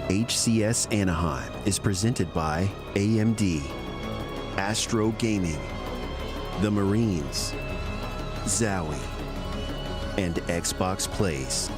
HCS Anaheim is presented by AMD, Astro Gaming, the Marines, Zowie, and Xbox Plays.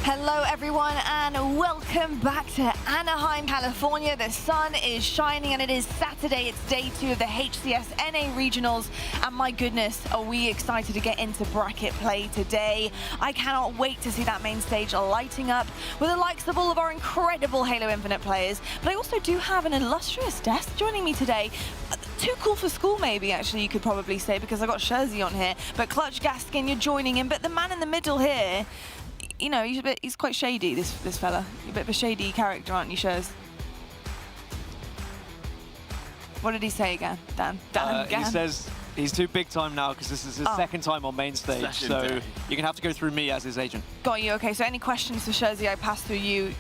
Hello everyone and welcome back to Anaheim, California. The sun is shining and it is Saturday. It's day 2 of the HCS NA Regionals and my goodness, are we excited to get into bracket play today. I cannot wait to see that main stage lighting up with the likes of all of our incredible Halo Infinite players. But I also do have an illustrious guest joining me today. Too cool for school maybe, actually, you could probably say, because I got Sherzy on here. But Clutch Gaskin, you're joining him. But the man in the middle here, you know, he's quite shady, this fella. You're a bit of a shady character, aren't you, Sherz? What did he say again, Dan? He says he's too big time now because this is his second time on main stage, so you're going to have to go through me as his agent. Got you, okay. So any questions for Sherzy, I pass through you.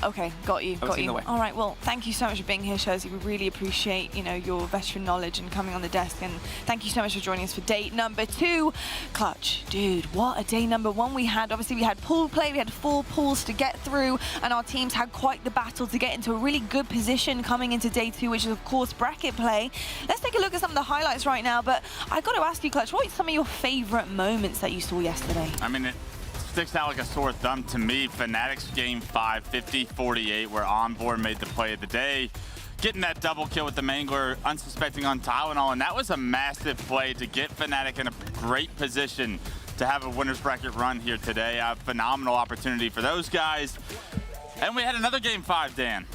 Okay, got you. All right, well, thank you so much for being here, Sherzy. We really appreciate, you know, your veteran knowledge and coming on the desk, and thank you so much for joining us for day number 2. Clutch, dude, what a day number 1 we had. Obviously, we had pool play, we had 4 pools to get through, and our teams had quite the battle to get into a really good position coming into day 2, which is, of course, bracket play. Let's take a look at some of the highlights right now, but I got to ask you, Clutch, what are some of your favorite moments that you saw yesterday? I mean, it sticks out like a sore thumb to me. Fnatic's game 5, 50-48, where Onboard made the play of the day, getting that double kill with the Mangler, unsuspecting on Tylenol, and that was a massive play to get Fnatic in a great position to have a winner's bracket run here today. A phenomenal opportunity for those guys. And we had another game 5, Dan.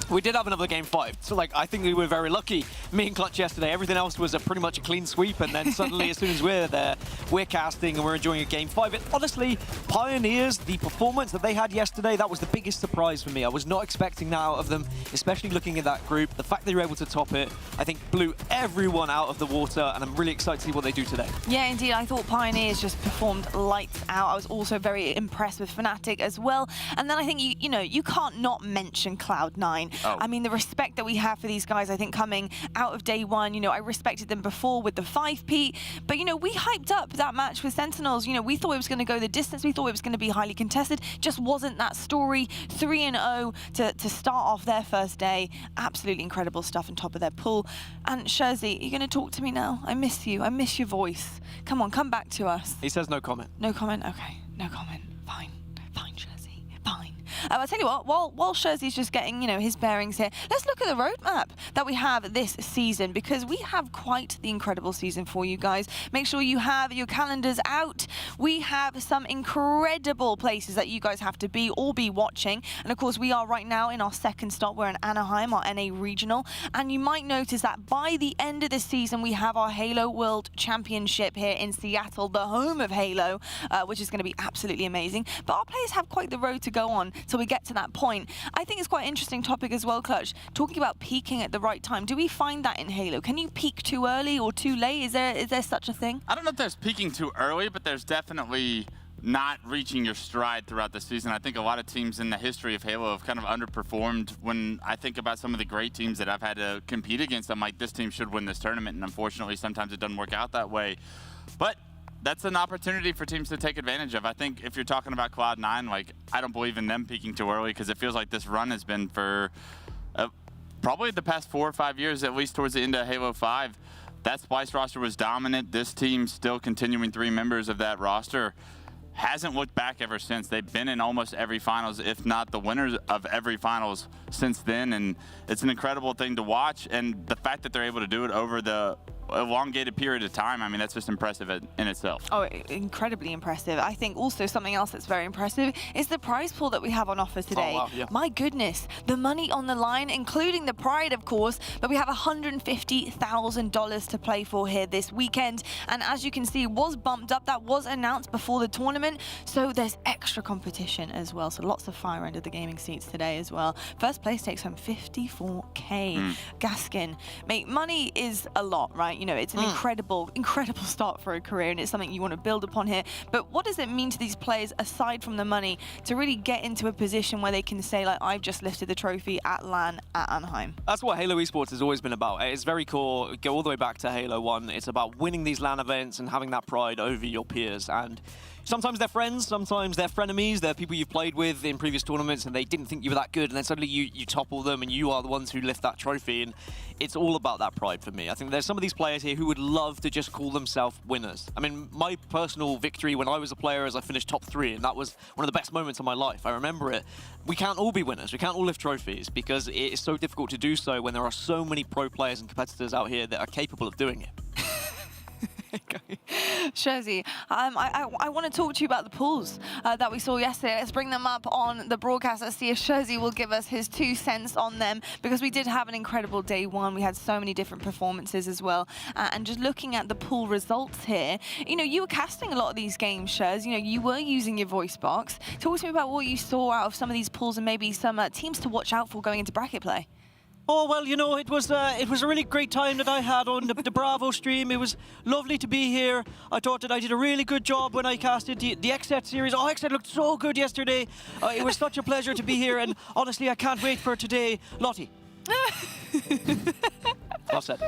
We did have another game 5, so like I think we were very lucky. Me and Clutch yesterday, everything else was pretty much a clean sweep, and then suddenly as soon as we're there, we're casting and we're enjoying a game 5. And honestly, Pioneers, the performance that they had yesterday, that was the biggest surprise for me. I was not expecting that out of them, especially looking at that group. The fact they were able to top it, I think blew everyone out of the water, and I'm really excited to see what they do today. Yeah, indeed, I thought Pioneers just performed lights out. I was also very impressed with Fnatic as well. And then I think, you know, you can't not mention Cloud9. Oh. I mean, the respect that we have for these guys, I think coming out of day 1, you know, I respected them before with the 5P, but, you know, we hyped up that match with Sentinels. You know, we thought it was going to go the distance. We thought it was going to be highly contested. Just wasn't that story. 3-0 to start off their first day. Absolutely incredible stuff on top of their pool. And Sherzy, you're going to talk to me now? I miss you. I miss your voice. Come on, come back to us. He says no comment. No comment? Okay, no comment. Fine. Fine, Sherzy. Fine. I'll tell you what, while Sherzy's just getting, you know, his bearings here, let's look at the roadmap that we have this season, because we have quite the incredible season for you guys. Make sure you have your calendars out. We have some incredible places that you guys have to be or be watching. And of course, we are right now in our second stop. We're in Anaheim, our NA Regional. And you might notice that by the end of the season, we have our Halo World Championship here in Seattle, the home of Halo, which is going to be absolutely amazing. But our players have quite the road to go on till we get to that point. I think it's quite an interesting topic as well, Clutch, talking about peaking at the right time. Do we find that in Halo? Can you peak too early or too late? Is there such a thing? I don't know if there's peaking too early, but there's definitely not reaching your stride throughout the season. I think a lot of teams in the history of Halo have kind of underperformed. When I think about some of the great teams that I've had to compete against, I'm like, this team should win this tournament, and unfortunately sometimes it doesn't work out that way. But that's an opportunity for teams to take advantage of. I think if you're talking about Cloud9, like, I don't believe in them peaking too early, because it feels like this run has been for probably the past 4 or 5 years, at least towards the end of Halo 5. That Splice roster was dominant. This team, still continuing 3 members of that roster, hasn't looked back ever since. They've been in almost every finals, if not the winners of every finals since then, and it's an incredible thing to watch. And the fact that they're able to do it over the elongated period of time, I mean, that's just impressive in itself. Oh, incredibly impressive. I think also something else that's very impressive is the prize pool that we have on offer today. Oh, wow, yeah. My goodness, the money on the line, including the pride, of course, but we have $150,000 to play for here this weekend. And as you can see, it was bumped up. That was announced before the tournament, so there's extra competition as well. So lots of fire under the gaming seats today as well. First place takes home $54K. Gaskin, mate, money is a lot, right? You know, it's an incredible start for a career, and it's something you want to build upon here. But what does it mean to these players, aside from the money, to really get into a position where they can say, like, I've just lifted the trophy at LAN at Anaheim? That's what Halo Esports has always been about. It's very core. Go all the way back to Halo 1. It's about winning these LAN events and having that pride over your peers. And sometimes they're friends, sometimes they're frenemies. They're people you've played with in previous tournaments and they didn't think you were that good, and then suddenly you topple them and you are the ones who lift that trophy. And it's all about that pride for me. I think there's some of these players here who would love to just call themselves winners. I mean, my personal victory when I was a player is I finished top 3, and that was one of the best moments of my life. I remember it. We can't all be winners. We can't all lift trophies because it is so difficult to do so when there are so many pro players and competitors out here that are capable of doing it. Jersey, I want to talk to you about the pools that we saw yesterday. Let's bring them up on the broadcast. Let's see if Jersey will give us his 2 cents on them, because we did have an incredible day 1. We had so many different performances as well. And just looking at the pool results here, you know, you were casting a lot of these games, Shez. You know, you were using your voice box. Talk to me about what you saw out of some of these pools and maybe some teams to watch out for going into bracket play. Oh, well, you know, it was a really great time that I had on the Bravo stream. It was lovely to be here. I thought that I did a really good job when I casted the XSET series. Oh, XSET looked so good yesterday. It was such a pleasure to be here, and honestly, I can't wait for today. Lottie. Well said.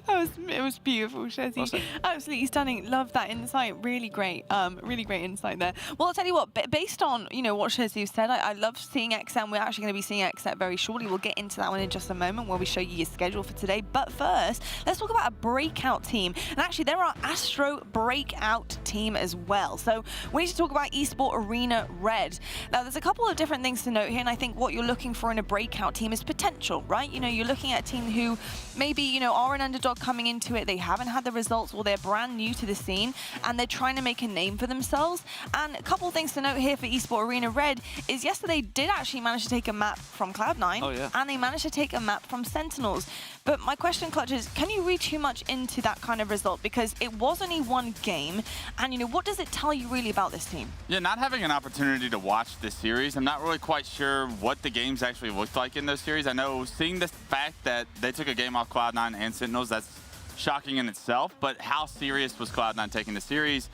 It was beautiful, Shezzy. Well Absolutely stunning. Love that insight. Really great insight there. Well, I'll tell you what, based on, you know, what Shezzy said, I love seeing XM. We're actually going to be seeing XM very shortly. We'll get into that one in just a moment where we show you your schedule for today. But first, let's talk about a breakout team. And actually, they're our Astro breakout team as well. So we need to talk about Esports Arena Red. Now, there's a couple of different things to note here, and I think what you're looking for in a breakout team is potential, right? You know, you're looking at a team who maybe, you know, are an underdog coming into it. They haven't had the results, or they're brand new to the scene, and they're trying to make a name for themselves. And a couple of things to note here for Esports Arena Red is, yes, they did actually manage to take a map from Cloud9, oh, yeah, and they managed to take a map from Sentinels. But my question, Clutch, is can you read too much into that kind of result? Because it was only one game, and, you know, what does it tell you really about this team? Yeah, not having an opportunity to watch this series, I'm not really quite sure what the games actually looked like in those series. I know seeing the fact that they took a game off Cloud9 and Sentinels, that's shocking in itself, but how serious was Cloud9 taking the series?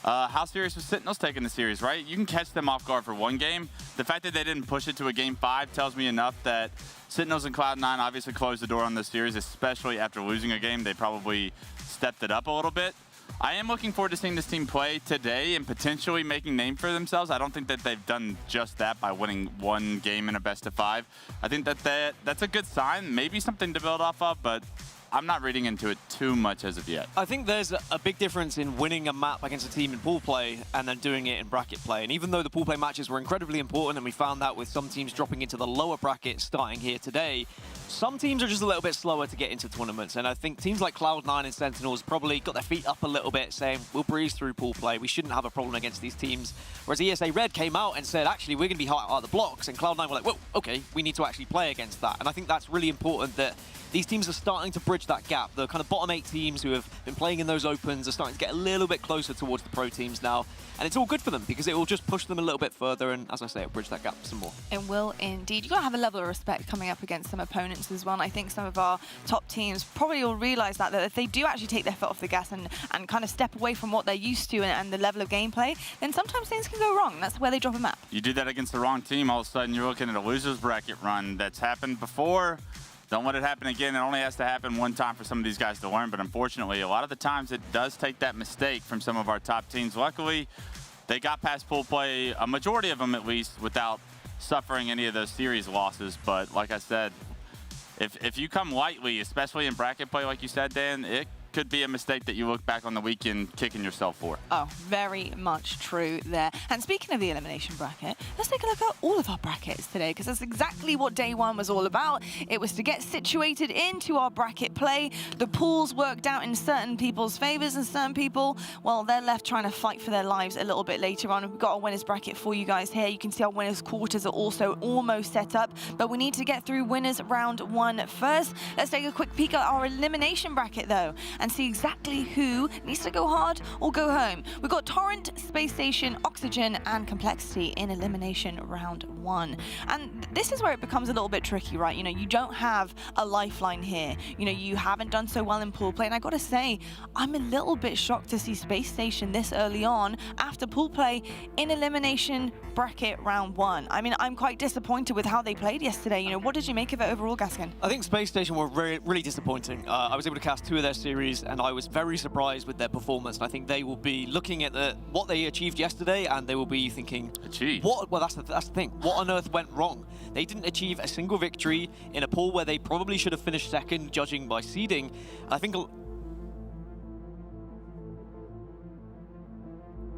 How serious was Sentinels taking the series, right? You can catch them off guard for one game. The fact that they didn't push it to a game 5 tells me enough that Sentinels and Cloud9 obviously closed the door on this series, especially after losing a game. They probably stepped it up a little bit. I am looking forward to seeing this team play today and potentially making name for themselves. I don't think that they've done just that by winning one game in a best of 5. I think that that's a good sign, maybe something to build off of, but I'm not reading into it too much as of yet. I think there's a big difference in winning a map against a team in pool play and then doing it in bracket play. And even though the pool play matches were incredibly important, and we found that with some teams dropping into the lower bracket starting here today, some teams are just a little bit slower to get into tournaments. And I think teams like Cloud9 and Sentinels probably got their feet up a little bit, saying, we'll breeze through pool play. We shouldn't have a problem against these teams. Whereas ESA Red came out and said, actually, we're going to be hot out of the blocks. And Cloud9 were like, whoa, okay, we need to actually play against that. And I think that's really important that these teams are starting to bridge that gap. The kind of bottom 8 teams who have been playing in those opens are starting to get a little bit closer towards the pro teams now. And it's all good for them because it will just push them a little bit further. And as I say, it'll bridge that gap some more. It will indeed. You've got to have a level of respect coming up against some opponents as well. And I think some of our top teams probably will realize that if they do actually take their foot off the gas and kind of step away from what they're used to and the level of gameplay, then sometimes things can go wrong. That's where they drop a map. You do that against the wrong team, all of a sudden you're looking at a loser's bracket run that's happened before. Don't let it happen again. It only has to happen one time for some of these guys to learn, but unfortunately, a lot of the times it does take that mistake from some of our top teams. Luckily, they got past pool play, a majority of them at least, without suffering any of those series losses. But like I said, if you come lightly, especially in bracket play, like you said, Dan, it could be a mistake that you look back on the weekend kicking yourself for. Oh, very much true there. And speaking of the elimination bracket, let's take a look at all of our brackets today, because that's exactly what day 1 was all about. It was to get situated into our bracket play. The pools worked out in certain people's favors, and certain people, well, they're left trying to fight for their lives a little bit later on. We've got a winners bracket for you guys here. You can see our winners quarters are also almost set up, but we need to get through winners round 1 first. Let's take a quick peek at our elimination bracket though. and see exactly who needs to go hard or go home. We've got Torrent, Space Station, Oxygen, and Complexity in elimination round 1. And this is where it becomes a little bit tricky, right? You know, you don't have a lifeline here. You know, you haven't done so well in pool play, and I gotta say, I'm a little bit shocked to see Space Station this early on after pool play in elimination bracket round 1. I mean, I'm quite disappointed with how they played yesterday. You know, what did you make of it overall, Gaskin? I think Space Station were really disappointing. I was able to cast 2 of their series, and I was very surprised with their performance. And I think they will be looking at what they achieved yesterday, and they will be thinking, Achieved? Well, that's the thing. What on earth went wrong? They didn't achieve a single victory in a pool where they probably should have finished second, judging by seeding. I think...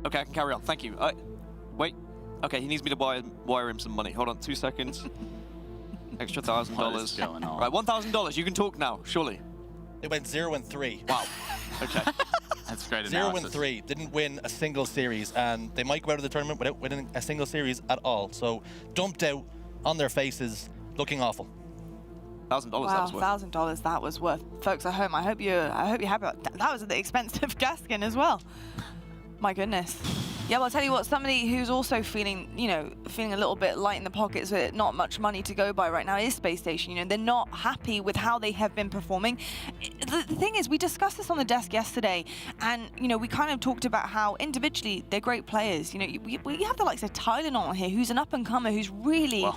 Okay, I can carry on. Thank you. Wait. Okay, he needs me to wire him some money. Hold on 2 seconds. Extra $1,000. What is going on? Right, $1,000. You can talk now, surely. They went 0-3. Wow. Okay. That's great analysis. 0-3. Didn't win a single series, and they might go out of the tournament without winning a single series at all. So dumped out on their faces, looking awful. $1,000. Wow, that was worth. $1,000 that was worth. Folks at home, I hope you're happy. That was at the expense of Gaskin as well. My goodness. Yeah, well, I'll tell you what, somebody who's also feeling a little bit light in the pockets with not much money to go by right now is Space Station. You know, they're not happy with how they have been performing. The thing is, we discussed this on the desk yesterday, and, you know, we kind of talked about how individually they're great players. You know, we have the likes of Tylenol here, who's an up-and-comer who's really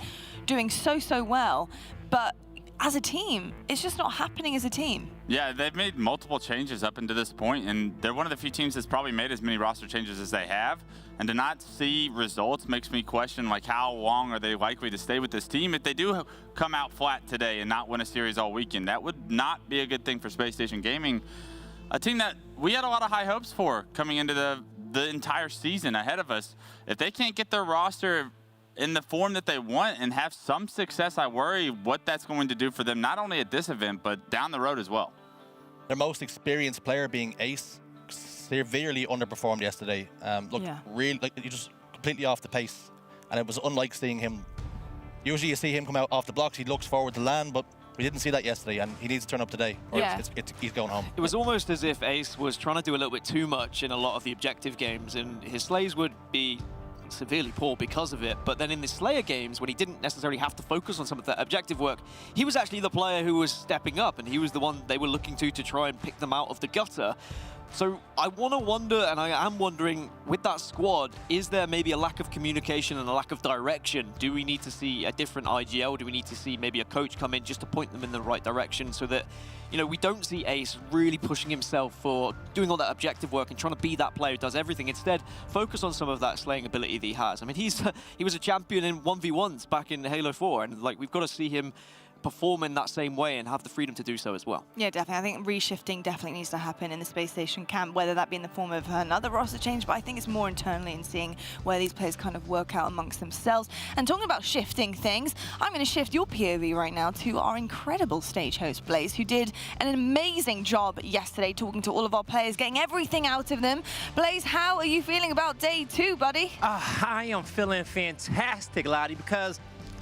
doing so well, but as a team, it's just not happening as a team. Yeah, they've made multiple changes up until this point, and they're one of the few teams that's probably made as many roster changes as they have. And to not see results makes me question, like, how long are they likely to stay with this team? If they do come out flat today and not win a series all weekend, that would not be a good thing for Space Station Gaming, a team that we had a lot of high hopes for coming into the entire season ahead of us. If they can't get their roster in the form that they want and have some success, I worry what that's going to do for them, not only at this event, but down the road as well. Their most experienced player being Ace severely underperformed yesterday. Really, like, he just completely off the pace. And it was unlike seeing him. Usually you see him come out off the blocks, he looks forward to land, but we didn't see that yesterday, and he needs to turn up today, or he's going home. It was almost as if Ace was trying to do a little bit too much in a lot of the objective games, and his slays would be severely poor because of it. But then in the Slayer games, when he didn't necessarily have to focus on some of that objective work, he was actually the player who was stepping up, and he was the one they were looking to try and pick them out of the gutter. So I want to wonder, and I am wondering, with that squad, is there maybe a lack of communication and a lack of direction? Do we need to see a different IGL? Do we need to see maybe a coach come in just to point them in the right direction so that, you know, we don't see Ace really pushing himself for doing all that objective work and trying to be that player who does everything. Instead, focus on some of that slaying ability that he has. I mean, he was a champion in 1v1s back in Halo 4, and, like, we've got to see him perform in that same way and have the freedom to do so as well. Yeah, definitely. I think reshifting definitely needs to happen in the Space Station camp, whether that be in the form of another roster change, but I think it's more internally and seeing where these players kind of work out amongst themselves. And talking about shifting things, I'm going to shift your POV right now to our incredible stage host, Blaze, who did an amazing job yesterday talking to all of our players, getting everything out of them. Blaze, how are you feeling about day 2, buddy? I am feeling fantastic, Lottie, because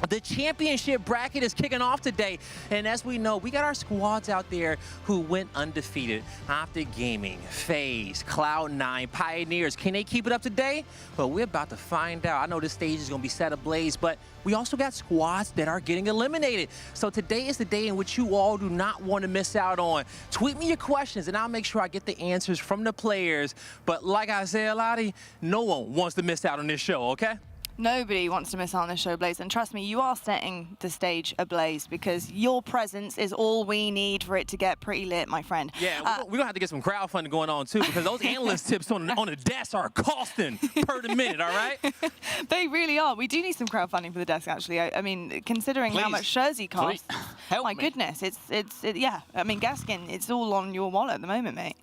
the championship bracket is kicking off today, and as we know, we got our squads out there who went undefeated. Optic Gaming, FaZe, Cloud9, Pioneers. Can they keep it up today? Well, we're about to find out. I know this stage is going to be set ablaze, but we also got squads that are getting eliminated. So today is the day in which you all do not want to miss out on. Tweet me your questions, and I'll make sure I get the answers from the players. But like I said, Lottie, no one wants to miss out on this show, okay? Nobody wants to miss out on this show, Blaze. And trust me, you are setting the stage ablaze because your presence is all we need for it to get pretty lit, my friend. Yeah, we're going to have to get some crowdfunding going on, too, because those analyst tips on the desk are costing per the minute, all right? They really are. We do need some crowdfunding for the desk, actually. I mean, considering how much Jersey costs, help my me. goodness, yeah. I mean, Gaskin, it's all on your wallet at the moment, mate.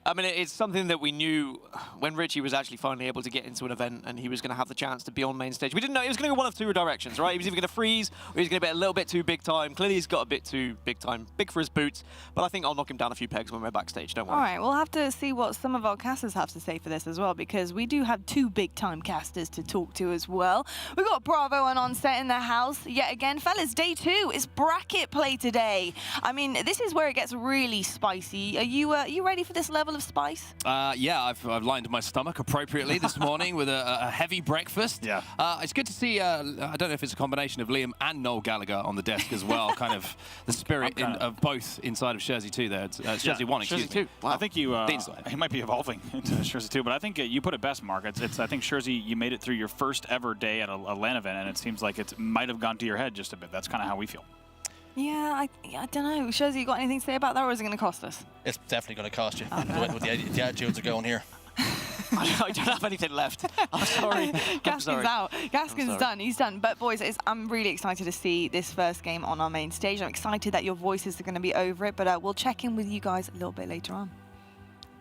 I mean, it's something that we knew when Richie was actually finally able to get into an event and he was going to have the chance to be on main stage. We didn't know he was going to go one of two directions, right? He was either going to freeze or he was going to be a little bit too big time. Clearly, he's got a bit too big time, big for his boots. But I think I'll knock him down a few pegs when we're backstage. Don't worry. All right, we'll have to see what some of our casters have to say for this as well, because we do have two big time casters to talk to as well. We've got Bravo and Onset in the house yet again. Fellas, day 2 is bracket play today. I mean, this is where it gets really spicy. Are you ready for this level of spice? Yeah, I've lined my stomach appropriately this morning with a heavy breakfast. Yeah. It's good to see, I don't know if it's a combination of Liam and Noel Gallagher on the desk as well, kind of the spirit of both inside of Jersey 2 there. Jersey 1, excuse me. Wow. I think he might be evolving into Jersey 2, but I think you put it best, Mark. I think Jersey, you made it through your first ever day at a LAN event, and it seems like it might have gone to your head just a bit. That's kind of how we feel. Yeah, I don't know. Shows you got anything to say about that, or is it going to cost us? It's definitely going to cost you. With the attitudes are going here. I don't have anything left. I'm sorry. Gaskin's out. Gaskin's done. He's done. But boys, I'm really excited to see this first game on our main stage. I'm excited that your voices are going to be over it, but we'll check in with you guys a little bit later on.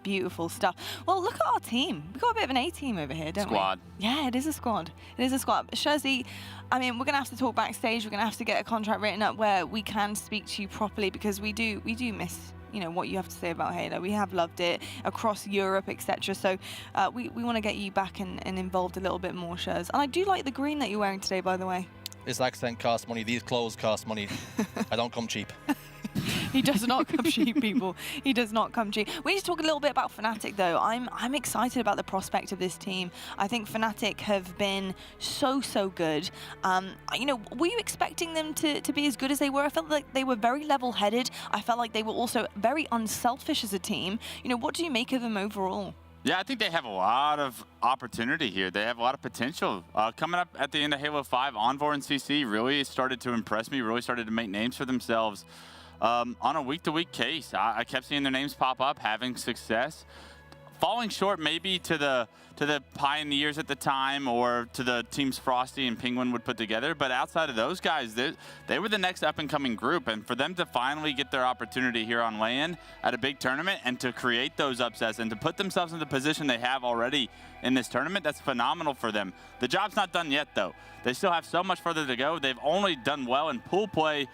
Beautiful stuff. Well, look at our team. We've got a bit of an A-team over here, don't we? Squad. Yeah, it is a squad. It is a squad. Jersey, I mean, we're going to have to talk backstage. We're going to have to get a contract written up where we can speak to you properly, because we do miss, you know, what you have to say about Halo. We have loved it across Europe, etc. So we want to get you back and involved a little bit more, Shez. And I do like the green that you're wearing today, by the way. This accent costs money. These clothes cost money. I don't come cheap. He does not come cheap, people. He does not come cheap. We need to talk a little bit about Fnatic, though. I'm excited about the prospect of this team. I think Fnatic have been so good. You know, were you expecting them to be as good as they were? I felt like they were very level-headed. I felt like they were also very unselfish as a team. You know, what do you make of them overall? Yeah, I think they have a lot of opportunity here. They have a lot of potential. Coming up at the end of Halo 5, Envor and CC really started to impress me, really started to make names for themselves on a week-to-week case. I kept seeing their names pop up, having success. Falling short maybe to the Pioneers at the time, or to the teams Frosty and Penguin would put together. But outside of those guys, they were the next up-and-coming group. And for them to finally get their opportunity here on LAN at a big tournament and to create those upsets and to put themselves in the position they have already in this tournament, that's phenomenal for them. The job's not done yet, though. They still have so much further to go. They've only done well in pool play.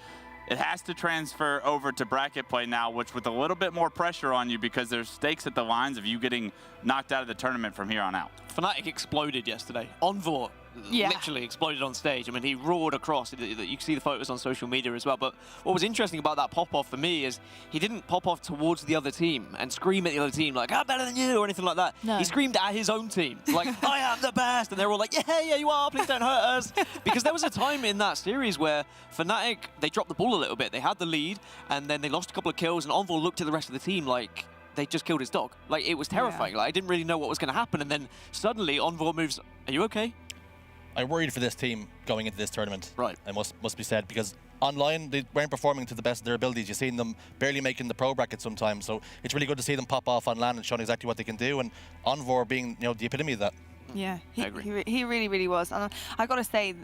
It has to transfer over to bracket play now, which with a little bit more pressure on you, because there's stakes at the lines of you getting knocked out of the tournament from here on out. Fnatic exploded yesterday. Envor literally exploded on stage. I mean, he roared across. You can see the photos on social media as well. But what was interesting about that pop-off for me is he didn't pop off towards the other team and scream at the other team like, I'm better than you, or anything like that. No. He screamed at his own team, like, I am the best. And they're all like, yeah, you are. Please don't hurt us. Because there was a time in that series where Fnatic, they dropped the ball a little bit. They had the lead, and then they lost a couple of kills, and Envor looked at the rest of the team like they just killed his dog. Like, it was terrifying. Like, I didn't really know what was going to happen. And then suddenly Envor moves, are you okay? I worried for this team going into this tournament. Right. It must be said, because online they weren't performing to the best of their abilities. You've seen them barely making the pro bracket sometimes. So it's really good to see them pop off on LAN and showing exactly what they can do. And Envor being, you know, the epitome of that. Yeah, he really was. And I got to say,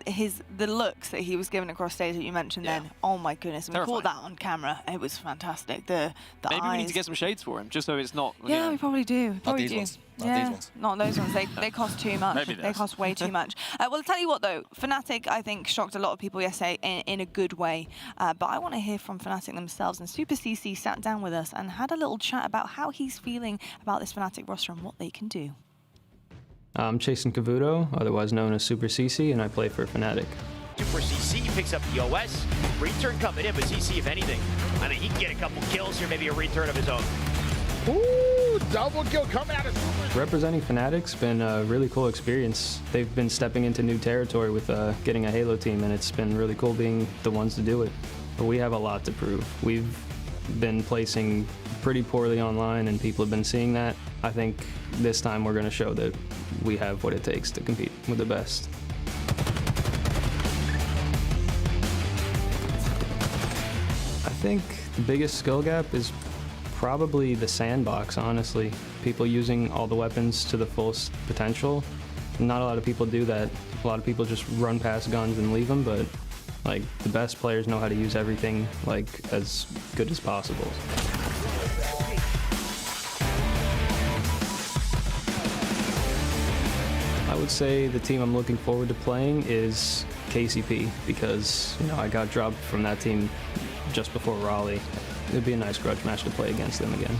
the looks that he was given across stage that you mentioned then, oh my goodness, we caught that on camera. It was fantastic. The Maybe eyes. we need to get some shades for him, just so it's not... Yeah, you know. We probably do. Not these ones. Not these ones. Not those ones. They cost too much. Maybe they cost way too much. Well, I'll tell you what, though. Fnatic, I think, shocked a lot of people yesterday in a good way. But I want to hear from Fnatic themselves. And Super CC sat down with us and had a little chat about how he's feeling about this Fnatic roster and what they can do. I'm Jason Cavuto, otherwise known as Super CC, and I play for Fnatic. Super CC picks up the OS. Return coming in, but CC, if anything, I mean, he can get a couple kills here, maybe a return of his own. Ooh, double kill coming out of Super. Representing Fnatic's been a really cool experience. They've been stepping into new territory with getting a Halo team, and it's been really cool being the ones to do it. But we have a lot to prove. We've been placing pretty poorly online, and people have been seeing that. I think this time we're going to show that we have what it takes to compete with the best. I think the biggest skill gap is probably the sandbox, honestly. People using all the weapons to the fullest potential. Not a lot of people do that. A lot of people just run past guns and leave them, but like the best players know how to use everything like as good as possible. would say the team I'm looking forward to playing is KCP because, you know, I got dropped from that team just before Raleigh. It would be a nice grudge match to play against them again.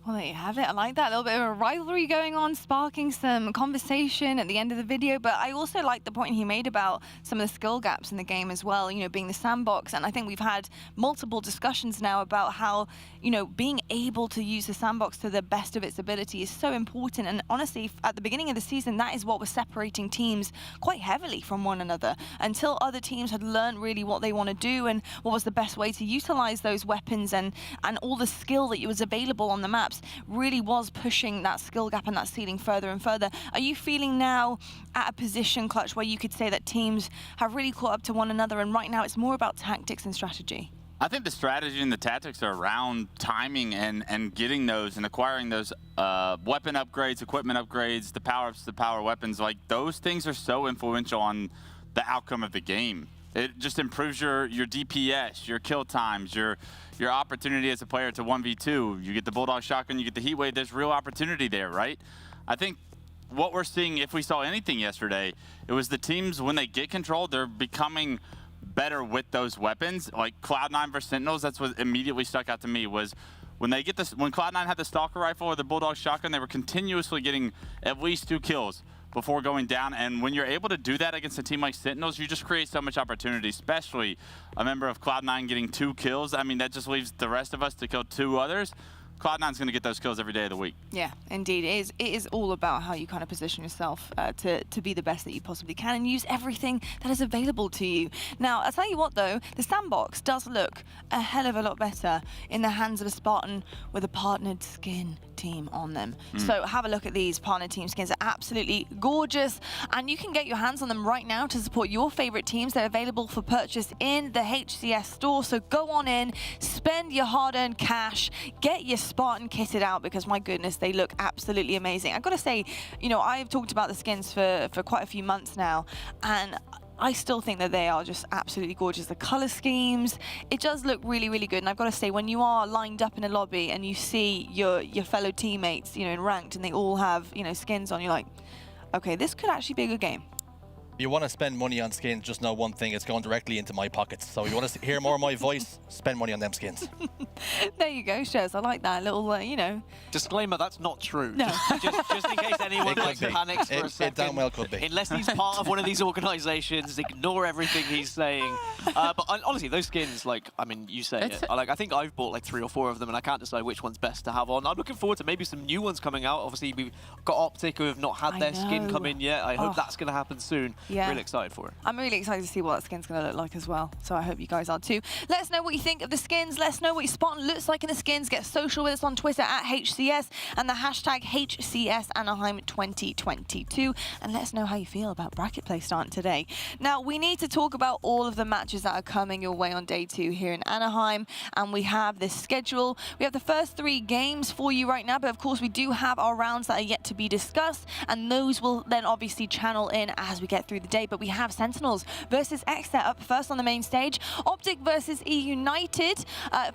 Well, there you have it. I like that. A little bit of a rivalry going on, sparking some conversation at the end of the video. But I also like the point he made about some of the skill gaps in the game as well, you know, being the sandbox. And I think we've had multiple discussions now about how, you know, being able to use the sandbox to the best of its ability is so important. And honestly, at the beginning of the season, that is what was separating teams quite heavily from one another until other teams had learned really what they want to do and what was the best way to utilize those weapons and all the skill that was available on the maps really was pushing that skill gap and that ceiling further and further. Are you feeling now at a position, Clutch, where you could say that teams have really caught up to one another and right now it's more about tactics and strategy? I think the strategy and the tactics are around timing and getting those and acquiring those weapon upgrades, equipment upgrades, the power-ups, the power weapons. Like, those things are so influential on the outcome of the game. It just improves your DPS, your kill times, your opportunity as a player to 1v2. You get the Bulldog shotgun, you get the heat wave. There's real opportunity there, right? I think what we're seeing, if we saw anything yesterday, it was the teams, when they get control, they're becoming better with those weapons. Like Cloud9 versus Sentinels, that's what immediately stuck out to me was when they get this, when Cloud9 had the Stalker rifle or the Bulldog shotgun, they were continuously getting at least 2 kills before going down. And when you're able to do that against a team like Sentinels, you just create so much opportunity, especially a member of Cloud9 getting 2 kills. I mean, that just leaves the rest of us to kill 2 others. Cloud9's going to get those kills every day of the week. Yeah, indeed. It is all about how you kind of position yourself to be the best that you possibly can and use everything that is available to you. Now, I'll tell you what, though, the sandbox does look a hell of a lot better in the hands of a Spartan with a partnered skin team on them. So have a look at these partner team skins. They're absolutely gorgeous, and you can get your hands on them right now to support your favorite teams. They're available for purchase in the HCS store, so go on in, spend your hard-earned cash, get your Spartan kitted out, because my goodness, they look absolutely amazing. I've got to say, you know, I've talked about the skins for quite a few months now, and I still think that they are just absolutely gorgeous. The color schemes, it does look really, really good. And I've got to say, when you are lined up in a lobby and you see your fellow teammates, you know, in ranked, and they all have, you know, skins on, you're like, okay, this could actually be a good game. You want to spend money on skins, just know one thing, it's going directly into my pockets. So you want to hear more of my voice, spend money on them skins. There you go, Shez. I like that little, you know. Disclaimer, that's not true. No. just in case anyone panics for a second. It damn well could be. Unless he's part of one of these organizations, ignore everything he's saying. But honestly, those skins, like, I mean, you say it. Like, I think I've bought like 3 or 4 of them, and I can't decide which one's best to have on. I'm looking forward to maybe some new ones coming out. Obviously, we've got Optic, who have not had their skin come in yet. I hope that's going to happen soon. Yeah. Really excited for it. I'm really excited to see what that skin's going to look like as well. So I hope you guys are too. Let us know what you think of the skins. Let us know what your Spartan looks like in the skins. Get social with us on Twitter at HCS and the hashtag HCS Anaheim 2022. And let us know how you feel about bracket play starting today. Now, we need to talk about all of the matches that are coming your way on day 2 here in Anaheim. And we have this schedule. We have the first 3 games for you right now. But of course, we do have our rounds that are yet to be discussed. And those will then obviously channel in as we get through the day. But we have Sentinels versus XSET up first on the main stage. Optic versus E United.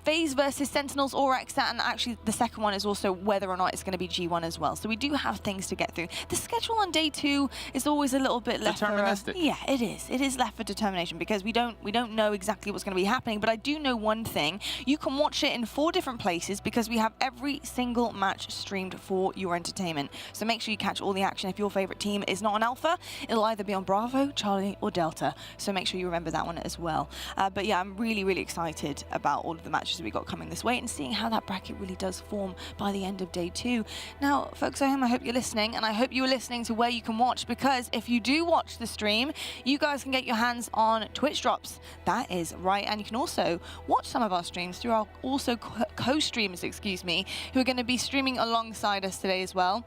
FaZe versus Sentinels or XSET. And actually, the second one is also whether or not it's going to be G1 as well. So we do have things to get through. The schedule on day 2 is always a little bit left deterministic. Yeah, it is. It is left for determination because we don't know exactly what's going to be happening. But I do know one thing. You can watch it in 4 different places because we have every single match streamed for your entertainment. So make sure you catch all the action. If your favorite team is not on Alpha, it'll either be on Bravo, Charlie, or Delta. So make sure you remember that one as well. But yeah, I'm really, really excited about all of the matches we got coming this way and seeing how that bracket really does form by the end of day 2. Now, folks at home, I hope you're listening, and I hope you are listening to where you can watch, because if you do watch the stream, you guys can get your hands on Twitch drops. That is right, and you can also watch some of our streams through our also co-streamers, excuse me, who are going to be streaming alongside us today as well.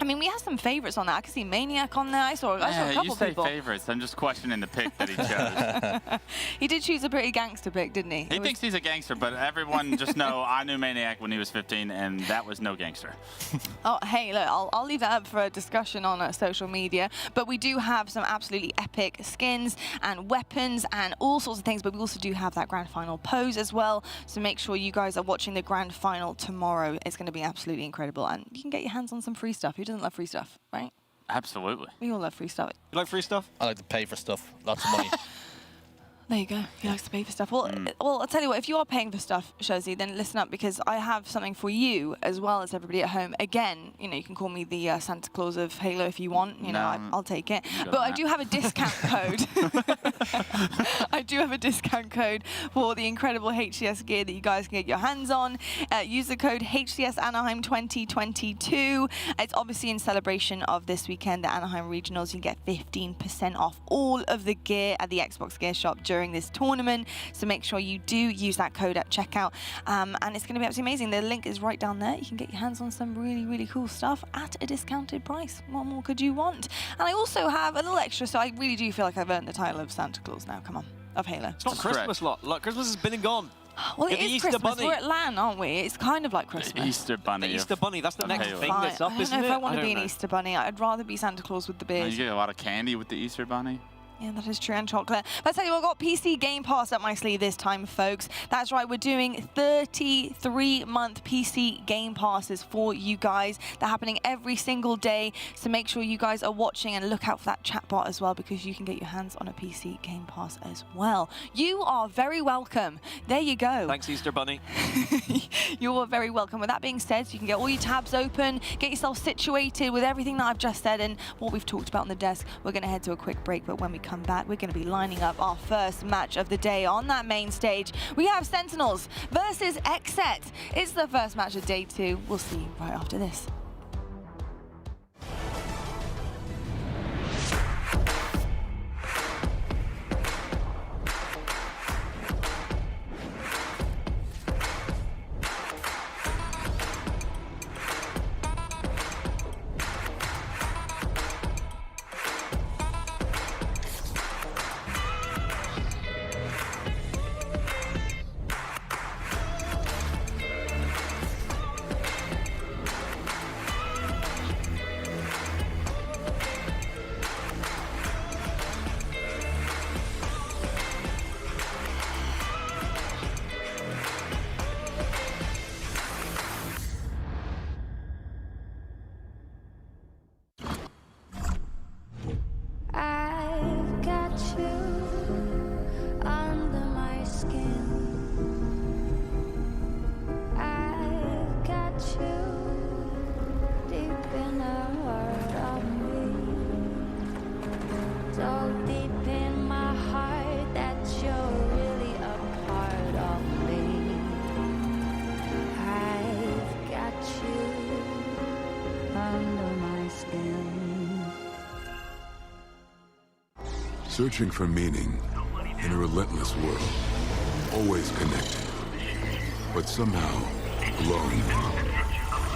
I mean, we have some favorites on that. I can see Maniac on there. I saw a couple you say people. favorites. I'm just questioning the pick that he chose. He did choose a pretty gangster pick, didn't he? He thinks he's a gangster, but everyone just know I knew Maniac when he was 15, and that was no gangster. Oh, hey, look, I'll leave that up for a discussion on social media. But we do have some absolutely epic skins and weapons and all sorts of things. But we also do have that grand final pose as well. So make sure you guys are watching the grand final tomorrow. It's going to be absolutely incredible. And you can get your hands on some free stuff. Who doesn't love free stuff, right? Absolutely. We all love free stuff. You like free stuff? I like to pay for stuff. Lots of money. There you go. He likes to pay for stuff. Well, I'll tell you what, if you are paying for stuff, Shozi, then listen up, because I have something for you as well as everybody at home. Again, you know, you can call me the Santa Claus of Halo if you want. You know, I'll take it. But I do have a discount code. I do have a discount code for the incredible HCS gear that you guys can get your hands on. Use the code HCS Anaheim 2022. It's obviously in celebration of this weekend, the Anaheim Regionals. You can get 15% off all of the gear at the Xbox Gear Shop during this tournament, so make sure you do use that code at checkout, and it's going to be absolutely amazing. The link is right down there. You can get your hands on some really, really cool stuff at a discounted price. What more could you want? And I also have a little extra, so I really do feel like I've earned the title of Santa Claus now. Come on, of Halo. It's not Christmas, lot. Christmas has been and gone. Well, Get it the is Easter Christmas. Bunny. We're at LAN, aren't we? It's kind of like Christmas. The Easter Bunny. The Easter Bunny, that's the next Halo. thing that's up, isn't I don't know it? if I want to be an know. Easter Bunny. I'd rather be Santa Claus with the beard. You get a lot of candy with the Easter Bunny. Yeah, that is true, and chocolate. But I tell you what, I've got PC Game Pass up my sleeve this time, folks. That's right, we're doing 33-month PC Game Passes for you guys. They're happening every single day, so make sure you guys are watching and look out for that chatbot as well, because you can get your hands on a PC Game Pass as well. You are very welcome. There you go. Thanks, Easter Bunny. You are very welcome. With that being said, you can get all your tabs open, get yourself situated with everything that I've just said and what we've talked about on the desk. We're going to head to a quick break, but when we come back, we're going to be lining up our first match of the day on that main stage. We have Sentinels versus Xset. It's the first match of day 2. We'll see you right after this. Searching for meaning in a relentless world, always connected, but somehow alone,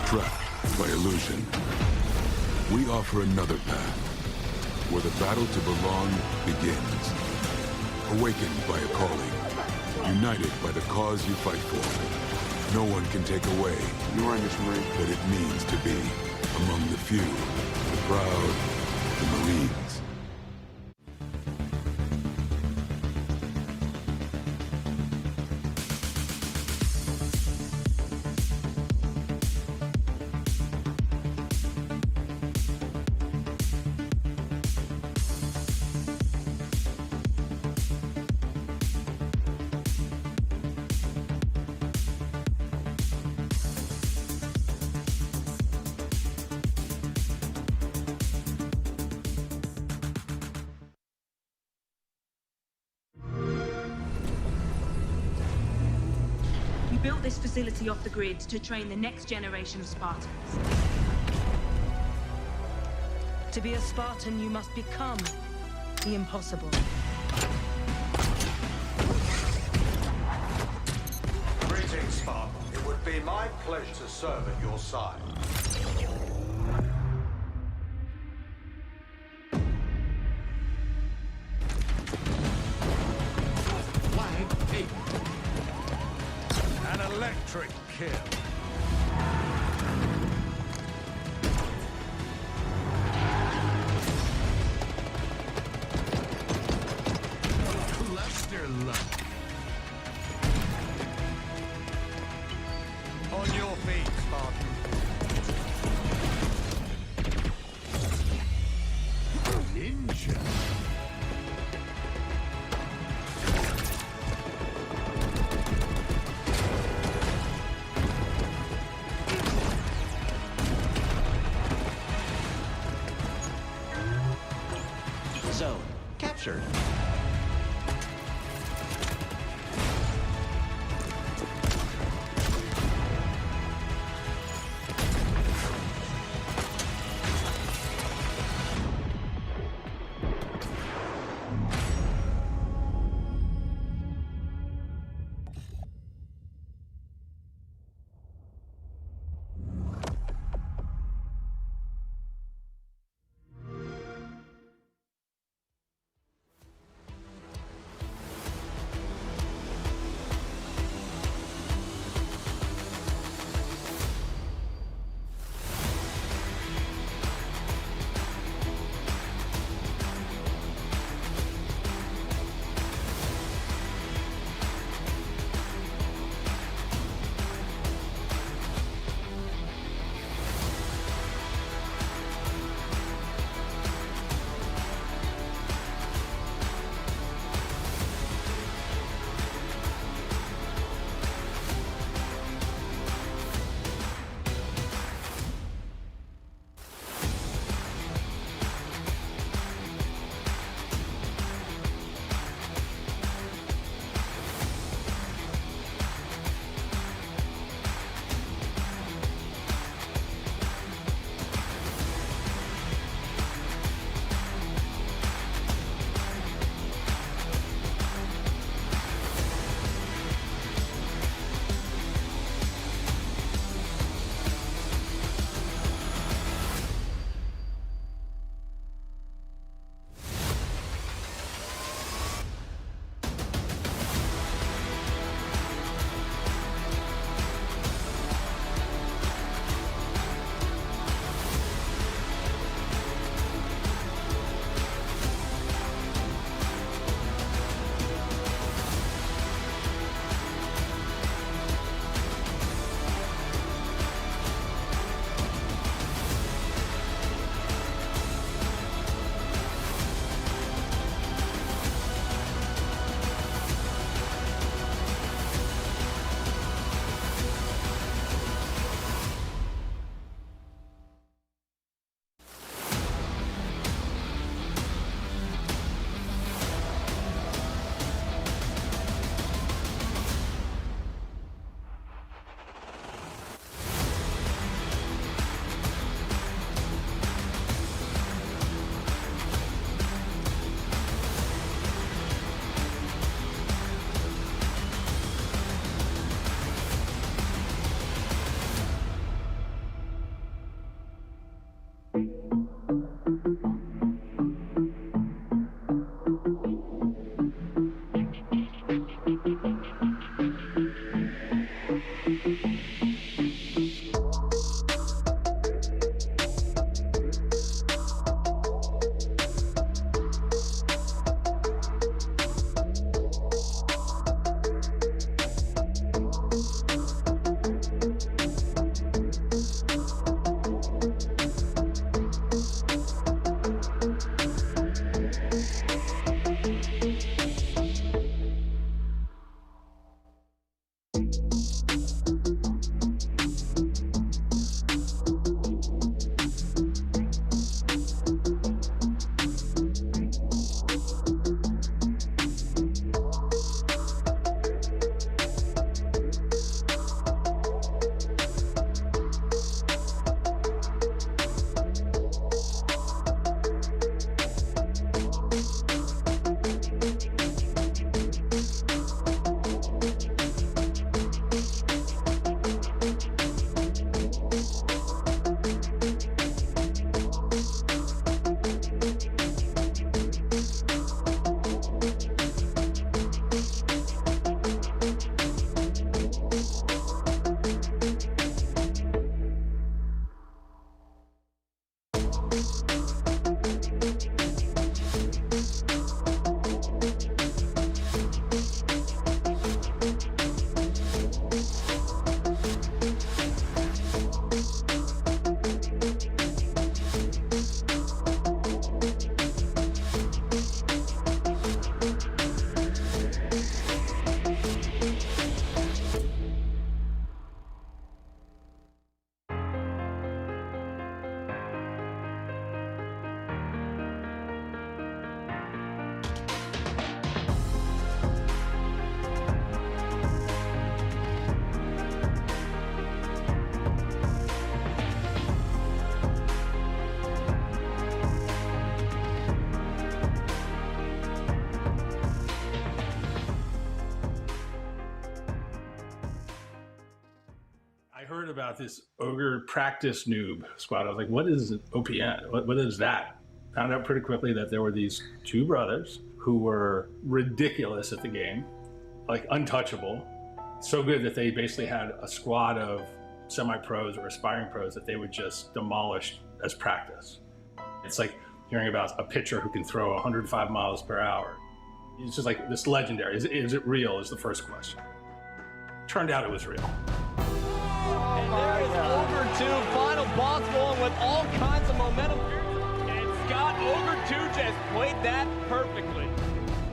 trapped by illusion. We offer another path, where the battle to belong begins. Awakened by a calling, united by the cause you fight for. No one can take away what it means to be among the few, the proud, the Marines. We built this facility off the grid to train the next generation of Spartans. To be a Spartan, you must become the impossible. Greetings, Spartan. It would be my pleasure to serve at your side. Flag 8. An electric kill. Cluster luck. On your feet, Spartan. captured. I heard about this Ogre practice noob squad. I was like, what is OPN? What is that? Found out pretty quickly that there were these two brothers who were ridiculous at the game, like untouchable. So good that they basically had a squad of semi-pros or aspiring pros that they would just demolish as practice. It's like hearing about a pitcher who can throw 105 miles per hour. It's just like this legendary. Is it real is the first question. Turned out it was real. And there is Ogre 2, final boss going with all kinds of momentum. And Scott, Ogre 2 just played that perfectly.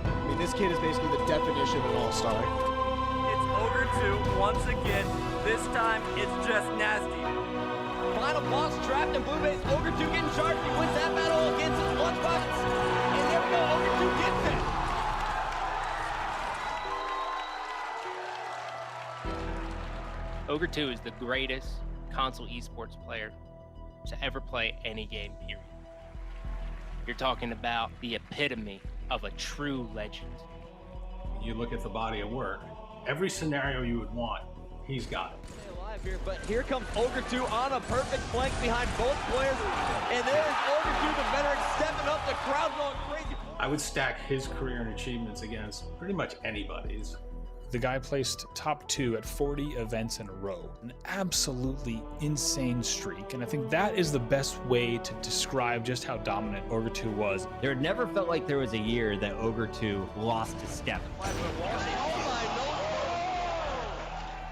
I mean, this kid is basically the definition of an all-star. It's Ogre 2 once again. This time, it's just nasty. Final boss trapped in blue base. Ogre 2 getting charged. He wins that battle against his lunchbox. And there we go. Ogre 2 gets it. Ogre 2 is the greatest console esports player to ever play any game, period. You're talking about the epitome of a true legend. You look at the body of work, every scenario you would want, he's got it. Alive here, but here comes Ogre 2 on a perfect flank behind both players. And there is Ogre 2, the veteran, stepping up, the crowd going crazy. I would stack his career and achievements against pretty much anybody's. The guy placed top 2 at 40 events in a row. An absolutely insane streak, and I think that is the best way to describe just how dominant Ogre 2 was. There never felt like there was a year that Ogre 2 lost a step.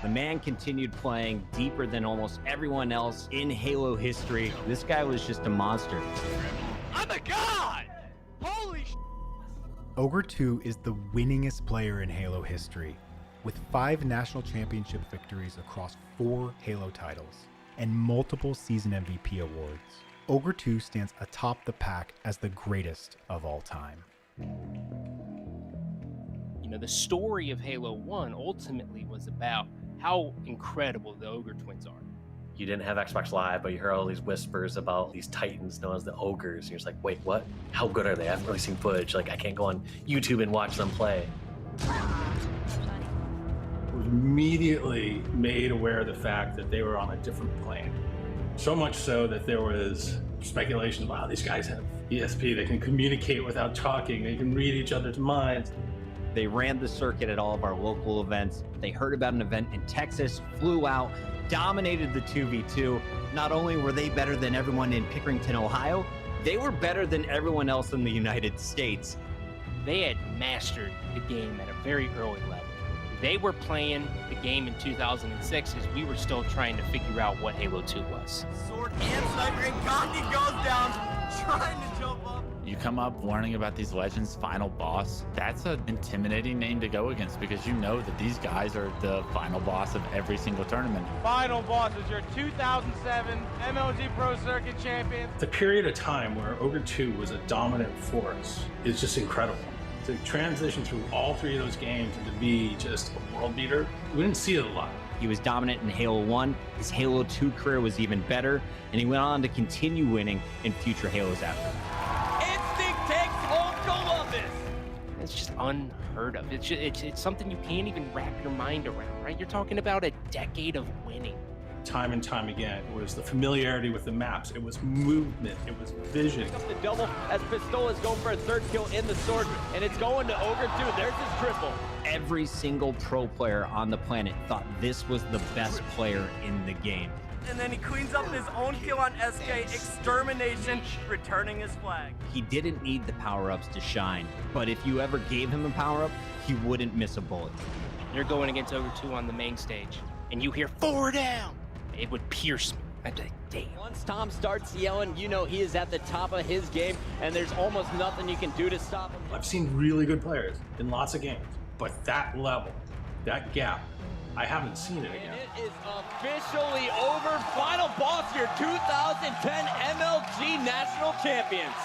The man continued playing deeper than almost everyone else in Halo history. This guy was just a monster. I'm a god! Holy sh**! Ogre 2 is the winningest player in Halo history, with 5 national championship victories across 4 Halo titles and multiple season MVP awards. Ogre 2 stands atop the pack as the greatest of all time. You know, the story of Halo 1 ultimately was about how incredible the Ogre twins are. You didn't have Xbox Live, but you heard all these whispers about these titans known as the ogres. And you're just like, wait, what? How good are they? I haven't really seen footage. Like, I can't go on YouTube and watch them play. Was immediately made aware of the fact that they were on a different plane. So much so that there was speculation, wow, these guys have ESP. They can communicate without talking. They can read each other's minds. They ran the circuit at all of our local events. They heard about an event in Texas, flew out, dominated the 2v2. Not only were they better than everyone in Pickerington, Ohio, they were better than everyone else in the United States. They had mastered the game at a very early level. They were playing the game in 2006 as we were still trying to figure out what Halo 2 was. Sword and sniper, and Gandhi goes down, trying to jump up. You come up learning about these legends, final boss. That's an intimidating name to go against because you know that these guys are the final boss of every single tournament. Final boss is your 2007 MLG Pro Circuit champion. The period of time where Ogre 2 was a dominant force is just incredible. To transition through all 3 of those games and to be just a world beater, we didn't see it a lot. He was dominant in Halo 1, his Halo 2 career was even better, and he went on to continue winning in future Halos after. Instinct takes home Columbus! It's just unheard of. It's something you can't even wrap your mind around, right? You're talking about a decade of winning. Time and time again, it was the familiarity with the maps, it was movement, it was vision. Up the double as Pistola's going for a 3rd kill in the sword, and it's going to Ogre 2. There's his triple. Every single pro player on the planet thought this was the best player in the game. And then he cleans up his own kill on SK, Extermination, returning his flag. He didn't need the power-ups to shine, but if you ever gave him a power-up, he wouldn't miss a bullet. You're going against Ogre 2 on the main stage, and you hear 4 down. It would pierce me. I'd be like, damn. Once Tom starts yelling, you know he is at the top of his game, and there's almost nothing you can do to stop him. I've seen really good players in lots of games, but that level, that gap, I haven't seen it again. And it is officially over. Final boss, your 2010 MLG National Champions.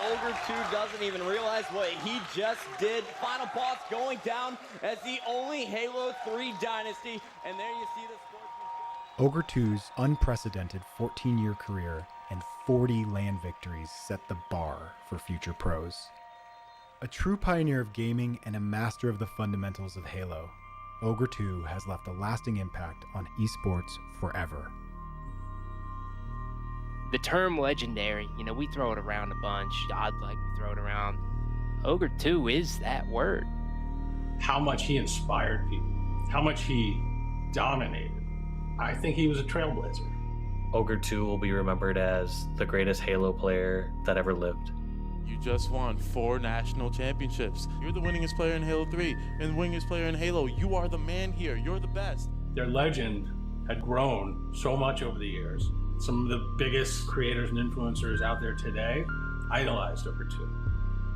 Ogre 2 doesn't even realize what he just did. Final boss going down as the only Halo 3 dynasty, and there you see the sportsmanship. Ogre 2's unprecedented 14-year career and 40 LAN victories set the bar for future pros. A true pioneer of gaming and a master of the fundamentals of Halo, Ogre 2 has left a lasting impact on esports forever. The term legendary, we throw it around a bunch. Godlike, we throw it around. Ogre 2 is that word. How much he inspired people, how much he dominated. I think he was a trailblazer. Ogre 2 will be remembered as the greatest Halo player that ever lived. You just won 4 national championships. You're the winningest player in Halo 3 and the winningest player in Halo. You are the man here. You're the best. Their legend had grown so much over the years. Some of the biggest creators and influencers out there today idolized Ogre 2.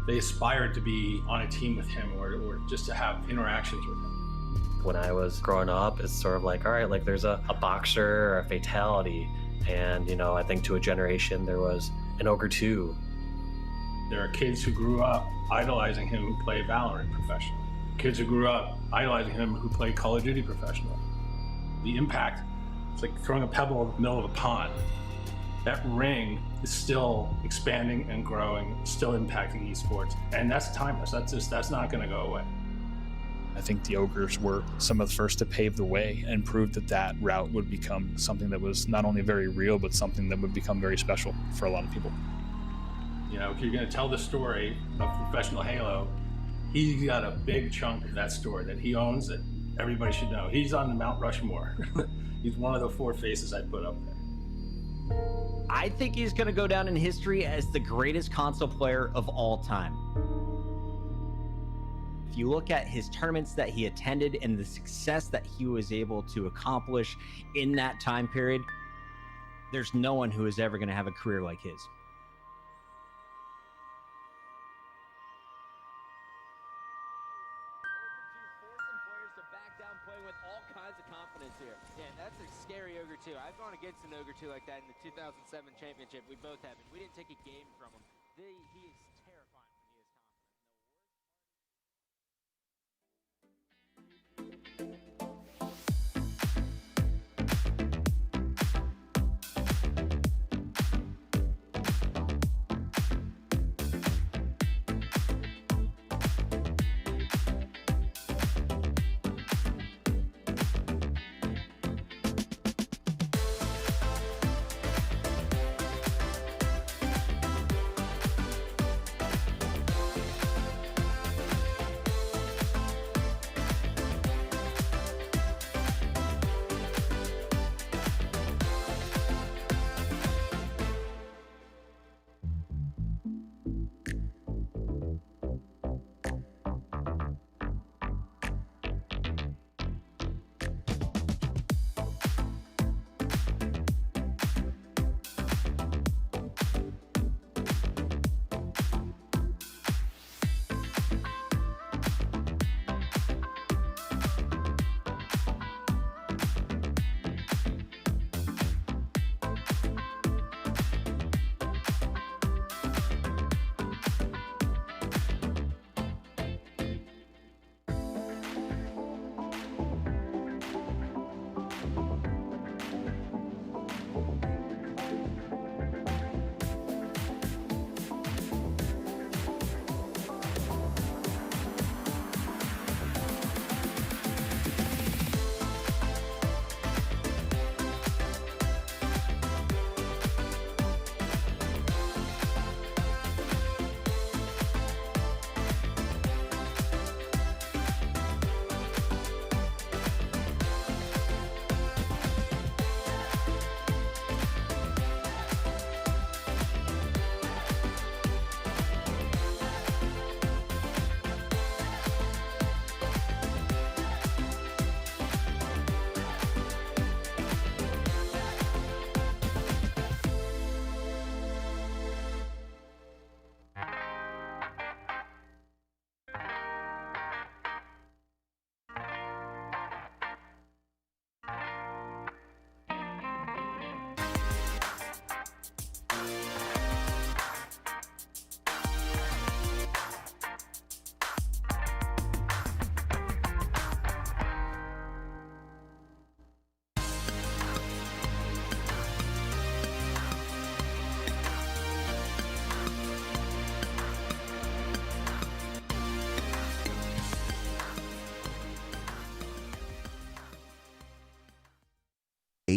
They aspired to be on a team with him or just to have interactions with him. When I was growing up, it's sort of like, all right, like there's a boxer or a fatality. And, I think to a generation, there was an Ogre 2. There are kids who grew up idolizing him who play Valorant professionally. Kids who grew up idolizing him who play Call of Duty professionally. The impact, it's like throwing a pebble in the middle of a pond. That ring is still expanding and growing, still impacting esports. And that's timeless. That's not gonna go away. I think the Ogres were some of the first to pave the way and prove that route would become something that was not only very real, but something that would become very special for a lot of people. If you're going to tell the story of professional Halo, he's got a big chunk of that story that he owns that everybody should know. He's on the Mount Rushmore. He's one of the 4 faces I put up there. I think he's going to go down in history as the greatest console player of all time. If you look at his tournaments that he attended and the success that he was able to accomplish in that time period, there's no one who is ever going to have a career like his. Ogre 2. I've gone against an Ogre 2 like that in the 2007 championship. We both have, and we didn't take a game from him. He is terrifying when he is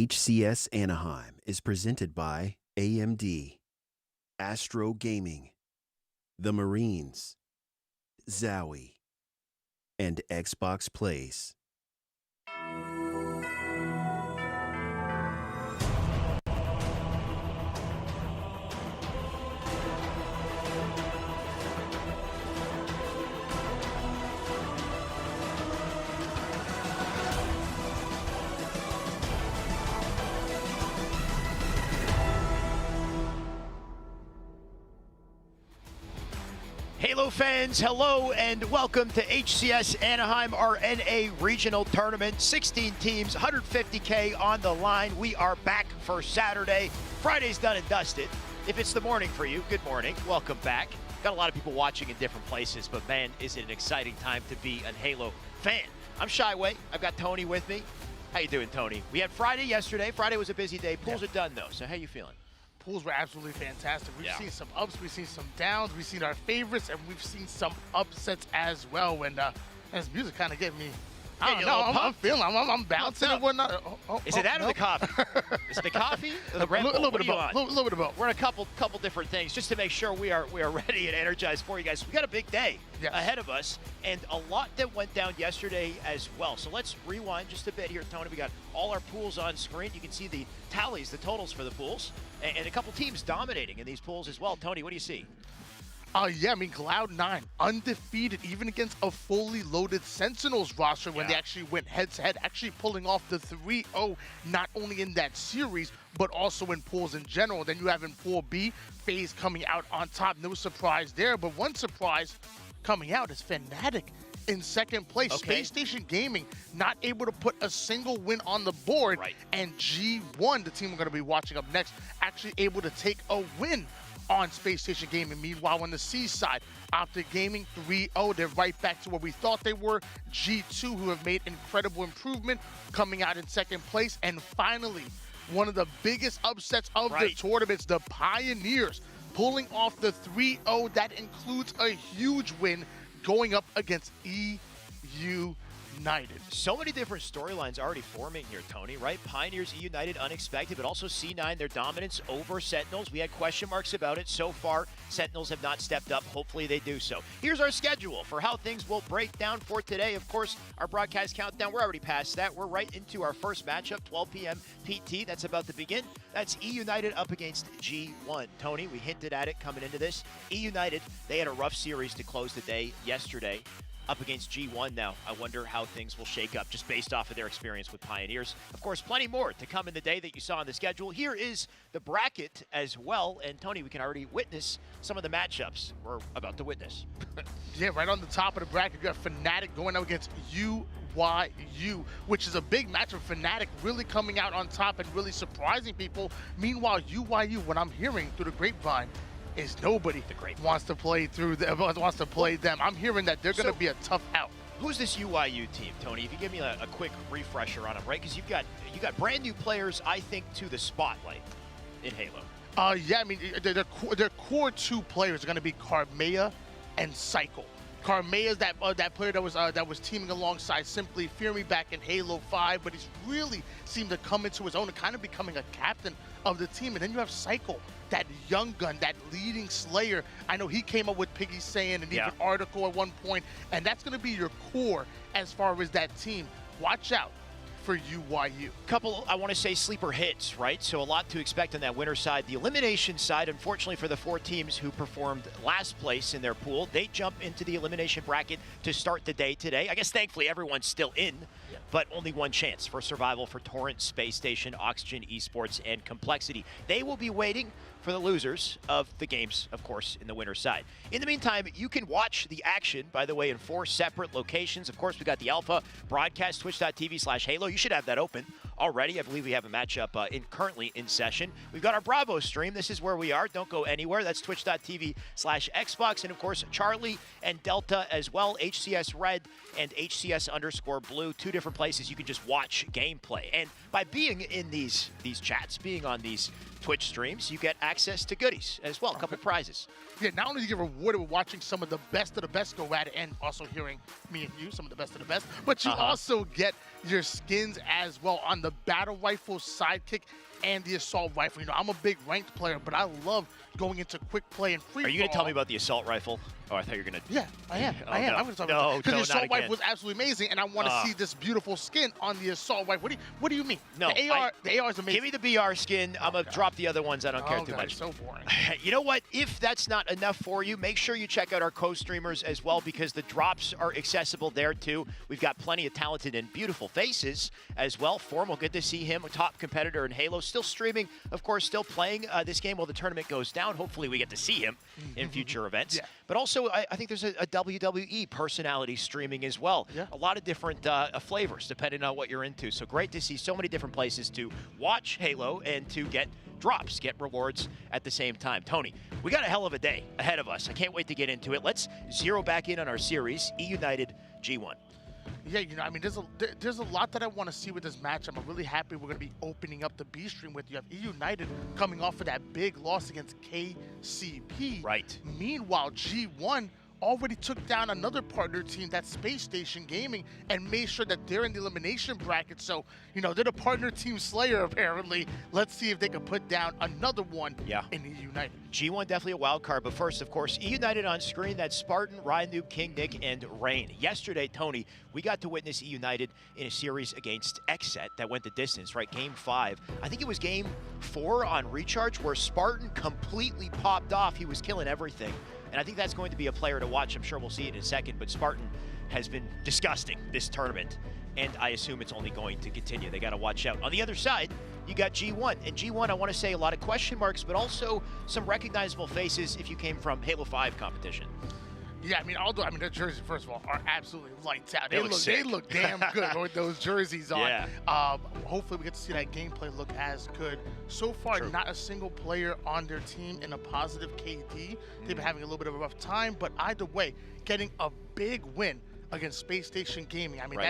HCS Anaheim is presented by AMD, Astro Gaming, the Marines, Zowie, and Xbox Plays. Halo fans, hello and welcome to HCS Anaheim, our NA Regional Tournament. 16 teams, 150K on the line. We are back for Saturday. Friday's done and dusted. If it's the morning for you, good morning. Welcome back. Got a lot of people watching in different places, but man, is it an exciting time to be a Halo fan. I'm Shyway. I've got Tony with me. How you doing, Tony? We had Friday yesterday. Friday was a busy day. Pools are done, though, so how you feeling? Pools were absolutely fantastic. We've seen some ups, we've seen some downs, we've seen our favorites, and we've seen some upsets as well. And this music kind of getting me, I don't know, I'm feeling, I'm bouncing and whatnot. Is it that or the coffee? Is it the coffee or the Red Bull? A little bit of both. A little bit of both. We're in a couple different things just to make sure we are ready and energized for you guys. We got a big day ahead of us and a lot that went down yesterday as well. So let's rewind just a bit here, Tony. We got all our pools on screen. You can see the tallies, the totals for the pools, and a couple teams dominating in these pools as well. Tony, what do you see? Yeah, I mean, Cloud9, undefeated, even against a fully loaded Sentinels roster when they actually went head-to-head, actually pulling off the 3-0, not only in that series, but also in pools in general. Then you have in Pool B, FaZe coming out on top. No surprise there, but one surprise coming out is Fnatic in second place. Space Station Gaming not able to put a single win on the board, and G1, the team we're going to be watching up next, actually able to take a win on Space Station Gaming. Meanwhile, on the C side, Optic Gaming 3-0, they're right back to where we thought they were. G2, who have made incredible improvement, coming out in second place. And finally, one of the biggest upsets of the tournaments, the Pioneers, pulling off the 3-0. That includes a huge win going up against EU United. So many different storylines already forming here, Tony, right? Pioneers, United, unexpected, but also C9, their dominance over Sentinels. We had question marks about it. So far, Sentinels have not stepped up. Hopefully they do so. Here's our schedule for how things will break down for today. Of course, our broadcast countdown, we're already past that. We're right into our first matchup, 12 p.m. PT. That's about to begin. That's E United up against G1. Tony, we hinted at it coming into this. E United, they had a rough series to close the day yesterday. Up against G1 now. I wonder how things will shake up just based off of their experience with Pioneers. Of course, plenty more to come in the day that you saw on the schedule. Here is the bracket as well. And Tony, we can already witness some of the matchups we're about to witness. Yeah, right on the top of the bracket, you got Fnatic going up against UYU, which is a big matchup. Fnatic really coming out on top and really surprising people. Meanwhile, UYU, what I'm hearing through the grapevine, is nobody wants to play them. I'm hearing that they're going to be a tough out. Who's this UYU team, Tony? If you give me a quick refresher on them, right? Because you got brand new players, I think, to the spotlight in Halo. Yeah, I mean, their core two players are going to be Karmea and Cycle. Karmea is that player that was teaming alongside Simply Fear Me back in Halo 5, but he's really seemed to come into his own and kind of becoming a captain of the team. And then you have Cycle, that young gun, that leading slayer. I know he came up with Piggy saying and even Article at one point, and that's going to be your core as far as that team. Watch out for UYU. Couple, I want to say, sleeper hits, right? So a lot to expect on that winner side. The elimination side, unfortunately for the four teams who performed last place in their pool, they jump into the elimination bracket to start the day today. I guess thankfully everyone's still in, but only one chance for survival for Torrent, Space Station, Oxygen, Esports, and Complexity. They will be waiting for the losers of the games, of course, in the winner's side. In the meantime, you can watch the action, by the way, in 4 separate locations. Of course, we got the Alpha broadcast, twitch.tv/Halo. You should have that open already. I believe we have a matchup currently in session. We've got our Bravo stream. This is where we are. Don't go anywhere. That's twitch.tv/Xbox. And, of course, Charlie and Delta as well, HCS Red and HCS_Blue, 2 different places you can just watch gameplay. And by being in these chats, being on these Twitch streams, you get access to goodies as well, a couple prizes. Yeah, not only do you get rewarded with watching some of the best go at it and also hearing me and you, some of the best, but you also get your skins as well on the battle rifle, sidekick, and the assault rifle. You know, I'm a big ranked player, but I love going into quick play and free. Are you going to tell me about the assault rifle? Oh, I thought you were going to. Yeah, I am. Oh, I am. no. I'm going to talk about it. Because the assault not rifle was absolutely amazing, and I want to see this beautiful skin on the assault rifle. What do you mean? No, the AR is amazing. Give me the BR skin. I'm going to drop the other ones. I don't care too much. So boring. You know what? If that's not enough for you, make sure you check out our co-streamers as well, because the drops are accessible there too. We've got plenty of talented and beautiful faces as well. Formal, good to see him, a top competitor in Halo, still streaming, of course, still playing this game while the tournament goes down. Hopefully we get to see him in future events. Yeah. But also, I think there's a WWE personality streaming as well. Yeah. A lot of different flavors depending on what you're into. So great to see so many different places to watch Halo and to get drops, get rewards at the same time. Tony, we got a hell of a day ahead of us. I can't wait to get into it. Let's zero back in on our series, E-United G1. Yeah, you know, I mean, there's a lot that I want to see with this match. I'm really happy we're going to be opening up the B stream with. You have E-United coming off of that big loss against KCP. Right. Meanwhile, G1 already took down another partner team, that's Space Station Gaming, and made sure that they're in the elimination bracket. So, you know, they're the partner team slayer, apparently. Let's see if they can put down another one in E-United. G1 definitely a wild card, but first, of course, E-United on screen. That's Spartan, Ryan Noob, King Nick, and Rain. Yesterday, Tony, we got to witness E-United in a series against XSET that went the distance, right? Game 5. I think it was Game 4 on Recharge where Spartan completely popped off. He was killing everything. And I think that's going to be a player to watch. I'm sure we'll see it in a second, but Spartan has been disgusting this tournament, and I assume it's only going to continue. They got to watch out. On the other side, you got G1. And G1, I want to say a lot of question marks, but also some recognizable faces if you came from Halo 5 competition. Yeah, I mean, their jerseys, first of all, are absolutely lights out. They look damn good with those jerseys on. Yeah. Hopefully we get to see that gameplay look as good. So far, not a single player on their team in a positive KD. They've been having a little bit of a rough time, but either way, getting a big win against Space Station Gaming, I mean,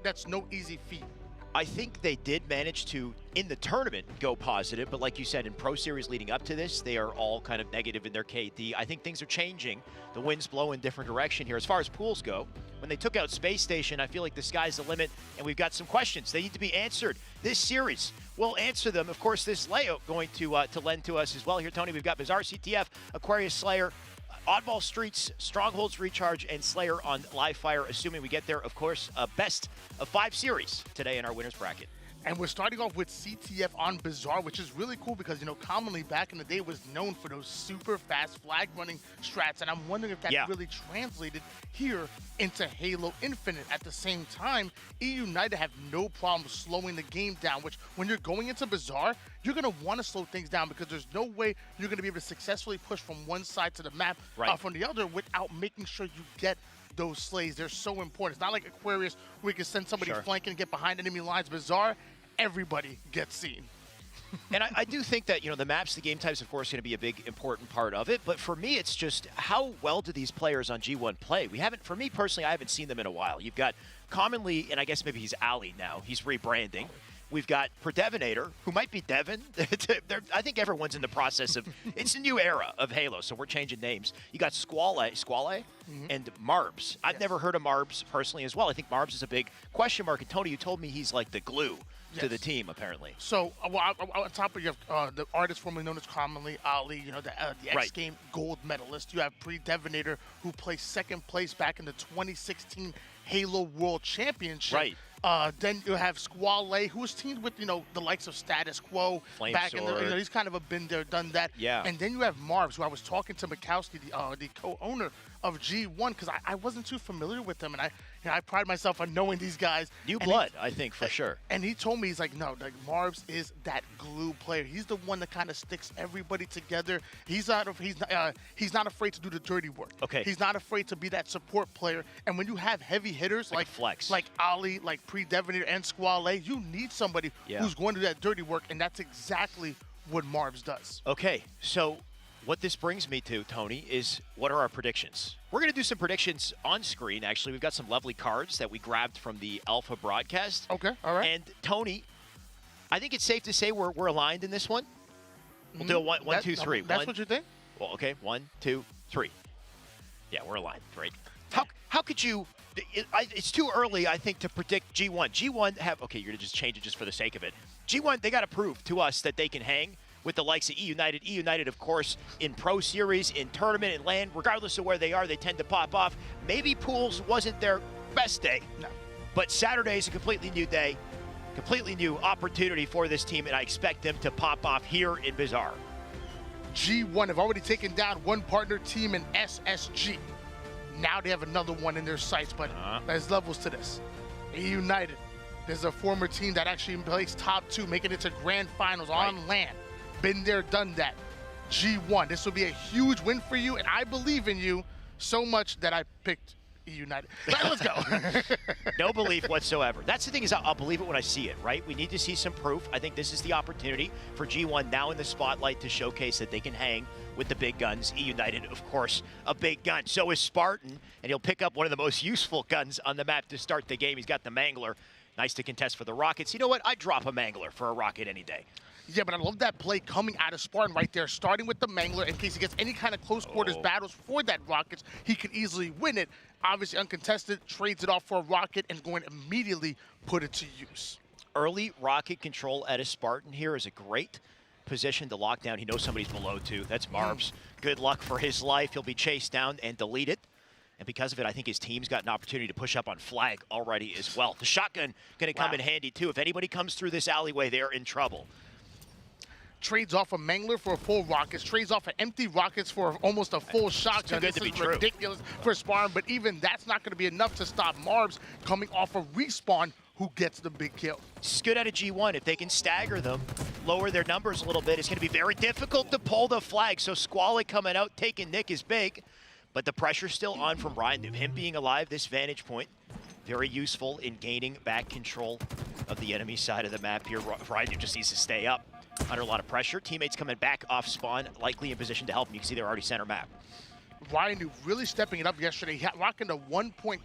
that's no easy feat. I think they did manage to, in the tournament, go positive, but like you said, in Pro Series leading up to this, they are all kind of negative in their KD. I think things are changing. The winds blow in different direction here. As far as pools go, when they took out Space Station, I feel like the sky's the limit, and we've got some questions. They need to be answered. This series, we'll answer them. Of course, this layout going to lend to us as well. Here, Tony, we've got Bizarre CTF, Aquarius Slayer, Oddball Streets, Strongholds Recharge, and Slayer on live fire, assuming we get there. Of course, a best of 5 series today in our winners bracket. And we're starting off with CTF on Bizarre, which is really cool because, you know, commonly back in the day was known for those super fast flag running strats. And I'm wondering if that really translated here into Halo Infinite. At the same time, E-United have no problem slowing the game down, which when you're going into Bizarre, you're going to want to slow things down because there's no way you're going to be able to successfully push from one side to the map from the other without making sure you get those slays. They're so important. It's not like Aquarius where you can send somebody flanking and get behind enemy lines. Bizarre, everybody gets seen. And I do think that, you know, the maps, the game types, of course, going to be a big, important part of it. But for me, it's just how well do these players on G1 play? For me personally, I haven't seen them in a while. You've got commonly, and I guess maybe he's Ali now. He's rebranding. We've got Predevinator, who might be Devin. I think everyone's in the process of, it's a new era of Halo, so we're changing names. You got Squale, and Marbs. I've never heard of Marbs personally as well. I think Marbs is a big question mark. And Tony, you told me he's like the glue to the team, apparently. So, on top of you have the artist formerly known as commonly Ali, you know, the X Game gold medalist. You have Predevinator, who placed second place back in the 2016 Halo World Championship. Right. Then you have Squale, who was teamed with, you know, the likes of Status Quo back in the, you know, he's kind of a been there, done that. Yeah. And then you have Marbs, who I was talking to Mikowski, the co-owner of G1, because I wasn't too familiar with them, and I pride myself on knowing these guys. New blood, I think, for sure. And he told me, he's like, no, like Marbs is that glue player. He's the one that kind of sticks everybody together. He's not afraid to do the dirty work. Okay. He's not afraid to be that support player. And when you have heavy hitters like flex, like Ali, like Predevinator, and Squale, you need somebody who's going to do that dirty work, and that's exactly what Marbs does. Okay, so what this brings me to, Tony, is what are our predictions? We're going to do some predictions on screen, actually. We've got some lovely cards that we grabbed from the Alpha broadcast. Okay, all right. And, Tony, I think it's safe to say we're aligned in this one. We'll do a one, two, three. That's what you think? Well, okay, 1, 2, 3. Yeah, we're aligned, right? how could you? It's too early, I think, to predict G1. G1 have, okay, you're going to just change it just for the sake of it. G1, they got to prove to us that they can hang with the likes of E United. E United, of course, in Pro Series, in tournament, in LAN, regardless of where they are, they tend to pop off. Maybe Pools wasn't their best day. No. But Saturday is a completely new day, completely new opportunity for this team, and I expect them to pop off here in Bazaar. G1 have already taken down one partner team in SSG. Now they have another one in their sights, but there's levels to this. E United, there's a former team that actually placed top 2, making it to grand finals on LAN. Been there, done that. G1, this will be a huge win for you, and I believe in you so much that I picked E United. Let's go. No belief whatsoever. That's the thing, is I'll believe it when I see it, right? We need to see some proof. I think this is the opportunity for G1 now in the spotlight to showcase that they can hang with the big guns. E United, of course, a big gun. So is Spartan, and he'll pick up one of the most useful guns on the map to start the game. He's got the Mangler. Nice to contest for the Rockets. You know what? I'd drop a Mangler for a Rocket any day. Yeah, but I love that play coming out of Spartan right there, starting with the Mangler. In case he gets any kind of close quarters battles for that Rockets, he can easily win it. Obviously uncontested, trades it off for a Rocket and going to immediately put it to use. Early Rocket control at a Spartan here is a great position to lock down. He knows somebody's below too. That's Marbs. Good luck for his life. He'll be chased down and deleted. And because of it, I think his team's got an opportunity to push up on flag already as well. The shotgun going to come in handy too. If anybody comes through this alleyway, they're in trouble. Trades off a Mangler for a full Rockets, trades off an empty Rockets for almost a full shotgun. This is ridiculous for Spartan, but even that's not going to be enough to stop Marbs coming off a respawn, who gets the big kill. This is good out of G1. If they can stagger them, lower their numbers a little bit, it's going to be very difficult to pull the flag. So Squally coming out, taking Nick is big, but the pressure's still on from Ryan. Him being alive, this vantage point, very useful in gaining back control of the enemy side of the map here. Ryan just needs to stay up under a lot of pressure. Teammates coming back off spawn, likely in position to help him. You can see they're already center map. Ryan really stepping it up yesterday, rocking a 1.34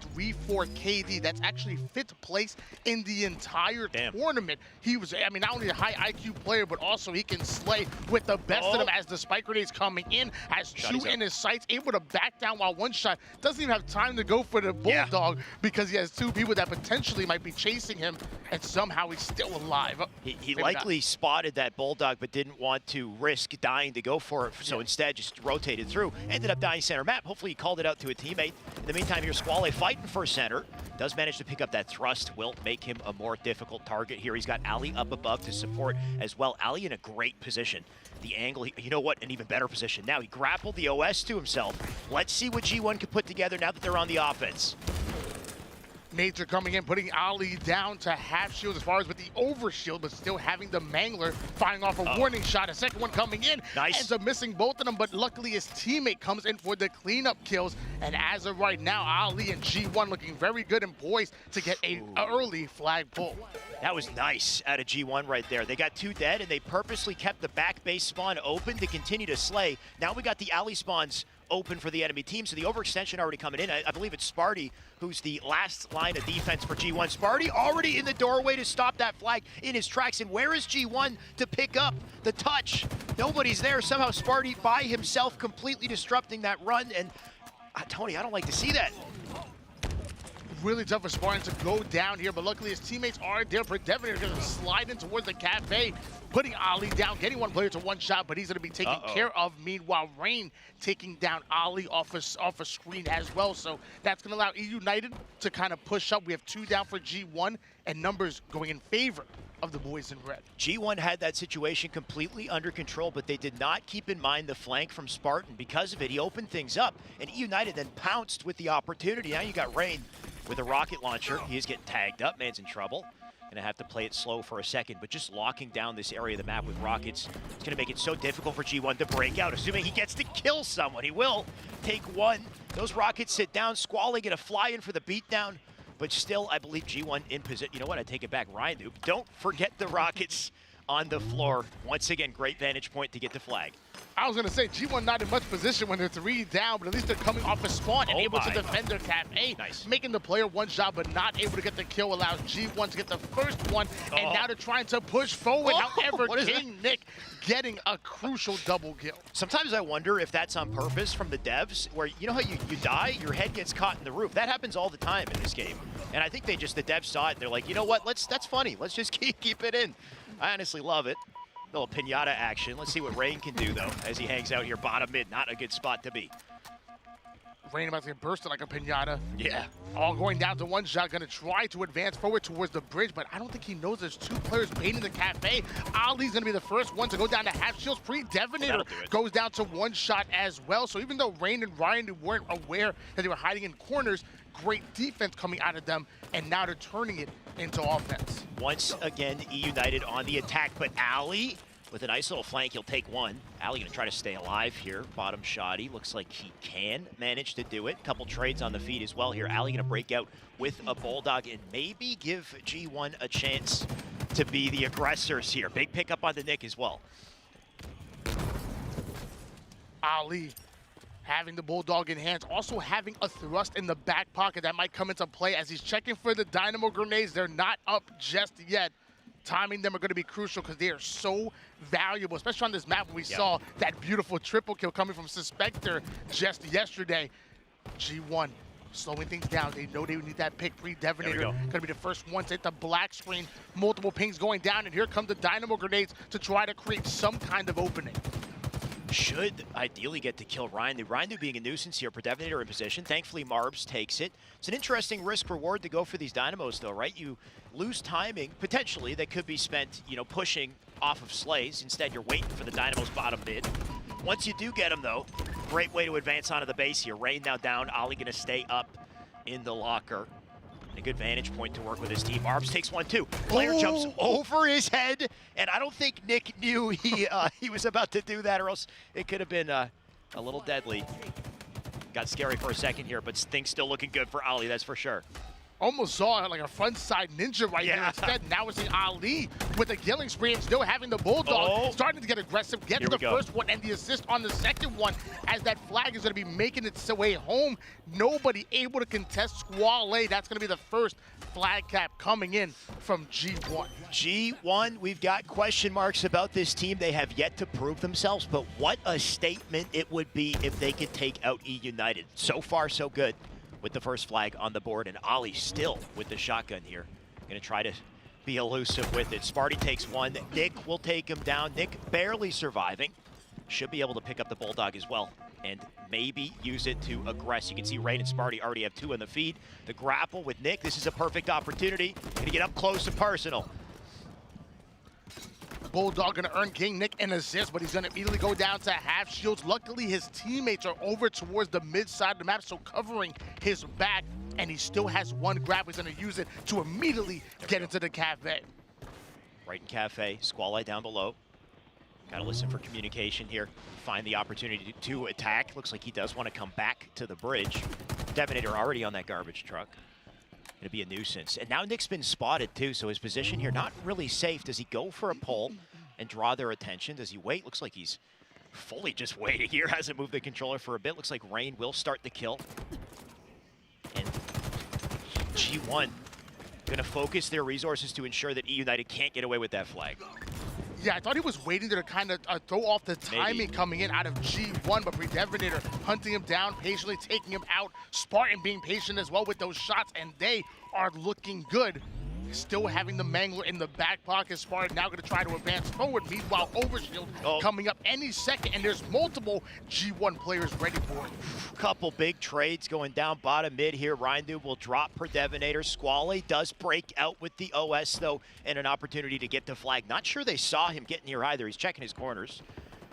KD. That's actually 5th place in the entire tournament. He was, I mean, not only a high IQ player, but also he can slay with the best of them as the spike grenades coming in, has 2 in his sights, able to back down while one shot. Doesn't even have time to go for the Bulldog because he has 2 people that potentially might be chasing him, and somehow he's still alive. He likely spotted that Bulldog, but didn't want to risk dying to go for it, so instead just rotated through. Ended up dying center map. Hopefully he called it out to a teammate. In the meantime, here's Squally fighting for center. Does manage to pick up that thrust. Will make him a more difficult target here. He's got Ali up above to support as well. Ali in a great position. The angle, you know what, an even better position. Now he grappled the OS to himself. Let's see what G1 can put together now that they're on the offense. Major coming in, putting Ali down to half shield as far as with the overshield, but still having the Mangler firing off a warning shot. A second one coming in. Nice. Ends up missing both of them, but luckily his teammate comes in for the cleanup kills. And as of right now, Ali and G1 looking very good and poised to get an early flag pull. That was nice out of G1 right there. They got 2 dead, and they purposely kept the back base spawn open to continue to slay. Now we got the alley spawns open for the enemy team, so the overextension already coming in. I believe it's Sparty who's the last line of defense for G1. Sparty already in the doorway to stop that flag in his tracks, and where is G1 to pick up the touch? Nobody's there. Somehow Sparty by himself completely disrupting that run, and Tony, I don't like to see that. Really tough for Spartan to go down here, but luckily his teammates are there. Devin is going to slide in towards the cafe, putting Ali down, getting one player to one shot, but he's going to be taken care of. Meanwhile, Rain taking down Ali off a screen as well, so that's going to allow E United to kind of push up. We have 2 down for G1, and numbers going in favor of the boys in red. G1 had that situation completely under control, but they did not keep in mind the flank from Spartan. Because of it, he opened things up, and E United then pounced with the opportunity. Now you got Rain with a rocket launcher. He is getting tagged up. Man's in trouble. Gonna have to play it slow for a second, but just locking down this area of the map with rockets, it's gonna make it so difficult for G1 to break out, assuming he gets to kill someone. He will take one. Those rockets sit down. Squally gonna fly in for the beatdown, but still, I believe G1 in position. You know what, I take it back, Ryan, don't forget the rockets on the floor. Once again, great vantage point to get the flag. I was going to say, G1 not in much position when they're 3 down, but at least they're coming off a spawn and able to defend their cafe. Nice. Making the player one shot, but not able to get the kill, allows G1 to get the first one, and now they're trying to push forward. However, King Nick getting a crucial double kill. Sometimes I wonder if that's on purpose from the devs, where you know how you die, your head gets caught in the roof. That happens all the time in this game. And I think the devs saw it and they're like, you know what, that's funny. Let's just keep it in. I honestly love it. Little pinata action. Let's see what Rain can do, though, as he hangs out here bottom mid. Not a good spot to be. Rain about to get bursted like a pinata. Yeah. All going down to one shot, gonna try to advance forward towards the bridge, but I don't think he knows there's 2 players baiting the cafe. Ali's gonna be the first one to go down to half shields. Pre-Devinator goes down to 1 shot as well. So even though Rain and Ryan weren't aware that they were hiding in corners, great defense coming out of them, and now they're turning it into offense. Once again, E United on the attack, but Ali with a nice little flank, he'll take one. Ali gonna try to stay alive here. Bottom shoddy, looks like he can manage to do it. Couple trades on the feed as well here. Ali gonna break out with a Bulldog and maybe give G1 a chance to be the aggressors here. Big pickup on the Nick as well. Ali having the Bulldog in hands, also having a thrust in the back pocket that might come into play as he's checking for the Dynamo grenades. They're not up just yet. Timing them are going to be crucial because they are so valuable, especially on this map when we saw that beautiful triple kill coming from Suspector just yesterday. G1 slowing things down. They know they need that pick. Pre-Devinator going to be the first one to hit the black screen. Multiple pings going down, and here come the Dynamo grenades to try to create some kind of opening. Should ideally get to kill Ryan. Ryan being a nuisance here, Pre-Devinator in position. Thankfully, Marbs takes it. It's an interesting risk-reward to go for these Dynamos, though, right? You lose timing, potentially, that could be spent, you know, pushing off of Slays. Instead, you're waiting for the Dynamos bottom mid. Once you do get them, though, great way to advance onto the base here. Rain now down, Ali gonna stay up in the locker. A good vantage point to work with his team. Marbs takes one, too. Player jumps over his head, and I don't think Nick knew he was about to do that, or else it could have been a little deadly. Got scary for a second here, but things still looking good for Ali, that's for sure. Almost saw like a front side ninja right there. Instead, now we're seeing Ali with a killing spree and still having the Bulldog starting to get aggressive, get to the first one and the assist on the second one as that flag is going to be making its way home. Nobody able to contest Squall. That's going to be the first flag cap coming in from G1. G1, we've got question marks about this team. They have yet to prove themselves, but what a statement it would be if they could take out E United. So far, so good with the first flag on the board, and Ali still with the shotgun here. Gonna try to be elusive with it. Sparty takes one. Nick will take him down. Nick barely surviving. Should be able to pick up the Bulldog as well and maybe use it to aggress. You can see Rain and Sparty already have 2 in the feed. The grapple with Nick, this is a perfect opportunity. Gonna get up close and personal. Bulldog gonna earn King Nick an assist, but he's gonna immediately go down to half shields. Luckily, his teammates are over towards the mid side of the map, so covering his back, and he still has one grab. He's gonna use it to immediately get into the cafe. Right in cafe, Squall down below. Gotta listen for communication here. Find the opportunity to attack. Looks like he does want to come back to the bridge. Devinator already on that garbage truck. Gonna be a nuisance. And now Nick's been spotted too, so his position here not really safe. Does he go for a pull and draw their attention? Does he wait? Looks like he's fully just waiting here. Hasn't moved the controller for a bit. Looks like Rain will start the kill. And G1 gonna focus their resources to ensure that E United can't get away with that flag. Yeah, I thought he was waiting to kind of throw off the timing coming in out of G1, but Pre-Devinator hunting him down, patiently taking him out. Spartan being patient as well with those shots, and they are looking good. Still having the Mangler in the back pocket. Spartan now going to try to advance forward. Meanwhile, Overshield coming up any second, and there's multiple G1 players ready for it. Couple big trades going down bottom mid here. Ryan will drop Pre-Devinator. Squall does break out with the OS, though, and an opportunity to get the flag. Not sure they saw him getting here either. He's checking his corners.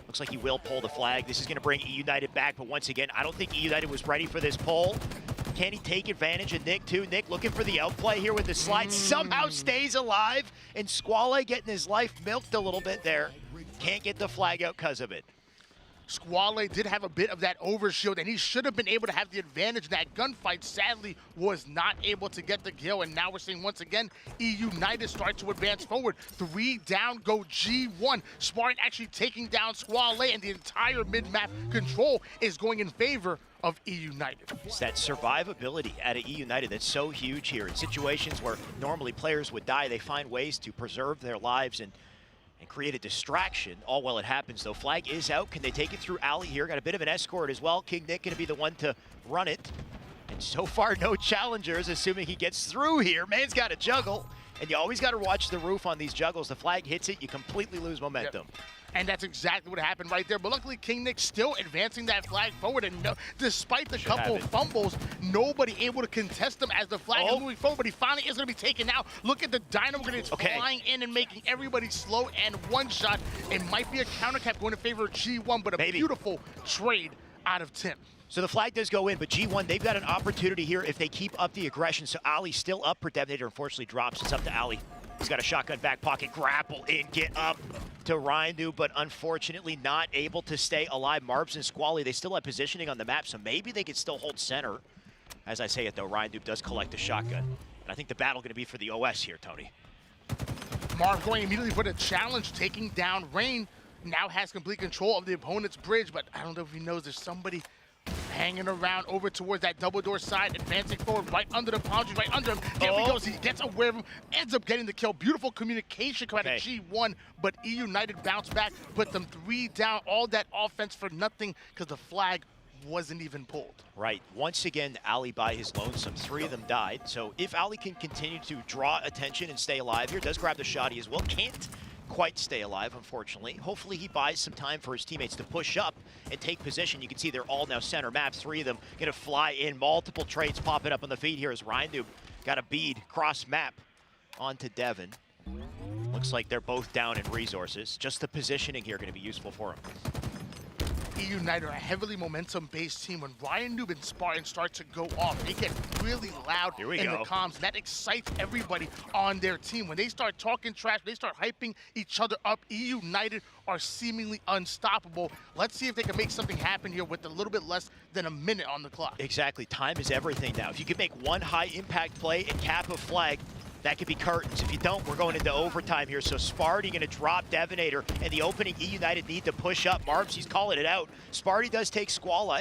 Looks like he will pull the flag. This is going to bring E United back, but once again, I don't think E United was ready for this pull. Can he take advantage of Nick, too? Nick looking for the outplay here with the slide. Somehow stays alive, and Squall getting his life milked a little bit there. Can't get the flag out because of it. Squale did have a bit of that overshield, and he should have been able to have the advantage. That gunfight, sadly, was not able to get the kill, and now we're seeing once again E United start to advance forward. 3 down go G1. Spartan actually taking down Squale, and the entire mid-map control is going in favor of E United. It's that survivability at E United that's so huge here. In situations where normally players would die, they find ways to preserve their lives and create a distraction, all while it happens, though. Flag is out. Can they take it through Ali here? Got a bit of an escort as well. King Nick going to be the one to run it. And so far, no challengers, assuming he gets through here. Man's got to juggle, and you always got to watch the roof on these juggles. The flag hits it, you completely lose momentum. Yep. And that's exactly what happened right there. But luckily, King Nick still advancing that flag forward. And despite the couple fumbles, nobody able to contest him as the flag is moving forward. But he finally is going to be taken out. Look at the Dynamo Grenades flying in and making everybody slow and one shot. It might be a counter cap going in favor of G1, but a beautiful trade out of Tim. So the flag does go in, but G1, they've got an opportunity here if they keep up the aggression. So Ali's still up. Detonator unfortunately drops. It's up to Ali. He's got a shotgun back pocket, grapple in, get up to Ryndu, but unfortunately not able to stay alive. Marbs and Squally, they still have positioning on the map, so maybe they could still hold center. As I say it though, Ryndu does collect a shotgun. And I think the battle going to be for the OS here, Tony. Marv going immediately for the challenge, taking down Rain. Now has complete control of the opponent's bridge, but I don't know if he knows there's somebody hanging around over towards that double door side, advancing forward right under the palm tree, right under him. There he goes. He gets aware of him, ends up getting the kill. Beautiful communication coming out of G1, but E United bounce back, put them 3 down. All that offense for nothing because the flag wasn't even pulled. Right. Once again, Ali by his lonesome. 3 of them died. So if Ali can continue to draw attention and stay alive here, does grab the shotty as well. Can't quite stay alive, unfortunately. Hopefully he buys some time for his teammates to push up and take position. You can see they're all now center maps. 3 of them going to fly in. Multiple trades popping up on the feed here as Ryndu got a bead cross map onto Devin. Looks like they're both down in resources. Just the positioning here going to be useful for him. E United are a heavily momentum-based team. When Ryan Noob and Spartan start to go off, they get really loud in the comms. That excites everybody on their team. When they start talking trash, they start hyping each other up. E United are seemingly unstoppable. Let's see if they can make something happen here with a little bit less than a minute on the clock. Exactly. Time is everything now. If you can make one high-impact play and cap a flag, that could be curtains. If you don't, we're going into overtime here. So Sparty going to drop Devonator, and the opening E United need to push up. Marbs, he's calling it out. Sparty does take Squall,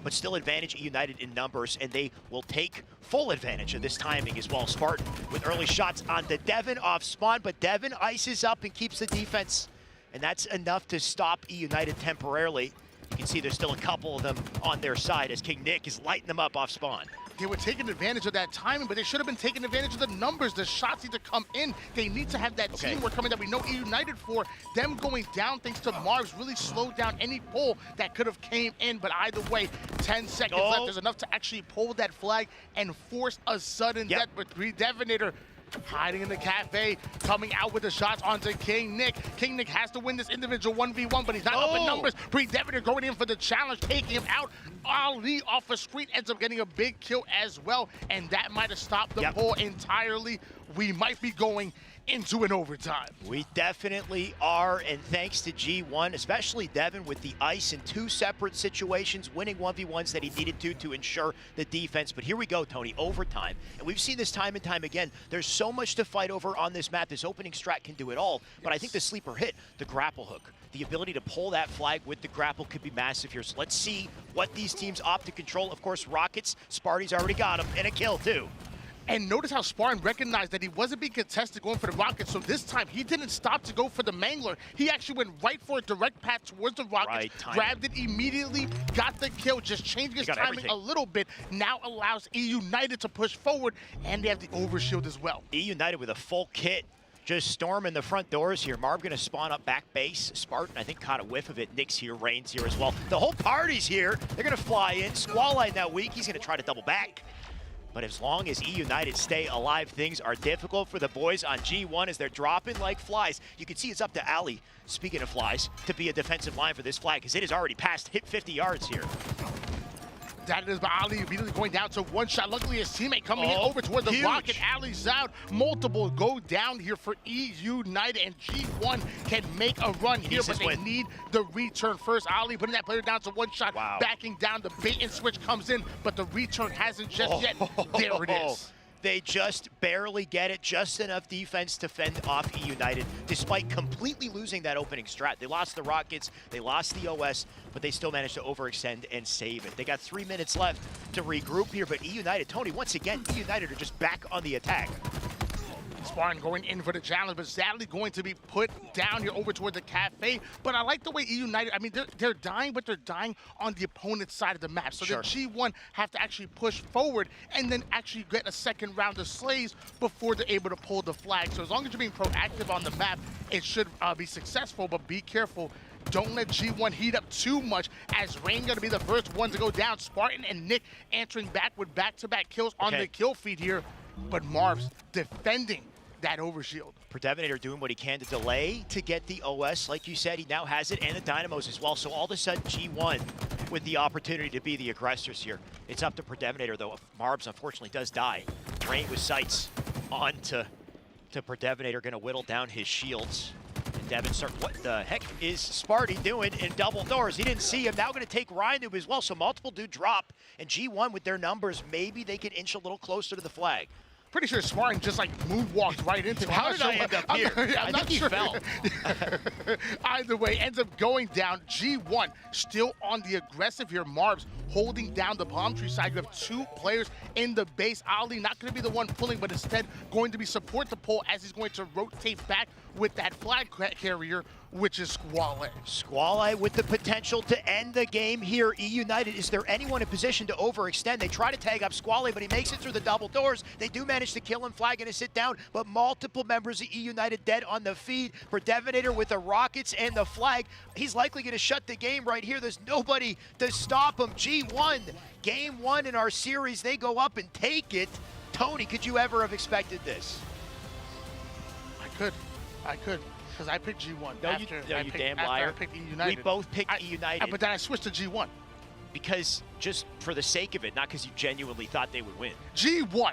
but still advantage E United in numbers, and they will take full advantage of this timing as well. Spartan with early shots on the Devin off spawn, but Devin ices up and keeps the defense, and that's enough to stop E United temporarily. You can see there's still a couple of them on their side as King Nick is lighting them up off spawn. They were taking advantage of that timing, but they should have been taking advantage of the numbers. The shots need to come in. They need to have that teamwork coming that we know E United for. Them going down thanks to Marbs really slowed down any pull that could have came in. But either way, 10 seconds left. There's enough to actually pull that flag and force a sudden death. But Devonator hiding in the cafe, coming out with the shots onto King Nick. King Nick has to win this individual 1v1, but he's not up in numbers. Devonator going in for the challenge, taking him out. Ali off a screen ends up getting a big kill as well, and that might have stopped the pull entirely. We might be going into an overtime. We definitely are, and thanks to G1, especially Devin with the ice in 2 separate situations, winning 1v1s that he needed to ensure the defense. But here we go, Tony, overtime. And we've seen this time and time again. There's so much to fight over on this map. This opening strat can do it all, but I think the sleeper hit, the grapple hook, the ability to pull that flag with the grapple could be massive here. So let's see what these teams opt to control. Of course, Rockets, Sparty's already got him, and a kill too. And notice how Spartan recognized that he wasn't being contested going for the Rockets, so this time he didn't stop to go for the Mangler. He actually went right for a direct path towards the Rockets, grabbed it immediately, got the kill, just changing his timing a little bit. Now allows E United to push forward, and they have the overshield as well. E United with a full kit, just storming the front doors here. Marv going to spawn up back base. Spartan, I think, caught a whiff of it. Nick's here, Rain's here as well. The whole party's here. They're going to fly in. Squall now weak. He's going to try to double back. But as long as E United stay alive, things are difficult for the boys on G1 as they're dropping like flies. You can see it's up to Ali, speaking of flies, to be a defensive line for this flag because it has already hit 50 yards here. That it is, but Ali immediately going down to one shot. Luckily, his teammate coming in over toward the rocket. Ali's out. Multiple go down here for E United, and G1 can make a run here, but they need the return first. Ali putting that player down to one shot, backing down. The bait and switch comes in, but the return hasn't just yet. There it is. They just barely get it, just enough defense to fend off E United, despite completely losing that opening strat. They lost the Rockets, they lost the OS, but they still managed to overextend and save it. They got 3 minutes left to regroup here, but E United, Tony, once again, E United are just back on the attack. Spartan going in for the challenge, but sadly going to be put down here over toward the cafe. But I like the way E United, I mean, they're dying, but they're dying on the opponent's side of the map. So the G1 have to actually push forward and then actually get a second round of slays before they're able to pull the flag. So as long as you're being proactive on the map, it should be successful, but be careful. Don't let G1 heat up too much, as Rain going to be the first one to go down. Spartan and Nick answering back with back-to-back kills on the kill feed here. But Marv's defending that overshield. Predevinator doing what he can to delay to get the OS. Like you said, he now has it, and the Dynamos as well. So all of a sudden, G1 with the opportunity to be the aggressors here. It's up to Predevinator, though. Marbs, unfortunately, does die. Rain with sights on to Predevinator, going to whittle down his shields. And Devin start, what the heck is Sparty doing in double doors? He didn't see him. Now going to take Ryan as well. So multiple do drop. And G1 with their numbers, maybe they could inch a little closer to the flag. Pretty sure Spartan just like moonwalked right into him. How did I end up here? I think he fell. Either way, ends up going down. G1 still on the aggressive here. Marbs holding down the palm tree side. You have 2 players in the base. Ali not going to be the one pulling, but instead going to be support the pull as he's going to rotate back with that flag carrier, which is Squall. Squall with the potential to end the game here. E United, is there anyone in position to overextend? They try to tag up Squall, but he makes it through the double doors. They do manage to kill him, flag and a sit down, but multiple members of E United dead on the feed. For Devinator with the rockets and the flag, he's likely going to shut the game right here. There's nobody to stop him. G1, game 1 in our series, they go up and take it. Tony, could you ever have expected this? I could, because I picked G1. No, you damn liar. I picked E United. We both picked E United. But then I switched to G1. Because, just for the sake of it, not because you genuinely thought they would win. G1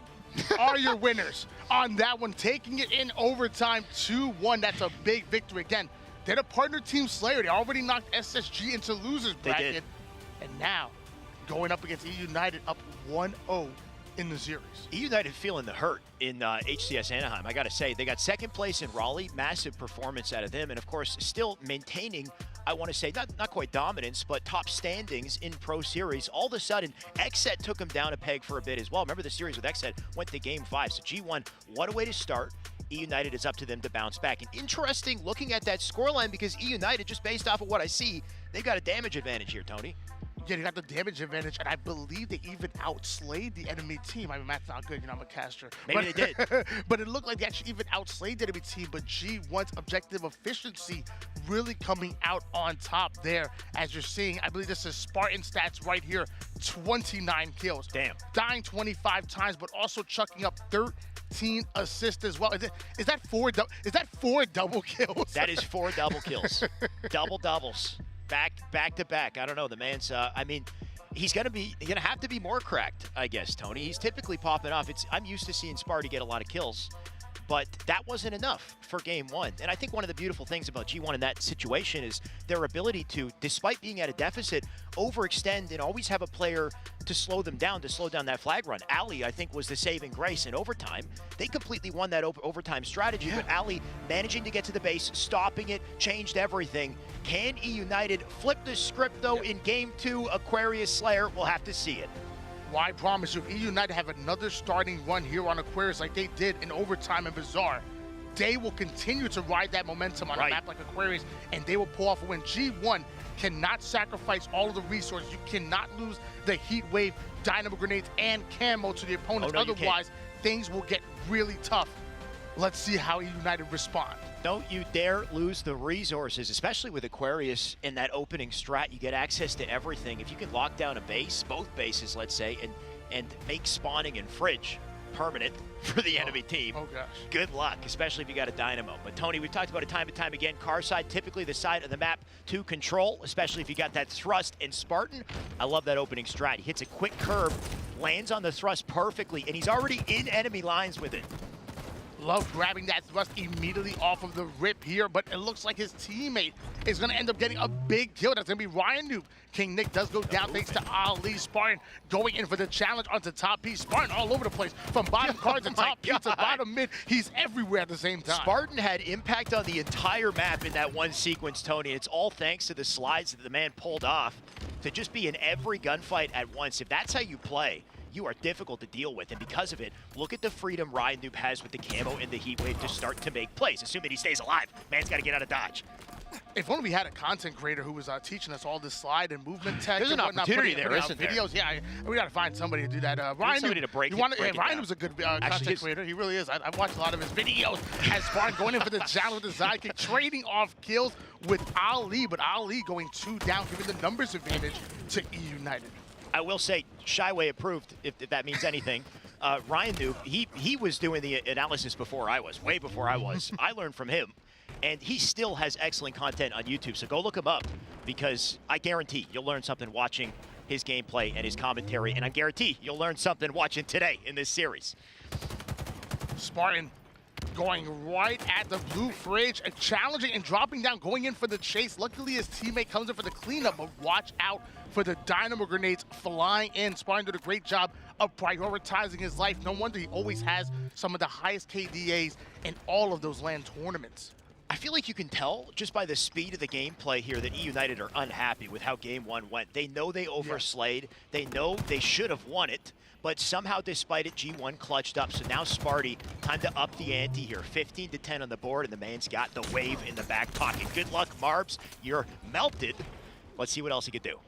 are your winners on that one, taking it in overtime 2-1. That's a big victory. Again, they're the partner team slayer. They already knocked SSG into losers bracket. They did. And now, going up against E United up 1-0 in the series. E United feeling the hurt in HCS Anaheim. I got to say, they got second place in Raleigh. Massive performance out of them. And of course, still maintaining, I want to say, not quite dominance, but top standings in Pro Series. All of a sudden, XSET took them down a peg for a bit as well. Remember the series with XSET went to game 5. So G1, what a way to start. E United is up to them to bounce back. And interesting looking at that scoreline, because E United, just based off of what I see, they've got a damage advantage here, Tony. Yeah, they got the damage advantage, and I believe they even outslayed the enemy team. I mean, math's not good, you know, I'm a caster. Maybe they did. But it looked like they actually even outslayed the enemy team, but G1's objective efficiency really coming out on top there. As you're seeing, I believe this is Spartan stats right here, 29 kills. Damn. Dying 25 times, but also chucking up 13 assists as well. Is that four double kills? That is 4 double kills. Double doubles. Back to back. I don't know. The man's, I mean, he's gonna have to be more cracked, I guess, Tony. He's typically popping off. I'm used to seeing Sparty get a lot of kills, but that wasn't enough for game 1. And I think one of the beautiful things about G1 in that situation is their ability to, despite being at a deficit, overextend and always have a player to slow them down, to slow down that flag run. Ali, I think, was the saving grace in overtime. They completely won that overtime strategy, but Ali managing to get to the base, stopping it, changed everything. Can E United flip the script, though, in game 2? Aquarius Slayer, we'll have to see it. Well, I promise you, if E United have another starting run here on Aquarius like they did in overtime and Bazaar, they will continue to ride that momentum on a map like Aquarius, and they will pull off a win. G1 cannot sacrifice all of the resources. You cannot lose the heat wave, dynamo grenades, and camo to the opponents. Otherwise, things will get really tough. Let's see how E United respond. Don't you dare lose the resources, especially with Aquarius in that opening strat. You get access to everything. If you can lock down a base, both bases, let's say, and make spawning and fridge permanent for the enemy team. Oh gosh. Good luck, especially if you got a Dynamo. But Tony, we've talked about it time and time again. Car side, typically the side of the map to control, especially if you got that thrust. And Spartan, I love that opening strat. He hits a quick curve, lands on the thrust perfectly, and he's already in enemy lines with it. Love grabbing that thrust immediately off of the rip here, but it looks like his teammate is going to end up getting a big kill. That's going to be Ryan Noob. King Nick does go down thanks to Ali. Spartan going in for the challenge onto top piece. Spartan all over the place, from bottom card to top piece to bottom mid. He's everywhere at the same time. Spartan had impact on the entire map in that one sequence, Tony. It's all thanks to the slides that the man pulled off to just be in every gunfight at once. If that's how you play, you are difficult to deal with, and because of it, look at the freedom Ryan Noob has with the camo and the heat wave to start to make plays, assuming he stays alive. Man's got to get out of dodge. If only we had a content creator who was teaching us all this slide and movement tech. There's an opportunity there, isn't there? Videos. Yeah, we got to find somebody to do that. Ryan, somebody to break Ryan was a good content creator. He really is. I've watched a lot of his videos. As Spartan going in for the challenge with the sidekick, trading off kills with Ali, but Ali going 2 down, giving the numbers advantage to E United. I will say, Shyway approved, if that means anything. Ryan Noob, he was doing the analysis before I was, way before I was. I learned from him, and he still has excellent content on YouTube, so go look him up, because I guarantee you'll learn something watching his gameplay and his commentary, and I guarantee you'll learn something watching today in this series. Spartan going right at the blue fridge, challenging and dropping down, going in for the chase. Luckily, his teammate comes in for the cleanup, but watch out for the dynamo grenades flying in. Spartan did a great job of prioritizing his life. No wonder he always has some of the highest KDAs in all of those LAN tournaments. I feel like you can tell just by the speed of the gameplay here that E United are unhappy with how Game 1 went. They know they overslayed. They know they should have won it. But somehow, despite it, G1 clutched up. So now Sparty, time to up the ante here. 15-10 on the board, and the man's got the wave in the back pocket. Good luck, Marbs. You're melted. Let's see what else he could do.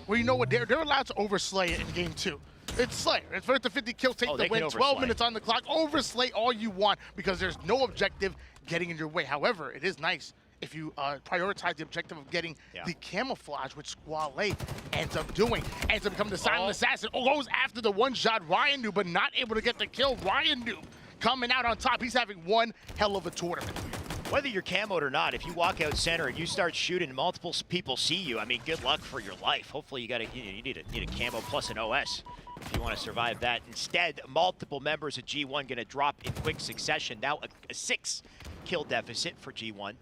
Well, you know what? They're allowed to overslay it in Game 2. It's Slayer. It's first to 50 kills, take the win. 12 minutes on the clock. Overslay all you want because there's no objective getting in your way. However, it is nice if you prioritize the objective of getting the camouflage, which Squale ends up doing. Ends up becoming the silent assassin. Goes after the one-shot Ryan Noob, but not able to get the kill. Ryan Noob coming out on top. He's having one hell of a tournament. Whether you're camoed or not, if you walk out center and you start shooting and multiple people see you, I mean, good luck for your life. Hopefully you need a camo plus an OS if you want to survive that. Instead, multiple members of G1 going to drop in quick succession. Now a 6-kill deficit for G1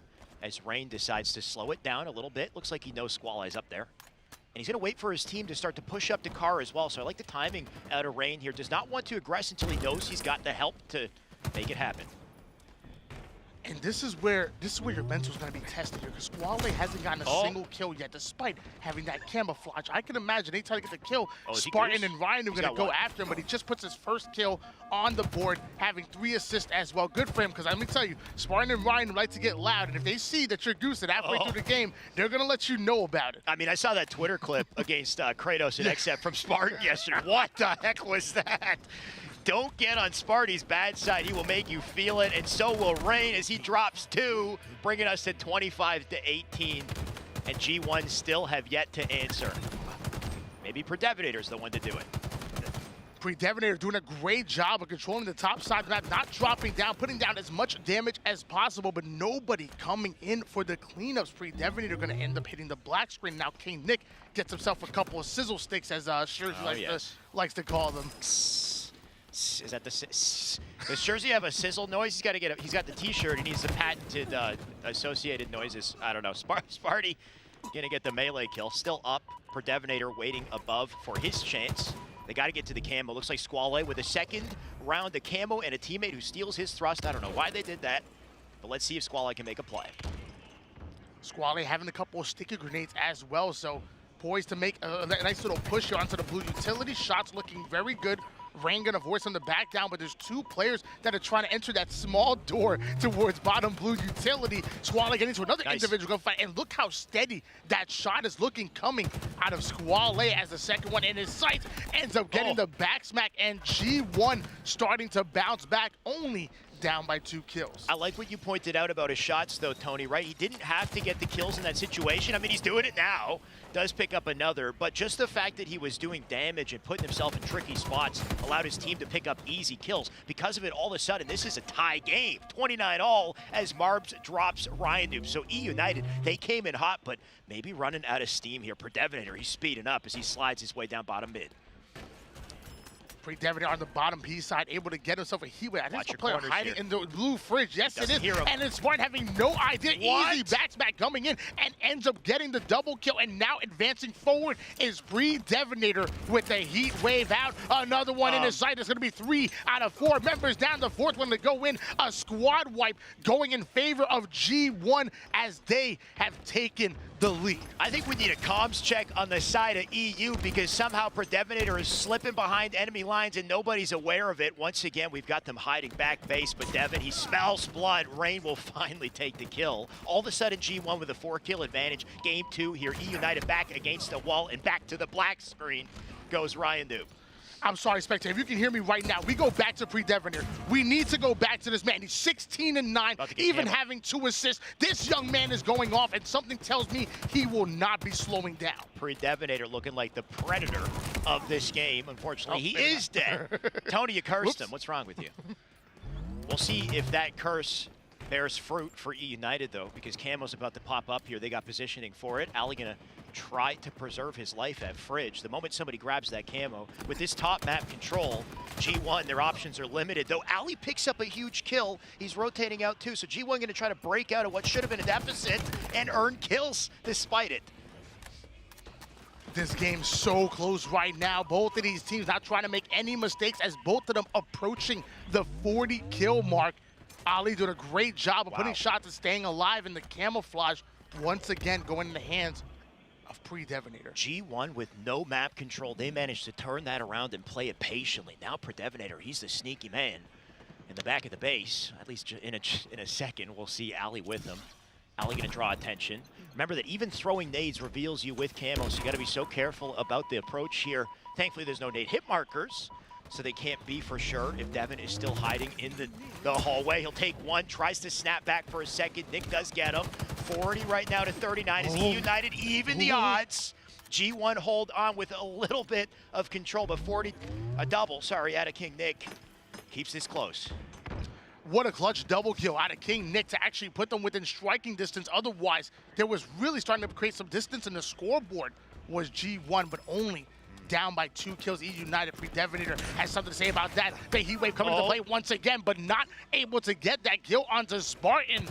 as Rain decides to slow it down a little bit. Looks like he knows Squale's up there. And he's going to wait for his team to start to push up the car as well. So I like the timing out of Rain here. Does not want to aggress until he knows he's got the help to make it happen. And this is where your mental's going to be tested here, because Squale hasn't gotten a single kill yet, despite having that camouflage. I can imagine they try to get the kill. Spartan and Ryan are going to go after him, but he just puts his first kill on the board, having 3 assists as well. Good for him, because let me tell you, Spartan and Ryan like to get loud, and if they see that you're goosing halfway through the game, they're going to let you know about it. I mean, I saw that Twitter clip against Kratos and XF from Spartan yesterday. What the heck was that? Don't get on Sparty's bad side. He will make you feel it, and so will Rain as he drops 2, bringing us to 25-18. And G1 still have yet to answer. Maybe Predevinator's the one to do it. Predevinator doing a great job of controlling the top side, not dropping down, putting down as much damage as possible, but nobody coming in for the cleanups. Predevinator going to end up hitting the black screen. Now King Nick gets himself a couple of sizzle sticks, as Scherzi likes to call them. Is that does Jersey have a sizzle noise? He's got to get he's got the t-shirt. He needs the patented associated noises. I don't know. Sparty gonna get the melee kill. Still up. Predevinator waiting above for his chance. They got to get to the camo. Looks like Squale with a second round of camo and a teammate who steals his thrust. I don't know why they did that, but let's see if Squale can make a play. Squale having a couple of sticky grenades as well, so poised to make a nice little push here onto the blue utility. Shots looking very good. Rain gonna voice on the back down, but there's 2 players that are trying to enter that small door towards bottom blue utility. Squale getting into another individual gunfight, and look how steady that shot is looking coming out of Squale as the second one in his sights ends up getting the back smack, and G1 starting to bounce back. Only down by 2 kills. I like what you pointed out about his shots, though, Tony, right? He didn't have to get the kills in that situation. I mean, he's doing it now. Does pick up another, but just the fact that he was doing damage and putting himself in tricky spots allowed his team to pick up easy kills. Because of it, all of a sudden, this is a tie game. 29-all as Marbs drops Ryan Noob. So E United, they came in hot, but maybe running out of steam here. Predevinator, he's speeding up as he slides his way down bottom mid. Predevinator on the bottom P side, able to get himself a heat wave. I think Watch the player your corners hiding here. in the blue fridge. Yes, Doesn't it is. hear him. And it's Smart having no idea. What? Easy back coming in and ends up getting the double kill. And now advancing forward is Predevinator with the heat wave out. Another one in his sight. It's going to be 3 out of 4 members down. The 4th one to go in. A squad wipe going in favor of G1 as they have taken the lead. I think we need a comms check on the side of EU because somehow Predevinator is slipping behind enemy lines and nobody's aware of it. Once again, we've got them hiding back base, but Devin, he smells blood. Rain will finally take the kill. All of a sudden, G1 with a 4-kill advantage. Game 2 here, E United back against the wall and back to the black screen goes Ryan Noob. I'm sorry, Spectre, if you can hear me right now, we go back to Predevinator. We need to go back to this man. He's 16-9, even having 2 assists. This young man is going off, and something tells me he will not be slowing down. Predevinator looking like the predator of this game. Unfortunately, he is dead. Tony, you cursed him. What's wrong with you? We'll see if that curse bears fruit for E United, though, because Camo's about to pop up here. They got positioning for it. Ali gonna try to preserve his life at Fridge. The moment somebody grabs that Camo, with this top map control, G1, their options are limited. Though Ali picks up a huge kill, he's rotating out too. So G1 gonna try to break out of what should have been a deficit and earn kills despite it. This game's so close right now. Both of these teams not trying to make any mistakes as both of them approaching the 40 kill mark. Ali doing a great job of putting shots and staying alive in the camouflage. Once again, going in the hands of Predevinator. G1 with no map control, they managed to turn that around and play it patiently. Now Predevinator, he's the sneaky man in the back of the base. At least in a second, we'll see Ali with him. Ali gonna draw attention. Remember that even throwing nades reveals you with camo, so you gotta be so careful about the approach here. Thankfully, there's no nade hit markers, so they can't be for sure if Devin is still hiding in the hallway. He'll take one, tries to snap back for a second. Nick does get him. 40 right now to 39 as E United even the odds. G1 hold on with a little bit of control, but 40, a double, sorry, out of King Nick. Keeps this close. What a clutch double kill out of King Nick to actually put them within striking distance. Otherwise, there was really starting to create some distance in the scoreboard was G1, but only down by 2 kills. E United. Predevinator has something to say about that. The heat wave coming to play once again, but not able to get that kill onto Spartan.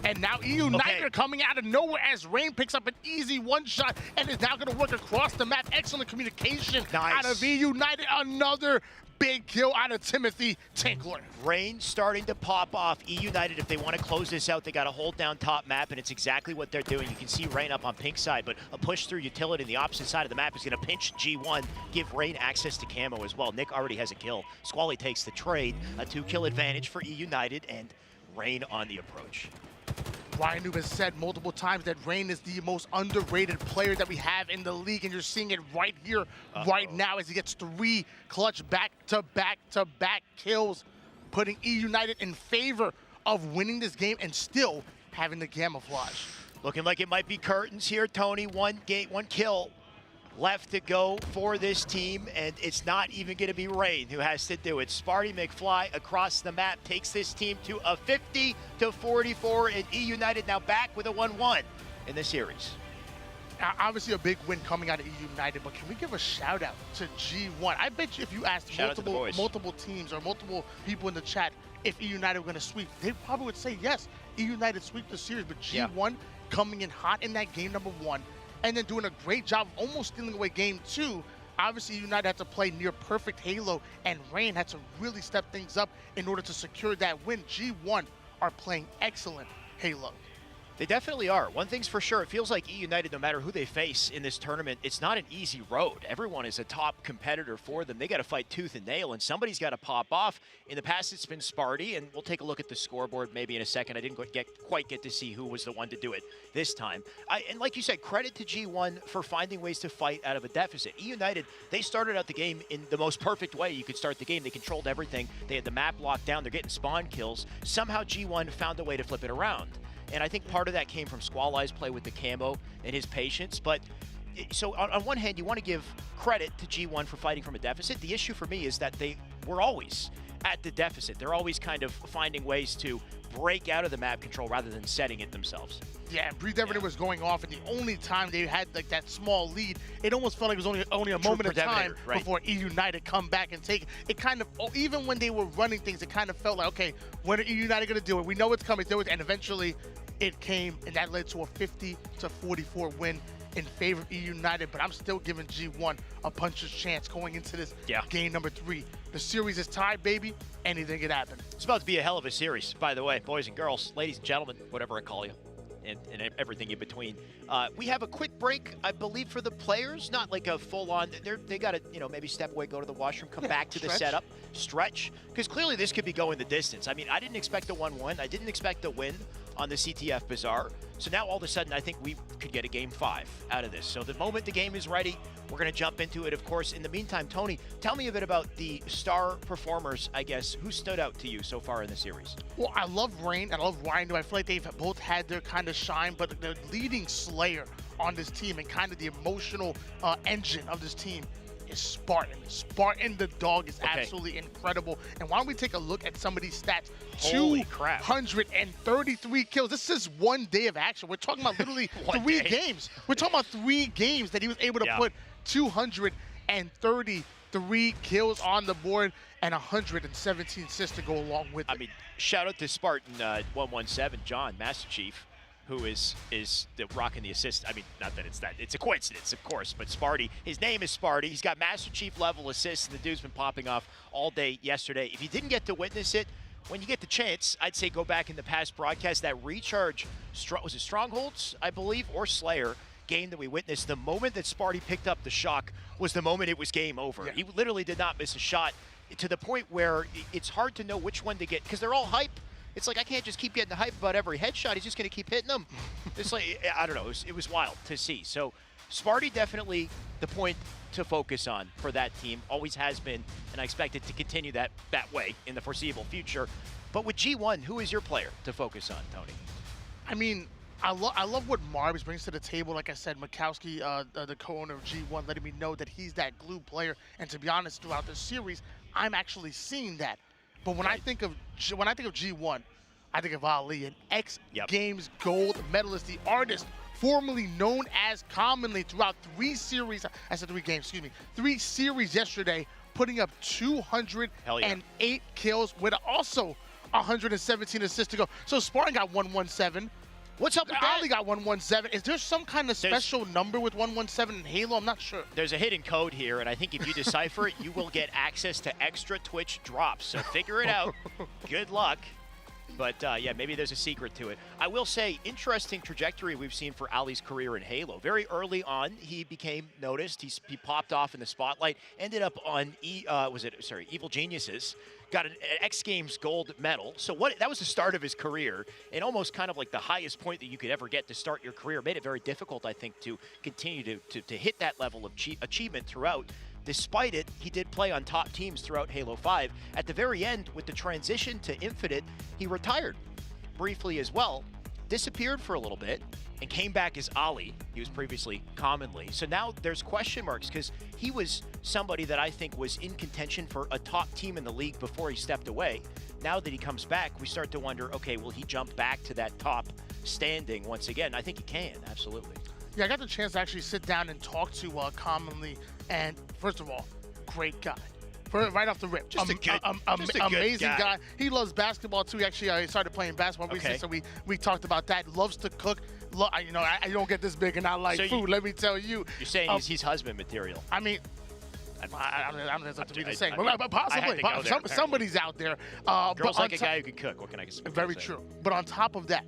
And now E United are coming out of nowhere as Rain picks up an easy 1-shot and is now going to work across the map. Excellent communication out of E United. Another big kill out of Timothy Tinkler. Rain starting to pop off. E United, if they want to close this out, they got to hold down top map, and it's exactly what they're doing. You can see Rain up on pink side, but a push through utility on the opposite side of the map is going to pinch G1, give Rain access to camo as well. Nick already has a kill. Squally takes the trade, a 2-kill advantage for E United, and Rain on the approach. Ryan Noob has said multiple times that Rain is the most underrated player that we have in the league, and you're seeing it right here, right now, as he gets 3 clutch back-to-back-to-back kills, putting E United in favor of winning this game and still having the camouflage. Looking like it might be curtains here, Tony. One kill left to go for this team, and it's not even going to be Rain who has to do it. Sparty McFly across the map takes this team to a 50-44, and E United now back with a 1-1 in the series. Obviously a big win coming out of E United, but can we give a shout out to G1? I bet you if you asked multiple teams or multiple people in the chat if E United were going to sweep, they probably would say yes, E United sweep the series, but G1 coming in hot in that game number 1, and then doing a great job of almost stealing away game 2. Obviously, United had to play near perfect Halo, and Rain had to really step things up in order to secure that win. G1 are playing excellent Halo. They definitely are. One thing's for sure, it feels like E United, no matter who they face in this tournament, it's not an easy road. Everyone is a top competitor for them. They got to fight tooth and nail, and somebody's got to pop off. In the past, it's been Sparty, and we'll take a look at the scoreboard maybe in a second. I didn't quite get to see who was the one to do it this time. And like you said, credit to G1 for finding ways to fight out of a deficit. E United, they started out the game in the most perfect way you could start the game. They controlled everything. They had the map locked down. They're getting spawn kills. Somehow G1 found a way to flip it around. And I think part of that came from Squall Eye's play with the camo and his patience. But so on one hand, you want to give credit to G1 for fighting from a deficit. The issue for me is that they were always at the deficit. They're always kind of finding ways to break out of the map control rather than setting it themselves. Yeah, and Breathe Everything was going off, and the only time they had like that small lead, it almost felt like it was only a moment of time before E United come back and take it. It kind of, even when they were running things, it kind of felt like, okay, when are E United going to do it? We know it's coming, and eventually it came, and that led to a 50-44 win in favor of E United, but I'm still giving G1 a puncher's chance going into this game number 3. The series is tied, baby. Anything could happen. It's about to be a hell of a series, by the way, boys and girls, ladies and gentlemen, whatever I call you, and everything in between. We have a quick break, I believe, for the players, not like a full-on. They got to, maybe step away, go to the washroom, come back to the setup, stretch, because clearly this could be going the distance. I mean, I didn't expect a 1-1. I didn't expect a win on the CTF Bazaar. So now all of a sudden, I think we could get a game 5 out of this. So the moment the game is ready, we're going to jump into it, of course. In the meantime, Tony, tell me a bit about the star performers, I guess. Who stood out to you so far in the series? Well, I love Rain. I love Ryan. I feel like they've both had their kind of shine, but the leading Slayer on this team and kind of the emotional engine of this team is Spartan. Spartan the dog is absolutely incredible. And why don't we take a look at some of these stats? Holy crap. 233 kills. This is one day of action. We're talking about literally 3 games. We're talking about 3 games that he was able to put 233 kills on the board and 117 assists to go along with it. I mean, shout out to Spartan 117, John, Master Chief, who is rocking the assist. I mean, not that it's a coincidence, of course, but Sparty, his name is Sparty. He's got Master Chief level assists, and the dude's been popping off all day yesterday. If you didn't get to witness it, when you get the chance, I'd say go back in the past broadcast. That recharge, was it Strongholds, I believe, or Slayer game that we witnessed, the moment that Sparty picked up the shock was the moment it was game over. He literally did not miss a shot, to the point where it's hard to know which one to get, because they're all hype. It's like, I can't just keep getting the hype about every headshot. He's just going to keep hitting them. It's like, I don't know. It was wild to see. So Sparty definitely the point to focus on for that team. Always has been, and I expect it to continue that way in the foreseeable future. But with G1, who is your player to focus on, Tony? I mean, I love what Marbs brings to the table. Like I said, Mikowski, the co-owner of G1, letting me know that he's that glue player. And to be honest, throughout the series, I'm actually seeing that. But when I think of G1, I think of Ali, an X Games gold medalist, the artist formerly known as commonly throughout 3 series. I said 3 games, excuse me. 3 series yesterday, putting up 208 kills with also 117 assists to go. So Spartan got 117. What's up with that? Ali got 117. Is there some kind of special number with 117 in Halo? I'm not sure. There's a hidden code here, and I think if you decipher it, you will get access to extra Twitch drops. So figure it out. Good luck. But, yeah, maybe there's a secret to it. I will say, interesting trajectory we've seen for Ali's career in Halo. Very early on, he became noticed. He popped off in the spotlight. Ended up on Evil Geniuses. Got an X Games gold medal. So that was the start of his career, and almost kind of like the highest point that you could ever get to start your career. Made it very difficult, I think, to continue to hit that level of achievement throughout. Despite it, he did play on top teams throughout Halo 5. At the very end, with the transition to Infinite, he retired briefly as well, disappeared for a little bit, and came back as Ali. He was previously commonly. So now there's question marks, because he was somebody that I think was in contention for a top team in the league before he stepped away. Now that he comes back, we start to wonder, okay, will he jump back to that top standing once again? I think he can, absolutely. Yeah, I got the chance to actually sit down and talk to Commonly, and first of all, great guy. Right off the rip, just a good amazing guy. He loves basketball too. He actually started playing basketball recently, so we talked about that. Loves to cook. I don't get this big and I like food. Let me tell you. You're saying he's husband material. I mean, I don't know if that's to be the same, but possibly. Somebody's out there. Girls like a guy who can cook. What can I say? Very true. But on top of that,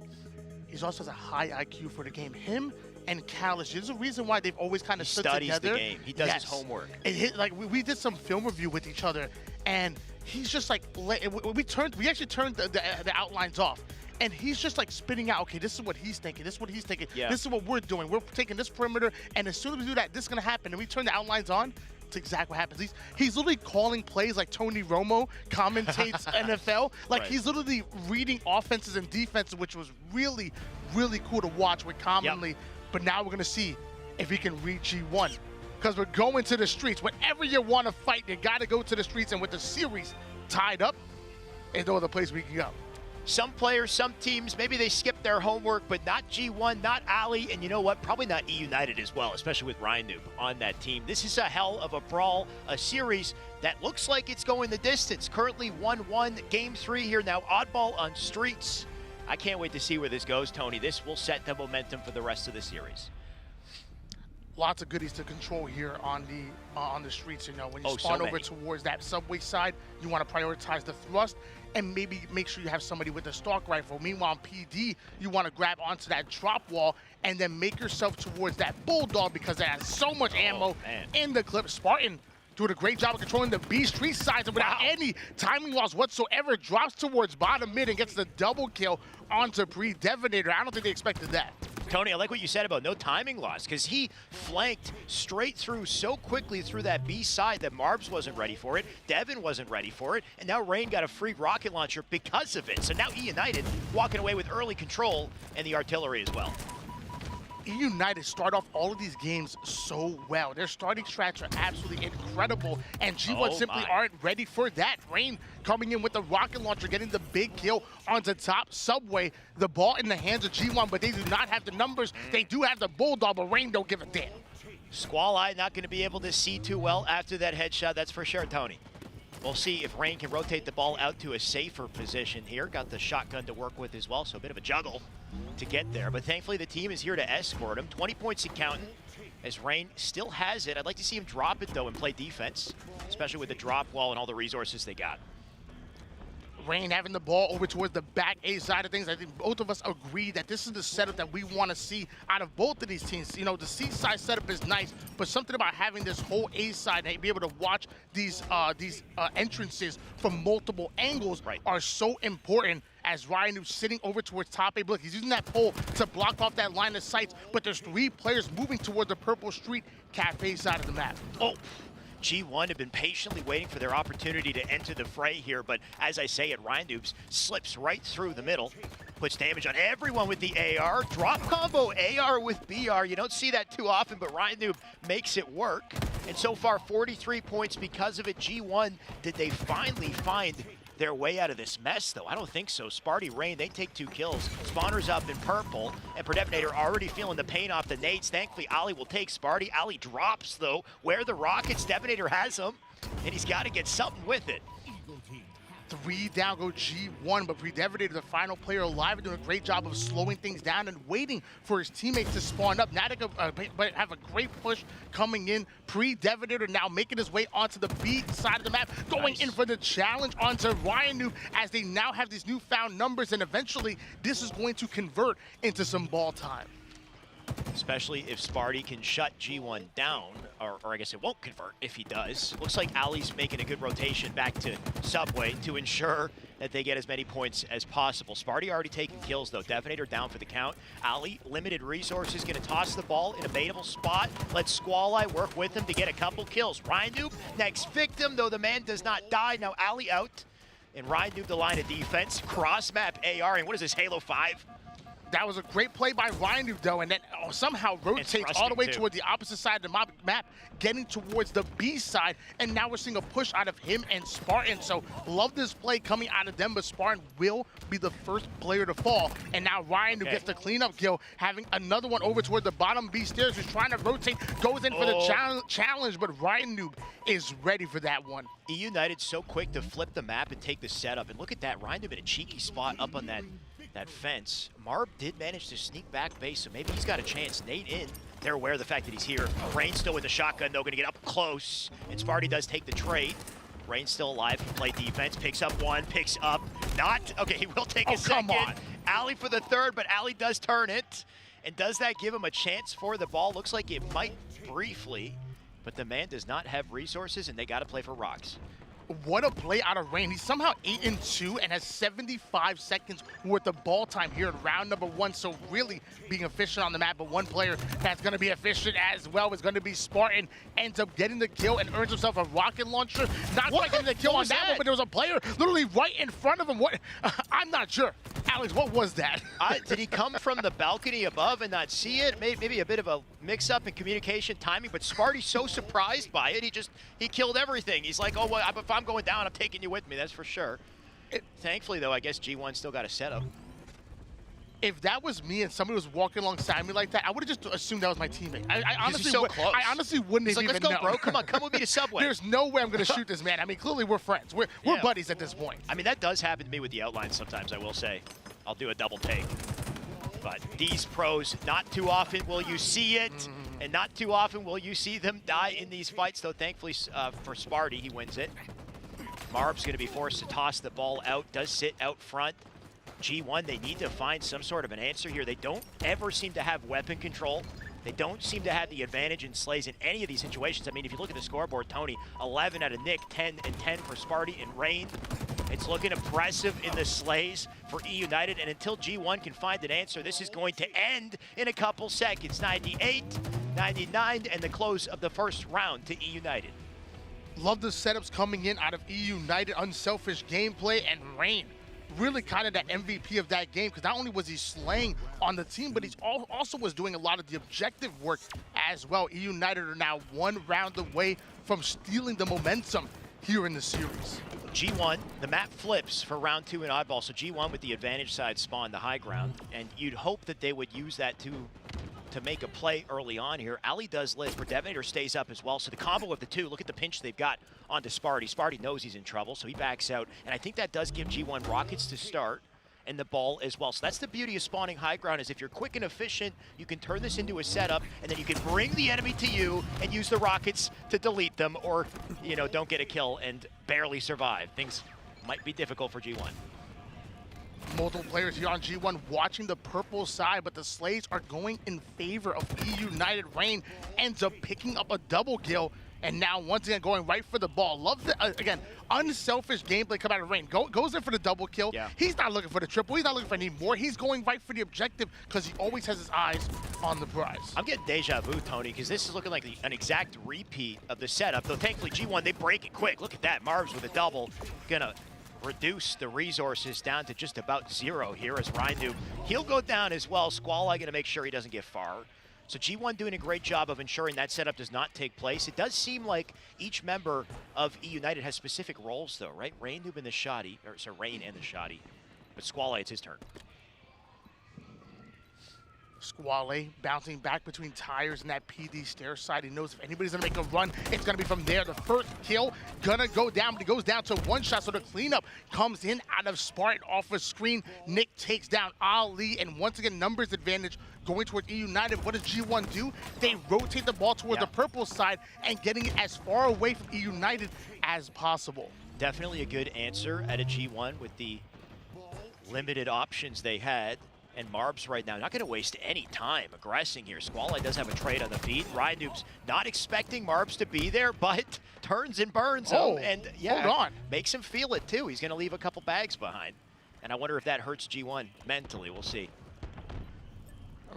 He also has a high IQ for the game. Him and Kalish, there's a reason why they've always kind of stood together. He studies the game. He does his homework. Like we did some film review with each other, and he's just like, we actually turned the outlines off. And he's just like spitting out, okay, this is what he's thinking, this is what he's thinking, this is what we're doing. We're taking this perimeter, and as soon as we do that, this is gonna happen. And we turn the outlines on, it's exactly what happens. He's literally calling plays like Tony Romo commentates NFL. Like he's literally reading offenses and defenses, which was really, really cool to watch with commonly. But now we're gonna see if he can read G1. Because we're going to the streets. Whenever you want to fight, you gotta go to the streets, and with the series tied up, there's no other place we can go. Some players, some teams, maybe they skipped their homework, but not G1, not Ali, and you know what? Probably not E United as well, especially with Ryan Noob on that team. This is a hell of a brawl, a series that looks like it's going the distance. Currently 1-1, game 3 here now, oddball on streets. I can't wait to see where this goes, Tony. This will set the momentum for the rest of the series. Lots of goodies to control here on the streets. You know, when you spawn over towards that subway side, you want to prioritize the thrust and maybe make sure you have somebody with a stalk rifle. Meanwhile, on PD, you want to grab onto that drop wall and then make yourself towards that bulldog because it has so much ammo in the clip. Spartan doing a great job of controlling the B street sides and without any timing loss whatsoever, drops towards bottom mid and gets the double kill onto Pre-Devinator. I don't think they expected that. Tony, I like what you said about no timing loss, because he flanked straight through so quickly through that B side that Marbs wasn't ready for it, Devin wasn't ready for it, and now Rain got a free rocket launcher because of it. So now E United walking away with early control and the artillery as well. E United start off all of these games so well. Their starting strats are absolutely incredible, and G1 simply aren't ready for that. Rain coming in with the rocket launcher, getting the big kill onto top subway. The ball in the hands of G1, but they do not have the numbers. They do have the bulldog, but Rain don't give a damn. Squall Eye not going to be able to see too well after that headshot, that's for sure, Tony. We'll see if Rain can rotate the ball out to a safer position here. Got the shotgun to work with as well, so a bit of a juggle to get there. But thankfully the team is here to escort him. 20 points and counting as Rain still has it. I'd like to see him drop it though and play defense, especially with the drop wall and all the resources they got. Rain having the ball over towards the back A side of things. I think both of us agree that this is the setup that we want to see out of both of these teams. You know, the C side setup is nice, but something about having this whole A side and be able to watch these entrances from multiple angles are so important. As Ryan is sitting over towards top A, look, he's using that pole to block off that line of sights, but there's 3 players moving towards the Purple Street Cafe side of the map. Oh. G1 have been patiently waiting for their opportunity to enter the fray here, but as I say it, Ryan Noobs slips right through the middle, puts damage on everyone with the AR. Drop combo AR with BR. You don't see that too often, but Ryan Noob makes it work. And so far, 43 points because of it. G1, did they finally find their way out of this mess, though? I don't think so. Sparty, Rain, they take 2 kills. Spawner's up in purple, and Predevinator already feeling the pain off the nades. Thankfully, Ali will take Sparty. Ali drops, though. Where the rockets? Devinator has him, and he's got to get something with it. 3 down go G1, but Predevinator, the final player alive, doing a great job of slowing things down and waiting for his teammates to spawn up. Now they have a great push coming in. Predevinator now making his way onto the B side of the map, going in for the challenge onto Ryan Noob as they now have these newfound numbers, and eventually this is going to convert into some ball time. Especially if Sparty can shut G1 down, or I guess it won't convert if he does. Looks like Ali's making a good rotation back to Subway to ensure that they get as many points as possible. Sparty already taking kills though. Devinator down for the count. Ali, limited resources, gonna toss the ball in a baitable spot. Let Squall Eye work with him to get a couple kills. Ryan Noob, next victim, though the man does not die. Now Ali out, and Ryan Noob the line of defense. Cross map AR, and what is this, Halo 5? That was a great play by Ryan Noob, though, and then somehow rotates all the way towards the opposite side of the map, getting towards the B side, and now we're seeing a push out of him and Spartan. So love this play coming out of them, but Spartan will be the first player to fall. And now Ryan Noob gets the cleanup kill, having another one over toward the bottom B stairs, who's trying to rotate, goes in for the challenge, but Ryan Noob is ready for that one. E United so quick to flip the map and take the setup, and look at that, Ryan Noob in a cheeky spot up on that fence. Marb did manage to sneak back base, so maybe he's got a chance. Nate in. They're aware of the fact that he's here. Rain still with the shotgun, though, going to get up close. And Sparty does take the trade. Rain's still alive, can play defense, picks up one, picks up not. Okay, he will take a second. Come on. Ali for the third, but Ali does turn it. And does that give him a chance for the ball? Looks like it might briefly, but the man does not have resources, and they got to play for rocks. What a play out of Rain. He's somehow 8-2 and has 75 seconds worth of ball time here in round number 1. So really being efficient on the map. But one player that's going to be efficient as well is going to be Spartan. Ends up getting the kill and earns himself a rocket launcher. Not quite getting the kill on that one, but there was a player literally right in front of him. What? I'm not sure. Alex, what was that? Did he come from the balcony above and not see it? Maybe a bit of a mix-up in communication timing, but Sparty's so surprised by it, he killed everything. He's like, oh, well, if I'm going down, I'm taking you with me, that's for sure. Thankfully, though, I guess G1 still got a setup. If that was me and somebody was walking alongside me like that, I would have just assumed that was my teammate. I honestly, I honestly wouldn't He's have like, even let's go, known. bro. Come on, come with me to Subway. There's no way I'm going to shoot this man. I mean, clearly we're friends. We're buddies at this point. I mean, that does happen to me with the outlines sometimes, I will say. I'll do a double take. But these pros, not too often will you see it, and not too often will you see them die in these fights, though thankfully for Sparty, he wins it. Marb's going to be forced to toss the ball out, does sit out front. G1, they need to find some sort of an answer here. They don't ever seem to have weapon control. They don't seem to have the advantage in slays in any of these situations. I mean, if you look at the scoreboard, Tony, 11 out of Nick, 10 and 10 for Sparty and Rain. It's looking impressive in the slays for E United, and until G1 can find an answer, this is going to end in a couple seconds. 98, 99, and the close of the first round to E United. Love the setups coming in out of E United, unselfish gameplay, and Rain. Really kind of that MVP of that game, because not only was he slaying on the team, but he also was doing a lot of the objective work as well. E United are now one round away from stealing the momentum here in the series. G1, the map flips for round 2 in Oddball, so G1 with the advantage side spawn the high ground, and you'd hope that they would use that to make a play early on here. Ali does live, but Devastator stays up as well, so the combo of the two, look at the pinch they've got onto Sparty. Sparty knows he's in trouble, so he backs out, and I think that does give G1 rockets to start, and the ball as well. So that's the beauty of spawning high ground, is if you're quick and efficient, you can turn this into a setup, and then you can bring the enemy to you and use the rockets to delete them, or, you know, don't get a kill and barely survive. Things might be difficult for G1. Multiple players here on G1 watching the purple side, but the slays are going in favor of E United. Rain ends up picking up a double kill, and now once again going right for the ball. Love the, again, unselfish gameplay come out of Rain. Goes in for the double kill. Yeah. He's not looking for the triple. He's not looking for any more. He's going right for the objective because he always has his eyes on the prize. I'm getting deja vu, Tony, because this is looking like an exact repeat of the setup, though thankfully G1, they break it quick. Look at that. Marbs with a double. Gonna reduce the resources down to just about 0 here as Rhindu. He'll go down as well. Squall gonna make sure he doesn't get far. So G1 doing a great job of ensuring that setup does not take place. It does seem like each member of E United has specific roles though, right? Rain and the Shoddy, or sorry, Rain and the Shoddy. But Squall, it's his turn. Squale bouncing back between tires and that PD stair side. He knows if anybody's gonna make a run, it's gonna be from there. The first kill gonna go down, but it goes down to 1 shot, so the cleanup comes in out of Spartan off a screen. Nick takes down Ali, and once again, numbers advantage going towards E United. What does G1 do? They rotate the ball towards the purple side and getting it as far away from E United as possible. Definitely a good answer at a G1 with the limited options they had. And Marbs right now, not going to waste any time aggressing here. Squall does have a trade on the feet. Rhindu's not expecting Marbs to be there, but turns and burns him. And yeah, hold on. Makes him feel it too. He's going to leave a couple bags behind. And I wonder if that hurts G1 mentally. We'll see.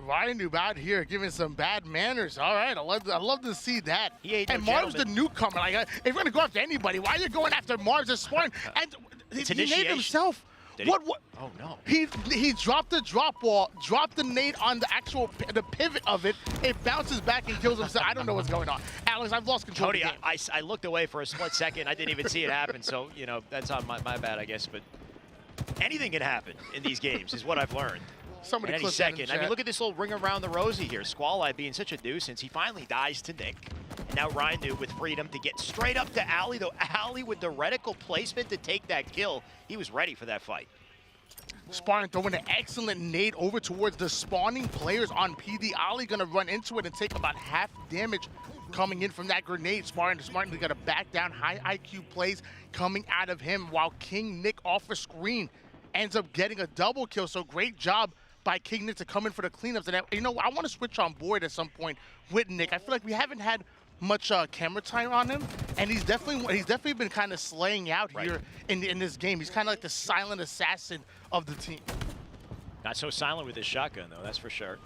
Rhindu out here giving some bad manners. All right, I love to see that. And no Marbs the newcomer. Like, if you're going to go after anybody, why are you going after Marbs and Spartan? And it's he named himself. What? Oh no! He dropped the drop wall, dropped the nade on the actual pivot of it. It bounces back and kills himself. I don't know what's going on. Alex, I've lost control. Tony, of the game. I looked away for a split second. I didn't even see it happen. So you know that's on my bad, I guess. But anything can happen in these games, is what I've learned. Somebody any second. I mean, look at this little ring around the rosy here. Squall being such a nuisance. He finally dies to Nick. And now Rhindu with freedom to get straight up to Ali, though Ali with the reticle placement to take that kill. He was ready for that fight. Spartan throwing an excellent nade over towards the spawning players on PD. Ali gonna run into it and take about half damage coming in from that grenade. Smartly got to back down. High IQ plays coming out of him, while King Nick off a screen ends up getting a double kill. So great job by King Nick to come in for the cleanups. And I want to switch on board at some point with Nick. I feel like we haven't had much camera time on him, and he's definitely been kind of slaying out here in this game. He's kind of like the silent assassin of the team. Not so silent with his shotgun, though, that's for sure.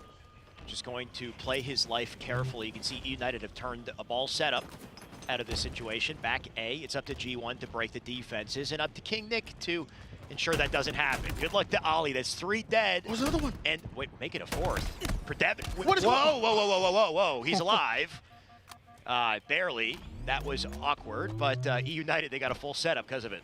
Just going to play his life carefully. You can see United have turned a ball setup out of this situation. Back A, it's up to G1 to break the defenses, and up to King Nick to ensure that doesn't happen. Good luck to Ollie. That's 3 dead. What's the other one? And wait, make it a 4th for Devin. What is whoa. He's alive. Barely. That was awkward, but E United, they got a full setup because of it.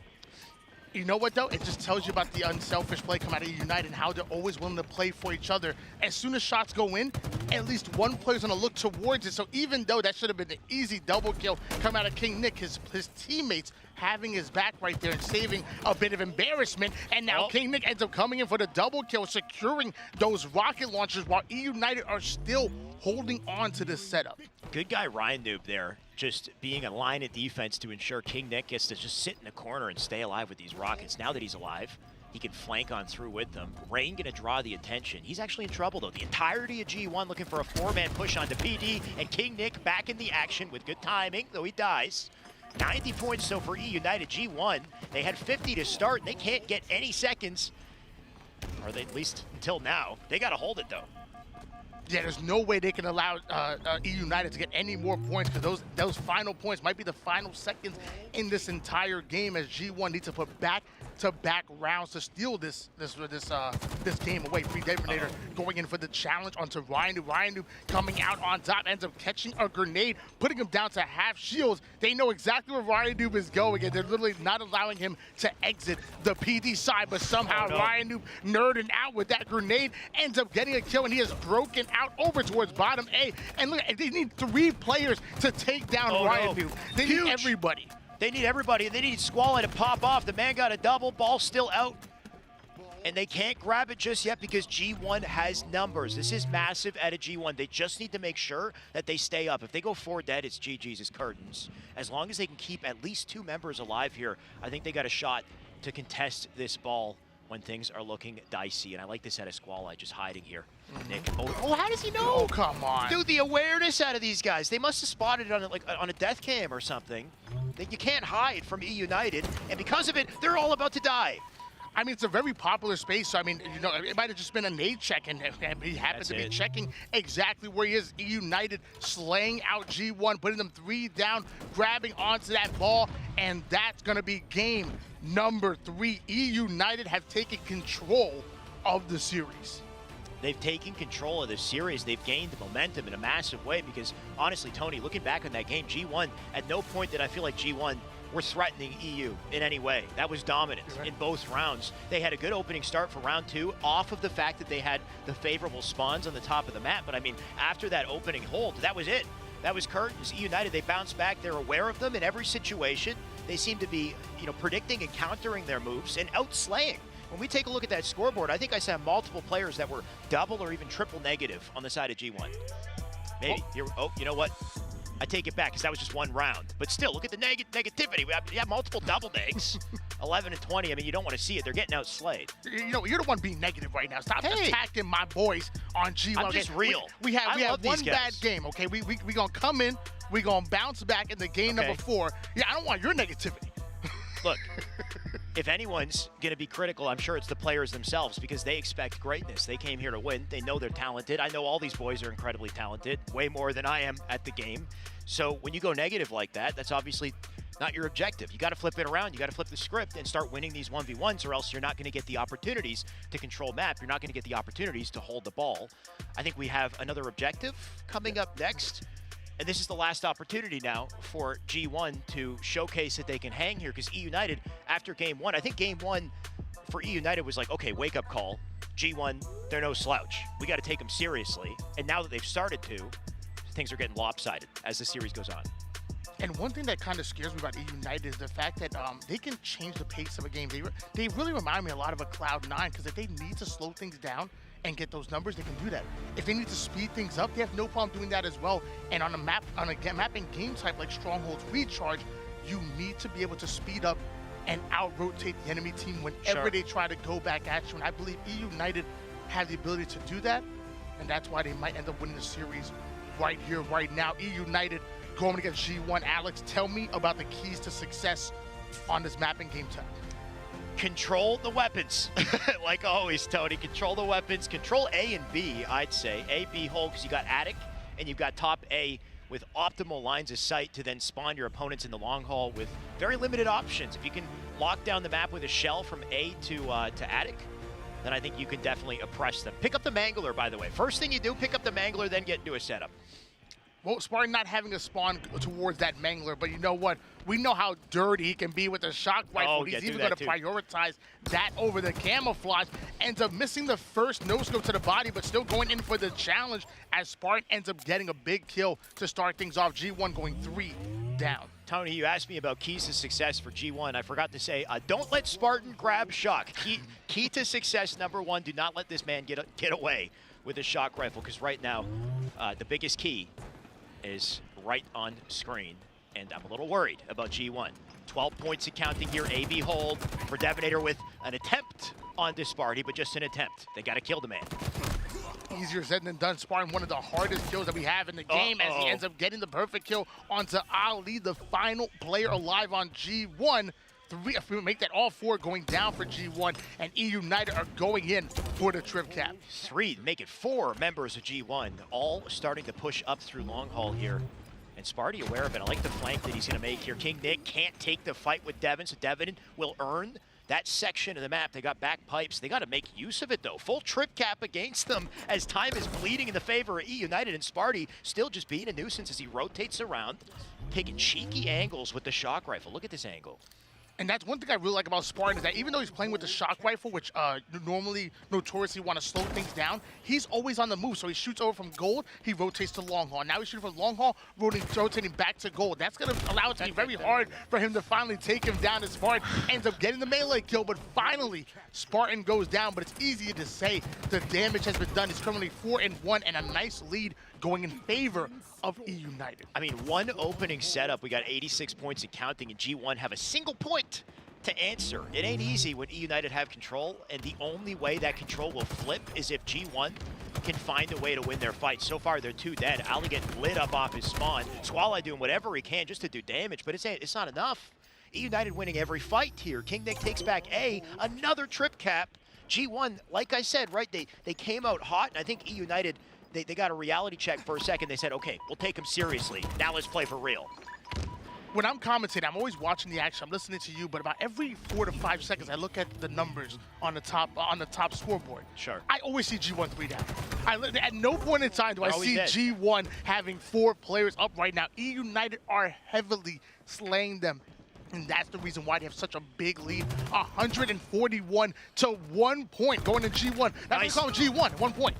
You know what, though? It just tells you about the unselfish play come out of United and how they're always willing to play for each other. As soon as shots go in, at least one player's going to look towards it. So even though that should have been an easy double kill come out of King Nick, his teammates having his back right there and saving a bit of embarrassment. And now King Nick ends up coming in for the double kill, securing those rocket launchers while E United are still holding on to this setup. Good guy Ryan Noob there, just being a line of defense to ensure King Nick gets to just sit in the corner and stay alive with these rockets. Now that he's alive, he can flank on through with them. Rain gonna draw the attention. He's actually in trouble though. The entirety of G1 looking for a 4-man push onto PD, and King Nick back in the action with good timing, though he dies. 90 points so for E United. G1, they had 50 to start, and they can't get any seconds, or they, at least until now. They gotta hold it though. Yeah, there's no way they can allow E United to get any more points, because those final points might be the final seconds in this entire game, as G1 needs to put back-to-back rounds to steal this game away. Free Devonator going in for the challenge onto Ryan Noob. Ryan Noob coming out on top, ends up catching a grenade, putting him down to half shields. They know exactly where Ryan Noob is going, and they're literally not allowing him to exit the PD side, but somehow Ryan Noob nerding out with that grenade, ends up getting a kill, and he has broken out over towards bottom A. And look, they need 3 players to take down Ryan Noob. They need everybody. They need everybody, and they need Squally to pop off. The man got a double, ball still out. And they can't grab it just yet because G1 has numbers. This is massive out of G1. They just need to make sure that they stay up. If they go 4 dead, it's GG's, it's curtains. As long as they can keep at least 2 members alive here, I think they got a shot to contest this ball when things are looking dicey. And I like this out of Squally just hiding here. Nick, how does he know? Oh, come on. Dude, the awareness out of these guys. They must have spotted it on a death cam or something. You can't hide from E United, and because of it, they're all about to die. I mean, it's a very popular space, so I mean, you know, it might have just been a nade check, and he happened to be checking exactly where he is. E United slaying out G1, putting them 3 down, grabbing onto that ball, and that's going to be game number 3. E United have taken control of the series. They've taken control of this series. They've gained the momentum in a massive way because, honestly, Tony, looking back on that game, G1, at no point did I feel like G1 were threatening EU in any way. That was dominant in both rounds. They had a good opening start for round 2 off of the fact that they had the favorable spawns on the top of the map. But, I mean, after that opening hold, that was it. That was curtains. E United, they bounced back. They're aware of them in every situation. They seem to be, predicting and countering their moves and outslaying. When we take a look at that scoreboard, I think I saw multiple players that were double or even triple negative on the side of G1. Maybe. You know what? I take it back because that was just 1 round. But still, look at the negativity. We have multiple double negs. 11 and 20. I mean, you don't want to see it. They're getting outslayed. You're the one being negative right now. Stop attacking my boys on G1. I'm just real. We have one bad game, okay? We going to come in. We're going to bounce back in the game number 4. Yeah, I don't want your negativity. Look, if anyone's going to be critical, I'm sure it's the players themselves because they expect greatness. They came here to win. They know they're talented. I know all these boys are incredibly talented, way more than I am at the game. So when you go negative like that, that's obviously not your objective. You got to flip it around. You got to flip the script and start winning these 1v1s, or else you're not going to get the opportunities to control map. You're not going to get the opportunities to hold the ball. I think we have another objective coming up next. And this is the last opportunity now for G1 to showcase that they can hang here, because E United, after game 1, I think game 1 for E United was like, okay, wake up call. G1, they're no slouch. We got to take them seriously. And now that they've started to, things are getting lopsided as the series goes on. And one thing that kind of scares me about EU United is the fact that they can change the pace of a game. They really remind me a lot of a Cloud9, because if they need to slow things down and get those numbers, they can do that. If they need to speed things up, they have no problem doing that as well. And on a map, on a mapping game type like Stronghold's Recharge, you need to be able to speed up and out-rotate the enemy team whenever they try to go back at you. And I believe EU United have the ability to do that, and that's why they might end up winning the series right here, right now. EU United going against G1. Alex, tell me about the keys to success on this mapping game type. Control the weapons. Like always, Tony, control the weapons. Control A and B, I'd say. A, B hold, because you got Attic, and you've got top A with optimal lines of sight to then spawn your opponents in the long haul with very limited options. If you can lock down the map with a shell from A to Attic, then I think you can definitely oppress them. Pick up the Mangler, by the way. First thing you do, pick up the Mangler, then get into a setup. Well, Spartan not having a spawn towards that Mangler, but you know what? We know how dirty he can be with the shock rifle. He's even going to prioritize that over the camouflage. Ends up missing the first no-scope to the body, but still going in for the challenge as Spartan ends up getting a big kill to start things off. G1 going 3 down. Tony, you asked me about keys to success for G1. I forgot to say, don't let Spartan grab shock. Key to success #1, do not let this man get away with a shock rifle, because right now, the biggest key is right on screen, and I'm a little worried about G1. 12 points of counting here, AB hold for Devinator with an attempt on Disparity, but just an attempt. They got to kill the man. Easier said than done. Spartan, one of the hardest kills that we have in the game, as he ends up getting the perfect kill onto Ali, the final player alive on G1. If we make that all 4 going down for G1, and EU United are going in for the trip cap. 3, make it 4 members of G1, all starting to push up through long haul here. And Sparty aware of it. I like the flank that he's going to make here. King Nick can't take the fight with Devin, so Devin will earn that section of the map. They got back pipes. They got to make use of it, though. Full trip cap against them as time is bleeding in the favor of EU United, and Sparty still just being a nuisance as he rotates around, taking cheeky angles with the shock rifle. Look at this angle. And that's one thing I really like about Spartan, is that even though he's playing with the shock rifle, which normally notoriously want to slow things down, he's always on the move. So he shoots over from gold, he rotates to long haul. Now he's shooting from long haul, rotating back to gold. That's going to allow it to be very hard for him to finally take him down, as Spartan ends up getting the melee kill. But finally, Spartan goes down, but it's easier to say the damage has been done. He's currently 4-1 and a nice lead going in favor of EU United. I mean, one opening setup, we got 86 points and counting, and G1 have a single point to answer. It ain't easy when EU United have control, and the only way that control will flip is if G1 can find a way to win their fight. So far, they're 2 dead. Ali getting lit up off his spawn. Squally doing whatever he can just to do damage, but it's not enough. EU United winning every fight here. King Nick takes back A, another trip cap. G1, like I said, right, they came out hot, and I think EU United, they got a reality check for a second. They said, okay, we'll take him seriously. Now let's play for real. When I'm commentating, I'm always watching the action. I'm listening to you, but about every 4 to 5 seconds, I look at the numbers on the top scoreboard. Sure. I always see G1 3 down. At no point in time do I see dead. G1 having 4 players up right now. EU United are heavily slaying them, and that's the reason why they have such a big lead. 141 to 1 point going to G1. That's nice. What we call G1, 1 point.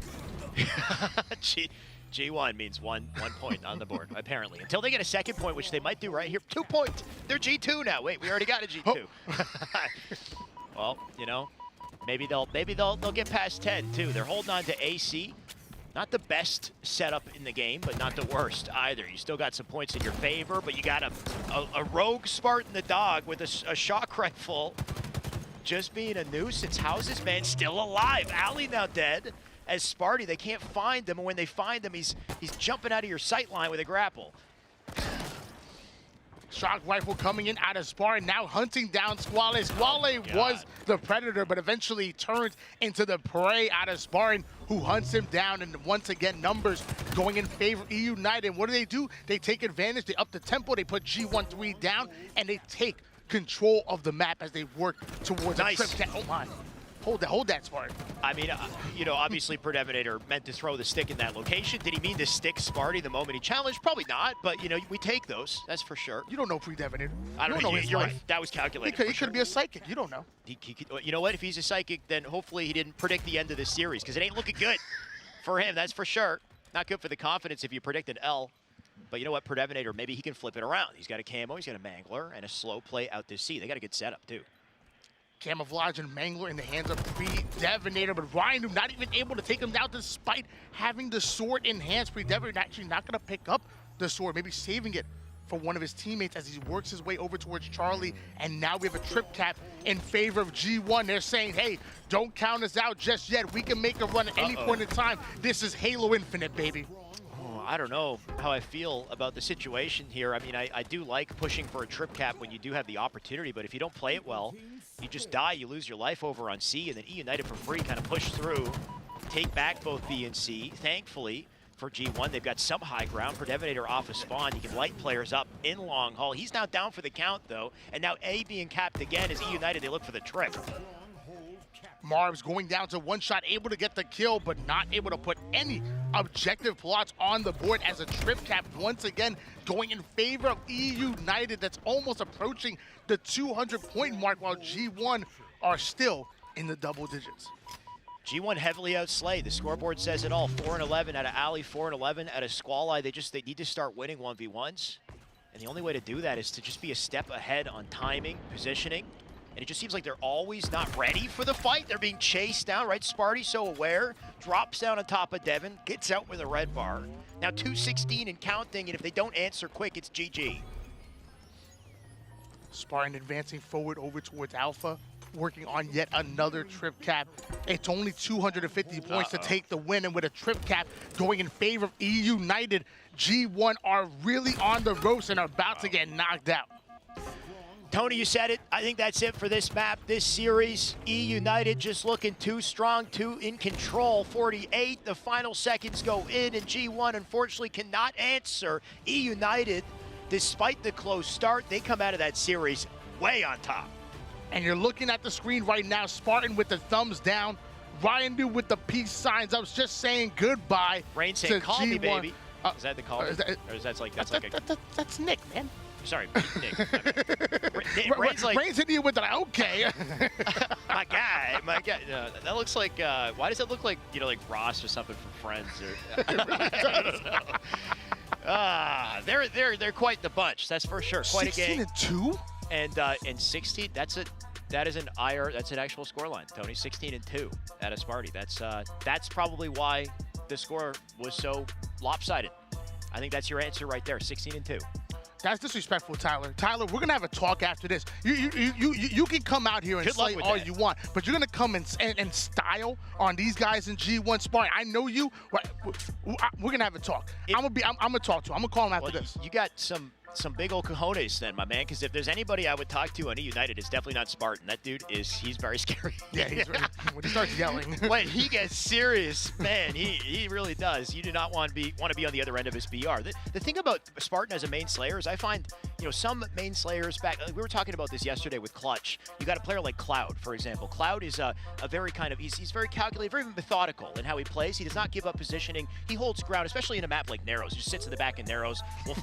G1 means one point on the board, apparently. Until they get a second point, which they might do right here. 2 points. They're G2 now. Wait, we already got a G2. Well, you know, maybe they'll get past 10 too. They're holding on to AC. Not the best setup in the game, but not the worst either. You still got some points in your favor, but you got a rogue Spartan the dog with a shock rifle. Just being a nuisance. How's this man still alive? Ali now dead. As Sparty, they can't find him, and when they find him, he's jumping out of your sight line with a grapple. Shock rifle coming in out of Spartan, now hunting down Squally. Squally was the predator, but eventually turns into the prey out of Spartan, who hunts him down. And once again, numbers going in favor of EU United. And what do? They take advantage, they up the tempo, they put G1-3 down, and they take control of the map as they work towards a trip down. Oh my. Hold that, Spartan. I mean, you know, obviously Predeminator meant to throw the stick in that location. Did he mean to stick Sparty the moment he challenged? Probably not, but, you know, we take those. That's for sure. You don't know Predeminator. I don't know. You're right. That was calculated. He could be a psychic. You don't know. You know what? If he's a psychic, then hopefully he didn't predict the end of this series, because it ain't looking good for him, that's for sure. Not good for the confidence if you predict an L. But you know what, Predevinator, maybe he can flip it around. He's got a camo, he's got a mangler, and a slow play out to C. They got a good setup, too. Camouflage and Mangler in the hands of Predevinator, but Ryan not even able to take him down despite having the sword in hands. Predevinator actually not going to pick up the sword, maybe saving it for one of his teammates as he works his way over towards Charlie. And now we have a trip cap in favor of G1. They're saying, hey, don't count us out just yet. We can make a run at any point in time. This is Halo Infinite, baby. I don't know how I feel about the situation here. I mean, I do like pushing for a trip cap when you do have the opportunity, but if you don't play it well, you just die, you lose your life over on C, and then E United for free kind of push through, take back both B and C. Thankfully for G1, they've got some high ground. Predevinator off a spawn, you can light players up in long haul. He's now down for the count though, and now A being capped again as E United, they look for the trip. Marv's going down to one shot, able to get the kill, but not able to put any objective plots on the board as a trip cap once again going in favor of E United. That's almost approaching the 200-point mark, while G1 are still in the double digits. G1 heavily outslayed. The scoreboard says it all. 4-11 out of Alley, 4-11 out of Squall. They need to start winning 1v1s. And the only way to do that is to just be a step ahead on timing, positioning. And it just seems like they're always not ready for the fight. They're being chased down, right? Sparty's so aware, drops down on top of Devin, gets out with a red bar. Now 2:16 and counting, and if they don't answer quick, it's GG. Spartan advancing forward over towards Alpha, working on yet another trip cap. It's only 250 points to take the win, and with a trip cap going in favor of E United, G1 are really on the ropes and are about to get knocked out. Tony, you said it. I think that's it for this map, this series. E United just looking too strong, too in control. 48, the final seconds go in, and G1 unfortunately cannot answer. E United, despite the close start, they come out of that series way on top. And you're looking at the screen right now, Spartan with the thumbs down, Ryan New with the peace signs. I was just saying goodbye. Rain saying, call G1. me, baby. Is that the call? Or is that like, that's Nick, man. Sorry, Nick. Rain's like, Rain's hitting you with an okay. my guy. That looks like, why does it look like, you know, like Ross or something from Friends? Or, they're quite the bunch, that's for sure. Quite a game. 16-2? And 16, that's an actual scoreline, Tony. 16-2 out of Sparty. That's probably why the score was so lopsided. I think that's your answer right there, 16-2. That's disrespectful, Tyler. Tyler, we're gonna have a talk after this. You can come out here and slay all you want, but you're gonna come and style on these guys in G1 sparring. I know you. We're gonna have a talk. I'm gonna talk to him. I'm gonna call him after this. You got some big old cojones then, my man, because if there's anybody I would talk to on E United, it's definitely not Spartan. That dude he's very scary. Yeah, when he starts yelling. When he gets serious, man, he really does. You do not want to be on the other end of his BR. The thing about Spartan as a main slayer is I find, you know, some main slayers back, we were talking about this yesterday with Clutch. You got a player like Cloud, for example. Cloud is a very kind of, he's very calculated, very methodical in how he plays. He does not give up positioning. He holds ground, especially in a map like Narrows. He just sits in the back of Narrows,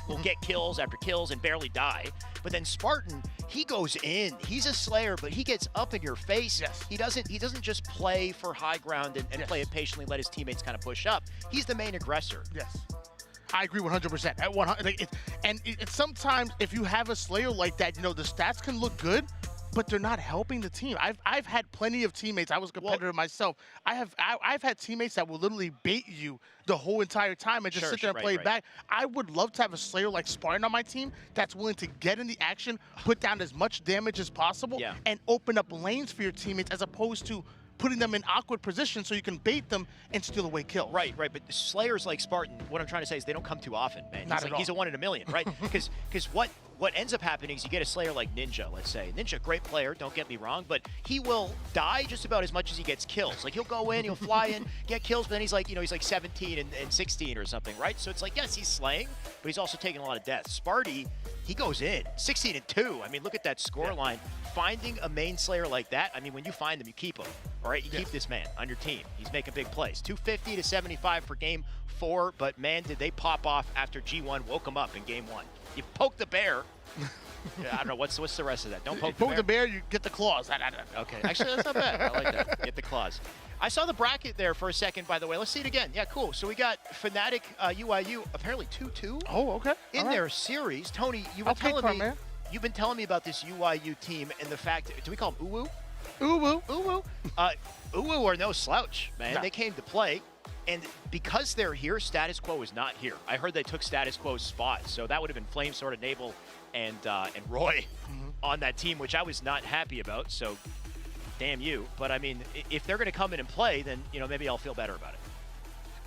will get kills after kills and barely die. But then Spartan, he goes in. He's a slayer, but he gets up in your face. Yes. He doesn't just play for high ground and play it patiently, let his teammates kind of push up. He's the main aggressor. Yes. I agree 100%. At 100, and sometimes if you have a slayer like that, you know, the stats can look good, but they're not helping the team. I've had plenty of teammates. I was a competitor myself. I've had teammates that will literally bait you the whole entire time and just sit there and play back. I would love to have a slayer like Spartan on my team that's willing to get in the action, put down as much damage as possible, and open up lanes for your teammates as opposed to putting them in awkward positions so you can bait them and steal away kills. Right. But slayers like Spartan, what I'm trying to say is they don't come too often, man. He's a 1 in a million, right? Because what ends up happening is you get a slayer like Ninja, let's say. Ninja, great player, don't get me wrong, but he will die just about as much as he gets kills. Like, he'll go in, he'll fly in, get kills, but then he's like 17 and 16 or something, right? So it's like, yes, he's slaying, but he's also taking a lot of deaths. Sparty, he goes in, 16-2. I mean, look at that score line. Finding a main slayer like that, I mean, when you find them, you keep them, all right? You keep this man on your team. He's making big plays. 250 to 75 for game 4, but man, did they pop off after G1 woke him up in game 1. You poke the bear. I don't know, what's the rest of that? Don't poke the bear. Poke the bear, you get the claws. Okay, actually, that's not bad. I like that. Get the claws. I saw the bracket there for a second, by the way. Let's see it again. Yeah, cool. So we got Fnatic UIU, apparently 2-2. Oh, okay. In their series. Tony, you've been telling me about this UIU team and the fact, do we call them Uwu? Uwu. Uwu. Uwu are no slouch, man. No. They came to play. And because they're here, Status Quo is not here. I heard they took Status Quo's spot. So that would have been Flame, Sword, and Naval and Roy on that team, which I was not happy about. So damn you. But I mean, if they're going to come in and play, then, you know, maybe I'll feel better about it.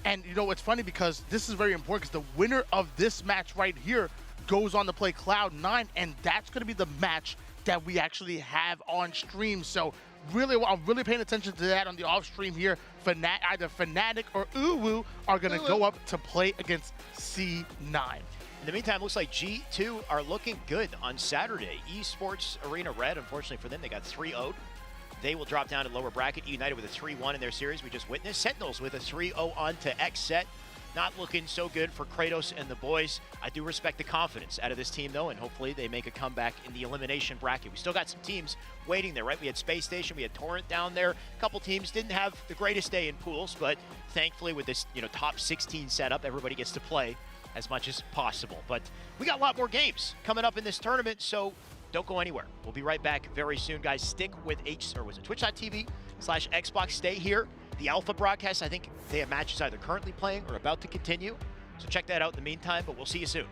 And, you know, it's funny because this is very important because the winner of this match right here goes on to play Cloud9, and that's going to be the match that we actually have on stream. So really, I'm really paying attention to that on the off stream here. Either Fnatic or Uwu are going to go up to play against C9. In the meantime, looks like G2 are looking good on Saturday. Esports Arena Red, unfortunately for them, they got 3-0'd. They will drop down to lower bracket. United with a 3-1 in their series we just witnessed. Sentinels with a 3-0 on to XSET. Not looking so good for Kratos and the boys. I do respect the confidence out of this team, though, and hopefully they make a comeback in the elimination bracket. We still got some teams waiting there, right? We had Space Station, we had Torrent down there. A couple teams didn't have the greatest day in pools, but thankfully with this, you know, top 16 setup, everybody gets to play as much as possible. But we got a lot more games coming up in this tournament, so don't go anywhere. We'll be right back very soon, guys. Stick with twitch.tv/Xbox. Stay here. The Alpha broadcast, I think they have matches either currently playing or about to continue. So check that out in the meantime, but we'll see you soon.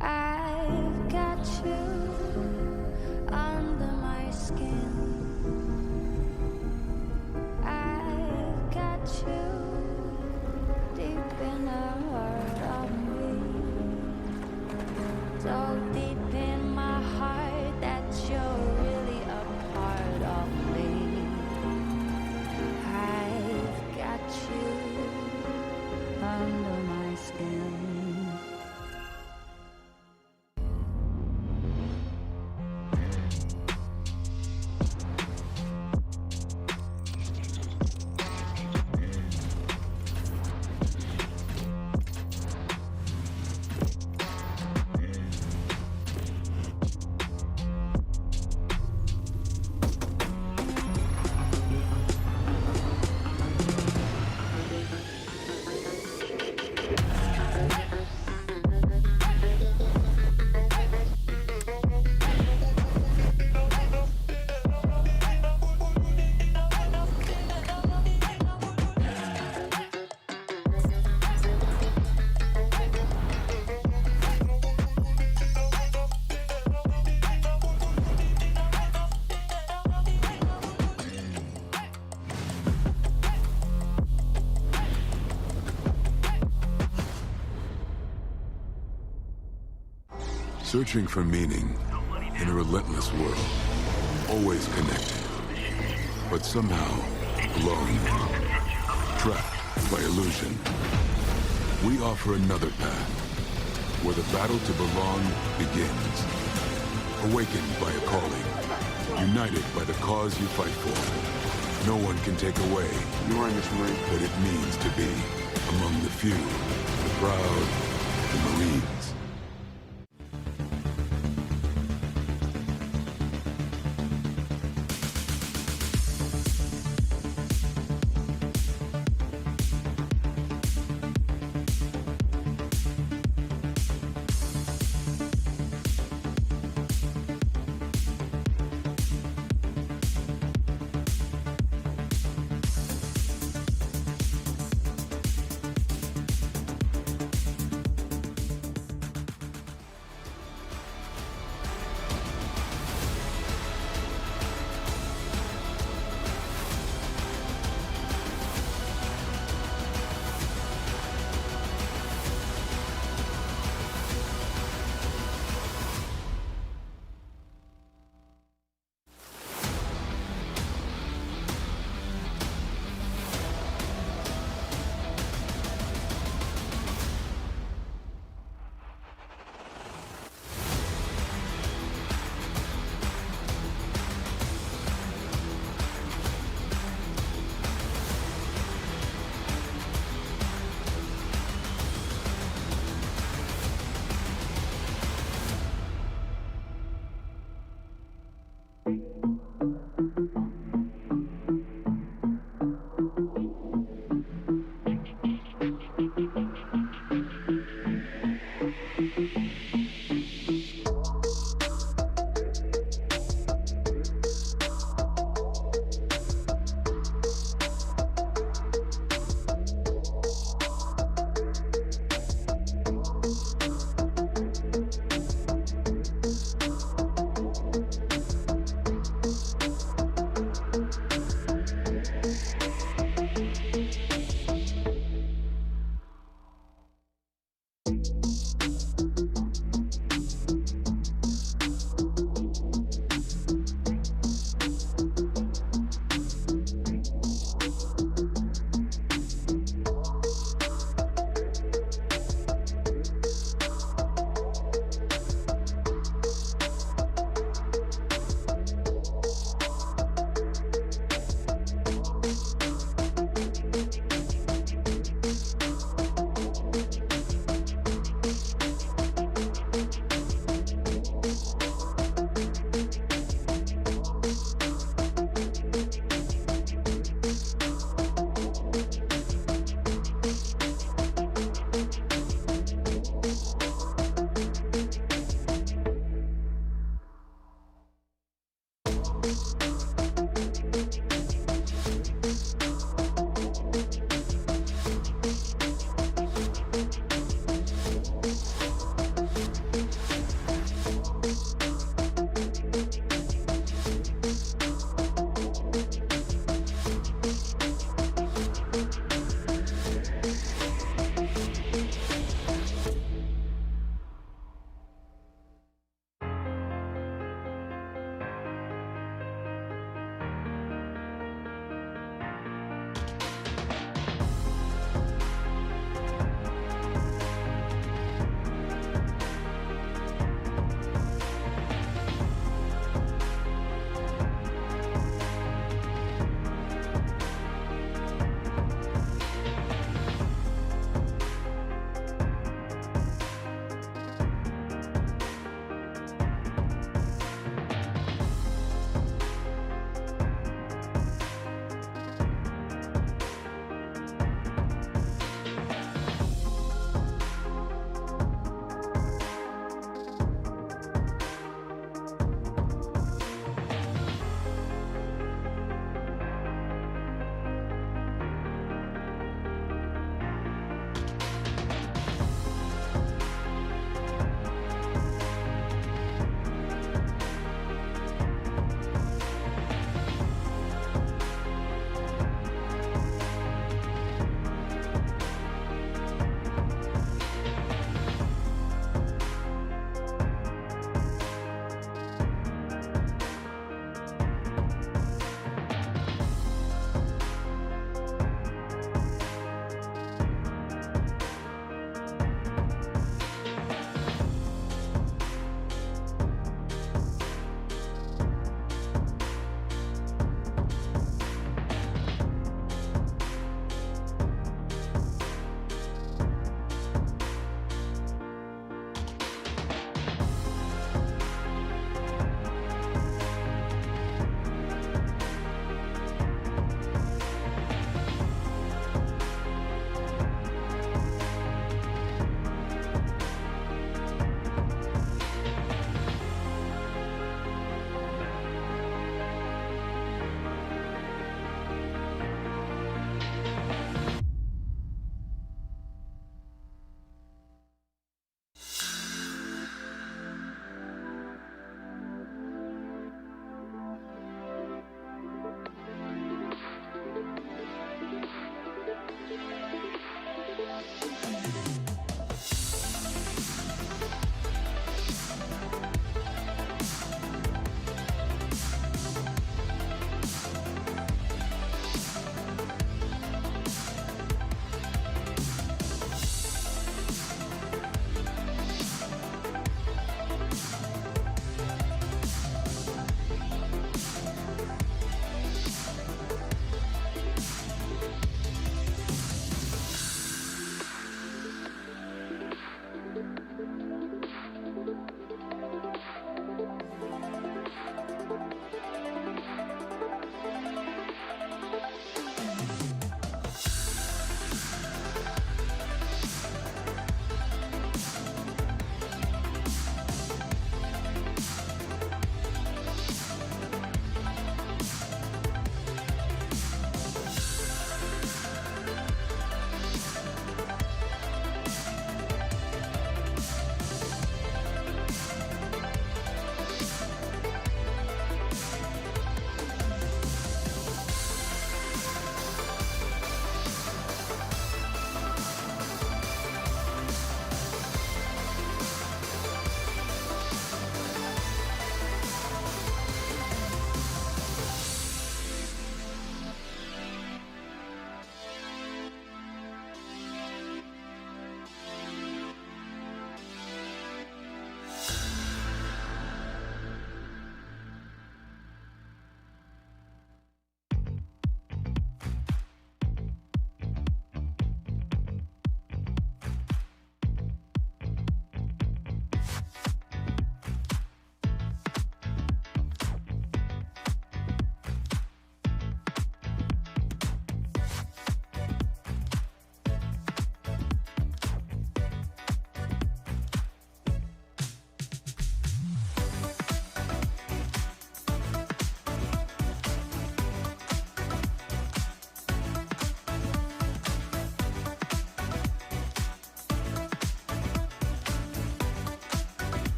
I've got you under my skin. I've got you deep in the heart of me. So deep in my heart that you're really a part of me. I've got you under my skin. Searching for meaning in a relentless world. Always connected, but somehow alone. Trapped by illusion. We offer another path, where the battle to belong begins. Awakened by a calling. United by the cause you fight for. No one can take away what it means to be among the few, the proud, the Marines.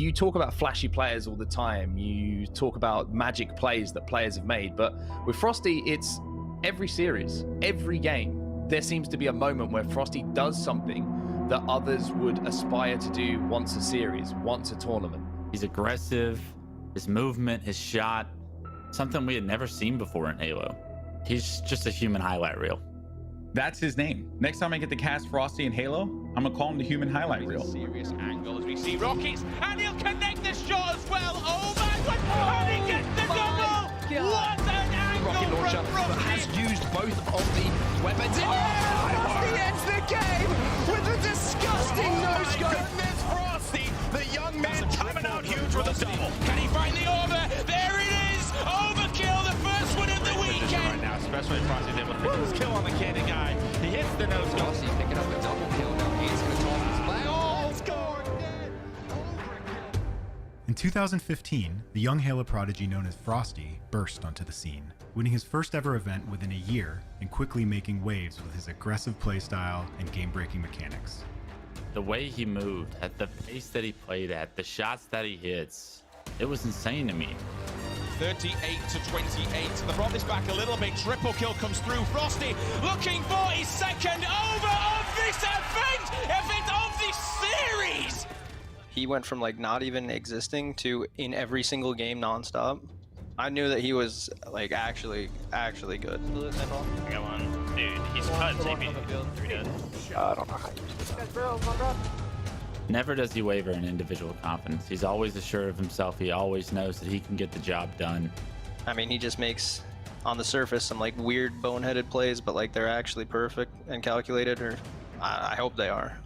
You talk about flashy players all the time. You talk about magic plays that players have made. But with Frosty, it's every series, every game, there seems to be a moment where Frosty does something that others would aspire to do once a series, once a tournament. He's aggressive, his movement, his shot, something we had never seen before in Halo. He's just a human highlight reel. That's his name. Next time I get to cast Frosty in Halo, I'm gonna call him the human highlight reel. Serious angle as we see Rockets, and he'll connect the shot as well. Oh my God! And he gets the double! What an angle rocket launcher, from but Frosty! has used both of the weapons. Frosty ends the game with a disgusting no-scope. Goodness, Frosty, the young man coming out huge with a double. Can he find the over? There it is! Overkill, the first one of the weekend! Right now, especially if Frosty's able to pick his kill on the cannon guy. He hits the no-scope. Frosty picking up a double kill. Now he's going to toss his flag. Oh, score again! In 2015, the young Halo prodigy known as Frosty burst onto the scene, winning his first ever event within a year and quickly making waves with his aggressive playstyle and game-breaking mechanics. The way he moved, at the pace that he played at, the shots that he hits, it was insane to me. 38 to 28. They brought this back a little bit. Triple kill comes through. Frosty looking for his second over of this event of this series. He went from like not even existing to in every single game nonstop. I knew that he was like actually good. I got one. Dude, he's cut TP. 3 dead. I don't know how you Never does he waver in individual confidence. He's always assured of himself. He always knows that he can get the job done. I mean, he just makes, on the surface, some like weird boneheaded plays, but like they're actually perfect and calculated, or I hope they are.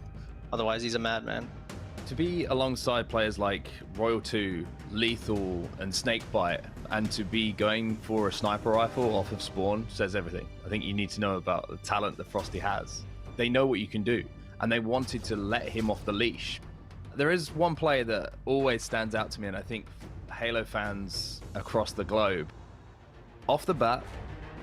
Otherwise, he's a madman. To be alongside players like Royal 2, Lethal, and Snakebite, and to be going for a sniper rifle off of spawn says everything. I think you need to know about the talent that Frosty has. They know what you can do, and they wanted to let him off the leash. There is one player that always stands out to me, and I think Halo fans across the globe. Off the bat,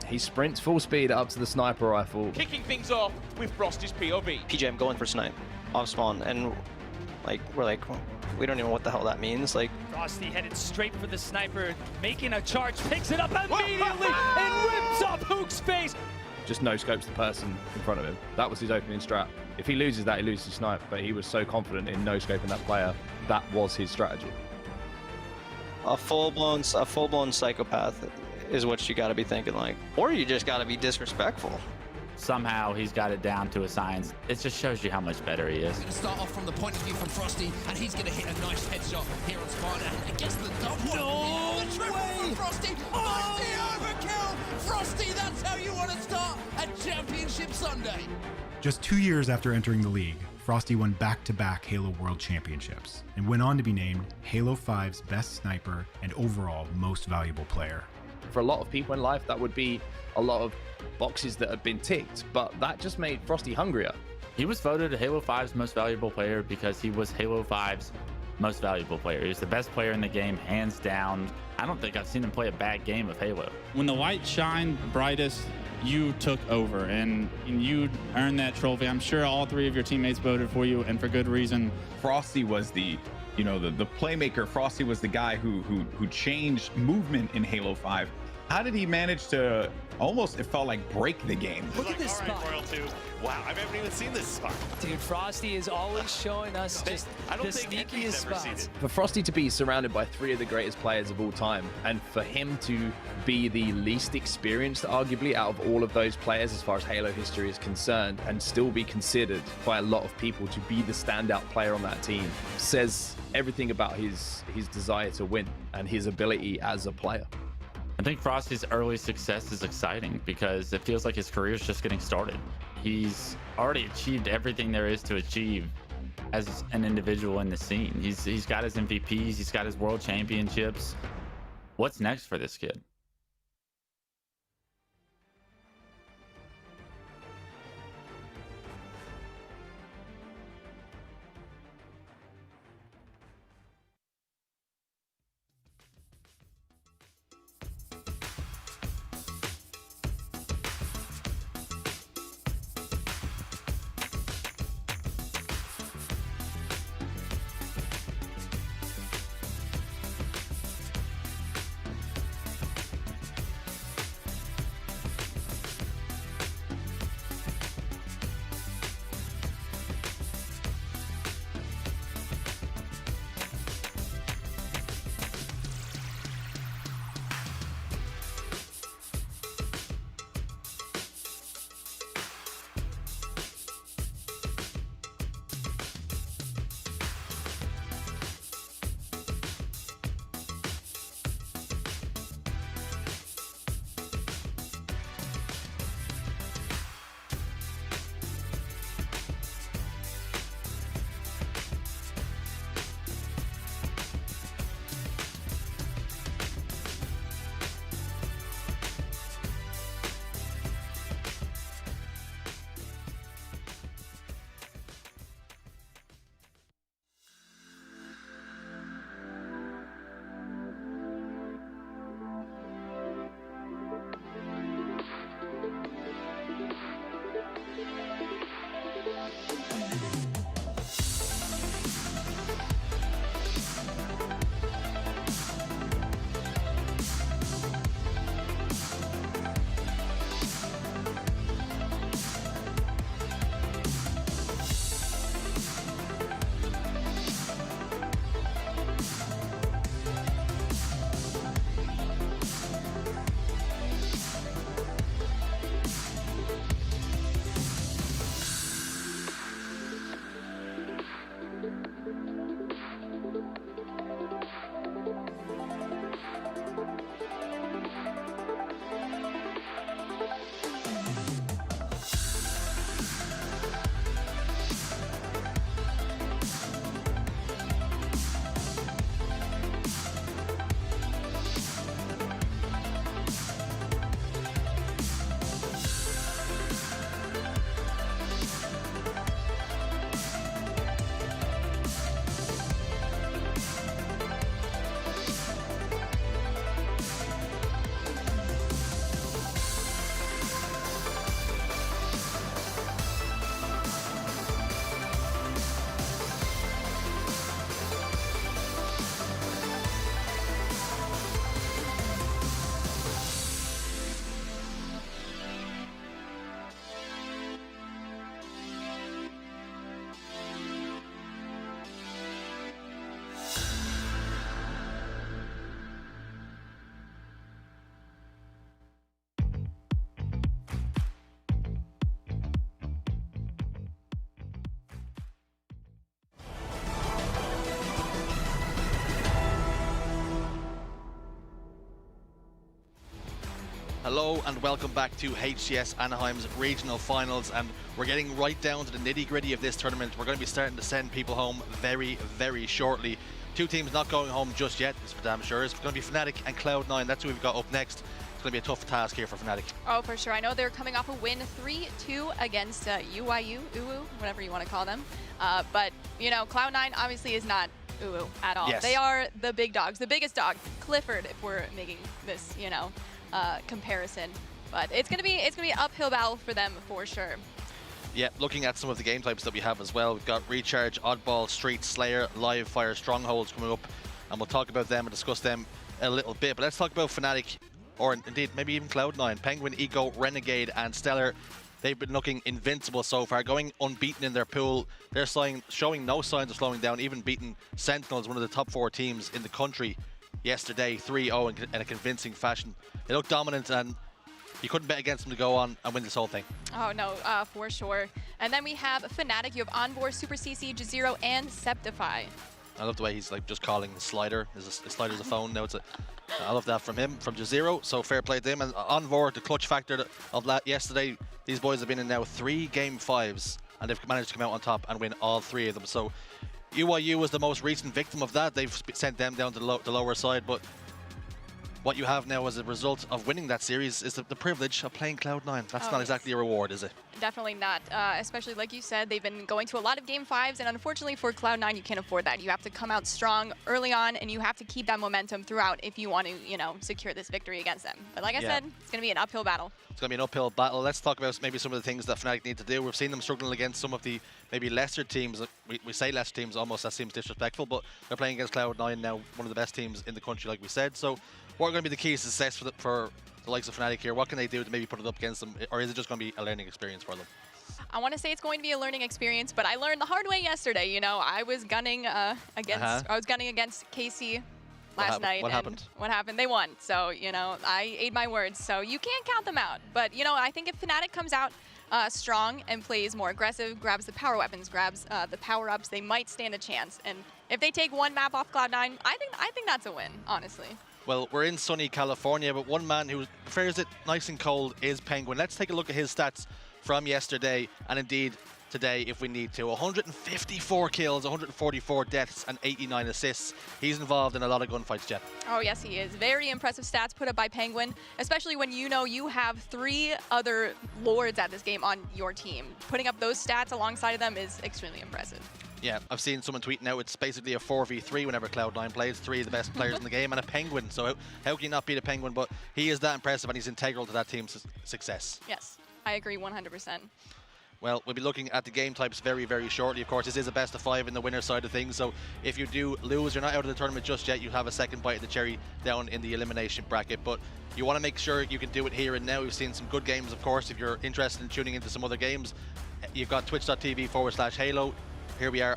he sprints full speed up to the sniper rifle. Kicking things off with Frosty's POV. PJ, I'm going for snipe off spawn, and like we're like, we don't even know what the hell that means. Like Frosty headed straight for the sniper, making a charge, picks it up immediately and rips up Hook's face. Just no scopes the person in front of him. That was his opening strat. If he loses that, he loses his snipe, but he was so confident in no scoping that player, that was his strategy. a full-blown psychopath is what you got to be thinking like, or you just got to be disrespectful. Somehow he's got it down to a science. It just shows you how much better he is. Going to start off from the point of view from Frosty, and he's going to hit a nice headshot here on spawn, and gets the double. No the triple from Frosty. Mighty overkill. Frosty, that's how you want to start a championship Sunday. Just 2 years after entering the league, Frosty won back-to-back Halo World Championships and went on to be named Halo 5's best sniper and overall most valuable player. For a lot of people in life, that would be a lot of boxes that have been ticked, but that just made Frosty hungrier. He was voted Halo 5's most valuable player because he was Halo 5's most valuable player. He was the best player in the game, hands down. I don't think I've seen him play a bad game of Halo. When the light shined brightest, you took over and you earned that trophy. I'm sure all three of your teammates voted for you, and for good reason. Frosty was the playmaker. Frosty was the guy who changed movement in Halo 5. How did he manage to almost, it felt like, break the game? Look at this spot. Wow, I haven't even seen this spot. Dude, Frosty is always showing us just the sneakiest spots. For Frosty to be surrounded by three of the greatest players of all time, and for him to be the least experienced, arguably, out of all of those players as far as Halo history is concerned, and still be considered by a lot of people to be the standout player on that team, says everything about his desire to win and his ability as a player. I think Frosty's early success is exciting because it feels like his career is just getting started. He's already achieved everything there is to achieve as an individual in the scene. He's got his MVPs, he's got his world championships. What's next for this kid? Hello and welcome back to HCS Anaheim's Regional Finals, and we're getting right down to the nitty-gritty of this tournament. We're going to be starting to send people home very, very shortly. Two teams not going home just yet, it's for damn sure. It's going to be Fnatic and Cloud9. That's who we've got up next. It's going to be a tough task here for Fnatic. Oh, for sure. I know they're coming off a win 3-2 against UIU, whatever you want to call them. But, you know, Cloud9 obviously is not at all. Yes. They are the big dogs, the biggest dog, Clifford, if we're making this, you know, comparison. But it's gonna be an uphill battle for them for sure. Yeah, looking at some of the game types that we have as well, we've got Recharge, Oddball, Street, Slayer, Live Fire, Strongholds coming up, and we'll talk about them and discuss them a little bit. But let's talk about Fnatic, or indeed maybe even Cloud9. Penguin, Eco, Renegade, and Stellar. They've been looking invincible so far, going unbeaten in their pool. They're showing no signs of slowing down, even beating Sentinels, one of the top 4 teams in the country yesterday, 3-0 in a convincing fashion. They look dominant, and you couldn't bet against them to go on and win this whole thing. Oh no, for sure. And then we have Fnatic. You have Envor, Super CC, Jazero, and Septify. I love the way he's like just calling the slider. His slider's a phone now. I love that from him, from Jazero. So fair play to him. And Envor, the clutch factor of yesterday. These boys have been in now 3 Game 5s, and they've managed to come out on top and win all 3 of them. So UIU was the most recent victim of that. They've sent them down to the lower side, but what you have now as a result of winning that series is the privilege of playing Cloud9. That's not exactly a reward, is it? Definitely not, especially like you said, they've been going to a lot of Game 5s, and unfortunately for Cloud9, you can't afford that. You have to come out strong early on, and you have to keep that momentum throughout if you want to, you know, secure this victory against them. But like I said, it's going to be an uphill battle. It's going to be an uphill battle. Let's talk about maybe some of the things that Fnatic need to do. We've seen them struggling against some of the maybe lesser teams. We say lesser teams almost, that seems disrespectful, but they're playing against Cloud9 now, one of the best teams in the country, like we said. So what are going to be the keys to success for the likes of Fnatic here? What can they do to maybe put it up against them, or is it just going to be a learning experience for them? I want to say it's going to be a learning experience, but I learned the hard way yesterday. You know, I was gunning against KC last night. What happened? What happened? They won. So, you know, I ate my words. So you can't count them out. But, you know, I think if Fnatic comes out strong and plays more aggressive, grabs the power weapons, grabs the power-ups, they might stand a chance. And if they take one map off Cloud9, I think that's a win, honestly. Well, we're in sunny California, but one man who prefers it nice and cold is Penguin. Let's take a look at his stats from yesterday, and indeed today if we need to. 154 kills, 144 deaths, and 89 assists. He's involved in a lot of gunfights, Jet. Oh, yes, he is. Very impressive stats put up by Penguin, especially when you know you have 3 other Lords at this game on your team. Putting up those stats alongside of them is extremely impressive. Yeah, I've seen someone tweet now it's basically a 4v3 whenever Cloud9 plays. 3 of the best players in the game and a Penguin. So how can you not beat a Penguin? But he is that impressive, and he's integral to that team's success. Yes, I agree 100%. Well, we'll be looking at the game types very, very shortly. Of course, this is a best of 5 in the winner's side of things. So if you do lose, you're not out of the tournament just yet. You have a second bite of the cherry down in the elimination bracket. But you want to make sure you can do it here and now. We've seen some good games, of course. If you're interested in tuning into some other games, you've got twitch.tv/Halo. Here we are.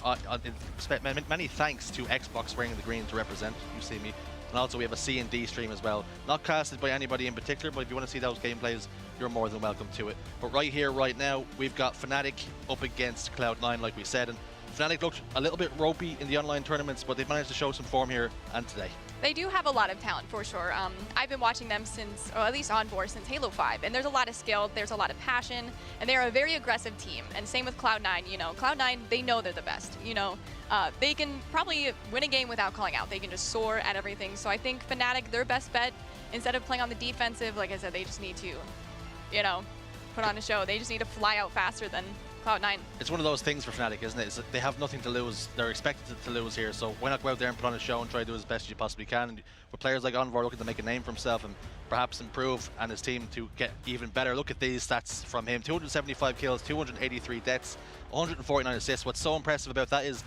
Many thanks to Xbox wearing the green to represent. You see me. And also we have a C&D stream as well. Not casted by anybody in particular, but if you want to see those gameplays, you're more than welcome to it. But right here, right now, we've got Fnatic up against Cloud9, like we said. And Fnatic looked a little bit ropey in the online tournaments, but they've managed to show some form here and today. They do have a lot of talent, for sure. I've been watching them since, or at least Envor, since Halo 5. And there's a lot of skill, there's a lot of passion, and they're a very aggressive team. And same with Cloud9, you know. Cloud9, they know they're the best, you know. They can probably win a game without calling out. They can just soar at everything. So I think Fnatic, their best bet, instead of playing on the defensive, like I said, they just need to, you know, put on a show. They just need to fly out faster than Cloud9. It's one of those things for Fnatic, isn't it? They have nothing to lose. They're expected to lose here, so why not go out there and put on a show and try to do as best as you possibly can? And for players like Envor looking to make a name for himself and perhaps improve, and his team to get even better, look at these stats from him. 275 kills, 283 deaths, 149 assists. What's so impressive about that is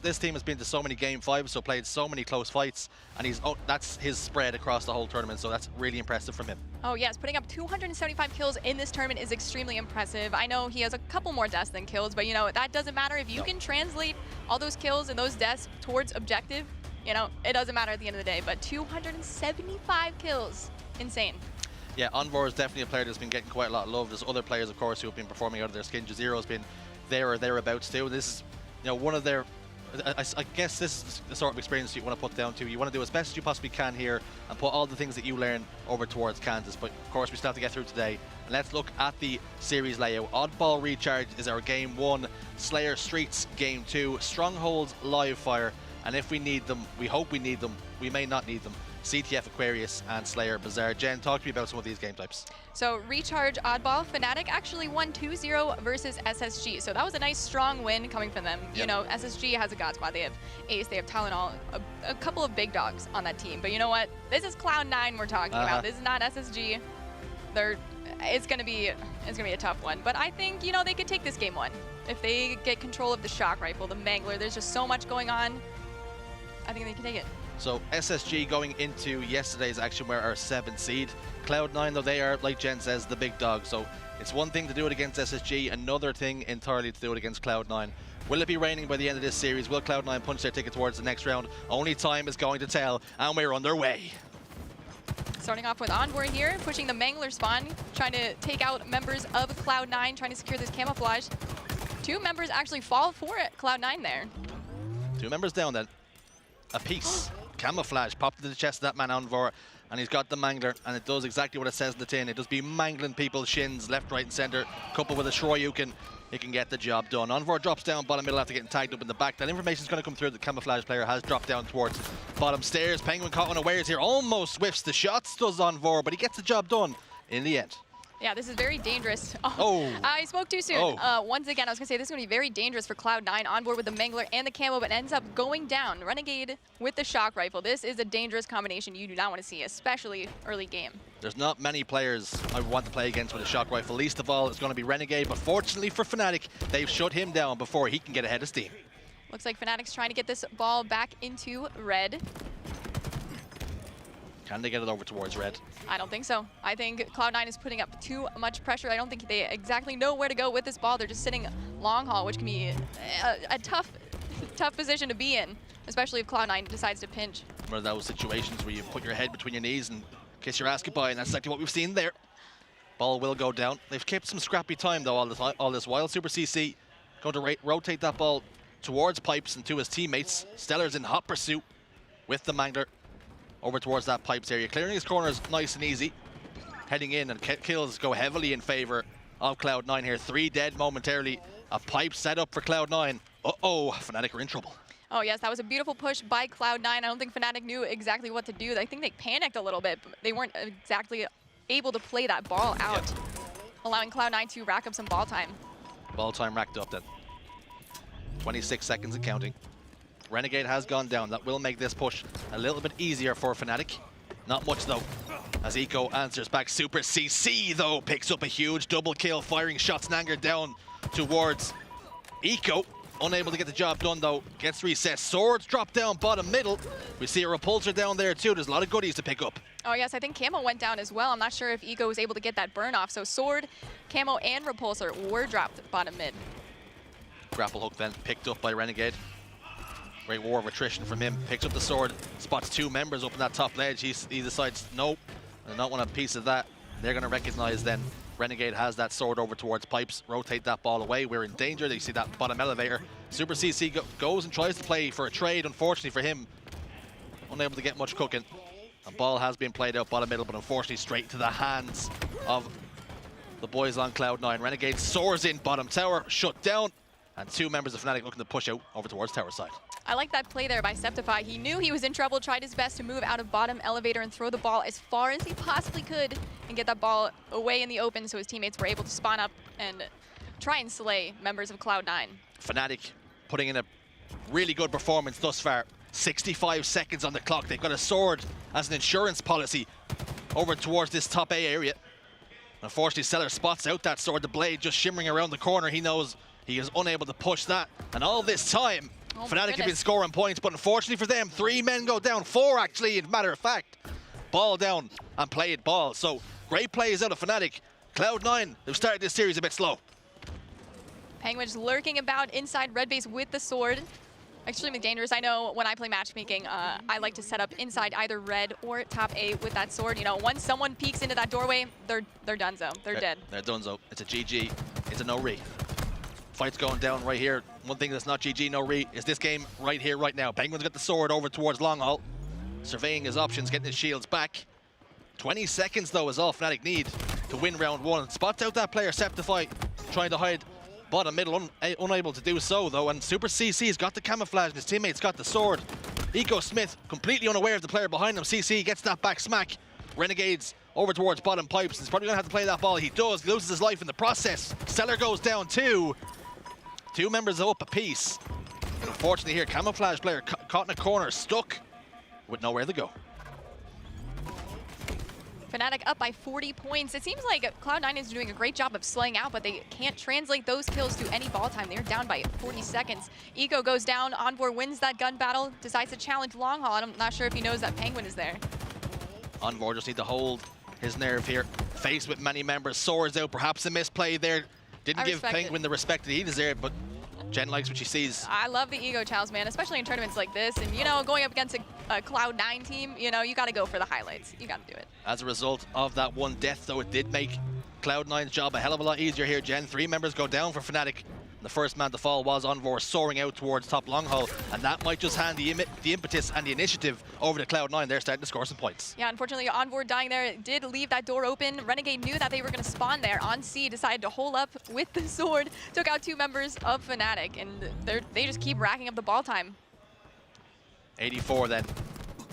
this team has been to so many Game 5s, so played so many close fights, and that's his spread across the whole tournament, so that's really impressive from him. Oh yes, putting up 275 kills in this tournament is extremely impressive. I know he has a couple more deaths than kills, but you know, that doesn't matter. If you can translate all those kills and those deaths towards objective, you know, it doesn't matter at the end of the day. But 275 kills, insane. Yeah, Envor is definitely a player that's been getting quite a lot of love. There's other players, of course, who have been performing out of their skin. Jazero has been there or thereabouts too. This is, you know, one of their I guess this is the sort of experience you want to put down to. You want to do as best as you possibly can here and put all the things that you learn over towards Kansas. But of course, we still have to get through today. And let's look at the series layout. Oddball Recharge is our game 1. Slayer Streets game 2. Strongholds Live Fire. And if we need them, we hope we need them. We may not need them. CTF Aquarius and Slayer Bazaar. Jen, talk to me about some of these game types. So Recharge Oddball Fnatic actually won 2-0 versus SSG. So that was a nice strong win coming from them. You know, SSG has a god squad. They have Ace, they have Tylenol, a couple of big dogs on that team. But you know what? This is Cloud9 we're talking about. This is not SSG. It's gonna be a tough one. But I think, you know, they could take this game 1. If they get control of the shock rifle, the Mangler, there's just so much going on. I think they can take it. So SSG going into yesterday's action were our 7th seed. Cloud9, though, they are, like Jen says, the big dog. So it's one thing to do it against SSG, another thing entirely to do it against Cloud9. Will it be raining by the end of this series? Will Cloud9 punch their ticket towards the next round? Only time is going to tell, and we're underway. Starting off with Envoy here, pushing the Mangler spawn, trying to take out members of Cloud9, trying to secure this camouflage. 2 members actually fall for it, Cloud9 there. 2 members down then. A piece. Camouflage popped into the chest of that man Envoy, and he's got the Mangler, and it does exactly what it says in the tin. It does be mangling people's shins left, right, and center. Coupled with a Shoryuken, it can get the job done. Envoy drops down bottom middle after getting tagged up in the back. That information is going to come through. The camouflage player has dropped down towards bottom stairs. Penguin caught unawares here, almost whiffs the shots, does Envoy, but he gets the job done in the end. Yeah, this is very dangerous. Oh. I spoke too soon. Once again, I was going to say this is going to be very dangerous for Cloud9 on board with the Mangler and the Camo, but ends up going down. Renegade with the shock rifle. This is a dangerous combination you do not want to see, especially early game. There's not many players I want to play against with a shock rifle. Least of all, it's going to be Renegade, but fortunately for Fnatic, they've shut him down before he can get ahead of steam. Looks like Fnatic's trying to get this ball back into red. Can they get it over towards red? I don't think so. I think Cloud9 is putting up too much pressure. I don't think they exactly know where to go with this ball. They're just sitting long haul, which can be a tough position to be in, especially if Cloud9 decides to pinch. One of those situations where you put your head between your knees and kiss your ass goodbye, and that's exactly what we've seen there. Ball will go down. They've kept some scrappy time, though, all this while. Super CC going to rotate that ball towards Pipes and to his teammates. Stellar's in hot pursuit with the Mangler over towards that Pipes area. Clearing his corners nice and easy. Heading in, and kills go heavily in favor of Cloud9 here. 3 dead momentarily. A Pipe set up for Cloud9. Uh-oh, Fnatic are in trouble. Oh yes, that was a beautiful push by Cloud9. I don't think Fnatic knew exactly what to do. I think they panicked a little bit, but they weren't exactly able to play that ball out, allowing Cloud9 to rack up some ball time. Ball time racked up then. 26 seconds and counting. Renegade has gone down. That will make this push a little bit easier for Fnatic. Not much though, as Eco answers back. Super CC though picks up a huge double kill, firing shots Nanger down towards Eco. Unable to get the job done though, gets reset. Swords drop down bottom middle. We see a repulsor down there too. There's a lot of goodies to pick up. Oh yes, I think Camo went down as well. I'm not sure if Eco was able to get that burn off. So Sword, Camo, and Repulsor were dropped bottom mid. Grapple hook then picked up by Renegade. Great war of attrition from him. Picks up the sword, spots 2 members up in that top ledge. He decides, nope, I do not want a piece of that. They're going to recognize then Renegade has that sword over towards Pipes. Rotate that ball away. We're in danger. You see that bottom elevator. Super CC goes and tries to play for a trade. Unfortunately for him, unable to get much cooking. A ball has been played out bottom middle, but unfortunately straight into the hands of the boys on Cloud9. Renegade soars in bottom tower, shut down, and 2 members of Fnatic looking to push out over towards tower side. I like that play there by Septify. He knew he was in trouble, tried his best to move out of bottom elevator and throw the ball as far as he possibly could and get that ball away in the open so his teammates were able to spawn up and try and slay members of Cloud9. Fnatic putting in a really good performance thus far. 65 seconds on the clock. They've got a sword as an insurance policy over towards this top A area. Unfortunately, Stellar spots out that sword, the blade just shimmering around the corner. He knows he is unable to push that. And all this time, Fnatic have been scoring points, but unfortunately for them, 3 men go down, 4 actually, as a matter of fact. Ball down and played ball. So great plays out of Fnatic. Cloud9, they've started this series a bit slow. Penguin's lurking about inside red base with the sword. Extremely dangerous. I know when I play matchmaking, I like to set up inside either red or top A with that sword. You know, once someone peeks into that doorway, they're donezo. They're dead. They're donezo. It's a GG. It's a no-re. Fight's going down right here. One thing that's not GG, no re, is this game right here, right now. Penguin's got the sword over towards Longhall. Surveying his options, getting his shields back. 20 seconds, though, is all Fnatic need to win round one. Spots out that player, Septify, trying to hide bottom middle, unable to do so, though. And Super CC's got the camouflage, and his teammates got the sword. Eco Smith, completely unaware of the player behind him. CC gets that back smack. Renegades over towards bottom pipes. He's probably going to have to play that ball. He does. He loses his life in the process. Stellar goes down too. Two members up a piece. Unfortunately here, camouflage player caught in a corner, stuck with nowhere to go. Fnatic up by 40 points. It seems like Cloud9 is doing a great job of slaying out, but they can't translate those kills to any ball time. They're down by 40 seconds. Eco goes down. Envor wins that gun battle, decides to challenge Longhall. I'm not sure if he knows that Penguin is there. Envor just need to hold his nerve here. Faced with many members, swords out. Perhaps a misplay there. Didn't give Penguin the respect that he deserved, but Jen likes what she sees. I love the ego chows, man, especially in tournaments like this. And, you know, going up against a Cloud9 team, you know, you got to go for the highlights. You got to do it. As a result of that one death, though, it did make Cloud9's job a hell of a lot easier here, Jen. 3 members go down for Fnatic. The first man to fall was Envor, soaring out towards top Longhall, and that might just hand the impetus and the initiative over to Cloud9. They're starting to score some points. Yeah, unfortunately, Envor dying there did leave that door open. Renegade knew that they were going to spawn there. On C decided to hole up with the sword, took out 2 members of Fnatic, and they just keep racking up the ball time. 84 then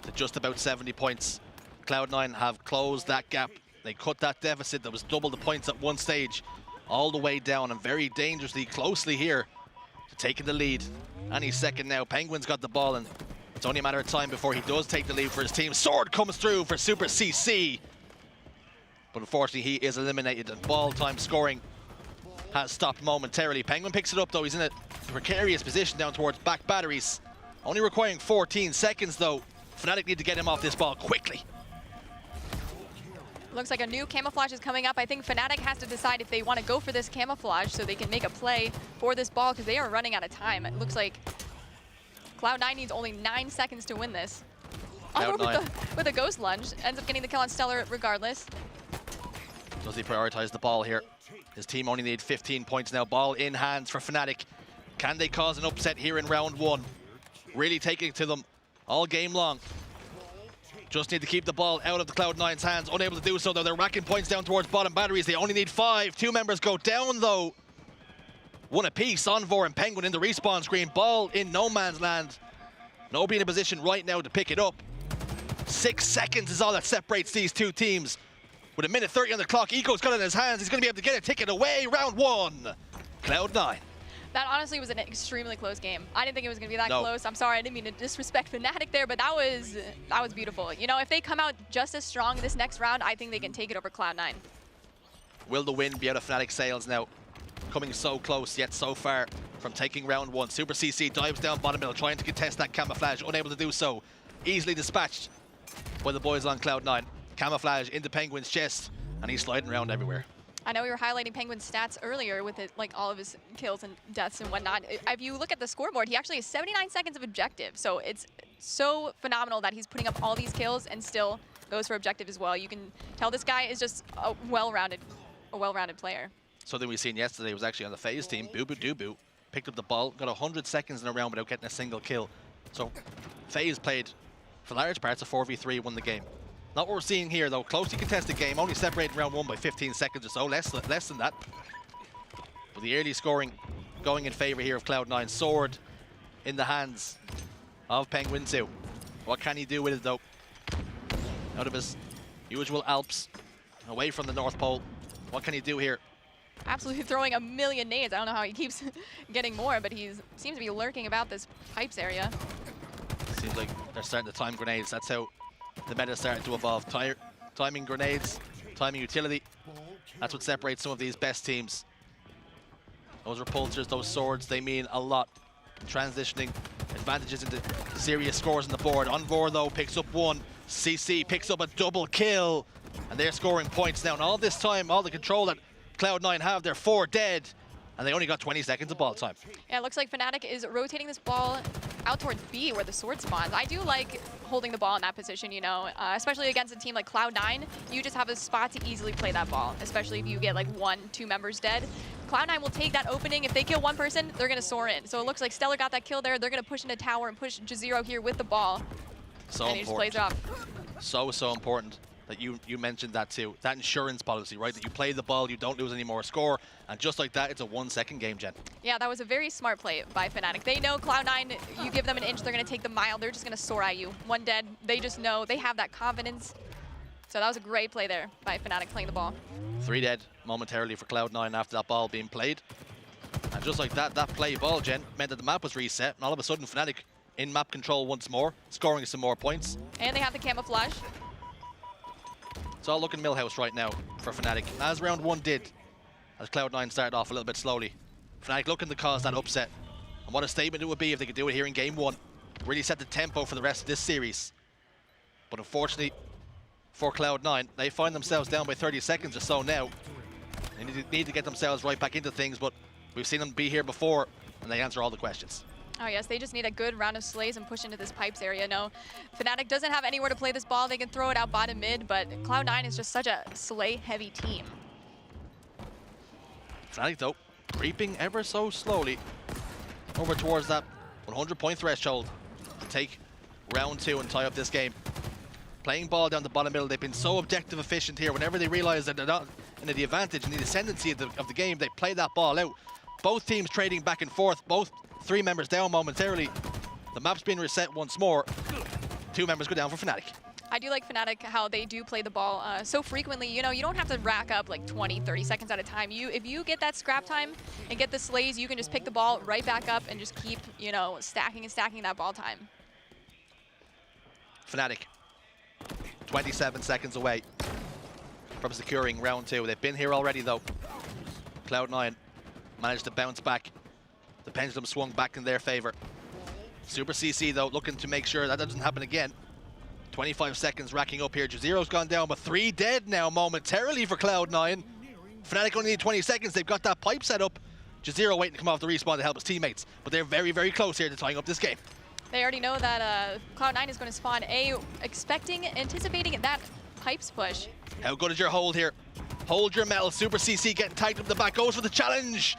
to just about 70 points. Cloud9 have closed that gap. They cut that deficit that was double the points at one stage, all the way down, and very dangerously closely here to taking the lead. Any second now, Penguin's got the ball, and it's only a matter of time before he does take the lead for his team. Sword comes through for Super CC, but unfortunately he is eliminated, and ball time scoring has stopped momentarily. Penguin picks it up, though. He's in a precarious position down towards back batteries, only requiring 14 seconds though. Fnatic need to get him off this ball quickly. Looks like a new camouflage is coming up. I think Fnatic has to decide if they want to go for this camouflage so they can make a play for this ball, because they are running out of time. It looks like Cloud9 needs only 9 seconds to win this. With a ghost lunge, ends up getting the kill on Stellar regardless. Does he prioritize the ball here? His team only need 15 points now. Ball in hands for Fnatic. Can they cause an upset here in round one? Really taking it to them all game long. Just need to keep the ball out of the Cloud9's hands. Unable to do so, though. They're racking points down towards bottom batteries. They only need 5. 2 members go down, though. One apiece. Envor and Penguin in the respawn screen. Ball in no man's land. Nobody in a position right now to pick it up. 6 seconds is all that separates these two teams. With 1:30 on the clock, Eco's got it in his hands. He's going to be able to get a ticket away. Round one. Cloud9. That honestly was an extremely close game. I didn't think it was going to be that close. I'm sorry, I didn't mean to disrespect Fnatic there, but that was beautiful. You know, if they come out just as strong this next round, I think they can take it over Cloud9. Will the win be out of Fnatic sails now? Coming so close, yet so far from taking round one. Super CC dives down bottom middle, trying to contest that camouflage, unable to do so. Easily dispatched by the boys on Cloud9. Camouflage into Penguin's chest, and he's sliding around everywhere. I know we were highlighting Penguin's stats earlier with it, like all of his kills and deaths and whatnot. If you look at the scoreboard, he actually has 79 seconds of objective. So it's so phenomenal that he's putting up all these kills and still goes for objective as well. You can tell this guy is just a well-rounded player. Something we seen yesterday was actually on the FaZe team. Boo Boo Doo Boo picked up the ball, got 100 seconds in a round without getting a single kill. So FaZe played, for large parts, a 4v3, won the game. Not what we're seeing here, though. Closely contested game, only separated round one by 15 seconds or so, less than that. But the early scoring going in favor here of Cloud9. Sword in the hands of Penguin 2. What can he do with it, though? Out of his usual Alps, away from the North Pole. What can he do here? Absolutely throwing a million nades. I don't know how he keeps getting more, but he seems to be lurking about this pipes area. Seems like they're starting to time grenades. That's how the meta started to evolve. Timing grenades, timing utility. That's what separates some of these best teams. Those repulsors, those swords, they mean a lot. Transitioning advantages into serious scores on the board. Envor, though, picks up 1. CC picks up a double kill. And they're scoring points now. And all this time, all the control that Cloud9 have, they're 4 dead. and they only got 20 seconds of ball time. Yeah, it looks like Fnatic is rotating this ball out towards B where the sword spawns. I do like holding the ball in that position, you know, especially against a team like Cloud9. You just have a spot to easily play that ball, especially if you get like 1-2 members dead. Cloud9 will take that opening. If they kill one person, they're going to soar in. So it looks like Stellar got that kill there. They're going to push into tower and push J0 here with the ball. So and he just plays it off. So important that you mentioned that too. That insurance policy, right? That you play the ball, you don't lose any more score. And just like that, it's a 1-second game, Jen. Yeah, that was a very smart play by Fnatic. They know Cloud9, you give them an inch, they're going to take the mile. They're just going to soar at you. One dead. They just know. They have that confidence. So that was a great play there by Fnatic playing the ball. 3 dead momentarily for Cloud9 after that ball being played. And just like that, that play ball, Jen, meant that the map was reset. And all of a sudden, Fnatic in map control once more, scoring some more points. And they have the camouflage. It's all looking Millhouse right now for Fnatic, as round 1 did, as Cloud9 started off a little bit slowly. Fnatic looking to cause that upset. And what a statement it would be if they could do it here in game 1. Really set the tempo for the rest of this series. But unfortunately for Cloud9, they find themselves down by 30 seconds or so now. They need to get themselves right back into things, but we've seen them be here before, and they answer all the questions. Oh yes, they just need a good round of slays and push into this pipes area. No, Fnatic doesn't have anywhere to play this ball. They can throw it out bottom mid, but Cloud9 is just such a slay-heavy team. Fnatic, though, creeping ever so slowly over towards that 100-point threshold to take round 2 and tie up this game. Playing ball down the bottom middle, they've been so objective efficient here. Whenever they realize that they're not in the advantage and the ascendancy of the game, they play that ball out. Both teams trading back and forth, both 3 members down momentarily. The map's been reset once more. 2 members go down for Fnatic. I do like Fnatic how they do play the ball so frequently. You know, you don't have to rack up like 20, 30 seconds at a time. If you get that scrap time and get the slays, you can just pick the ball right back up and just keep, you know, stacking and stacking that ball time. Fnatic, 27 seconds away from securing round 2. They've been here already though. Cloud9 managed to bounce back. The pendulum swung back in their favor. Super CC though, looking to make sure that doesn't happen again. 25 seconds racking up here. J0's gone down, but 3 dead now momentarily for Cloud9. Fnatic only need 20 seconds. They've got that pipe set up. J0 waiting to come off the respawn to help his teammates, but they're very, very close here to tying up this game. They already know that Cloud9 is going to spawn A, anticipating that pipes push. How good is your hold here? Hold your metal. Super CC getting tight up the back, goes for the challenge.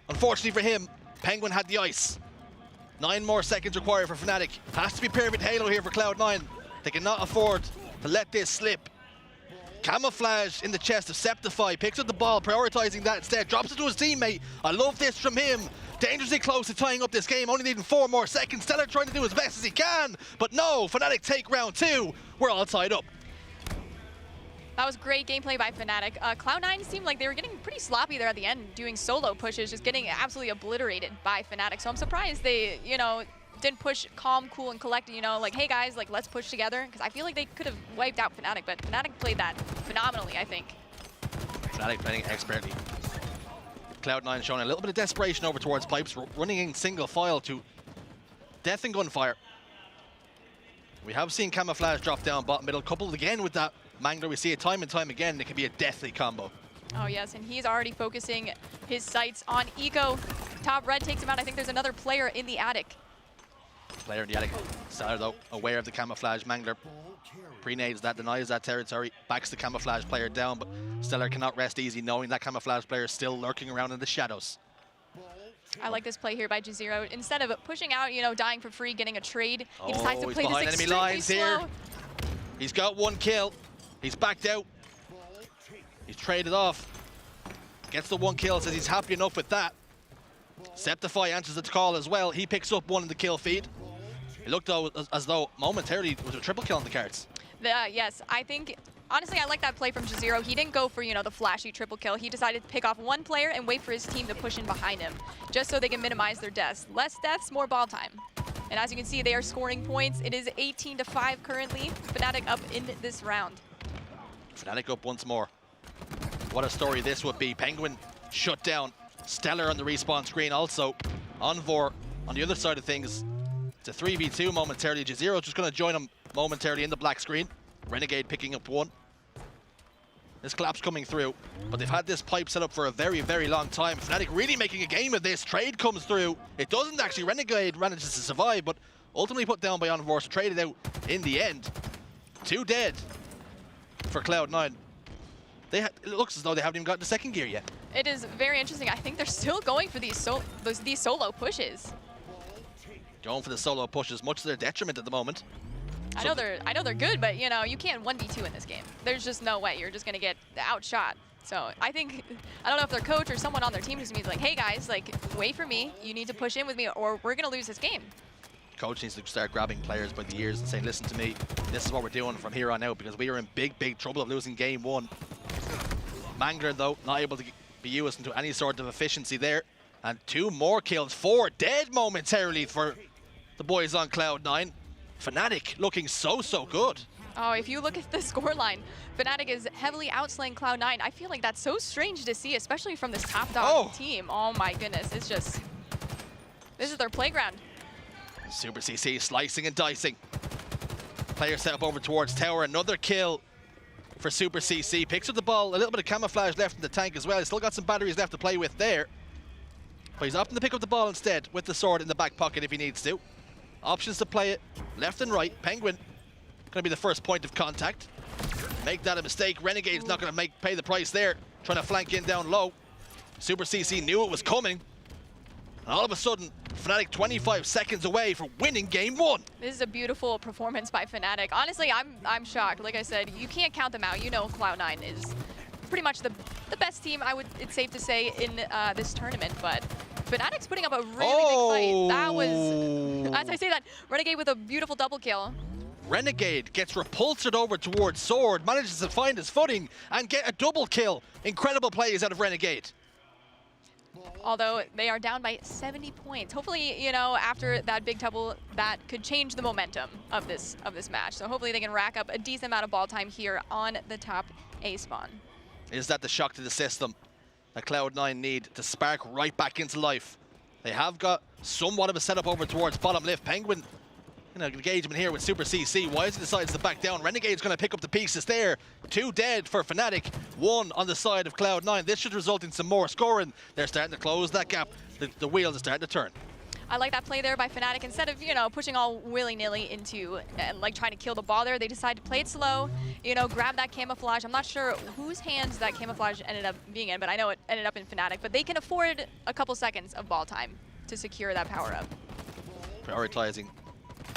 Unfortunately for him, Penguin had the ice. 9 more seconds required for Fnatic. Has to be perfect Halo here for Cloud9. They cannot afford to let this slip. Camouflage in the chest of Septify, picks up the ball, prioritizing that instead, drops it to his teammate. I love this from him. Dangerously close to tying up this game, only needing 4 more seconds. Stellar trying to do as best as he can, but no, Fnatic take round 2. We're all tied up. That was great gameplay by Fnatic. Cloud9 seemed like they were getting pretty sloppy there at the end, doing solo pushes, just getting absolutely obliterated by Fnatic. So I'm surprised they, you know, didn't push calm, cool, and collected, you know, like, hey guys, like, let's push together. Because I feel like they could have wiped out Fnatic, but Fnatic played that phenomenally, I think. Fnatic playing expertly. Cloud9 showing a little bit of desperation over towards pipes, running in single file to death and gunfire. We have seen Camouflage drop down bottom middle, coupled again with that Mangler. We see it time and time again. It can be a deathly combo. Oh yes, and he's already focusing his sights on Eco. Top red takes him out. I think there's another player in the attic. Player in the attic. Stellar though, aware of the Camouflage. Mangler pre-nades that, denies that territory, backs the Camouflage player down, but Stellar cannot rest easy knowing that Camouflage player is still lurking around in the shadows. I like this play here by J0. Instead of pushing out, you know, dying for free, getting a trade, he decides to play this extremely enemy lines slow. here. He's got 1 kill. He's backed out. He's traded off. Gets the 1 kill, says he's happy enough with that. Septify answers the call as well. He picks up 1 in the kill feed. It looked as though momentarily it was a triple kill on the cards. Yes, I think, honestly, I like that play from J0. He didn't go for, you know, the flashy triple kill. He decided to pick off 1 player and wait for his team to push in behind him, just so they can minimize their deaths. Less deaths, more ball time. And as you can see, they are scoring points. It is 18-5 currently. Fnatic up in this round. Fnatic up once more. What a story this would be. Penguin shut down. Stellar on the respawn screen also. Envor on the other side of things. It's a 3v2 momentarily. J0 just going to join him momentarily in the black screen. Renegade picking up 1. This collapse coming through, but they've had this pipe set up for a very, very long time. Fnatic really making a game of this. Trade comes through. It doesn't actually. Renegade manages to survive, but ultimately put down by Enforcer. Traded out in the end. 2 dead for Cloud9. It looks as though they haven't even gotten the second gear yet. It is very interesting. I think they're still going for these solo pushes. Going for the solo pushes, much to their detriment at the moment. I know they're good, but you know, you can't 1v2 in this game. There's just no way. You're just gonna get outshot. So I think, I don't know if their coach or someone on their team is gonna be like, hey guys, like, wait for me. You need to push in with me or we're gonna lose this game. Coach needs to start grabbing players by the ears and saying, listen to me, this is what we're doing from here on out, because we are in big, big trouble of losing game 1. Mangler, though, not able to be used into any sort of efficiency there. And 2 more kills, 4 dead momentarily for the boys on Cloud9. Fnatic looking so good. Oh, if you look at the scoreline, Fnatic is heavily outslaying Cloud9. I feel like that's so strange to see, especially from this top dog team. Oh my goodness, it's just, this is their playground. Super CC slicing and dicing. Player set up over towards tower, another kill for Super CC. Picks up the ball, a little bit of camouflage left in the tank as well. He's still got some batteries left to play with there. But he's opting to pick up the ball instead with the sword in the back pocket if he needs to. Options to play it left and right. Penguin gonna be the first point of contact. Make that a mistake. Renegade's not gonna pay the price there. Trying to flank in down low. Super CC knew it was coming. And all of a sudden, Fnatic 25 seconds away from winning game 1. This is a beautiful performance by Fnatic. Honestly, I'm shocked. Like I said, you can't count them out. You know Cloud9 is pretty much the best team, it's safe to say, in this tournament, but Fnatic's putting up a really big fight. That was, as I say that, Renegade with a beautiful double kill. Renegade gets repulsed over towards Sword, manages to find his footing and get a double kill. Incredible plays out of Renegade. Although they are down by 70 points. Hopefully, you know, after that big double, that could change the momentum of this match. So hopefully they can rack up a decent amount of ball time here on the top A spawn. Is that the shock to the system that Cloud9 need to spark right back into life? They have got somewhat of a setup over towards bottom left. Penguin, engagement here with Super CC. Wisely decides to back down. Renegade's going to pick up the pieces there. 2 dead for Fnatic, 1 on the side of Cloud9. This should result in some more scoring. They're starting to close that gap. The wheels are starting to turn. I like that play there by Fnatic. Instead of, you know, pushing all willy-nilly into, like, trying to kill the ball there, they decide to play it slow, you know, grab that camouflage. I'm not sure whose hands that camouflage ended up being in, but I know it ended up in Fnatic. But they can afford a couple seconds of ball time to secure that power-up. Prioritizing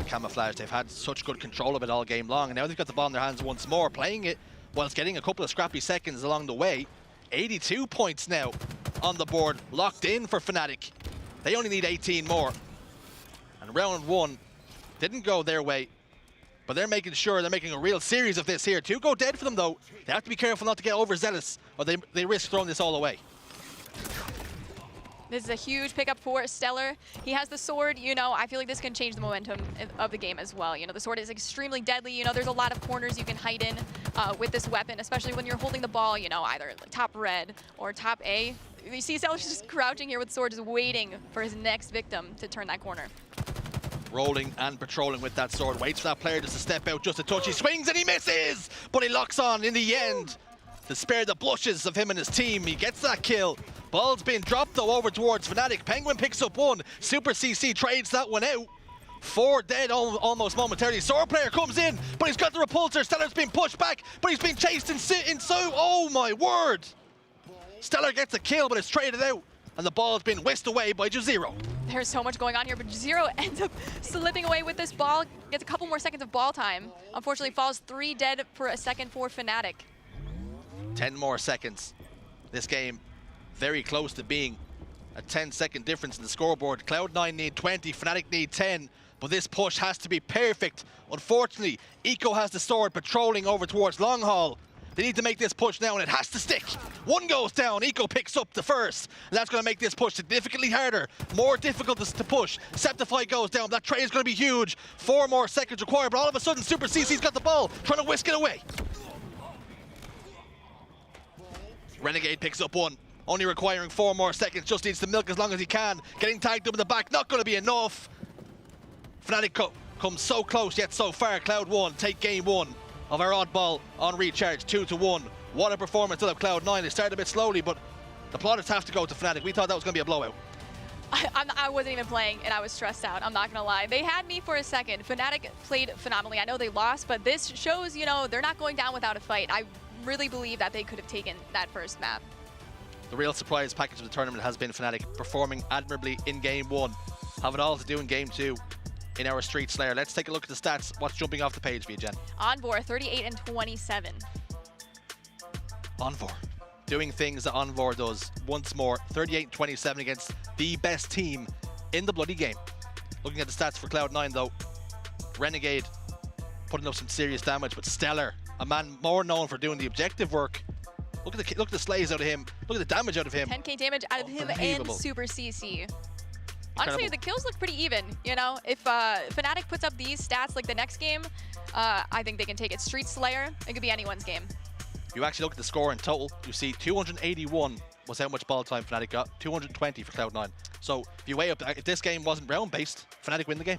camouflage. They've had such good control of it all game long, and now they've got the ball in their hands once more, playing it whilst getting a couple of scrappy seconds along the way. 82 points now on the board, locked in for Fnatic. They only need 18 more. And round 1 didn't go their way, but they're making sure they're making a real series of this here. 2 go dead for them, though. They have to be careful not to get overzealous, or they risk throwing this all away. This is a huge pickup for Stellar. He has the sword, you know, I feel like this can change the momentum of the game as well. You know, the sword is extremely deadly. You know, there's a lot of corners you can hide in with this weapon, especially when you're holding the ball, you know, either top red or top A. You see Stellar's just crouching here with the sword, just waiting for his next victim to turn that corner. Rolling and patrolling with that sword. Waits for that player just to step out just a touch. He swings and he misses, but he locks on in the end to spare the blushes of him and his team. He gets that kill. Ball's been dropped, though, over towards Fnatic. Penguin picks up 1. Super CC trades that one out. 4 dead almost momentarily. Sword player comes in, but he's got the repulsor. Stellar's been pushed back, but he's been chased in so. Oh my word! Stellar gets a kill, but it's traded out, and the ball's been whisked away by Jazero. There's so much going on here, but Jazero ends up slipping away with this ball. Gets a couple more seconds of ball time. Unfortunately, falls 3 dead for a second for Fnatic. 10 more seconds. This game very close to being a 10-second difference in the scoreboard. Cloud9 need 20, Fnatic need 10, but this push has to be perfect. Unfortunately, Eco has the sword patrolling over towards Long Haul. They need to make this push now, and it has to stick. 1 goes down, Eco picks up the first, and that's going to make this push significantly harder, more difficult to push. Septify goes down, that trade is going to be huge. 4 more seconds required, but all of a sudden, Super CC's got the ball, trying to whisk it away. Renegade picks up 1. Only requiring 4 more seconds, just needs to milk as long as he can. Getting tagged up in the back, not going to be enough. Fnatic comes so close yet so far. Cloud1 take game 1. of our oddball on recharge, 2-1. What a performance out of Cloud9. They started a bit slowly, but the plaudits have to go to Fnatic. We thought that was going to be a blowout. I wasn't even playing, and I was stressed out. I'm not going to lie. They had me for a second. Fnatic played phenomenally. I know they lost, but this shows, you know, they're not going down without a fight. I really believe that they could have taken that first map. The real surprise package of the tournament has been Fnatic performing admirably in Game 1. Have it all to do in Game 2 in our Street Slayer. Let's take a look at the stats. What's jumping off the page for you, Jen? Envor, 38 and 27. Envor doing things that Envor does once more. 38-27 against the best team in the bloody game. Looking at the stats for Cloud9 though, Renegade putting up some serious damage, but Stellar, a man more known for doing the objective work. Look at the slays out of him. Look at the damage out of him. 10k damage out of him and Super CC. Honestly, Incredible. the kills look pretty even. You know, if Fnatic puts up these stats like the next game, I think they can take it. Street Slayer, it could be anyone's game. You actually look at the score in total, you see 281 was how much ball time Fnatic got, 220 for Cloud9. So if you weigh up, if this game wasn't round-based, Fnatic win the game.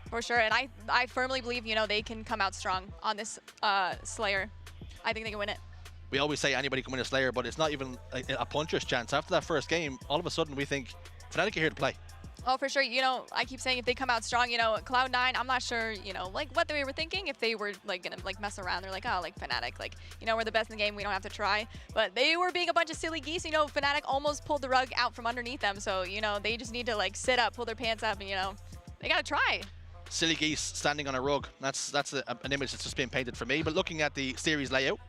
For sure, and I firmly believe, you know, they can come out strong on this Slayer. I think they can win it. We always say anybody can win a Slayer, but it's not even a puncher's chance. After that first game, all of a sudden we think Fnatic are here to play. Oh, for sure. You know, I keep saying if they come out strong, you know, Cloud9, I'm not sure, you know, like what they were thinking. If they were like gonna like mess around, they're like, oh, like Fnatic, like, you know, we're the best in the game, we don't have to try. But they were being a bunch of silly geese. You know, Fnatic almost pulled the rug out from underneath them. So, you know, they just need to like sit up, pull their pants up, and, you know, they gotta try. Silly geese standing on a rug. That's an image that's just been painted for me. But looking at the series layout,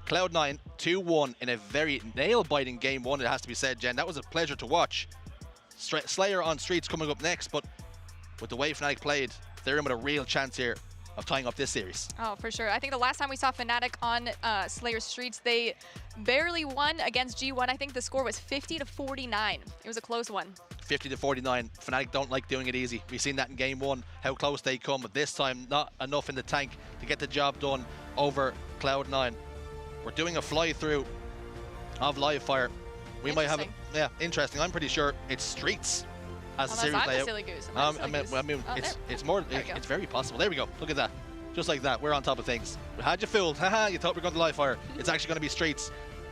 Cloud9 2-1 in a very nail-biting Game 1, it has to be said, Jen. That was a pleasure to watch. Slayer on Streets coming up next, but with the way Fnatic played, they're in with a real chance here of tying up this series. Oh, for sure. I think the last time we saw Fnatic on Slayer Streets, they barely won against G1. I think the score was 50-49. It was a close one. 50-49. Fnatic don't like doing it easy. We've seen that in Game 1, how close they come, but this time not enough in the tank to get the job done over Cloud9. We're doing a fly-through of Livefire. We might have it. Yeah, interesting. I'm pretty sure it's Streets as a series I'm layout. the silly goose. I mean, it's more. It's very possible. There we go. Look at that. Just like that. We're on top of things. We had you fooled. Haha, you thought we were going to Livefire. It's actually going to be Streets.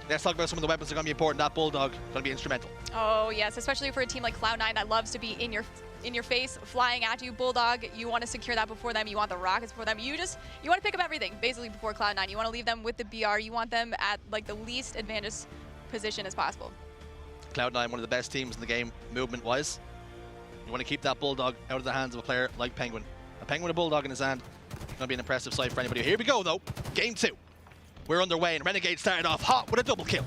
Let's talk about some of the weapons that are going to be important. That Bulldog going to be instrumental. Oh yes, especially for a team like Cloud9 that loves to be in your face, flying at you. Bulldog, you want to secure that before them. You want the rockets before them. You want to pick up everything basically before Cloud9. You want to leave them with the BR. You want them at like the least advantageous position as possible. Cloud9, one of the best teams in the game, movement-wise. You want to keep that Bulldog out of the hands of a player like Penguin. A Penguin with a Bulldog in his hand, going to be an impressive sight for anybody. Here we go, though. Game 2. We're underway, and Renegade started off hot with a double kill.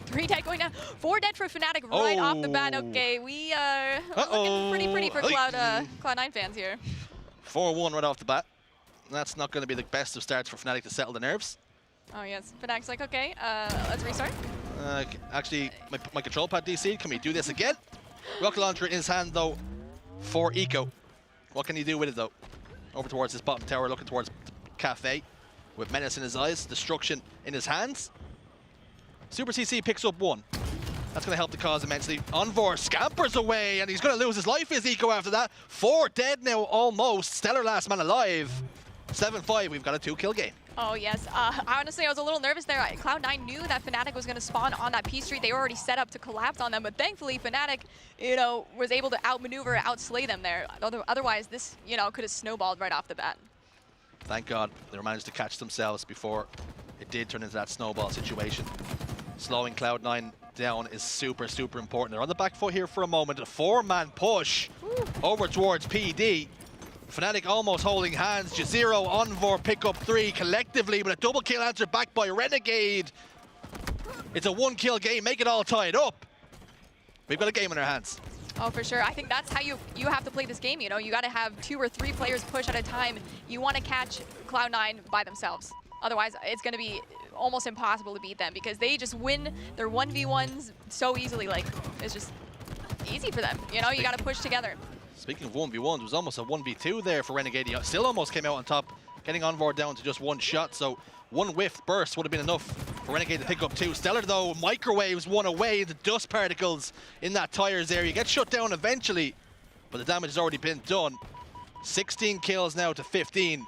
3 dead going down. 4 dead for Fnatic right off the bat. Okay, we are looking pretty for Cloud9 fans here. 4-1 right off the bat. That's not going to be the best of starts for Fnatic to settle the nerves. Oh, yes. Fnatic's like, okay, let's restart. Actually, my control pad DC, can we do this again? Rocket launcher in his hand, though, for Eco. What can he do with it, though? Over towards his bottom tower, looking towards Cafe, with menace in his eyes, destruction in his hands. Super CC picks up 1. That's going to help the cause immensely. Envor scampers away, and he's going to lose his life as Eco after that. 4 dead now, almost. Stellar last man alive. 7-5, we've got a 2-kill game. Oh, yes. Honestly, I was a little nervous there. Cloud9 knew that Fnatic was going to spawn on that P Street. They were already set up to collapse on them, but thankfully, Fnatic, you know, was able to outmaneuver, outslay them there. Otherwise, this, you know, could have snowballed right off the bat. Thank God they managed to catch themselves before it did turn into that snowball situation. Slowing Cloud9 down is super, super important. They're on the back foot here for a moment. A 4-man push over towards PD. Fnatic almost holding hands. Jazero, Envor pick up 3 collectively, but a double kill answered back by Renegade. It's a 1-kill game. Make it all tied up. We've got a game in our hands. Oh, for sure. I think that's how you have to play this game. You know, you got to have 2 or 3 players push at a time. You want to catch Cloud9 by themselves. Otherwise, it's going to be almost impossible to beat them because they just win their 1v1s so easily. Like, it's just easy for them. You know, you got to push together. Speaking of 1v1s, it was almost a 1v2 there for Renegade. He still almost came out on top, getting Envor down to just 1 shot. So 1 whiff burst would have been enough for Renegade to pick up 2. Stellar, though, microwaves 1 away. The dust particles in that tires area. Gets shut down eventually, but the damage has already been done. 16 kills now to 15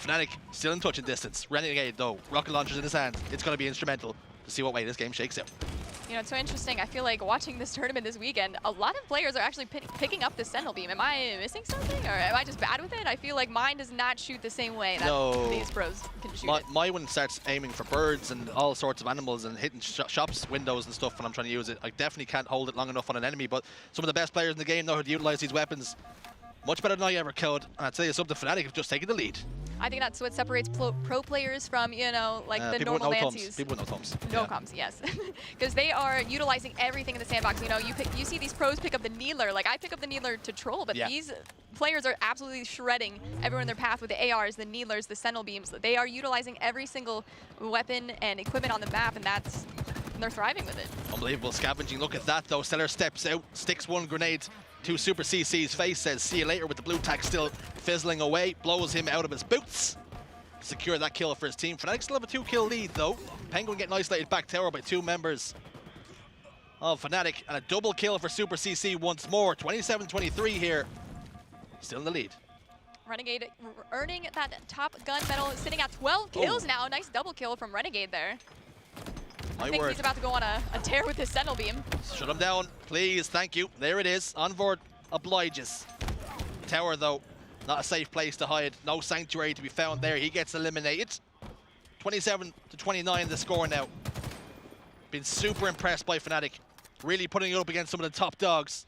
Fnatic still in touching distance. Renegade though, rocket launchers in his hand. It's going to be instrumental to see what way this game shakes out. You know, it's so interesting. I feel like watching this tournament this weekend, a lot of players are actually picking up the Sentinel Beam. Am I missing something, or am I just bad with it? I feel like mine does not shoot the same way that these pros can shoot it. My one starts aiming for birds and all sorts of animals and hitting shops, windows and stuff when I'm trying to use it. I definitely can't hold it long enough on an enemy, but some of the best players in the game know how to utilize these weapons much better than I ever could. And I'd tell you something, Fnatic have just taken the lead. I think that's what separates pro players from, you know, like the normal Nancies. People with no thumbs. No comms, yes. Because they are utilizing everything in the sandbox. You know, you see these pros pick up the needler. Like, I pick up the needler to troll, but these players are absolutely shredding everyone in their path with the ARs, the needlers, the Sentinel Beams. They are utilizing every single weapon and equipment on the map, and they're thriving with it. Unbelievable scavenging. Look at that, though. Stellar steps out, sticks one grenade to Super CC's face, says see you later, with the blue tack still fizzling away, blows him out of his boots. Secure that kill for his team. Fnatic still have a 2-kill lead, though. Penguin getting isolated back tower by 2 members of Fnatic, and a double kill for Super CC once more. 27-23 here. Still in the lead. Renegade earning that top gun medal, sitting at 12 kills now. Nice double kill from Renegade there. I think he's about to go on a tear with his Sentinel Beam. Shut him down, please. Thank you. There it is. Onboard obliges. Tower, though, not a safe place to hide. No sanctuary to be found there. He gets eliminated. 27-29 the score now. Been super impressed by Fnatic. Really putting it up against some of the top dogs.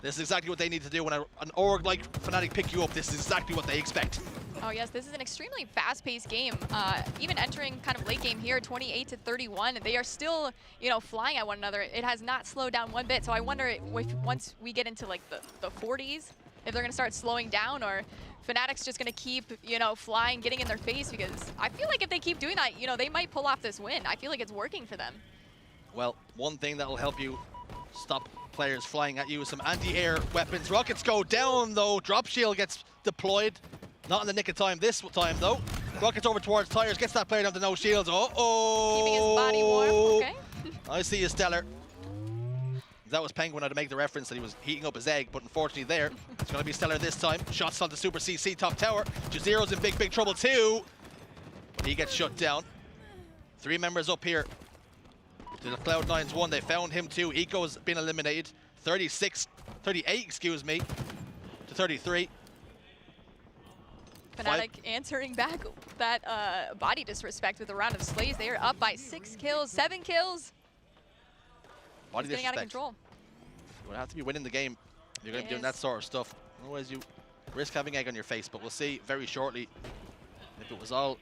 This is exactly what they need to do. When an org like Fnatic pick you up, this is exactly what they expect. Oh yes, this is an extremely fast-paced game. Even entering kind of late game here, 28-31, they are still, you know, flying at one another. It has not slowed down one bit. So I wonder if once we get into like the 40s, if they're gonna start slowing down, or Fnatic's just gonna keep, you know, flying, getting in their face, because I feel like if they keep doing that, you know, they might pull off this win. I feel like it's working for them. Well, one thing that will help you stop players flying at you is some anti-air weapons. Rockets go down, though. Drop shield gets deployed. Not in the nick of time this time, though. Rockets over towards tires, gets that player down to no shields. Uh-oh! Keeping his body warm, okay. I see you, Stellar. If that was Penguin, I'd make the reference that he was heating up his egg, but unfortunately there, it's going to be Stellar this time. Shots on the Super CC top tower. Jazero's in big trouble too. But he gets shut down. 3 members up here. The Cloud9's one, they found him too. Eco's been eliminated. 38, excuse me, to 33. Fnatic answering back that body disrespect with a round of slays. They are up by 6 kills, 7 kills. Body getting out of control. You would have to be winning the game. You're going to be doing that sort of stuff. Otherwise, you risk having egg on your face. But we'll see very shortly if it was all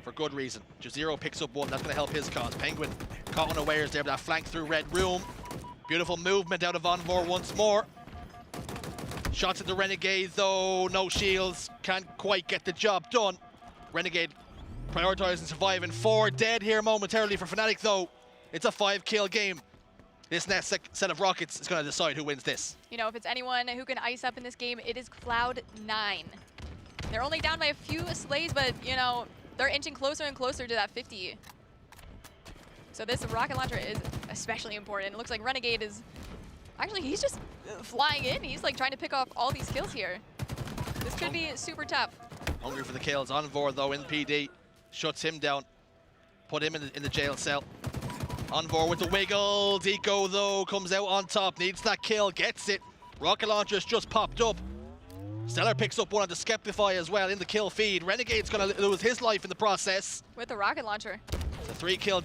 for good reason. Jazero picks up one. That's going to help his cause. Penguin caught unawares there, but that flank through red room. Beautiful movement out of Envor once more. Shots at the Renegade, though. No shields. Can't quite get the job done. Renegade prioritizing surviving. 4 dead here momentarily for Fnatic, though. It's a 5-kill game. This next set of rockets is going to decide who wins this. You know, if it's anyone who can ice up in this game, it is Cloud9. They're only down by a few slays, but, you know, they're inching closer and closer to that 50. So this rocket launcher is especially important. It looks like Renegade is... Actually, he's just flying in. He's like trying to pick off all these kills here. This could be super tough. Hungry for the kills. Envor, though, in PD. Shuts him down. Put him in the jail cell. Envor with the wiggle. Deco, though, comes out on top. Needs that kill. Gets it. Rocket launcher's just popped up. Stellar picks up one on the Skeptify as well in the kill feed. Renegade's going to lose his life in the process. With the rocket launcher. It's a 3-kill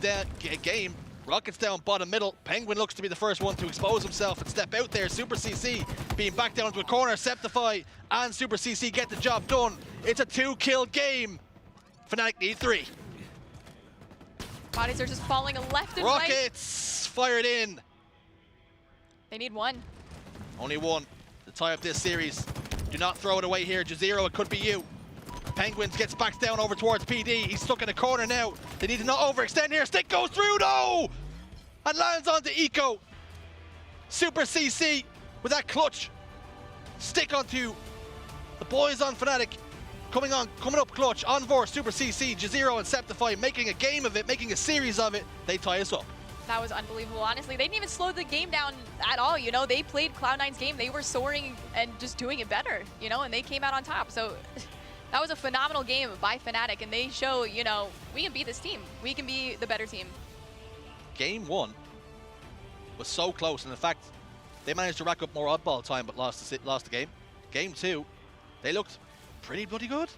game. Rockets down bottom middle. Penguin looks to be the first one to expose himself and step out there. Super CC being backed down to a corner. Septify and Super CC get the job done. It's a 2-kill game. Fnatic need 3. Bodies are just falling left and right. Rockets fired in. They need 1. Only 1 to tie up this series. Do not throw it away here. Jazero, it could be you. Penguins gets back down over towards PD. He's stuck in a corner now. They need to not overextend here. Stick goes through, no! And lands onto Eco. Super CC with that clutch. Stick onto the boys on Fnatic. Coming up clutch. Envor, Super CC, Jazero, and Septify making a game of it, making a series of it. They tie us up. That was unbelievable, honestly. They didn't even slow the game down at all, you know? They played Cloud9's game. They were soaring and just doing it better, you know? And they came out on top, so... That was a phenomenal game by Fnatic, and they show, you know, we can beat this team. We can be the better team. Game 1 was so close, and in fact, they managed to rack up more oddball time, but lost the game. Game 2, they looked pretty bloody good.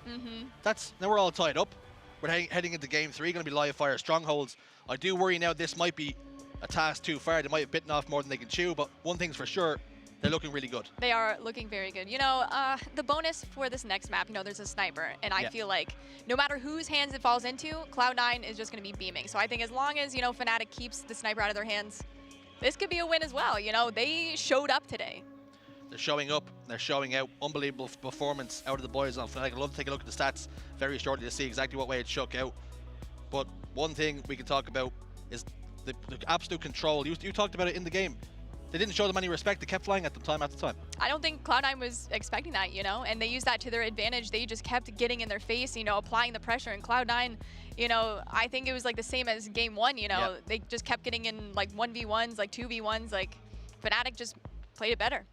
Now we're all tied up. We're heading into Game 3, going to be live fire strongholds. I do worry now this might be a task too far. They might have bitten off more than they can chew, but one thing's for sure, they're looking really good. They are looking very good. You know, the bonus for this next map, you know, there's a sniper, and I feel like no matter whose hands it falls into, Cloud9 is just going to be beaming. So I think as long as, you know, Fnatic keeps the sniper out of their hands, this could be a win as well. You know, they showed up today. They're showing up, they're showing out. Unbelievable performance out of the boys on Fnatic. I'd love to take a look at the stats very shortly to see exactly what way it shook out. But one thing we can talk about is the absolute control. You talked about it in the game. They didn't show them any respect. They kept flying at them time after time. I don't think Cloud9 was expecting that, you know, and they used that to their advantage. They just kept getting in their face, you know, applying the pressure. And Cloud9, you know, I think it was like the same as Game 1, you know. They just kept getting in like 1v1s, like 2v1s. Like Fnatic just played it better.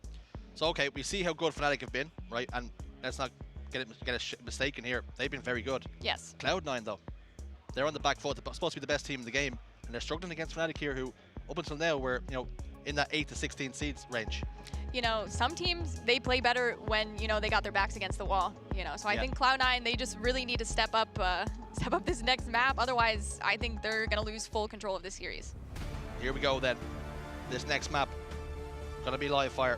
So, okay, we see how good Fnatic have been, right? And let's not get a mistake in here. They've been very good. Yes. Cloud9, though, they're on the back foot. They're supposed to be the best team in the game, and they're struggling against Fnatic here, who, up until now, were, you know, in that 8 to 16 seeds range. You know, some teams, they play better when, you know, they got their backs against the wall, you know. So I think Cloud9, they just really need to step up this next map. Otherwise, I think they're going to lose full control of this series. Here we go, then. This next map, going to be live fire.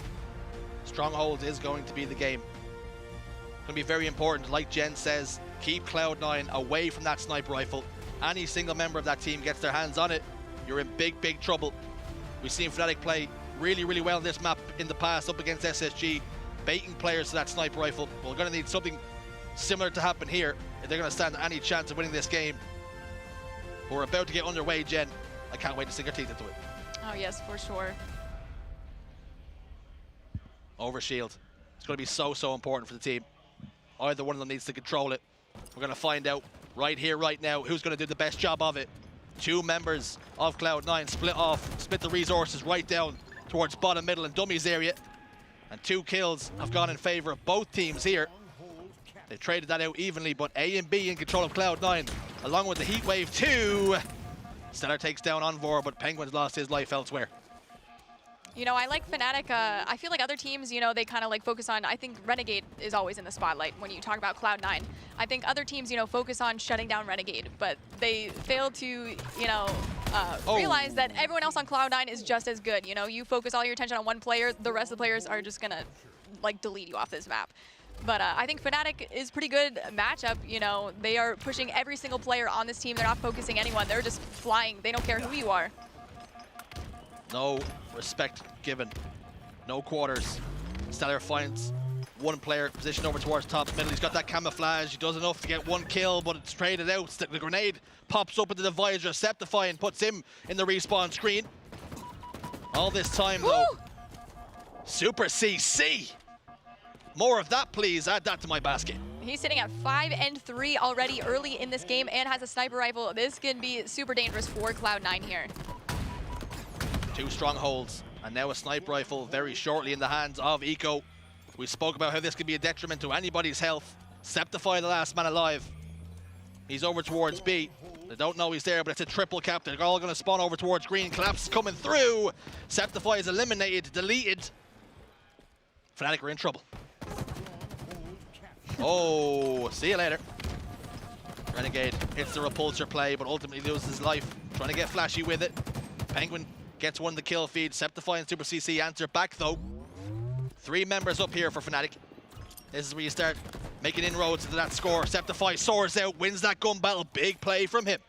Strongholds is going to be the game. Going to be very important. Like Jen says, keep Cloud9 away from that sniper rifle. Any single member of that team gets their hands on it, you're in big, big trouble. We've seen Fnatic play really, really well in this map in the past up against SSG, baiting players to that sniper rifle. We're going to need something similar to happen here if they're going to stand any chance of winning this game. We're about to get underway, Jen. I can't wait to sink our teeth into it. Oh, yes, for sure. Over shield. It's going to be so, so important for the team. Either one of them needs to control it. We're going to find out right here, right now, who's going to do the best job of it. Two members of Cloud9 split the resources right down towards bottom, middle, and dummies area. And 2 kills have gone in favor of both teams here. They traded that out evenly, but A and B in control of Cloud9, along with the Heat Wave 2. Stellar takes down Envor, but Penguin's lost his life elsewhere. You know, I like Fnatic. I feel like other teams, you know, they kind of like focus on, I think Renegade is always in the spotlight when you talk about Cloud9. I think other teams, you know, focus on shutting down Renegade, but they fail to, you know, realize that everyone else on Cloud9 is just as good. You know, you focus all your attention on one player, the rest of the players are just gonna like delete you off this map. But I think Fnatic is pretty good matchup. You know, they are pushing every single player on this team. They're not focusing anyone. They're just flying. They don't care who you are. No respect given. No quarters. Stellar finds one player positioned over towards top middle. He's got that camouflage. He does enough to get 1 kill, but it's traded out. The grenade pops up into the visor. Septify and puts him in the respawn screen. All this time, though. Super CC. More of that, please. Add that to my basket. He's sitting at 5 and 3 already early in this game and has a sniper rifle. This can be super dangerous for Cloud9 here. 2 strongholds, and now a sniper rifle very shortly in the hands of Eco. We spoke about how this could be a detriment to anybody's health. Septify, the last man alive. He's over towards B. They don't know he's there, but it's a triple cap. They're all going to spawn over towards green. Collapse is coming through. Septify is eliminated, deleted. Fnatic are in trouble. Oh, see you later. Renegade hits the repulsor play, but ultimately loses his life. Trying to get flashy with it. Penguin gets one of the kill feed. Septify and Super CC answer back, though. 3 members up here for Fnatic. This is where you start making inroads into that score. Septify soars out, wins that gun battle. Big play from him.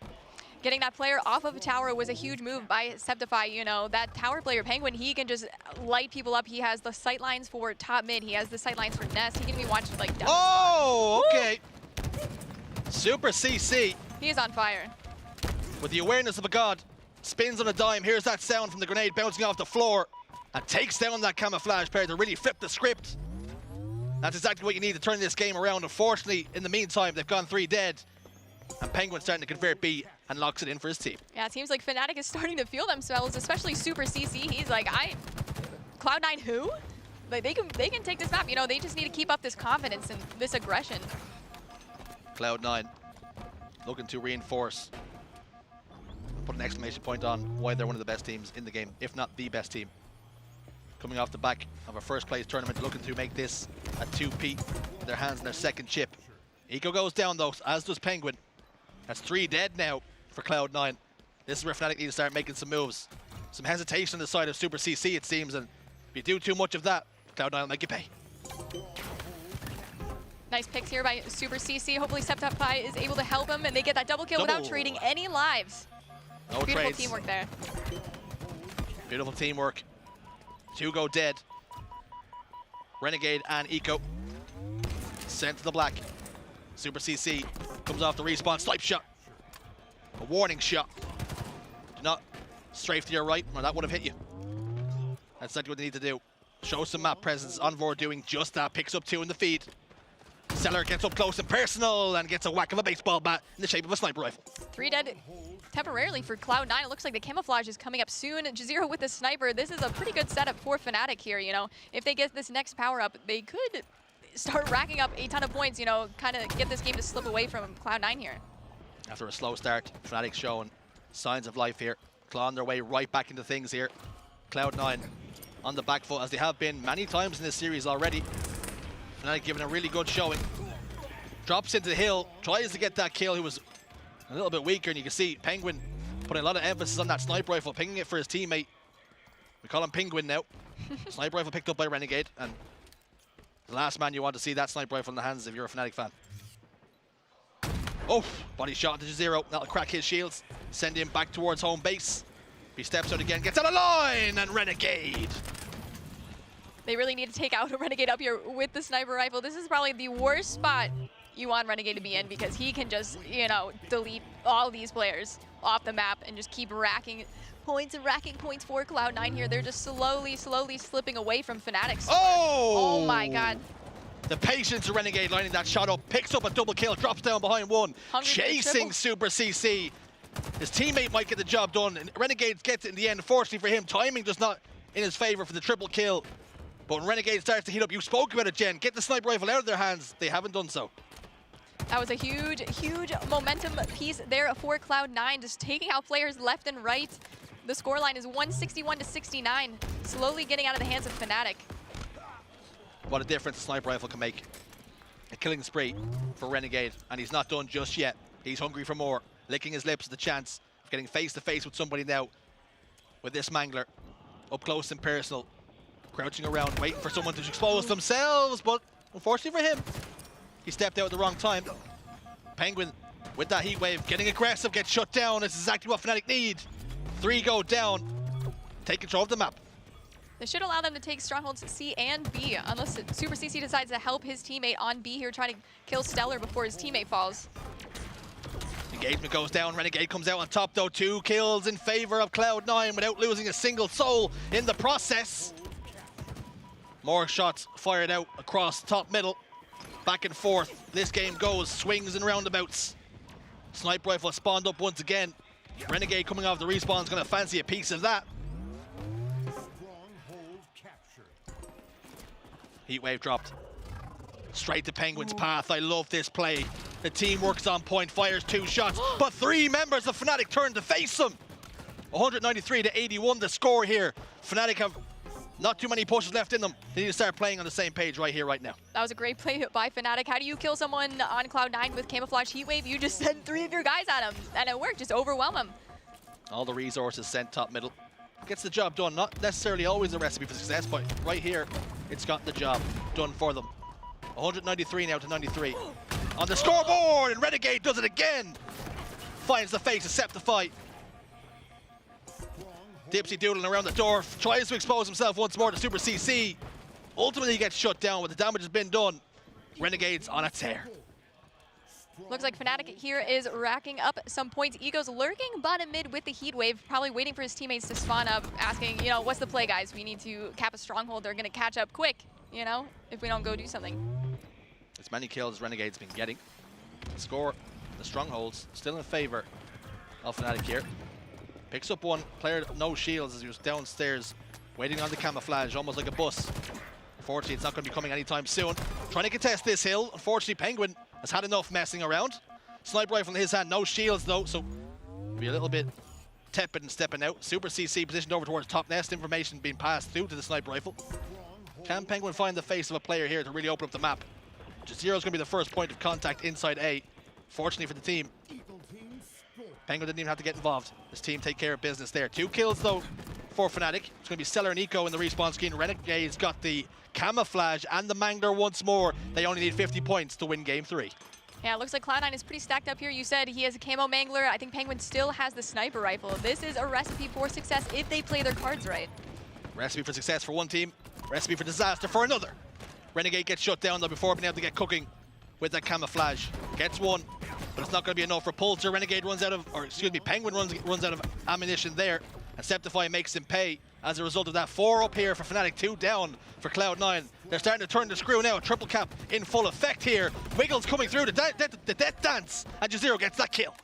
Getting that player off of a tower was a huge move by Septify. You know, that tower player, Penguin, he can just light people up. He has the sight lines for top mid. He has the sight lines for Nest. He can be watched like down. Oh, okay. Super CC. He is on fire. With the awareness of a god, spins on a dime. Here's that sound from the grenade bouncing off the floor and takes down that camouflage player to really flip the script. That's exactly what you need to turn this game around. Unfortunately, in the meantime, they've gone 3 dead. And Penguin's starting to convert B and locks it in for his team. Yeah, it seems like Fnatic is starting to feel themselves, especially Super CC. He's like, Cloud9 who? Like, they can take this map. You know, they just need to keep up this confidence and this aggression. Cloud9 looking to reinforce, put an exclamation point on why they're one of the best teams in the game, if not the best team. Coming off the back of a first place tournament, looking to make this a 2-peat, their hands on their second chip. Eco goes down though, as does Penguin. That's 3 dead now for Cloud9. This is where Fnatic need to start making some moves. Some hesitation on the side of Super CC, it seems, and if you do too much of that, Cloud9 will make you pay. Nice picks here by Super CC. Hopefully Septipie is able to help him, and they get that double kill without trading any lives. No Beautiful trades. teamwork there. Beautiful teamwork. 2 go dead. Renegade and Eco sent to the black. Super CC comes off the respawn. Snipe shot. A warning shot. Do not strafe to your right, or that would have hit you. That's exactly what they need to do. Show some map presence. Envor doing just that. Picks up 2 in the feed. Seller gets up close and personal and gets a whack of a baseball bat in the shape of a sniper rifle. 3 dead temporarily for Cloud9. It looks like the camouflage is coming up soon. Jazero with the sniper. This is a pretty good setup for Fnatic here, you know. If they get this next power up, they could start racking up a ton of points, you know, kind of get this game to slip away from Cloud9 here. After a slow start, Fnatic showing signs of life here. Clawing their way right back into things here. Cloud9 on the back foot, as they have been many times in this series already. Fnatic giving a really good showing. Drops into the hill, tries to get that kill. He was a little bit weaker, and you can see Penguin putting a lot of emphasis on that sniper rifle, pinging it for his teammate. We call him Penguin now. Sniper rifle picked up by Renegade, and the last man you want to see that sniper rifle in the hands if you're a Fnatic fan. Oh, body shot into Jazero. That'll crack his shields, send him back towards home base. He steps out again, gets out of line, and Renegade. They really need to take out a Renegade up here with the sniper rifle. This is probably the worst spot you want Renegade to be in, because he can just, you know, delete all these players off the map and just keep racking points and racking points for Cloud9 here. They're just slowly slipping away from Fnatic. Oh! Oh my god. The patience of Renegade lining that shot up, picks up a double kill, drops down behind 1, chasing Super CC. His teammate might get the job done, and Renegade gets it in the end. Fortunately for him, timing does not in his favor for the triple kill. But when Renegade starts to heat up, you spoke about it, Jen, get the sniper rifle out of their hands. They haven't done so. That was a huge momentum piece there for Cloud9, just taking out players left and right. The scoreline is 161-69, slowly getting out of the hands of Fnatic. What a difference a sniper rifle can make. A killing spree for Renegade, and he's not done just yet. He's hungry for more, licking his lips at the chance of getting face to face with somebody now. With this Mangler, up close and personal, crouching around, waiting for someone to expose themselves, but unfortunately for him, he stepped out at the wrong time. Penguin with that heat wave, getting aggressive, gets shut down. It's exactly what Fnatic need. 3 go down, take control of the map. This should allow them to take strongholds C and B, unless Super CC decides to help his teammate on B here, trying to kill Stellar before his teammate falls. Engagement goes down, Renegade comes out on top though. 2 kills in favor of Cloud9 without losing a single soul in the process. More shots fired out across top middle, back and forth. This game goes, swings and roundabouts. Sniper rifle spawned up once again. Renegade coming off the respawn is going to fancy a piece of that. Heatwave dropped. Straight to Penguin's path. I love this play. The team works on point, fires 2 shots, but 3 members of Fnatic turn to face him. 193-81 the score here. Fnatic have not too many pushes left in them. They need to start playing on the same page right here, right now. That was a great play by Fnatic. How do you kill someone on Cloud9 with camouflage heatwave? You just send 3 of your guys at him, and it worked. Just overwhelm him. All the resources sent top middle. Gets the job done. Not necessarily always a recipe for success, but right here, it's got the job done for them. 193 now to 93. On the scoreboard, and Renegade does it again. Finds the face of Septipie. Dipsy doodling around the door, tries to expose himself once more to Super CC. Ultimately, he gets shut down, but the damage has been done. Renegade's on a tear. Looks like Fnatic here is racking up some points. Ego's lurking bottom mid with the heat wave, probably waiting for his teammates to spawn up, asking, you know, what's the play, guys? We need to cap a stronghold. They're going to catch up quick, you know, if we don't go do something. As many kills as Renegade's been getting. The score, the strongholds, still in favor of Fnatic here. Picks up 1 player, no shields, as he was downstairs, waiting on the camouflage, almost like a bus. Unfortunately, it's not going to be coming anytime soon. Trying to contest this hill. Unfortunately, Penguin has had enough messing around. Sniper rifle in his hand, no shields though, so be a little bit tepid and stepping out. Super CC positioned over towards top nest, information being passed through to the sniper rifle. Can Penguin find the face of a player here to really open up the map? Zero is going to be the first point of contact inside A. Fortunately for the team, Penguin didn't even have to get involved. This team take care of business there. 2 kills though for Fnatic. It's going to be Stellar and Eco in the respawn scheme. Renegade's got the camouflage and the Mangler once more. They only need 50 points to win game 3. Yeah, it looks like Cloud9 is pretty stacked up here. You said he has a camo Mangler. I think Penguin still has the sniper rifle. This is a recipe for success if they play their cards right. Recipe for success for one team, recipe for disaster for another. Renegade gets shut down though before being able to get cooking with that camouflage. Gets one, but it's not going to be enough for Repulsor. Renegade runs out of, or excuse me, Penguin runs out of ammunition there, and Septify makes him pay as a result of that. 4 up here for Fnatic, 2 down for Cloud9. They're starting to turn the screw now. Triple cap in full effect here. Wiggles coming through the death dance, and Jazero gets that kill.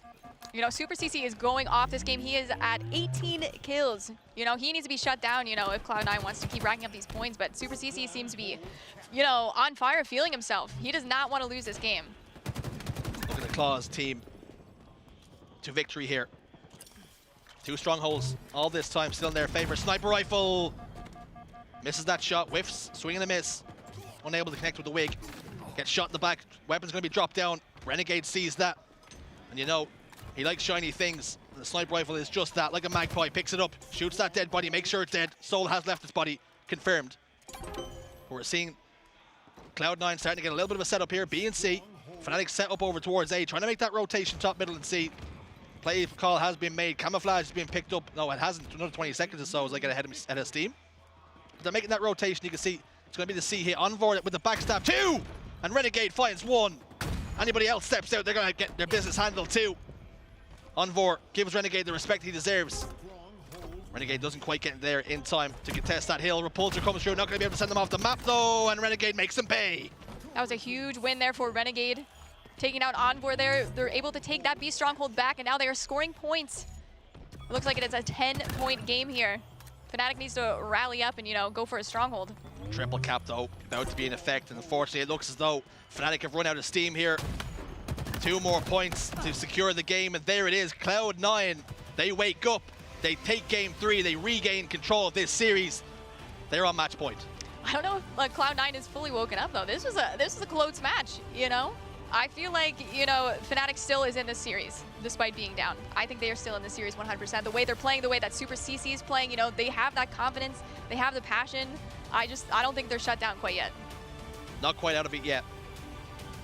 You know, Super CC is going off this game. He is at 18 kills. You know, he needs to be shut down, you know, if Cloud9 wants to keep racking up these points. But Super CC seems to be, you know, on fire, feeling himself. He does not want to lose this game. Look at the Claws team to victory here. 2 strongholds all this time still in their favor. Sniper rifle misses that shot, whiffs, swing and a miss. Unable to connect with the wig. Gets shot in the back. Weapon's going to be dropped down. Renegade sees that. And you know, he likes shiny things. The sniper rifle is just that, like a magpie. Picks it up, shoots that dead body, makes sure it's dead. Soul has left its body, confirmed. We're seeing Cloud9 starting to get a little bit of a setup here. B and C. Fnatic set up over towards A, trying to make that rotation top, middle, and C. Play call has been made. Camouflage is being picked up. No, it hasn't. Another 20 seconds or so as I get ahead of steam. But they're making that rotation. You can see it's going to be the C hit. Envor with the backstab. 2! And Renegade finds 1. Anybody else steps out, they're going to get their business handled too. Envor gives Renegade the respect he deserves. Renegade doesn't quite get there in time to contest that hill. Repulsor comes through, not going to be able to send them off the map though, and Renegade makes them pay. That was a huge win there for Renegade. Taking out Envor there, they're able to take that B stronghold back, and now they are scoring points. It looks like it is a 10-point game here. Fnatic needs to rally up and, you know, go for a stronghold. Triple cap though, about to be in effect, and unfortunately it looks as though Fnatic have run out of steam here. 2 more points to secure the game, and there it is. Cloud9, they wake up, they take game 3, they regain control of this series. They're on match point. I don't know if Cloud9 is fully woken up though. This was a close match, you know? I feel like, you know, Fnatic still is in this series, despite being down. I think they are still in this series 100%. The way they're playing, the way that Super CC is playing, you know, they have that confidence, they have the passion. I don't think they're shut down quite yet. Not quite out of it yet.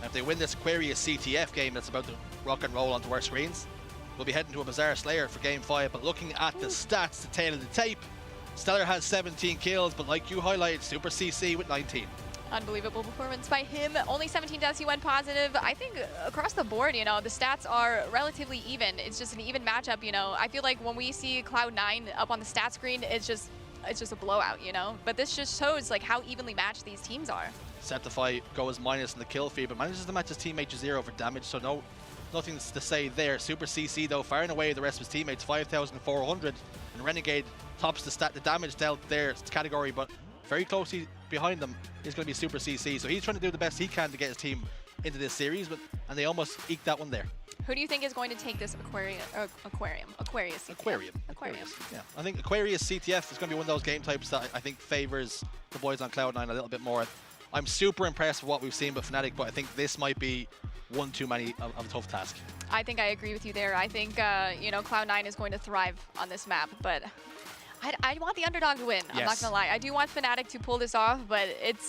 If they win this Aquarius CTF game that's about to rock and roll onto our screens, we'll be heading to a Bizarre Slayer for game 5. But looking at the stats, the tail of the tape, Stellar has 17 kills, but like you highlighted, Super CC with 19. Unbelievable performance by him. Only 17 deaths, he went positive. I think across the board, you know, the stats are relatively even. It's just an even matchup, you know. I feel like when we see Cloud9 up on the stat screen, it's just a blowout, you know. But this just shows like how evenly matched these teams are. Septify goes minus in the kill feed, but manages to match his teammate Jazero for damage, so nothing to say there. Super CC though, far and away the rest of his teammates, 5,400, and Renegade tops the damage dealt there category, but very closely behind them is going to be Super CC, so he's trying to do the best he can to get his team into this series, and they almost eked that one there. Who do you think is going to take this Aquarius CTF? Aquarius. Yeah, I think Aquarius CTF is going to be one of those game types that I think favors the boys on Cloud9 a little bit more. I'm super impressed with what we've seen with Fnatic, but I think this might be one too many of a tough task. I think I agree with you there. I think, you know, Cloud9 is going to thrive on this map, but I want the underdog to win. I'm not going to lie. I do want Fnatic to pull this off, but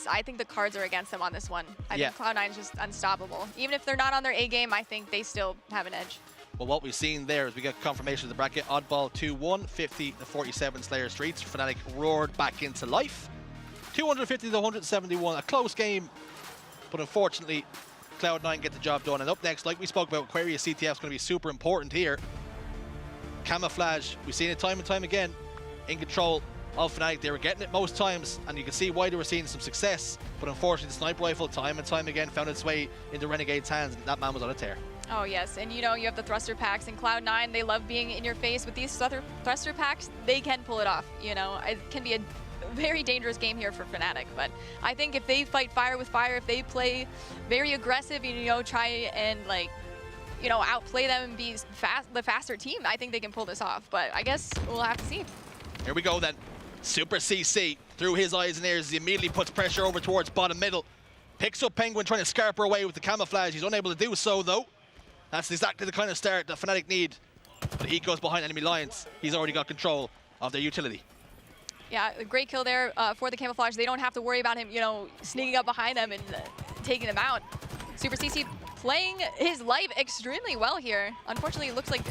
I think the cards are against them on this one. I think Cloud9 is just unstoppable. Even if they're not on their A game, I think they still have an edge. Well, what we've seen there is we get confirmation of the bracket. Oddball 2-1, 50-47 Slayer Streets. Fnatic roared back into life. 250-171, a close game, but unfortunately, Cloud9 get the job done. And up next, like we spoke about, Aquarius CTF is going to be super important here. Camouflage, we've seen it time and time again, in control of Fnatic. They were getting it most times, and you can see why they were seeing some success, but unfortunately, the sniper rifle time and time again found its way into Renegade's hands, and that man was on a tear. Oh yes, and you know, you have the thruster packs in Cloud9. They love being in your face with these thruster packs. They can pull it off, you know. It can be a very dangerous game here for Fnatic. But I think if they fight fire with fire, if they play very aggressive, you know, try and like, you know, outplay them and be the faster team, I think they can pull this off. But I guess we'll have to see. Here we go then. Super CC through his eyes and ears. He immediately puts pressure over towards bottom middle. Picks up Penguin trying to scarp her away with the camouflage. He's unable to do so though. That's exactly the kind of start that Fnatic need. But he goes behind enemy lines. He's already got control of their utility. Yeah, a great kill there for the camouflage. They don't have to worry about him, you know, sneaking up behind them and taking them out. Super CC playing his life extremely well here. Unfortunately, it looks like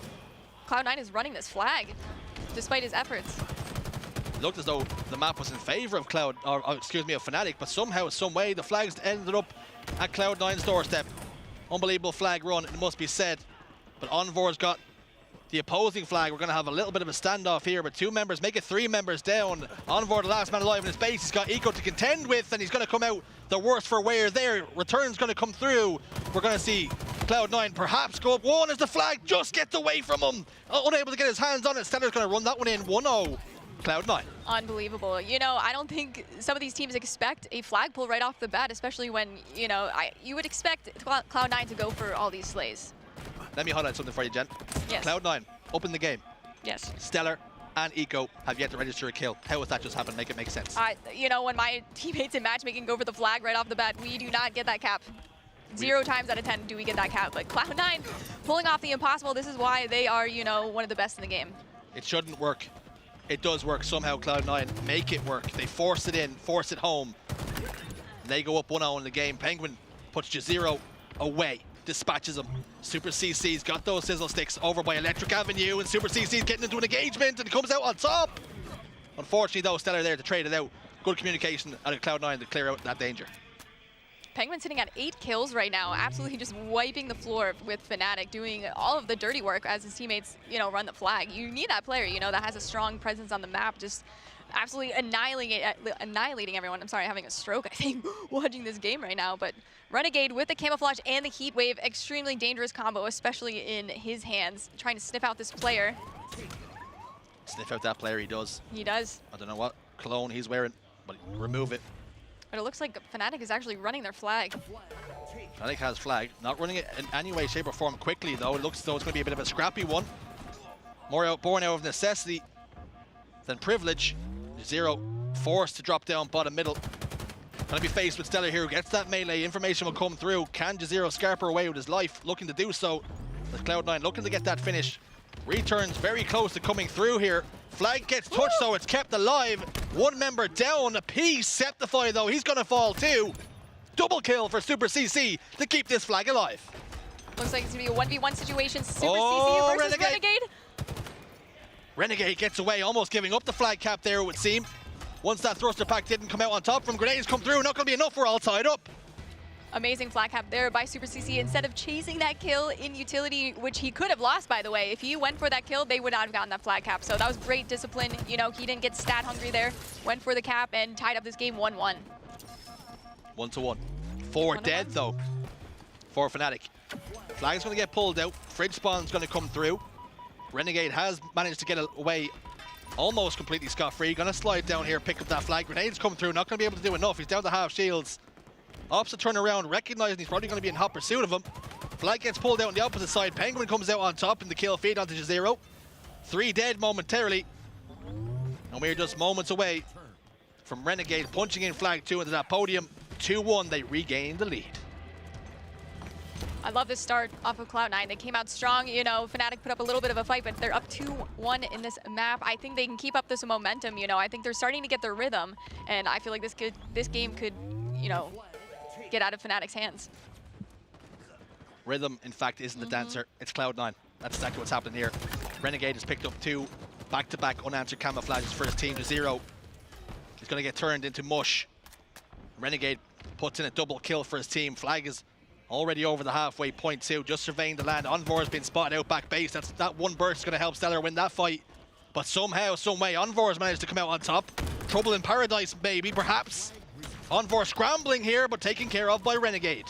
Cloud9 is running this flag despite his efforts. It looked as though the map was in favor of Fnatic, but somehow, some way, the flags ended up at Cloud9's doorstep. Unbelievable flag run, it must be said. But Envor's got the opposing flag. We're going to have a little bit of a standoff here, but 2 members make it 3 members down. Envor, the last man alive in his base. He's got Eco to contend with, and he's going to come out the worst for wear there. Return's going to come through. We're going to see Cloud9 perhaps go up 1 as the flag just gets away from him. Unable to get his hands on it. Stellar's going to run that one in 1-0. Cloud9. Unbelievable. You know, I don't think some of these teams expect a flag pull right off the bat, especially when, you know, you would expect Cloud9 to go for all these slays. Let me highlight something for you, Jen. Yes. Cloud9, up in the game. Yes. Stellar and Eco have yet to register a kill. How has that just happened? Make it make sense. You know, when my teammates in matchmaking go for the flag right off the bat, we do not get that cap. 0 times out of 10 do we get that cap. But Cloud9 pulling off the impossible. This is why they are, you know, one of the best in the game. It shouldn't work. It does work somehow. Cloud9 make it work. They force it in, force it home. And they go up 1-0 in the game. Penguin puts J0 away, dispatches him. Super CC's got those sizzle sticks over by Electric Avenue, and Super CC's getting into an engagement, and he comes out on top. Unfortunately though, Stellar there to trade it out. Good communication out of Cloud9 to clear out that danger. Penguin sitting at 8 kills right now, absolutely just wiping the floor with Fnatic, doing all of the dirty work as his teammates, you know, run the flag. You need that player, you know, that has a strong presence on the map, just absolutely annihilating everyone. I'm sorry, having a stroke, I think, watching this game right now. But Renegade with the camouflage and the heat wave, extremely dangerous combo, especially in his hands, trying to sniff out this player. Sniff out that player, he does. He does. I don't know what cologne he's wearing, but remove it. But it looks like Fnatic is actually running their flag. Fnatic has flag, not running it in any way, shape or form quickly though. It looks as though it's going to be a bit of a scrappy one. More born out of necessity than privilege. J0 forced to drop down bottom middle. Going to be faced with Stellar here who gets that melee. Information will come through. Can J0 scarp her away with his life? Looking to do so. With Cloud9 looking to get that finish. Returns very close to coming through here. Flag gets touched, so it's kept alive. 1 member down a piece. Septify though, he's going to fall too. Double kill for Super CC to keep this flag alive. Looks like it's going to be a 1v1 situation. Super CC versus Renegade. Renegade gets away, almost giving up the flag cap there, it would seem. Once that thruster pack didn't come out on top from grenades come through, not going to be enough, we're all tied up. Amazing flag cap there by Super CC. Instead of chasing that kill in utility, which he could have lost, by the way, if he went for that kill, they would not have gotten that flag cap. So that was great discipline. You know, he didn't get stat hungry there, went for the cap and tied up this game 1-1. 1-1. 4 dead though for Fnatic. Flag's going to get pulled out. Fridge spawn's going to come through. Renegade has managed to get away almost completely scot-free. Going to slide down here, pick up that flag. Grenades come through, not going to be able to do enough. He's down to half shields. Opts to turn around, recognizing he's probably going to be in hot pursuit of him. Flag gets pulled out on the opposite side. Penguin comes out on top in the kill feed onto J0. 3 dead momentarily. And we're just moments away from Renegade punching in flag 2 into that podium. 2-1, they regain the lead. I love this start off of Cloud9. They came out strong. You know, Fnatic put up a little bit of a fight, but they're up 2-1 in this map. I think they can keep up this momentum. You know, I think they're starting to get their rhythm, and I feel like this game could, you know, get out of Fnatic's hands. Rhythm, in fact, isn't the dancer. It's Cloud9. That's exactly what's happening here. Renegade has picked up 2 back-to-back unanswered camouflages for his team to J0. He's going to get turned into mush. Renegade puts in a double kill for his team. Flag is already over the halfway point too, just surveying the land. Envor has been spotted out back base. That one burst is going to help Stellar win that fight. But somehow, some way, Envor has managed to come out on top. Trouble in paradise, maybe, perhaps. Envor scrambling here, but taken care of by Renegade.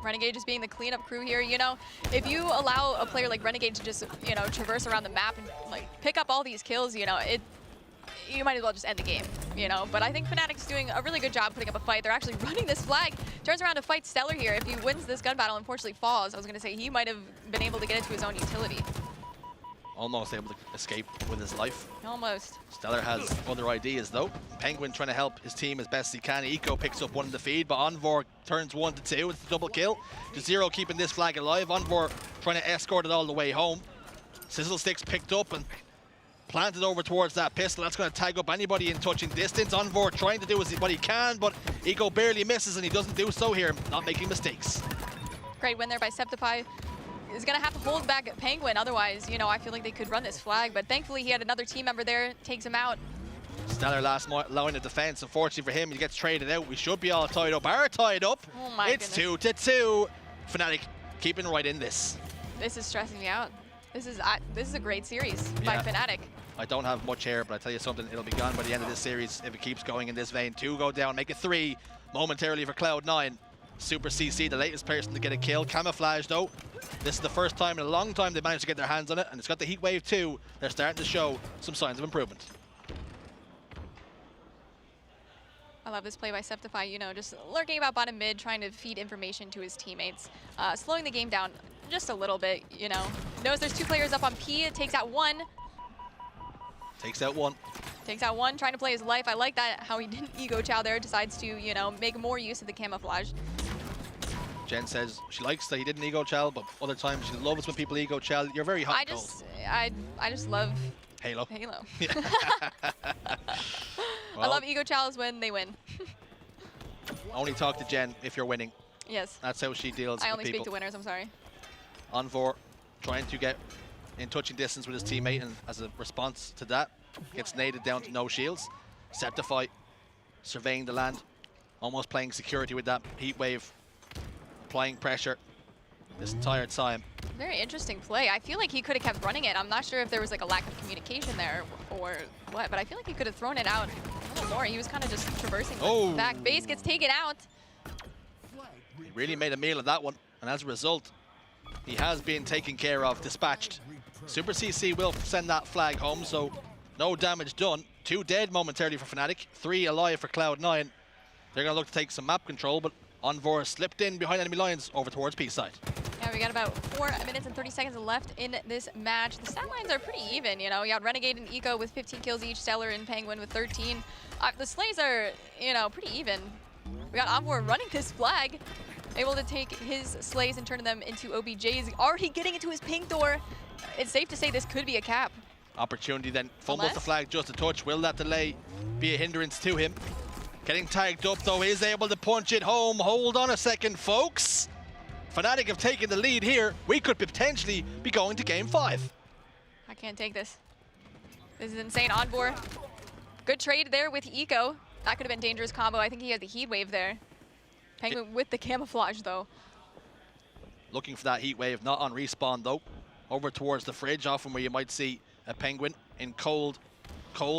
Renegade just being the cleanup crew here. You know, if you allow a player like Renegade to just, you know, traverse around the map and like pick up all these kills, you know, you might as well just end the game, you know? But I think Fnatic's doing a really good job putting up a fight. They're actually running this flag, turns around to fight Stellar here. If he wins this gun battle, unfortunately falls, I was gonna say he might have been able to get into his own utility. Almost able to escape with his life. Almost. Stellar has other ideas though. Penguin trying to help his team as best he can. Eco picks up one in the feed, but Envor turns 1 to 2. It's a double kill. Zero keeping this flag alive. Envor trying to escort it all the way home. Sizzle Sticks picked up and planted over towards that pistol. That's going to tag up anybody in touching distance. Envor trying to do what he can, but Eco barely misses, and he doesn't do so here, not making mistakes. Great win there by Septify. Is going to have to hold back Penguin, otherwise, you know, I feel like they could run this flag, but thankfully he had another team member there, takes him out. Stellar last line of defense. Unfortunately for him, he gets traded out. We should be all tied up. Are tied up. Oh my It's goodness. 2 to 2. Fnatic keeping right in this. This is stressing me out. This is a great series by Yeah. Fnatic. I don't have much here, but I tell you something, it'll be gone by the end of this series if it keeps going in this vein. 2 go down, make it 3 momentarily for Cloud9. Super CC, the latest person to get a kill. Camouflage though. This is the first time in a long time they managed to get their hands on it, and it's got the heat wave too. They're starting to show some signs of improvement. I love this play by Septify, you know, just lurking about bottom mid, trying to feed information to his teammates. Slowing the game down just a little bit, you know. Knows there's 2 players up on P, takes out 1. Takes out 1. Takes out 1, trying to play his life. I like that, how he didn't ego chow there, decides to, you know, make more use of the camouflage. Jen says she likes that he didn't ego chow, but other times she loves when people ego chow. You're very hot and cold. I just love Halo. Halo. Well, I love ego chows when they win. only talk to Jen if you're winning. Yes. That's how she deals I with only people. speak to winners, I'm sorry. Envor trying to get in touching distance with his teammate, and as a response to that, gets naded down to no shields. Septify surveying the land, almost playing security with that heat wave, applying pressure this entire time. Very interesting play. I feel like he could have kept running it. I'm not sure if there was like a lack of communication there or what, but I feel like he could have thrown it out a little more. He was kind of just traversing Oh. the back. Base gets taken out. He really made a meal of that one, and as a result, he has been taken care of, dispatched. Super CC will send that flag home, so no damage done. 2 dead momentarily for Fnatic, 3 alive for Cloud9. They're going to look to take some map control, but Envor slipped in behind enemy lines over towards P side. Yeah, we got about 4 minutes and 30 seconds left in this match. The stat lines are pretty even, you know. You got Renegade and Eco with 15 kills each, Stellar and Penguin with 13. The slays are, you know, pretty even. We got Envor running this flag, able to take his slays and turn them into OBJs. Already getting into his pink door. It's safe to say this could be a cap. Opportunity then, fumbles the flag just a touch. Will that delay be a hindrance to him? Getting tagged up though, is able to punch it home. Hold on a second, folks. Fnatic have taken the lead here. We could potentially be going to game 5. I can't take this. This is insane. Envor, good trade there with Eco. That could have been dangerous combo. I think he had the heat wave there. Penguin with the camouflage though. Looking for that heat wave, not on respawn though. Over towards the fridge, often where you might see a Penguin in cold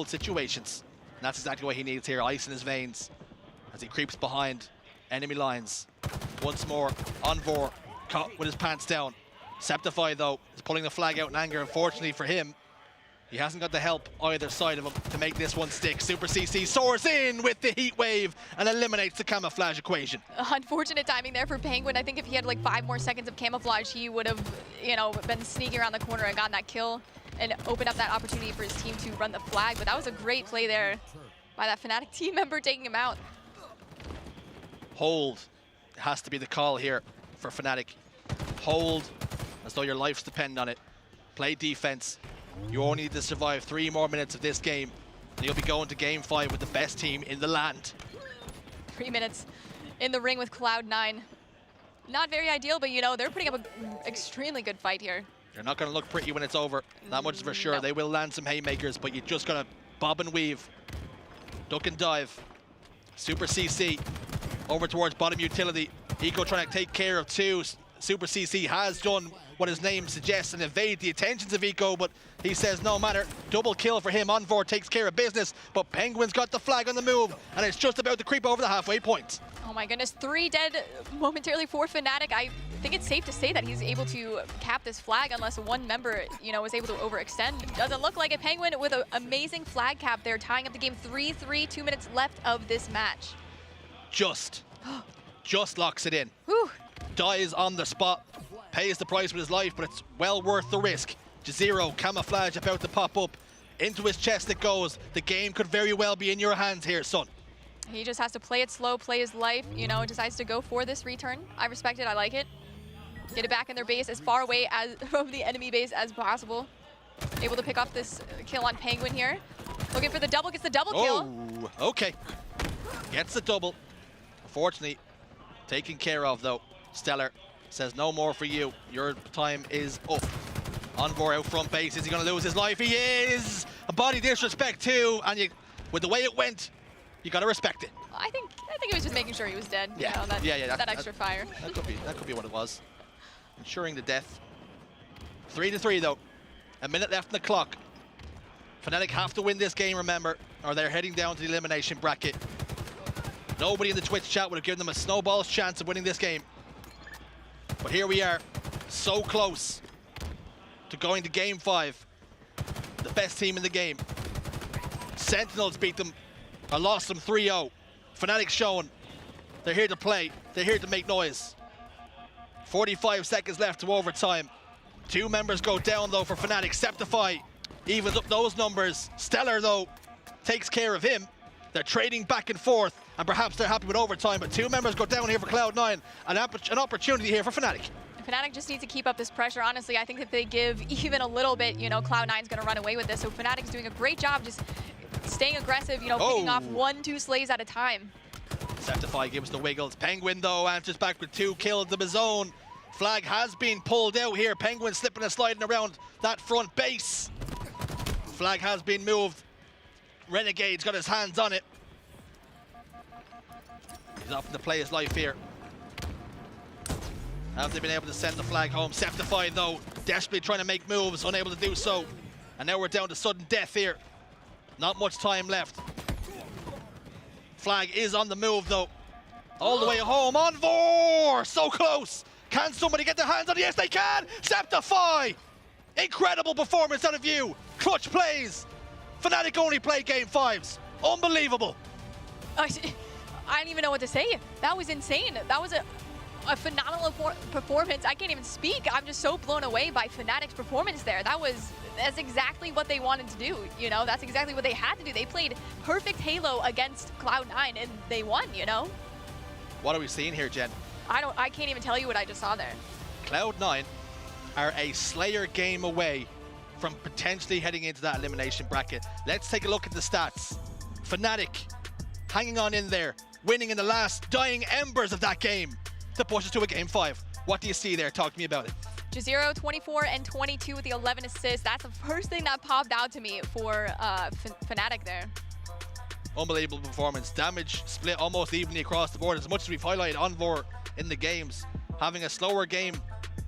situations. And that's exactly what he needs here, ice in his veins as he creeps behind enemy lines. Once more, Envor caught with his pants down. Septify though is pulling the flag out in anger. Unfortunately for him, he hasn't got the help either side of him to make this one stick. Super CC soars in with the heat wave and eliminates the camouflage equation. Unfortunate timing there for Penguin. I think if he had like 5 more seconds of camouflage, he would have, you know, been sneaking around the corner and gotten that kill and opened up that opportunity for his team to run the flag. But that was a great play there by that Fnatic team member taking him out. Hold has to be the call here for Fnatic. Hold as though your lives depend on it. Play defense. You only need to survive 3 more minutes of this game, and you'll be going to game 5 with the best team in the land. 3 minutes in the ring with Cloud9. Not very ideal, but you know, they're putting up an extremely good fight here. You're not going to look pretty when it's over. That much is for sure. No. They will land some haymakers, but you just got to bob and weave. Duck and dive. Super CC over towards bottom utility. Eco trying to take care of 2. Super CC has done what his name suggests and evade the attentions of Eco, but he says no matter. Double kill for him. Envor takes care of business, but Penguin's got the flag on the move, and it's just about to creep over the halfway point. Oh my goodness, 3 dead momentarily for Fnatic. I think it's safe to say that he's able to cap this flag unless one member, you know, is able to overextend. Doesn't look like it. Penguin with an amazing flag cap there, tying up the game 3-3, 2 minutes left of this match. Just locks it in. Whew. Dies on the spot, pays the price with his life, but it's well worth the risk. Jazero, camouflage about to pop up. Into his chest it goes. The game could very well be in your hands here, son. He just has to play it slow, play his life, you know, decides to go for this return. I respect it, I like it. Get it back in their base as far away as from the enemy base as possible. Able to pick up this kill on Penguin here. Looking for the double, gets the double kill. Oh, okay. Gets the double. Unfortunately, taken care of though. Stellar says no more for you. Your time is up. Envor out front base. Is he going to lose his life? He is! A body disrespect too, and you, with the way it went, you got to respect it. I think he was just making sure he was dead. Yeah, You know, that extra fire. That could be what it was. Ensuring the death. 3-3 though. A minute left in the clock. Fnatic have to win this game, remember, or they're heading down to the elimination bracket. Nobody in the Twitch chat would have given them a snowball's chance of winning this game. But here we are, so close to going to game 5. The best team in the game. Sentinels beat them, or lost them 3-0. Fnatic showing they're here to play, they're here to make noise. 45 seconds left to overtime. 2 members go down though for Fnatic. Septify evens up those numbers. Stellar though takes care of him. They're trading back and forth, and perhaps they're happy with overtime, but 2 members go down here for Cloud9. An opportunity here for Fnatic. Fnatic just needs to keep up this pressure. Honestly, I think if they give even a little bit, you know, Cloud9's going to run away with this. So Fnatic's doing a great job just staying aggressive, you know, picking off 1-2 slays at a time. Septify gives the wiggles. Penguin though answers back with 2 kills of his own. Flag has been pulled out here. Penguin slipping and sliding around that front base. Flag has been moved. Renegade's got his hands on it. He's offering to play his life here. Have they been able to send the flag home? Septify though, desperately trying to make moves, unable to do so. And now we're down to sudden death here. Not much time left. Flag is on the move though. All the way home. Envor! So close! Can somebody get their hands on it? Yes, they can! Septify! Incredible performance out of you. Clutch plays. Fnatic only play game 5s. Unbelievable. I don't even know what to say. That was insane. That was a phenomenal performance. I can't even speak. I'm just so blown away by Fnatic's performance there. That's exactly what they wanted to do. You know, that's exactly what they had to do. They played perfect Halo against Cloud9 and they won, you know? What are we seeing here, Jen? I can't even tell you what I just saw there. Cloud9 are a Slayer game away from potentially heading into that elimination bracket. Let's take a look at the stats. Fnatic hanging on in there, winning in the last dying embers of that game to push us to a game 5. What do you see there? Talk to me about it. Jazero 24 and 22 with the 11 assists. That's the first thing that popped out to me for Fnatic there. Unbelievable performance. Damage split almost evenly across the board. As much as we've highlighted Envor in the games, having a slower game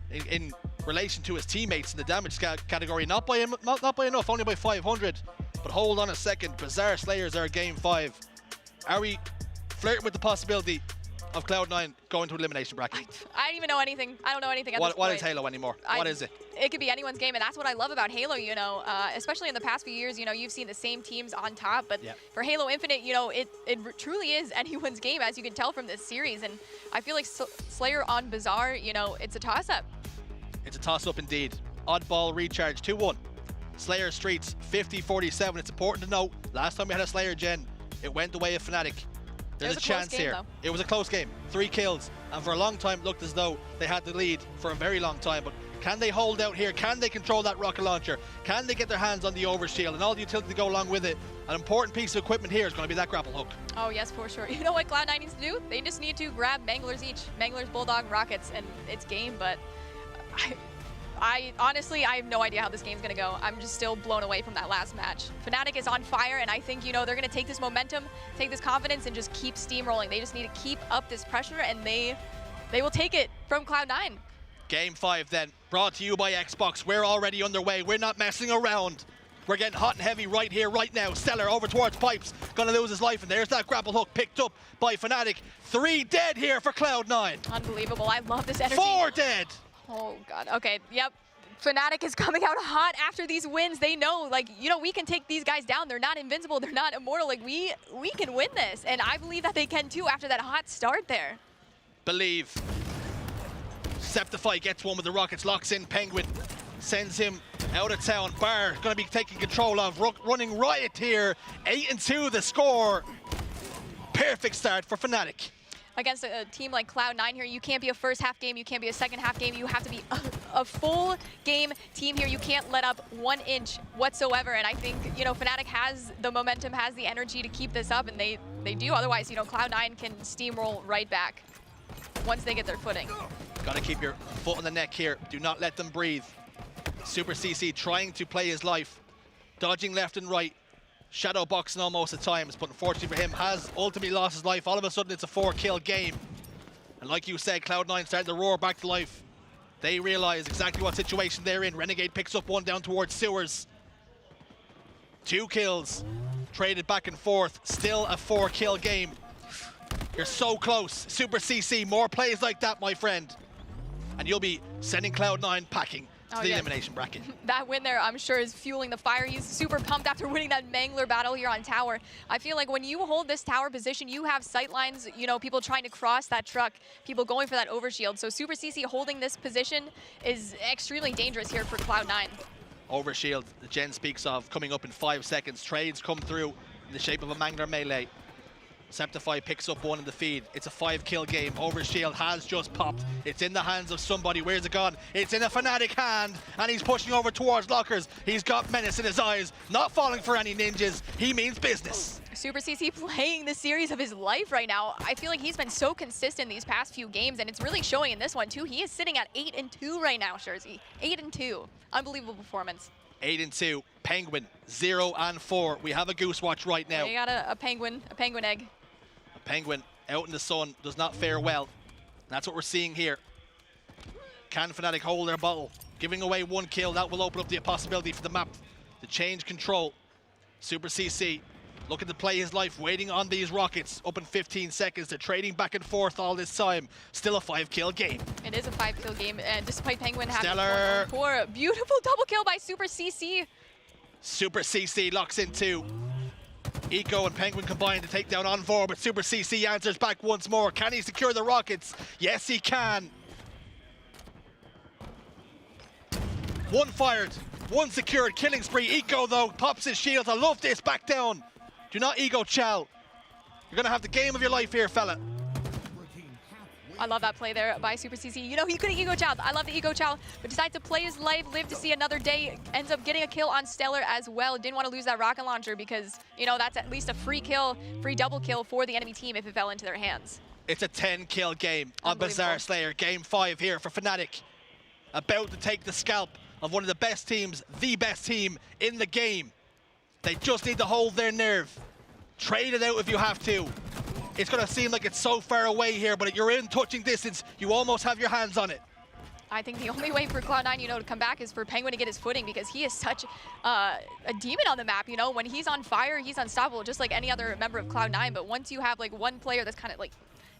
in relation to his teammates in the damage category, not by enough, only by 500. But hold on a second, Bizarre Slayers are game 5. Are we flirting with the possibility of Cloud9 going to elimination bracket? I don't even know anything. I don't know anything at this point. What is Halo anymore? What is it? It could be anyone's game, and that's what I love about Halo, you know, especially in the past few years, you know, you've seen the same teams on top, but for Halo Infinite, you know, it truly is anyone's game, as you can tell from this series, and I feel like Slayer on Bizarre, you know, it's a toss-up. It's a toss-up indeed. Oddball recharge 2-1. Slayer Streets 50-47. It's important to note, last time we had a Slayer gen, it went the way of Fnatic. There's a chance here. It was a close game. 3 kills. And for a long time, it looked as though they had the lead for a very long time. But can they hold out here? Can they control that rocket launcher? Can they get their hands on the overshield and all the utility to go along with it? An important piece of equipment here is going to be that grapple hook. Oh, yes, for sure. You know what Cloud9 needs to do? They just need to grab Manglers each. Manglers, Bulldog, Rockets, and it's game. But I honestly, I have no idea how this game's going to go. I'm just still blown away from that last match. Fnatic is on fire, and I think, you know, they're going to take this momentum, take this confidence, and just keep steamrolling. They just need to keep up this pressure, and they will take it from Cloud9. Game 5 then, brought to you by Xbox. We're already underway. We're not messing around. We're getting hot and heavy right here, right now. Stellar over towards Pipes, gonna lose his life, and there's that grapple hook picked up by Fnatic. 3 dead here for Cloud9. Unbelievable. I love this energy. 4 dead. Oh, God. Okay, yep. Fnatic is coming out hot after these wins. They know, like, you know, we can take these guys down. They're not invincible. They're not immortal. Like, we can win this. And I believe that they can, too, after that hot start there. Believe. Septify gets one with the Rockets, locks in Penguin, sends him out of town. Bar going to be taking control of, running riot here. 8-2 the score. Perfect start for Fnatic. Against a team like Cloud9 here, you can't be a first half game, you can't be a second half game, you have to be a full game team here. You can't let up 1 inch whatsoever, and I think, you know, Fnatic has the momentum, has the energy to keep this up, and they do. Otherwise, you know, Cloud9 can steamroll right back once they get their footing. Gotta keep your foot on the neck here. Do not let them breathe. Super CC trying to play his life, dodging left and right, shadow boxing almost at times, but unfortunately for him, has ultimately lost his life. All of a sudden, it's a 4-kill game. And like you said, Cloud9 starting to roar back to life. They realize exactly what situation they're in. Renegade picks up one down towards Sewers. 2 kills, traded back and forth. Still a 4-kill game. You're so close. Super CC, more plays like that, my friend. And you'll be sending Cloud9 packing to the elimination bracket. That win there, I'm sure, is fueling the fire. He's super pumped after winning that Mangler battle here on tower. I feel like when you hold this tower position, you have sight lines, you know, people trying to cross that truck, people going for that overshield. So Super CC holding this position is extremely dangerous here for Cloud9. Overshield, the Gen speaks of, coming up in 5 seconds. Trades come through in the shape of a Mangler melee. Septify picks up one in the feed. It's a 5-kill game. Overshield has just popped. It's in the hands of somebody. Where's it gone? It's in a Fnatic hand, and he's pushing over towards lockers. He's got menace in his eyes, not falling for any ninjas. He means business. Super CC playing the series of his life right now. I feel like he's been so consistent these past few games, and it's really showing in this one too. He is sitting at 8-2 right now, Jersey. 8-2. Unbelievable performance. 8-2. Penguin 0-4. We have a goose watch right now. You got a penguin egg. Penguin out in the sun does not fare well. That's what we're seeing here. Can Fnatic hold their bottle? Giving away 1 kill, that will open up the possibility for the map to change control. Super CC looking to play his life, waiting on these rockets. Up in 15 seconds, they're trading back and forth all this time. Still a 5-kill game. It is a 5-kill game, and despite Penguin having Stellar. 4, beautiful double kill by Super CC. Super CC locks in 2. Eco and Penguin combined to take down Envor, but Super CC answers back once more. Can he secure the rockets? Yes, he can. 1 fired, 1 secured, killing spree. Eco, though, pops his shield. I love this, back down. Do not ego chow. You're gonna have the game of your life here, fella. I love that play there by Super CC. You know, he could have ego chowed. I love the ego chow, but decided to play his life, live to see another day. Ends up getting a kill on Stellar as well. Didn't want to lose that rocket launcher because, you know, that's at least a free kill, free double kill for the enemy team if it fell into their hands. It's a 10-kill game on Bazaar Slayer. Game 5 here for Fnatic. About to take the scalp of one of the best teams, the best team in the game. They just need to hold their nerve. Trade it out if you have to. It's going to seem like it's so far away here, but you're in touching distance. You almost have your hands on it. I think the only way for Cloud9, you know, to come back is for Penguin to get his footing because he is such a demon on the map, you know. When he's on fire, he's unstoppable, just like any other member of Cloud9. But once you have, like, one player that's kind of, like,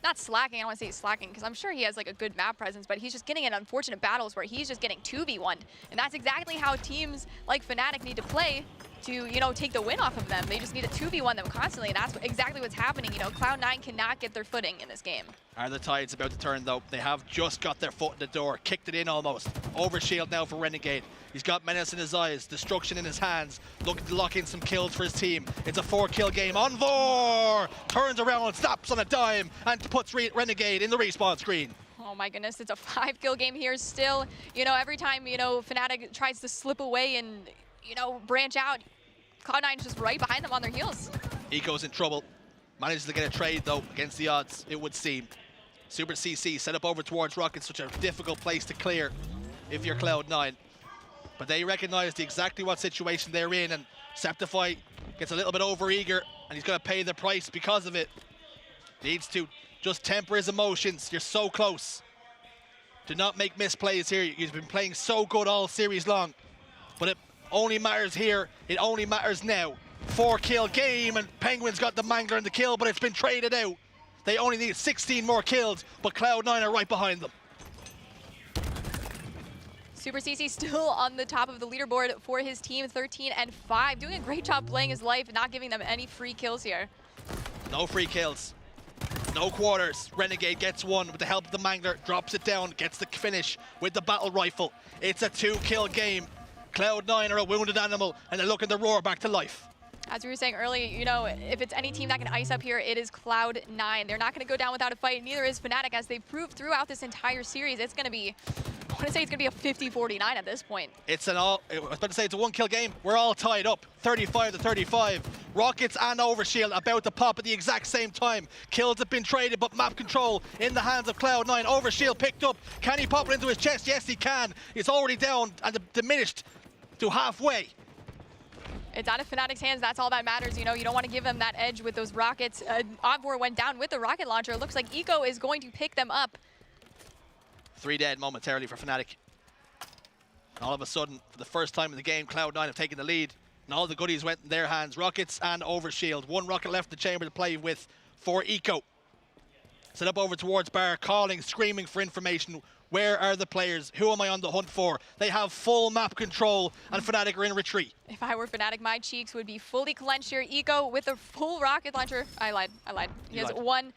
not slacking, I don't want to say slacking, because I'm sure he has, like, a good map presence, but he's just getting in unfortunate battles where he's just getting 2v1'd. And that's exactly how teams like Fnatic need to play to, you know, take the win off of them. They just need to 2v1 them constantly, and that's exactly what's happening. You know, Cloud9 cannot get their footing in this game. Are the tides about to turn, though? They have just got their foot in the door, kicked it in almost. Overshield now for Renegade. He's got menace in his eyes, destruction in his hands, looking to lock in some kills for his team. It's a 4-kill game. Envor turns around, stops on a dime, and puts Renegade in the respawn screen. Oh my goodness, it's a 5-kill game here still. You know, every time, you know, Fnatic tries to slip away and, you know, branch out, Cloud9 is just right behind them on their heels. Eco's in trouble. Manages to get a trade, though, against the odds, it would seem. Super CC set up over towards Rockets, such a difficult place to clear if you're Cloud9. But they recognize exactly what situation they're in, and Septify gets a little bit over-eager, and he's going to pay the price because of it. Needs to just temper his emotions. You're so close. Do not make misplays here. You've been playing so good all series long. But only matters here. It only matters now. 4-kill game, and Penguins got the Mangler and the kill, but it's been traded out. They only need 16 more kills, but Cloud9 are right behind them. Super CC still on the top of the leaderboard for his team, 13-5. Doing a great job playing his life, not giving them any free kills here. No free kills. No quarters. Renegade gets one with the help of the Mangler, drops it down, gets the finish with the battle rifle. It's a 2-kill game. Cloud9 are a wounded animal, and they're looking to roar back to life. As we were saying earlier, you know, if it's any team that can ice up here, it is Cloud9. They're not going to go down without a fight. Neither is Fnatic, as they've proved throughout this entire series. It's going to be, I want to say it's going to be a 50-49 at this point. I was about to say it's a 1-kill game. We're all tied up, 35-35. Rockets and Overshield about to pop at the exact same time. Kills have been traded, but map control in the hands of Cloud9. Overshield picked up. Can he pop it into his chest? Yes, he can. It's already down and diminished to halfway. It's out of Fnatic's hands. That's all that matters. You know, you don't want to give them that edge with those rockets. Ogvor went down with the rocket launcher. It looks like Eco is going to pick them up. 3 dead momentarily for Fnatic. All of a sudden, for the first time in the game, Cloud9 have taken the lead, and all the goodies went in their hands. Rockets and Overshield. 1 rocket left in the chamber to play with for Eco. Set up over towards Bar, calling, screaming for information. Where are the players? Who am I on the hunt for? They have full map control, and Fnatic are in retreat. If I were Fnatic, my cheeks would be fully clenched here. Eco with a full rocket launcher. I lied. He has one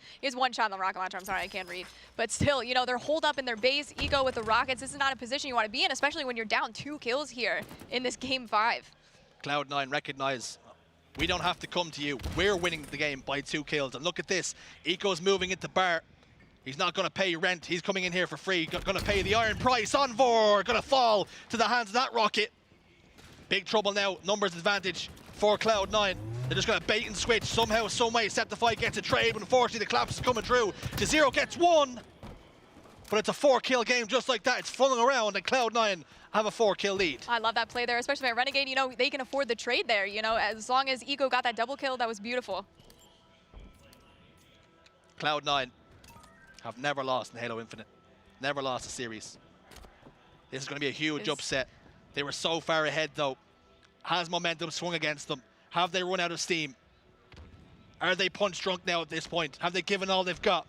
shot on the rocket launcher. I'm sorry, I can't read. But still, you know, they're holed up in their base. Eco with the rockets. This is not a position you want to be in, especially when you're down 2 kills here in this game 5. Cloud9 recognize we don't have to come to you. We're winning the game by 2 kills. And look at this. Eco's moving into Bar. He's not going to pay rent. He's coming in here for free. Going to pay the iron price. Envor going to fall to the hands of that rocket. Big trouble now. Numbers advantage for Cloud9. They're just going to bait and switch. Somehow, some way, Septify gets a trade. But unfortunately, the collapse is coming through. T0 gets 1. But it's a 4-kill game just like that. It's flung around, and Cloud9 have a 4-kill lead. I love that play there, especially by Renegade. You know, they can afford the trade there. You know, as long as Eco got that double kill, that was beautiful. Cloud9 have never lost in Halo Infinite. Never lost a series. This is going to be a huge upset. They were so far ahead, though. Has momentum swung against them? Have they run out of steam? Are they punch drunk now at this point? Have they given all they've got?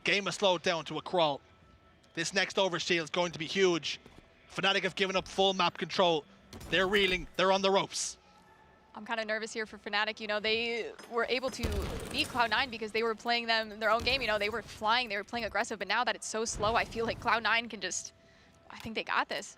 Game has slowed down to a crawl. This next Overshield is going to be huge. Fnatic have given up full map control. They're reeling. They're on the ropes. I'm kind of nervous here for Fnatic. You know, they were able to beat Cloud9 because they were playing them their own game. You know, they were flying, they were playing aggressive, but now that it's so slow, I feel like Cloud9 can just, I think they got this.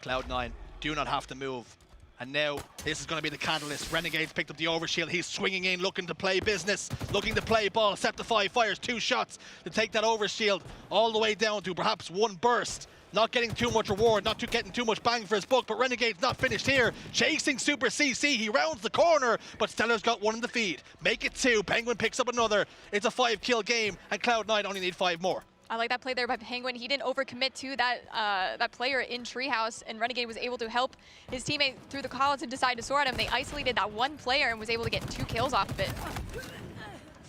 Cloud9 do not have to move. And now this is going to be the catalyst. Renegade's picked up the Overshield. He's swinging in, looking to play business, looking to play ball. Septify fires 2 shots to take that Overshield all the way down to perhaps 1 burst. Not getting too much reward, not getting too much bang for his buck, but Renegade's not finished here. Chasing Super CC, he rounds the corner, but Stellar's got 1 in the feed. Make it 2, Penguin picks up another. It's a 5-kill game, and Cloud9 only need 5 more. I like that play there by Penguin. He didn't overcommit to that player in Treehouse, and Renegade was able to help his teammate through the calls and decide to soar at him. They isolated that 1 player and was able to get 2 kills off of it.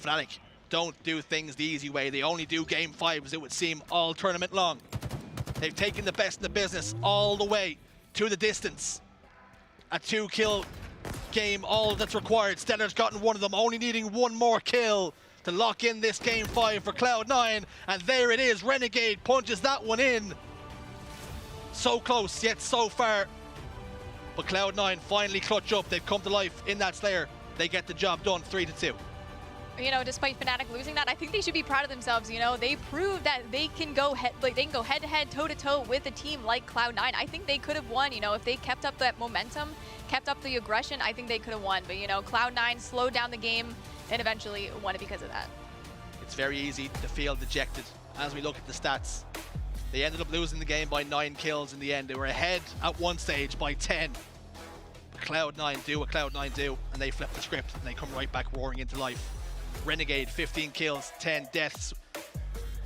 Fnatic don't do things the easy way. They only do game 5s, it would seem, all tournament long. They've taken the best in the business all the way to the distance. A 2-kill game, all that's required. Stellar's gotten 1 of them, only needing 1 more kill to lock in this game 5 for Cloud9. And there it is, Renegade punches that one in. So close, yet so far. But Cloud9 finally clutch up. They've come to life in that Slayer. They get the job done, 3-2. You know, despite Fnatic losing that, I think they should be proud of themselves. You know, they proved that they can go head-to-head, toe-to-toe with a team like Cloud9. I think they could have won. You know, if they kept up that momentum, kept up the aggression, I think they could have won. But you know, Cloud9 slowed down the game and eventually won it because of that. It's very easy to feel dejected as we look at the stats. They ended up losing the game by 9 kills in the end. They were ahead at one stage by 10. But Cloud9 do what Cloud9 do, and they flip the script and they come right back roaring into life. Renegade, 15 kills, 10 deaths,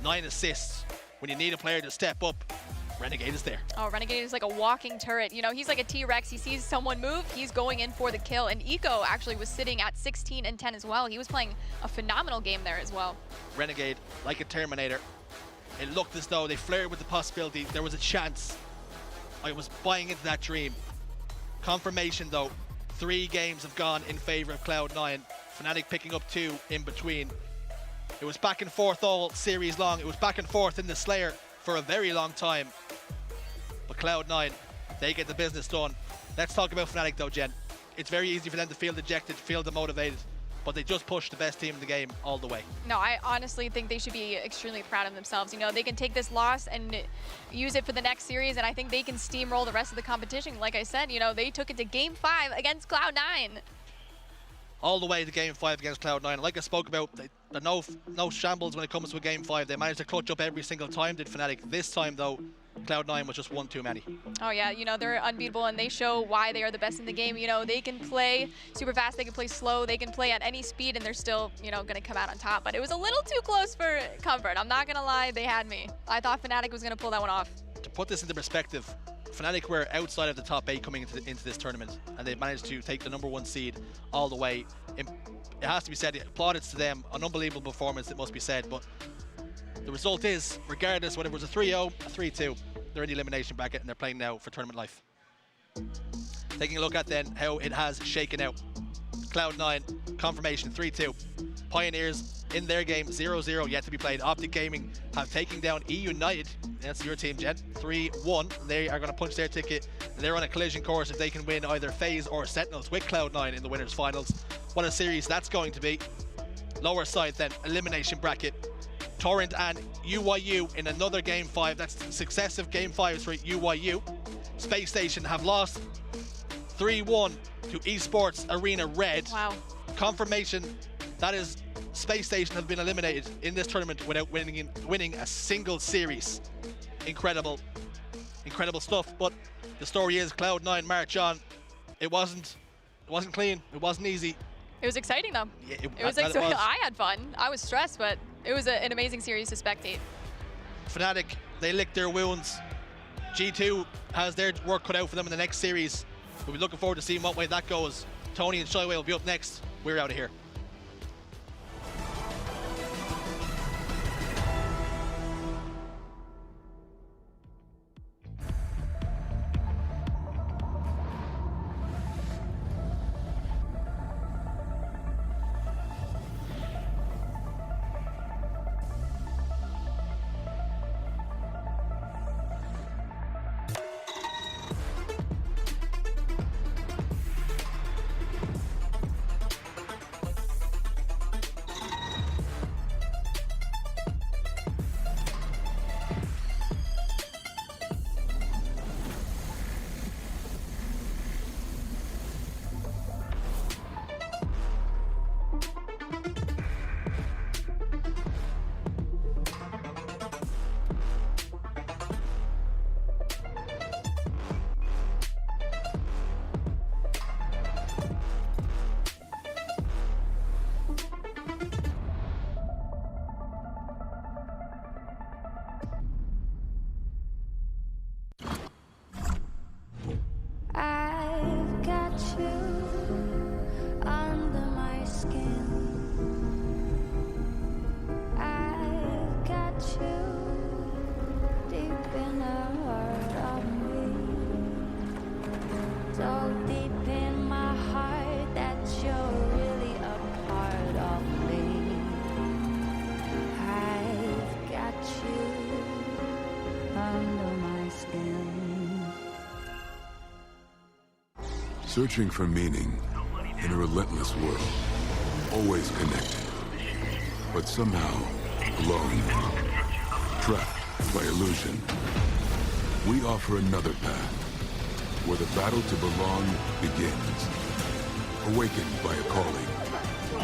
9 assists. When you need a player to step up, Renegade is there. Oh, Renegade is like a walking turret. You know, he's like a T-Rex. He sees someone move, he's going in for the kill. And Eco actually was sitting at 16 and 10 as well. He was playing a phenomenal game there as well. Renegade, like a Terminator. It looked as though they flared with the possibility there was a chance. I was buying into that dream. Confirmation though, 3 games have gone in favor of Cloud9. Fnatic picking up 2 in between. It was back and forth all series long. It was back and forth in the Slayer for a very long time. But Cloud9, they get the business done. Let's talk about Fnatic though, Jen. It's very easy for them to feel dejected, feel demotivated, but they just push the best team in the game all the way. No, I honestly think they should be extremely proud of themselves. You know, they can take this loss and use it for the next series, and I think they can steamroll the rest of the competition. Like I said, you know, they took it to Game 5 against Cloud9. All the way to Game 5 against Cloud9. Like I spoke about, no shambles when it comes to a Game 5. They managed to clutch up every single time, did Fnatic. This time though, Cloud9 was just one too many. Oh yeah, you know, they're unbeatable and they show why they are the best in the game. You know, they can play super fast, they can play slow, they can play at any speed, and they're still, you know, gonna come out on top. But it was a little too close for comfort. I'm not gonna lie, they had me. I thought Fnatic was gonna pull that one off. To put this into perspective, Fnatic were outside of the top 8 coming into this tournament, and they managed to take the #1 seed all the way. It has to be said, plaudits to them, an unbelievable performance, it must be said, but the result is, regardless whether it was a 3-0, a 3-2, they're in the elimination bracket and they're playing now for tournament life. Taking a look at then how it has shaken out. Cloud9, confirmation, 3-2. Pioneers in their game, 0-0, yet to be played. Optic Gaming have taken down E-United, that's your team, Jen, 3-1. They are going to punch their ticket. They're on a collision course if they can win either FaZe or Sentinels with Cloud9 in the winners finals. What a series that's going to be. Lower side then, elimination bracket. Torrent and UYU in another Game 5. That's successive Game 5s for UYU. Space Station have lost 3-1 to Esports Arena Red. Wow. Confirmation, that is, Space Station have been eliminated in this tournament without winning a single series. Incredible stuff. But the story is Cloud9 march on. It wasn't clean. It wasn't easy. It was exciting though. Yeah, it was exciting. I had fun. I was stressed, but it was an amazing series to spectate. Fnatic, they licked their wounds. G2 has their work cut out for them in the next series. We'll be looking forward to seeing what way that goes. Tony and Shyway will be up next. We're out of here. I've got you under my skin. I've got you deep in the heart of me. So deep in my heart that you're really a part of me. I've got you under my skin. Searching for meaning in a relentless world. Always connected, but somehow alone. Trapped by illusion. We offer another path, where the battle to belong begins. Awakened by a calling.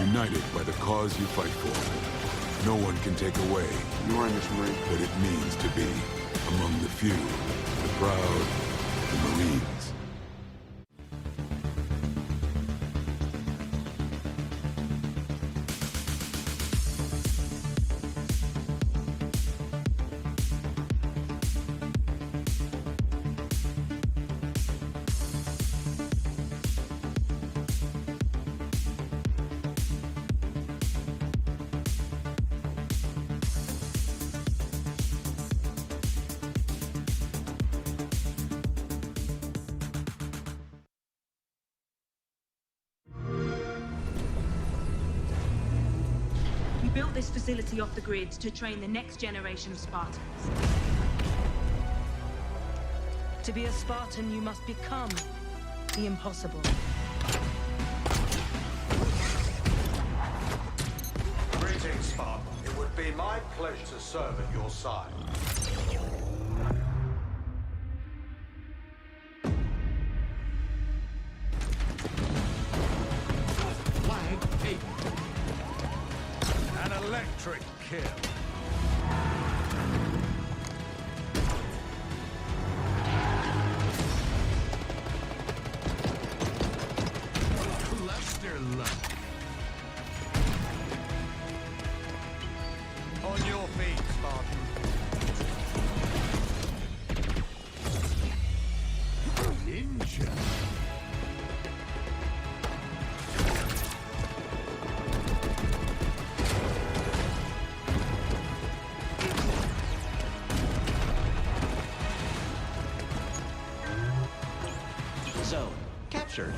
United by the cause you fight for. No one can take away what it means to be among the few, the proud, the Marines. We built this facility off the grid to train the next generation of Spartans. To be a Spartan, you must become the impossible. Greetings, Spartan. It would be my pleasure to serve at your side. Flag taken. An electric kill. Cluster luck. On your feet, Spartan. Ninja. Zone captured.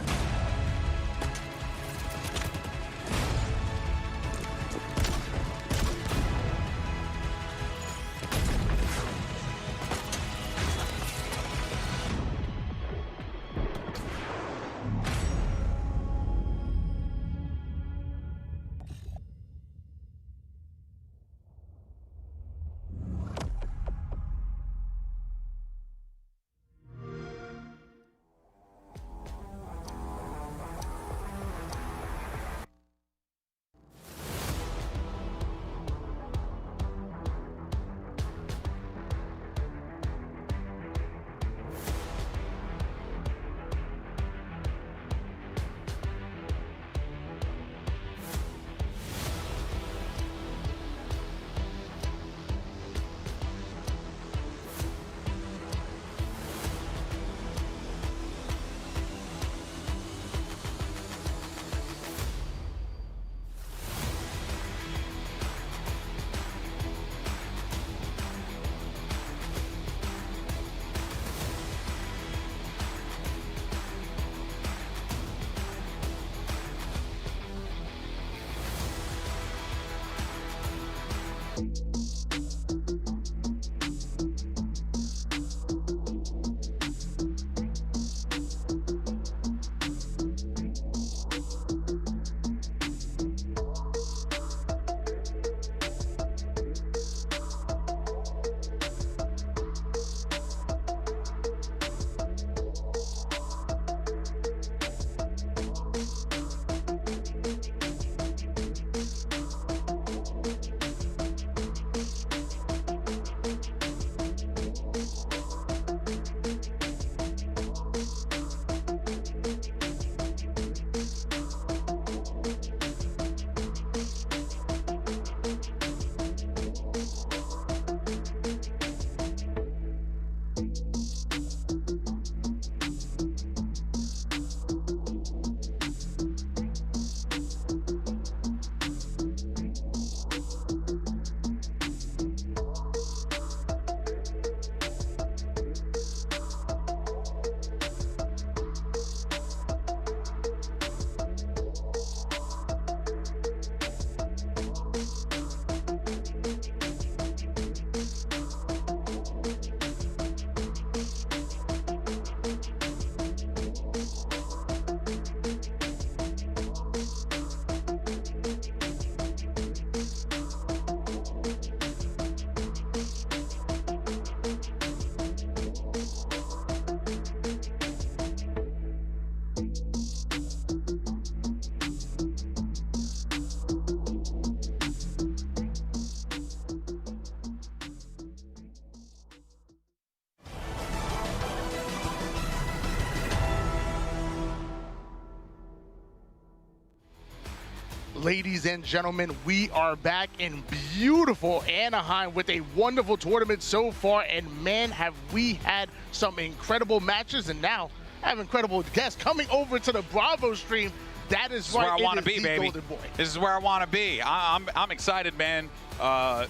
Ladies and gentlemen, we are back in beautiful Anaheim with a wonderful tournament so far, and man, have we had some incredible matches, and now have incredible guests coming over to the Bravo stream. That is right, where I want to be, baby. Golden Boy. This is where I want to be. I'm excited, man. I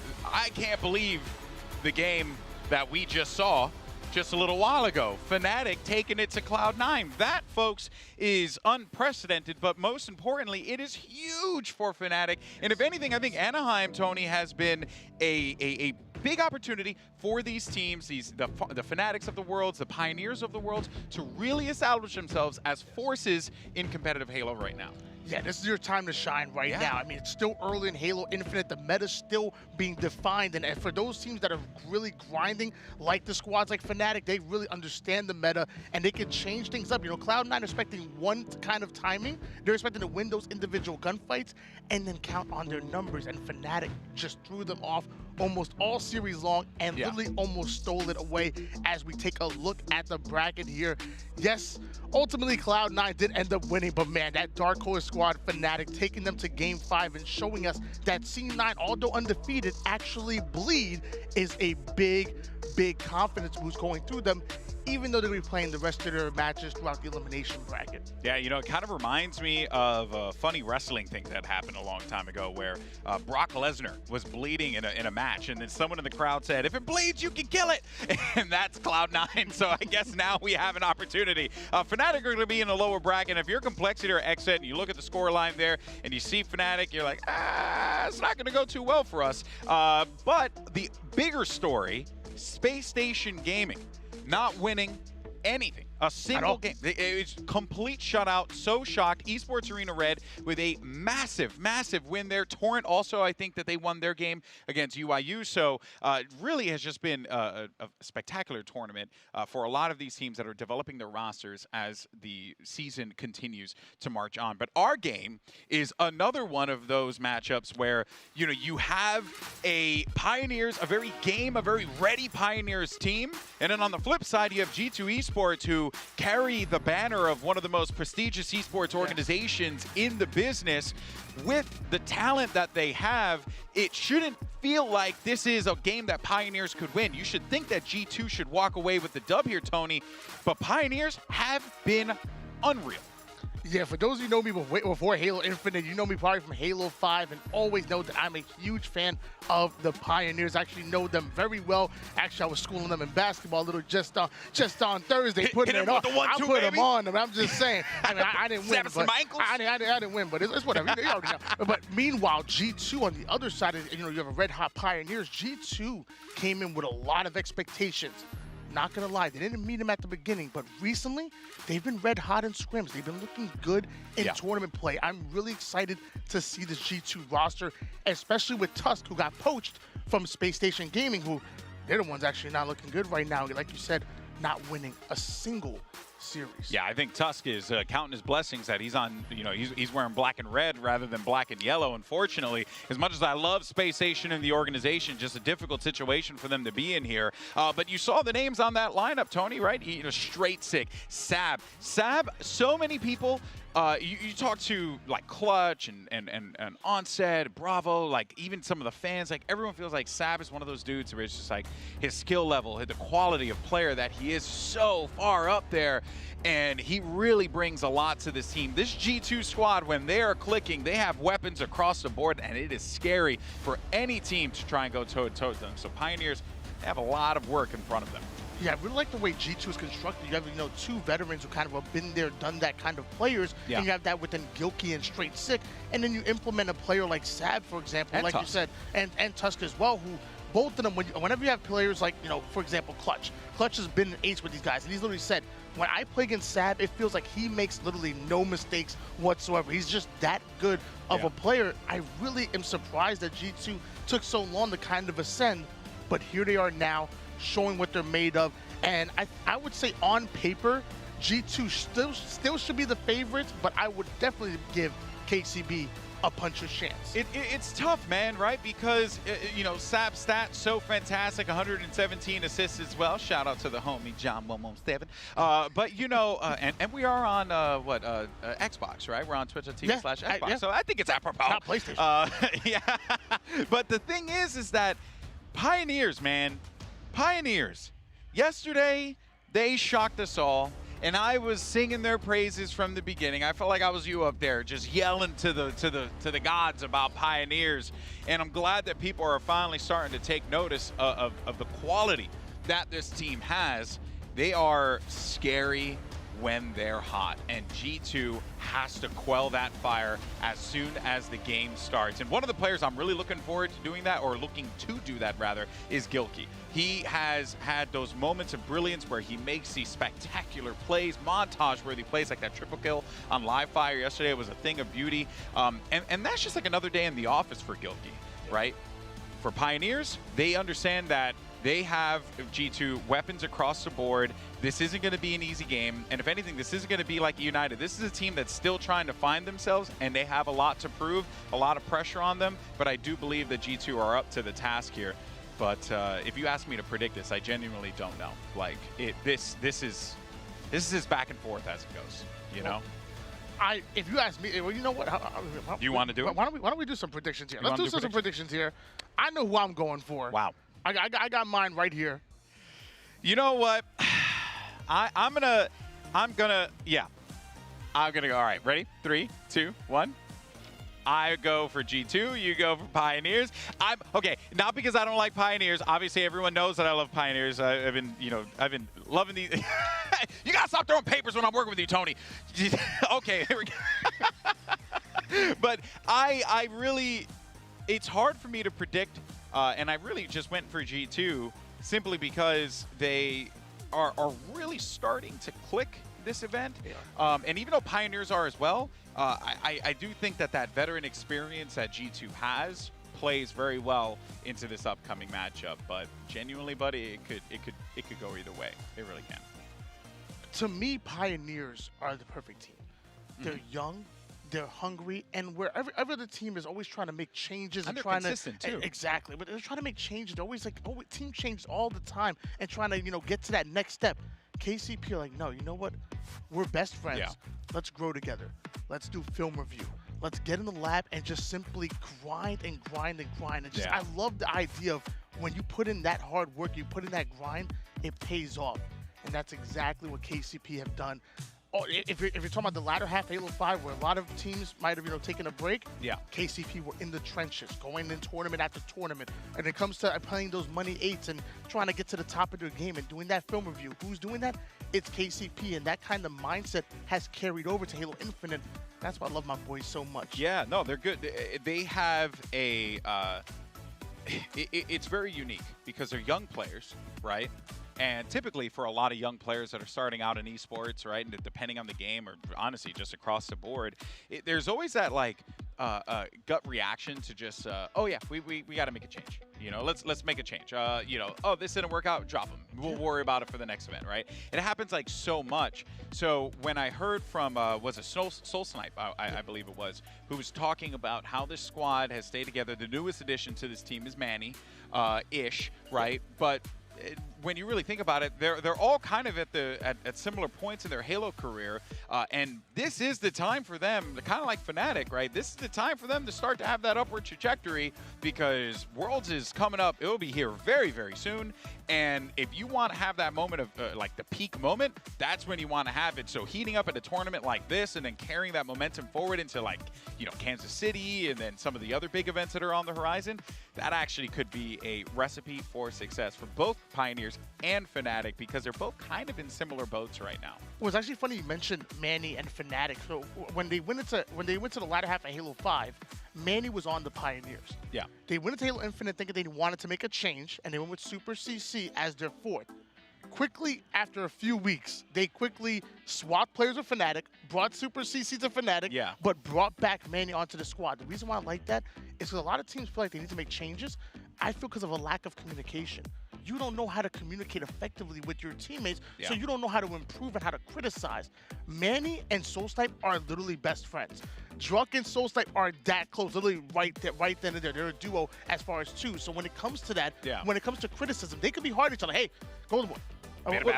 can't believe the game that we just saw. just a little while ago. Fnatic taking it to Cloud9. That, folks, is unprecedented, but most importantly, it is huge for Fnatic. And if anything, I think Anaheim, Tony, has been a big opportunity for these teams, the Fnatics of the world, the Pioneers of the world, to really establish themselves as forces in competitive Halo right now. Yeah, this is your time to shine right now. I mean, it's still early in Halo Infinite. The meta's still being defined. And for those teams that are really grinding, like the squads like Fnatic, they really understand the meta and they can change things up. You know, Cloud9 are expecting one kind of timing. They're expecting to win those individual gunfights and then count on their numbers. And Fnatic just threw them off almost all series long and literally almost stole it away as we take a look at the bracket here. Yes, ultimately Cloud9 did end up winning, but man, that Dark Horse squad, Fnatic, taking them to Game 5 and showing us that C9, although undefeated, actually bleed is a big confidence boost going through them, even though they're going to be playing the rest of their matches throughout the elimination bracket. Yeah, you know, it kind of reminds me of a funny wrestling thing that happened a long time ago where Brock Lesnar was bleeding in a match, and then someone in the crowd said, if it bleeds, you can kill it. And that's Cloud9, so I guess now we have an opportunity. Fnatic are going to be in a lower bracket, and if you're Complexity or Exit and you look at the score line there and you see Fnatic, you're like, it's not going to go too well for us. But the bigger story, Space Station Gaming not winning anything. A single game. It's complete shutout. So shocked. Esports Arena Red with a massive win there. Torrent also, I think that they won their game against UIU. So it really has just been a spectacular tournament for a lot of these teams that are developing their rosters as the season continues to march on. But our game is another one of those matchups where, you know, you have a Pioneers, a very ready Pioneers team. And then on the flip side, you have G2 Esports, who carry the banner of one of the most prestigious esports organizations in the business. With the talent that they have, it shouldn't feel like this is a game that Pioneers could win. You should think that G2 should walk away with the dub here, Tony, but Pioneers have been unreal. Yeah, for those of you who know me before Halo Infinite, you know me probably from Halo 5 and always know that I'm a huge fan of the Pioneers. I actually know them very well. Actually, I was schooling them in basketball a little just on Thursday, putting it on. I put them on them. I'm just saying. I mean, I didn't win. But I didn't win, but it's whatever. You already know. But meanwhile, G2 on the other side, you know, you have a red hot Pioneers. G2 came in with a lot of expectations. Not gonna lie, they didn't meet him at the beginning, but recently they've been red hot in scrims. They've been looking good in tournament play. I'm really excited to see this G2 roster, especially with Tusk, who got poached from Space Station Gaming, who they're the ones actually not looking good right now. Like you said, not winning a single series. Yeah, I think Tusk is counting his blessings that he's on, you know, he's wearing black and red rather than black and yellow. Unfortunately, as much as I love Space Station and the organization, just a difficult situation for them to be in here. But you saw the names on that lineup, Tony, right? You know, Straight Sick, Sab, so many people. You talk to like Clutch and Onset, Bravo, like even some of the fans, like everyone feels like Sab is one of those dudes where it's just like his skill level, the quality of player that he is so far up there, and he really brings a lot to this team. This G2 squad, when they are clicking, they have weapons across the board, and it is scary for any team to try and go toe-to-toe with them. So Pioneers have a lot of work in front of them. Yeah, I really like the way G2 is constructed. You have, you know, two veterans who kind of have been there, done that kind of players. Yeah. And you have that within Gilkey and Straight Sick. And then you implement a player like Sab, for example, and like Tusk. You said, and Tusk as well, who both of them, whenever you have players like, you know, for example, Clutch. Clutch has been an ace with these guys. And he's literally said, when I play against Sab, it feels like he makes literally no mistakes whatsoever. He's just that good of a player. I really am surprised that G2 took so long to kind of ascend. But here they are now, showing what they're made of. And I would say on paper, G2 still should be the favorites, but I would definitely give KCB a puncher's chance. It's tough, man, right? Because, you know, Sab's stats so fantastic, 117 assists as well. Shout out to the homie, John 117. But, you know, and we are on, Xbox, right? We're on Twitch.tv/Xbox. Yeah. So I think it's apropos. Not PlayStation. Yeah. But the thing is that Pioneers, man, Pioneers. Yesterday, they shocked us all, and I was singing their praises from the beginning. I felt like I was you up there, just yelling to the gods about Pioneers. And I'm glad that people are finally starting to take notice of the quality that this team has, they are scary when they're hot, and G2 has to quell that fire as soon as the game starts. And one of the players I'm really looking forward to doing that, or looking to do that rather, is Gilkey. He has had those moments of brilliance where he makes these spectacular plays, montage-worthy plays like that triple kill on live fire yesterday. It was a thing of beauty. And that's just like another day in the office for Gilkey, right? For Pioneers, they understand that they have G2 weapons across the board. This isn't going to be an easy game. And if anything, this isn't going to be like United. This is a team that's still trying to find themselves, and they have a lot to prove, a lot of pressure on them. But I do believe that G2 are up to the task here. But if you ask me to predict this, I genuinely don't know. Like, this is as back and forth as it goes, you know? If you ask me, well, you know what? You want to do it? Why don't we do some predictions here? Let's do some predictions here. I know who I'm going for. Wow. I got mine right here. You know what? I'm gonna go. All right, ready? 3, 2, 1. I go for G2. You go for Pioneers. Okay. Not because I don't like Pioneers. Obviously, everyone knows that I love Pioneers. I've been loving these. You gotta stop throwing papers when I'm working with you, Tony. Okay, here we go. But I really, it's hard for me to predict. And I really just went for G2 simply because they are really starting to click this event. And even though Pioneers are as well, I do think that veteran experience that G2 has plays very well into this upcoming matchup. But genuinely, buddy, it could go either way. It really can. To me, Pioneers are the perfect team. They're young. They're hungry, and where every other team is always trying to make changes and they're trying consistent too. Exactly, but they're trying to make changes. They're always like, team changes all the time and trying to get to that next step. KCP are like, no, you know what? We're best friends. Yeah. Let's grow together. Let's do film review. Let's get in the lab and just simply grind and grind and grind. And just I love the idea of when you put in that hard work, you put in that grind, it pays off, and that's exactly what KCP have done. Oh, if you're talking about the latter half of Halo 5, where a lot of teams might have taken a break, KCP were in the trenches, going in tournament after tournament. And it comes to playing those money 8s and trying to get to the top of their game and doing that film review. Who's doing that? It's KCP, and that kind of mindset has carried over to Halo Infinite. That's why I love my boys so much. Yeah, no, they're good. They have a it's very unique because they're young players, right? And typically for a lot of young players that are starting out in esports, right, and depending on the game or honestly just across the board, there's always that like gut reaction to just, oh yeah, we got to make a change. Let's make a change. Oh, this didn't work out, drop them. We'll worry about it for the next event, right? It happens like so much. So when I heard from, was it Soul Snipe, I believe it was, who was talking about how this squad has stayed together. The newest addition to this team is Manny, ish, right? But when you really think about it, they're all kind of at similar points in their Halo career, and this is the time for them, kind of like Fnatic, right? This is the time for them to start to have that upward trajectory because Worlds is coming up. It will be here very, very soon, and if you want to have that moment of like the peak moment, that's when you want to have it. So heating up at a tournament like this and then carrying that momentum forward into like, Kansas City and then some of the other big events that are on the horizon, that actually could be a recipe for success for both Pioneers and Fnatic because they're both kind of in similar boats right now. Well, it's actually funny you mentioned Manny and Fnatic. So when they went to the latter half of Halo 5, Manny was on the Pioneers. Yeah. They went into Halo Infinite thinking they wanted to make a change, and they went with Super CC as their fourth. Quickly, after a few weeks, they quickly swapped players with Fnatic, brought Super CC to Fnatic, but brought back Manny onto the squad. The reason why I like that is because a lot of teams feel like they need to make changes. I feel because of a lack of communication. You don't know how to communicate effectively with your teammates, so you don't know how to improve and how to criticize. Manny and Soulsnipe are literally best friends. Druk and Soulsnipe are that close, literally right then and there. They're a duo as far as two. So when it comes to that, when it comes to criticism, they can be hard to each other. Hey, Golden Boy,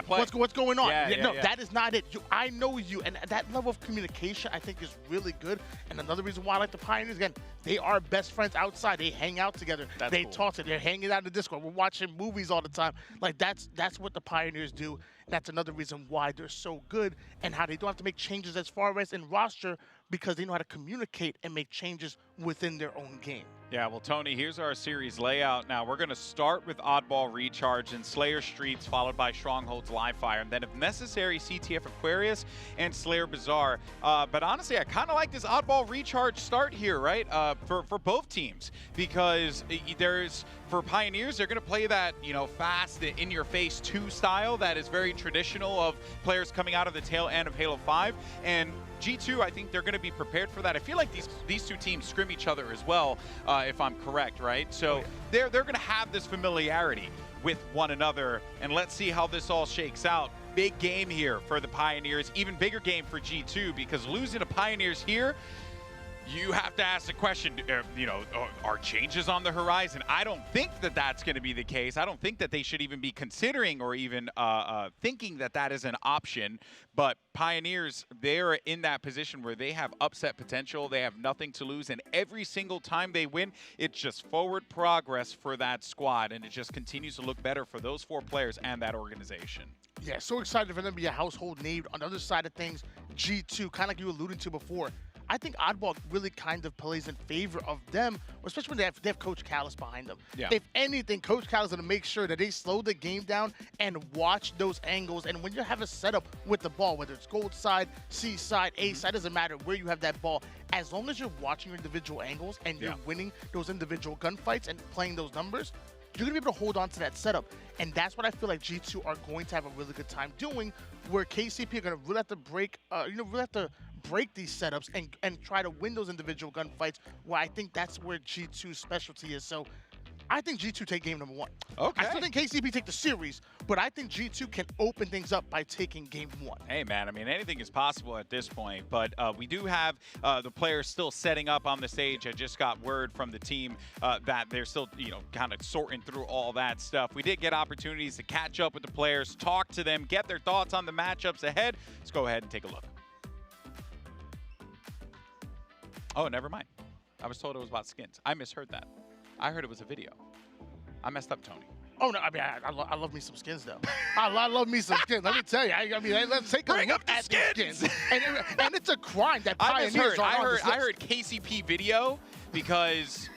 what's going on? No, that is not it. I know you, and that level of communication I think is really good. And another reason why I like the Pioneers, again, they are best friends outside. They hang out together. They talk to. They're hanging out in the Discord. We're watching movies all the time. Like that's what the Pioneers do. And that's another reason why they're so good and how they don't have to make changes as far as in roster because they know how to communicate and make changes within their own game. Yeah, well, Tony, here's our series layout. Now, we're going to start with Oddball Recharge and Slayer Streets, followed by Stronghold's Live Fire, and then, if necessary, CTF Aquarius and Slayer Bazaar. But honestly, I kind of like this Oddball Recharge start here, right, for both teams, because for Pioneers, they're going to play that, fast, in-your-face 2 style that is very traditional of players coming out of the tail end of Halo 5, and G2, I think they're going to be prepared for that. I feel like these 2 teams scrim each other as well, if I'm correct, right? So they're going to have this familiarity with one another, and let's see how this all shakes out. Big game here for the Pioneers, even bigger game for G2, because losing to Pioneers here, you have to ask the question, are changes on the horizon? I don't think that that's going to be the case. I don't think that they should even be considering or even thinking that that is an option. But Pioneers, they're in that position where they have upset potential. They have nothing to lose. And every single time they win, it's just forward progress for that squad. And it just continues to look better for those 4 players and that organization. Yeah, so excited for them to be a household name. On the other side of things, G2, kind of like you alluded to before, I think Oddball really kind of plays in favor of them, especially when they have Coach Callis behind them. Yeah. If anything, Coach Callis is going to make sure that they slow the game down and watch those angles. And when you have a setup with the ball, whether it's gold side, C side, A side, doesn't matter where you have that ball. As long as you're watching your individual angles and you're winning those individual gunfights and playing those numbers, you're going to be able to hold on to that setup. And that's what I feel like G2 are going to have a really good time doing, where KCP are going to really have to break, break these setups and try to win those individual gunfights, where I think that's where G2's specialty is. So I think G2 take game number 1. Okay. I still think KCP take the series, but I think G2 can open things up by taking game 1. Hey, man, I mean, anything is possible at this point, but we do have the players still setting up on the stage. I just got word from the team that they're still, kind of sorting through all that stuff. We did get opportunities to catch up with the players, talk to them, get their thoughts on the matchups ahead. Let's go ahead and take a look. Oh, never mind. I was told it was about skins. I misheard that. I heard it was a video. I messed up, Tony. Oh, no, I mean, I love me some skins, though. I love me some skins. Let me tell you. I mean, let's take a look at the skins. And it's a crime that Pioneers are on this list. I heard KCP video because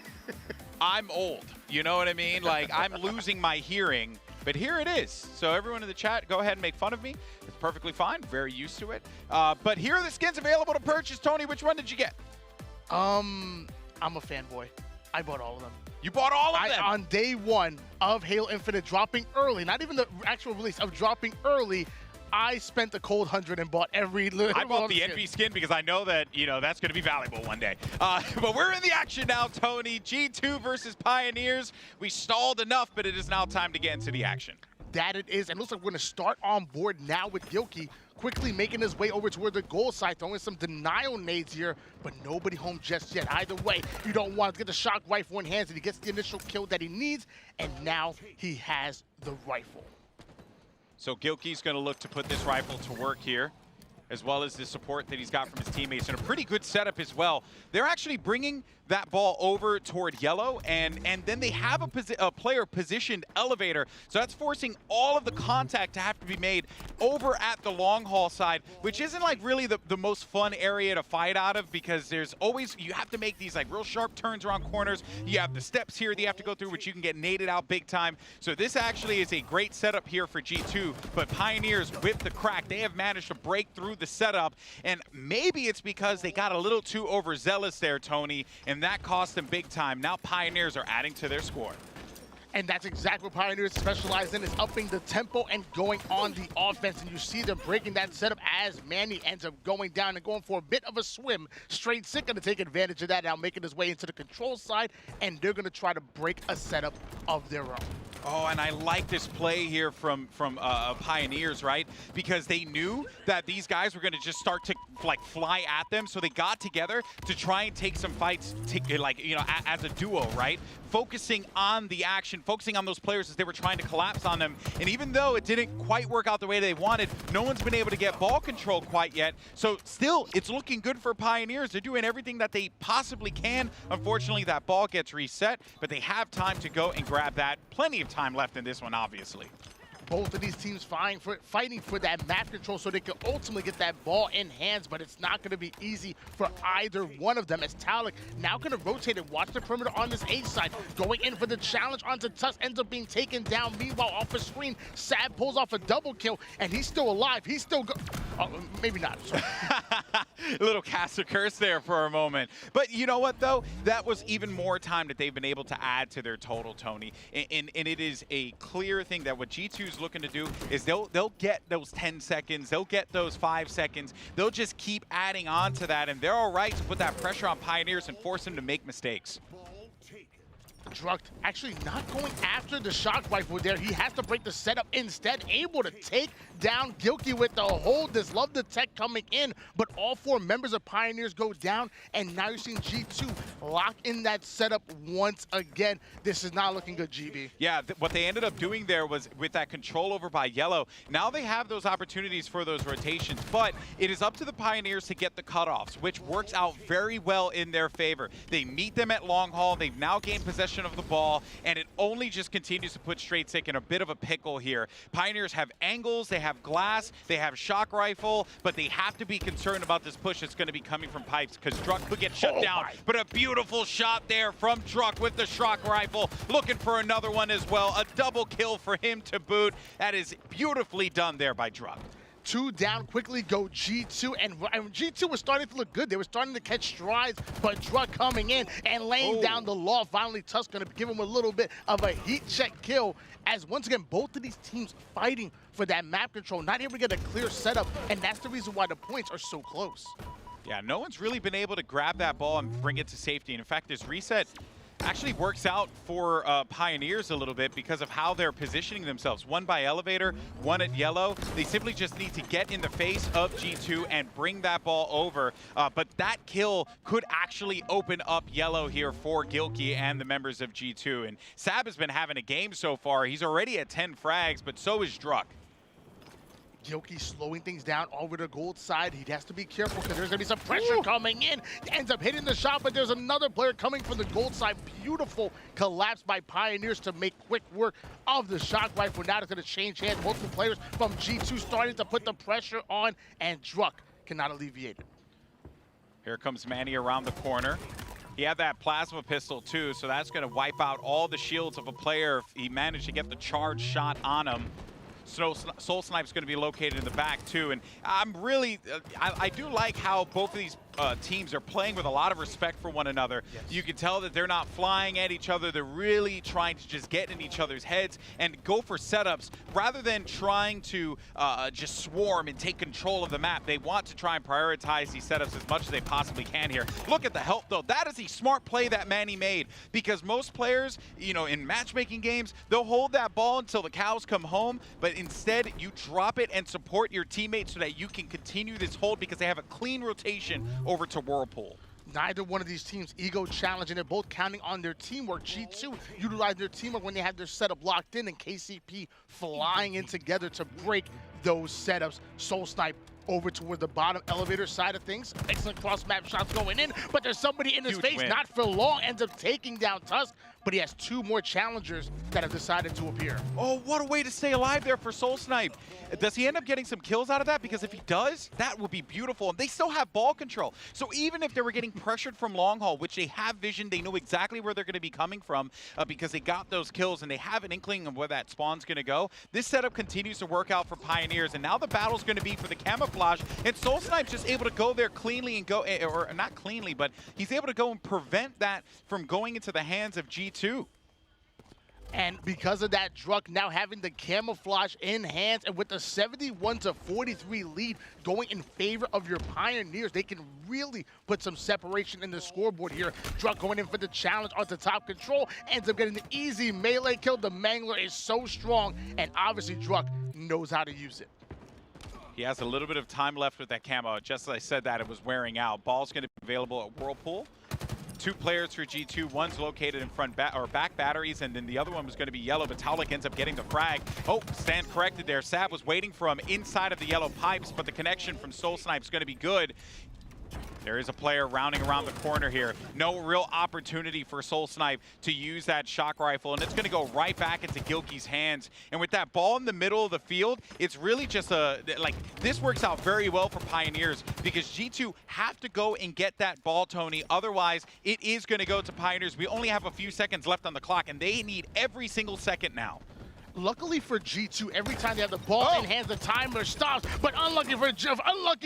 I'm old. You know what I mean? Like, I'm losing my hearing. But here it is. So everyone in the chat, go ahead and make fun of me. It's perfectly fine. Very used to it. But here are the skins available to purchase. Tony, which one did you get? I'm a fanboy. I bought all of them. You bought all of them? On day 1 of Halo Infinite dropping early, not even the actual release, of dropping early, I spent the cold 100 and bought every little I bought the Envy skin because I know that, that's going to be valuable one day. But we're in the action now, Tony. G2 versus Pioneers. We stalled enough, but it is now time to get into the action. That it is. And looks like we're going to start on board now with Gilkey, quickly making his way over toward the goal side, throwing some denial nades here, but nobody home just yet. Either way, you don't want to get the shock rifle in hands, and he gets the initial kill that he needs, and now he has the rifle. So Gilkey's going to look to put this rifle to work here, as well as the support that he's got from his teammates, and a pretty good setup as well. They're actually bringing that ball over toward yellow, and then they have a player positioned elevator, so that's forcing all of the contact to have to be made over at the long haul side, which isn't like really the most fun area to fight out of, because there's always, you have to make these like real sharp turns around corners. You have the steps here that you have to go through, which you can get naded out big time. So this actually is a great setup here for G2, but Pioneers with the crack, they have managed to break through the setup, and maybe it's because they got a little too overzealous there, Tony, and that cost them big time. Now Pioneers are adding to their score. And that's exactly what Pioneers specialize in, is upping the tempo and going on the offense. And you see them breaking that setup as Manny ends up going down and going for a bit of a swim. Straight Sick going to take advantage of that, now making his way into the control side, and they're going to try to break a setup of their own. Oh, and I like this play here from Pioneers, right? Because they knew that these guys were going to just start to like fly at them, so they got together to try and take some fights, as a duo, right? Focusing on the action, focusing on those players as they were trying to collapse on them. And even though it didn't quite work out the way they wanted, no one's been able to get ball control quite yet. So still, it's looking good for Pioneers. They're doing everything that they possibly can. Unfortunately, that ball gets reset, but they have time to go and grab that. Plenty of time left in this one, obviously. Both of these teams fighting for that map control so they can ultimately get that ball in hands, but it's not going to be easy for either one of them, as Talik now going to rotate and watch the perimeter on this A side. Going in for the challenge onto Tusk, ends up being taken down. Meanwhile, off the screen, Sab pulls off a double kill, and he's still alive. He's still oh, maybe not. Sorry. A little cast a curse there for a moment. But you know what, though? That was even more time that they've been able to add to their total, Tony. And it is a clear thing that what G2's looking to do is they'll get those 10 seconds, they'll get those 5 seconds, they'll just keep adding on to that, and they're all right to put that pressure on Pioneers and force them to make mistakes. Druck actually not going after the shock rifle there. He has to break the setup instead, able to take down Gilkey with the hold. This love the tech coming in, but all 4 members of Pioneers go down, and now you're seeing G2 lock in that setup once again. This is not looking good, GB. Yeah, what they ended up doing there was with that control over by Yellow, now they have those opportunities for those rotations, but it is up to the Pioneers to get the cutoffs, which works out very well in their favor. They meet them at long haul. They've now gained possession of the ball, and it only just continues to put Straight Sick in a bit of a pickle here. Pioneers have angles, they have glass, they have shock rifle, but they have to be concerned about this push that's going to be coming from Pipes, because Druck could get shut down. But a beautiful shot there from Druck with the shock rifle, looking for another one as well. A double kill for him to boot. That is beautifully done there by Druck. 2 down, quickly go G2, and G2 was starting to look good. They were starting to catch strides, but Druck coming in and laying down the law. Finally, Tusk going to give him a little bit of a heat check kill, as once again, both of these teams fighting for that map control, not able to get a clear setup, and that's the reason why the points are so close. Yeah, no one's really been able to grab that ball and bring it to safety. And in fact, this reset actually works out for Pioneers a little bit because of how they're positioning themselves. One by elevator, one at yellow. They simply just need to get in the face of G2 and bring that ball over. But that kill could actually open up yellow here for Gilkey and the members of G2. And Sab has been having a game so far. He's already at 10 frags, but so is Druck. Gilkey slowing things down over the gold side. He has to be careful because there's going to be some pressure coming in. Ends up hitting the shot, but there's another player coming from the gold side. Beautiful collapse by Pioneers to make quick work of the shock rifle. Now it's going to change hands. Multiple players from G2 starting to put the pressure on, and Druck cannot alleviate it. Here comes Manny around the corner. He had that plasma pistol too, so that's going to wipe out all the shields of a player if he managed to get the charge shot on him. Soul Snipe's going to be located in the back too, and I'm really, I do like how both of these teams are playing with a lot of respect for one another. Yes. You can tell that they're not flying at each other. They're really trying to just get in each other's heads and go for setups rather than trying to just swarm and take control of the map. They want to try and prioritize these setups as much as they possibly can here. Look at the help though. That is a smart play that Manny made, because most players, you know, in matchmaking games, they'll hold that ball until the cows come home, but instead you drop it and support your teammates so that you can continue this hold, because they have a clean rotation over to Whirlpool. Neither one of these teams ego challenging. They're both counting on their teamwork. G2 utilized their teamwork when they had their setup locked in, and KCP flying in together to break those setups. Soul Snipe over toward the bottom elevator side of things. Excellent cross map shots going in, but there's somebody in his face, not for long, ends up taking down Tusk, but he has 2 more challengers that have decided to appear. Oh, what a way to stay alive there for Soul Snipe. Does he end up getting some kills out of that? Because if he does, that would be beautiful. And they still have ball control. So even if they were getting pressured from long haul, which they have vision, they know exactly where they're going to be coming from because they got those kills and they have an inkling of where that spawn's going to go. This setup continues to work out for Pioneers, and now the battle's going to be for the camouflage, and Soul Snipe's just able to go there cleanly and go, or not cleanly, but he's able to go and prevent that from going into the hands of G2. And because of that, Druck now having the camouflage in hands, and with the 71-43 lead going in favor of your Pioneers, they can really put some separation in the scoreboard here. Druck going in for the challenge onto top control, ends up getting the easy melee kill. The Mangler is so strong, and obviously Druck knows how to use it. He has a little bit of time left with that camo. Just as I said that, it was wearing out. Ball's going to be available at Whirlpool. 2 players for G2. One's located in front or back batteries, and then the other one was going to be yellow, but Taulik ends up getting the frag. Oh, stand corrected there. Sab was waiting for him inside of the yellow pipes, but the connection from Soul Snipe is going to be good. There is a player rounding around the corner here. No real opportunity for Soul Snipe to use that shock rifle, and it's going to go right back into Gilkey's hands. And with that ball in the middle of the field, it's really just this works out very well for Pioneers because G2 have to go and get that ball, Tony. Otherwise, it is going to go to Pioneers. We only have a few seconds left on the clock, and they need every single second now. Luckily for G2, every time they have the ball in hands, the timer stops. But unlucky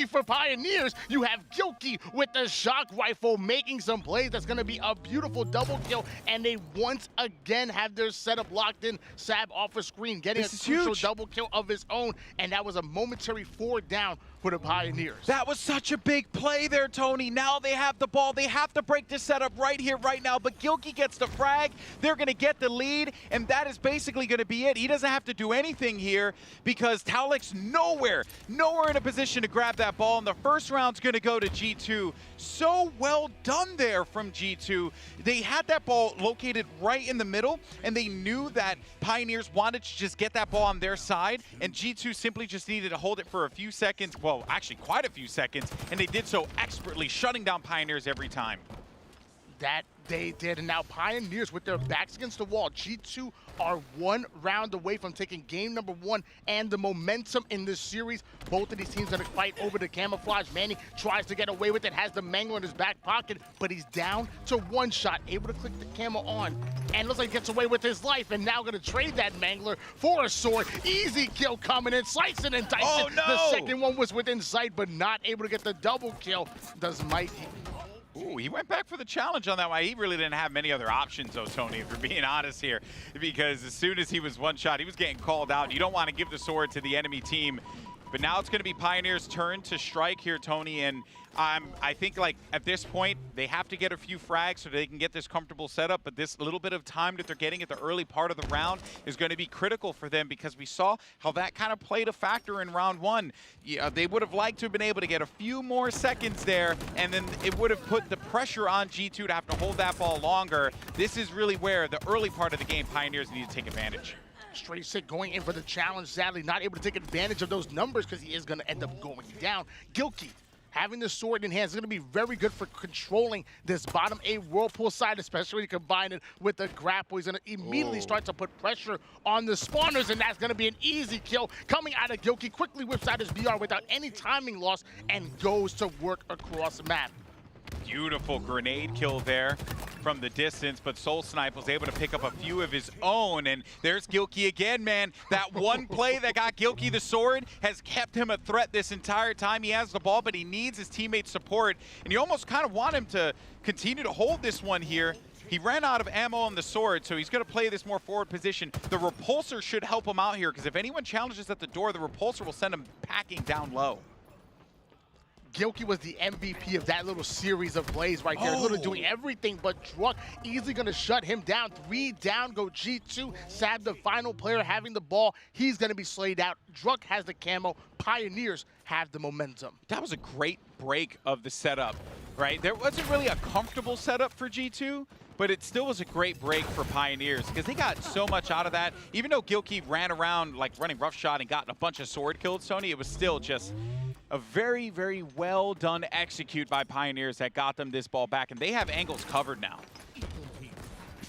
for Pioneers, you have Gilkey with the shock rifle making some plays. That's going to be a beautiful double kill. And they once again have their setup locked in. Sab off a screen, getting a crucial double kill of his own. And that was a momentary 4 down for the Pioneers. That was such a big play there, Tony. Now they have the ball. They have to break this setup right here, right now. But Gilkey gets the frag. They're going to get the lead, and that is basically going to be it. He doesn't have to do anything here because Taulic's nowhere in a position to grab that ball, and the first round's going to go to G2. So well done there from G2. They had that ball located right in the middle, and they knew that Pioneers wanted to just get that ball on their side, and G2 simply just needed to hold it for a few seconds. Well, actually quite a few seconds, and they did so expertly, shutting down Pioneers every time. That they did, and now Pioneers with their backs against the wall. G2 are 1 round away from taking game number 1 and the momentum in this series. Both of these teams gonna fight over the camouflage. Manny tries to get away with it, has the Mangler in his back pocket, but he's down to 1 shot, able to click the camo on, and looks like he gets away with his life, and now gonna trade that Mangler for a sword. Easy kill coming in, slicing and dicing. Oh, no! The second one was within sight, but not able to get the double kill. Does Mike. Ooh, he went back for the challenge on that one. He really didn't have many other options, though, Tony, if we're being honest here, because as soon as he was 1 shot, he was getting called out. You don't want to give the sword to the enemy team. But now it's going to be Pioneers' turn to strike here, Tony, and I think, like, at this point, they have to get a few frags so they can get this comfortable setup, but this little bit of time that they're getting at the early part of the round is going to be critical for them because we saw how that kind of played a factor in round 1. Yeah, they would have liked to have been able to get a few more seconds there, and then it would have put the pressure on G2 to have to hold that ball longer. This is really where the early part of the game, Pioneers need to take advantage. Straight Sick going in for the challenge, sadly not able to take advantage of those numbers because he is going to end up going down. Gilkey, having the sword in hand, is going to be very good for controlling this bottom A Whirlpool side, especially when you combine it with the grapple. He's going to immediately start to put pressure on the spawners, and that's going to be an easy kill. Coming out of Gilkey, quickly whips out his VR without any timing loss and goes to work across the map. Beautiful grenade kill there from the distance, but Soul Snipe was able to pick up a few of his own, and there's Gilkey again, man. That one play that got Gilkey the sword has kept him a threat this entire time. He has the ball, but he needs his teammates' support, and you almost kind of want him to continue to hold this one here. He ran out of ammo on the sword, so he's going to play this more forward position. The repulsor should help him out here, because if anyone challenges at the door, the repulsor will send him packing down low. Gilkey was the MVP of that little series of plays right there. Literally doing everything, but Druck easily going to shut him down. 3 down, go G2. Sab, the final player, having the ball. He's going to be slayed out. Druck has the camo. Pioneers have the momentum. That was a great break of the setup, right? There wasn't really a comfortable setup for G2, but it still was a great break for Pioneers because they got so much out of that. Even though Gilkey ran around like running roughshod and got a bunch of sword kills, Tony, it was still just a very, very well done execute by Pioneers that got them this ball back, and they have angles covered now.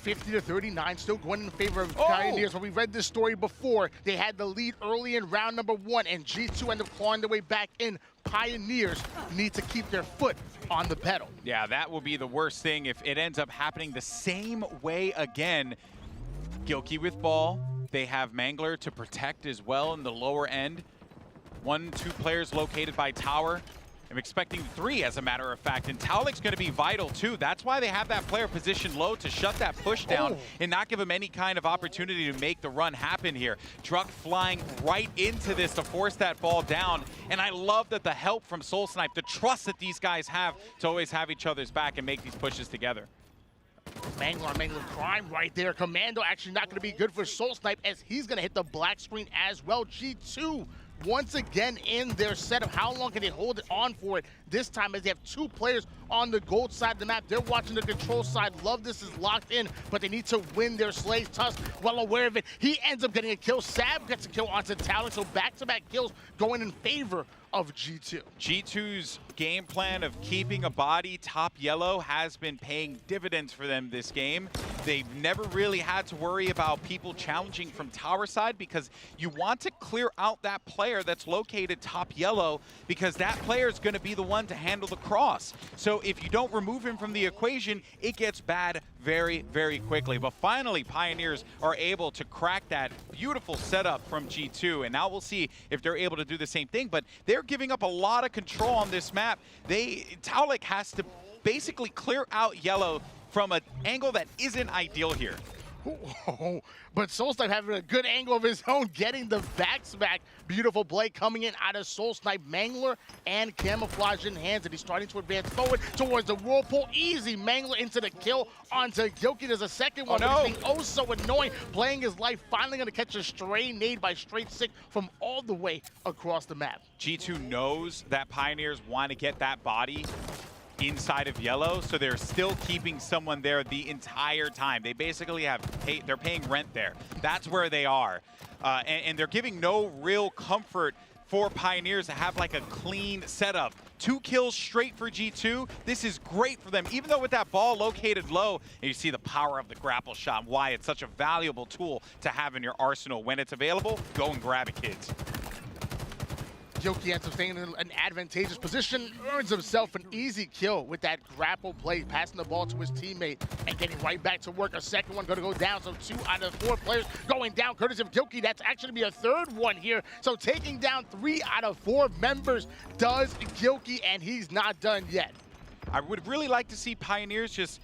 50-39, still going in favor of Pioneers. When we read this story before, they had the lead early in round number 1, and G2 ended up clawing their way back in. Pioneers need to keep their foot on the pedal. Yeah, that will be the worst thing if it ends up happening the same way again. Gilkey with ball. They have Mangler to protect as well in the lower end. 1, 2 players located by tower. I'm expecting 3, as a matter of fact, and Taulic's going to be vital too. That's why they have that player positioned low to shut that push down and not give him any kind of opportunity to make the run happen here. Druck flying right into this to force that ball down, and I love that the help from Soul Snipe, the trust that these guys have to always have each other's back and make these pushes together. Mangler on Mangler crime right there. Commando actually not going to be good for Soul Snipe as he's going to hit the black screen as well. G2 once again in their setup. How long can they hold it on for it this time as they have 2 players on the gold side of the map? They're watching the control side. Love this is locked in, but they need to win their slays. Tusk, well aware of it. He ends up getting a kill. Sab gets a kill onto Talon, so back-to-back kills going in favor of G2. G2's game plan of keeping a body top yellow has been paying dividends for them this game. They've never really had to worry about people challenging from tower side because you want to clear out that player that's located top yellow because that player is going to be the one to handle the cross. So if you don't remove him from the equation, it gets bad very, very quickly. But finally, Pioneers are able to crack that beautiful setup from G2, and now we'll see if they're able to do the same thing. But they're giving up a lot of control on this map. Taulik has to basically clear out yellow from an angle that isn't ideal here. Oh, but Soulsnipe having a good angle of his own, getting the back smack. Beautiful play coming in out of Soulsnipe. Mangler and Camouflage in hands, and he's starting to advance forward towards the Whirlpool. Easy Mangler into the kill onto Gyoki. There's a second one. Oh, no. Being oh so annoying, playing his life. Finally going to catch a stray nade by Straight Sick from all the way across the map. G2 knows that Pioneers want to get that body inside of yellow, so they're still keeping someone there the entire time. They basically they're paying rent there. That's where they are. And they're giving no real comfort for Pioneers to have like a clean setup. 2 kills straight for G2. This is great for them, even though with that ball located low, and you see the power of the grapple shot, why it's such a valuable tool to have in your arsenal. When it's available, go and grab it, kids. Gyoki ends up staying in an advantageous position, earns himself an easy kill with that grapple play, passing the ball to his teammate and getting right back to work. A second one going to go down, so 2 out of 4 players going down, courtesy of Gyoki. That's actually be a third one here. So taking down 3 out of 4 members does Gyoki, and he's not done yet. I would really like to see Pioneers just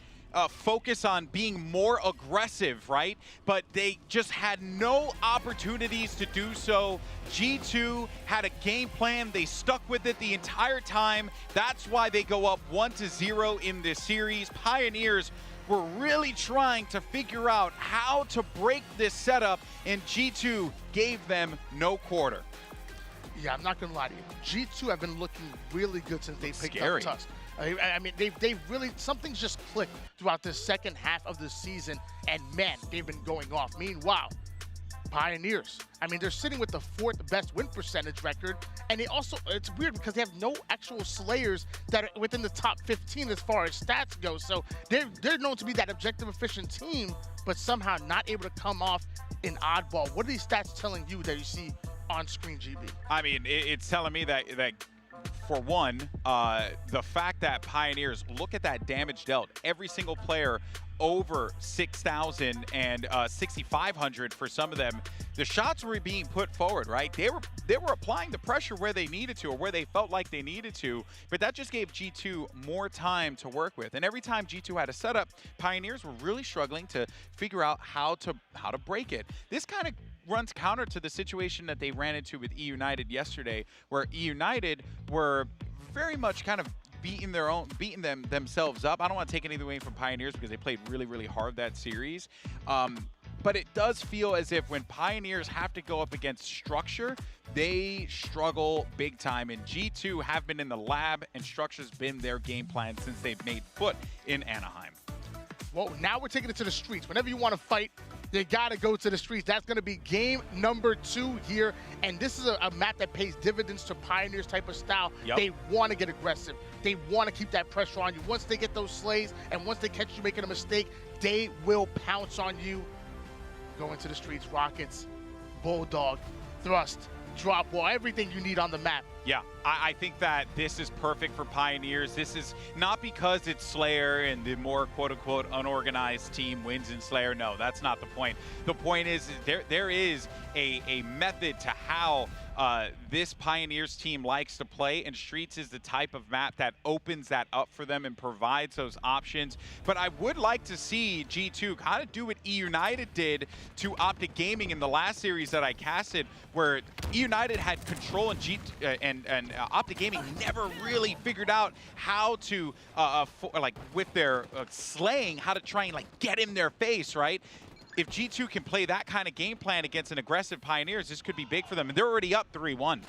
focus on being more aggressive, right? But they just had no opportunities to do so. G2 had a game plan. They stuck with it the entire time. That's why they go up 1-0 in this series. Pioneers were really trying to figure out how to break this setup, and G2 gave them no quarter. Yeah, I'm not going to lie to you. G2 have been looking really good since they picked up Tusk. I mean, they've really, something's just clicked throughout the second half of the season, and man, they've been going off. Meanwhile, Pioneers, I mean, they're sitting with the 4th best win percentage record, and they also, it's weird because they have no actual Slayers that are within the top 15 as far as stats go, so they're known to be that objective efficient team, but somehow not able to come off an oddball. What are these stats telling you that you see on screen, GB? I mean, it's telling me that for one, the fact that Pioneers, look at that damage dealt. Every single player over 6,000 and 6,500 for some of them. The shots were being put forward, right? They were applying the pressure where they needed to, or where they felt like they needed to, but that just gave G2 more time to work with. And every time G2 had a setup, Pioneers were really struggling to figure out how to break it. This kind of runs counter to the situation that they ran into with E United yesterday, where E United were very much kind of beating themselves up. I don't want to take anything away from Pioneers because they played really, really hard that series. But it does feel as if when Pioneers have to go up against structure, they struggle big time. And G2 have been in the lab, and structure's been their game plan since they've made foot in Anaheim. Well, now we're taking it to the streets. Whenever you want to fight, you got to go to the streets. That's going to be game number 2 here. And this is a map that pays dividends to Pioneers type of style. Yep. They want to get aggressive. They want to keep that pressure on you. Once they get those slays and once they catch you making a mistake, they will pounce on you. Going to the streets, Rockets, Bulldog, Thrust, Drop Wall, everything you need on the map. Yeah, I think that this is perfect for Pioneers. This is not because it's Slayer and the more quote-unquote unorganized team wins in Slayer. No, that's not the point. The point is there is a method to how this Pioneers team likes to play, and Streets is the type of map that opens that up for them and provides those options. But I would like to see G2 kind of do what E United did to Optic Gaming in the last series that I casted, where E United had control and Optic Gaming never really figured out how to, with their slaying, how to try and get in their face, right? If G2 can play that kind of game plan against an aggressive Pioneers, this could be big for them. And they're already up 3-1.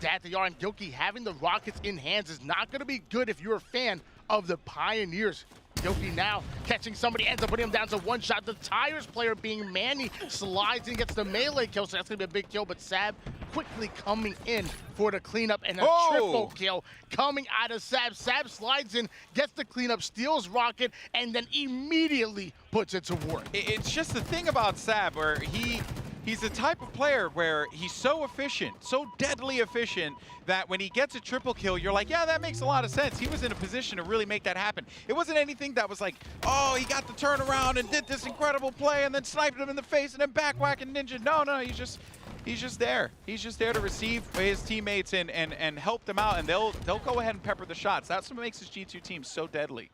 That they are, and Gyoki having the Rockets in hands is not going to be good if you're a fan of the Pioneers. Gyoki now catching somebody, ends up putting him down to one shot. The Tires player being Manny slides and gets the melee kill, so that's going to be a big kill. But Sab quickly coming in for the cleanup and a triple kill coming out of Sab. Sab slides in, gets the cleanup, steals Rocket, and then immediately puts it to work. It's just the thing about Sab where he's the type of player where he's so efficient, so deadly efficient, that when he gets a triple kill, you're like, yeah, that makes a lot of sense. He was in a position to really make that happen. It wasn't anything that was like, oh, he got the turnaround and did this incredible play and then sniped him in the face and then back whacking Ninja. No, he's just there. He's just there to receive his teammates and help them out, and they'll go ahead and pepper the shots. That's what makes this G2 team so deadly.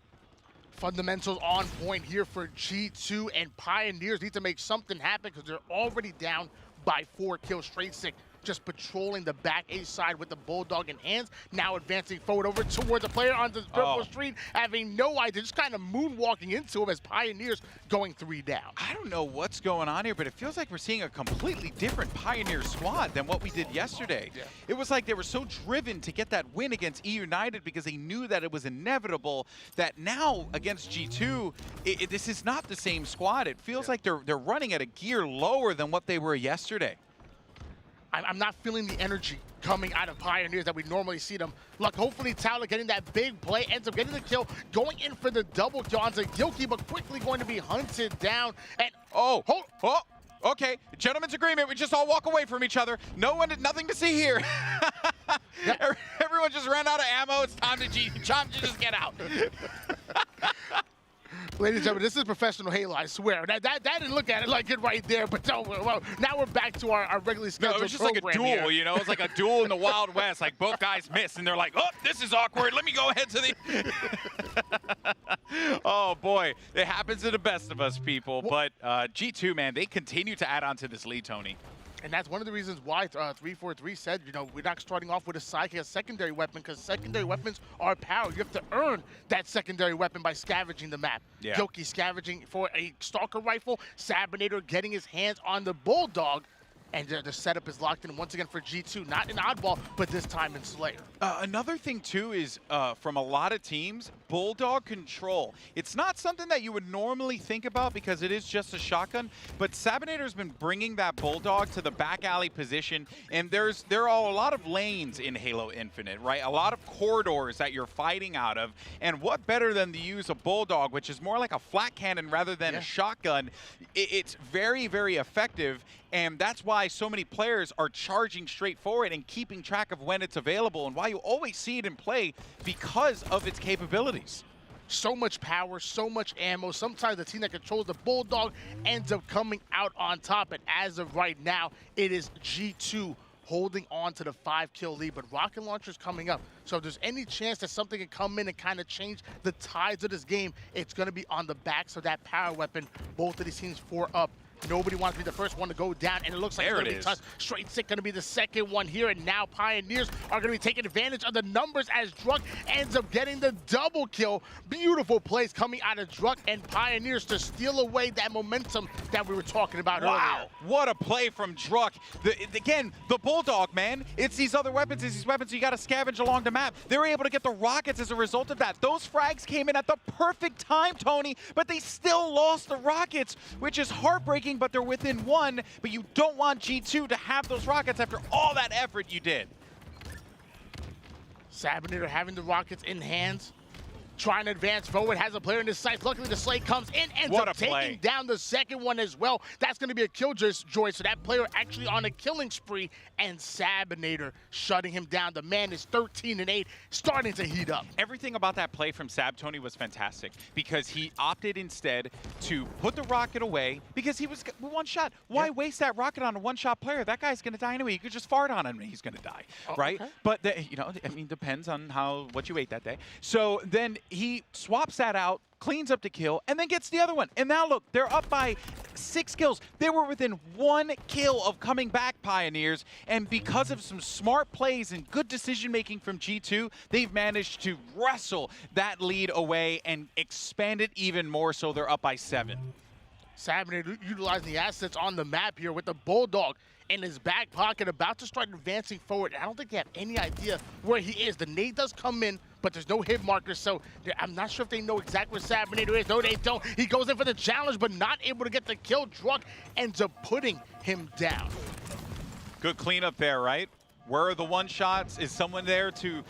Fundamentals on point here for G2, and Pioneers need to make something happen because they're already down by 4 kills. Straight Sick just patrolling the back A side with the Bulldog in hands, now advancing forward over towards the player on the purple street, having no idea, just kind of moonwalking into him as Pioneers going 3 down. I don't know what's going on here, but it feels like we're seeing a completely different Pioneer squad than what we did yesterday. Yeah. It was like they were so driven to get that win against E United because they knew that it was inevitable, that now against G2, this is not the same squad. It feels like they're running at a gear lower than what they were yesterday. I'm not feeling the energy coming out of Pioneers that we normally see them. Look, hopefully Towler getting that big play, ends up getting the kill, going in for the double kill onto Gilkey, but quickly going to be hunted down. And okay, gentlemen's agreement. We just all walk away from each other. Nothing to see here. Everyone just ran out of ammo. It's time to just get out. Ladies and gentlemen, this is professional Halo, I swear. That didn't look at it like it right there, but well, now we're back to our regularly scheduled program. No, it was just like a duel, here. You know? It's like a duel in the Wild West. Like, both guys miss, and they're like, oh, this is awkward. Let me go ahead to the... Oh, boy. It happens to the best of us, people. But G2, man, they continue to add on to this lead, Tony. And that's one of the reasons why 343 said, you know, we're not starting off with a sidekick, a secondary weapon, because secondary weapons are power. You have to earn that secondary weapon by scavenging the map. Yeah. Gilkey scavenging for a Stalker rifle, Sabinator getting his hands on the Bulldog, and the setup is locked in once again for G2. Not in Oddball, but this time in Slayer. Another thing, too, is from a lot of teams, Bulldog control. It's not something that you would normally think about because it is just a shotgun, but Sabinator's been bringing that Bulldog to the back alley position, and there are a lot of lanes in Halo Infinite, right? A lot of corridors that you're fighting out of, and what better than to use a Bulldog, which is more like a flat cannon rather than a shotgun. It's very, very effective, and that's why so many players are charging straight forward and keeping track of when it's available, and why you always see it in play because of its capabilities. So much power, so much ammo. Sometimes the team that controls the Bulldog ends up coming out on top, and as of right now, it is G2 holding on to the 5-kill lead, but rocket launcher's coming up. So if there's any chance that something can come in and kind of change the tides of this game, it's going to be on the backs of that power weapon. Both of these teams 4 up. Nobody wants to be the first one to go down, and it looks like it's going to be touched. Straight Sick going to be the second one here, and now Pioneers are going to be taking advantage of the numbers as Druk ends up getting the double kill. Beautiful plays coming out of Druk and Pioneers to steal away that momentum that we were talking about earlier. Wow, what a play from Druk. Again, the Bulldog, man. It's these other weapons, you got to scavenge along the map. They were able to get the rockets as a result of that. Those frags came in at the perfect time, Tony, but they still lost the rockets, which is heartbreaking, but they're within 1, but you don't want G2 to have those rockets after all that effort you did. Sabinator having the rockets in hands, trying to advance forward, has a player in his sights. Luckily, the Slate comes in, ends up taking down the second one as well. That's going to be a killjoy, so that player actually on a killing spree, and Sabinator shutting him down. The man is 13-8, starting to heat up. Everything about that play from Sab, Tony, was fantastic because he opted instead to put the rocket away because he was one shot. Why waste that rocket on a one-shot player? That guy's going to die anyway. You could just fart on him and he's going to die, right? Okay. But, you know, I mean, depends on what you ate that day. So then he swaps that out, cleans up the kill, and then gets the other one. And now look, they're up by 6 kills. They were within 1 kill of coming back, Pioneers, and because of some smart plays and good decision-making from G2, they've managed to wrestle that lead away and expand it even more, so they're up by 7. Sabinator utilizing the assets on the map here with the Bulldog in his back pocket, about to start advancing forward. I don't think they have any idea where he is. The nade does come in, but there's no hit marker, so I'm not sure if they know exactly where Sabinator is. No, they don't. He goes in for the challenge, but not able to get the kill. Druk ends up putting him down. Good cleanup there, right? Where are the one-shots? Is someone there to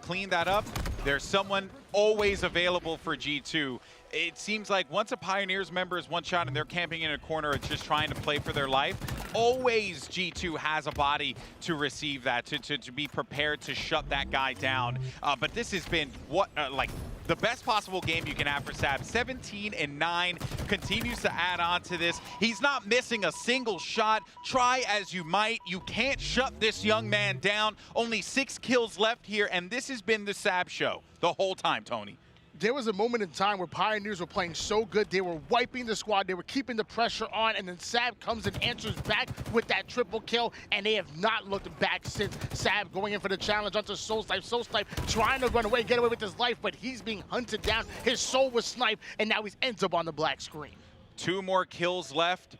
clean that up? There's someone always available for G2. It seems like once a Pioneers member is one-shot and they're camping in a corner and just trying to play for their life, always G2 has a body to receive that, to be prepared to shut that guy down. But this has been like the best possible game you can have for Sab. 17-9, continues to add on to this. He's not missing a single shot. Try as you might, you can't shut this young man down. Only 6 kills left here, and this has been the Sab show the whole time, Tony. There was a moment in time where Pioneers were playing so good, they were wiping the squad, they were keeping the pressure on, and then Sab comes and answers back with that triple kill, and they have not looked back since. Sab going in for the challenge onto Soulsnipe. Soulsnipe trying to run away, get away with his life, but he's being hunted down. His soul was sniped, and now he ends up on the black screen. 2 more kills left.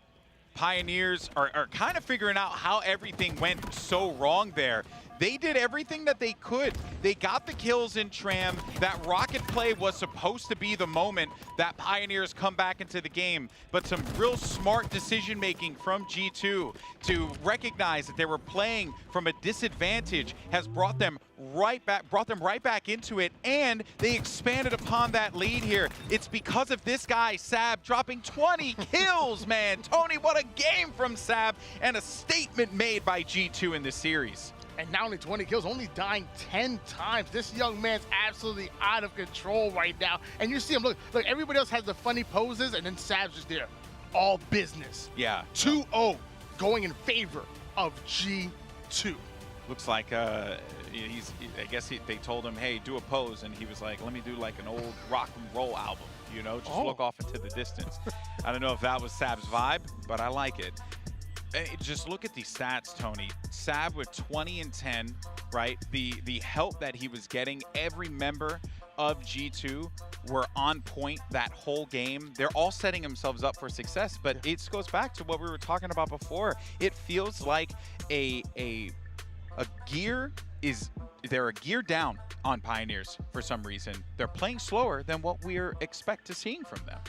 Pioneers are kind of figuring out how everything went so wrong there. They did everything that they could. They got the kills in Tram. That rocket play was supposed to be the moment that Pioneers come back into the game. But some real smart decision-making from G2 to recognize that they were playing from a disadvantage has brought them right back into it, and they expanded upon that lead here. It's because of this guy, Sab, dropping 20 kills, man. Tony, what a game from Sab, and a statement made by G2 in this series. And not only 20 kills, only dying 10 times. This young man's absolutely out of control right now. And you see him, look, everybody else has the funny poses, and then Sab's just there. All business. Yeah. 2-0 going in favor of G2. Looks like I guess they told him, hey, do a pose. And he was like, let me do like an old rock and roll album, you know, just look off into the distance. I don't know if that was Sab's vibe, but I like it. Just look at these stats, Tony. Sab with 20-10, right? The help that he was getting, every member of G2 were on point that whole game. They're all setting themselves up for success, but it goes back to what we were talking about before. It feels like they're a gear down on Pioneers for some reason. They're playing slower than what we're expect to seeing from them.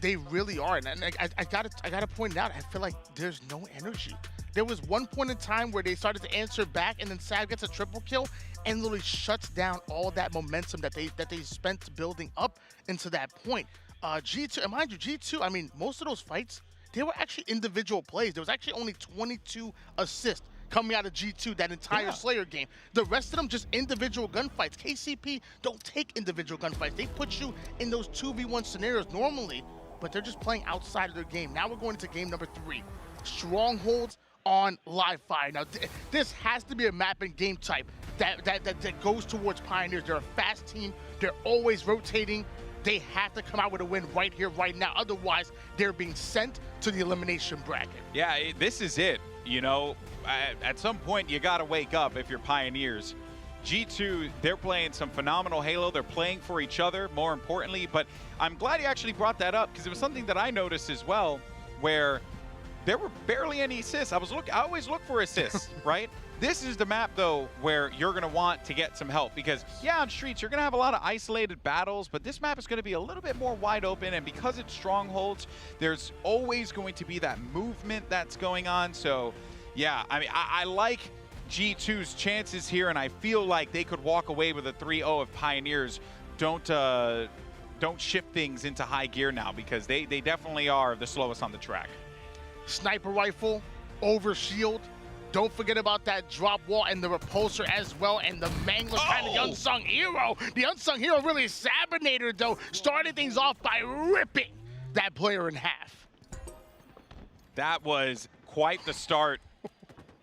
They really are, and I gotta point it out. I feel like there's no energy. There was one point in time where they started to answer back, and then Sab gets a triple kill and literally shuts down all that momentum that they spent building up into that point. G2, and mind you, G2. I mean, most of those fights, they were actually individual plays. There was actually only 22 assists coming out of G2 that entire Slayer game. The rest of them just individual gunfights. KCP don't take individual gunfights. They put you in those 2v1 scenarios normally, but they're just playing outside of their game. Now we're going into game number 3. Strongholds on live fire. Now this has to be a map and game type that goes towards Pioneers. They're a fast team. They're always rotating. They have to come out with a win right here, right now. Otherwise, they're being sent to the elimination bracket. Yeah, this is it. You know, at some point, you got to wake up if you're Pioneers. G2, they're playing some phenomenal Halo. They're playing for each other, more importantly. But I'm glad you actually brought that up, because it was something that I noticed as well, where there were barely any assists. I always look for assists, right? This is the map, though, where you're going to want to get some help, because, yeah, on Streets, you're going to have a lot of isolated battles, but this map is going to be a little bit more wide open, and because it's strongholds, there's always going to be that movement that's going on. So, yeah, I mean, I like G2's chances here, and I feel like they could walk away with a 3-0 if Pioneers don't shift things into high gear now, because they definitely are the slowest on the track. Sniper rifle, over shield. Don't forget about that drop wall and the repulsor as well, and the Mangler, kind of the unsung hero. The unsung hero really Sabinator, though, started things off by ripping that player in half. That was quite the start.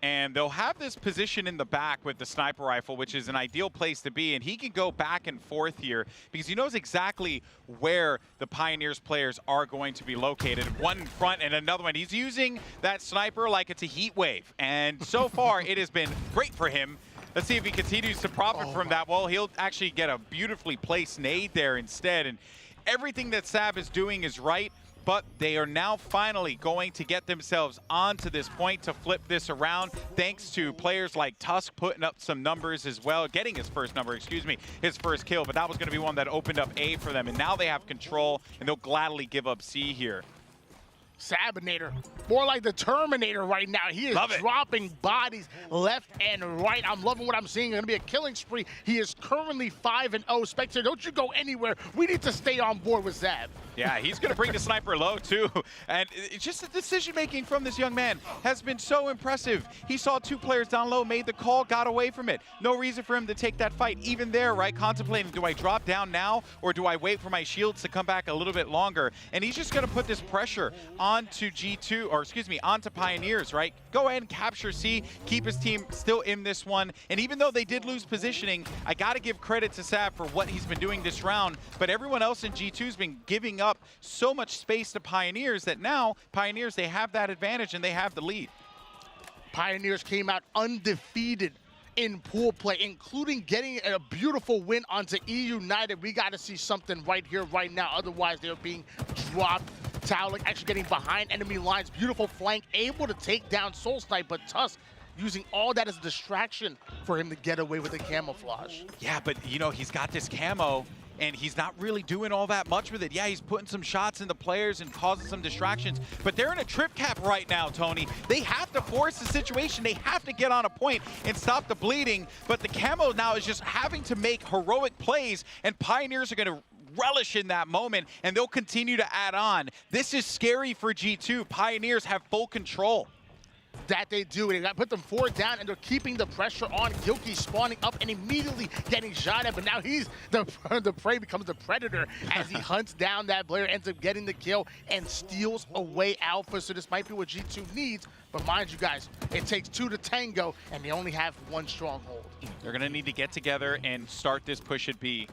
And they'll have this position in the back with the sniper rifle, which is an ideal place to be. And he can go back and forth here because he knows exactly where the Pioneers players are going to be located. One in front and another one. He's using that sniper like it's a heat wave. And so far, it has been great for him. Let's see if he continues to profit from that. Well, he'll actually get a beautifully placed nade there instead. And everything that Sab is doing is right. But they are now finally going to get themselves onto this point to flip this around, thanks to players like Tusk putting up some numbers as well, getting his first kill. But that was going to be one that opened up A for them, and now they have control, and they'll gladly give up C here. Sabinator. More like the Terminator right now. He is dropping bodies left and right. I'm loving what I'm seeing. It's going to be a killing spree. He is currently 5-0. Spectre, don't you go anywhere. We need to stay on board with Zab. Yeah, he's going to bring the sniper low, too. And it's just the decision-making from this young man has been so impressive. He saw 2 players down low, made the call, got away from it. No reason for him to take that fight. Even there, right, contemplating, do I drop down now or do I wait for my shields to come back a little bit longer? And he's just going to put this pressure onto G2, or excuse me, onto Pioneers, right? Go ahead and capture C, keep his team still in this one. And even though they did lose positioning, I got to give credit to Sab for what he's been doing this round. But everyone else in G2's been giving up so much space to Pioneers that now Pioneers, they have that advantage and they have the lead. Pioneers came out undefeated in pool play, including getting a beautiful win onto E United. We got to see something right here, right now. Otherwise, they're being dropped. Taulik actually getting behind enemy lines. Beautiful flank, able to take down Soul Snipe, but Tusk using all that as a distraction for him to get away with the camouflage. Yeah, but you know, he's got this camo and he's not really doing all that much with it. Yeah, he's putting some shots into players and causing some distractions, but they're in a trip cap right now, Tony. They have to force the situation. They have to get on a point and stop the bleeding, but the camo now is just having to make heroic plays, and Pioneers are going to relish in that moment, and they'll continue to add on. This is scary for G2. Pioneers have full control. That they do. They got put them 4 down, and they're keeping the pressure on. Gilkey spawning up and immediately getting shot at, but now he's the prey becomes the predator as he hunts down that player, ends up getting the kill and steals away Alpha. So this might be what G2 needs, but mind you guys, it takes 2 to tango, and they only have 1 stronghold. They're gonna need to get together and start this push at B.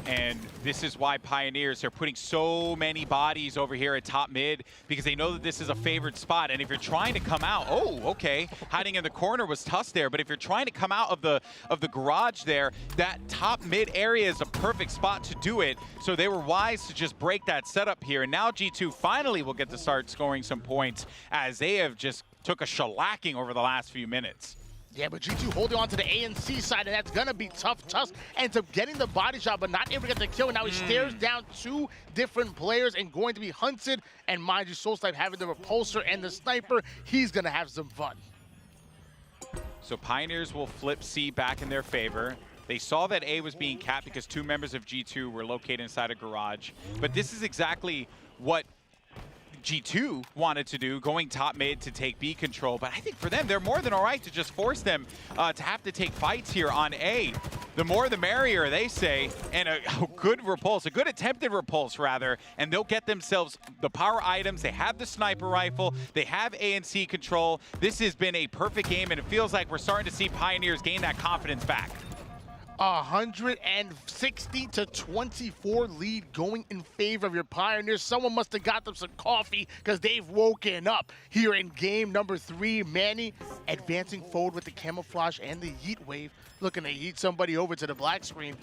And this is why Pioneers are putting so many bodies over here at top mid, because they know that this is a favored spot. And if you're trying to come out, oh, okay, hiding in the corner was Tusk there. But if you're trying to come out of the garage there, that top mid area is a perfect spot to do it. So they were wise to just break that setup here. And now G2 finally will get to start scoring some points, as they have just took a shellacking over the last few minutes. Yeah, but G2 holding on to the A and C side, and that's gonna be tough. Tusk ends up getting the body shot, but not able to get the kill. And now he stares down 2 different players and going to be hunted. And mind you, Soul Snipe having the repulsor and the sniper, he's gonna have some fun. So Pioneers will flip C back in their favor. They saw that A was being capped because 2 members of G2 were located inside a garage. But this is exactly what G2 wanted to do, going top mid to take B control. But I think for them, they're more than all right to just force them to have to take fights here on A. The more the merrier, they say, and a good repulse, a good attempted repulse rather, and they'll get themselves the power items. They have the sniper rifle, they have A and C control. This has been a perfect game, and it feels like we're starting to see Pioneers gain that confidence back. 160 to 24 lead going in favor of your Pioneers. Someone must have got them some coffee, because they've woken up here in game number 3. Manny advancing forward with the camouflage and the yeet wave, looking to yeet somebody over to the black screen.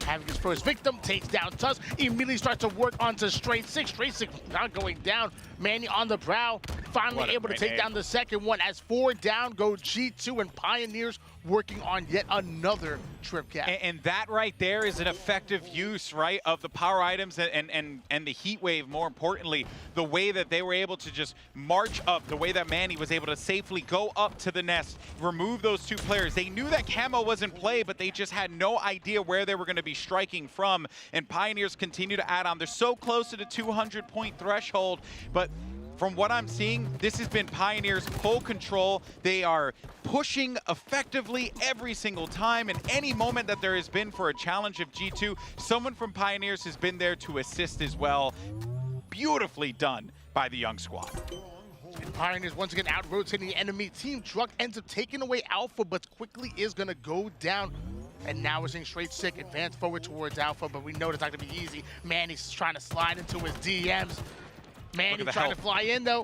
Having his first victim, takes down Tusk, immediately starts to work onto Straight Six. Straight Six not going down. Manny on the prowl, finally able to take down the second one. As 4 down go G2, and Pioneers working on yet another trip cap. And that right there is an effective use, right, of the power items and the heat wave, more importantly. The way that they were able to just march up, the way that Manny was able to safely go up to the nest, remove those 2 players. They knew that camo was in play, but they just had no idea where they were going to be striking from. And Pioneers continue to add on. They're so close to the 200-point threshold, but from what I'm seeing, this has been Pioneers' full control. They are pushing effectively every single time, and any moment that there has been for a challenge of G2, someone from Pioneers has been there to assist as well. Beautifully done by the young squad. And Pioneers once again out-rotating the enemy. Team Truck ends up taking away Alpha, but quickly is going to go down. And now we're seeing Straight Sick advance forward towards Alpha, but we know it's not going to be easy. Manny's trying to slide into his DMs. Manny trying to fly in, though.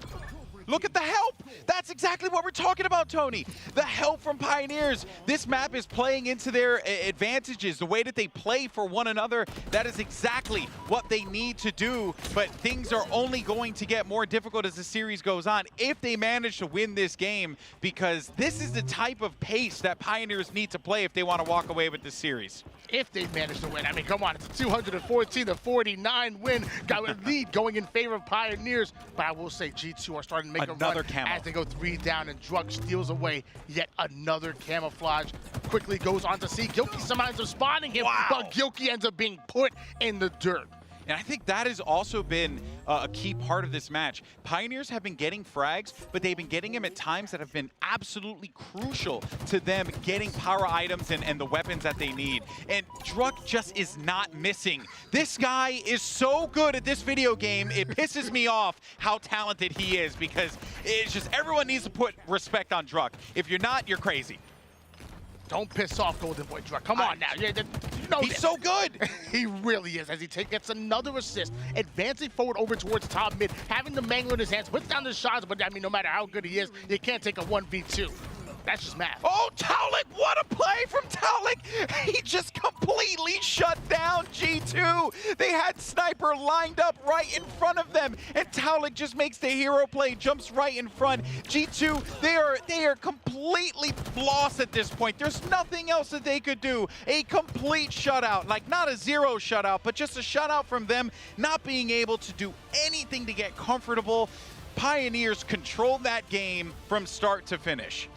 Look at the help. That's exactly what we're talking about, Tony. The help from Pioneers. This map is playing into their advantages, the way that they play for one another. That is exactly what they need to do, but things are only going to get more difficult as the series goes on if they manage to win this game, because this is the type of pace that Pioneers need to play if they want to walk away with this series. If they manage to win. I mean, come on, it's a 214-49 win. Got a lead going in favor of Pioneers, but I will say G2 are starting to make Another a run camo. as they go 3 down, and Druk steals away yet another camouflage. Quickly goes on to see Gilkey somehow ends up spawning him, but Gilkey ends up being put in the dirt. And I think that has also been a key part of this match. Pioneers have been getting frags, but they've been getting them at times that have been absolutely crucial to them getting power items and the weapons that they need. And Druk just is not missing. This guy is so good at this video game, it pisses me off how talented he is, because it's just everyone needs to put respect on Druk. If you're not, you're crazy. Don't piss off Golden Boy Druk. Come on now. You know he's so good. He really is, as he gets another assist, advancing forward over towards top mid, having the Mangler in his hands, puts down the shots, but I mean, no matter how good he is, you can't take a 1v2. That's just math. Oh, Taulik, what a play from Taulik. He just completely shut down G2. They had Sniper lined up right in front of them, and Taulik just makes the hero play, jumps right in front. G2, they are completely lost at this point. There's nothing else that they could do. A complete shutout, like not a 0 shutout, but just a shutout from them not being able to do anything to get comfortable. Pioneers controlled that game from start to finish.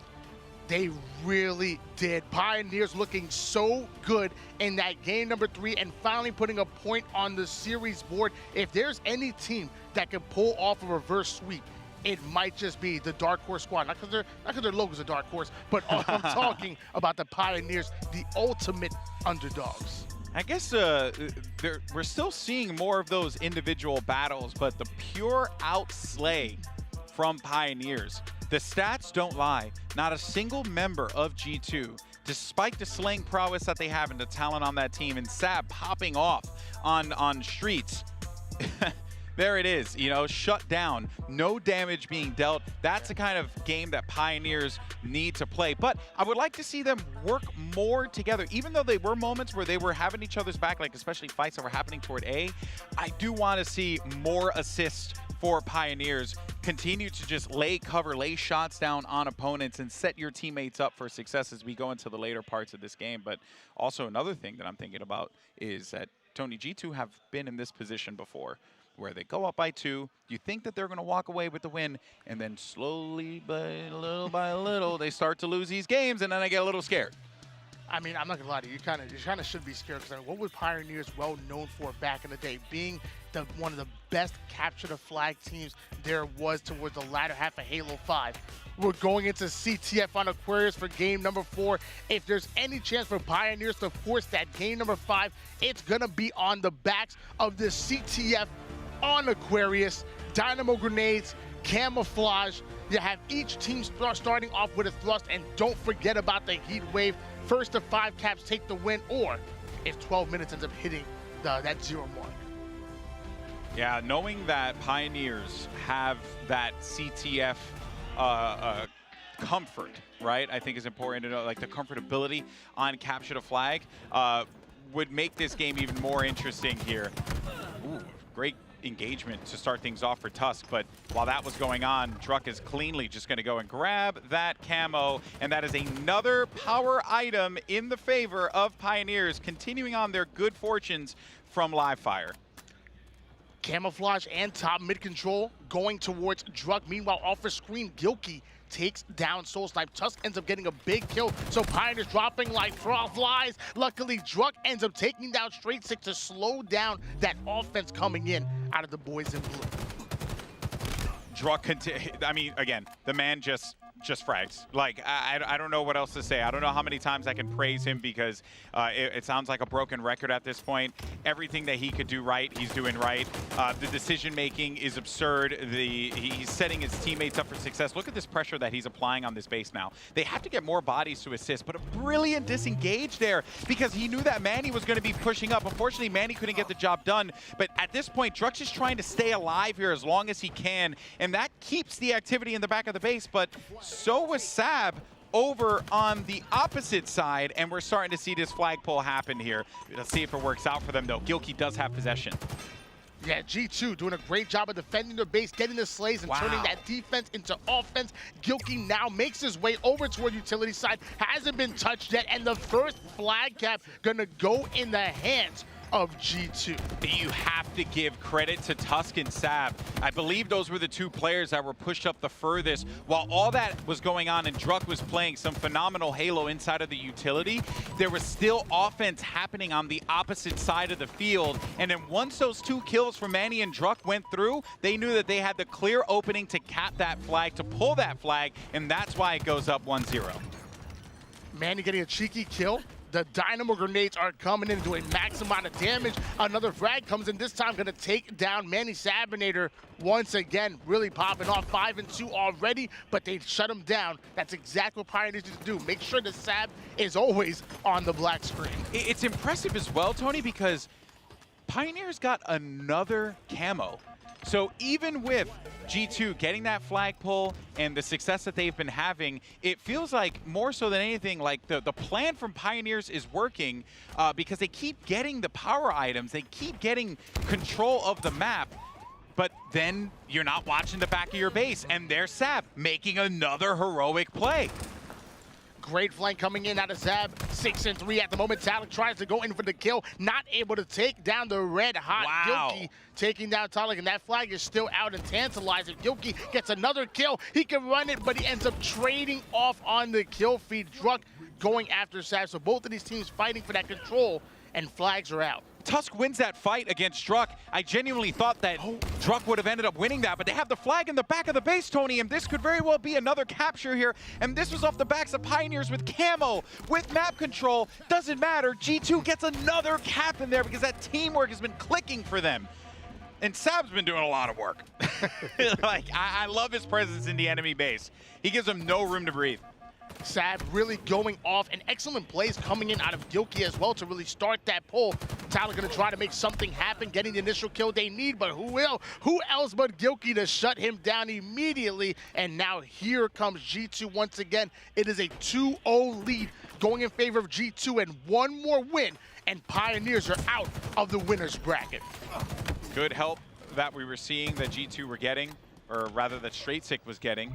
They really did. Pioneers looking so good in that game number 3 and finally putting a point on the series board. If there's any team that can pull off a reverse sweep, it might just be the Dark Horse squad. Not because their logo's a Dark Horse, but I'm talking about the Pioneers, the ultimate underdogs. I guess we're still seeing more of those individual battles, but the pure outslay from Pioneers. The stats don't lie. Not a single member of G2, despite the slaying prowess that they have and the talent on that team, and Sab popping off on streets. There it is, you know, shut down, no damage being dealt. That's the kind of game that Pioneers need to play. But I would like to see them work more together. Even though they were moments where they were having each other's back, like especially fights that were happening toward A, I do want to see more assists for Pioneers. Continue to just lay cover, lay shots down on opponents, and set your teammates up for success as we go into the later parts of this game. But also another thing that I'm thinking about is that Tony, G2 have been in this position before, where they go up by 2, you think that they're going to walk away with the win, and then slowly by little, they start to lose these games, and then they get a little scared. I mean, I'm not gonna lie to you. You kind of should be scared, because I mean, what was Pioneers well known for back in the day? Being one of the best capture the flag teams there was towards the latter half of Halo 5. We're going into CTF on Aquarius for game number 4. If there's any chance for Pioneers to force that game number 5, it's gonna be on the backs of the CTF on Aquarius. Dynamo grenades, camouflage. You have each team starting off with a thrust, and don't forget about the heat wave. First to 5 caps take the win, or if 12 minutes ends up hitting that 0 mark. Yeah, knowing that Pioneers have that CTF comfort, right, I think is important to know, like the comfortability on capture the flag would make this game even more interesting here. Ooh, great engagement to start things off for Tusk, but while that was going on, Druk is cleanly just going to go and grab that camo, and that is another power item in the favor of Pioneers, continuing on their good fortunes from live fire. Camouflage and top mid control going towards Druk. Meanwhile, off the screen, Gilkey takes down Soul Snipe. Tusk ends up getting a big kill, so Pioneers dropping like flies. Luckily, Druk ends up taking down Straight Six to slow down that offense coming in out of the boys in blue. Druk, I mean, again, the man just just frags. Like, I don't know what else to say. I don't know how many times I can praise him because it sounds like a broken record at this point. Everything that he could do right, he's doing right. The decision making is absurd. He's setting his teammates up for success. Look at this pressure that he's applying on this base now. They have to get more bodies to assist, but a brilliant disengage there because he knew that Manny was going to be pushing up. Unfortunately, Manny couldn't get the job done, but at this point, Drux is trying to stay alive here as long as he can, and that keeps the activity in the back of the base, but so was Sab over on the opposite side, and we're starting to see this flagpole happen here. Let's see if it works out for them, though. Gilkey does have possession. Yeah, G2 doing a great job of defending their base, getting the slays, and turning that defense into offense. Gilkey now makes his way over toward utility side, hasn't been touched yet, and the first flag cap gonna go in the hands of G2. You have to give credit to Tusk and Sab. I believe those were the two players that were pushed up the furthest. While all that was going on and Druk was playing some phenomenal Halo inside of the utility, there was still offense happening on the opposite side of the field. And then once those 2 kills from Manny and Druk went through, they knew that they had the clear opening to cap that flag, to pull that flag, and that's why it goes up 1-0. Manny getting a cheeky kill. The dynamo grenades are coming in, doing max amount of damage. Another frag comes in, this time gonna take down Manny Sabinator once again, really popping off 5-2 already, but they shut him down. That's exactly what Pioneers need to do. Make sure the Sab is always on the black screen. It's impressive as well, Tony, because Pioneers got another camo. So even with G2 getting that flagpole and the success that they've been having, it feels like more so than anything, like the plan from Pioneers is working because they keep getting the power items, they keep getting control of the map, but then you're not watching the back of your base, and there's Sab making another heroic play. Great flank coming in out of Zab. 6-3 at the moment. Talik tries to go in for the kill. Not able to take down the red hot Gilkey. Taking down Talik, and that flag is still out and tantalizing. Gilkey gets another kill. He can run it, but he ends up trading off on the kill feed. Druk going after Zab. So both of these teams fighting for that control, and flags are out. Tusk wins that fight against Druk. I genuinely thought that Druk would have ended up winning that, but they have the flag in the back of the base, Tony, and this could very well be another capture here. And this was off the backs of Pioneers with camo, with map control. Doesn't matter. G2 gets another cap in there because that teamwork has been clicking for them. And Sab's been doing a lot of work. Like, I love his presence in the enemy base. He gives them no room to breathe. Sab really going off, and excellent plays coming in out of Gilkey as well to really start that pull. Tyler gonna try to make something happen, getting the initial kill they need, but who will? Who else but Gilkey to shut him down immediately? And now here comes G2 once again. It is a 2-0 lead going in favor of G2, and one more win, and Pioneers are out of the winner's bracket. Good help that we were seeing that G2 were getting, or rather that Straight Sick was getting.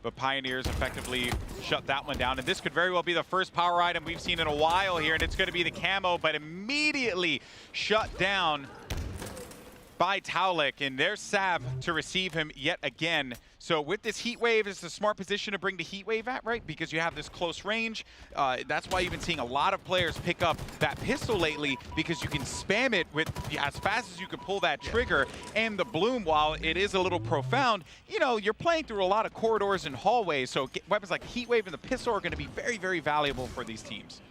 But Pioneers effectively shut that one down. And this could very well be the first power item we've seen in a while here, and it's going to be the camo, but immediately shut down by Taulik, and there's Sab to receive him yet again. So with this heat wave, it's a smart position to bring the heat wave at, right? Because you have this close range. That's why you've been seeing a lot of players pick up that pistol lately, because you can spam it with as fast as you can pull that trigger. And the bloom, while it is a little profound, you know, you're playing through a lot of corridors and hallways. So weapons like the heat wave and the pistol are going to be very, very valuable for these teams.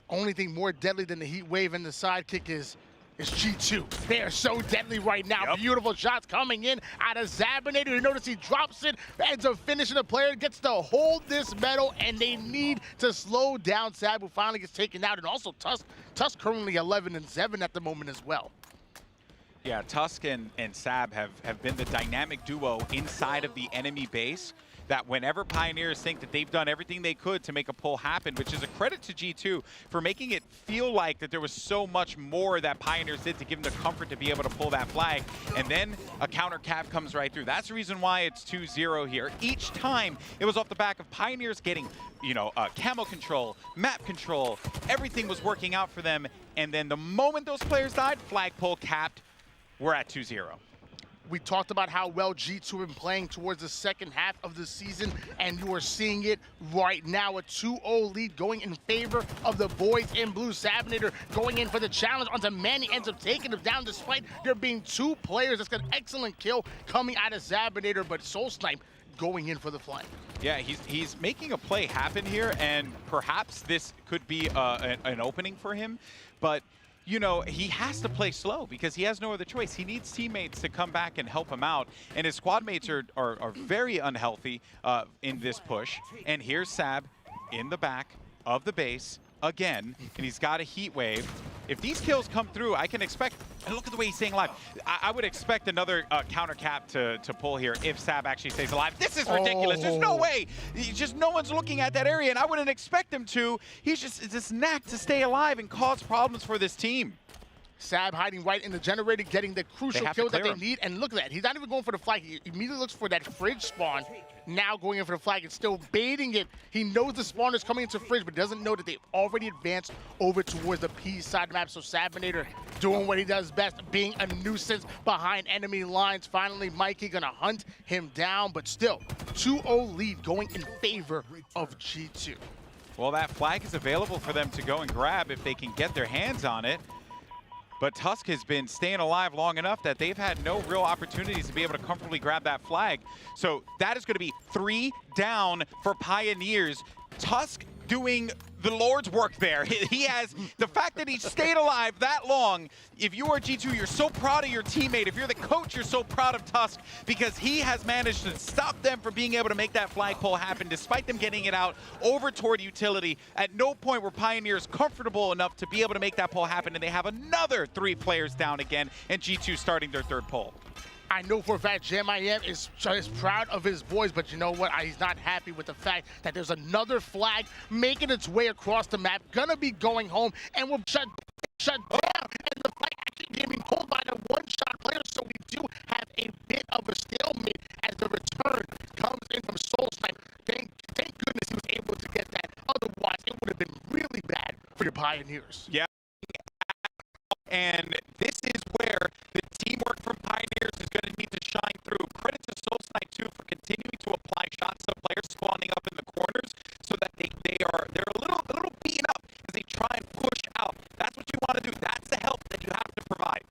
Only thing more deadly than the heat wave and the sidekick is G2. They are so deadly right now. Yep. Beautiful shots coming in out of Zabinator. You notice he drops it, ends up finishing the player, gets to hold this medal, and they need to slow down Sab, who finally gets taken out. And also Tusk currently 11-7 at the moment as well. Yeah, Tusk and Sab have been the dynamic duo inside of the enemy base, that whenever Pioneers think that they've done everything they could to make a pull happen, which is a credit to G2 for making it feel like that there was so much more that Pioneers did to give them the comfort to be able to pull that flag, and then a counter cap comes right through. That's the reason why it's 2-0 here. Each time it was off the back of Pioneers getting, you know, camo control, map control, everything was working out for them, and then the moment those players died, flagpole capped, we're at 2-0. We talked about how well G2 have been playing towards the second half of the season, and you are seeing it right now. A 2-0 lead going in favor of the boys in blue. Sabinator going in for the challenge onto Manny, ends up taking him down despite there being two players. That's got an excellent kill coming out of Sabinator, but Soul Snipe going in for the flank. Yeah, he's making a play happen here, and perhaps this could be an opening for him. But, you know, he has to play slow because he has no other choice. He needs teammates to come back and help him out, and his squad mates are very unhealthy in this push. And here's Sab in the back of the base again, and he's got a heat wave. If these kills come through, I can expect, and look at the way he's staying alive. I would expect another counter cap to pull here if Sab actually stays alive. This is ridiculous. There's no way. Just no one's looking at that area, and I wouldn't expect him to. He's just this knack to stay alive and cause problems for this team. Sab hiding right in the generator, getting the crucial kill that they need. And look at that. He's not even going for the flag. He immediately looks for that fridge spawn. Now going in for the flag and still baiting it. He knows the spawn is coming into fridge, but doesn't know that they've already advanced over towards the P side map. So Sabinator doing what he does best, being a nuisance behind enemy lines. Finally, Mikey gonna hunt him down, but still 2-0 lead going in favor of G2. Well, that flag is available for them to go and grab if they can get their hands on it. But Tusk has been staying alive long enough that they've had no real opportunities to be able to comfortably grab that flag. So that is going to be 3 down for Pioneers. Tusk doing the Lord's work there. He has, the fact that he stayed alive that long, if you are G2, you're so proud of your teammate. If you're the coach, you're so proud of Tusk because he has managed to stop them from being able to make that flagpole happen despite them getting it out over toward utility. At no point were Pioneers comfortable enough to be able to make that pole happen, and they have another 3 players down again, and G2 starting their 3rd pole. I know for a fact JMIM is proud of his boys, but you know what? He's not happy with the fact that there's another flag making its way across the map, gonna be going home, and will shut down. And the flag actually being pulled by the one-shot player, so we do have a bit of a stalemate as the return comes in from Soul Snipe. Thank goodness he was able to get that. Otherwise, it would have been really bad for your Pioneers. Yeah. And this is where the teamwork from Pioneers is going to need to shine through. Credit to Soul Snipe too for continuing to apply shots to players spawning up in the corners so that they're a little beaten up as they try and push out. That's what you want to do. That's the help that you have to provide.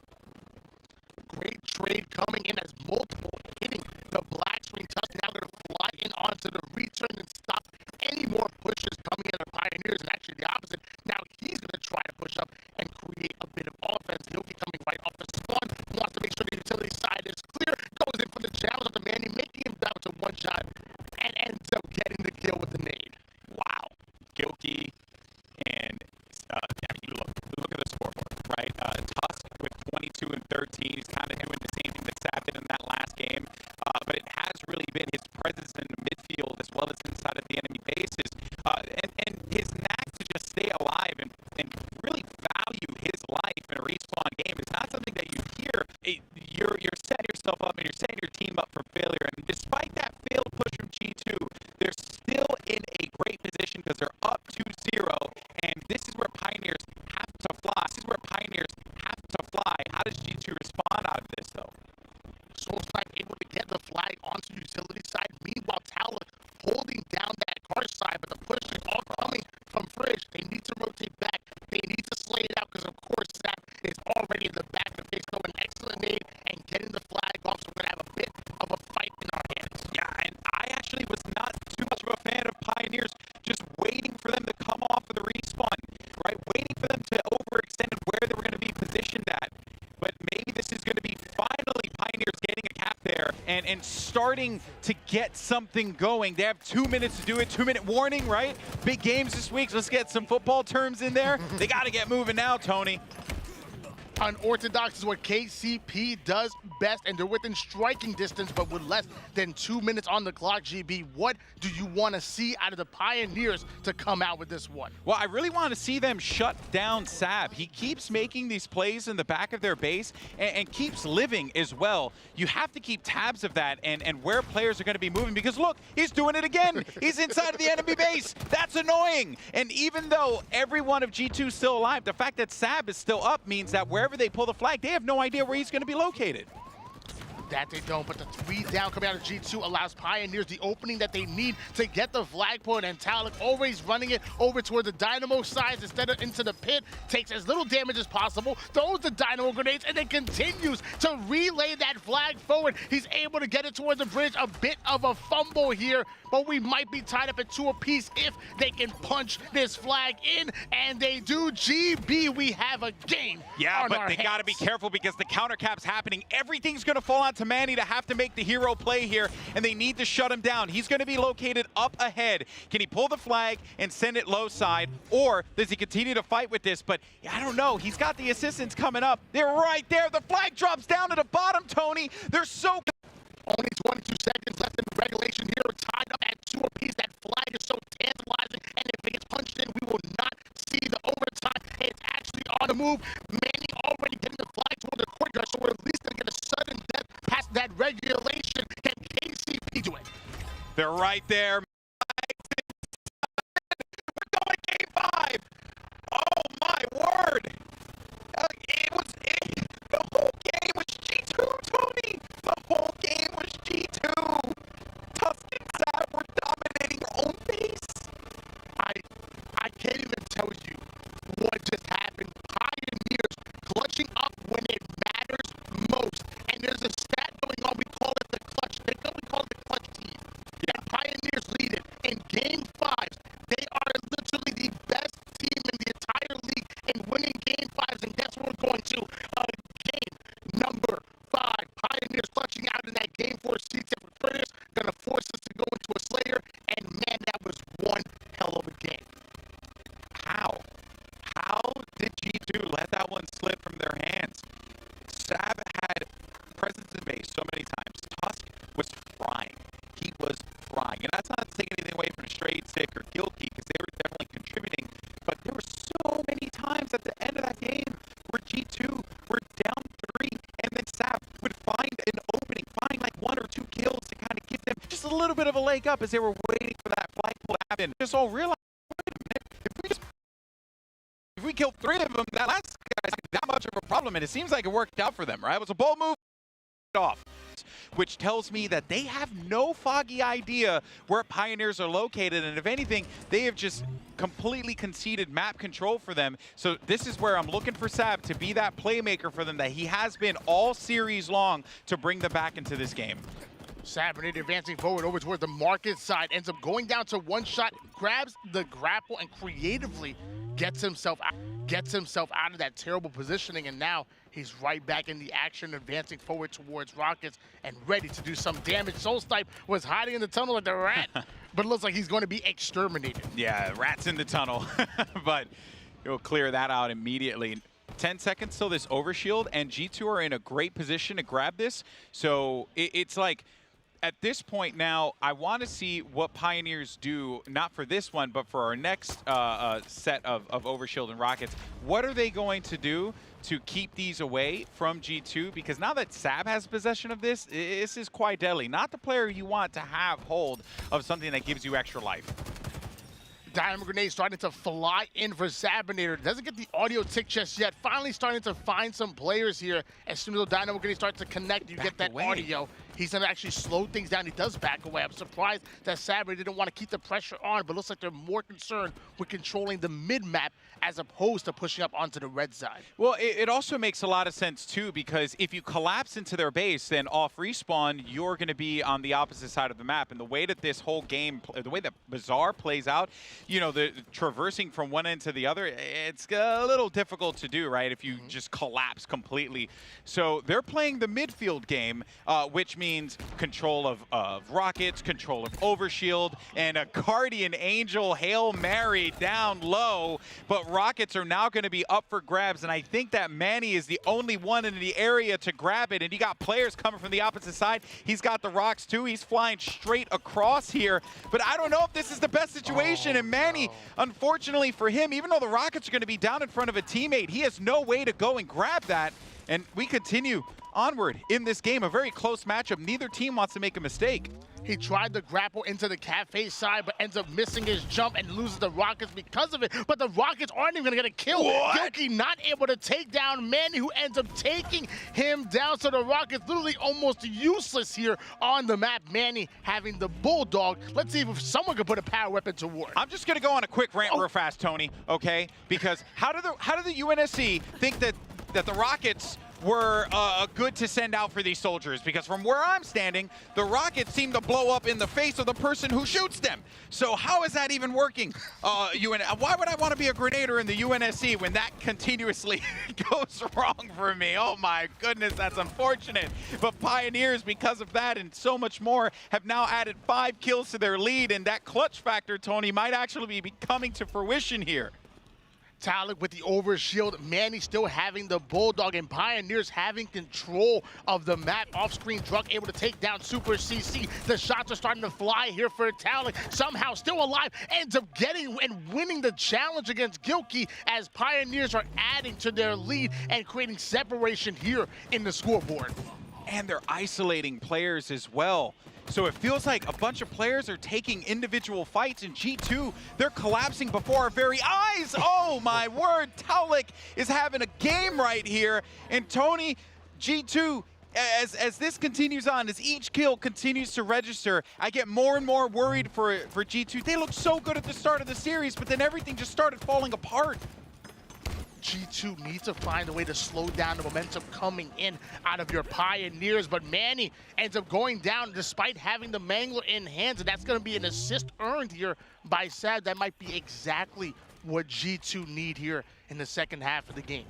Great trade coming in as multiple hitting the black screen. Tusk now going to fly in onto the return and stop any more pushes coming in the Pioneers, and actually the opposite. Now he's going to try to push up and create a bit of offense. Yoki coming right off the spawn, wants to make sure the utility side is clear, goes in for the challenge of the Manny, making him down to one shot, and ends up getting the kill with the nade. Wow. Gilkey and you look at the scoreboard, right? Tusk with 22 and 13. He's kind of doing the same thing that Sab did in that last game, but it has really been his presence in the midfield as well as inside of the enemy bases, and his knack to just stay alive and really value his life in a respawn game. It's not something that you hear. You're setting yourself up and you're setting your team up for failure. And despite that failed push from G2, they're still in a great position because they're up 2-0. And this is where Pioneers have to fly. This is where Pioneers have to fly. How does G2 respond out of this, though? Soul Snipe able to get the flag onto utility side. Meanwhile, Talek holding down that car side, but the push is all coming from Fridge. They need to rotate back. They need to slay it out because, of course, Sap is already in the back of the face, going excellent nade and getting the flag off. So we're going to have a bit of a fight in our hands. Yeah, and I actually was not too much of a fan of Pioneers just waiting for them to come off of the respawn, right? Waiting for them to overextend where they were going to be positioned at. But maybe this is going to be finally Pioneers getting a cap there and starting to get something going. They have 2 minutes to do it. 2-minute warning, right? Big games this week. So let's get some football terms in there. They got to get moving now, Tony. Unorthodox is what KCP does best, and they're within striking distance, but with less than 2 minutes on the clock. GB, what do you want to see out of the Pioneers to come out with this one? Well, I really want to see them shut down Sab. He keeps making these plays in the back of their base and keeps living as well. You have to keep tabs of that and where players are going to be moving, because look, he's doing it again. He's inside of the enemy base. That's annoying. And even though every one of G2 is still alive, the fact that Sab is still up means that wherever they pull the flag, they have no idea where he's going to be located. That they don't, but the 3 down coming out of G2 allows Pioneers the opening that they need to get the flagpole, and Talik always running it over toward the Dynamo side instead of into the pit, takes as little damage as possible, throws the Dynamo grenades, and then continues to relay that flag forward. He's able to get it towards the bridge, a bit of a fumble here, but we might be tied up at 2 apiece if they can punch this flag in, and they do. GB, we have a game. Yeah, but they got to be careful because the counter cap's happening. Everything's going to fall onto Manny to have to make the hero play here, and they need to shut him down. He's going to be located up ahead. Can he pull the flag and send it low side, or does he continue to fight with this? But I don't know. He's got the assistants coming up. They're right there. The flag drops down to the bottom, Tony. They're so... Only 22 seconds left in the regulation here. We're tied up at 2 apiece. That flag is so tantalizing, and if it gets punched in, we will not see the overtime. It's actually on the move. Manny already getting the flag toward the courtyard, so we're at least going to get a sudden death past that regulation. Can KCP do it? They're right there. We're going to game 5. Oh, my word. The whole game was G2, Tony. The whole game was G2. Tusk and Sav were dominating their own pace. I can't even tell you what just happened. Pioneers clutching up when it matters most. And there's a stat going on. We call it the clutch. We call it the clutch team. Yeah. And Pioneers lead it. In game 5s, they are literally the best team in the entire league in winning game 5s. And guess what we're going to? Game number 5. Pioneers clutching out in that game 4 seats for Predators. Gonna force us to go into a Slayer. And man, that was one hell of a game. How did G2 let that one slip from their hands? Sav had presence in base so many times. Tusk was frying. He was frying. And that's not taking anything away from Straight, Sick, or Guilty, because they were definitely contributing. But there were so many times at the end of that game where G2 were down 3, and then Sav would find an opening, find like 1 or 2 kills to kind of give them just a little bit of a leg up as they were waiting for that flagpole to happen. Just all realized, wait a minute, if we killed 3 of them, that last guy's not that much of a problem, and it seems like it worked out for them, right? It was a bold move off, which tells me that they have no foggy idea where Pioneers are located, and if anything, they have just completely conceded map control for them. So this is where I'm looking for Sav to be that playmaker for them that he has been all series long to bring them back into this game. Sabernate advancing forward over towards the market side, ends up going down to 1 shot, grabs the grapple, and creatively gets himself out of that terrible positioning, and now he's right back in the action, advancing forward towards Rockets and ready to do some damage. Soulsnipe was hiding in the tunnel like the rat, but it looks like he's going to be exterminated. Yeah, rat's in the tunnel, but he'll clear that out immediately. 10 seconds till this overshield, and G2 are in a great position to grab this. So it's like, at this point now, I want to see what Pioneers do, not for this one, but for our next set of Overshield and Rockets. What are they going to do to keep these away from G2? Because now that Sav has possession of this is quite deadly. Not the player you want to have hold of something that gives you extra life. Dynamo Grenade starting to fly in for Sabinator. Doesn't get the audio tick just yet. Finally starting to find some players here. As soon as the Dynamo Grenade starts to connect, you get that audio. He's going to actually slow things down. He does back away. I'm surprised that Sabinator didn't want to keep the pressure on, but looks like they're more concerned with controlling the mid-map as opposed to pushing up onto the red side. Well, it also makes a lot of sense, too, because if you collapse into their base, then off respawn, you're going to be on the opposite side of the map. And the way that this whole game, the way that Bazaar plays out, you know, the traversing from one end to the other, it's a little difficult to do, right, if you just collapse completely. So they're playing the midfield game, which means control of Rockets, control of Overshield, and a Guardian Angel Hail Mary down low. But Rockets are now going to be up for grabs, and I think that Manny is the only one in the area to grab it, and you got players coming from the opposite side. He's got the rocks too. He's flying straight across here, but I don't know if this is the best situation, and Manny, unfortunately for him, even though the Rockets are going to be down in front of a teammate, he has no way to go and grab that, and we continue onward in this game. A very close matchup. Neither team wants to make a mistake. He tried to grapple into the Cafe side, but ends up missing his jump and loses the Rockets because of it. But the Rockets aren't even gonna get a kill. Gilkey not able to take down Manny, who ends up taking him down. So the Rockets literally almost useless here on the map. Manny having the Bulldog. Let's see if someone can put a power weapon to work. I'm just gonna go on a quick rant real fast, Tony, okay? Because how did the UNSC think that the Rockets were good to send out for these soldiers? Because from where I'm standing, the Rockets seem to blow up in the face of the person who shoots them. So how is that even working? Why would I want to be a grenader in the UNSC when that continuously goes wrong for me? Oh my goodness, that's unfortunate. But Pioneers, because of that and so much more, have now added 5 kills to their lead, and that clutch factor, Tony, might actually be coming to fruition here. Talek with the overshield, Manny still having the Bulldog, and Pioneers having control of the map. Off-screen Druk able to take down Super CC. The shots are starting to fly here for Talek. Somehow still alive, ends up getting and winning the challenge against Gilkey as Pioneers are adding to their lead and creating separation here in the scoreboard. And they're isolating players as well. So it feels like a bunch of players are taking individual fights, and G2, they're collapsing before our very eyes. Oh my word, Talek is having a game right here. And Tony, G2, as this continues on, as each kill continues to register, I get more and more worried for G2. They looked so good at the start of the series, but then everything just started falling apart. G2 needs to find a way to slow down the momentum coming in out of your Pioneers, but Manny ends up going down despite having the Mangler in hands, and that's going to be an assist earned here by Sad. That might be exactly what G2 need here in the second half of the game.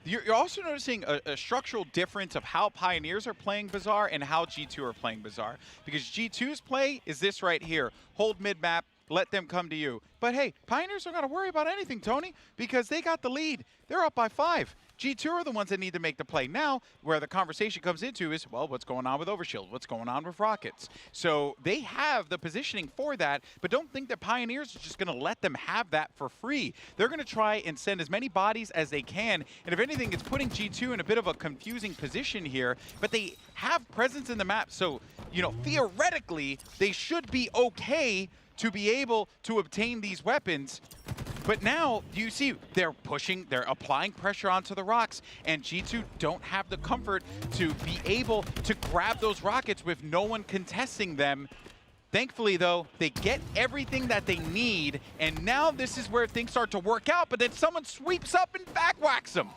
You're also noticing a structural difference of how Pioneers are playing Bazaar and how G2 are playing Bazaar, because G2's play is this right here: hold mid-map, let them come to you. But hey, Pioneers don't got to worry about anything, Tony, because they got the lead. They're up by 5. G2 are the ones that need to make the play. Now, where the conversation comes into is, well, what's going on with Overshield? What's going on with Rockets? So they have the positioning for that, but don't think that Pioneers are just going to let them have that for free. They're going to try and send as many bodies as they can, and if anything, it's putting G2 in a bit of a confusing position here, but they have presence in the map, so, you know, theoretically, they should be okay to be able to obtain these weapons. But now, you see, they're pushing, they're applying pressure onto the rocks, and G2 don't have the comfort to be able to grab those rockets with no one contesting them. Thankfully, though, they get everything that they need, and now this is where things start to work out, but then someone sweeps up and backwhacks them.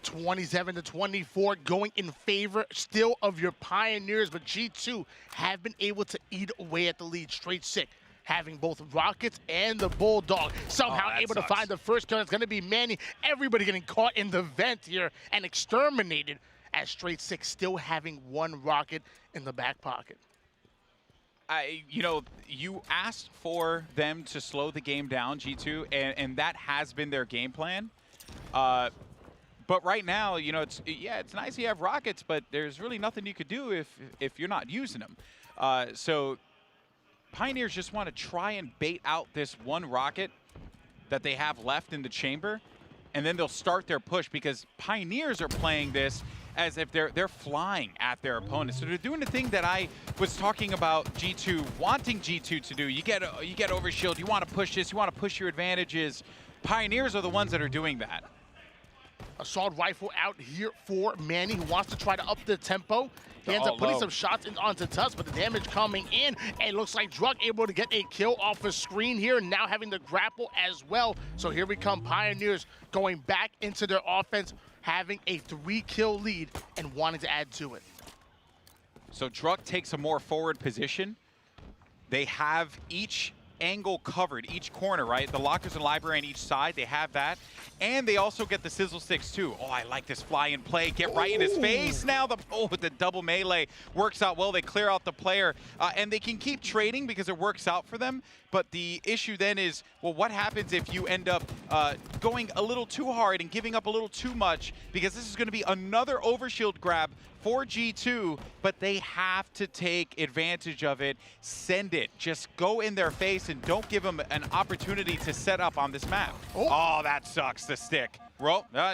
27-24 going in favor still of your Pioneers, but G2 have been able to eat away at the lead. Straight sick, having both Rockets and the Bulldog. Somehow able to find the first kill. It's going to be Manny. Everybody getting caught in the vent here and exterminated, as Straight Six still having 1 rocket in the back pocket. You know, you asked for them to slow the game down, G2, and that has been their game plan. But right now, you know, it's nice you have rockets, but there's really nothing you could do if you're not using them. So Pioneers just want to try and bait out this 1 rocket that they have left in the chamber, and then they'll start their push, because Pioneers are playing this as if they're flying at their opponents. So they're doing the thing that I was talking about G2 wanting G2 to do. You get overshield, you want to push this, you want to push your advantages. Pioneers are the ones that are doing that. Assault rifle out here for Manny, who wants to try to up the tempo. He ends up putting some shots onto Tusk, but the damage coming in, and it looks like Druk able to get a kill off the screen here, now having the grapple as well. So here we come, Pioneers going back into their offense, having a 3-kill lead and wanting to add to it. So Druk takes a more forward position. They have each angle covered, each corner, right? The lockers and library on each side, they have that. And they also get the sizzle sticks too. Oh, I like this fly and play. Get right in his face. Now the double melee works out well. They clear out the player, and they can keep trading because it works out for them. But the issue then is, well, what happens if you end up going a little too hard and giving up a little too much? Because this is going to be another overshield grab for G2, but they have to take advantage of it. Send it. Just go in their face and don't give them an opportunity to set up on this map. Oh, that sucks, the stick. Well, no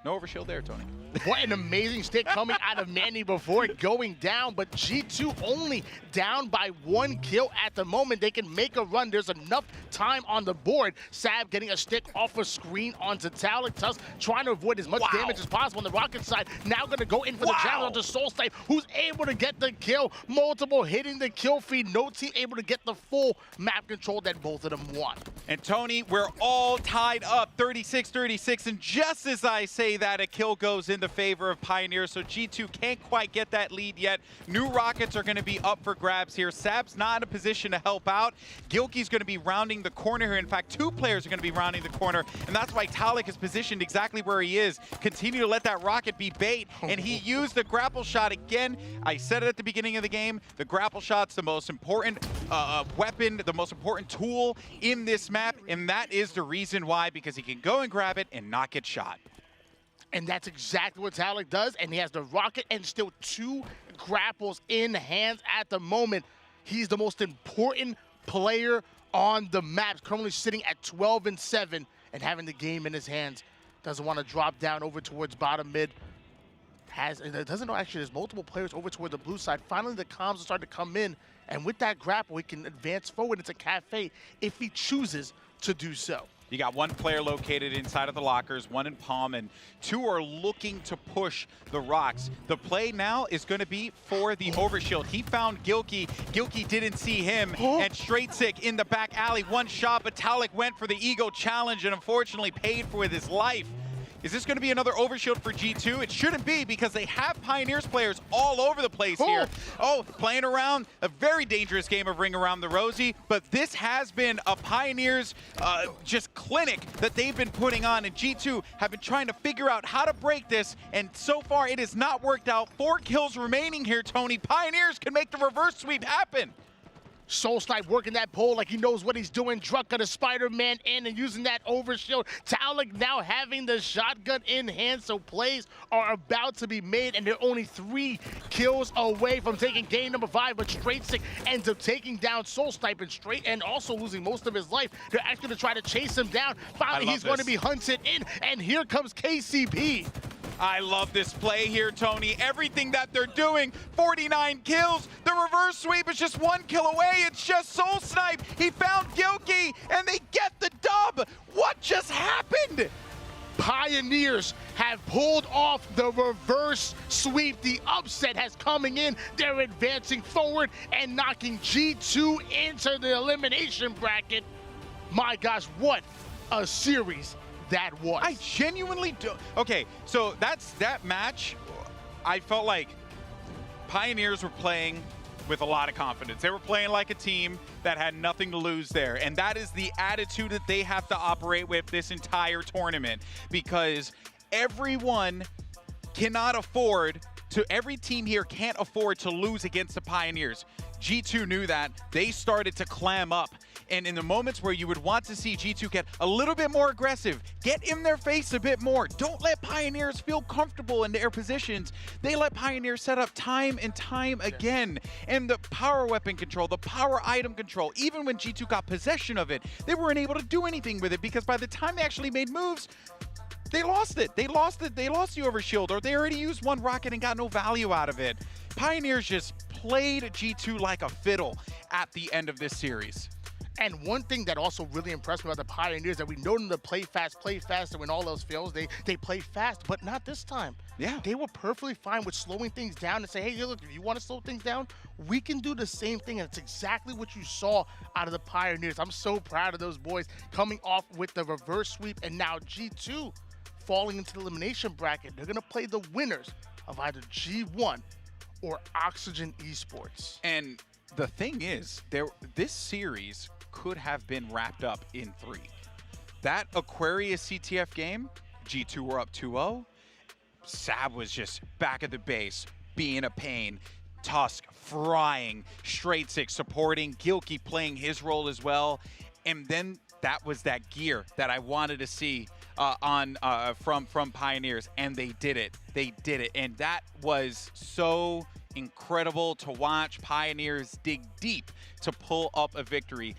No overshield there, Tony. What an amazing stick coming out of Manny before going down, but G2 only down by 1 kill at the moment. They can make a run. There's enough time on the board. Sab getting a stick off a screen onto Talik. Tusk trying to avoid as much damage as possible on the Rocket side. Now going to go in for the challenge onto Solstice, who's able to get the kill. Multiple hitting the kill feed. No team able to get the full map control that both of them want. And Tony, we're all tied up 36-36, and just as I say that, a kill goes in the favor of Pioneers, so G2 can't quite get that lead yet. New Rockets are going to be up for grabs here. Sab's not in a position to help out. Gilkey's going to be rounding the corner here. In fact, 2 players are going to be rounding the corner, and that's why Talik is positioned exactly where he is. Continue to let that rocket be bait, and he used the grapple shot again. I said it at the beginning of the game, the grapple shot's the most important weapon, the most important tool in this map, and that is the reason why, because he can go and grab it and not get shot. And that's exactly what Talik does, and he has the rocket and still 2 grapples in hands at the moment. He's the most important player on the map, currently sitting at 12-7 and having the game in his hands. Doesn't want to drop down over towards bottom mid. Doesn't know actually there's multiple players over toward the blue side. Finally, the comms are starting to come in, and with that grapple, he can advance forward into Cafe if he chooses to do so. You got 1 player located inside of the lockers, 1 in palm, and 2 are looking to push the rocks. The play now is going to be for the overshield. He found Gilkey. Gilkey didn't see him, and Straight Sick in the back alley. 1 shot, but Talik went for the ego challenge and unfortunately paid for with his life. Is this going to be another overshield for G2? It shouldn't be, because they have Pioneers players all over the place here. Oh, playing around a very dangerous game of Ring Around the Rosie, but this has been a Pioneers just clinic that they've been putting on, and G2 have been trying to figure out how to break this, and so far it has not worked out. 4 kills remaining here, Tony. Pioneers can make the reverse sweep happen. Soulsnipe working that pole like he knows what he's doing. Druck got a Spider-Man in and using that overshield. Talik now having the shotgun in hand, so plays are about to be made, and they're only 3 kills away from taking game number 5, but Straight Sick ends up taking down Soulsnipe and also losing most of his life. They're actually going to try to chase him down. Finally, he's going to be hunted in, and here comes KCP. I love this play here, Tony. Everything that they're doing, 49 kills. The reverse sweep is just 1 kill away. It's just Soulsnipe. He found Gilkey, and they get the dub. What just happened? Pioneers have pulled off the reverse sweep. The upset has coming in. They're advancing forward and knocking G2 into the elimination bracket. My gosh, what a series that was. I genuinely do. Okay, so that match, I felt like Pioneers were playing with a lot of confidence. They were playing like a team that had nothing to lose there, and that is the attitude that they have to operate with this entire tournament, because everyone cannot afford to, every team here can't afford to lose against the Pioneers. G2 knew that. They started to clam up. And in the moments where you would want to see G2 get a little bit more aggressive, get in their face a bit more, don't let Pioneers feel comfortable in their positions. They let Pioneers set up time and time again. And the power weapon control, the power item control, even when G2 got possession of it, they weren't able to do anything with it, because by the time they actually made moves, they lost it. They lost the overshield, or they already used 1 rocket and got no value out of it. Pioneers just played G2 like a fiddle at the end of this series. And one thing that also really impressed me about the Pioneers, that we know them to play fast, and when all else fails, they play fast, but not this time. Yeah. They were perfectly fine with slowing things down and say, hey, look, if you want to slow things down, we can do the same thing. And it's exactly what you saw out of the Pioneers. I'm so proud of those boys coming off with the reverse sweep, and now G2 falling into the elimination bracket. They're going to play the winners of either G1 or Oxygen Esports. And the thing is, this series could have been wrapped up in 3. That Aquarius CTF game, G2 were up 2-0. Sab was just back at the base, being a pain. Tusk frying, Straight Sick supporting, Gilkey playing his role as well. And then that was that gear that I wanted to see from Pioneers, and they did it. They did it, and that was so incredible to watch. Pioneers dig deep to pull up a victory.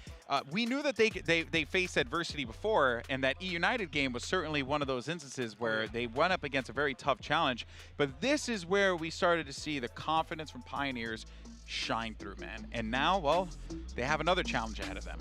we knew that they faced adversity before, and that E United game was certainly one of those instances where they went up against a very tough challenge. But this is where we started to see the confidence from Pioneers shine through, man. And now, well, they have another challenge ahead of them.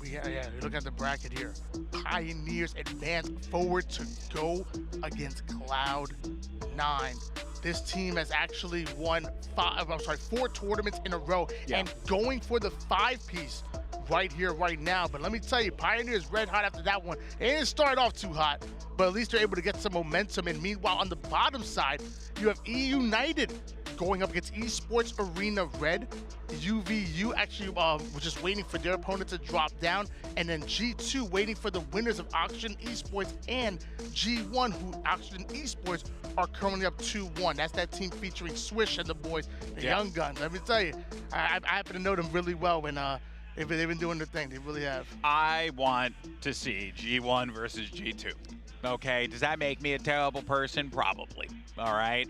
Yeah, look at the bracket here. Pioneers advance forward to go against Cloud9. This team has actually won 4 tournaments in a row and going for the 5-piece right here, right now. But let me tell you, Pioneers red hot after that one. They didn't start off too hot, but at least they're able to get some momentum. And meanwhile, on the bottom side, you have E United going up against Esports Arena Red. UVU actually was just waiting for their opponent to drop down, and then G2 waiting for the winners of Oxygen Esports and G1, who Oxygen Esports are currently up 2-1. That's that team featuring Swish and the boys, the Young Guns. Let me tell you, I happen to know them really well, and they've been doing their thing. They really have. I want to see G1 versus G2. Okay, does that make me a terrible person? Probably. All right,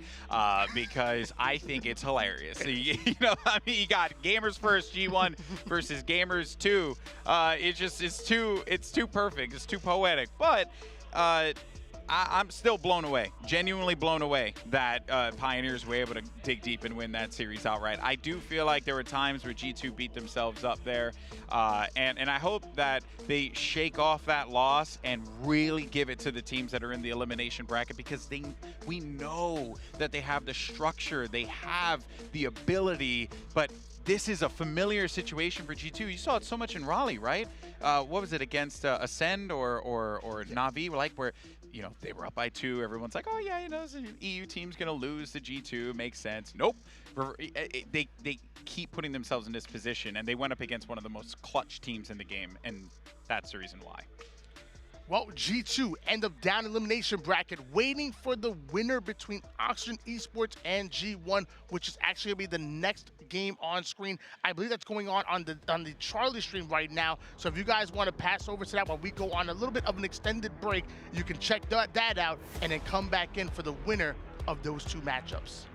because I think it's hilarious. You know, I mean, you got Gamers First G1 versus Gamers 2. It's too perfect. It's too poetic. But I'm still blown away, genuinely blown away that Pioneers were able to dig deep and win that series outright. I do feel like there were times where G2 beat themselves up there, and I hope that they shake off that loss and really give it to the teams that are in the elimination bracket, because we know that they have the structure, they have the ability, but this is a familiar situation for G2. You saw it so much in Raleigh, right? What was it, against Ascend or Na'Vi, like, where, you know, they were up by 2. Everyone's like, oh yeah, you know, the EU team's gonna lose to G2. Makes sense. Nope. They keep putting themselves in this position, and they went up against one of the most clutch teams in the game, and that's the reason why. Well, G2 end up down elimination bracket, waiting for the winner between Oxygen Esports and G1, which is actually going to be the next game on screen. I believe that's going on the Charlie stream right now. So if you guys want to pass over to that while we go on a little bit of an extended break, you can check that out and then come back in for the winner of those 2 matchups.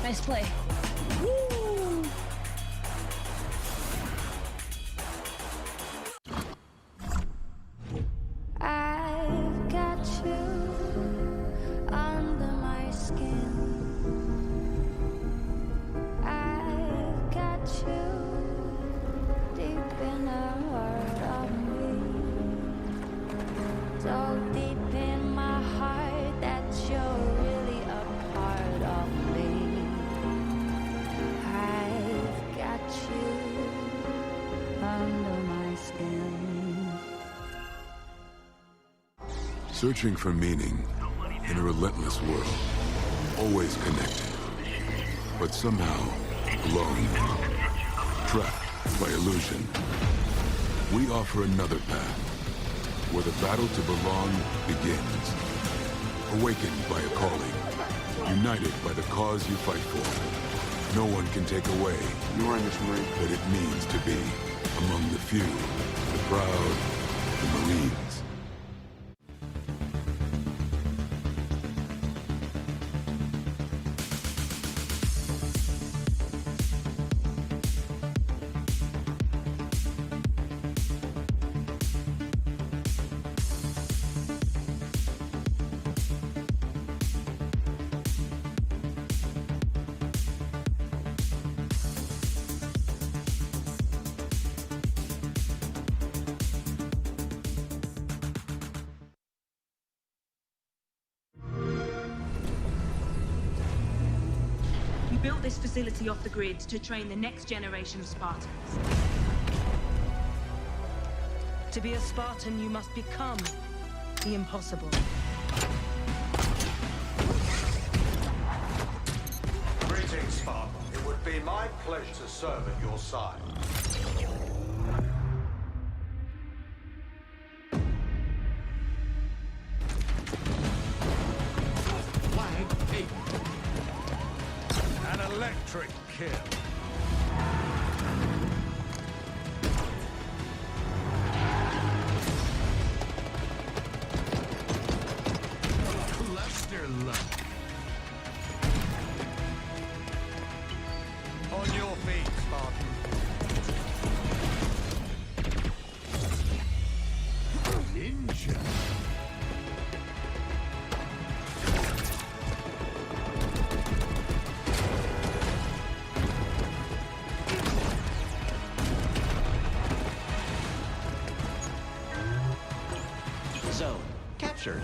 Nice play. Woo! I've got you under my skin. I've got you deep in the heart of me. So deep in my heart that you're really a part of me. I've got you under my skin. Searching for meaning in a relentless world. Always connected, but somehow alone. Trapped by illusion. We offer another path, where the battle to belong begins. Awakened by a calling. United by the cause you fight for. No one can take away what it means to be among the few, the proud, the Marines. We built this facility off the grid to train the next generation of Spartans. To be a Spartan, you must become the impossible. Greetings, Spartan. It would be my pleasure to serve at your side. Flag taken. An electric kill. Cluster luck. On your feet, Spartan. Ninja. Zone captured.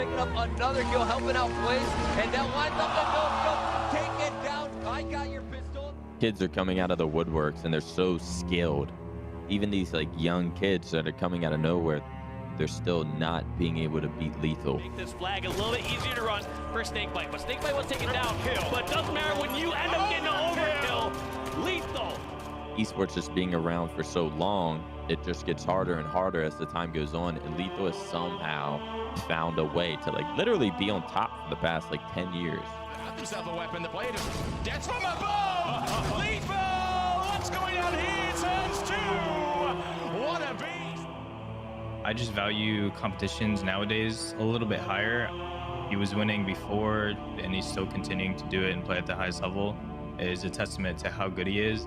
picking up another kill, helping out Blaze, and that winds up the no-scope. Take it down. I got your pistol. Kids are coming out of the woodworks, and they're so skilled. Even these like young kids that are coming out of nowhere, they're still not being able to beat Lethal. Make this flag a little bit easier to run for Snakebite, but Snakebite was taken down. But it doesn't matter when you end up getting an overkill. Lethal. Esports just being around for so long, it just gets harder and harder as the time goes on. And Lethal has somehow found a way to like literally be on top for the past like 10 years. Got himself a weapon. The blade is death from above. Lethal. What's going on here? Turns two. What a beast. I just value competitions nowadays a little bit higher. He was winning before, and he's still continuing to do it and play at the highest level. It is a testament to how good he is.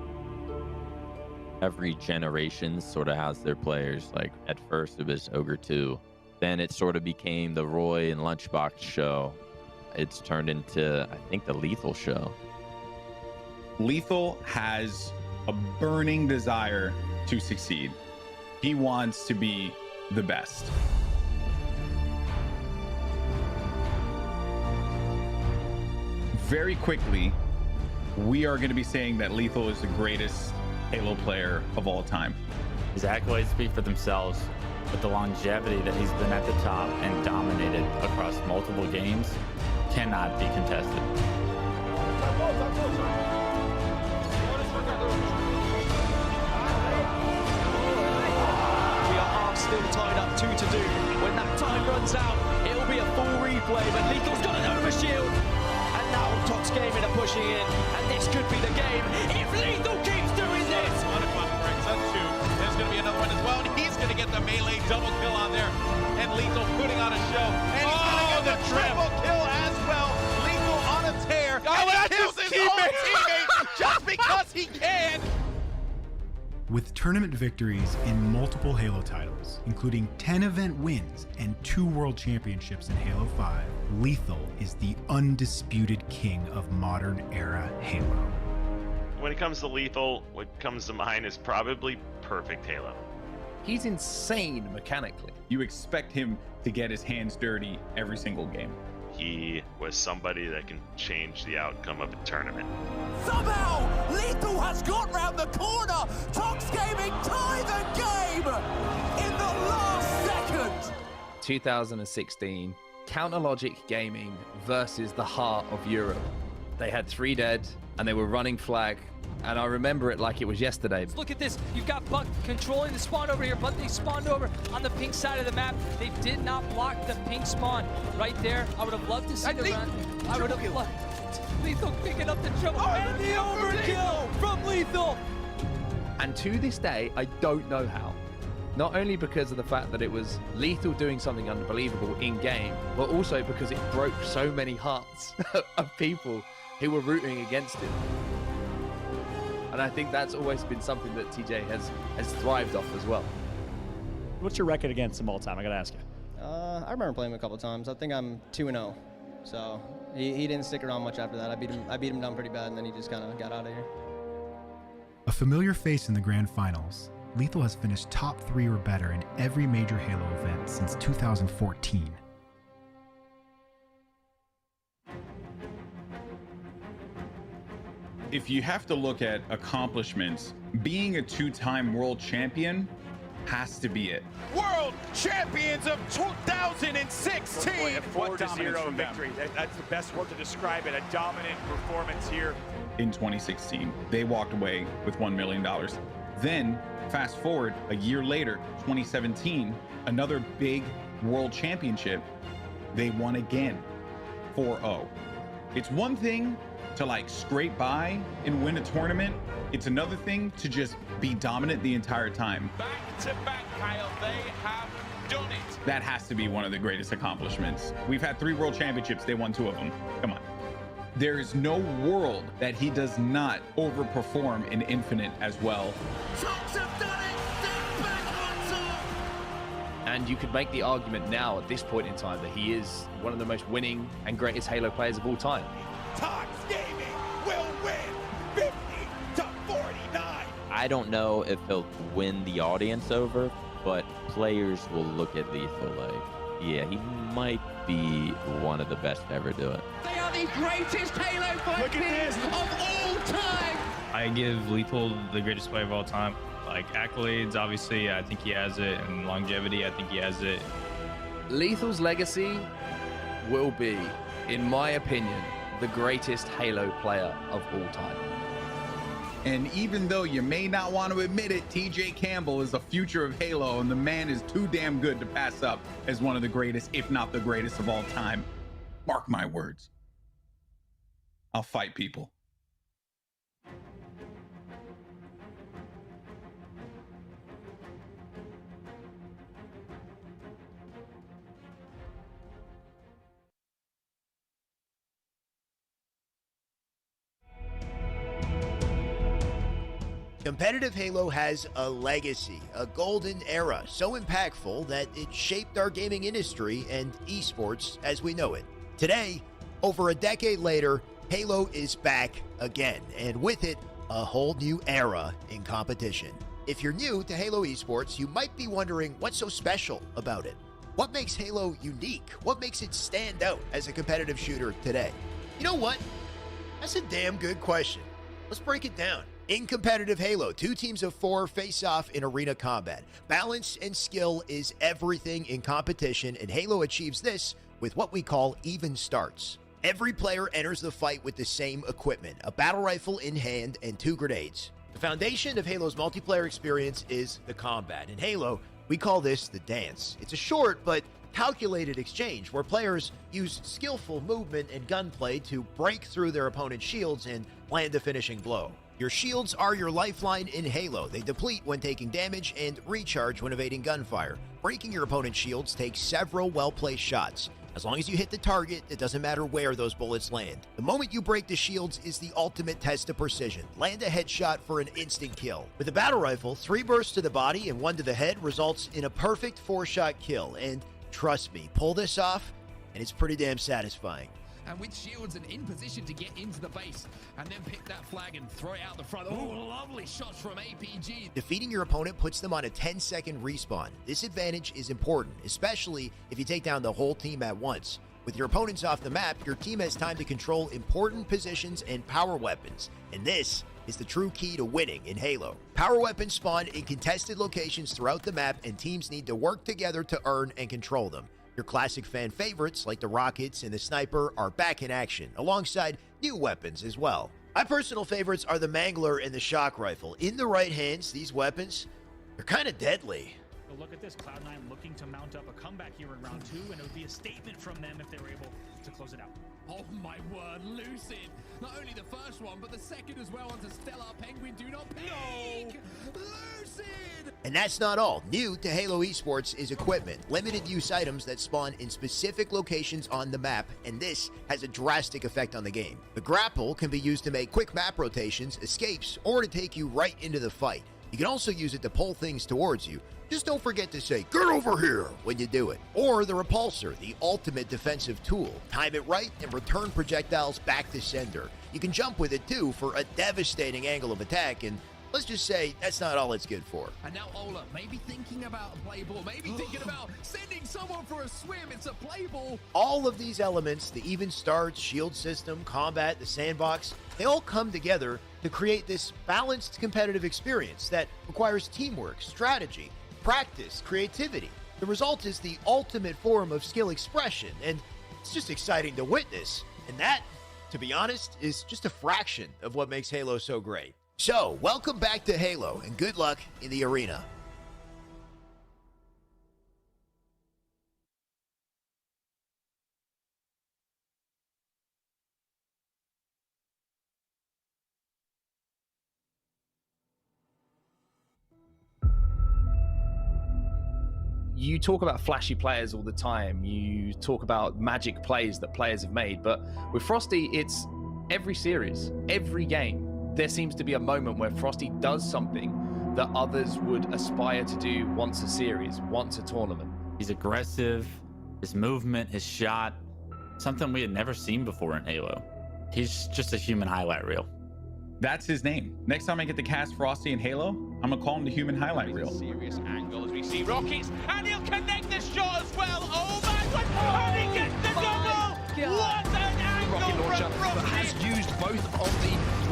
Every generation sort of has their players. Like at first it was Ogre 2. Then it sort of became the Roy and Lunchbox show. It's turned into, I think, the Lethal show. Lethal has a burning desire to succeed. He wants to be the best. Very quickly, we are going to be saying that Lethal is the greatest Halo player of all time. His accolades speak for themselves, but the longevity that he's been at the top and dominated across multiple games cannot be contested. We are still tied up 2 to do. When that time runs out, it'll be a full replay, but Lethal's got an overshield. And now Tox Gaming are pushing in, and this could be the game if Lethal keeps doing this. 1 o'clock breaks up 2. There's going to be another one as well, and he's going to get the melee double kill on there. And Lethal putting on a show. And he's going to get the triple kill as well. Lethal on a tear. Oh, and he kills his own teammate just because he can. With tournament victories in multiple Halo titles, including 10 event wins and 2 world championships in Halo 5, Lethal is the undisputed king of modern era Halo. When it comes to Lethal, what comes to mind is probably perfect Halo. He's insane mechanically. You expect him to get his hands dirty every single game. He was somebody that can change the outcome of a tournament. Somehow, Lethal has got round the corner. Tox Gaming tie the game in the last second. 2016, Counterlogic Gaming versus the heart of Europe. They had 3 dead, and they were running flag, and I remember it like it was yesterday. Look at this. You've got Buck controlling the spawn over here, but they spawned over on the pink side of the map. They did not block the pink spawn right there. I would have loved to see the run. I would have loved Lethal picking up the triple and the overkill from Lethal. And to this day, I don't know how. Not only because of the fact that it was Lethal doing something unbelievable in-game, but also because it broke so many hearts of people who were rooting against him. And I think that's always been something that TJ has thrived off as well. What's your record against him all time? I gotta ask you. I remember playing him a couple times. I think I'm 2-0. So he didn't stick around much after that. I beat him down pretty bad, and then he just kind of got out of here. A familiar face in the grand finals, Lethal has finished top 3 or better in every major Halo event since 2014. If you have to look at accomplishments, being a 2-time world champion has to be it. World champions of 2016. A 4-0 victory. That's the best word to describe it. A dominant performance here. In 2016, they walked away with $1 million. Then, fast forward a year later, 2017, another big world championship, they won again, 4-0. It's one thing to like scrape by and win a tournament. It's another thing to just be dominant the entire time. Back to back, Kyle. They have done it. That has to be one of the greatest accomplishments. We've had 3 world championships. They won 2 of them. Come on. There is no world that he does not overperform in Infinite as well. And you could make the argument now at this point in time that he is one of the most winning and greatest Halo players of all time. Tox Gaming will win 50-49. I don't know if he'll win the audience over, but players will look at Lethal like, Yeah, he might be one of the best to ever do it. They are the greatest Halo 5 players of all time. I give Lethal the greatest player of all time. Like accolades, obviously, I think he has it, and longevity, I think he has it. Lethal's legacy will be, in my opinion, the greatest Halo player of all time. And even though you may not want to admit it, TJ Campbell is the future of Halo, and the man is too damn good to pass up as one of the greatest, if not the greatest of all time. Mark my words. I'll fight people. Competitive Halo has a legacy, a golden era, so impactful that it shaped our gaming industry and esports as we know it. Today, over a decade later, Halo is back again, and with it, a whole new era in competition. If you're new to Halo Esports, you might be wondering what's so special about it. What makes Halo unique? What makes it stand out as a competitive shooter today? You know what? That's a damn good question. Let's break it down. In competitive Halo, 2 teams of 4 face off in arena combat. Balance and skill is everything in competition, and Halo achieves this with what we call even starts. Every player enters the fight with the same equipment, a battle rifle in hand and 2 grenades. The foundation of Halo's multiplayer experience is the combat. In Halo, we call this the dance. It's a short but calculated exchange where players use skillful movement and gunplay to break through their opponent's shields and land a finishing blow. Your shields are your lifeline in Halo. They deplete when taking damage and recharge when evading gunfire. Breaking your opponent's shields takes several well-placed shots. As long as you hit the target, it doesn't matter where those bullets land. The moment you break the shields is the ultimate test of precision. Land a headshot for an instant kill. With a battle rifle, 3 bursts to the body and 1 to the head results in a perfect 4-shot kill. And trust me, pull this off, and it's pretty damn satisfying. And with shields and in position to get into the base and then pick that flag and throw it out the front. Oh, lovely shots from APG. Defeating your opponent puts them on a 10-second respawn. This advantage is important, especially if you take down the whole team at once. With your opponents off the map, your team has time to control important positions and power weapons. And this is the true key to winning in Halo. Power weapons spawn in contested locations throughout the map, and teams need to work together to earn and control them. Your classic fan favorites, like the rockets and the sniper, are back in action, alongside new weapons as well. My personal favorites are the Mangler and the shock rifle. In the right hands, these weapons, they're kind of deadly. Look at this, Cloud9 looking to mount up a comeback here in round 2, and it would be a statement from them if they were able to close it out. Oh my word, Lucid! Not only the first one, but the second as well onto Stellar Penguin. Do not peek! No! Lucid! And that's not all. New to Halo Esports is equipment, limited use items that spawn in specific locations on the map, and this has a drastic effect on the game. The grapple can be used to make quick map rotations, escapes, or to take you right into the fight. You can also use it to pull things towards you. Just don't forget to say, "Get over here," when you do it. Or the repulsor, the ultimate defensive tool. Time it right and return projectiles back to sender. You can jump with it too for a devastating angle of attack, and let's just say that's not all it's good for. And now Ola, maybe thinking about a play ball, maybe thinking about sending someone for a swim. It's a play ball. All of these elements, the even starts, shield system, combat, the sandbox, they all come together to create this balanced competitive experience that requires teamwork, strategy, practice, creativity. The result is the ultimate form of skill expression, and it's just exciting to witness. And that, to be honest, is just a fraction of what makes Halo so great. So, welcome back to Halo, and good luck in the arena. You talk about flashy players all the time. You talk about magic plays that players have made. But with Frosty, it's every series, every game. There seems to be a moment where Frosty does something that others would aspire to do once a series, once a tournament. He's aggressive, his movement, his shot, something we had never seen before in Halo. He's just a human highlight reel. That's his name. Next time I get to cast Frosty in Halo, I'm gonna call him the human highlight reel. Serious angle as we see rockets, and he'll connect the shot as well. Oh my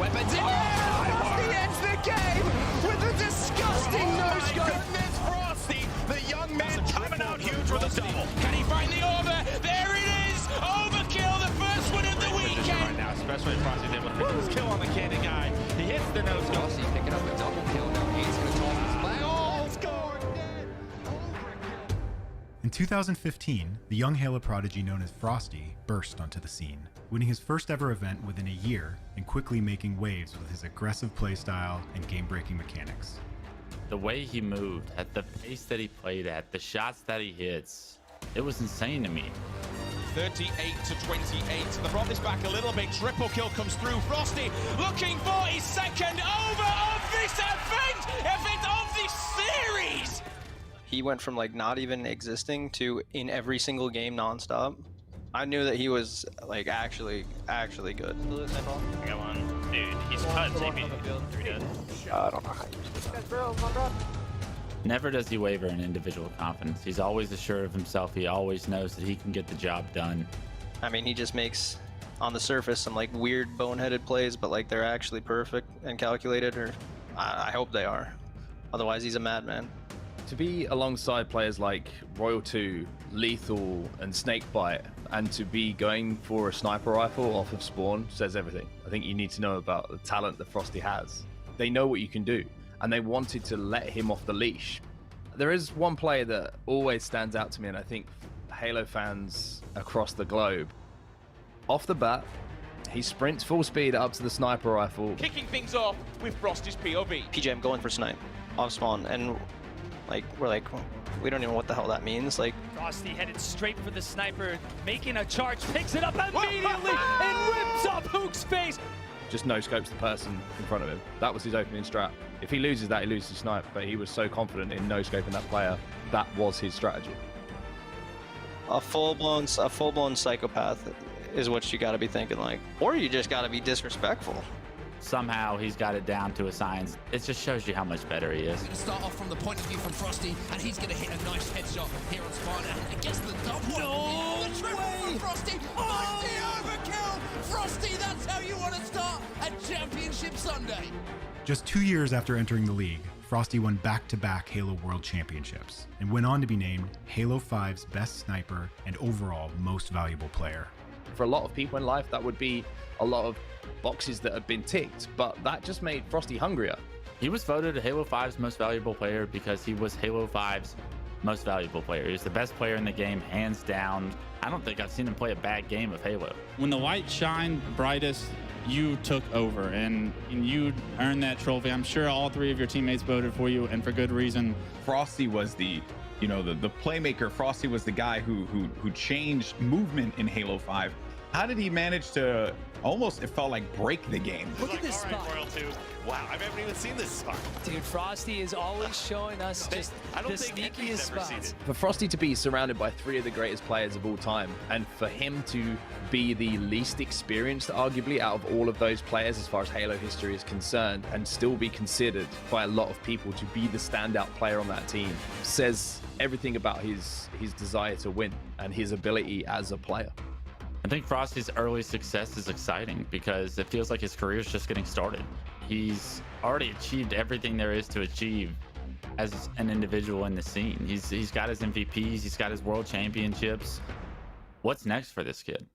weapons in. Frosty ends the game with a disgusting no-scope. Goodness, Frosty, the young man coming out huge with a double. Can he find the over? There it is! Overkill, the first one of the weekend. Right now, especially Frosty's able to pick his kill on the candy guy. He hits the no-scope. Frosty picking up a double kill. Now he's going to toss his flag. Oh, scored! In 2015, the young Halo prodigy known as Frosty burst onto the scene, winning his first ever event within a year and quickly making waves with his aggressive playstyle and game-breaking mechanics. The way he moved, at the pace that he played at, the shots that he hits, it was insane to me. 38 to 28. The Rob is back a little bit. Triple kill comes through. Frosty looking for his second over of this event of this series. He went from like not even existing to in every single game nonstop. I knew that he was like actually good. I got one. Dude, he's cut TP. 3 dead. I don't know how you Never does he waver in individual confidence. He's always assured of himself. He always knows that he can get the job done. I mean, he just makes, on the surface, some like weird boneheaded plays, but like they're actually perfect and calculated, or I hope they are. Otherwise, he's a madman. To be alongside players like Royal 2, Lethal, and Snakebite, and to be going for a sniper rifle off of spawn says everything. I think you need to know about the talent that Frosty has. They know what you can do, and they wanted to let him off the leash. There is one player that always stands out to me, and I think Halo fans across the globe. Off the bat, he sprints full speed up to the sniper rifle. Kicking things off with Frosty's POV. PJ, I'm going for snipe off spawn, and we're like, we don't even know what the hell that means. Like, Frosty headed straight for the sniper, making a charge, picks it up immediately and rips up Hook's face. Just no-scopes the person in front of him. That was his opening strat. If he loses that, he loses his snipe, but he was so confident in no-scoping that player, that was his strategy. a full-blown psychopath is what you got to be thinking like, or you just got to be disrespectful. Somehow he's got it down to a science. It just shows you how much better he is. We're going to start off from the point of view from Frosty, and he's going to hit a nice headshot here on spawn, and gets the double. No way! Frosty, mighty overkill! Frosty, that's how you want to start a championship Sunday. Just 2 years after entering the league, Frosty won back-to-back Halo World Championships and went on to be named Halo 5's best sniper and overall most valuable player. For a lot of people in life, that would be a lot of boxes that have been ticked, but that just made Frosty hungrier. He was voted Halo 5's most valuable player because he was Halo 5's most valuable player. He's the best player in the game, hands down. I don't think I've seen him play a bad game of Halo. When the light shined brightest, you took over and you earned that trophy. I'm sure all three of your teammates voted for you, and for good reason. Frosty was the playmaker. Frosty was the guy who changed movement in Halo 5. How did he manage to almost, it felt like, break the game? Look at this spot. Wow, I haven't even seen this spot. Dude, Frosty is always showing us just the sneakiest spots. For Frosty to be surrounded by three of the greatest players of all time, and for him to be the least experienced, arguably, out of all of those players as far as Halo history is concerned, and still be considered by a lot of people to be the standout player on that team, says everything about his desire to win and his ability as a player. I think Frosty's early success is exciting because it feels like his career is just getting started. He's already achieved everything there is to achieve as an individual in the scene. He's got his MVPs, he's got his world championships. What's next for this kid?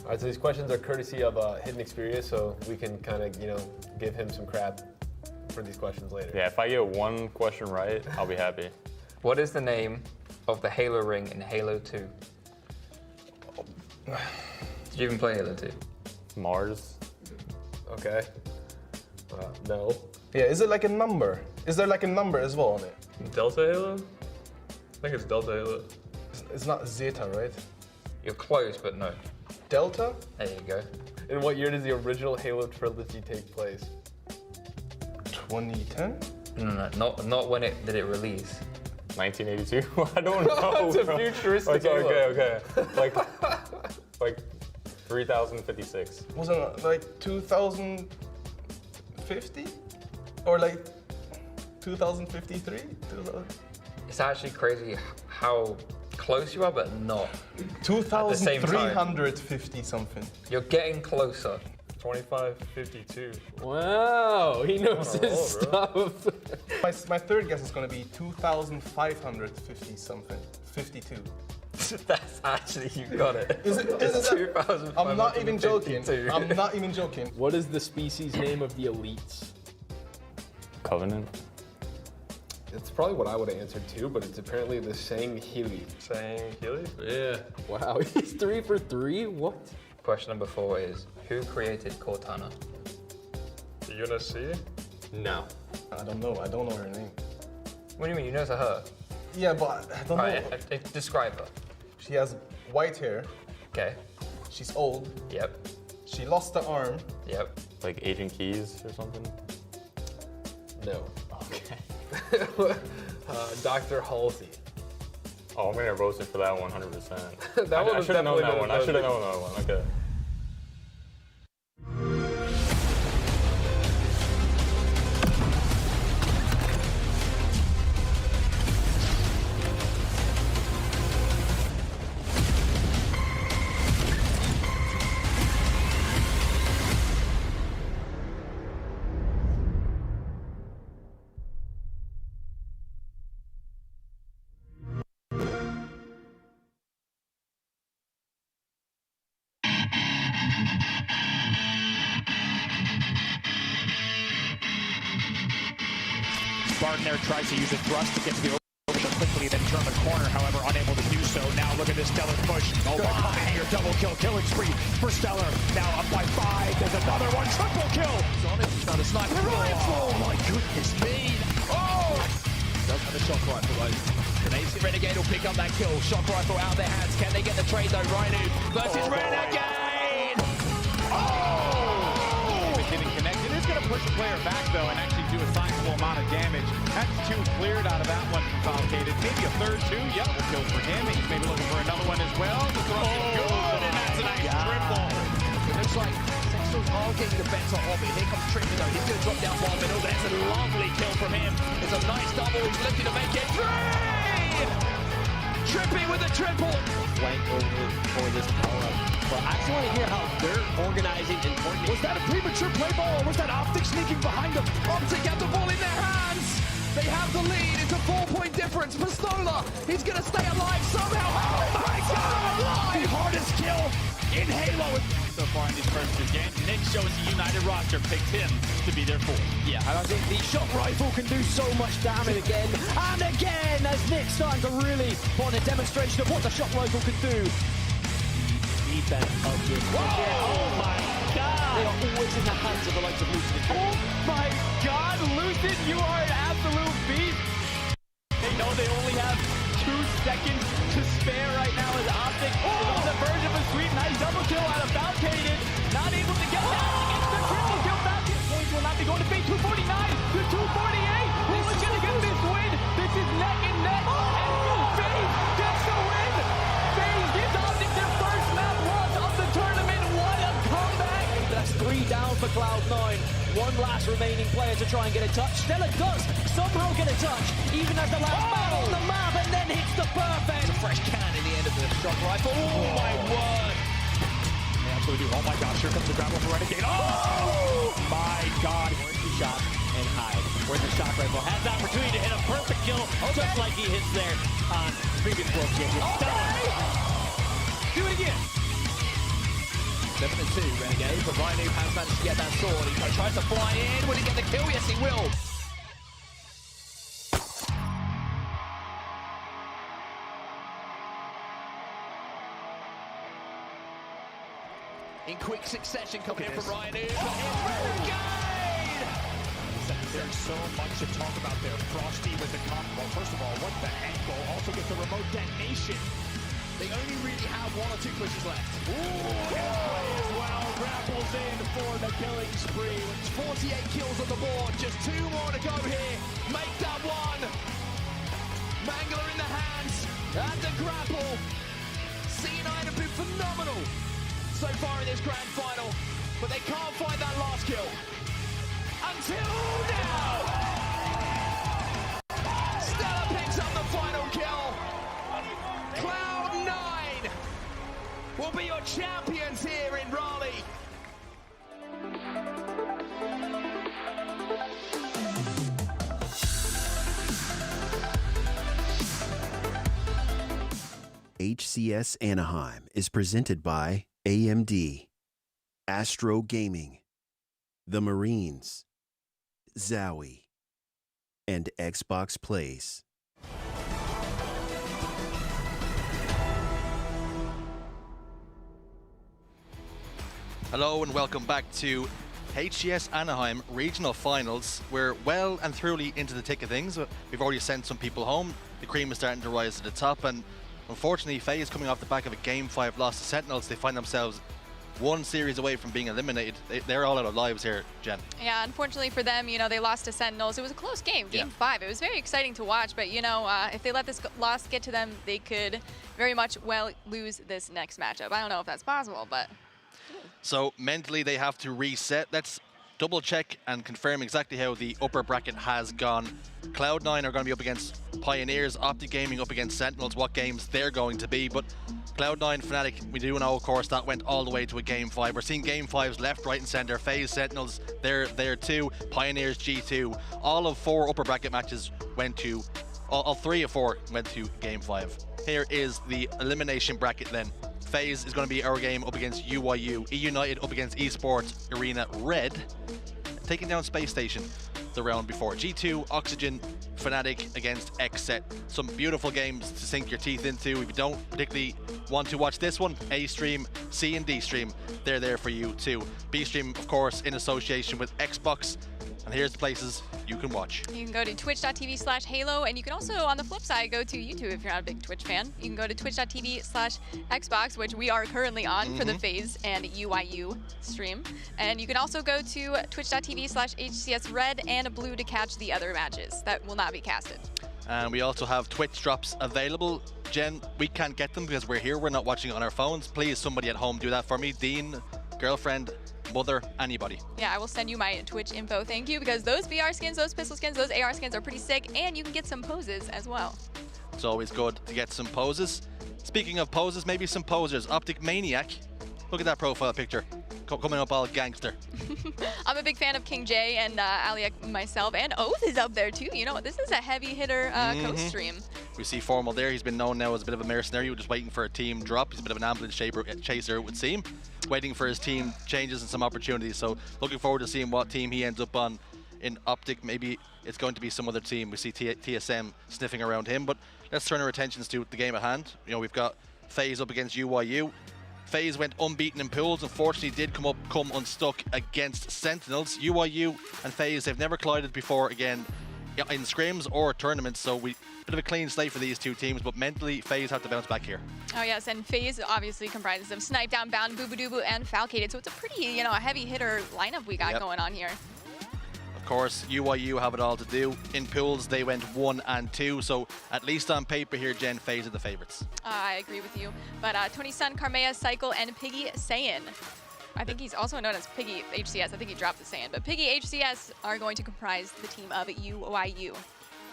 All right, so these questions are courtesy of Hidden Experience, so we can kind of, give him some crap for these questions later. Yeah, if I get one question right, I'll be happy. What is the name of the Halo ring in Halo 2? Did you even play Halo 2? Mars. Okay. No. Yeah, is it like a number? Is there like a number as well on it? Delta Halo? I think it's Delta Halo. It's not Zeta, right? You're close, but no. Delta? There you go. In what year does the original Halo trilogy take place? 2010? No, not when did it release. 1982? I don't know. It's a bro. futuristic Okay, Halo. okay. Like 3056. Wasn't it like 2050? Or like 2053? It's actually crazy how close you are, but not. 2350 something. You're getting closer. 2552. Wow, he knows his stuff. My third guess is going to be 2550 something. 52. That's actually, you got it. Is it 2,552. I'm not even joking. I'm not even joking. What is the species name of the elites? Covenant. It's probably what I would have answered too, but it's apparently the Sangheili. Sangheili? Yeah. Wow, he's 3 for 3? What? Question number 4 is, who created Cortana? UNSC? No. I don't know. I don't know her name. What do you mean? You know it's a her? Yeah, but I don't know. Describe her. She has white hair. Okay. She's old. Yep. She lost the arm. Yep. Like Agent Keys or something? No. Okay. Dr. Halsey. Oh, I'm gonna roast it for that 100%. That one I was should have known definitely that one. I should have known that one. Okay. Barton there tries to use a thrust to get to the overshot quickly, then turn the corner, however, unable to do so. Now look at this Stellar push. Oh, come in here, double kill, killing spree for Stellar. Now up by 5, there's another one, triple kill. He's got a sniper rifle. Oh my goodness me. Oh! Does have a shock rifle though. Grenades, Renegade will pick up that kill. Shock rifle out of their hands. Can they get the trade though? Rhino versus Renegade. Oh! If it didn't connect, it is going to push the player back though and actually do a sizable amount of damage. That's 2 cleared out of that one from Complicated. Maybe a third too. Yep, a kill for him. He's maybe looking for another one as well. The throw is good, and that's a nice triple. It looks like Sextals are getting the better of it. Here comes Trippy though. He's going to drop down one middle. That's a lovely kill from him. It's a nice double. He's looking to make it 3! Trippy with a triple. Flank over for this power-up. Well, I just want to hear how they're organizing and coordinating. Was that a premature play ball, or was that Optic sneaking behind them? Optic have the ball in their hands. They have the lead. It's a 4-point difference. Pistola, he's going to stay alive somehow. Oh my God, alive! The hardest kill in Halo. So far in these first 2 games, Nick shows the United roster picked him to be their 4th. Yeah, and I think the shock rifle can do so much damage again and again as Nick's starting to really put on a demonstration of what the shock rifle can do. Defense of this. Oh my God! They are always in the hands of the likes of Lucid. Oh my God, Lucid, you are an absolute beast. They know they only have 2 seconds to spare right now as Optic is on the verge of a sweep. Nice double kill out of Falcated. Not able to get that against the triple kill. Falcated points will not be going to be 249 to 248. This is going to get this win. This is neck and neck. And FaZe gets the win. FaZe gives Optic their first map loss of the tournament. What a comeback. That's 3 down for Cloud9. 1 last remaining player to try and get a touch. Stella does somehow get a touch, even as the last man on the map, and then hits the perfect. It's a fresh cannon in the end of the shock rifle. Oh my word. They absolutely do. Oh my gosh, here comes the grapple for Renegade. Oh my God. Where's the shot and hide? Where's the shock rifle? Has the opportunity to hit a perfect kill, just like he hits there on previous world champion. Do it again. 7-2, Renegade, but Rhino has managed to get that sword. He tries to fly in. Will he get the kill? Yes, he will. In quick succession coming in from Ryan. There's so much to talk about there. Frosty with the comp. Well, first of all, what the heck? Goal also gets the remote detonation. They only really have 1 or 2 pushes left. Ooh, as well. Grapples in for the killing spree. 48 kills on the board. Just 2 more to go here. Make that one. Mangler in the hands. And the grapple. C9 have been phenomenal so far in this grand final, but they can't find that last kill. Until now! Stella picks up the final kill. Cloud9 will be your champions here in Raleigh. HCS Anaheim is presented by AMD, Astro Gaming, the Marines, Zowie, and Xbox Plays. Hello and welcome back to HCS Anaheim Regional Finals. We're well and truly into the thick of things. We've already sent some people home. The cream is starting to rise to the top, and unfortunately, FaZe coming off the back of a Game 5 loss to Sentinels. They find themselves 1 series away from being eliminated. They're all out of lives here, Jen. Yeah, unfortunately for them, you know, they lost to Sentinels. It was a close game, Game 5. It was very exciting to watch, but, you know, if they let this loss get to them, they could very much well lose this next matchup. I don't know if that's possible, but... So mentally, they have to reset. Let's double check and confirm exactly how the upper bracket has gone. Cloud9 are going to be up against Pioneers, Optic Gaming up against Sentinels, what games they're going to be. But Cloud9, Fnatic, we do know, of course, that went all the way to a Game 5. We're seeing Game 5s left, right, and center. FaZe, Sentinels, they're there too. Pioneers, G2. All of 4 upper bracket matches went to, all 3 of 4 went to Game 5. Here is the elimination bracket then. FaZe is going to be our game up against UYU. E-United up against Esports, Arena Red. Taking down Space Station the round before. G2, Oxygen, Fnatic against XSET. Some beautiful games to sink your teeth into. If you don't particularly want to watch this one, A stream, C and D stream, they're there for you too. B stream, of course, in association with Xbox. And here's the places you can watch. You can go to twitch.tv/Halo, and you can also, on the flip side, go to YouTube if you're not a big Twitch fan. You can go to twitch.tv/Xbox, which we are currently on for the FaZe and UYU stream. And you can also go to twitch.tv/HCS Red and Blue to catch the other matches that will not be casted. And we also have Twitch drops available. Jen, we can't get them because we're here. We're not watching on our phones. Please, somebody at home, do that for me. Dean, girlfriend, mother, anybody. Yeah, I will send you my Twitch info, thank you, because those BR skins, those pistol skins, those AR skins are pretty sick, and you can get some poses as well. It's always good to get some poses. Speaking of poses, maybe some posers. Optic Maniac, look at that profile picture. Coming up all gangster. I'm a big fan of King J and Aliak myself, and Oath is up there too. You know, this is a heavy hitter coast stream. We see Formal there. He's been known now as a bit of a mercenary, just waiting for a team drop. He's a bit of an ambulance chaser, it would seem. Waiting for his team changes and some opportunities. So looking forward to seeing what team he ends up on in Optic. Maybe it's going to be some other team. We see TSM sniffing around him, but let's turn our attentions to the game at hand. You know, we've got FaZe up against UYU. FaZe went unbeaten in pools, unfortunately did come unstuck against Sentinels. UYU and FaZe have never collided before again in scrims or tournaments, so bit of a clean slate for these two teams, but mentally FaZe have to bounce back here. Oh yes, and FaZe obviously comprises of Snipe, Downbound, Boobadooboo, and Falcated, so it's a pretty, you know, a heavy hitter lineup we got going on here. Of course, UYU have it all to do. In pools, they went 1 and 2, so at least on paper here, Jen, FaZe are the favorites. I agree with you, but Tony Sun, Carmea, Cycle, and Piggy Saiyan. I think he's also known as Piggy HCS. I think he dropped the Saiyan, but Piggy HCS are going to comprise the team of UYU.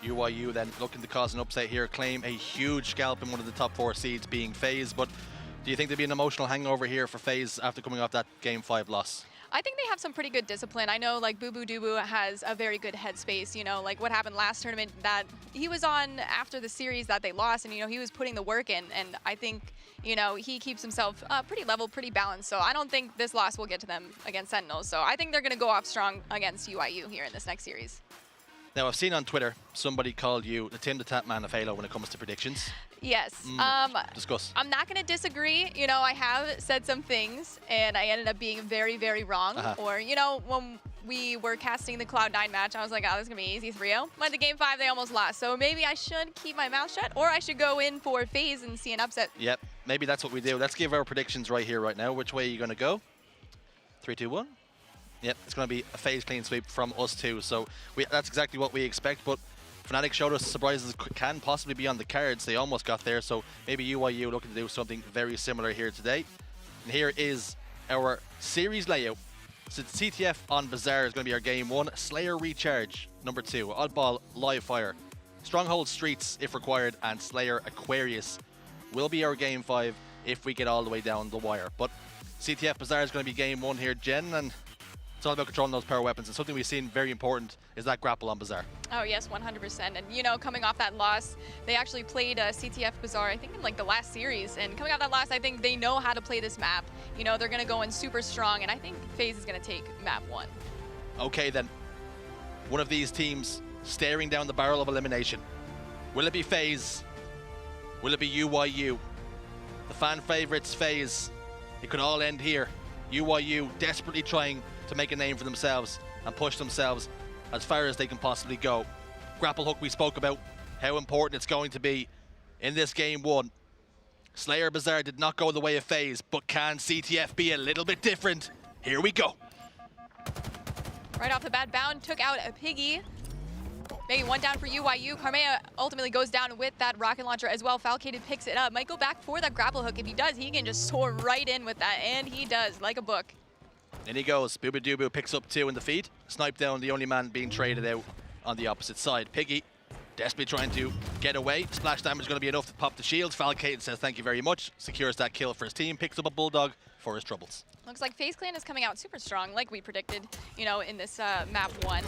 UYU then looking to cause an upset here, claim a huge scalp in one of the top 4 seeds being FaZe, but do you think there'd be an emotional hangover here for FaZe after coming off that Game 5 loss? I think they have some pretty good discipline. I know like Boo Boo Doo Boo has a very good headspace, you know, like what happened last tournament that he was on after the series that they lost, and, you know, he was putting the work in, and I think, you know, he keeps himself pretty level, pretty balanced, so I don't think this loss will get to them against Sentinels, so I think they're going to go off strong against UIU here in this next series. Now, I've seen on Twitter somebody called you the Tim the Tap Man of Halo when it comes to predictions. Yes. Discuss. I'm not going to disagree. You know, I have said some things, and I ended up being very, very wrong. Or, you know, when we were casting the Cloud9 match, I was like, oh, this is going to be easy 3-0. But the Game 5, they almost lost. So maybe I should keep my mouth shut, or I should go in for FaZe and see an upset. Yep, maybe that's what we do. Let's give our predictions right here, right now. Which way are you going to go? 3, 2, 1. Yep, it's going to be a FaZe clean sweep from us too. So that's exactly what we expect. But Fnatic showed us surprises can possibly be on the cards. They almost got there. So maybe UIU looking to do something very similar here today. And here is our series layout. So CTF on Bazaar is going to be our game 1. Slayer Recharge, number 2. Oddball Live Fire. Stronghold Streets, if required. And Slayer Aquarius will be our game 5 if we get all the way down the wire. But CTF Bazaar is going to be game 1 here, Jen. And it's all about controlling those power weapons, and something we've seen very important is that grapple on Bazaar. Oh yes, 100%. And you know, coming off that loss, they actually played CTF Bazaar, I think in like the last series. And coming off that loss, I think they know how to play this map. You know, they're going to go in super strong, and I think FaZe is going to take map 1. Okay then, one of these teams staring down the barrel of elimination. Will it be FaZe? Will it be UIU? The fan favorites FaZe. It could all end here. UIU desperately trying to make a name for themselves and push themselves as far as they can possibly go. Grapple hook we spoke about, how important it's going to be in this game 1. Slayer Bazaar did not go the way of FaZe, but can CTF be a little bit different? Here we go. Right off the bat, Bound took out a Piggy. Maybe one down for UIU. Karmea ultimately goes down with that rocket launcher as well. Falcated picks it up. Might go back for that grapple hook. If he does, he can just soar right in with that, and he does, like a book. In he goes. Boo Boo Doo Boo picks up 2 in the feed. Snipe down, the only man being traded out on the opposite side. Piggy desperately trying to get away. Splash damage is going to be enough to pop the shield. Falcated says thank you very much. Secures that kill for his team. Picks up a Bulldog for his troubles. Looks like FaZe Clan is coming out super strong, like we predicted, you know, in this map 1.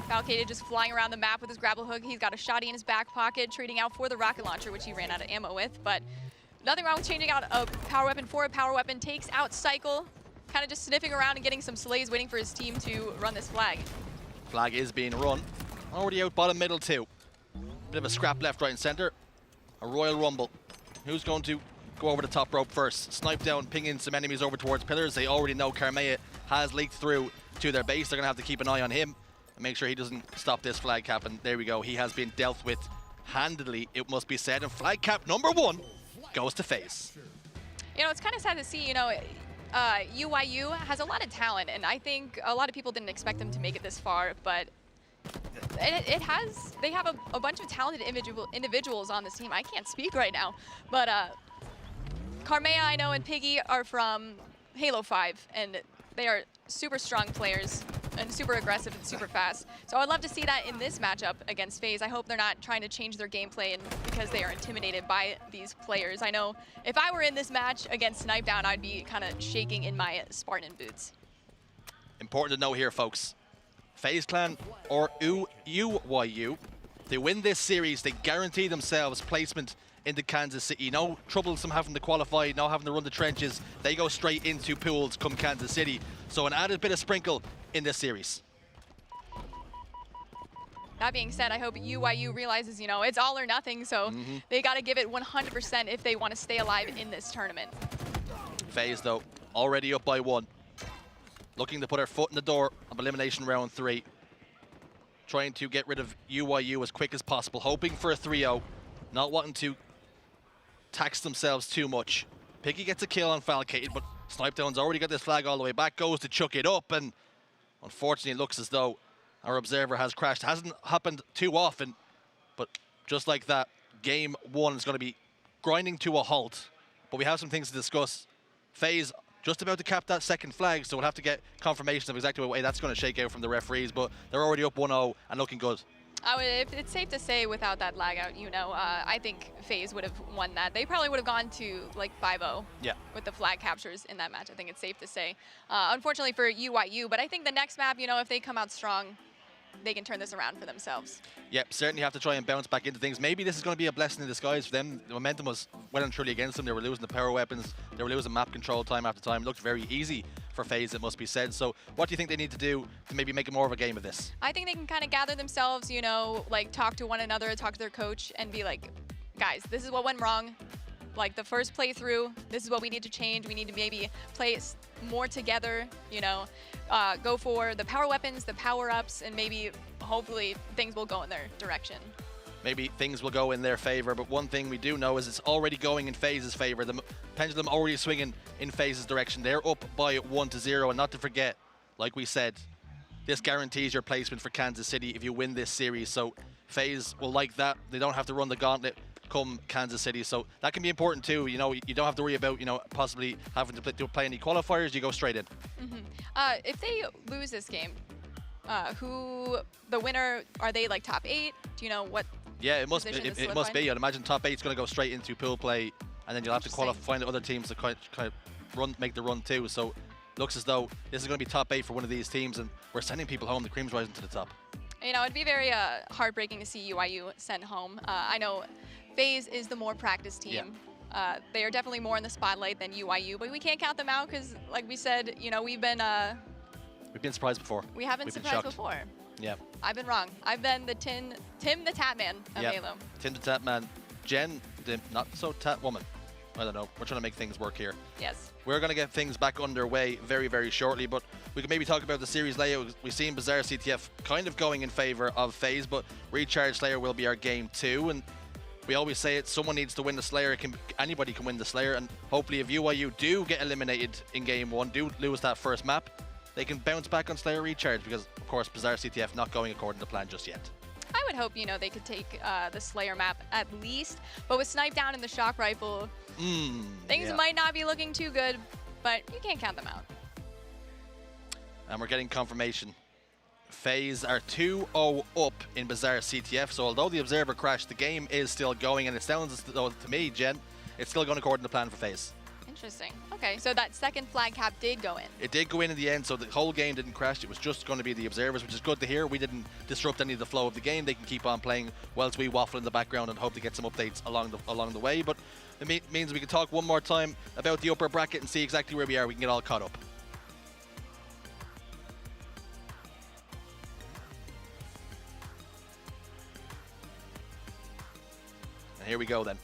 Falcated just flying around the map with his grapple hook. He's got a shotty in his back pocket, trading out for the rocket launcher, which he ran out of ammo with. But nothing wrong with changing out a power weapon for a power weapon. Takes out Cycle. Kind of just sniffing around and getting some slays, waiting for his team to run this flag. Flag is being run. Already out bottom middle too. Bit of a scrap left, right and center. A Royal Rumble. Who's going to go over the top rope first? Snipe down, pinging some enemies over towards pillars. They already know Karmea has leaked through to their base. They're going to have to keep an eye on him and make sure he doesn't stop this flag cap. And there we go. He has been dealt with handedly, it must be said. And flag cap number 1 goes to FaZe. You know, it's kind of sad to see, you know, UIU has a lot of talent, and I think a lot of people didn't expect them to make it this far, but they have a bunch of talented individuals on this team. I can't speak right now, but Karmea, I know, and Piggy are from Halo 5, and they are super strong players and super aggressive and super fast. So I'd love to see that in this matchup against FaZe. I hope they're not trying to change their gameplay and because they are intimidated by these players. I know if I were in this match against Snipe Down, I'd be kind of shaking in my Spartan boots. Important to know here, folks. FaZe Clan or UIU, they win this series, they guarantee themselves placement into Kansas City. No troublesome having to qualify, no having to run the trenches. They go straight into pools come Kansas City. So an added bit of sprinkle in this series. That being said, I hope UIU realizes, you know, it's all or nothing, so they got to give it 100% if they want to stay alive in this tournament. FaZe, though, already up by 1. Looking to put her foot in the door of elimination round 3. Trying to get rid of UIU as quick as possible, hoping for a 3-0. Not wanting to tax themselves too much. Piggy gets a kill on Falcated, but Snipe Down's already got this flag all the way back, goes to chuck it up, and unfortunately it looks as though our observer has crashed. Hasn't happened too often, but just like that, game 1 is going to be grinding to a halt. But we have some things to discuss. FaZe just about to cap that second flag, so we'll have to get confirmation of exactly what way that's going to shake out from the referees, but they're already up 1-0 and looking good. It's safe to say without that lag out, I think FaZe would have won that. They probably would have gone to like 5-0 with the flag captures in that match. I think it's safe to say. Unfortunately for UYU, but I think the next map, if they come out strong, they can turn this around for themselves. Yep, certainly have to try and bounce back into things. Maybe this is going to be a blessing in disguise for them. The momentum was well and truly against them. They were losing the power weapons. They were losing map control time after time. It looked very easy for FaZe, it must be said. So what do you think they need to do to maybe make it more of a game of this? I think they can kind of gather themselves, like talk to one another, talk to their coach, and be like, guys, this is what went wrong. Like the first playthrough, this is what we need to change. We need to maybe play more together, go for the power weapons, the power-ups, and maybe, hopefully, things will go in their direction. Maybe things will go in their favor, but one thing we do know is it's already going in FaZe's favor. The pendulum already swinging in FaZe's direction. They're up by 1-0, and not to forget, like we said, this guarantees your placement for Kansas City if you win this series. So FaZe will like that. They don't have to run the gauntlet come Kansas City, so that can be important too. You don't have to worry about possibly having to play any qualifiers. You go straight in. If they lose this game, the winner, are they like top 8? Do you know what? Yeah, it must be. I'd imagine top 8's going to go straight into pool play, and then you'll have to find the other teams to kind of make the run too. So looks as though this is going to be top 8 for one of these teams, and we're sending people home. The cream's rising to the top. It'd be very heartbreaking to see UYU sent home. I know FaZe is the more practiced team. Yeah. They are definitely more in the spotlight than UYU, but we can't count them out because, like we said, we've been surprised before. We haven't been surprised before. Yeah. I've been wrong. I've been the Tim the Tap Man of Halo. Tim the Tap Man. Jen, the not so tap woman. I don't know. We're trying to make things work here. Yes. We're going to get things back underway very, very shortly, but we can maybe talk about the series layout. We've seen Bizarre CTF kind of going in favor of FaZe, but Recharge Slayer will be our game 2, and we always say it, someone needs to win the Slayer. Anybody can win the Slayer, and hopefully if UYU do get eliminated in game 1, do lose that first map, they can bounce back on Slayer Recharge, because of course Bizarre CTF not going according to plan just yet. I would hope, they could take the Slayer map at least, but with Snipe down and the Shock Rifle, things might not be looking too good, but you can't count them out. And we're getting confirmation. FaZe are 2-0 up in Bizarre CTF, so although the Observer crashed, the game is still going, and it sounds as though, to me, Jen, it's still going according to plan for FaZe. Interesting. Okay, so that second flag cap did go in. It did go in the end, so the whole game didn't crash. It was just going to be the Observers, which is good to hear. We didn't disrupt any of the flow of the game. They can keep on playing whilst we waffle in the background and hope to get some updates along the way. But it means we can talk one more time about the upper bracket and see exactly where we are. We can get all caught up. And here we go then.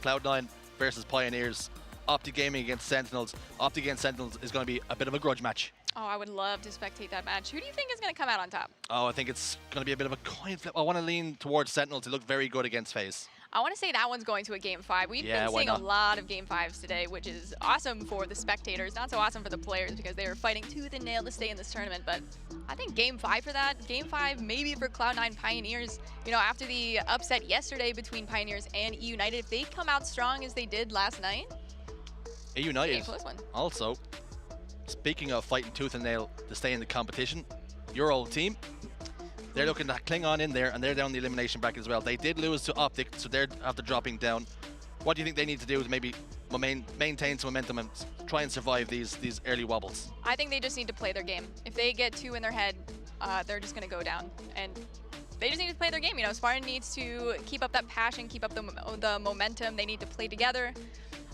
Cloud9 versus Pioneers. Optic Gaming against Sentinels. Optic against Sentinels is going to be a bit of a grudge match. Oh, I would love to spectate that match. Who do you think is going to come out on top? Oh, I think it's going to be a bit of a coin flip. I want to lean towards Sentinels. They look very good against FaZe. I want to say that one's going to a Game 5. We've been seeing a lot of Game 5s today, which is awesome for the spectators. Not so awesome for the players because they are fighting tooth and nail to stay in this tournament. But I think Game 5 for that. Game 5 maybe for Cloud9 Pioneers. After the upset yesterday between Pioneers and United, if they come out strong as they did last night, United also, speaking of fighting tooth and nail to stay in the competition, your old team, they're looking to cling on in there, and they're down the elimination bracket as well. They did lose to Optic, so they're after dropping down. What do you think they need to do to maybe maintain some momentum and try and survive these early wobbles? I think they just need to play their game. If they get 2 in their head, they're just going to go down. And they just need to play their game. Spartan needs to keep up that passion, keep up the momentum. They need to play together.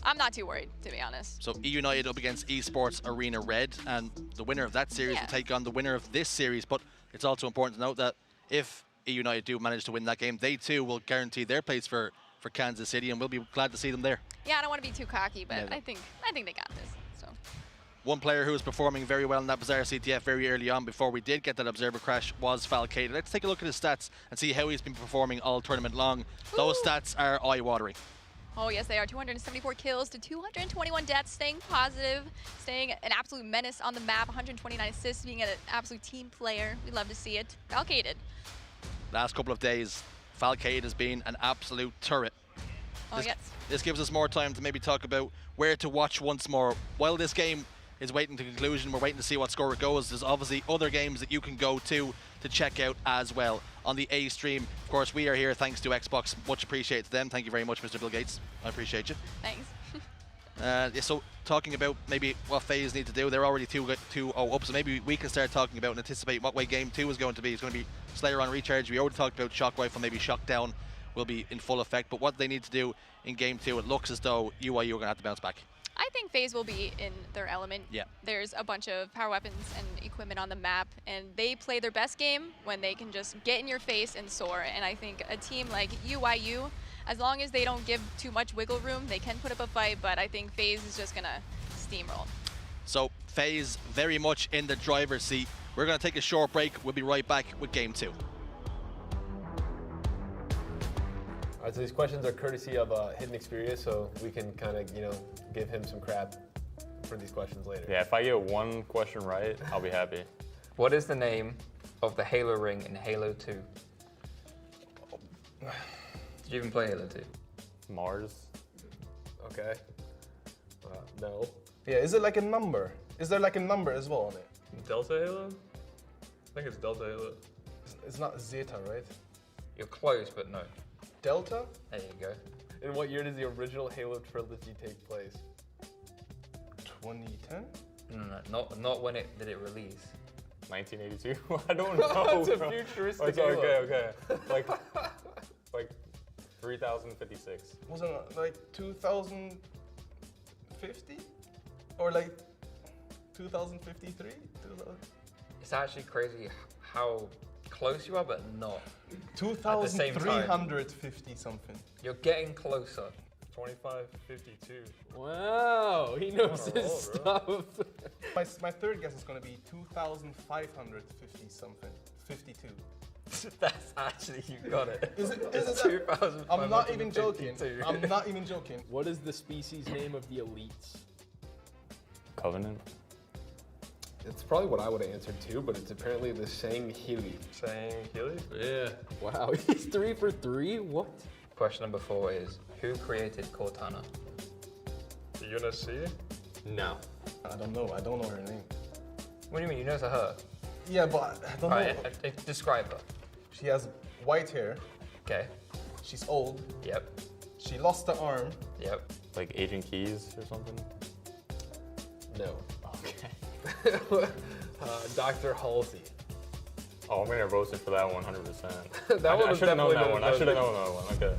I'm not too worried, to be honest. So United up against Esports Arena Red, and the winner of that series will take on the winner of this series. But it's also important to note that if United do manage to win that game, they too will guarantee their place for Kansas City, and we'll be glad to see them there. Yeah, I don't want to be too cocky, but I think they got this. So. One player who was performing very well in that Bizarre CTF very early on before we did get that Observer crash was Falcade. Let's take a look at his stats and see how he's been performing all tournament long. Those stats are eye-watering. Oh, yes, they are. 274 kills to 221 deaths, staying positive, staying an absolute menace on the map, 129 assists, being an absolute team player. We love to see it. Falcade. Last couple of days, Falcade has been an absolute turret. Oh, yes. This gives us more time to maybe talk about where to watch once more. While this game is waiting to conclusion. We're waiting to see what score it goes. There's obviously other games that you can go to check out as well on the A stream. Of course, we are here thanks to Xbox. Much appreciated to them. Thank you very much, Mr. Bill Gates. I appreciate you. Thanks. Yeah, so talking about maybe what FaZe need to do, they're already 2-0 up, so maybe we can start talking about and anticipate what way game 2 is going to be. It's going to be Slayer on recharge. We already talked about Shock Rifle, maybe Shockdown will be in full effect, but what they need to do in game 2, it looks as though UIU are going to have to bounce back. I think FaZe will be in their element. Yeah. There's a bunch of power weapons and equipment on the map, and they play their best game when they can just get in your face and soar. And I think a team like UIU, as long as they don't give too much wiggle room, they can put up a fight, but I think FaZe is just gonna steamroll. So FaZe very much in the driver's seat. We're gonna take a short break. We'll be right back with game 2. All right, so these questions are courtesy of Hidden Experience, so we can kind of, give him some crap for these questions later. Yeah, if I get one question right, I'll be happy. What is the name of the Halo ring in Halo 2? Did you even play Halo 2? Mars. Okay. No. Yeah, is it like a number? Is there like a number as well on it? Delta Halo? I think it's Delta Halo. It's not Zeta, right? You're close, but no. Delta? There you go. In what year does the original Halo trilogy take place? 2010? No, not when did it release. 1982? I don't know. It's a futuristic Halo. Halo. Okay. Like 3056. Wasn't it like 2050? Or like 2053? It's actually crazy how close you are, but not. 2,350 something. You're getting closer. 2552. Wow, he knows his stuff. My third guess is going to be 2,550 something. 52. That's actually, you got it. Is it 2,552. I'm not even joking. I'm not even joking. What is the species name of the elites? Covenant. It's probably what I would have answered too, but it's apparently the Sangheili. Sangheili? Yeah. Wow, he's 3 for 3? What? Question number 4 is, who created Cortana? UNSC? No. I don't know. I don't know her name. What do you mean? You know it's a her? Yeah, but I don't know. Right, describe her. She has white hair. Okay. She's old. Yep. She lost the arm. Yep. Like Agent Keys or something? No. Okay. Dr. Halsey. Oh, I'm gonna get roasted for that 100%. That one I was should have known that definitely one. I should have known that one. Okay.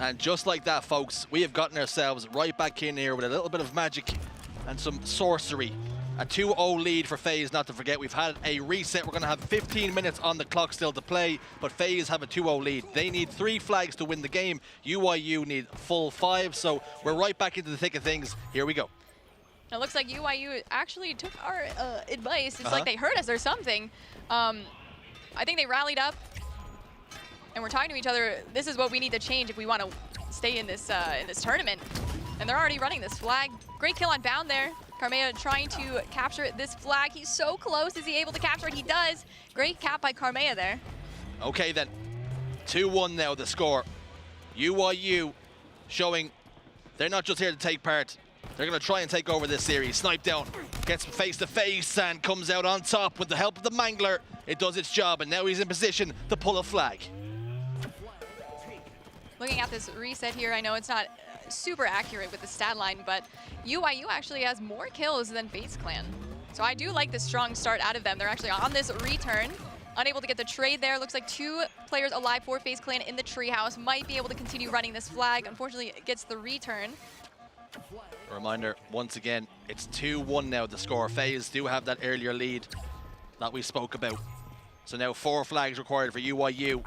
And just like that, folks, we have gotten ourselves right back in here with a little bit of magic and some sorcery. A 2-0 lead for FaZe, not to forget. We've had a reset. We're going to have 15 minutes on the clock still to play, but FaZe have a 2-0 lead. They need 3 flags to win the game. UIU need full 5, so we're right back into the thick of things. Here we go. It looks like UIU actually took our advice. It's like they heard us or something. I think they rallied up, and we're talking to each other. This is what we need to change if we want to stay in this tournament. And they're already running this flag. Great kill on Bound there. Karmea trying to capture this flag. He's so close. Is he able to capture it? He does. Great cap by Karmea there. Okay then, 2-1 now the score. UIU showing they're not just here to take part. They're going to try and take over this series. Snipe down, gets face to face and comes out on top with the help of the Mangler. It does its job and now he's in position to pull a flag. Looking at this reset here, I know it's not super accurate with the stat line, but UIU actually has more kills than FaZe Clan. So I do like the strong start out of them. They're actually on this return, unable to get the trade there. Looks like 2 players alive for FaZe Clan in the treehouse. Might be able to continue running this flag. Unfortunately, it gets the return. A reminder, once again, it's 2-1 now the score. FaZe do have that earlier lead that we spoke about. So now 4 flags required for UIU.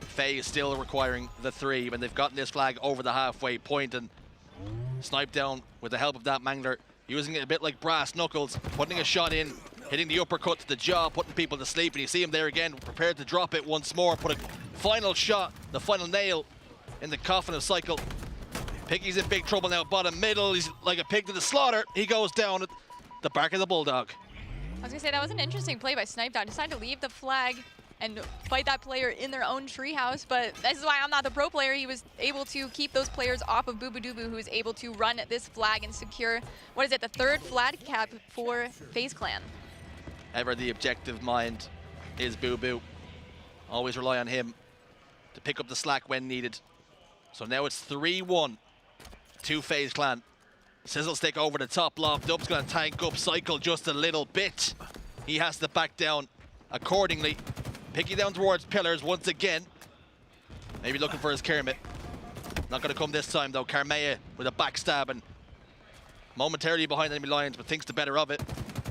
FaZe still requiring the 3, and they've gotten this flag over the halfway point and Snipe down with the help of that Mangler, using it a bit like brass knuckles, putting a shot in, hitting the uppercut to the jaw, putting people to sleep, and you see him there again, prepared to drop it once more, put a final shot, the final nail in the coffin of Cycle. Piggy's in big trouble now, bottom middle, he's like a pig to the slaughter, he goes down at the bark of the bulldog. I was gonna say, that was an interesting play by Snipe Down. Decided to leave the flag and fight that player in their own treehouse, but this is why I'm not the pro player. He was able to keep those players off of Boobadooboo, who was able to run this flag and secure, what is it, the 3rd flag cap for FaZe Clan. Ever the objective mind is Boo Boo. Always rely on him to pick up the slack when needed. So now it's 3-1 to FaZe Clan. Sizzle stick over the top, lobbed up, gonna tank up Cycle just a little bit. He has to back down accordingly. Piggy down towards pillars once again. Maybe looking for his Kermit. Not gonna come this time though. Karmea with a backstab and momentarily behind enemy lines, but thinks the better of it.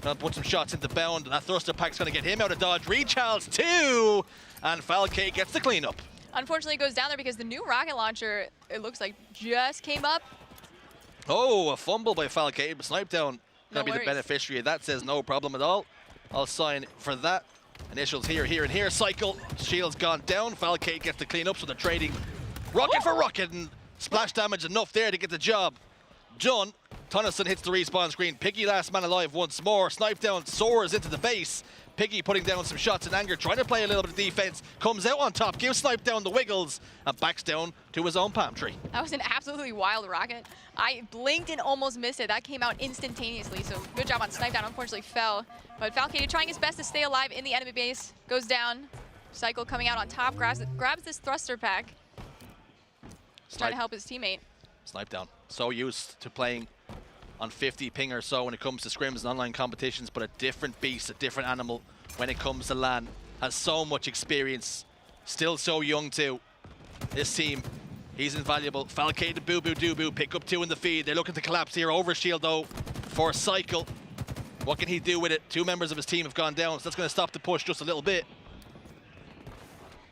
Gonna put some shots into Bound. That thruster pack's gonna get him out of dodge. Recharles 2, and Falcade gets the cleanup. Unfortunately, it goes down there because the new rocket launcher, it looks like, just came up. Oh, a fumble by Falcade, but Snipe Down gonna be the worries. beneficiary of that. Says no problem at all. I'll sign for that. Initials here, here, and here. Cycle, shield's gone down. Falcade gets the clean up, so they're trading rocket for rocket, and splash damage enough there to get the job done. Tonneson hits the respawn screen. Piggy last man alive once more. Snipe Down soars into the base. Piggy putting down some shots in anger, trying to play a little bit of defense. Comes out on top, gives Snipe Down the wiggles, and backs down to his own palm tree. That was an absolutely wild rocket. I blinked and almost missed it. That came out instantaneously, so good job on Snipe Down. Unfortunately fell, but Falcade trying his best to stay alive in the enemy base. Goes down. Cycle coming out on top, grabs this thruster pack. Trying to help his teammate. Snipe Down, so used to playing on 50 ping or so when it comes to scrims and online competitions, but a different beast, a different animal when it comes to LAN. Has so much experience, still so young too. This team, he's invaluable. Falcade and Boobadooboo pick up 2 in the feed. They're looking to collapse here. Overshield though for Cycle. What can he do with it? 2 members of his team have gone down, so that's going to stop the push just a little bit.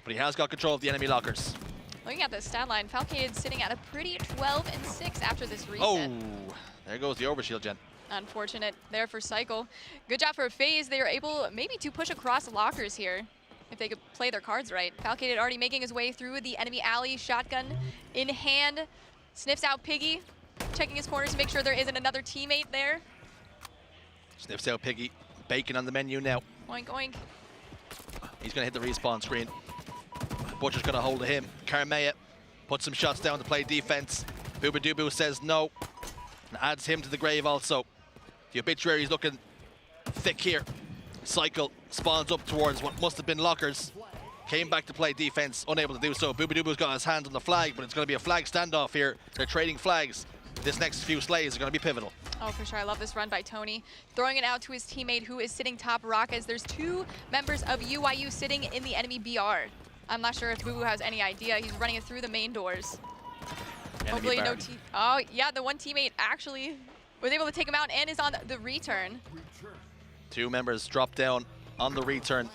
But he has got control of the enemy lockers. Looking at the stat line, Falcade sitting at a pretty 12-6 after this reset. Oh, there goes the overshield, Jen. Unfortunate there for Cycle. Good job for FaZe. They were able maybe to push across lockers here if they could play their cards right. Falcade already making his way through the enemy alley, shotgun in hand. Sniffs out Piggy, checking his corners to make sure there isn't another teammate there. Sniffs out Piggy. Bacon on the menu now. Oink, oink. He's going to hit the respawn screen. Butcher's going to hold to him. Karmea puts some shots down to play defense. Boobadooboo says no and adds him to the grave also. The obituary's looking thick here. Cycle spawns up towards what must have been lockers. Came back to play defense, unable to do so. Boobadooboo's got his hand on the flag, but it's going to be a flag standoff here. They're trading flags. This next few slays are going to be pivotal. Oh, for sure. I love this run by Tony. Throwing it out to his teammate who is sitting top rockets. There's 2 members of UIU sitting in the enemy BR. I'm not sure if Boo Boo has any idea. He's running it through the main doors. Hopefully no team. Oh, yeah, the one teammate actually was able to take him out and is on the return. 2 members dropped down on the return.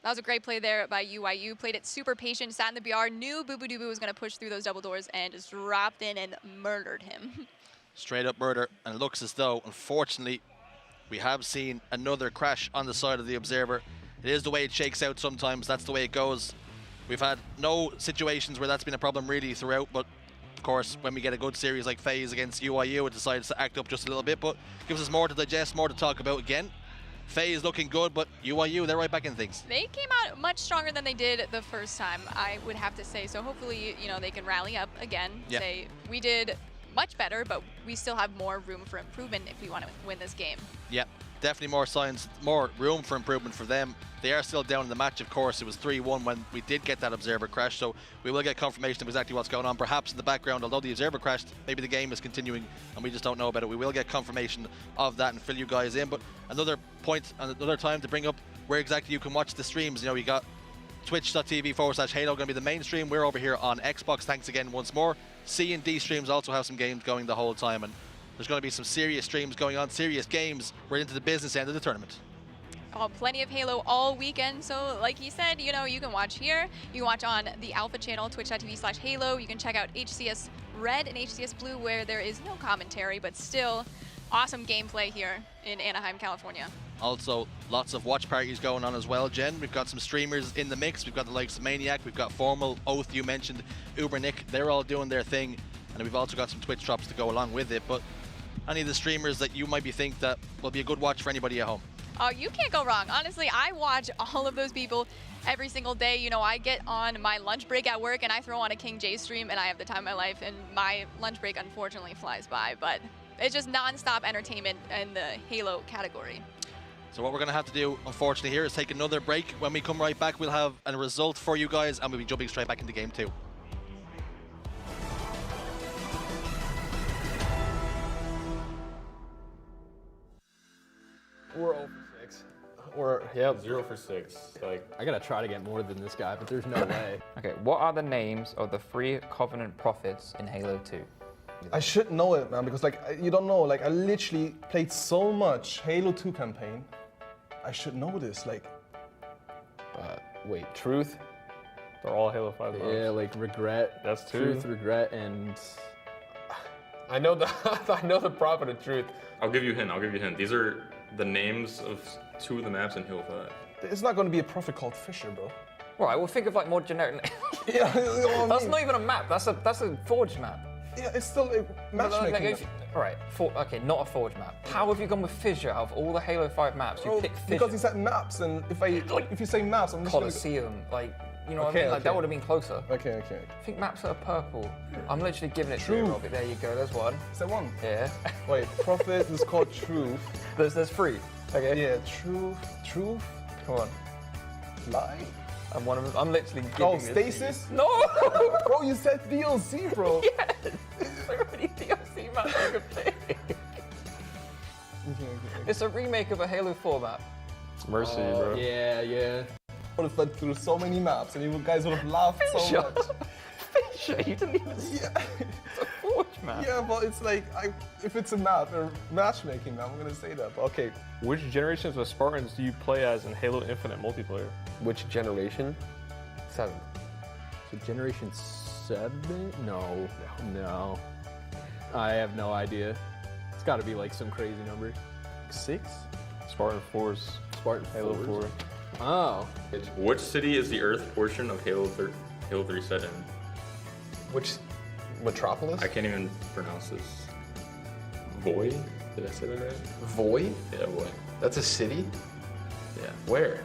That was a great play there by UIU. Played it super patient, sat in the BR, knew Boo Boo Doo Boo was going to push through those double doors and just dropped in and murdered him. Straight up murder, and it looks as though, unfortunately, we have seen another crash on the side of the Observer. It is the way it shakes out sometimes, that's the way it goes. We've had no situations where that's been a problem really throughout, but of course, when we get a good series like FaZe against UIU, it decides to act up just a little bit, but gives us more to digest, more to talk about again. FaZe looking good, but UIU, they're right back in things. They came out much stronger than they did the first time, I would have to say. So hopefully, you know, they can rally up again. Yeah. Say, we did much better, but we still have more room for improvement if we want to win this game. Yeah, definitely more signs, more room for improvement for them. They are still down in the match, of course. It was 3-1 when we did get that Observer crash, so we will get confirmation of exactly what's going on. Perhaps in the background, although the Observer crashed, maybe the game is continuing and we just don't know about it. We will get confirmation of that and fill you guys in. But another point and another time to bring up where exactly you can watch the streams. You know, you got twitch.tv/Halo going to be the main stream. We're over here on Xbox. Thanks again once more. C and D streams also have some games going the whole time, and there's going to be some serious streams going on, serious games. We're into the business end of the tournament. Oh, plenty of Halo all weekend. So like he said, you know, you can watch here. You can watch on the Alpha channel, twitch.tv/Halo. You can check out HCS Red and HCS Blue, where there is no commentary, but still awesome gameplay here in Anaheim, California. Also, lots of watch parties going on as well, Jen. We've got some streamers in the mix. We've got the likes of Maniac. We've got Formal, Oath, you mentioned, Uber Nick. They're all doing their thing. And we've also got some Twitch drops to go along with it. But any of the streamers that you might think that will be a good watch for anybody at home? Oh, you can't go wrong. Honestly, I watch all of those people every single day. You know, I get on my lunch break at work and I throw on a King J stream and I have the time of my life, and my lunch break unfortunately flies by, but it's just non-stop entertainment in the Halo category. So what we're going to have to do, unfortunately, here is take another break. When we come right back, we'll have a result for you guys and we'll be jumping straight back into game 2. We're 0 for 6. Or, yep. 0 for 6. Like, I gotta try to get more than this guy, but there's no way. Okay, what are the names of the 3 Covenant prophets in Halo 2? I should know it, man, because like you don't know. Like I literally played so much Halo 2 campaign. I should know this. Like, wait, Truth? they're all Halo 5 modes. Yeah, like Regret. That's 2. Truth, Regret, and I know the I know the Prophet of Truth. I'll give you a hint. These are the names of 2 of the maps in Halo 5. it's not going to be a prophet called Fisher, bro. All right, we'll think of like more generic. Yeah, you know what I That's mean? not even a map. That's a Forge map. Yeah, it's still a matchmaking. All right, okay, not a Forge map. How have you gone with Fissure out of all the Halo 5 maps? You Bro, picked Fissure. because he said maps, and if you say maps, I'm just Colosseum, like, you know what I mean? Like, that would have been closer. Okay. I think maps that are purple. I'm literally giving it to Truth. you, Robbie. There you go, there's one. Is there one? Yeah. Wait, prophet is called Truth. There's 3. Okay. Yeah, Truth. Come on. Lie. I'm one of them. I'm literally giving Oh, this Stasis? to you. No! Bro, you said DLC, bro. Yes! So many DLC maps you can play. It's a remake of a Halo 4 map. Mercy, bro. Yeah. I would have went through so many maps, and you guys would have laughed so much. Fisher, you didn't even see it. It's a Forge map. Yeah, but it's like, if it's a map or matchmaking map, I'm gonna say that. But okay. Which generations of Spartans do you play as in Halo Infinite multiplayer? Which generation? 7. So generation 7? No. I have no idea. It's got to be like some crazy number. 6? Spartan Force. Spartan Halo Force. 4. Oh. Which city is the Earth portion of Halo 3 set in? Which Metropolis? I can't even pronounce this. Voy? Did I say that right? Voy? Yeah, Voy. That's a city? Yeah. Where?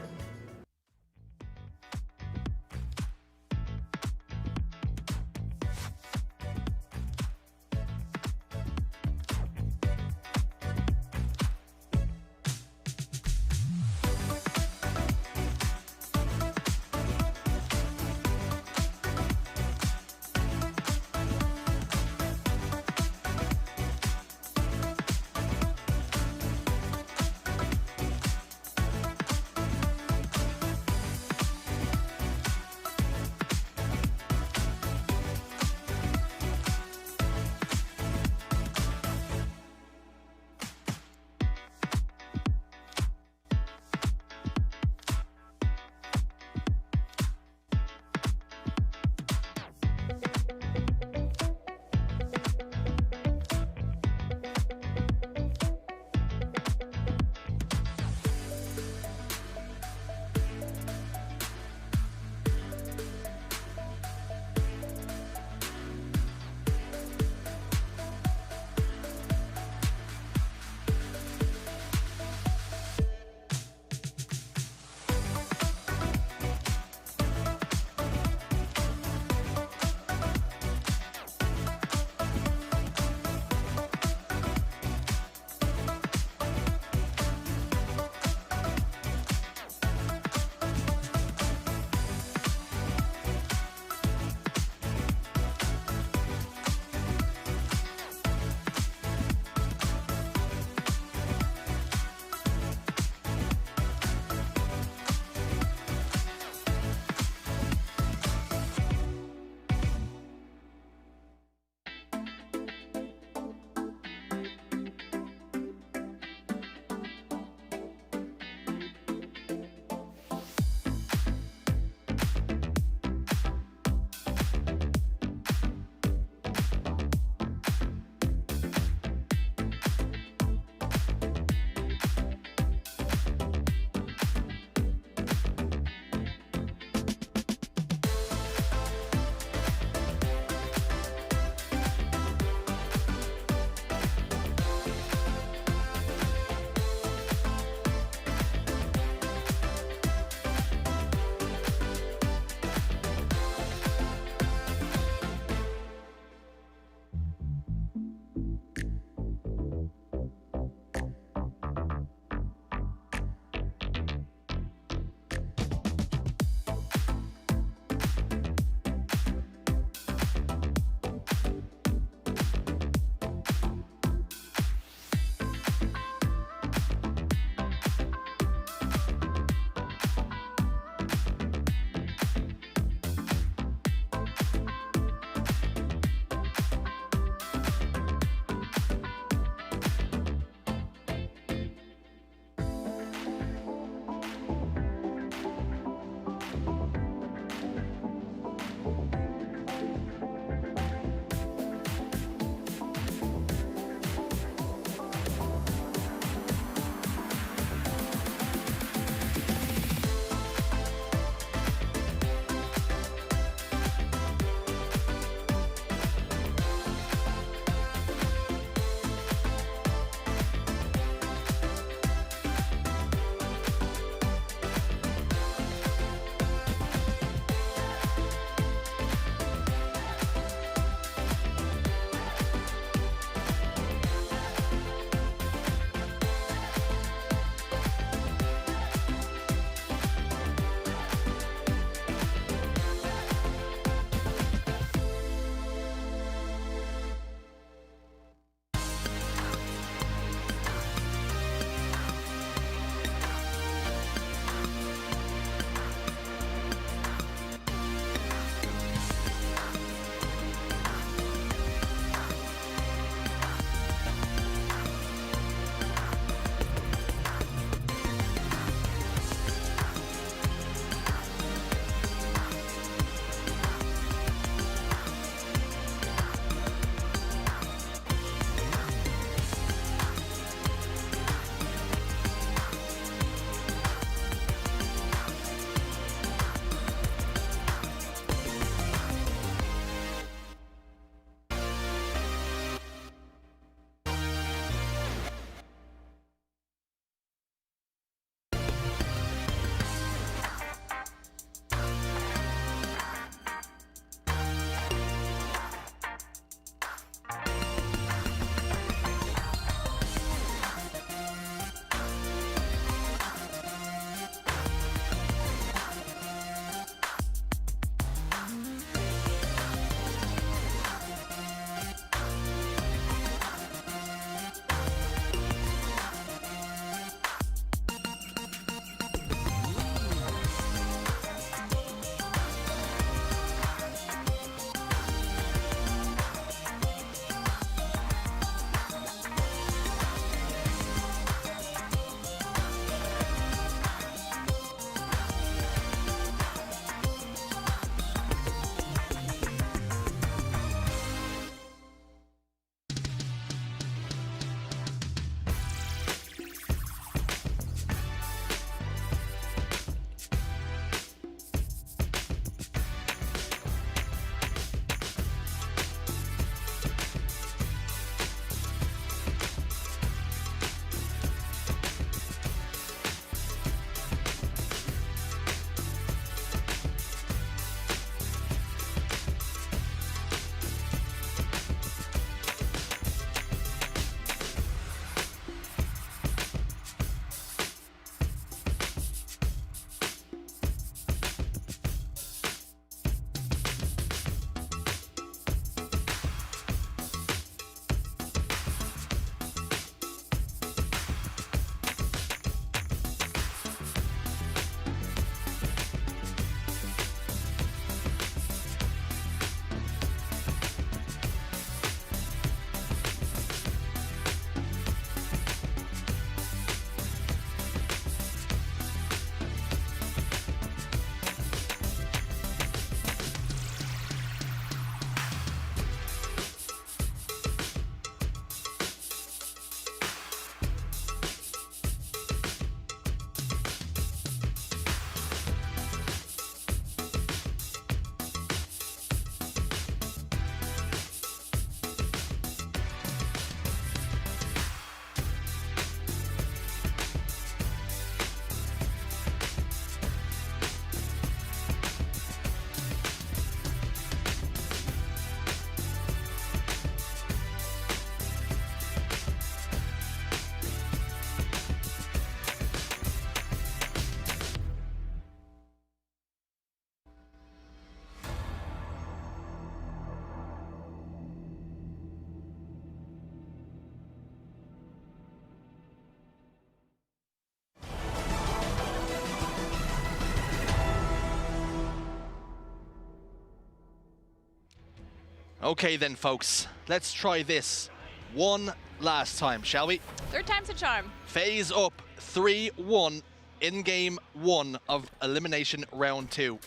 Okay then, folks. Let's try this one last time, shall we? Third time's a charm. FaZe up 3-1 in game 1 of elimination round 2.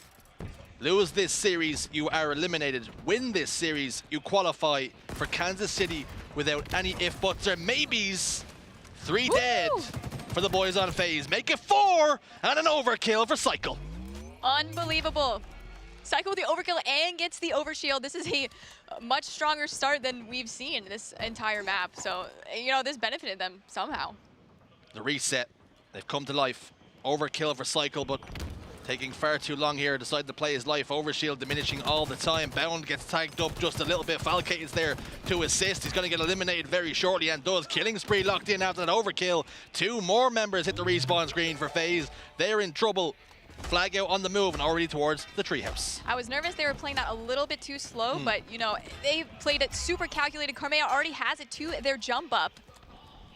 Lose this series, you are eliminated. Win this series, you qualify for Kansas City without any if, buts, or maybes. 3 dead for the boys on FaZe. Make it 4 and an overkill for Cycle. Unbelievable. Cycle with the overkill and gets the overshield. This is a much stronger start than we've seen this entire map. So, you know, this benefited them somehow. The reset, they've come to life. Overkill for Cycle, but taking far too long here. Decide to play his life. Overshield diminishing all the time. Bound gets tagged up just a little bit. Falcate is there to assist. He's going to get eliminated very shortly and does. Killing spree locked in after that overkill. 2 more members hit the respawn screen for FaZe. They're in trouble. Flag out on the move and already towards the treehouse. I was nervous they were playing that a little bit too slow, but, you know, they played it super calculated. Karmea already has it to their jump up.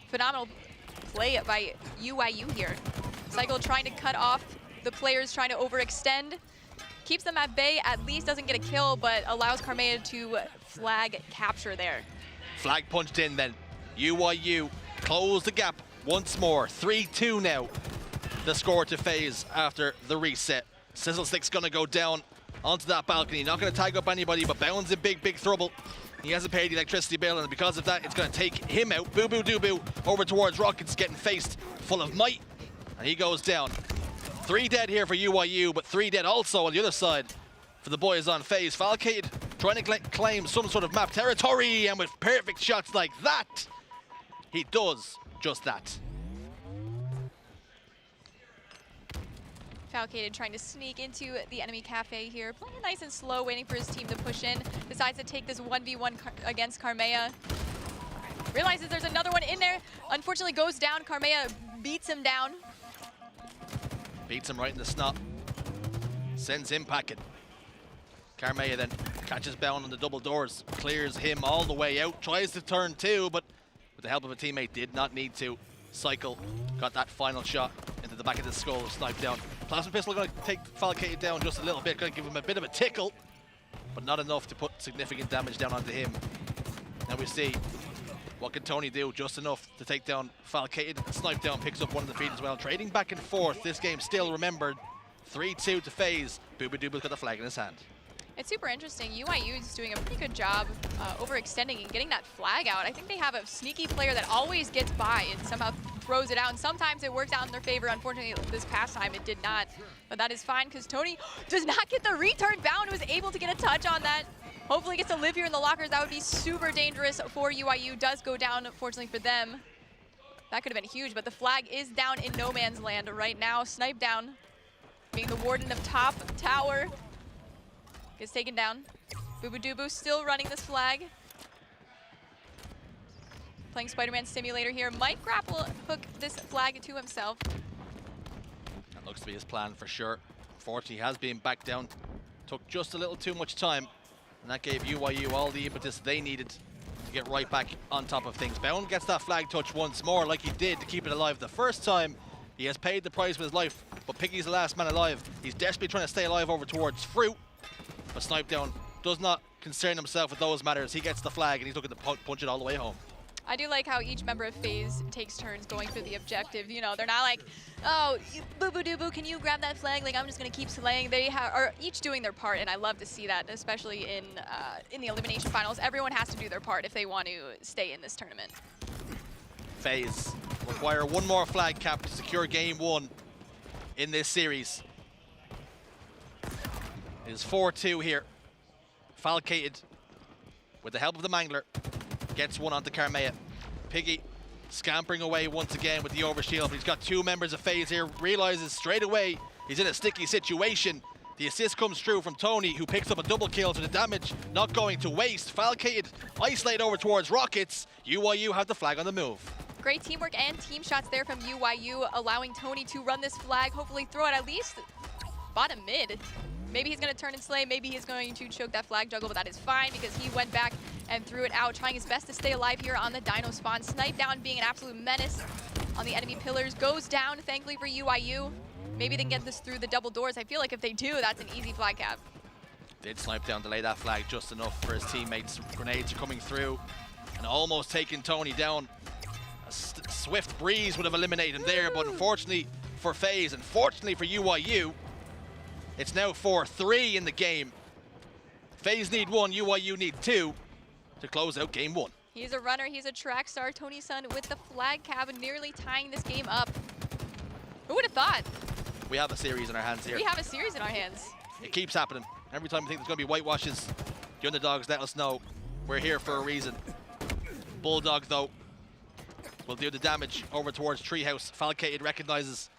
Phenomenal play by UIU here. Cycle trying to cut off the players, trying to overextend. Keeps them at bay, at least doesn't get a kill, but allows Karmea to flag capture there. Flag punched in then. UIU close the gap once more. 3-2 now. The score to FaZe after the reset. Sizzlestick's gonna go down onto that balcony. Not gonna tag up anybody, but Bound's in big trouble. He hasn't paid the electricity bill, and because of that, it's gonna take him out. Boo Boo Doo Boo over towards Rockets, getting faced full of might, and he goes down. 3 dead here for UIU, but 3 dead also on the other side for the boys on FaZe. Falcate trying to claim some sort of map territory, and with perfect shots like that, he does just that. Falcated trying to sneak into the enemy cafe here. Playing it nice and slow, waiting for his team to push in. Decides to take this 1v1 against Karmea. Realizes there's another one in there. Unfortunately goes down. Karmea beats him down. Beats him right in the snot. Sends him packing. Karmea then catches Bound on the double doors. Clears him all the way out. Tries to turn 2, but with the help of a teammate, did not need to. Cycle got that final shot into the back of the skull, sniped down. Plasma Pistol going to take Falcate down just a little bit, going to give him a bit of a tickle, but not enough to put significant damage down onto him. Now we see what can Tony do, just enough to take down Falcate. Snipe down, picks up one of the feet as well. Trading back and forth, this game still remembered. 3-2 to FaZe. Booba Dooble's got the flag in his hand. It's super interesting. UIU is doing a pretty good job overextending and getting that flag out. I think they have a sneaky player that always gets by and somehow throws it out, and sometimes it works out in their favor. Unfortunately, this past time it did not, but that is fine because Tony does not get the return. Bound was able to get a touch on that. Hopefully gets to live here in the lockers. That would be super dangerous for UIU. Does go down, unfortunately for them. That could have been huge, but the flag is down in no man's land right now. Snipe down, being the warden of top tower. Gets taken down. Boo Doo Boo still running this flag. Playing Spider-Man Simulator here. Might grapple hook this flag to himself. That looks to be his plan for sure. Unfortunately, he has been back down. Took just a little too much time, and that gave UIU all the impetus they needed to get right back on top of things. Bound gets that flag touch once more, like he did to keep it alive the first time. He has paid the price with his life, but Piggy's the last man alive. He's desperately trying to stay alive over towards Fruit. But Snipe Down does not concern himself with those matters. He gets the flag and he's looking to punch it all the way home. I do like how each member of FaZe takes turns going through the objective. You know, they're not like, oh, Boo Boo Doo Boo, can you grab that flag? Like, I'm just gonna keep slaying. They are each doing their part, and I love to see that, especially in the elimination finals. Everyone has to do their part if they want to stay in this tournament. FaZe require one more flag cap to secure game 1 in this series. It is 4-2 here. Falcated, with the help of the Mangler, gets one onto Karmea. Piggy scampering away once again with the overshield, but he's got 2 members of FaZe here. Realizes straight away he's in a sticky situation. The assist comes through from Tony, who picks up a double kill, so the damage not going to waste. Falcated isolate over towards Rockets. UIU have the flag on the move. Great teamwork and team shots there from UIU, allowing Tony to run this flag, hopefully throw it at least bottom mid. Maybe he's going to turn and slay, maybe he's going to choke that flag juggle, but that is fine because he went back and threw it out, trying his best to stay alive here on the Dino spawn. Snipe Down being an absolute menace on the enemy pillars, goes down, thankfully for UIU. Maybe they can get this through the double doors. I feel like if they do, that's an easy flag cap. Did snipe down, delay that flag just enough for his teammates. Grenades are coming through and almost taking Tony down. A swift breeze would have eliminated him there, but unfortunately for FaZe and fortunately for UIU, it's now 4-3 in the game. FaZe need 1, UIU need 2 to close out game 1. He's a runner, he's a track star. Tony Sun with the flag cap and nearly tying this game up. Who would have thought? We have a series in our hands here. We have a series in our hands. It keeps happening. Every time we think there's going to be whitewashes, the underdogs let us know we're here for a reason. Bulldog, though, will do the damage over towards Treehouse. Falcated recognizes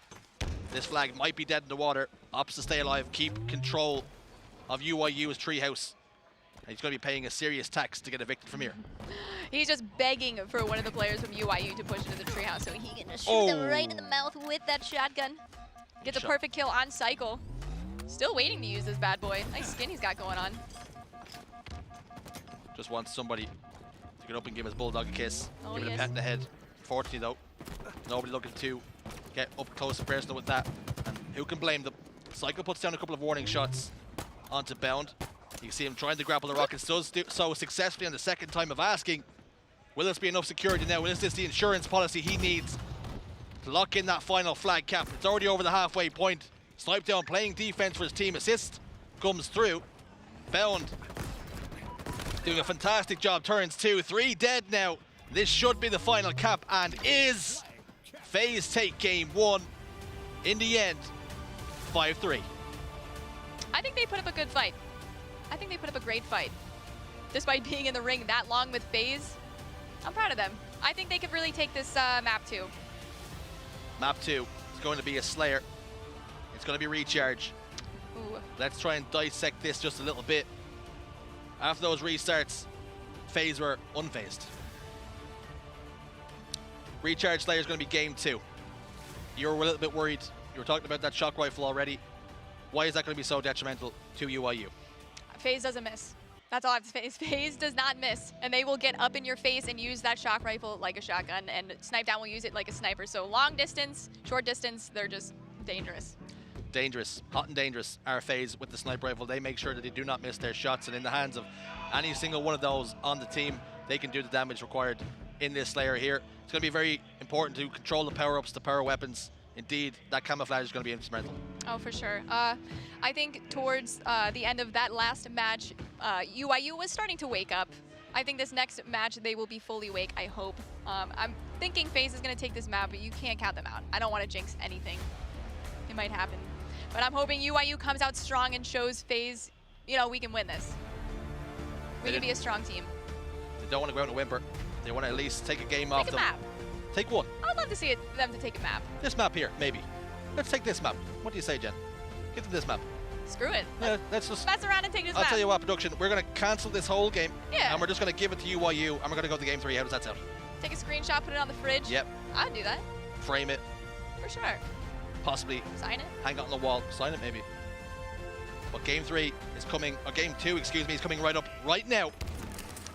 this flag might be dead in the water. Opts to stay alive, keep control of UIU's Treehouse. And he's going to be paying a serious tax to get evicted from here. He's just begging for one of the players from UIU to push into the treehouse so he can just shoot them right in the mouth with that shotgun. Gets a perfect kill on Cycle. Still waiting to use this bad boy. Nice skin he's got going on. Just wants somebody to get up and give his Bulldog a kiss. Oh, give it a pat in the head. Fortunately, though, nobody looking to get up close and personal with that. And who can blame them? Cycle puts down a couple of warning shots onto Bound. You can see him trying to grapple the Rockets, does so successfully on the second time of asking. Will this be enough security now? Is this the insurance policy he needs to lock in that final flag cap? It's already over the halfway point. Snipe down, playing defense for his team. Assist comes through. Bound doing a fantastic job. Turns 2, 3 dead now. This should be the final cap, and is. FaZe take game 1 in the end, 5-3. I think they put up a good fight. I think they put up a great fight. Despite being in the ring that long with FaZe, I'm proud of them. I think they could really take this map 2. Map 2 is going to be a Slayer. It's going to be Recharge. Ooh. Let's try and dissect this just a little bit. After those restarts, FaZe were unfazed. Recharge Slayer is going to be game 2. You were a little bit worried. You were talking about that shock rifle already. Why is that going to be so detrimental to UIU? FaZe doesn't miss. That's all I have to say. FaZe does not miss, and they will get up in your face and use that shock rifle like a shotgun, and Snipe Down will use it like a sniper. So long distance, short distance, they're just dangerous. Dangerous, hot and dangerous are FaZe with the sniper rifle. They make sure that they do not miss their shots, and in the hands of any single one of those on the team, they can do the damage required in this Slayer here. It's going to be very important to control the power-ups, the power weapons. Indeed, that camouflage is going to be instrumental. Oh, for sure. I think towards the end of that last match, UIU was starting to wake up. I think this next match, they will be fully awake, I hope. I'm thinking FaZe is going to take this map, but you can't count them out. I don't want to jinx anything. It might happen. But I'm hoping UIU comes out strong and shows FaZe, you know, we can win this. We can be a strong team. They don't want to go out and whimper. They want to at least take a game off them. Take a map. Take one. I would love to see them to take a map. This map here, maybe. Let's take this map. What do you say, Jen? Give them this map. Screw it. Yeah, let's just mess around and take this I'll map. tell you what, production, we're going to cancel this whole game. Yeah. And we're just going to give it to UIU, and we're going to go to game 3. How does that sound? Take a screenshot, put it on the fridge. Yep. I'd do that. Frame it. For sure. Possibly. Sign it. Hang it on the wall. Sign it, maybe. But game 3 is coming, or game 2, excuse me, is coming right up right now.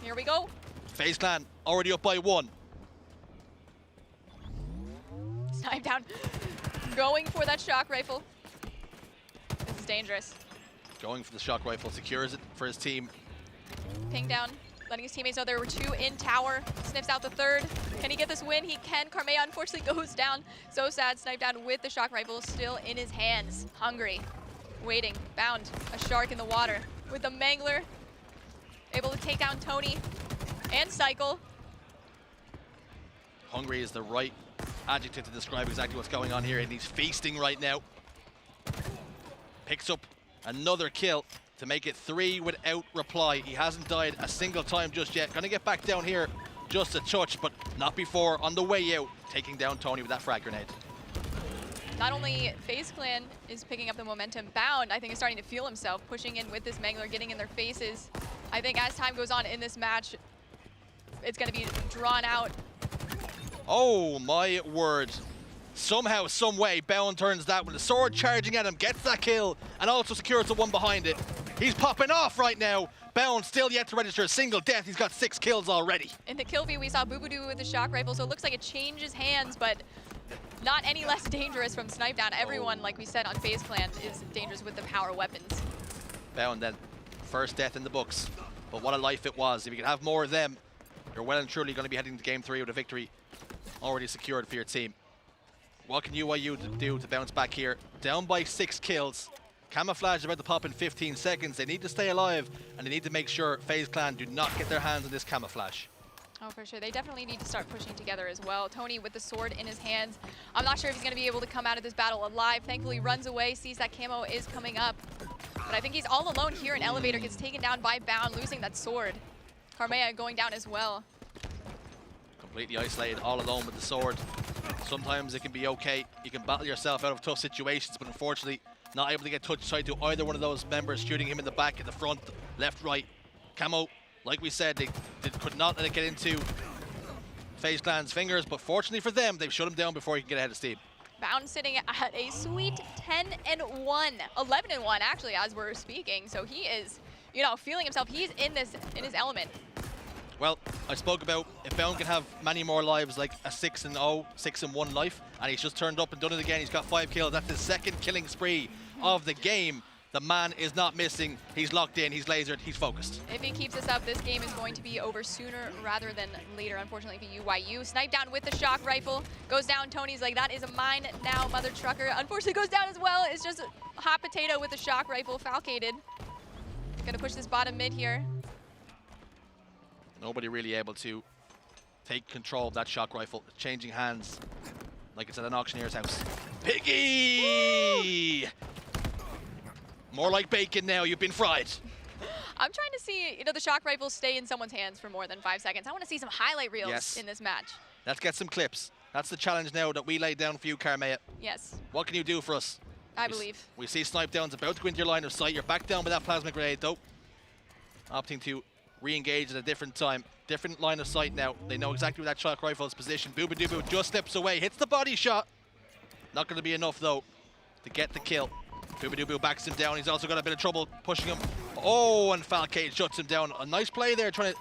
Here we go. FaZe Clan already up by 1. Snipe Down. Going for that shock rifle. This is dangerous. Going for the shock rifle, secures it for his team. Ping down, letting his teammates know there were 2 in tower. Sniffs out the 3rd. Can he get this win? He can. Carmea unfortunately goes down. So sad. Snipe Down with the shock rifle still in his hands. Hungry. Waiting. Bound. A shark in the water. With the Mangler. Able to take down Tony and Cycle. Hungry is the right adjective to describe exactly what's going on here, and he's feasting right now. Picks up another kill to make it 3 without reply. He hasn't died a single time just yet. Gonna get back down here just a touch, but not before on the way out, taking down Tony with that frag grenade. Not only FaZe Clan is picking up the momentum, Bound, I think, is starting to feel himself, pushing in with this Mangler, getting in their faces. I think as time goes on in this match, it's going to be drawn out. Oh my word. Somehow, some way, Bound turns that with the sword charging at him, gets that kill, and also secures the one behind it. He's popping off right now. Bound still yet to register a single death. He's got 6 kills already. In the kill view, we saw Boobadoo with the shock rifle, so it looks like it changes hands, but not any less dangerous from Snipe Down. Everyone, like we said on FaZe Clan, is dangerous with the power weapons. Bound then First death in the books. But what a life it was. If you can have more of them, you're well and truly going to be heading to Game 3 with a victory already secured for your team. What can UIU do to bounce back here? Down by 6 kills. Camouflage is about to pop in 15 seconds. They need to stay alive, and they need to make sure FaZe Clan do not get their hands on this camouflage. Oh, for sure. They definitely need to start pushing together as well. Tony with the sword in his hands. I'm not sure if he's going to be able to come out of this battle alive. Thankfully, runs away, sees that camo is coming up. But I think he's all alone here in Elevator. Gets taken down by Bound, losing that sword. Carmea going down as well. Completely isolated, all alone with the sword. Sometimes it can be okay. You can battle yourself out of tough situations, but unfortunately, not able to get touch side to either one of those members, shooting him in the back, in the front, left, right. Camo, like we said, they could not let it get into FaZe Clan's fingers, but fortunately for them, they've shut him down before he can get ahead of steam. Bound sitting at a sweet 10-1, 11-1 actually, as we're speaking. So he is, you know, feeling himself. He's in his element. Well, I spoke about if Bound can have many more lives, like a 6-0, 6-1 life, and he's just turned up and done it again. He's got 5 kills. That's his second killing spree of the game. The man is not missing. He's locked in. He's lasered. He's focused. If he keeps this up, this game is going to be over sooner rather than later, unfortunately, for UIU. Sniped down with the shock rifle. Goes down. Tony's like, that is mine now, mother trucker. Unfortunately, goes down as well. It's just a hot potato with the shock rifle. Falcated. Gonna push this bottom mid here. Nobody really able to take control of that shock rifle. Changing hands like it's at an auctioneer's house. Piggy! Woo! More like bacon now. You've been fried. I'm trying to see, you know, the shock rifle stay in someone's hands for more than 5 seconds. I want to see some highlight reels in this match. Let's get some clips. That's the challenge now that we laid down for you, Carmea. Yes. What can you do for us? I believe. We see Snipe Down's about to go into your line of sight. You're back down with that plasma grenade, though. Opting to re-engage at a different time. Different line of sight now. They know exactly where that shock rifle is positioned. Booba just slips away, hits the body shot. Not going to be enough, though, to get the kill. Booba backs him down. He's also got a bit of trouble pushing him. Oh, and Falcade shuts him down. A nice play there, trying to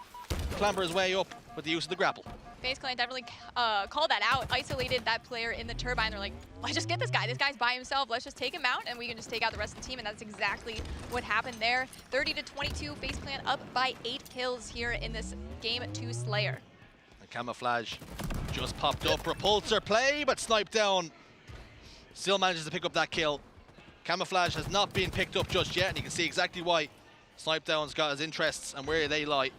clamber his way up with the use of the grapple. FaZe Clan definitely called that out, isolated that player in the turbine. They're like, let's just get this guy. This guy's by himself. Let's just take him out, and we can just take out the rest of the team, and that's exactly what happened there. 30-22, FaZe Clan up by 8 kills here in this Game 2 Slayer. And Camouflage just popped up. Repulsor play, but Snipe Down still manages to pick up that kill. Camouflage has not been picked up just yet, and you can see exactly why Snipe Down's got his interests and where they lie.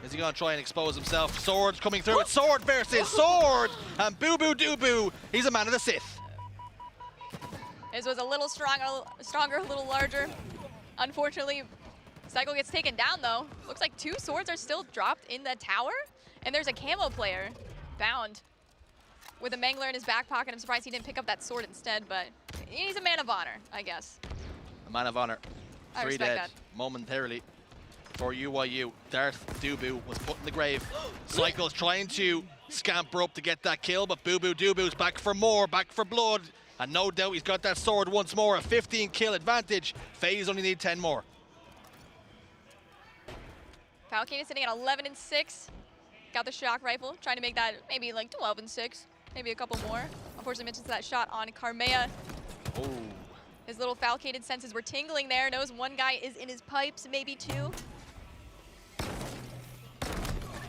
Is he going to try and expose himself? Sword coming through. It's Sword versus Sword! And Boo, he's a man of the Sith. This was a little stronger, a little larger. Unfortunately, Cycle gets taken down, though. Looks like 2 swords are still dropped in the tower. And there's a camo player, Bound, with a Mangler in his back pocket. I'm surprised he didn't pick up that sword instead, but he's a man of honor, I guess. A man of honor. I 3 respect dead that. Momentarily for UIU. Darth Dubu was put in the grave. Cycle's trying to scamper up to get that kill, but Boo-Boo's back for more, back for blood. And no doubt he's got that sword once more. A 15 kill advantage. FaZe only need 10 more. Falcade is sitting at 11-6. Got the shock rifle, trying to make that maybe like 12-6. Maybe a couple more. Unfortunately, mentions that shot on Carmea. Oh. His little Falcated senses were tingling there. Knows one guy is in his pipes, maybe 2.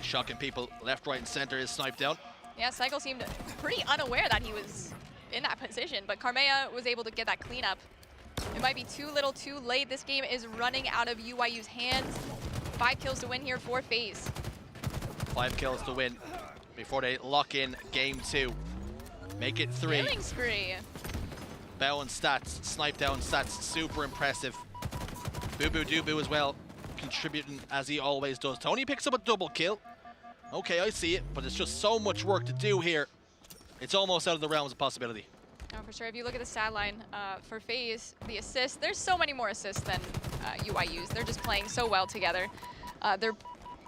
Shocking people left, right, and center is Sniped Down. Yeah, Cycle seemed pretty unaware that he was in that position, but Carmea was able to get that cleanup. It might be too little too late. This game is running out of UIU's hands. 5 kills to win here for FaZe. 5 kills to win before they lock in Game 2. Make it 3. Killing spree. Bound stats, Snipe Down stats, super impressive. Boo as well, contributing as he always does. Tony picks up a double kill. Okay, I see it, but it's just so much work to do here. It's almost out of the realms of possibility. Oh, for sure. If you look at the stat line for FaZe, the assists, there's so many more assists than UIU's. They're just playing so well together. They're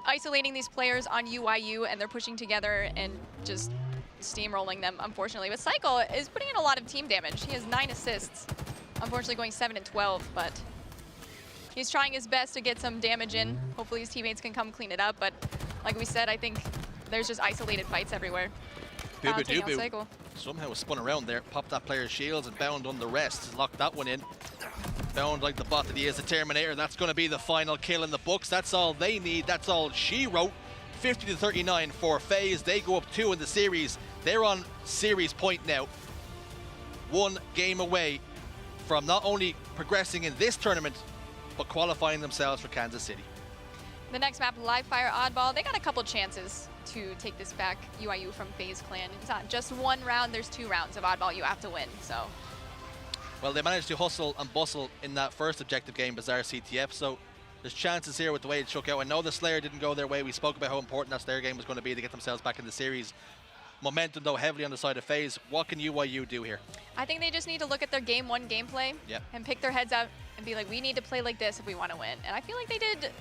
isolating these players on UIU, and they're pushing together and just steamrolling them, unfortunately. But Cycle is putting in a lot of team damage. He has 9 assists, unfortunately going 7-12, but he's trying his best to get some damage in. Hopefully his teammates can come clean it up, but like we said, I think there's just isolated fights everywhere. Boo somehow spun around there, popped that player's shields, and Bound on the rest. Locked that one in. Bound like the bot that he is, the Terminator. That's going to be the final kill in the books. That's all they need. That's all she wrote. 50-39 for FaZe. They go up 2 in the series. They're on series point now. 1 game away from not only progressing in this tournament, but qualifying themselves for Kansas City. The next map, Live Fire Oddball, they got a couple chances to take this back, UIU from FaZe Clan. It's not just 1 round, there's 2 rounds of Oddball you have to win, so. Well, they managed to hustle and bustle in that first objective game, Bizarre CTF, so there's chances here with the way it shook out. I know the Slayer didn't go their way. We spoke about how important that Slayer game was going to be to get themselves back in the series. Momentum, though, heavily on the side of FaZe. What can UIU do here? I think they just need to look at their game 1 gameplay and pick their heads up and be like, we need to play like this if we want to win. And I feel like they did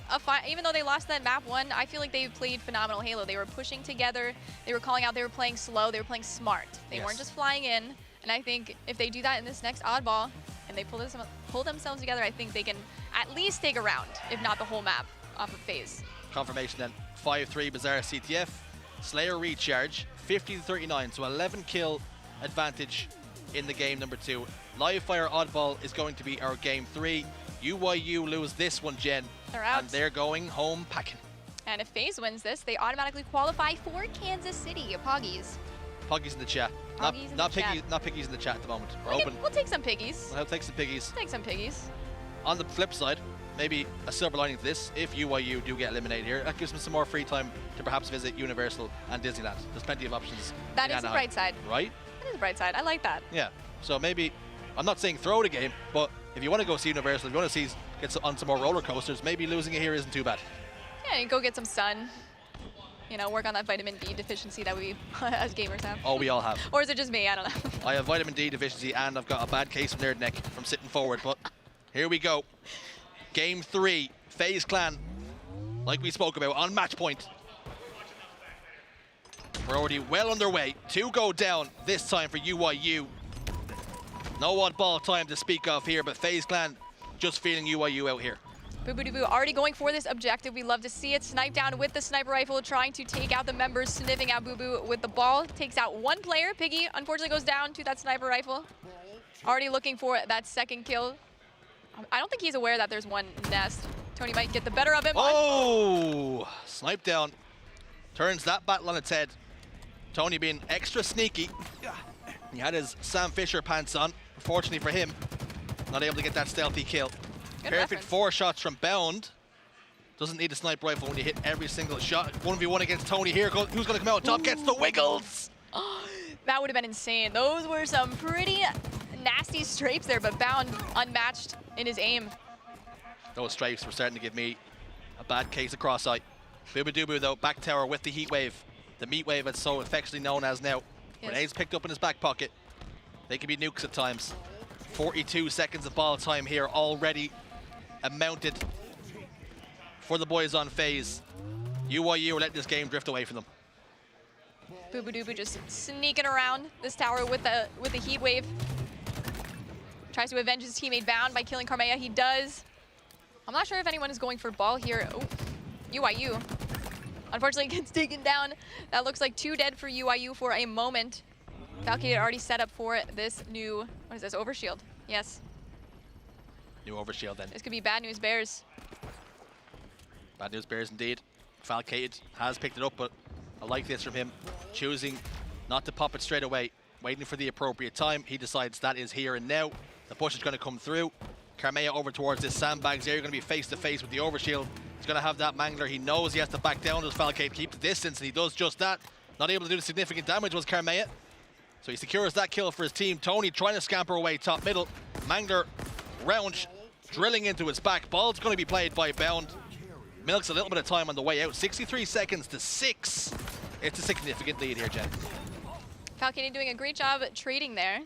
even though they lost that map 1, I feel like they played phenomenal Halo. They were pushing together, they were calling out, they were playing slow, they were playing smart. They weren't just flying in. And I think if they do that in this next Oddball and they pull themselves together, I think they can at least take a round, if not the whole map, off of FaZe. Confirmation then, 5-3 Bizarre CTF. Slayer recharge, 50-39, so 11 kill advantage in the game number 2. Live Fire Oddball is going to be our game 3. UIU lose this one, Jen. They're out. And they're going home packing. And if FaZe wins this, they automatically qualify for Kansas City. Poggies. Poggies in the chat. Not piggies in the chat at the moment. We're open. We'll take some piggies. We'll take some piggies. Take some piggies. On the flip side, maybe a silver lining to this, if UIU do get eliminated here, that gives them some more free time to perhaps visit Universal and Disneyland. There's plenty of options. That is the bright side. Right? That is the bright side. I like that. Yeah. So maybe, I'm not saying throw the game, but if you want to go see Universal, if you want to get on some more roller coasters, maybe losing it here isn't too bad. Yeah, and go get some sun. You know, work on that vitamin D deficiency that we as gamers have. Oh, we all have. Or is it just me? I don't know. I have vitamin D deficiency and I've got a bad case of nerd neck from sitting forward, but here we go. Game 3, FaZe Clan, like we spoke about, on match point. We're already well underway. 2 go down this time for UIU. No oddball time to speak of here, but FaZe Clan just feeling UIU out here. Boo already going for this objective. We love to see it. Snipe down with the sniper rifle, trying to take out the members, sniffing out Boo with the ball. Takes out 1 player. Piggy unfortunately goes down to that sniper rifle. Already looking for that 2nd kill. I don't think he's aware that there's 1 nest. Tony might get the better of him. Oh! Snipe down. Turns that battle on its head. Tony being extra sneaky. He had his Sam Fisher pants on. Unfortunately for him, not able to get that stealthy kill. Good Perfect reference. 4 shots from Bound. Doesn't need a sniper rifle when you hit every single shot. 1v1 against Tony here. Who's going to come out on top? Gets the wiggles. That would have been insane. Those were some pretty nasty strafes there, but Bound unmatched in his aim. Those strafes were starting to give me a bad case of cross-eye. Booba though, back tower with the heat wave. The meat wave, it's so affectionately known as now. Yes. Grenades picked up in his back pocket. They can be nukes at times. 42 seconds of ball time here already amounted for the boys on FaZe. UIU are letting this game drift away from them. Boo just sneaking around this tower with the heat wave. Tries to avenge his teammate Bound by killing Karmea. He does. I'm not sure if anyone is going for ball here. Oh, UIU. Unfortunately gets taken down. That looks like 2 dead for UIU for a moment. Valkyrie already set up for this new, what is this, overshield? Yes. New overshield then. This could be bad news Bears. Bad news Bears indeed. Falcated has picked it up, but I like this from him. Choosing not to pop it straight away. Waiting for the appropriate time. He decides that is here and now. The push is going to come through. Karmea over towards this sandbags here. You're going to be face to face with the overshield. He's going to have that mangler. He knows he has to back down. Does Falcade keep the distance? And he does just that. Not able to do the significant damage was Karmea. So he secures that kill for his team. Tony trying to scamper away top middle. Mangler round drilling into his back. Ball's going to be played by Bound. Milks a little bit of time on the way out. 63 seconds to 6. It's a significant lead here, Jen. Falcade doing a great job trading there.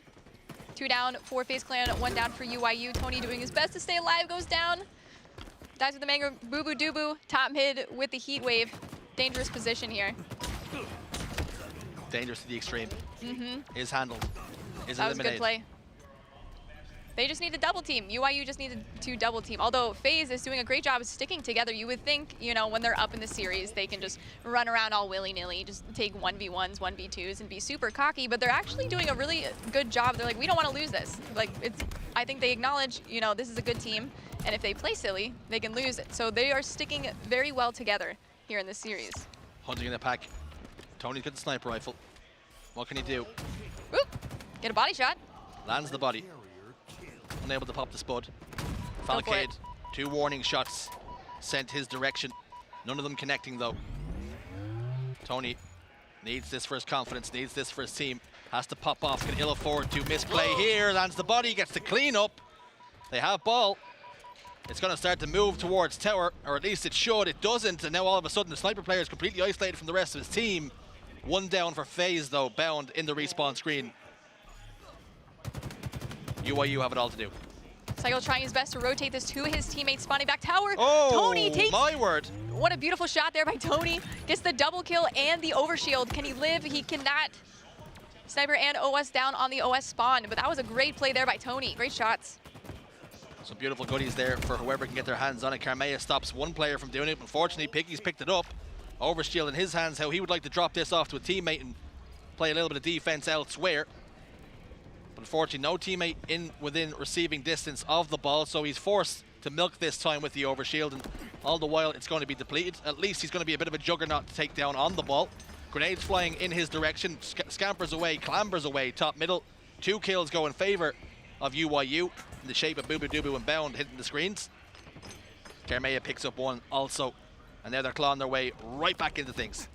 2 down for FaZe Clan, 1 down for UIU. Tony doing his best to stay alive, goes down. Dies with the Mangler. Boo top mid with the heat wave. Dangerous position here. Dangerous to the extreme. Mm-hmm. Is handled. Is that was a eliminated. good play. They just need to double team. UIU just needed to double team. Although FaZe is doing a great job of sticking together. You would think, you know, when they're up in the series, they can just run around all willy-nilly, just take 1v1s, 1v2s, and be super cocky. But they're actually doing a really good job. They're like, we don't want to lose this. Like, I think they acknowledge, you know, this is a good team. And if they play silly, they can lose it. So they are sticking very well together here in this series. Hunting in the pack. Tony's got the sniper rifle. What can he do? Oop, get a body shot. Lands the body. Unable to pop the spud. Falcade, 2 warning shots sent his direction. None of them connecting though. Tony needs this for his confidence, needs this for his team. Has to pop off, can ill afford to misplay here. Lands the body, gets the clean up. They have ball. It's going to start to move towards tower, or at least it should. It doesn't, and now all of a sudden the sniper player is completely isolated from the rest of his team. 1 down for FaZe though, Bound in the respawn screen. UIU have it all to do. Cycle trying his best to rotate this to his teammate, spawning back tower. Oh, Tony takes, my word. What a beautiful shot there by Tony. Gets the double kill and the overshield. Can he live? He cannot. Sniper and OS down on the OS spawn, but that was a great play there by Tony. Great shots. Some beautiful goodies there for whoever can get their hands on it. Carmea stops one player from doing it. Unfortunately, Piggy's picked it up. Overshield in his hands, how he would like to drop this off to a teammate and play a little bit of defense elsewhere. But unfortunately, no teammate within receiving distance of the ball, so he's forced to milk this time with the overshield, and all the while it's going to be depleted. At least he's going to be a bit of a juggernaut to take down on the ball. Grenades flying in his direction, scampers away, clambers away, top middle. 2 kills go in favor of UIU in the shape of Boo Boo Doo Boo and Bound hitting the screens. Carmea picks up 1 also, and now they're clawing their way right back into things.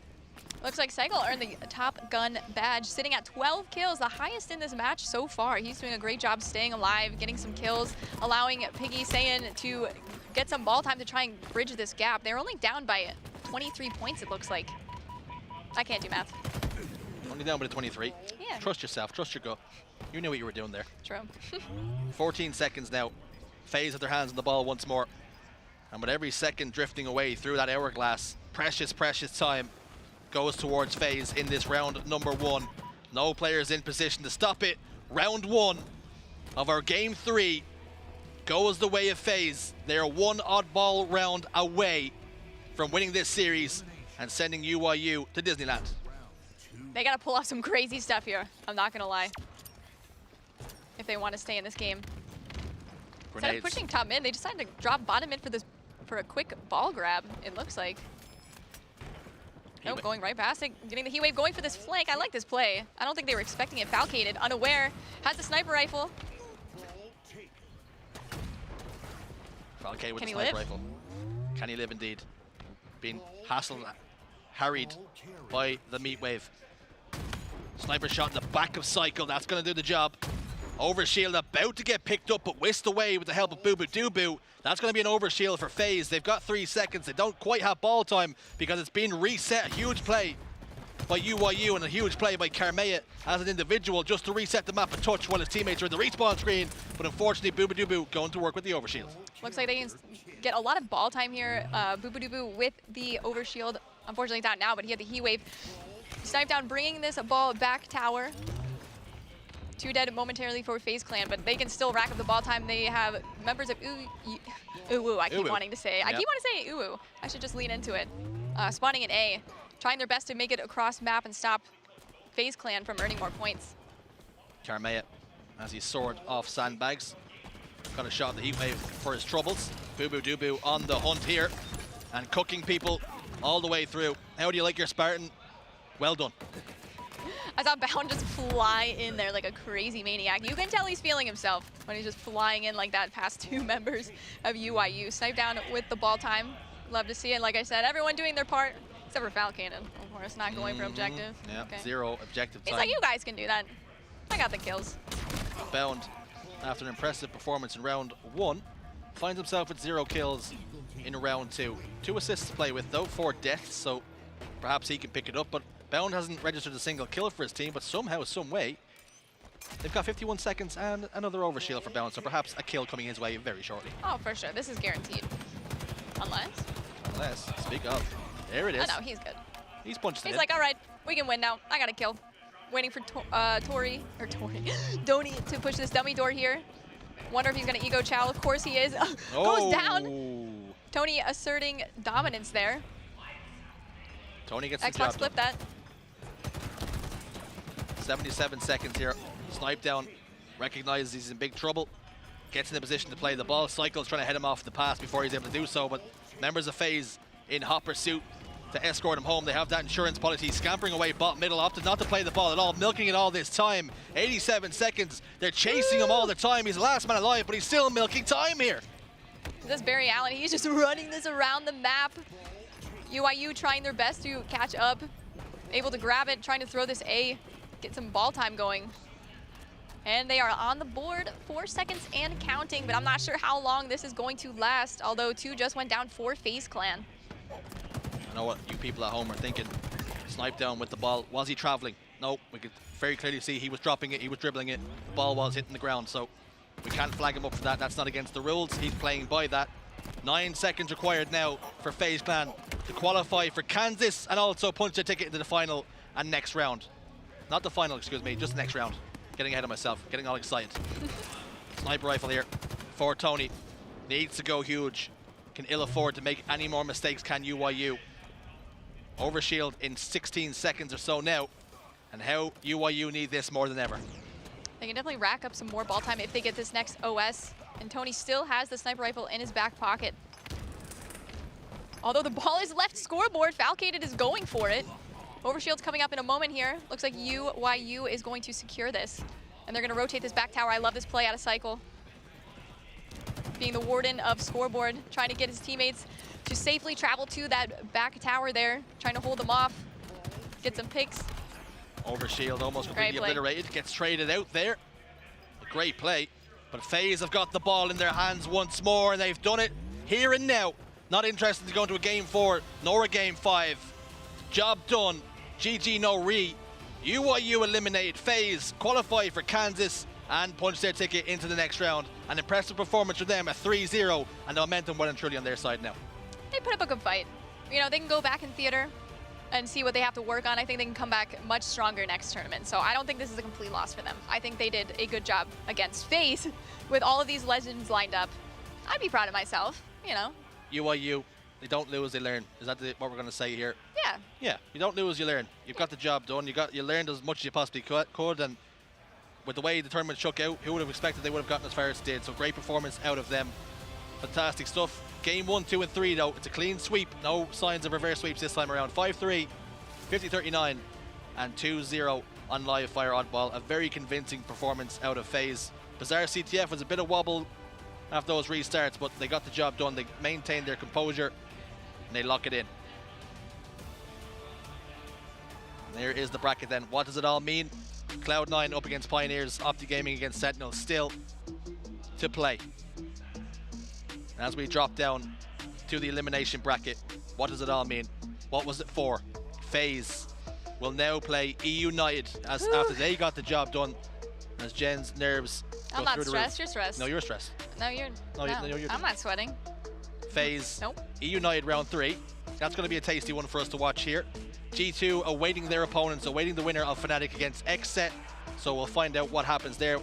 Looks like Cycle earned the Top Gun badge, sitting at 12 kills, the highest in this match so far. He's doing a great job staying alive, getting some kills, allowing Piggy Saiyan to get some ball time to try and bridge this gap. They're only down by 23 points, it looks like. I can't do math. Only down by 23. Yeah. Trust yourself, trust your gut. You knew what you were doing there. True. 14 seconds now. FaZe have their hands on the ball once more. And with every second drifting away through that hourglass, precious, precious time goes towards FaZe in this round number 1. No players in position to stop it. Round 1 of our game 3 goes the way of FaZe. They are 1 oddball round away from winning this series and sending UIU to Disneyland. They gotta pull off some crazy stuff here, I'm not gonna lie, if they want to stay in this game. Instead of pushing top mid, they decided to drop bottom mid for a quick ball grab, it looks like. Nope, going right past it, getting the heat wave, going for this flank. I like this play. I don't think they were expecting it. Falcated, unaware, has the sniper rifle. Falcade with the sniper rifle. Can he live indeed? Being hassled, harried by the meat wave. Sniper shot in the back of Cycle, that's gonna do the job. Overshield about to get picked up, but whisked away with the help of Boo Boo Doo Boo. That's going to be an overshield for FaZe. They've got 3 seconds. They don't quite have ball time because it's been reset. A huge play by UIU and a huge play by Carmea as an individual just to reset the map a touch while his teammates are in the respawn screen. But unfortunately, Boo Boo Doo Boo going to work with the overshield. Looks like they can get a lot of ball time here. Boo Boo Doo Boo with the overshield. Unfortunately, not now, but he had the heat wave. Sniped down, bringing this ball back tower. 2 dead momentarily for FaZe Clan, but they can still rack up the ball time. They have members of Uwu, I keep wanting to say. I keep wanting to say Uwu. I should just lean into it. Spawning in A, trying their best to make it across map and stop FaZe Clan from earning more points. Carmea, as he soared off sandbags, got a shot at the heat wave for his troubles. Boo Boo Doo Boo on the hunt here and cooking people all the way through. How do you like your Spartan? Well done. I saw Bound just fly in there like a crazy maniac. You can tell he's feeling himself when he's just flying in like that past 2 members of UIU. Snipe down with the ball time. Love to see it. Like I said, everyone doing their part, except for Falcated, of course, not going for objective. Yeah, okay. 0 objective time. He's like, you guys can do that. I got the kills. Bound, after an impressive performance in round 1, finds himself with 0 kills in round 2. 2 assists to play with though, 4 deaths, so perhaps he can pick it up, but Bound hasn't registered a single kill for his team, but somehow, some way, they've got 51 seconds and another overshield for Bound, so perhaps a kill coming his way very shortly. Oh, for sure. This is guaranteed. Unless, speak of. There it is. Oh, no, he's good. He's punched it He's in. like, all right, we can win now. I got a kill. Waiting for Donnie to push this dummy door here. Wonder if he's going to ego chow. Of course he is. Goes down. Tony asserting dominance there. Tony gets the Xbox job flip done. that. 77 seconds here. Snipe down. Recognizes he's in big trouble. Gets in the position to play the ball. Cycle's trying to head him off the pass before he's able to do so, but members of FaZe in hot pursuit to escort him home. They have that insurance policy, scampering away bot middle, opted not to play the ball at all, milking it all this time. 87 seconds. They're chasing him all the time. He's the last man alive, but he's still milking time here. This is Barry Allen. He's just running this around the map. UIU trying their best to catch up. Able to grab it, trying to throw this A, get some ball time going. And they are on the board, 4 seconds and counting, but I'm not sure how long this is going to last, although 2 just went down for FaZe Clan. I know what you people at home are thinking. Snipe down with the ball. Was he traveling? No, we could very clearly see he was dropping it, he was dribbling it. The ball was hitting the ground, so we can't flag him up for that. That's not against the rules. He's playing by that. 9 seconds required now for FaZe Clan to qualify for Kansas and also punch their ticket into the final and next round. Not the final, excuse me, just the next round. Getting ahead of myself, getting all excited. Sniper rifle here for Tony. Needs to go huge. Can ill afford to make any more mistakes, can UIU. Overshield in 16 seconds or so now. And how UIU need this more than ever. They can definitely rack up some more ball time if they get this next OS. And Tony still has the sniper rifle in his back pocket. Although the ball is left scoreboard, Falcated is going for it. Overshield's coming up in a moment here. Looks like UIU is going to secure this. And they're going to rotate this back tower. I love this play out of Cycle. Being the warden of scoreboard, trying to get his teammates to safely travel to that back tower there, trying to hold them off, get some picks. Overshield almost completely obliterated, gets traded out there. A great play, but FaZe have got the ball in their hands once more, and they've done it here and now. Not interested to go into a game 4 nor a game 5. Job done. GG no re. UIU eliminated FaZe, qualified for Kansas, and punched their ticket into the next round. An impressive performance for them, a 3-0, and the momentum well and truly on their side now. They put up a good fight. You know, they can go back in theater and see what they have to work on. I think they can come back much stronger next tournament. So I don't think this is a complete loss for them. I think they did a good job against FaZe with all of these legends lined up. I'd be proud of myself, you know. UIU, they don't lose, they learn. Is that what we're going to say here? Yeah. Yeah, you don't lose, you learn. You've got the job done. You learned as much as you possibly could, and with the way the tournament shook out, who would have expected they would have gotten as far as they did? So great performance out of them. Fantastic stuff. Game 1, 2, and 3 though, it's a clean sweep. No signs of reverse sweeps this time around. 5-3, 50-39, and 2-0 on live fire oddball. A very convincing performance out of FaZe. Bizarre CTF was a bit of wobble after those restarts, but they got the job done. They maintained their composure, and they lock it in. And there is the bracket then. What does it all mean? Cloud9 up against Pioneers, Opti Gaming against Sentinel still to play. And as we drop down to the elimination bracket, what does it all mean? What was it for? FaZe will now play E United as after they got the job done. As Jen's nerves I'm go not through the stressed, roof. you're stressed. No, you're stressed. No, you're No, you're I'm not sweating. FaZe Nope. E United round 3. That's going to be a tasty one for us to watch here. G2 awaiting their opponents, awaiting the winner of Fnatic against XSET. So we'll find out what happens there.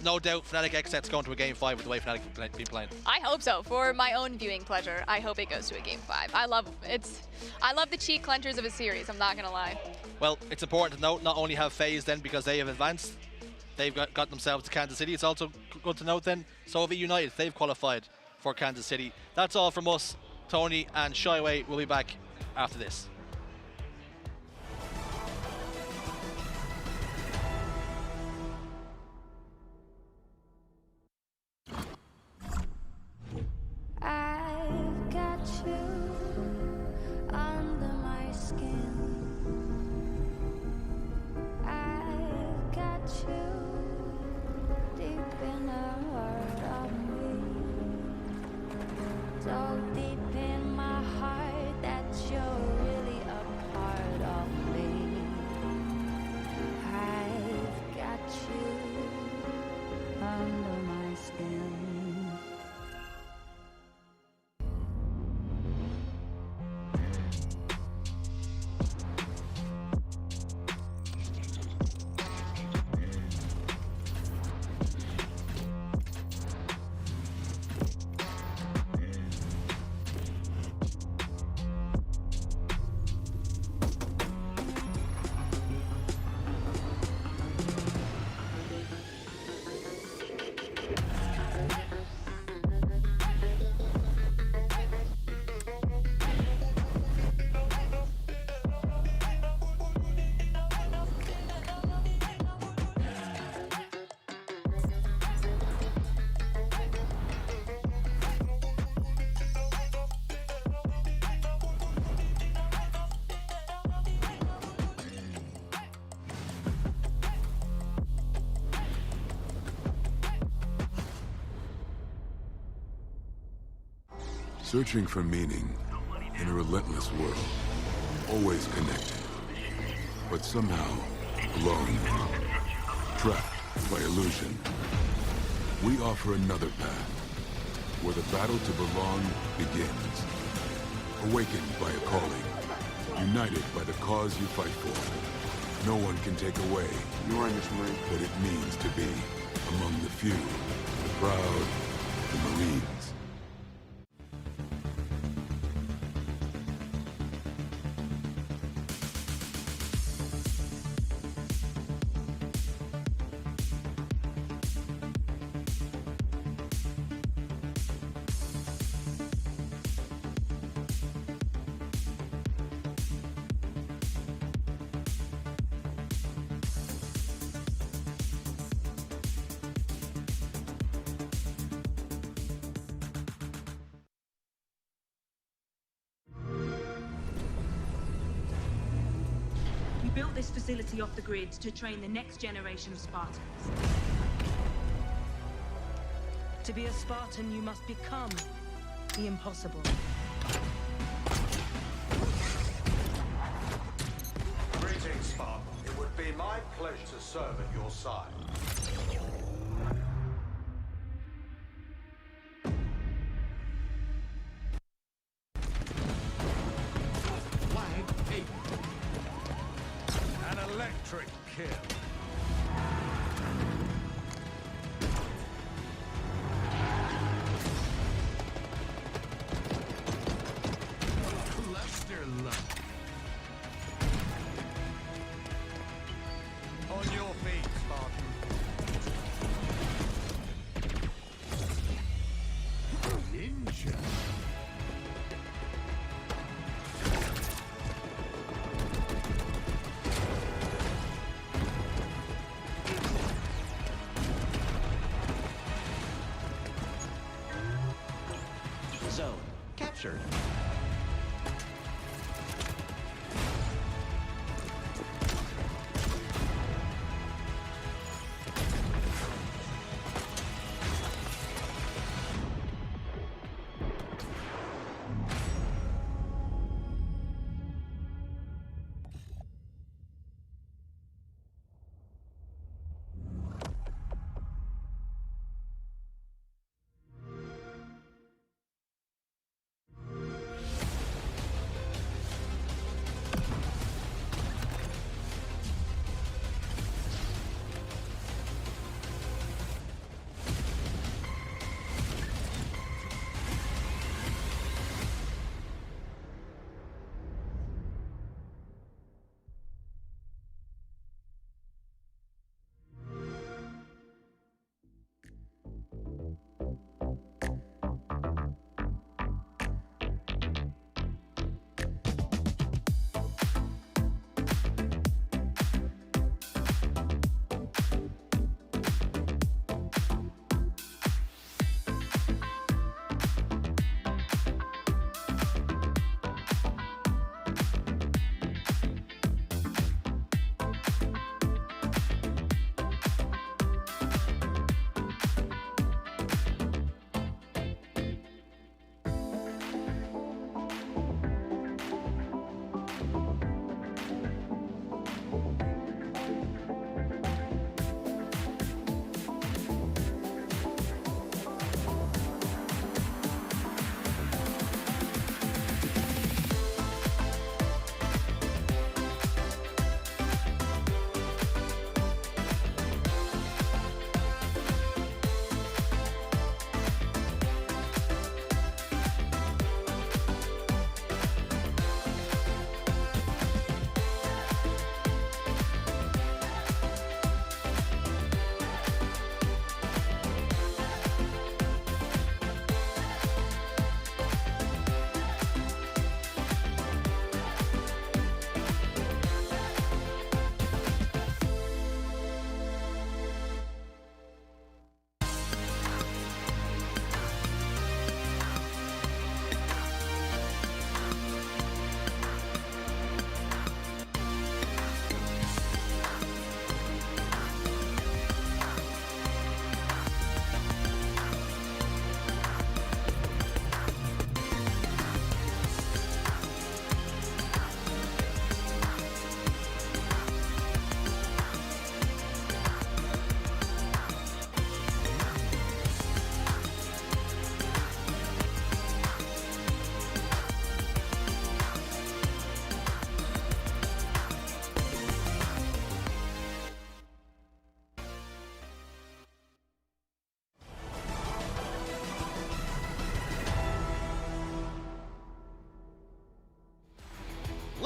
No doubt Fnatic XSET's going to a game 5 with the way Fnatic have been playing. I hope so. For my own viewing pleasure, I hope it goes to a game 5. I love the cheek clenchers of a series, I'm not gonna lie. Well, it's important to note not only have FaZe then because they have advanced, they've got themselves to Kansas City. It's also good to note then, so have United, they've qualified for Kansas City. That's all from us. Tony and Shyway will be back after this. I've got you under my skin. I've got you deep in the heart of me. So deep in my heart that you're really Searching for meaning in a relentless world, always connected, but somehow alone, trapped by illusion. We offer another path, where the battle to belong begins. Awakened by a calling, united by the cause you fight for. No one can take away what it means to be among the few, the proud, the Marines. We built this facility off the grid to train the next generation of Spartans. To be a Spartan, you must become the impossible. Greetings, Spartan. It would be my pleasure to serve at your side. Flag 8. An electric kill. Cluster luck. On your feet, Spartan. Ninja. Zone captured.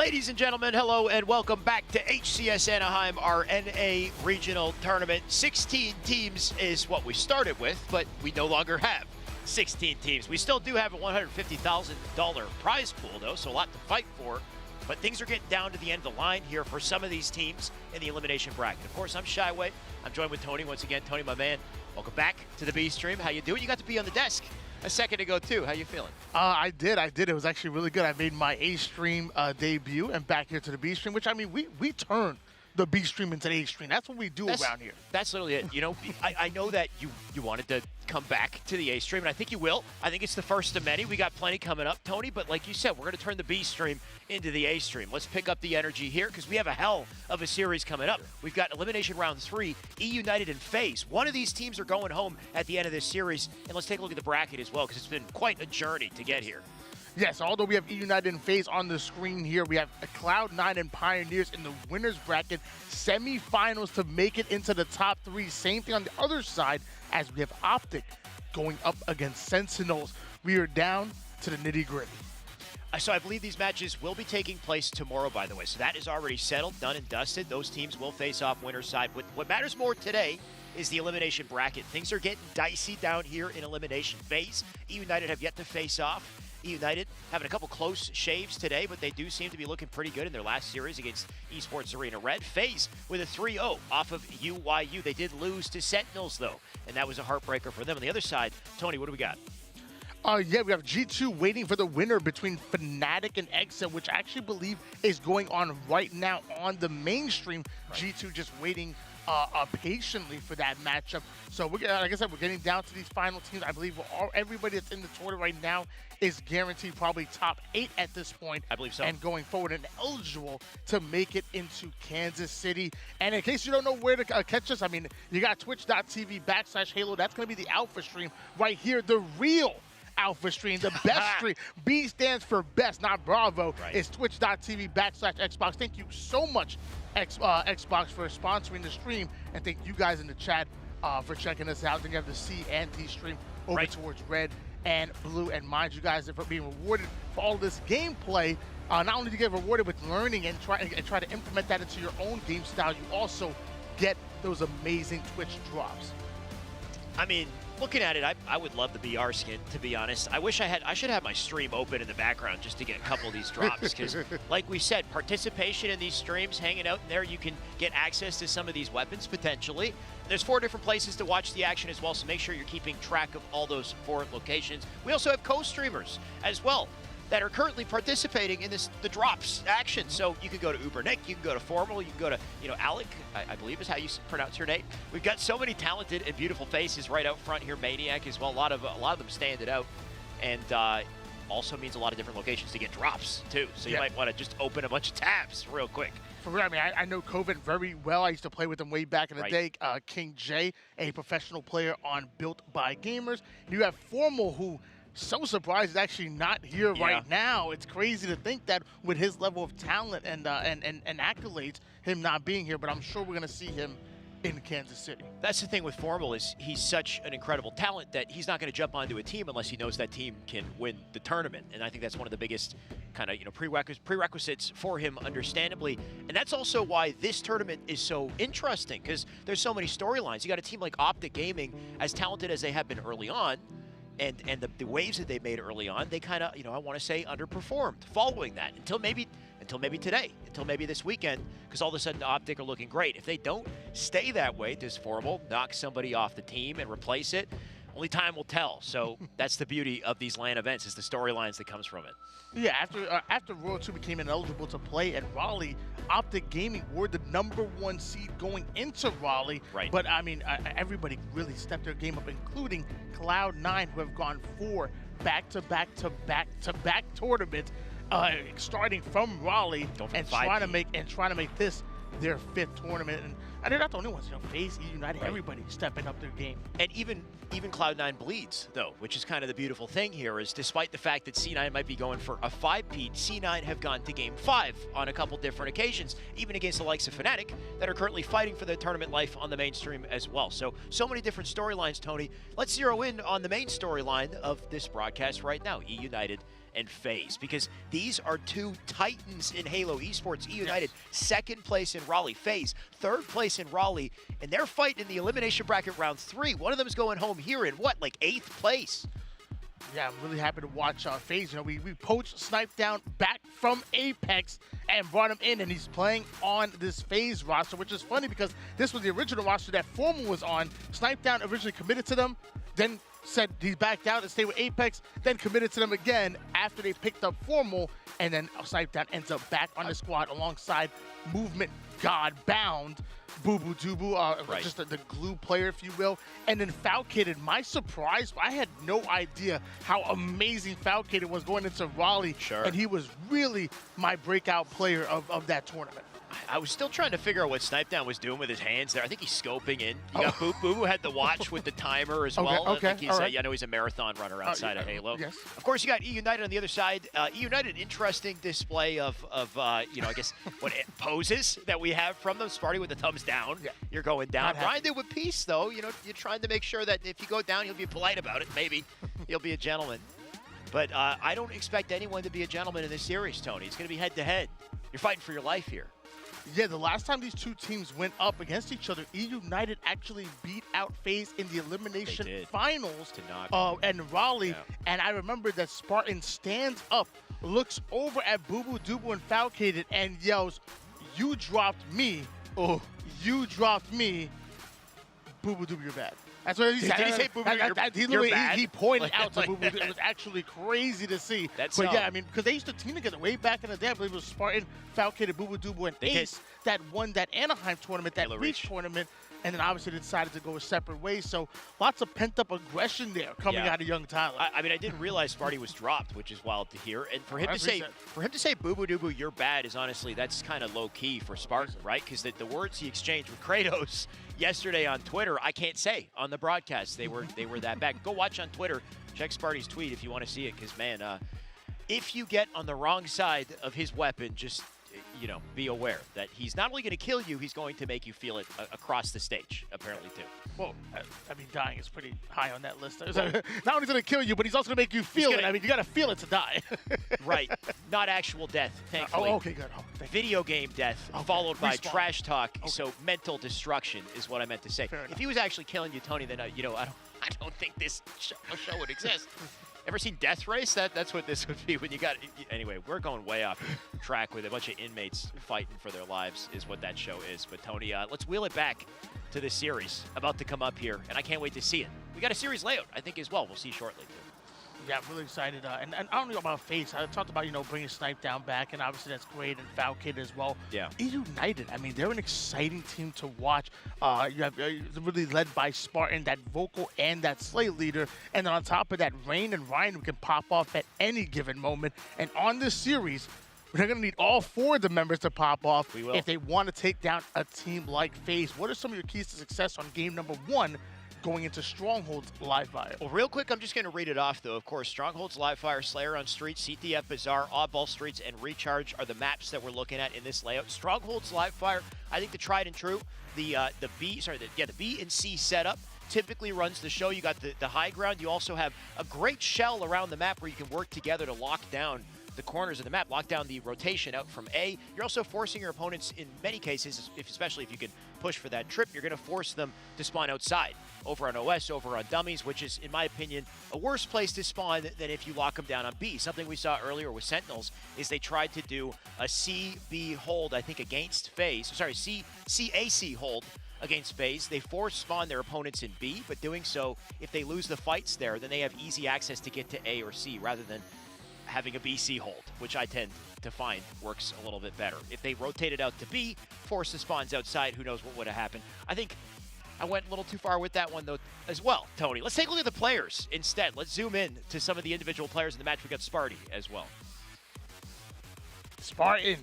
Ladies and gentlemen, hello and welcome back to HCS Anaheim, our NA Regional Tournament. 16 teams is what we started with, but we no longer have 16 teams. We still do have a $150,000 prize pool, though, so a lot to fight for. But things are getting down to the end of the line here for some of these teams in the elimination bracket. Of course, I'm Shyway. I'm joined with Tony once again. Tony, my man, welcome back to the B Stream. How you doing? You got to be on the desk a second ago, too. How you feeling? I did. It was actually really good. I made my A-Stream debut and back here to the B-Stream, which, I mean, we turned the B-Stream into the A-Stream. That's what we do around here. That's literally it. You know, I know that you wanted to come back to the A-Stream, and I think you will. I think it's the first of many. We got plenty coming up, Tony, but like you said, we're going to turn the B-Stream into the A-Stream. Let's pick up the energy here because we have a hell of a series coming up. We've got Elimination Round 3, E United and FaZe. One of these teams are going home at the end of this series, and let's take a look at the bracket as well because it's been quite a journey to get here. Yes, although we have E United and FaZe on the screen here, we have Cloud9 and Pioneers in the winner's bracket, semifinals to make it into the top 3. Same thing on the other side as we have Optic going up against Sentinels. We are down to the nitty-gritty. So I believe these matches will be taking place tomorrow, by the way. So that is already settled, done and dusted. Those teams will face off winner's side. What matters more today is the elimination bracket. Things are getting dicey down here in elimination phase. E United have yet to face off. E United having a couple close shaves today, but they do seem to be looking pretty good in their last series against Esports Arena Red. FaZe with a 3-0 off of UYU. They did lose to Sentinels, though, and that was a heartbreaker for them. On the other side, Tony, what do we got? Yeah, we have G2 waiting for the winner between Fnatic and Exit, which I actually believe is going on right now on the mainstream. Right. G2 just waiting patiently for that matchup. So, like I said, we're getting down to these final teams. I believe everybody that's in the tournament right now is guaranteed probably top 8 at this point. I believe so. And going forward and eligible to make it into Kansas City. And in case you don't know where to catch us, I mean, you got twitch.tv/Halo. That's going to be the alpha stream right here, the real alpha stream, the best stream. B stands for best, not Bravo. Right. It's twitch.tv/Xbox. Thank you so much, Xbox, for sponsoring the stream, and thank you guys in the chat for checking us out. Then you have the C and T stream over towards red and blue, and mind you guys for being rewarded for all this gameplay. Not only do you get rewarded with learning and try to implement that into your own game style, you also get those amazing Twitch drops. I mean, looking at it, I would love the BR skin, to be honest. I should have my stream open in the background just to get a couple of these drops, because like we said, participation in these streams, hanging out in there, you can get access to some of these weapons potentially. There's 4 different places to watch the action as well, so make sure you're keeping track of all those 4 locations. We also have co-streamers as well that are currently participating in the drops action. So you can go to Ubernick, you can go to Formal, you can go to, Alec, I believe is how you pronounce her name. We've got so many talented and beautiful faces right out front here. Maniac as well, a lot of them standing out, and also means a lot of different locations to get drops too. So you might want to just open a bunch of tabs real quick. For real, I mean, I know Coven very well. I used to play with him way back in the day. King J, a professional player on Built by Gamers. You have Formal, who so surprised is actually not here right now. It's crazy to think that with his level of talent and accolades, him not being here, but I'm sure we're going to see him in Kansas City. That's the thing with Formal, is he's such an incredible talent that he's not going to jump onto a team unless he knows that team can win the tournament. And I think that's one of the biggest kind of prerequisites for him, understandably. And that's also why this tournament is so interesting, because there's so many storylines. You got a team like Optic Gaming, as talented as they have been early on, and the waves that they made early on, they kind of, I want to say, underperformed following that until maybe today, until maybe this weekend, because all of a sudden Optic are looking great. If they don't stay that way, does Formal knock somebody off the team and replace it? Only time will tell. So that's the beauty of these LAN events, is the storylines that comes from it. Yeah, after Royal 2 became ineligible to play at Raleigh, Optic Gaming were the '1 seed going into Raleigh. Right. But I mean, everybody really stepped their game up, including Cloud9, who have gone 4 back-to-back tournaments, starting from Raleigh and trying to make this their 5th tournament. And they're not the only ones. FaZe, E United, everybody stepping up their game. And even Cloud9 bleeds, though, which is kind of the beautiful thing here, is despite the fact that C9 might be going for a 5-peat, C9 have gone to Game 5 on a couple different occasions, even against the likes of Fnatic, that are currently fighting for their tournament life on the mainstream as well. So many different storylines, Tony. Let's zero in on the main storyline of this broadcast right now, E United and FaZe, because these are two titans in Halo Esports. United, second place in Raleigh. FaZe, third place in Raleigh, and they're fighting in the elimination bracket round 3. One of them is going home here in what, like 8th place? Yeah, I'm really happy to watch FaZe. You know, we poached Snipe Down back from Apex and brought him in, and he's playing on this FaZe roster, which is funny because this was the original roster that Formal was on. Snipe Down originally committed to them, then said he backed out and stayed with Apex, then committed to them again after they picked up Formal, and then Snipe Down ends up back on the squad alongside Movement God Bound, Boo Boo Dubu, just the glue player, if you will. And then Falcated, my surprise, I had no idea how amazing Falcated was going into Raleigh. And he was really my breakout player of that tournament. I was still trying to figure out what Snipe Down was doing with his hands there. I think he's scoping in. You got Boo Boo had the watch with the timer as well. Like he's, I know he's a marathon runner outside of Halo. Yes. Of course, you got E-United on the other side. E-United, interesting display of you know, I guess, what poses that we have from them. Sparty with the thumbs down. You're going down. Ryan did with peace, though. You know, you're trying to make sure that if you go down, you'll be polite about it. Maybe you'll be a gentleman. But I don't expect anyone to be a gentleman in this series, Tony. It's going to be head-to-head. You're fighting for your life here. Yeah, the last time these two teams went up against each other, E-United actually beat out FaZe in the elimination finals and Raleigh. And I remember that Spartan stands up, looks over at Boo Boo Dubu and Falcated and yells, "You dropped me. Oh, you dropped me. Boo Boo Dubu, you're bad." That's what he said. Did he say Boo Boo, you're bad? He pointed out to Boo Boo. It was actually crazy to see. But yeah, I mean, because they used to team together way back in the day. I believe it was Spartan, Falcated, Boo Boo Dubu, and Ace that won that Anaheim tournament, that Reach tournament. And then obviously they decided to go a separate way. So lots of pent-up aggression there coming out of young Tyler. I mean, I didn't realize Sparty was dropped, which is wild to hear. And for him to say, Boo Boo Dubu, you're bad, is honestly, that's kind of low-key for Spartan, right? Because the words he exchanged with Kratos yesterday on Twitter, I can't say on the broadcast. They were that bad. Go watch on Twitter. Check Sparty's tweet if you want to see it. Because, man, if you get on the wrong side of his weapon, just you know, be aware that he's not only going to kill you, he's going to make you feel it across the stage, apparently, too. Well, I mean, dying is pretty high on that list. Not only going to kill you, but he's also going to make you feel it. I mean, you got to feel it to die. Right. Not actual death, thankfully. Oh, okay, good. Oh, video game death, followed by trash talk, so mental destruction is what I meant to say. If he was actually killing you, Tony, then, you know, I don't think this show would exist. Ever seen Death Race? That's what this would be when you got... Anyway, we're going way off track with a bunch of inmates fighting for their lives is what that show is. But, Tony, let's wheel it back to this series about to come up here, and I can't wait to see it. We got a series layout, I think, as well. We'll see shortly, too. Yeah, I'm really excited. And I don't know about FaZe. I talked about, you know, bringing Snipe Down back, and obviously that's great, and Falcade as well. Yeah. E-United, I mean, they're an exciting team to watch. You have really led by Spartan, that vocal and that Slay leader. And then on top of that, Rain and Ryan, who can pop off at any given moment. And on this series, they're going to need all 4 of the members to pop off if they want to take down a team like FaZe. What are some of your keys to success on game number 1? Going into Stronghold's live fire? Well, real quick, I'm just going to read it off, though. Of course, Stronghold's live fire, Slayer on Streets, CTF Bazaar, Oddball Streets, and Recharge are the maps that we're looking at in this layout. Stronghold's live fire, I think the tried and true, the B and C setup typically runs the show. You got the high ground. You also have a great shell around the map where you can work together to lock down the corners of the map, lock down the rotation out from A. You're also forcing your opponents, in many cases, especially if you can push for that trip, you're going to force them to spawn outside, over on OS, over on dummies, which is, in my opinion, a worse place to spawn than if you lock them down on B. Something we saw earlier with Sentinels is they tried to do a C-B hold, I think, against FaZe. Sorry, C-A-C hold against FaZe. They force spawn their opponents in B, but doing so, if they lose the fights there, then they have easy access to get to A or C rather than having a BC hold, which I tend to find works a little bit better. If they rotate it out to B, force the spawns outside, who knows what would have happened. I think I went a little too far with that one, though, as well, Tony. Let's take a look at the players instead. Let's zoom in to some of the individual players in the match. We got Sparty as well. Spartan,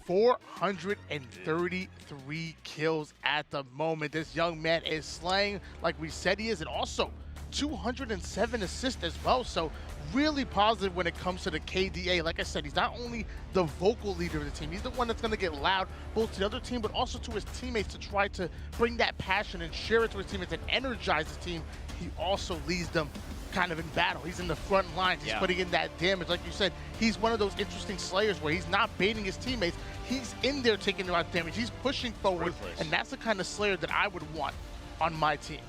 433 kills at the moment. This young man is slaying like we said he is, and also 207 assists as well. So really positive when it comes to the KDA. Like I said, he's not only the vocal leader of the team, he's the one that's going to get loud both to the other team but also to his teammates to try to bring that passion and share it to his teammates and energize the team. He also leads them kind of in battle. He's in the front lines. He's putting in that damage. Like you said, he's one of those interesting slayers where he's not baiting his teammates. He's in there taking the right damage. He's pushing forward, and that's the kind of slayer that I would want on my team.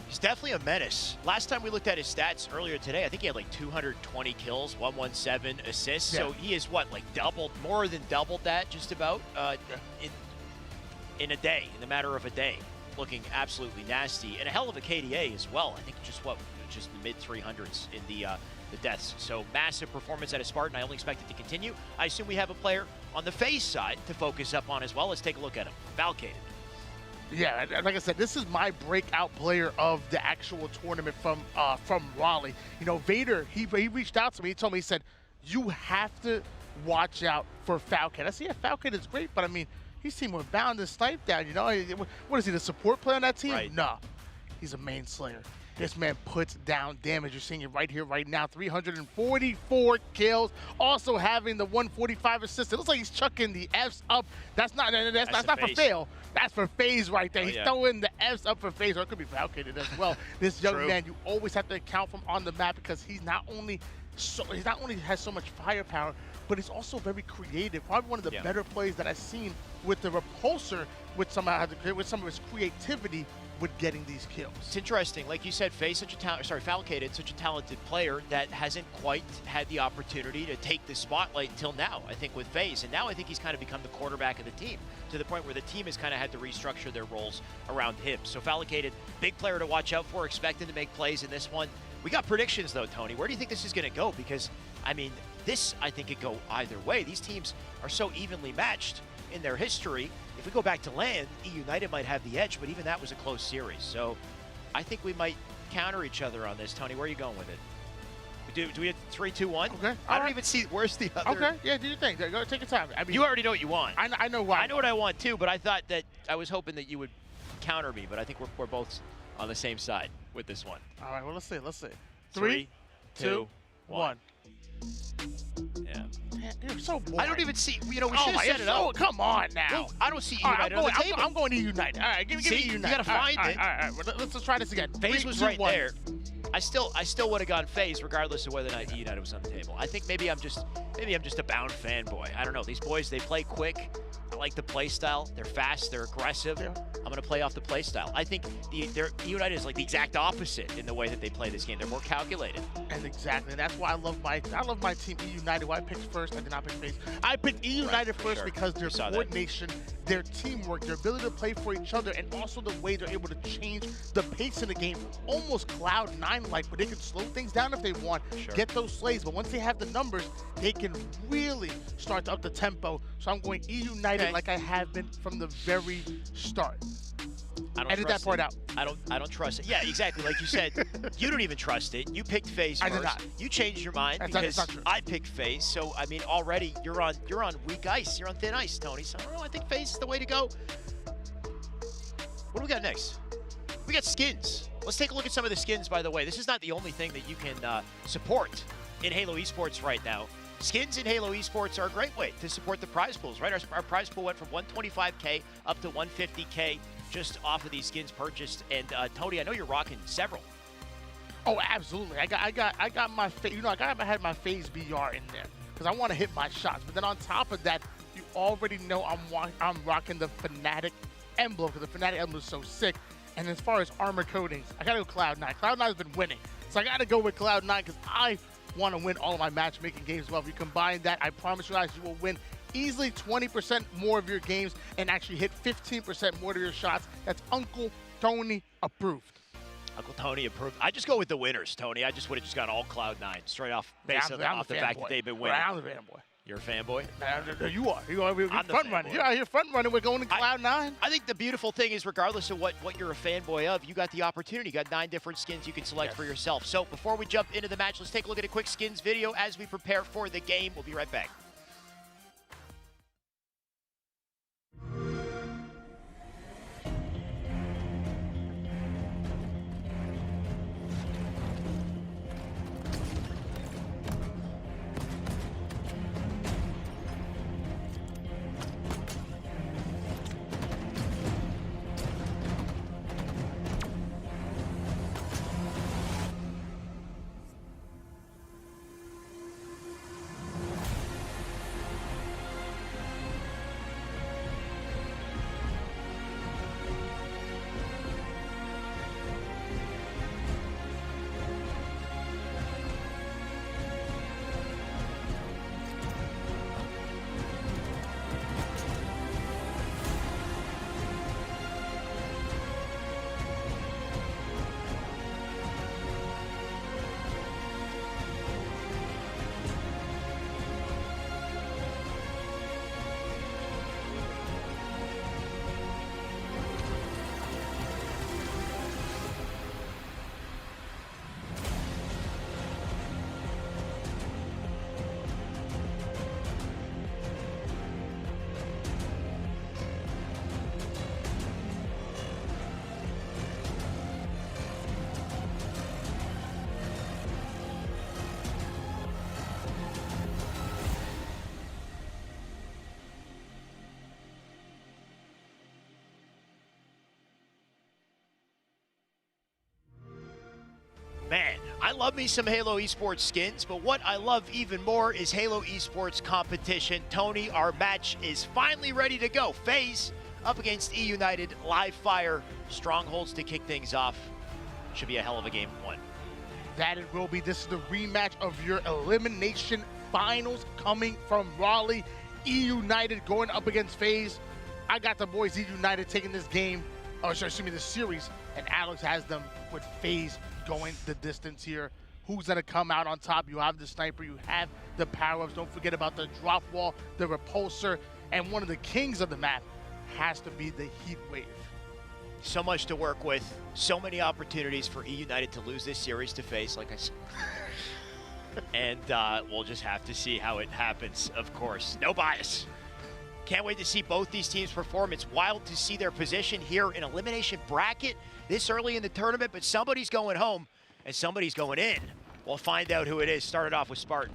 He's definitely a menace. Last time we looked at his stats earlier today, I think he had like 220 kills, 117 assists. So he is what, like more than doubled that just about in a day, in the matter of a day. Looking absolutely nasty, and a hell of a KDA as well. I think just the mid 300s in the deaths. So massive performance out of Spartan. I only expect it to continue. I assume we have a player on the FaZe side to focus up on as well. Let's take a look at him. Falcated. Yeah, like I said, this is my breakout player of the actual tournament from Raleigh. You know, Vader, he reached out to me. He told me, he said, you have to watch out for Falcon. I said, yeah, Falcon is great, but I mean, he's team with Bound and Snipe down. You know, what is he, the support player on that team? Right. No, he's a main slayer. This man puts down damage. You're seeing it right here, right now. 344 kills. Also having the 145 assists. It looks like he's chucking the Fs up. That's not for fail. That's for FaZe right there. He's throwing the Fs up for FaZe, or it could be Falcated as well. This young man, you always have to account for him on the map because he's not only has so much firepower, but he's also very creative. Probably one of the better plays that I've seen with the Repulsor, with some of his creativity with getting these kills. It's interesting, like you said, Falcated, such a talented player that hasn't quite had the opportunity to take the spotlight until now, I think, with FaZe. And now I think he's kind of become the quarterback of the team, to the point where the team has kind of had to restructure their roles around him. So Falcated, big player to watch out for, expecting to make plays in this one. We got predictions though, Tony. Where do you think this is gonna go? Because, I mean, this, I think, could go either way. These teams are so evenly matched in their history. If we go back to LAN, United might have the edge, but even that was a close series. So I think we might counter each other on this. Tony, where are you going with it? Do we have 3, 2, 1? Okay. I don't even see, where's the other? Okay, yeah, do your thing. Go take your time. I mean, you already know what you want. I know why. I know what I want too, but I thought that, I was hoping that you would counter me, but I think we're both on the same side with this one. All right, well, let's see. 3, 2, 1. Yeah. You're so boring. I don't even see, you know, we should have set it up. Come on now. Well, I don't see United on the table. I'm going to United. All right, give me United. You gotta find it. All right. Let's try this again. FaZe was right there. I still would have gone FaZe regardless of whether or not United was on the table. I think maybe I'm just a Bound fanboy. I don't know. These boys, they play quick. I like the play style. They're fast. They're aggressive. Yeah. I'm going to play off the play style. I think United is like the exact opposite in the way that they play this game. They're more calculated. And exactly. That's why I love my team, E United. Why I picked first. I did not pick FaZe. I picked E United first because their coordination, their teamwork, their ability to play for each other, and also the way they're able to change the pace in the game, almost Cloud9-like, where they can slow things down if they want, get those slays. But once they have the numbers, they can really start to up the tempo. So I'm going E United like I have been from the very start. Edit that part out. I don't trust it. Yeah, exactly. Like you said, you don't even trust it. You picked FaZe first. I did not. You changed your mind that's not true. I picked FaZe. So I mean, already you're on weak ice. You're on thin ice, Tony. So I don't know. I think FaZe is the way to go. What do we got next? We got skins. Let's take a look at some of the skins. By the way, this is not the only thing that you can support in Halo Esports right now. Skins in Halo Esports are a great way to support the prize pools, right? Our prize pool went from 125K up to 150K just off of these skins purchased. And Tony, I know you're rocking several. Oh, absolutely. I got my I had my FaZe VR in there because I want to hit my shots. But then on top of that, you already know I'm rocking the Fnatic emblem because the Fnatic emblem is so sick. And as far as armor coatings, I gotta go Cloud9. Cloud9's been winning, so I gotta go with Cloud9 because I want to win all of my matchmaking games. Well, if you combine that, I promise you guys, you will win easily 20% more of your games and actually hit 15% more of your shots. That's Uncle Tony approved. Uncle Tony approved. I just go with the winners, Tony. I just would have just gone all Cloud9 straight off based off the fact that they've been winning. I'm the fanboy. You're a fanboy? You are. You're front running. You're out here front running. We're going to Cloud9. I think the beautiful thing is, regardless of what you're a fanboy of, you got the opportunity. You got 9 different skins you can select for yourself. So before we jump into the match, let's take a look at a quick skins video as we prepare for the game. We'll be right back. love me some Halo Esports skins, but what I love even more is Halo Esports competition. Tony, our match is finally ready to go. FaZe up against E United, live fire, strongholds to kick things off. Should be a hell of a game one. That it will be. This is the rematch of your elimination finals coming from Raleigh. E United going up against FaZe. I got the boys E United taking this game, or sorry, excuse me, this series, and Alex has them with FaZe going the distance here. Who's gonna come out on top? You have the sniper, you have the power-ups. Don't forget about the drop wall, the repulsor, and one of the kings of the map has to be the heat wave. So much to work with, so many opportunities for E United to lose this series to FaZe, like I said. And we'll just have to see how it happens, of course. No bias. Can't wait to see both these teams perform. It's wild to see their position here in elimination bracket this early in the tournament, but somebody's going home and somebody's going in. We'll find out who it is. Started off with Spartan.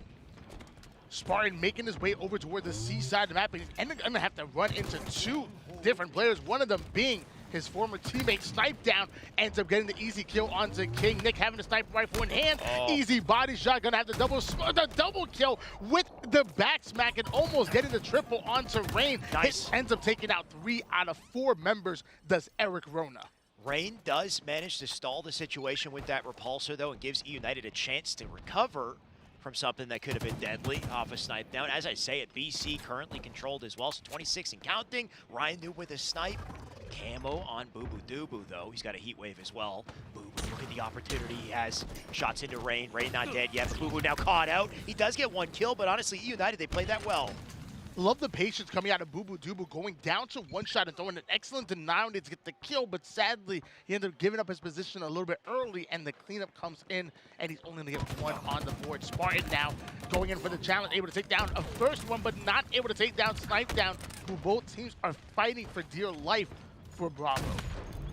Spartan making his way over toward the C-side of the map, and he's gonna have to run into two different players, one of them being his former teammate. Snipe down, ends up getting the easy kill onto King. Nick having the sniper rifle in hand. Easy body shot, gonna have the double kill with the back smack and almost getting the triple onto Rain. Nice. Ends up taking out 3 out of 4 members, does Eric Rona. Rain does manage to stall the situation with that repulsor, though, and gives E United a chance to recover from something that could have been deadly off a snipe down. As I say it, BC currently controlled as well, so 26 and counting. Ryan Noob with a snipe. Camo on Boo Boo Doo though. He's got a heat wave as well. Boo Boo, look at the opportunity he has. Shots into Rain. Rain not dead yet. Boo Boo now caught out. He does get 1 kill, but honestly, E United, they played that well. Love the patience coming out of Boo Boo Doo, going down to 1 shot and throwing an excellent denial to get the kill, but sadly, he ended up giving up his position a little bit early, and the cleanup comes in, and he's only going to get 1 on the board. Spartan now going in for the challenge, able to take down a first one, but not able to take down Snipe Down, who both teams are fighting for dear life for Bravo.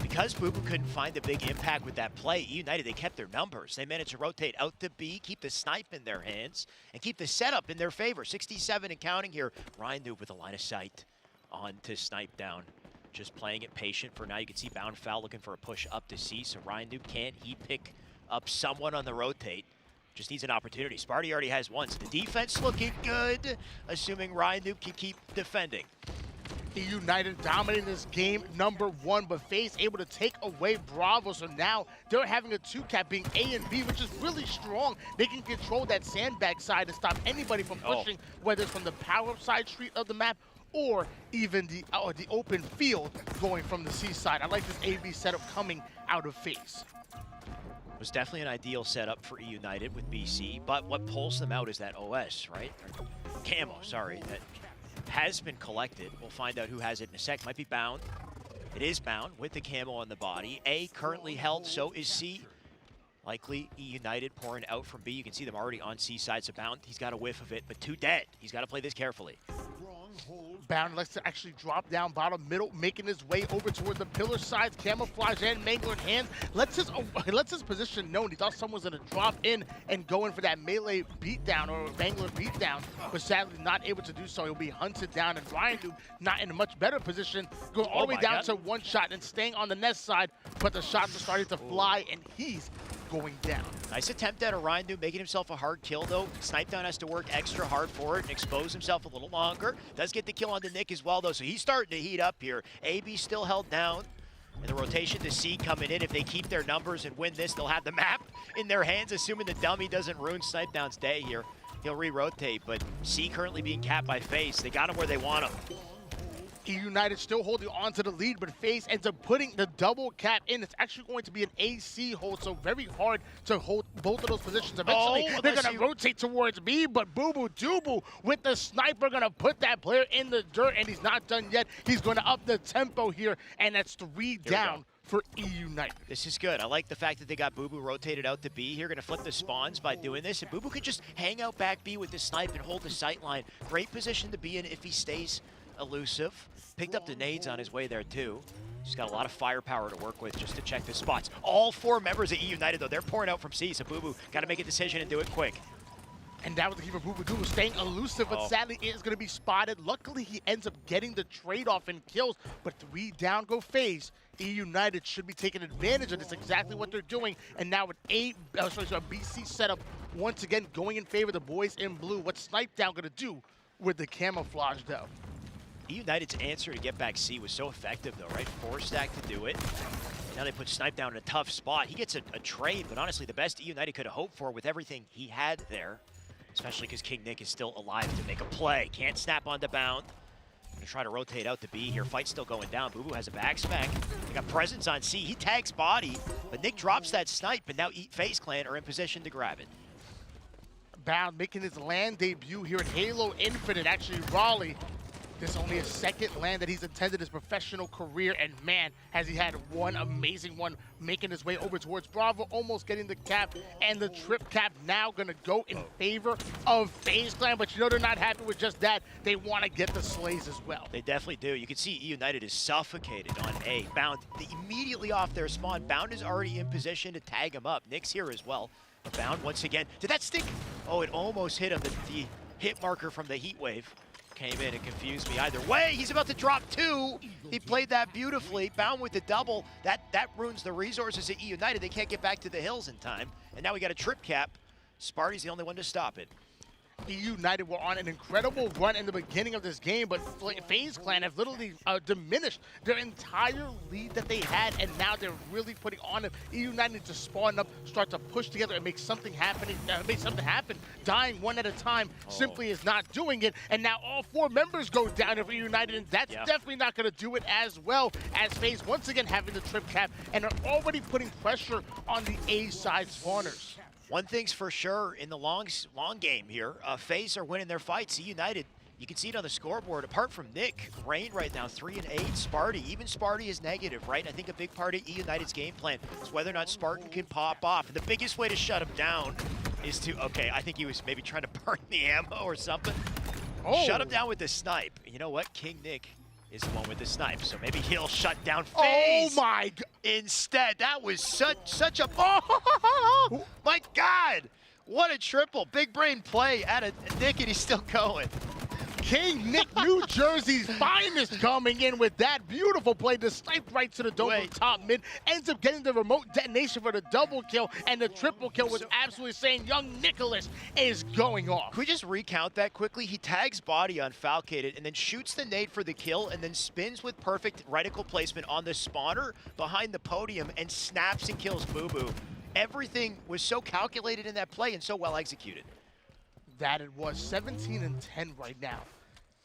Because Boo Boo couldn't find the big impact with that play, E United, they kept their numbers. They managed to rotate out to B, keep the snipe in their hands, and keep the setup in their favor. 67 and counting here. Ryan Noob with a line of sight on to Snipe Down. Just playing it patient for now. You can see Bound Foul looking for a push up to C, so Ryan Noob, can he pick up someone on the rotate? Just needs an opportunity. Sparty already has 1, so the defense looking good, assuming Ryan Noob can keep defending. E United dominating this game number 1, but FaZe able to take away Bravo. So now they're having a 2-cap being A and B, which is really strong. They can control that sandbag side and stop anybody from pushing, whether it's from the power-up side street of the map or even the open field going from the C side. I like this A-B setup coming out of FaZe. Was definitely an ideal setup for E United with BC, but what pulls them out is that OS, right? Or camo, sorry, that has been collected. We'll find out who has it in a sec. Might be Bound. It is Bound with the camo on the body. A currently held, so is C. Likely E United pouring out from B. You can see them already on C side, so Bound, he's got a whiff of it, but 2 dead. He's got to play this carefully. Bound likes to actually drop down bottom middle, making his way over toward the pillar sides. Camouflage and Mangler in hand. Lets his position known. He thought someone was going to drop in and go in for that melee beatdown or Mangler beatdown, but sadly not able to do so. He'll be hunted down, and Ryan Noob not in a much better position, going all the way down to 1 shot and staying on the nest side, but the shots are starting to fly, and he's going down. Nice attempt at a Ryan Noob, making himself a hard kill though. Snipe Down has to work extra hard for it and expose himself a little longer. Does get the kill onto Nick as well though, so he's starting to heat up here. AB still held down. And the rotation to C coming in. If they keep their numbers and win this, they'll have the map in their hands, assuming the dummy doesn't ruin Snipe Down's day here. He'll re-rotate, but C currently being capped by FaZe. They got him where they want him. E United still holding on to the lead, but FaZe ends up putting the double cap in. It's actually going to be an AC hold, so very hard to hold both of those positions. Eventually, they're going to rotate towards B, but Boo Boo Doo with the sniper going to put that player in the dirt, and he's not done yet. He's going to up the tempo here, and that's 3 down for E United. This is good. I like the fact that they got Boo Boo rotated out to B here. Going to flip the spawns by doing this, and Boo Boo can just hang out back B with the snipe and hold the sight line. Great position to be in if he stays elusive. Picked up the nades on his way there too. He's got a lot of firepower to work with just to check the spots. All 4 members of E United though, they're pouring out from C, so Boo Boo got to make a decision and do it quick. And that was the keeper Boo staying elusive, but sadly it is going to be spotted. Luckily, he ends up getting the trade-off and kills, but 3 down go FaZe. E United should be taking advantage of this, exactly what they're doing. And now with a BC setup, once again going in favor of the boys in blue. What's Snipedown going to do with the camouflage, though? E United's answer to get back C was so effective, though, right? 4-stack to do it. And now they put Snipedown in a tough spot. He gets a trade, but honestly, the best E United could have hoped for with everything he had there, especially because King Nick is still alive to make a play. Can't snap onto Bound. Gonna try to rotate out to B here. Fight's still going down. Boo has a backspec. They got presence on C. He tags body, but Nick drops that snipe, and now FaZe Clan are in position to grab it. Bound making his LAN debut here at Halo Infinite. Actually, Raleigh, this is only his second LAN that he's attended his professional career, and man, has he had one amazing one making his way over towards Bravo, almost getting the cap, and the trip cap now gonna go in favor of FaZe Clan, but you know they're not happy with just that. They want to get the slays as well. They definitely do. You can see E United is suffocated on A. Bound immediately off their spawn. Bound is already in position to tag him up. Nick's here as well. But Bound once again. Did that stick? Oh, it almost hit him. The hit marker from the heat wave came in and confused me. Either way, he's about to drop 2. He played that beautifully. Bound with the double. That ruins the resources at E United. They can't get back to the hills in time. And now we got a trip cap. Sparty's the only one to stop it. E United were on an incredible run in the beginning of this game, but FaZe Clan have literally diminished their entire lead that they had, and now they're really putting on it. E United needs to spawn up, start to push together, and make something happen. Dying one at a time simply is not doing it, and now all 4 members go down of E United, and that's definitely not going to do it as well as FaZe once again having the trip cap, and are already putting pressure on the A side spawners. One thing's for sure in the long game here, FaZe are winning their fights. E United, you can see it on the scoreboard. Apart from Nick, Rain right now 3 and 8. Sparty, even Sparty is negative, right? I think a big part of E United's game plan is whether or not Spartan can pop off. And the biggest way to shut him down is to, okay, I think he was maybe trying to burn the ammo or something. Shut him down with the snipe. You know what? King Nick is the one with the snipe, so maybe he'll shut down FaZe. Oh my God! Instead, that was such a my God! What a triple! Big brain play out of Nick, and he's still going. King Nick, New Jersey's finest, coming in with that beautiful play. The snipe right to the dome from top mid. Ends up getting the remote detonation for the double kill, and the triple kill was absolutely saying young Nicholas is going off. Can we just recount that quickly? He tags body on Falcated and then shoots the nade for the kill and then spins with perfect reticle placement on the spawner behind the podium and snaps and kills Boo Boo. Everything was so calculated in that play and so well executed. That it was 17 and 10 right now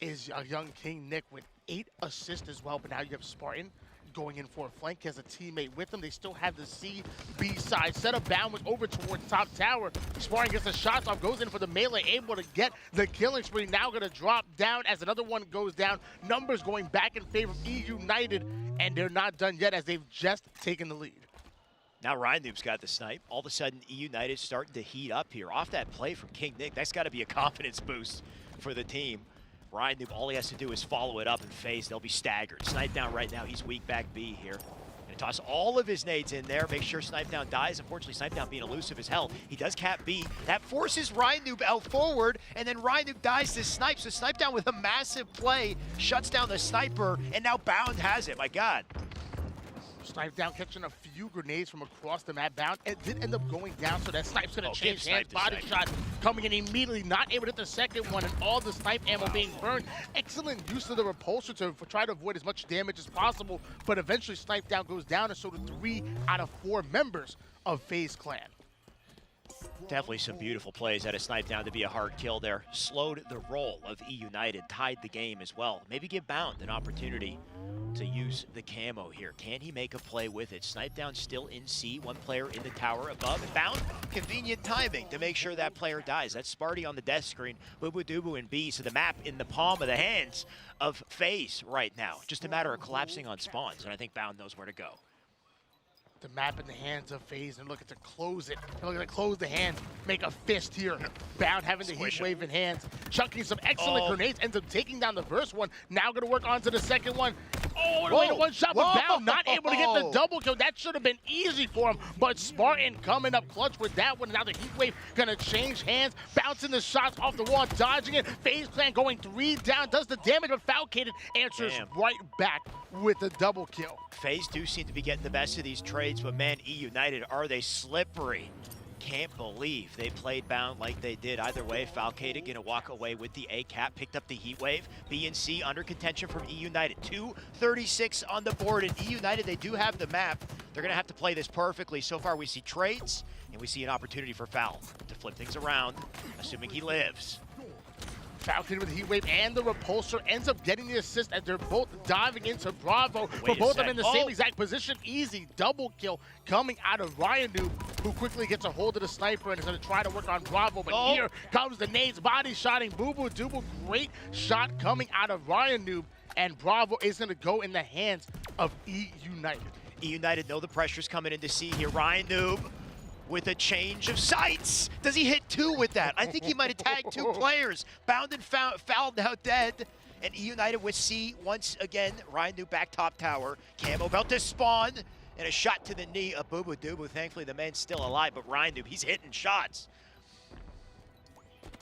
is a young King Nick with 8 assists as well, but now you have Spartan going in for a flank. He has a teammate with him. They still have the C-B side set up. Bound was over towards top tower. Spartan gets a shot off, goes in for the melee, able to get the killing spree. Now going to drop down as another one goes down. Numbers going back in favor of E United, and they're not done yet as they've just taken the lead. Now Rhinoob's got the snipe. All of a sudden, E United starting to heat up here. Off that play from King Nick, that's got to be a confidence boost for the team. Rhinoop, all he has to do is follow it up and FaZe. They'll be staggered. Snipedown right now, he's weak back B here. Gonna toss all of his nades in there, make sure Snipedown dies. Unfortunately, Snipedown being elusive as hell. He does cap B. That forces Rhinoop out forward, and then Rhinoop dies to Snipe. So Snipedown with a massive play, shuts down the sniper, and now Bound has it. My God. Snipedown catching a few grenades from across the map. Bound. It did end up going down, so that snipe's going to change hands. Body shot coming in immediately, not able to hit the second one, and all the snipe ammo being burned. Excellent use of the repulsor to try to avoid as much damage as possible, but eventually Snipedown goes down, and so do 3 out of 4 members of FaZe Clan. Definitely some beautiful plays out of Snipedown to be a hard kill there. Slowed the roll of E United, tied the game as well. Maybe give Bound an opportunity to use the camo here. Can he make a play with it? Snipedown still in C, 1 player in the tower above. And Bound, convenient timing to make sure that player dies. That's Sparty on the death screen, Boo Doo in B, so the map in the palm of the hands of FaZe right now. Just a matter of collapsing on spawns, and I think Bound knows where to go. The map in the hands of FaZe and looking to close it. They're looking to close the hand, make a fist here. Bound having the heat wave in hands, chucking some excellent grenades, ends up taking down the first one. Now going to work onto the second one. Oh, and wait, one shot, but Val not able to get the double kill. That should have been easy for him, but Spartan coming up clutch with that one. Now the Heat Wave gonna change hands, bouncing the shots off the wall, dodging it. FaZe Clan going 3 down, does the damage, but Falcated answers right back with the double kill. FaZe do seem to be getting the best of these trades, but man, E United, are they slippery? Can't believe they played bound like they did. Either way, Falcated gonna walk away with the A cap, picked up the Heat Wave. B and C under contention from E United. 2:36 on the board, and E United, they do have the map. They're gonna have to play this perfectly. So far, we see trades, and we see an opportunity for Foul to flip things around, assuming he lives. Falcon with the Heat Wave and the Repulsor ends up getting the assist as they're both diving into Bravo. But both of them in the same exact position. Easy double kill coming out of Ryan Noob, who quickly gets a hold of the sniper and is going to try to work on Bravo. But here comes the nades, body shotting Boo Boo Dooble. Great shot coming out of Ryan Noob, and Bravo is going to go in the hands of E United. E United know the pressure's coming in to see here. Ryan Noob with a change of sights. Does he hit 2 with that? I think he might have tagged 2 players. Bound and foul, now dead. And E United with C once again. Ryan Noob back top tower. Camo about to spawn. And a shot to the knee of Boo Boo Doobu. Thankfully, the man's still alive, but Ryan Noob, he's hitting shots.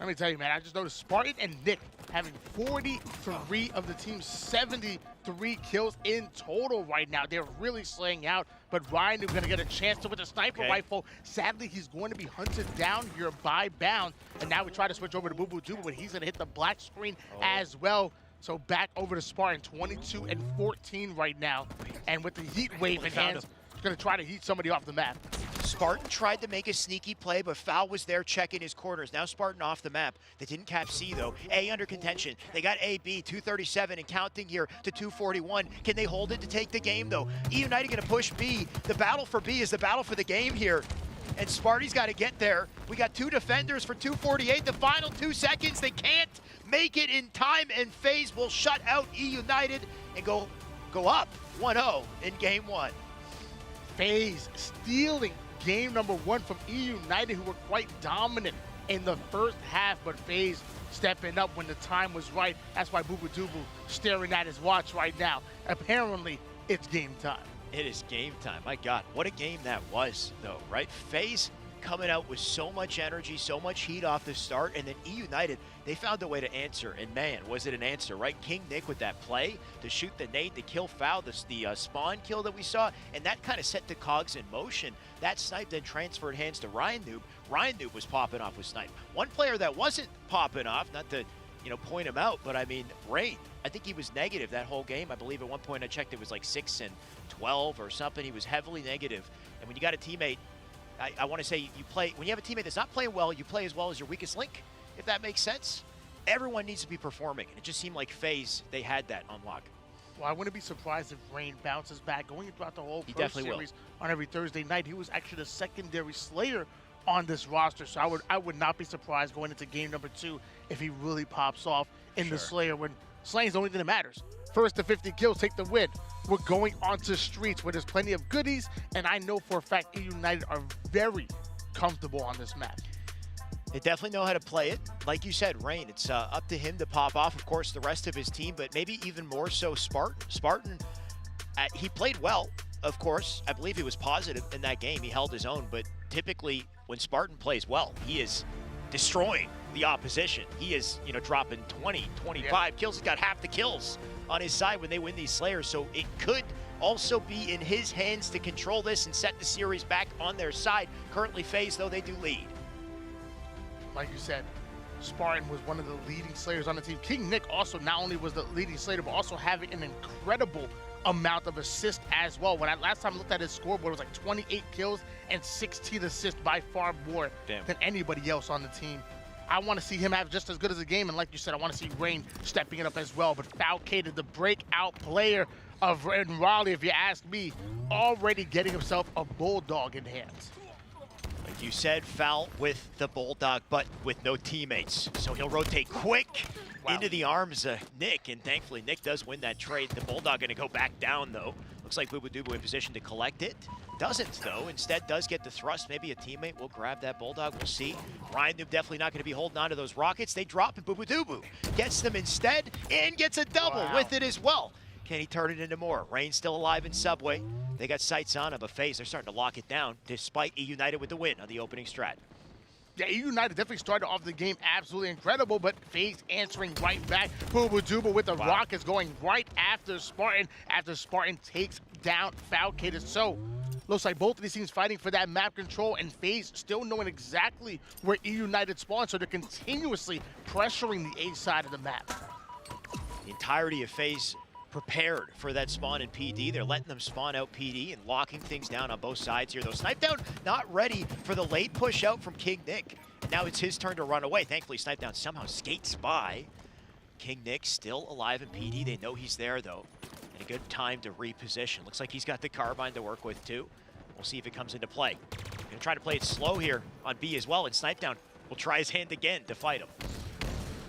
Let me tell you, man, I just noticed Spartan and Nick having 43 of the team's 73 kills in total right now. They're really slaying out, but Ryan is going to get a chance to with a sniper rifle. Sadly, he's going to be hunted down here by Bound, and now we try to switch over to Boo Boo Doobu, but he's going to hit the black screen as well. So back over to Spartan, 22 and 14 right now, and with the Heat Wave in hands, he's going to try to heat somebody off the map. Spartan tried to make a sneaky play, but Foul was there checking his corners. Now Spartan off the map. They didn't cap C, though. A under contention. They got A, B, 237 and counting here to 241. Can they hold it to take the game, though? E United going to push B. The battle for B is the battle for the game here. And Sparty's got to get there. We got 2 defenders for 248. The final 2 seconds. They can't make it in time, and FaZe will shut out E United and go up 1-0 in game 1. FaZe stealing game number 1 from E United, who were quite dominant in the first half, but FaZe stepping up when the time was right. That's why Boo Boo Doobu staring at his watch right now. Apparently, it's game time. It is game time. My God, what a game that was, though, right? FaZe coming out with so much energy, so much heat off the start, and then E United, they found a way to answer, and man, was it an answer, right? King Nick with that play to shoot the nade, the kill Foul, the spawn kill that we saw, and that kind of set the cogs in motion. That snipe then transferred hands to Ryan Noob. Ryan Noob was popping off with snipe. One player that wasn't popping off, not to point him out, but I mean, Rain, I think he was negative that whole game. I believe at one point I checked it was like 6 and 12 or something. He was heavily negative. And when you got a teammate, I want to say when you have a teammate that's not playing well, you play as well as your weakest link, if that makes sense. Everyone needs to be performing. And it just seemed like FaZe, they had that on lock. Well, I wouldn't be surprised if Rain bounces back. Going throughout the whole Pro series on every Thursday night, he was actually the secondary slayer on this roster. So I would not be surprised going into game number 2 if he really pops off in the Slayer, when slaying's the only thing that matters. First to 50 kills, take the win. We're going onto streets where there's plenty of goodies, and I know for a fact E United are very comfortable on this map. They definitely know how to play it. Like you said, Rain, it's up to him to pop off. Of course, the rest of his team, but maybe even more so Spartan. Spartan, he played well, of course. I believe he was positive in that game. He held his own, but typically when Spartan plays well, he is destroying the opposition. He is, dropping 20, 25 kills. He's got half the kills on his side when they win these Slayers, so it could also be in his hands to control this and set the series back on their side. Currently, FaZe, though, they do lead. Like you said, Spartan was one of the leading Slayers on the team. King Nick also not only was the leading Slayer, but also having an incredible amount of assists as well. When last time I looked at his scoreboard, it was like 28 kills and 16 assists, by far more than anybody else on the team. I want to see him have just as good as a game, and like you said, I want to see Rain stepping it up as well. But Falcated, the breakout player of Raleigh, if you ask me, already getting himself a Bulldog in hands. Like you said, Foul with the Bulldog, but with no teammates. So he'll rotate quick into the arms of Nick, and thankfully Nick does win that trade. The Bulldog going to go back down, though. Looks like Boo Boo Doobu in position to collect it. Doesn't, though. Instead, does get the thrust. Maybe a teammate will grab that Bulldog. We'll see. Ryan Noob definitely not going to be holding on to those rockets. They drop, and Boo Boo Doobu gets them instead and gets a double with it as well. Can he turn it into more? Rain's still alive in Subway. They got sights on him, but FaZe, they're starting to lock it down, despite E United with the win on the opening strat. Yeah, E United definitely started off the game absolutely incredible, but FaZe answering right back. Booba with the Rockets going right after Spartan takes down Falcated. So, looks like both of these teams fighting for that map control, and FaZe still knowing exactly where E United spawns, so they're continuously pressuring the A side of the map. The entirety of FaZe prepared for that spawn in PD. They're letting them spawn out PD and locking things down on both sides here, though. Snipedown not ready for the late push out from King Nick. And now it's his turn to run away. Thankfully, Snipedown somehow skates by. King Nick still alive in PD. They know he's there, though. And a good time to reposition. Looks like he's got the carbine to work with, too. We'll see if it comes into play. Gonna try to play it slow here on B as well, and Snipedown will try his hand again to fight him.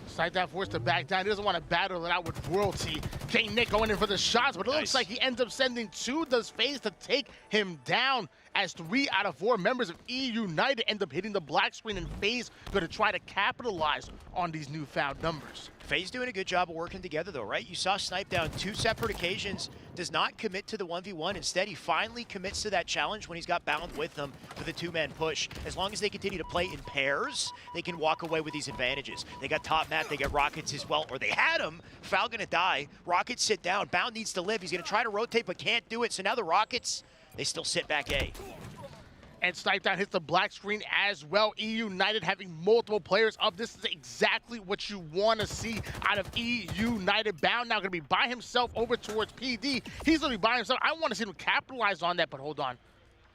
Snipedown forced to back down. He doesn't want to battle it out with Royalty. King Nick going in for the shots, but it looks like he ends up sending 2 does FaZe to take him down, as 3 out of 4 members of E United end up hitting the black screen, and FaZe going to try to capitalize on these newfound numbers. FaZe doing a good job of working together, though, right? You saw Snipedown 2 separate occasions, does not commit to the 1v1. Instead, he finally commits to that challenge when he's got Bound with them for the 2-man push. As long as they continue to play in pairs, they can walk away with these advantages. They got top map, they got Rockets as well, or they had him. Foul gonna die. Rockets sit down. Bound needs to live. He's gonna try to rotate, but can't do it. So now the Rockets, they still sit back A. And Snipedown hits the black screen as well. E United having multiple players up. This is exactly what you want to see out of E United. Bound now going to be by himself over towards PD. He's going to be by himself. I want to see him capitalize on that, but hold on.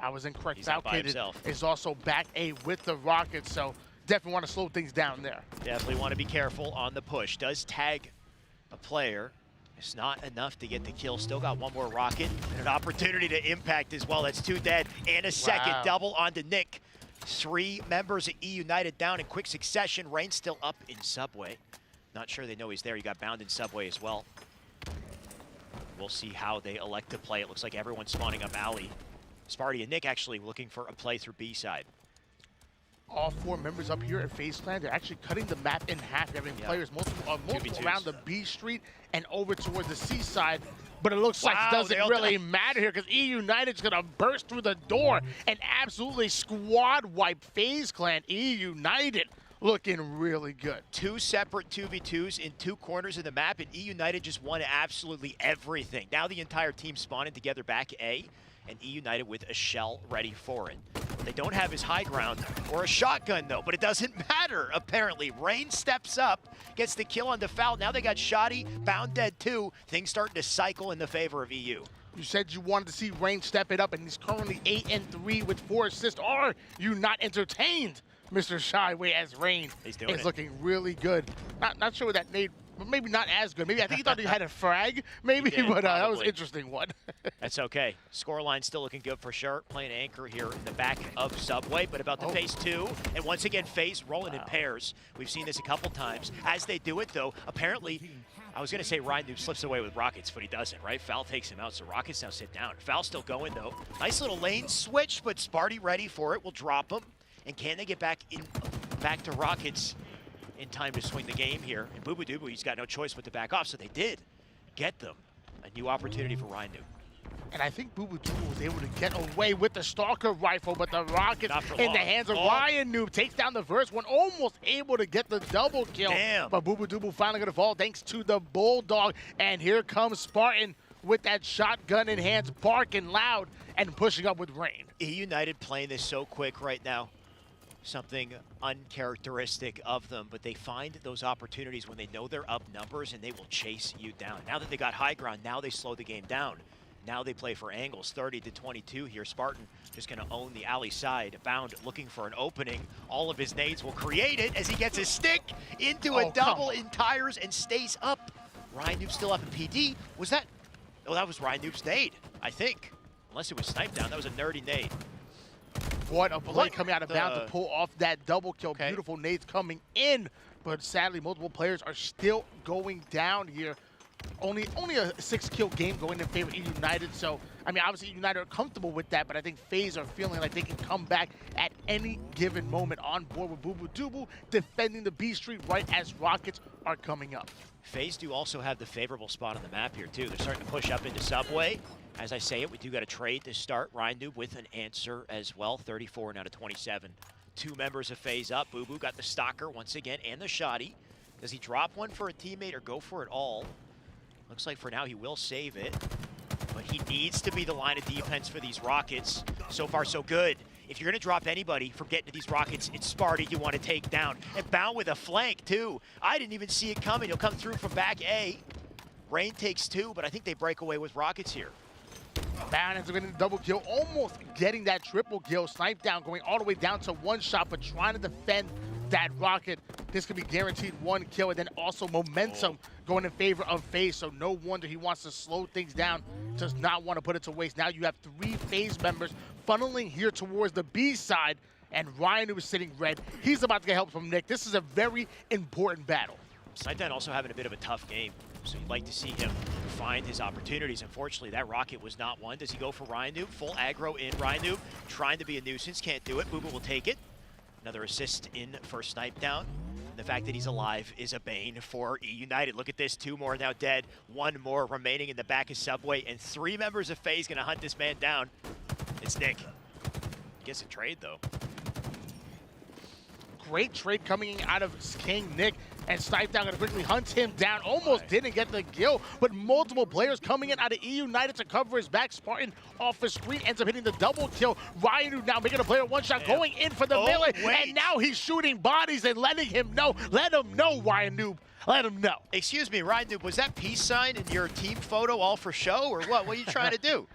I was incorrect. He's not by himself. Is also back A with the Rockets, so definitely want to slow things down there. Definitely want to be careful on the push. Does tag a player. It's not enough to get the kill. Still got one more rocket and an opportunity to impact as well. That's 2 dead and a second double onto Nick. 3 members of E United down in quick succession. Rain's still up in Subway. Not sure they know he's there. He got Bound in Subway as well. We'll see how they elect to play. It looks like everyone's spawning up alley. Sparty and Nick actually looking for a play through B side. All 4 members up here at FaZe Clan, they're actually cutting the map in half, having players multiple around the B street and over towards the C side. But it looks like it doesn't really matter here, because E United's gonna burst through the door and absolutely squad wipe FaZe Clan. E United looking really good. 2 separate 2v2s in 2 corners of the map, and E United just won absolutely everything. Now the entire team spawning together back A, and E United with a shell ready for it. What they don't have is high ground or a shotgun, though, but it doesn't matter, apparently. Rain steps up, gets the kill on the foul. Now they got Shoddy, Bound dead too. Things starting to cycle in the favor of EU. You said you wanted to see Rain step it up, and he's currently 8-3 with 4 assists. Are you not entertained, Mr. Shyway, as Rain is looking really good? Not sure what that nade, but maybe not as good. Maybe I think he thought he had a frag, maybe, but that was an interesting one. That's okay. Scoreline still looking good for sure. Playing anchor here in the back of Subway, but about to face 2. And once again, FaZe rolling in pairs. We've seen this a couple times. As they do it, though, apparently, I was going to say Ryan Noob slips away with Rockets, but he doesn't, right? Foul takes him out, so Rockets now sit down. Foul still going, though. Nice little lane switch, but Sparty ready for it. Will drop him. And can they get back to Rockets in time to swing the game here? And Boo Boo Doo Boo, he's got no choice but to back off, so they did get them a new opportunity for Ryan Noob. And I think Boo Boo Doo Boo was able to get away with the Stalker rifle, but the Rockets in the hands of Ryan Noob takes down the first one, almost able to get the double kill. Damn. But Boo Boo Doo Boo finally gonna fall thanks to the Bulldog. And here comes Spartan with that shotgun in hands, barking loud and pushing up with Rain. E United playing this so quick right now. Something uncharacteristic of them, but they find those opportunities when they know they're up numbers, and they will chase you down. Now that they got high ground, now they slow the game down. Now they play for angles, 30-22 here. Spartan just gonna own the alley side. Bound looking for an opening. All of his nades will create it as he gets his stick into a double in tires and stays up. Ryan Noob still up in PD. Was that? Oh, that was Ryan Noob's nade, I think. Unless it was Snipedown, that was a nerdy nade. What a play coming out of Bound to pull off that double kill. Beautiful nades coming in, but sadly multiple players are still going down here. only a 6-kill game going in favor of United. So, I mean, obviously United are comfortable with that, but I think FaZe are feeling like they can come back at any given moment on board with Boo Boo Dubu defending the B Street right as Rockets are coming up. FaZe do also have the favorable spot on the map here, too. They're starting to push up into Subway. As I say it, we do got a trade to start. Ryan Noob with an answer as well, 34 out of 27. 2 members of FaZe up. Boo Boo got the Stalker once again and the Shoddy. Does he drop one for a teammate or go for it all? Looks like for now he will save it, but he needs to be the line of defense for these Rockets. So far, so good. If you're going to drop anybody from getting to these Rockets, it's Sparty you want to take down. And Bound with a flank, too. I didn't even see it coming. He'll come through from back A. Rain takes 2, but I think they break away with Rockets here. Bound ends up getting a double kill, almost getting that triple kill. Snipe down, going all the way down to 1 shot, but trying to defend that Rocket. This could be guaranteed 1 kill, and then also momentum going in favor of FaZe. So no wonder he wants to slow things down, does not want to put it to waste. Now you have 3 FaZe members funneling here towards the B side, and Ryan, who is sitting red, he's about to get help from Nick. This is a very important battle. Snipedown also having a bit of a tough game, so you'd like to see him find his opportunities. Unfortunately, that Rocket was not one. Does he go for Ryan Noob? Full aggro in. Ryan Noob trying to be a nuisance, can't do it. Boo Boo will take it. Another assist in for Snipedown. The fact that he's alive is a bane for E United. Look at this, 2 more now dead, 1 more remaining in the back of Subway, and 3 members of FaZe gonna hunt this man down. It's Nick. Gets a trade though. Great trade coming out of King Nick, and Snipedown gonna quickly hunt him down. Almost didn't get the kill, but multiple players coming in out of E United to cover his back. Spartan off the screen ends up hitting the double kill. Ryan now making a player 1 shot, going in for the melee, and now he's shooting bodies and letting him know. Let him know, Ryan Noob. Let him know. Excuse me, Ryan Noob, was that peace sign in your team photo all for show or what? What are you trying to do?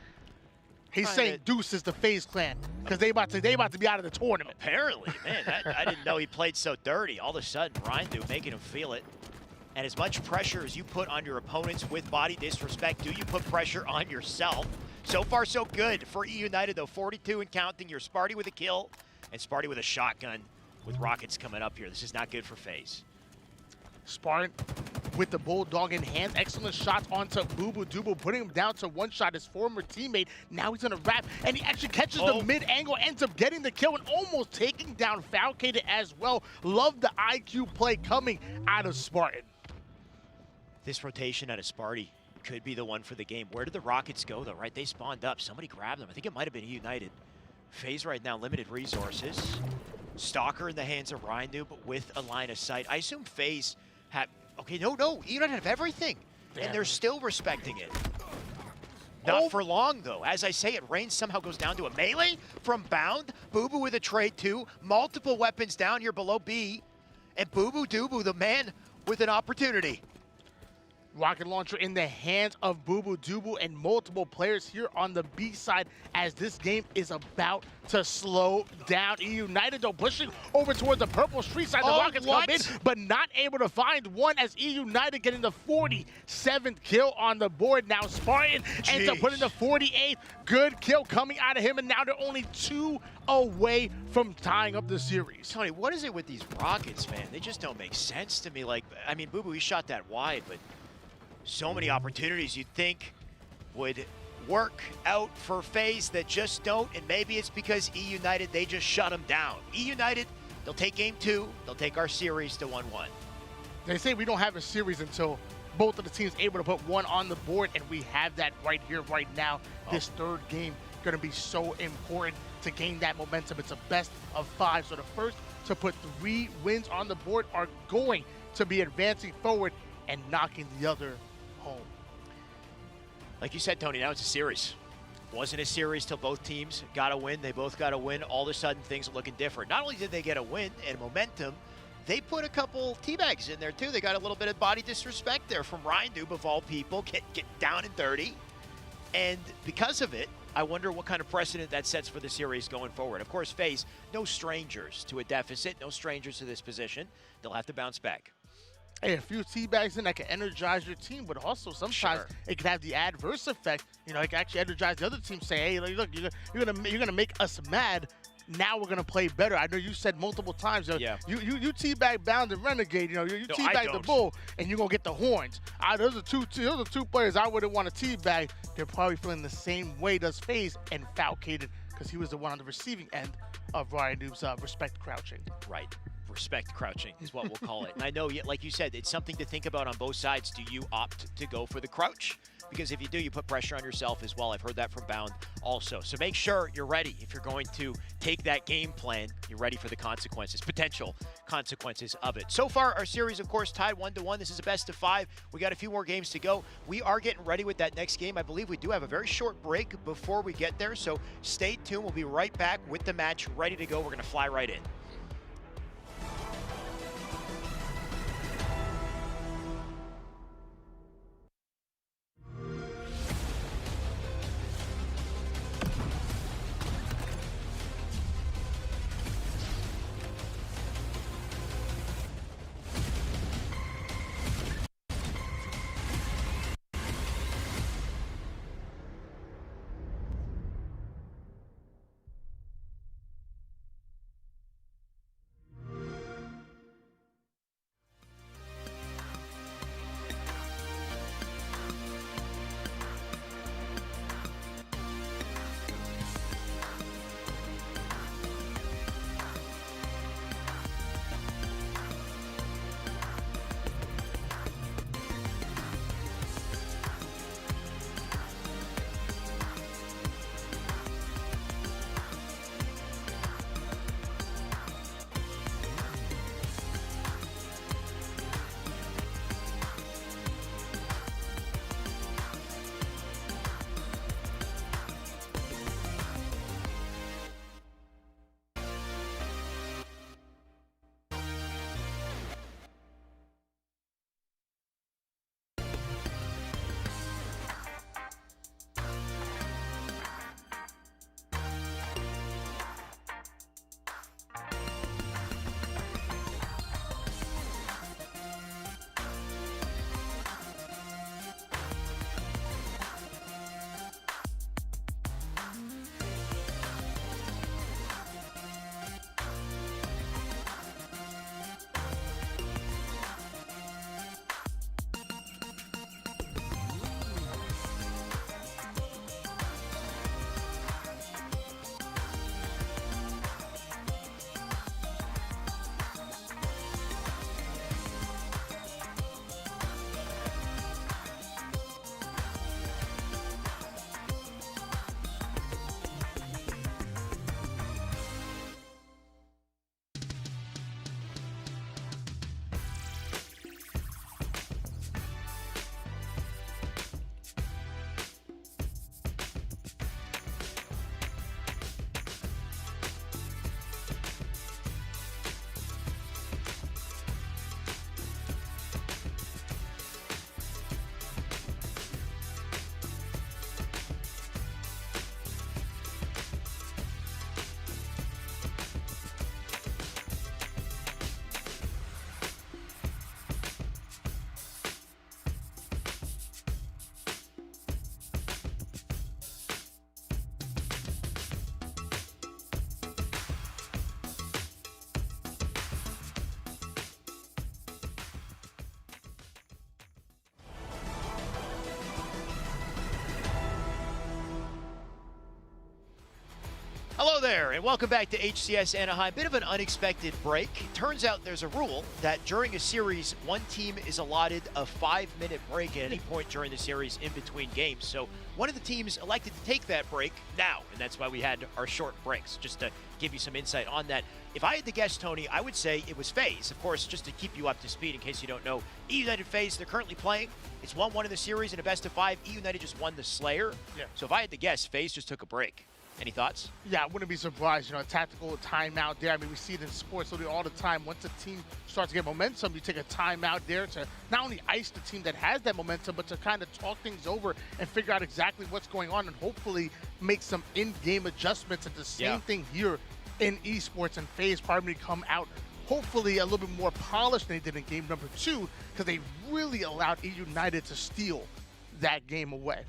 He's saying Deuce is the FaZe clan because they about to be out of the tournament. Apparently, man, I didn't know he played so dirty. All of a sudden, Ryan Noob making him feel it. And as much pressure as you put on your opponents with body disrespect, do you put pressure on yourself? So far, so good for E United, though. 42 and counting. Your Sparty with a kill and Sparty with a shotgun with Rockets coming up here. This is not good for FaZe. Spartan with the Bulldog in hand. Excellent shots onto Boo Boo Dubu, putting him down to 1 shot, his former teammate. Now he's gonna wrap, and he actually catches the mid-angle, ends up getting the kill, and almost taking down Falcated as well. Love the IQ play coming out of Spartan. This rotation out of Sparty could be the one for the game. Where did the Rockets go, though, right? They spawned up. Somebody grabbed them. I think it might have been United. FaZe right now, limited resources. Stalker in the hands of Ryan Noob with a line of sight. I assume FaZe have... Okay, no, you don't have everything. And they're still respecting it. Not for long, though. As I say it, Rain somehow goes down to a melee from Bound. Boo Boo with a trade, too. Multiple weapons down here below B. And Boo Boo Dubu, the man with an opportunity. Rocket launcher in the hands of Boo Boo Dubu and multiple players here on the B side as this game is about to slow down. E United, though, pushing over towards the purple street side. The Rockets come in, but not able to find one as E United getting the 47th kill on the board. Now Spartan ends up putting the 48th. Good kill coming out of him, and now they're only 2 away from tying up the series. Tony, what is it with these Rockets, man? They just don't make sense to me. Like, I mean, Boo Boo, he shot that wide, but so many opportunities you'd think would work out for FaZe that just don't, and maybe it's because E United, they just shut them down. E United, they'll take game 2, they'll take our series to 1-1. They say we don't have a series until both of the teams able to put 1 on the board, and we have that right here, right now. This 3rd game gonna be so important to gain that momentum. It's a best of 5, so the first to put 3 wins on the board are going to be advancing forward and knocking the other home. Like you said, Tony, now it's a series. Wasn't a series till both teams got a win. They both got a win. All of a sudden, things are looking different. Not only did they get a win and momentum, they put a couple teabags in there, too. They got a little bit of body disrespect there from Ryan Noob, of all people, get down and dirty. And because of it, I wonder what kind of precedent that sets for the series going forward. Of course, FaZe, no strangers to a deficit, no strangers to this position. They'll have to bounce back. Hey, a few teabags in that can energize your team, but also sometimes it can have the adverse effect. You know, it can actually energize the other team. Say, hey, look, you're gonna make us mad. now we're going to play better. I know you said multiple times, you teabag Bound and Renegade, you teabag the Bull, and you're going to get the horns. Those are two players I wouldn't want to teabag. They're probably feeling the same way does FaZe and Falcated, because he was the one on the receiving end of Ryan Noob's respect crouching. Right. Respect crouching is what we'll call it. And I know, like you said, it's something to think about on both sides. Do you opt to go for the crouch? Because if you do, you put pressure on yourself as well. I've heard that from Bound also. So make sure you're ready. If you're going to take that game plan, you're ready for the consequences, potential consequences of it. So far, our series, of course, tied 1-1. This is a best of 5. We got a few more games to go. We are getting ready with that next game. I believe we do have a very short break before we get there. So stay tuned. We'll be right back with the match ready to go. We're going to fly right in. Hello there, and welcome back to HCS Anaheim. Bit of an unexpected break. Turns out there's a rule that during a series, one team is allotted a 5-minute break at any point during the series in between games. So one of the teams elected to take that break now, and that's why we had our short breaks, just to give you some insight on that. If I had to guess, Tony, I would say it was FaZe. Of course, just to keep you up to speed in case you don't know, E-United FaZe, they're currently playing. It's 1-1 in the series in a best of 5. E-United just won the Slayer. Yeah. So if I had to guess, FaZe just took a break. Any thoughts? Yeah, I wouldn't be surprised. A tactical timeout there. I mean, we see it in sports all the time. Once a team starts to get momentum, you take a timeout there to not only ice the team that has that momentum, but to kind of talk things over and figure out exactly what's going on and hopefully make some in-game adjustments. And the same thing here in esports, and FaZe probably come out hopefully a little bit more polished than they did in game number 2, because they really allowed E-United to steal that game away.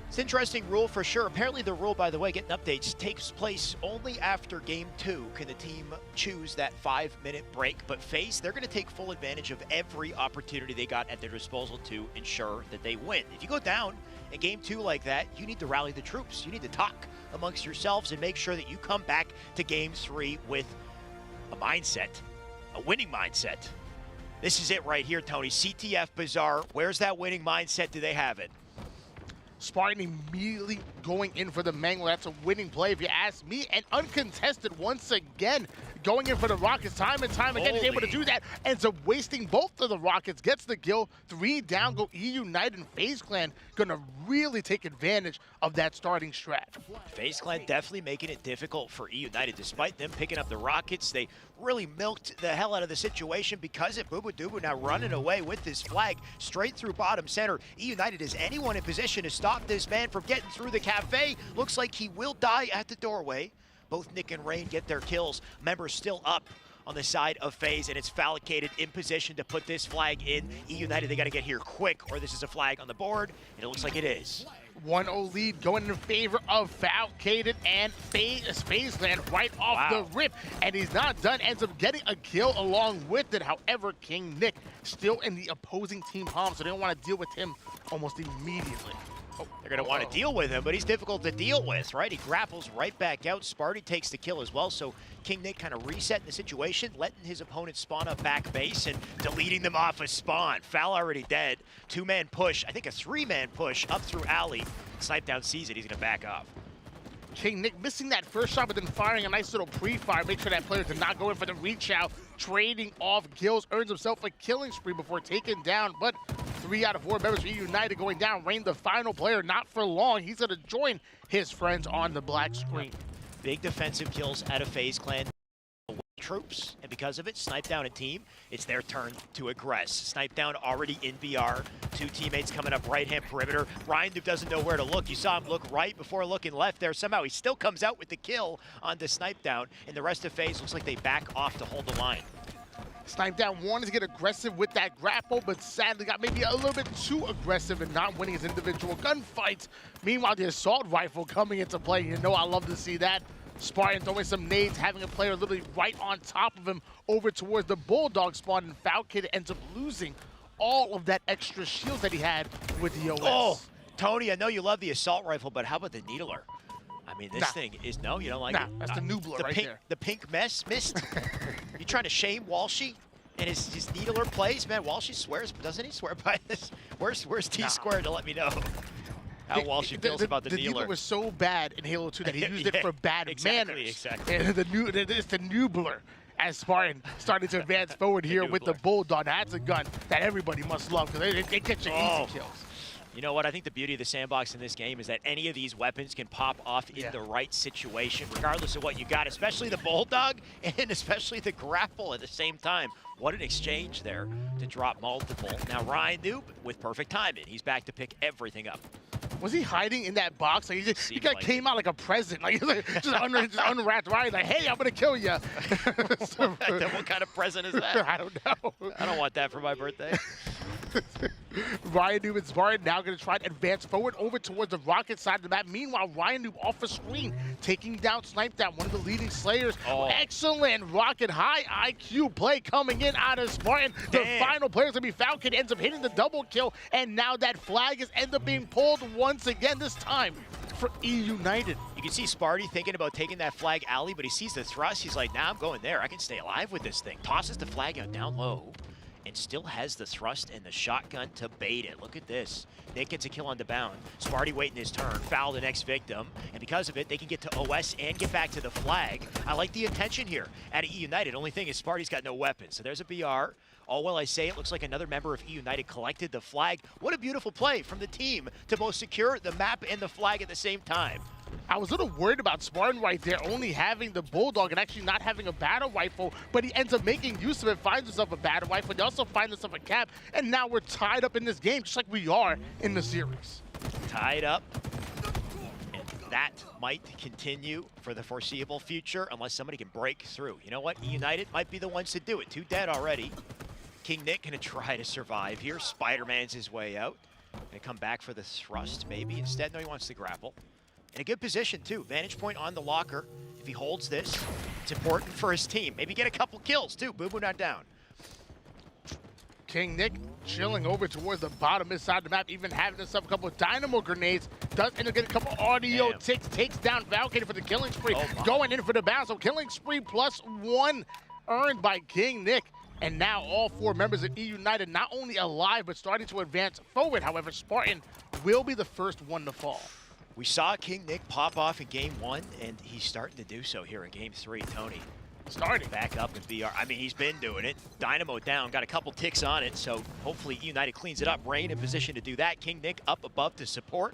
It's an interesting rule for sure. Apparently the rule, by the way, getting updates, takes place only after game 2 can the team choose that 5-minute break. But FaZe, they're going to take full advantage of every opportunity they got at their disposal to ensure that they win. If you go down in game 2 like that, you need to rally the troops. You need to talk amongst yourselves and make sure that you come back to game 3 with a mindset, a winning mindset. This is it right here, Tony. CTF Bazaar, where's that winning mindset? Do they have it? Spartan immediately going in for the Mangle. That's a winning play if you ask me. And uncontested once again, going in for the Rockets time and time again. He's able to do that. Ends up wasting both of the Rockets. Gets the kill. 3 down, go E United and FaZe Clan. Gonna really take advantage of that starting strat. FaZe Clan definitely making it difficult for E United. Despite them picking up the Rockets, they really milked the hell out of the situation because of Boo Boo Dubu now running away with this flag straight through bottom center. E United, is anyone in position to stop this man from getting through the cafe? Looks like he will die at the doorway. Both Nick and Rain get their kills. Members still up on the side of FaZe, and it's Falcated in position to put this flag in. E United, they got to get here quick, or this is a flag on the board, and it looks like it is. 1-0 lead going in favor of Falcated and FaZe Clan right off the rip. And he's not done, ends up getting a kill along with it. However, King Nick still in the opposing team palm, so they don't want to deal with him almost immediately. They're going to want to deal with him, but he's difficult to deal with, right? He grapples right back out. Sparty takes the kill as well, so King Nick kind of resetting the situation, letting his opponent spawn up back base and deleting them off a spawn. Foul already dead. 2-man push, I think a 3-man push up through alley. Snipe down sees it, he's going to back off. King Nick missing that first shot, but then firing a nice little pre-fire. Make sure that player did not go in for the reach out. Trading off kills, earns himself a killing spree before taken down. But 3 out of 4 members for United going down. Rain, the final player, not for long. He's going to join his friends on the black screen. Big defensive kills out of FaZe Clan troops, and because of it, Snipe Down and team, it's their turn to aggress. Snipe Down already in BR. 2 teammates coming up right-hand perimeter. Ryan Duke doesn't know where to look. You saw him look right before looking left there. Somehow he still comes out with the kill on the Snipe Down, and the rest of FaZe looks like they back off to hold the line. Snipe Down wanted to get aggressive with that grapple, but sadly got maybe a little bit too aggressive and not winning his individual gunfights. Meanwhile, the assault rifle coming into play. You know I love to see that. Spartan throwing some nades, having a player literally right on top of him over towards the Bulldog spawn, and Falcon ends up losing all of that extra shield that he had with the OS. Oh, Tony, I know you love the assault rifle, but how about the Needler? I mean, this thing is, no, you don't like it? That's the Noobler right there. The pink mist? You trying to shame Walshy and his Needler plays? Man, Walshy swears, but doesn't he swear by this? Where's T-Squared to let me know how Walshy feels about the Needler? The Needler was so bad in Halo 2 that he used it for bad manners. Exactly. And it's the Noobler as Spartan starting to advance forward here with the Bulldog. That's a gun that everybody must love because they get you easy kills. You know what? I think the beauty of the sandbox in this game is that any of these weapons can pop off in the right situation, regardless of what you got, especially the Bulldog and especially the grapple at the same time. What an exchange there to drop multiple. Now Ryan Noob with perfect timing. He's back to pick everything up. Was he hiding in that box? Like he came out like a present, like just unwrapped Ryan, like, hey, I'm gonna kill you. What kind of present is that? I don't know. I don't want that for my birthday. Ryan Noob and Spartan now going to try to advance forward over towards the Rocket side of the map. Meanwhile, Ryan Noob off the screen, taking down Snipe Down, one of the leading Slayers. Excellent Rocket high IQ play coming in out of Spartan. The final player is going to be Falcon, ends up hitting the double kill, and now that flag is end up being pulled once again, this time for E United. You can see Sparty thinking about taking that flag alley, but he sees the thrust. He's like, nah, I'm going there. I can stay alive with this thing. Tosses the flag out down low, and still has the thrust and the shotgun to bait it. Look at this. Nick gets a kill on the bound. Sparty waiting his turn, foul the next victim, and because of it, they can get to OS and get back to the flag. I like the intention here at E United. Only thing is Sparty's got no weapons, so there's a BR. All while I say it looks like another member of E United collected the flag. What a beautiful play from the team to both secure the map and the flag at the same time. I was a little worried about Spartan right there, only having the Bulldog and actually not having a battle rifle, but he ends up making use of it, finds himself a battle rifle, he also finds himself a cap, and now we're tied up in this game, just like we are in the series. Tied up, and that might continue for the foreseeable future unless somebody can break through. You know what? E United might be the ones to do it. 2 dead already. King Nick gonna try to survive here. Spider-Man's his way out. Gonna come back for the thrust, maybe. Instead, no, he wants to grapple. In a good position, too. Vantage point on the locker. If he holds this, it's important for his team. Maybe get a couple kills, too. Boo-Boo not down. King Nick chilling over towards the bottom side of the map, even having himself a couple of dynamo grenades. Does end up getting a couple audio ticks, takes down Valkyrie for the killing spree. Going in for the bounce. So killing spree +1 earned by King Nick. And now all 4 members of E United not only alive, but starting to advance forward. However, Spartan will be the first one to fall. We saw King Nick pop off in game 1, and he's starting to do so here in game 3, Tony. Starting back up in BR. I mean, he's been doing it. Dynamo down, got a couple ticks on it, so hopefully United cleans it up. Rain in position to do that. King Nick up above to support.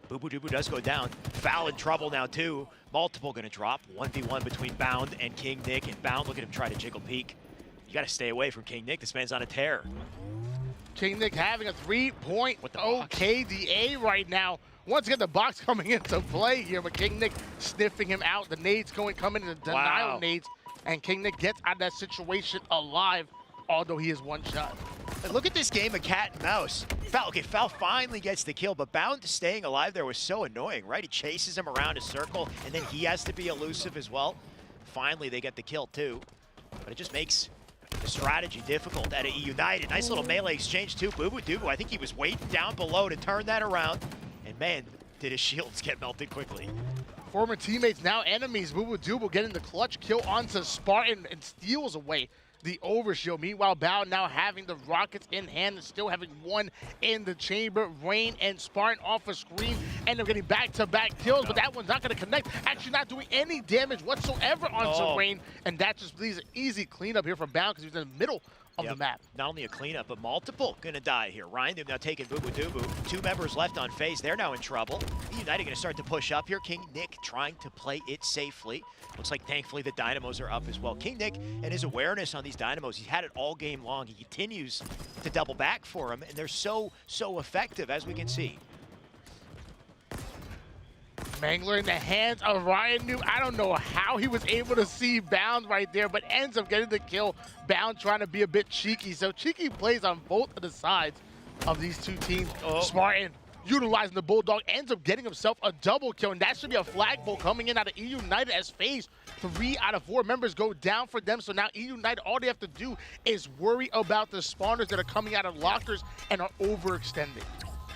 Boo-Boo Doo-Boo does go down. Foul in trouble now, too. Multiple gonna drop. 1v1 between Bound and King Nick, and Bound, look at him try to jiggle peek. You gotta stay away from King Nick. This man's on a tear. King Nick having a 3.0 KDA right now. Once again, the box coming into play here, but King Nick sniffing him out. The nades coming into denial nades. And King Nick gets out of that situation alive, although he is 1 shot. And look at this game of cat and mouse. Foul finally gets the kill, but Bound staying alive there was so annoying, right? He chases him around a circle, and then he has to be elusive as well. Finally, they get the kill too, but it just makes the strategy difficult at E United. Nice little melee exchange too. Boo-Boo Doo-Boo, I think he was waiting down below to turn that around, and man, did his shields get melted quickly. Former teammates, now enemies. Boo-Boo Doo-Boo getting the clutch kill onto Spartan and steals away the overshield. Meanwhile, Bao now having the rockets in hand and still having 1 in the chamber. Rain and Spartan off a screen, end up getting back-to-back kills, but that one's not going to connect. Actually not doing any damage whatsoever onto Rain, and that just leaves an easy cleanup here from Bao because he's in the middle of the map. Not only a cleanup, but multiple gonna die here. Ryan now taking Boo-Boo Doo-Boo. 2 members left on FaZe. They're now in trouble. United gonna start to push up here. King Nick trying to play it safely. Looks like thankfully the Dynamos are up as well. King Nick and his awareness on these Dynamos, he's had it all game long. He continues to double back for them, and they're so effective, as we can see. Mangler in the hands of Ryan New. I don't know how he was able to see Bound right there, but ends up getting the kill. Bound trying to be a bit cheeky. So cheeky plays on both of the sides of these 2 teams. Spartan utilizing the Bulldog, ends up getting himself a double kill, and that should be a flagpole coming in out of E United as FaZe. 3 out of 4 members go down for them, so now E United, all they have to do is worry about the spawners that are coming out of lockers and are overextending.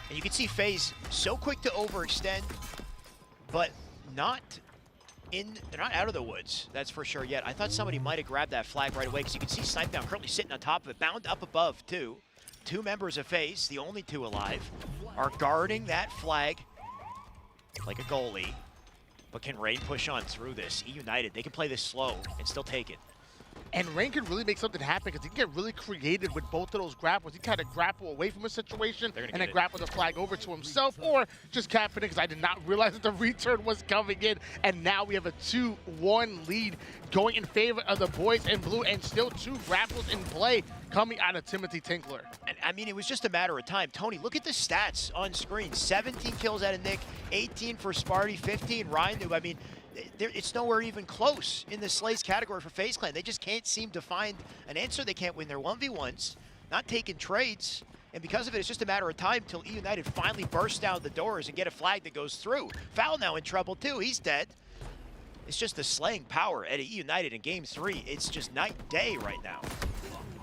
And you can see FaZe so quick to overextend, but they're not out of the woods, that's for sure yet. I thought somebody might have grabbed that flag right away because you can see Snipe down currently sitting on top of it, Bound up above too. 2 members of FaZe, the only 2 alive, are guarding that flag like a goalie. But can Rain push on through this? E United, they can play this slow and still take it. And Rain can really make something happen because he can get really creative with both of those grapples. He kind of grapple away from a situation and then grapple the flag over to himself, or just cap it in because I did not realize that the return was coming in. And now we have a 2-1 lead going in favor of the boys in blue, and still 2 grapples in play coming out of Timothy Tinkler. And I mean, it was just a matter of time. Tony, look at the stats on screen. 17 kills out of Nick, 18 for Sparty, 15 Ryan. I mean, it's nowhere even close in the Slays category for FaZe Clan. They just can't seem to find an answer. They can't win their 1v1s, not taking trades. And because of it, it's just a matter of time till E United finally burst down the doors and get a flag that goes through. Foul now in trouble too, he's dead. It's just the slaying power at E United in game 3. It's just night and day right now.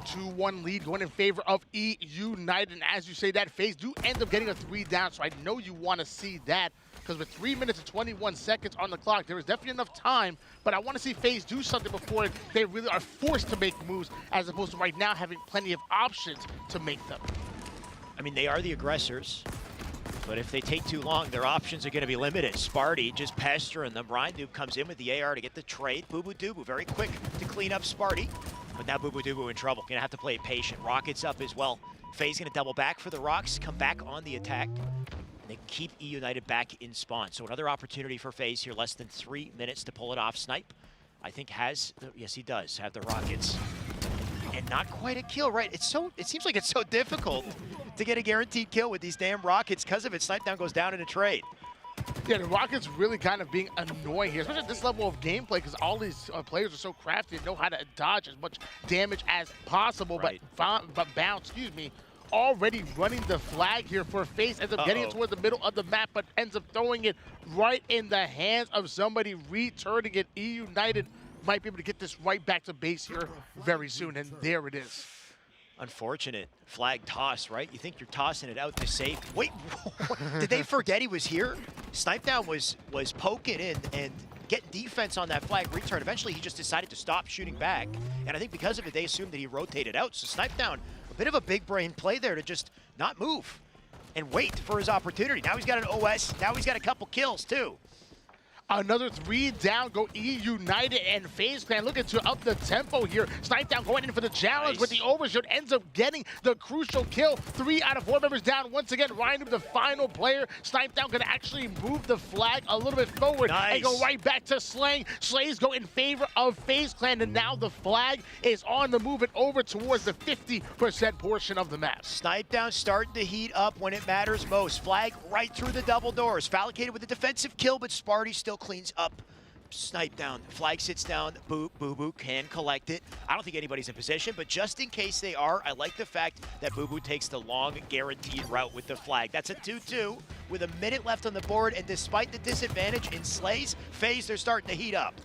2-1 lead going in favor of E United. And as you say that, FaZe do end up getting a 3 down, so I know you want to see that. Because with 3 minutes and 21 seconds on the clock, there is definitely enough time, but I want to see FaZe do something before they really are forced to make moves, as opposed to right now having plenty of options to make them. I mean, they are the aggressors, but if they take too long, their options are going to be limited. Sparty just pestering them. Ryan Noob comes in with the AR to get the trade. Boo-Boo Doo-Boo very quick to clean up Sparty, but now Boo-Boo Doo-Boo in trouble. Going to have to play it patient. Rockets up as well. FaZe going to double back for the Rocks, come back on the attack. They keep E United back in spawn. So another opportunity for FaZe here, less than 3 minutes to pull it off. Snipe, I think yes he does, have the Rockets. And not quite a kill, right? It seems like it's so difficult to get a guaranteed kill with these damn Rockets. Because of it, Snipe down goes down in a trade. Yeah, the Rockets really kind of being annoying here, especially at this level of gameplay, because all these players are so crafty and know how to dodge as much damage as possible. Right. But Bounce, already running the flag here for FaZe. Ends up getting it towards the middle of the map, but ends up throwing it right in the hands of somebody, returning it. E United might be able to get this right back to base here very soon, and there it is. Unfortunate flag toss, right? You think you're tossing it out to safe. Wait, did they forget he was here? Snipedown was poking in and getting defense on that flag return. Eventually, he just decided to stop shooting back. And I think because of it, they assumed that he rotated out. So Snipedown, a bit of a big brain play there to just not move and wait for his opportunity. Now he's got an OS. Now he's got a couple kills, too. Another 3 down, go E United and FaZe Clan looking to up the tempo here. Snipedown going in for the challenge with the overshoot, ends up getting the crucial kill. 3 out of 4 members down once again. Ryan, the final player. Snipedown gonna actually move the flag a little bit forward and go right back to Slaying. Slays go in favor of FaZe Clan, and now the flag is on the move and over towards the 50% portion of the map. Snipedown starting to heat up when it matters most. Flag right through the double doors. Fallicated with a defensive kill, but Sparty still cleans up. Snipedown. Flag sits down. Boo Boo can collect it. I don't think anybody's in position, but just in case they are, I like the fact that Boo Boo takes the long guaranteed route with the flag. That's a 2-2 with a minute left on the board, and despite the disadvantage in Slays, FaZe, they're starting to heat up.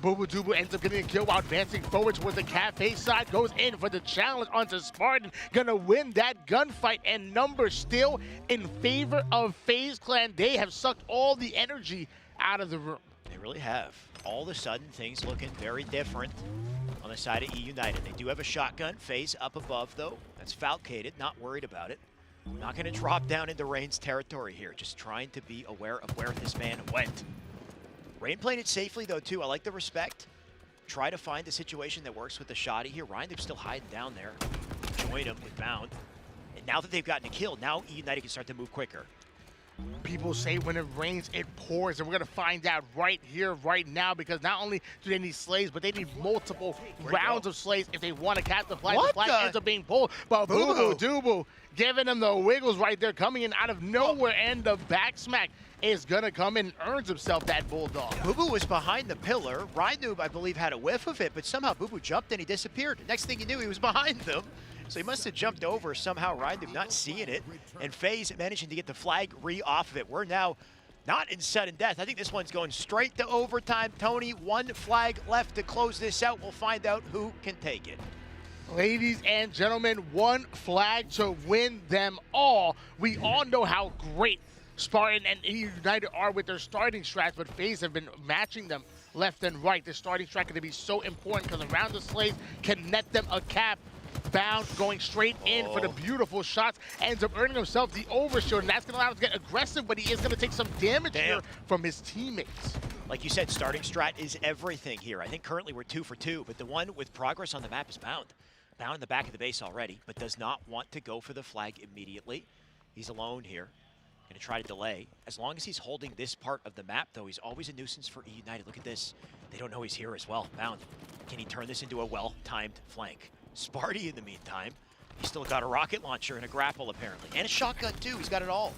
Boobu Dubu ends up getting a kill while advancing forward towards the cafe side. Goes in for the challenge onto Spartan. Gonna win that gunfight, and numbers still in favor of FaZe Clan. They have sucked all the energy out of the room. They really have. All of a sudden, things looking very different on the side of E United. They do have a shotgun. FaZe up above, though. That's falcated. Not worried about it. Not going to drop down into Rain's territory here. Just trying to be aware of where this man went. Rain playing it safely, though, too. I like the respect. Try to find the situation that works with the shotty here. Ryan, they're still hiding down there. Join him with Bound. And now that they've gotten a kill, now E United can start to move quicker. People say when it rains, it pours, and we're going to find out right here, right now, because not only do they need slays, but they need multiple rounds of slays if they want to catch the flag. The flag ends up being pulled, but Boo Boo Dubu giving them the wiggles right there, coming in out of nowhere, and the back smack is going to come in and earns himself that bulldog. Boo Boo was behind the pillar. Rynoob, I believe, had a whiff of it, but somehow Boo Boo jumped and he disappeared. Next thing you knew, he was behind them. So he must have jumped over somehow. Rynoob not seeing it, and FaZe managing to get the flag off of it. We're now not in sudden death. I think this one's going straight to overtime. Tony, 1 flag left to close this out. We'll find out who can take it. Ladies and gentlemen, 1 flag to win them all. We all know how great Spartan and E United are with their starting strats, but FaZe have been matching them left and right. Their starting strat going to be so important because around the slays can net them a cap. Bound going straight in for the beautiful shots, ends up earning himself the overshield, and that's going to allow him to get aggressive, but he is going to take some damage here from his teammates. Like you said, starting strat is everything here. I think currently we're 2 for 2, but the one with progress on the map is Bound. Bound in the back of the base already, but does not want to go for the flag immediately. He's alone here. Going to try to delay. As long as he's holding this part of the map, though, he's always a nuisance for E United. Look at this. They don't know he's here as well. Bound. Can he turn this into a well-timed flank? Sparty, in the meantime, he's still got a rocket launcher and a grapple, apparently. And a shotgun, too. He's got it all.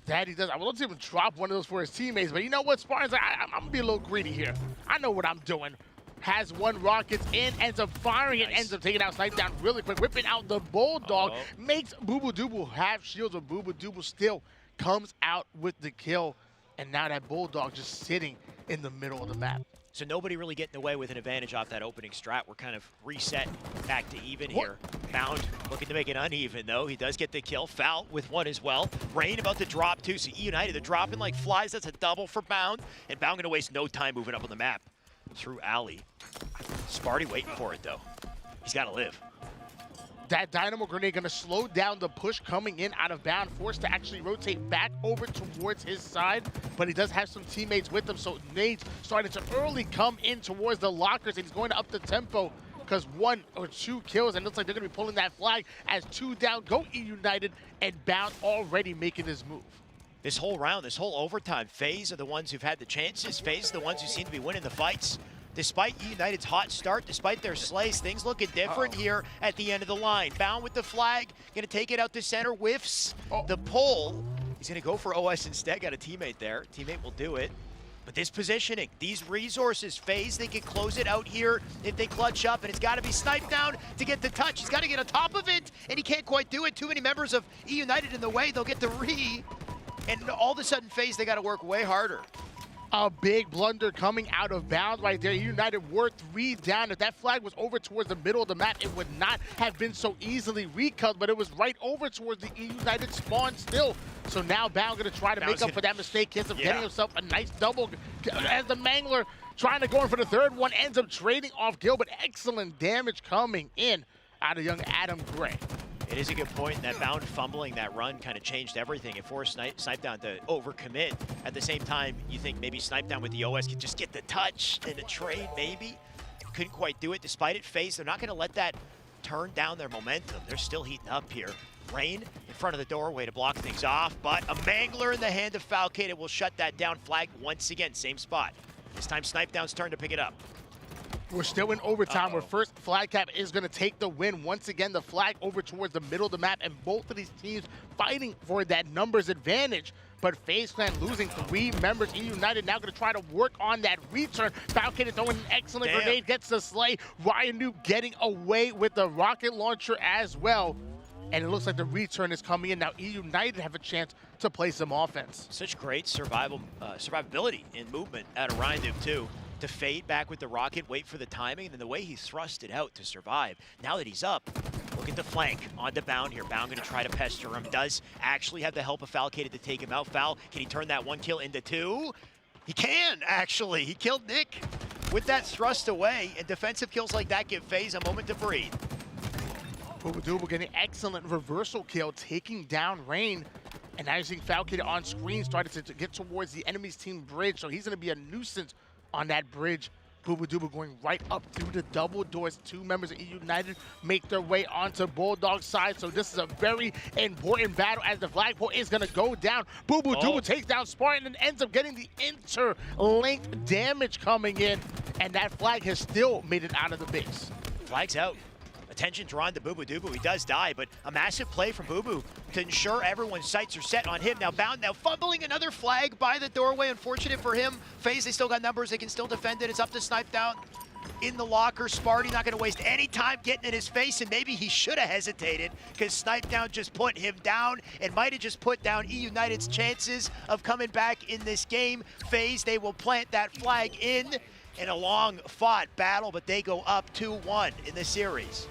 That he does. I would love to even drop one of those for his teammates, but you know what, Spartan's like, I'm going to be a little greedy here. I know what I'm doing. Has 1 rocket in, ends up firing it, ends up taking out Snipedown really quick, whipping out the bulldog, makes Boo Boo Dubu have shields, but Boo Boo Dubu still comes out with the kill, and now that bulldog just sitting in the middle of the map. So nobody really getting away with an advantage off that opening strat. We're kind of reset back to even here. Bound looking to make it uneven, though. He does get the kill. Foul with 1 as well. Rain about to drop, too. So E United, they're dropping like flies. That's a double for Bound. And Bound going to waste no time moving up on the map through alley. Sparty waiting for it, though. He's got to live. That Dynamo Grenade going to slow down the push coming in out of Bound, forced to actually rotate back over towards his side, but he does have some teammates with him, so nades starting to early come in towards the lockers, and he's going to up the tempo because 1 or 2 kills, and it looks like they're going to be pulling that flag as 2 down go E United, and Bound already making his move. This whole round, this whole overtime, FaZe are the ones who've had the chances. FaZe are the ones who seem to be winning the fights. Despite E United's hot start, despite their slays, things looking different here at the end of the line. Bound with the flag, gonna take it out to center, whiffs the pull. He's gonna go for OS instead, got a teammate there. Teammate will do it. But this positioning, these resources, FaZe, they can close it out here if they clutch up, and it's got to be sniped down to get the touch. He's got to get on top of it, and he can't quite do it. Too many members of E United in the way. They'll get the re, and all of a sudden, FaZe, they got to work way harder. A big blunder coming out of bounds right there. United were 3 down. If that flag was over towards the middle of the map, it would not have been so easily recut, but it was right over towards the United spawn still. So now Bound going to try to make up for that mistake. Ends up getting himself a nice double as the Mangler trying to go in for the third one. Ends up trading off Gil, but excellent damage coming in out of young Adam Gray. It is a good point. That Bound fumbling that run kind of changed everything. It forced Snipedown to overcommit. At the same time, you think maybe Snipedown with the OS could just get the touch and the trade, maybe. Couldn't quite do it. Despite it, FaZe, they're not going to let that turn down their momentum. They're still heating up here. Rain in front of the doorway to block things off, but a Mangler in the hand of Falcated will shut that down. Flag once again, same spot. This time Snipedown's turn to pick it up. We're still in overtime where first flag cap is going to take the win. Once again, the flag over towards the middle of the map, and both of these teams fighting for that numbers advantage. But FaZe Clan losing 3 members. E United now going to try to work on that return. Falcated throwing an excellent grenade, gets the slay. Ryan Noob getting away with the rocket launcher as well. And it looks like the return is coming in. Now E United have a chance to play some offense. Such great survivability in movement out of Ryan Noob too. To fade back with the rocket, wait for the timing, and then the way he thrust it out to survive. Now that he's up, look at the flank on the Bound here. Bound going to try to pester him. Does actually have the help of Falcated to take him out. Fal, can he turn that 1 kill into 2? He can, actually. He killed Nick with that thrust away, and defensive kills like that give FaZe a moment to breathe. Boobadooboo getting excellent reversal kill, taking down Rain. And now you're seeing Falcated on screen, started to get towards the enemy's team bridge, so he's going to be a nuisance on that bridge. Boobadooboo going right up through the double doors. 2 members of E United make their way onto Bulldog's side. So this is a very important battle as the flagpole is going to go down. Boobadooboo takes down Spartan and ends up getting the interlinked damage coming in. And that flag has still made it out of the base. Flag's out. Attention drawn to Boobadooboo. He does die, but a massive play from Boo to ensure everyone's sights are set on him. Now Bound, now fumbling another flag by the doorway. Unfortunate for him. FaZe, they still got numbers. They can still defend it. It's up to Snipedown in the locker. Sparty not going to waste any time getting in his face, and maybe he should have hesitated because Snipedown just put him down and might have just put down E United's chances of coming back in this game. FaZe, they will plant that flag in a long-fought battle, but they go up 2-1 in the series.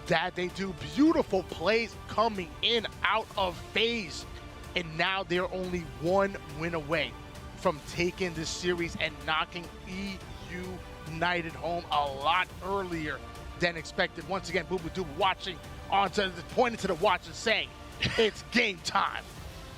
That they do beautiful plays coming in out of FaZe, and now they're only 1 win away from taking this series and knocking E United home a lot earlier than expected. Once again, Boobadooboo watching pointing to the watch and saying, "It's game time."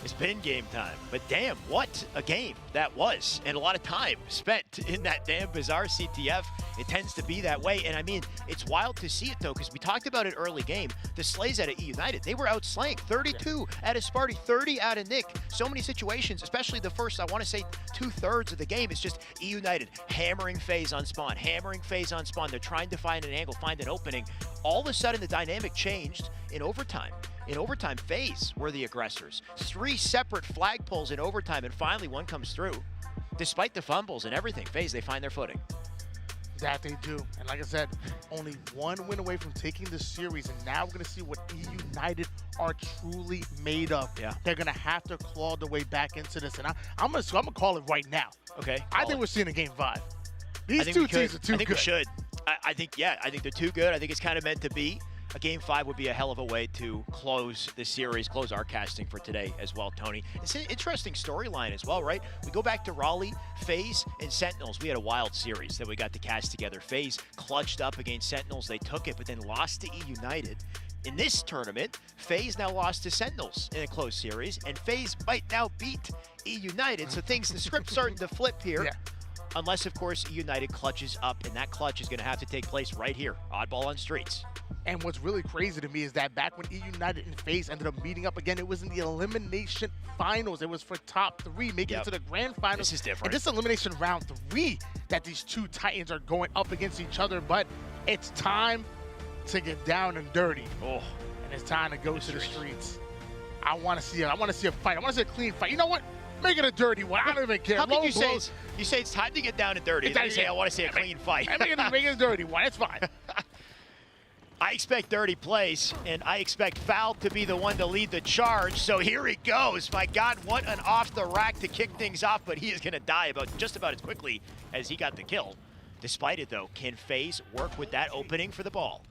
It's been game time, but damn, what a game that was. And a lot of time spent in that damn bizarre CTF. It tends to be that way. And I mean, it's wild to see it though, because we talked about it early game. The slays out of E United, they were outslaying 32 out of Sparty, 30 out of Nick. So many situations, especially the first, I want to say 2/3 of the game, is just E United hammering FaZe on spawn, hammering FaZe on spawn. They're trying to find an angle, find an opening. All of a sudden, the dynamic changed in overtime. In overtime, FaZe were the aggressors. 3 separate flagpoles in overtime, and finally one comes through. Despite the fumbles and everything, FaZe, they find their footing. That they do. And like I said, only 1 win away from taking this series, and now we're going to see what E United are truly made of. Yeah. They're going to have to claw their way back into this, and I'm going to call it right now. Okay. I think we're seeing a game 5. These 2 teams are too good. I think we should. I think they're too good. I think it's kind of meant to be. A game 5 would be a hell of a way to close the series, close our casting for today as well, Tony. It's an interesting storyline as well, right? We go back to Raleigh, FaZe, and Sentinels. We had a wild series that we got to cast together. FaZe clutched up against Sentinels. They took it, but then lost to E United. In this tournament, FaZe now lost to Sentinels in a close series, and FaZe might now beat E United. So the script's starting to flip here. Yeah. Unless, of course, E United clutches up, and that clutch is going to have to take place right here. Oddball on Streets. And what's really crazy to me is that back when E United and FaZe ended up meeting up again, it was in the elimination finals. It was for top 3, making it to the grand finals. This is different. And this elimination round 3 that these 2 Titans are going up against each other, but it's time to get down and dirty. Oh, and it's time to go to the streets. I want to see a fight. I want to see a clean fight. You know what? Make it a dirty one. I don't even care. How can Low you say blows. you say it's time to get down and dirty? And then you say I want to see a clean fight. Make it a dirty one. It's fine. I expect dirty plays, and I expect Foul to be the one to lead the charge. So here he goes. My God, what an off the rack to kick things off, but he is going to die just about as quickly as he got the kill. Despite it, though, can FaZe work with that opening for the ball?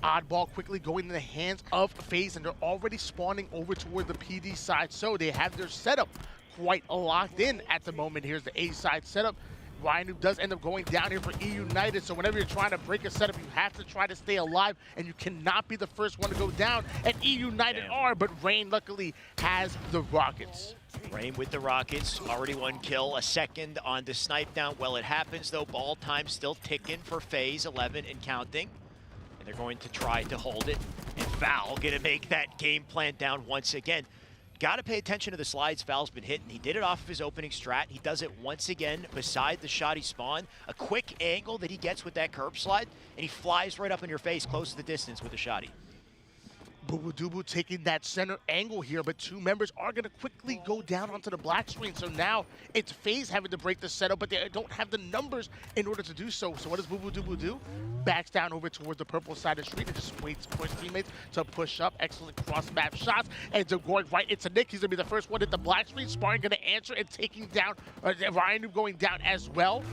Oddball quickly going in the hands of FaZe, and they're already spawning over toward the PD side, so they have their setup quite locked in at the moment. Here's the A side setup. Ryan, who does end up going down here for E United, so whenever you're trying to break a setup, you have to try to stay alive, and you cannot be the first one to go down, and E United are, but Rain luckily has the Rockets. Rain with the Rockets, already one kill, a second on the snipe down. Well, it happens, though, ball time still ticking for FaZe, 11 and counting. And they're going to try to hold it, and Foul gonna make that game plan down once again. Got to pay attention to the slides Foul's been hitting. He did it off of his opening strat. He does it once again beside the shot he spawned. A quick angle that he gets with that curb slide, and he flies right up in your face close to the distance with the shotty. Boo taking that center angle here, but two members are going to quickly go down onto the black screen. So now it's FaZe having to break the setup, but they don't have the numbers in order to do so. So what does Boo do? Backs down over towards the purple side of the street and just waits for his teammates to push up. Excellent cross-map shots. And going right into Nick. He's going to be the first one at the black screen. Spartan going to answer and taking down Ryan going down as well.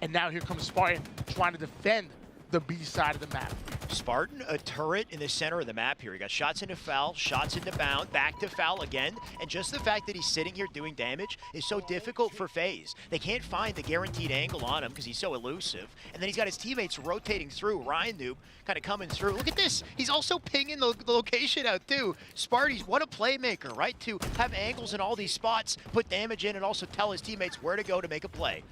And now here comes Spartan trying to defend the B side of the map. Spartan, a turret in the center of the map here. He got shots into Foul, shots into Bound, back to Foul again. And just the fact that he's sitting here doing damage is so difficult for FaZe. They can't find the guaranteed angle on him because he's so elusive. And then he's got his teammates rotating through. Ryan Noob kind of coming through. Look at this. He's also pinging the location out too. Sparty's, what a playmaker, right? To have angles in all these spots, put damage in, and also tell his teammates where to go to make a play.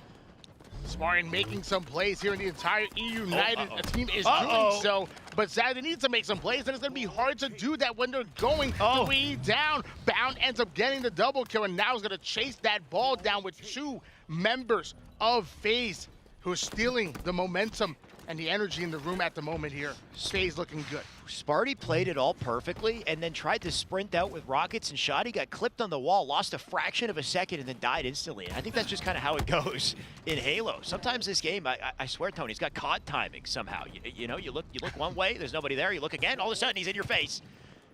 Spartan making some plays here, and the entire E United team is doing so. But sadly, they need to make some plays, and it's going to be hard to do that when they're going way down. Bound ends up getting the double kill, and now is going to chase that ball down with two members of FaZe who are stealing the momentum and the energy in the room at the moment here. FaZe looking good. Sparty played it all perfectly and then tried to sprint out with rockets and shot. He got clipped on the wall, lost a fraction of a second, and then died instantly. And I think that's just kind of how it goes in Halo. Sometimes this game, I swear, Tony, he's got COD timing somehow. You know, you look one way, there's nobody there. You look again, all of a sudden he's in your face,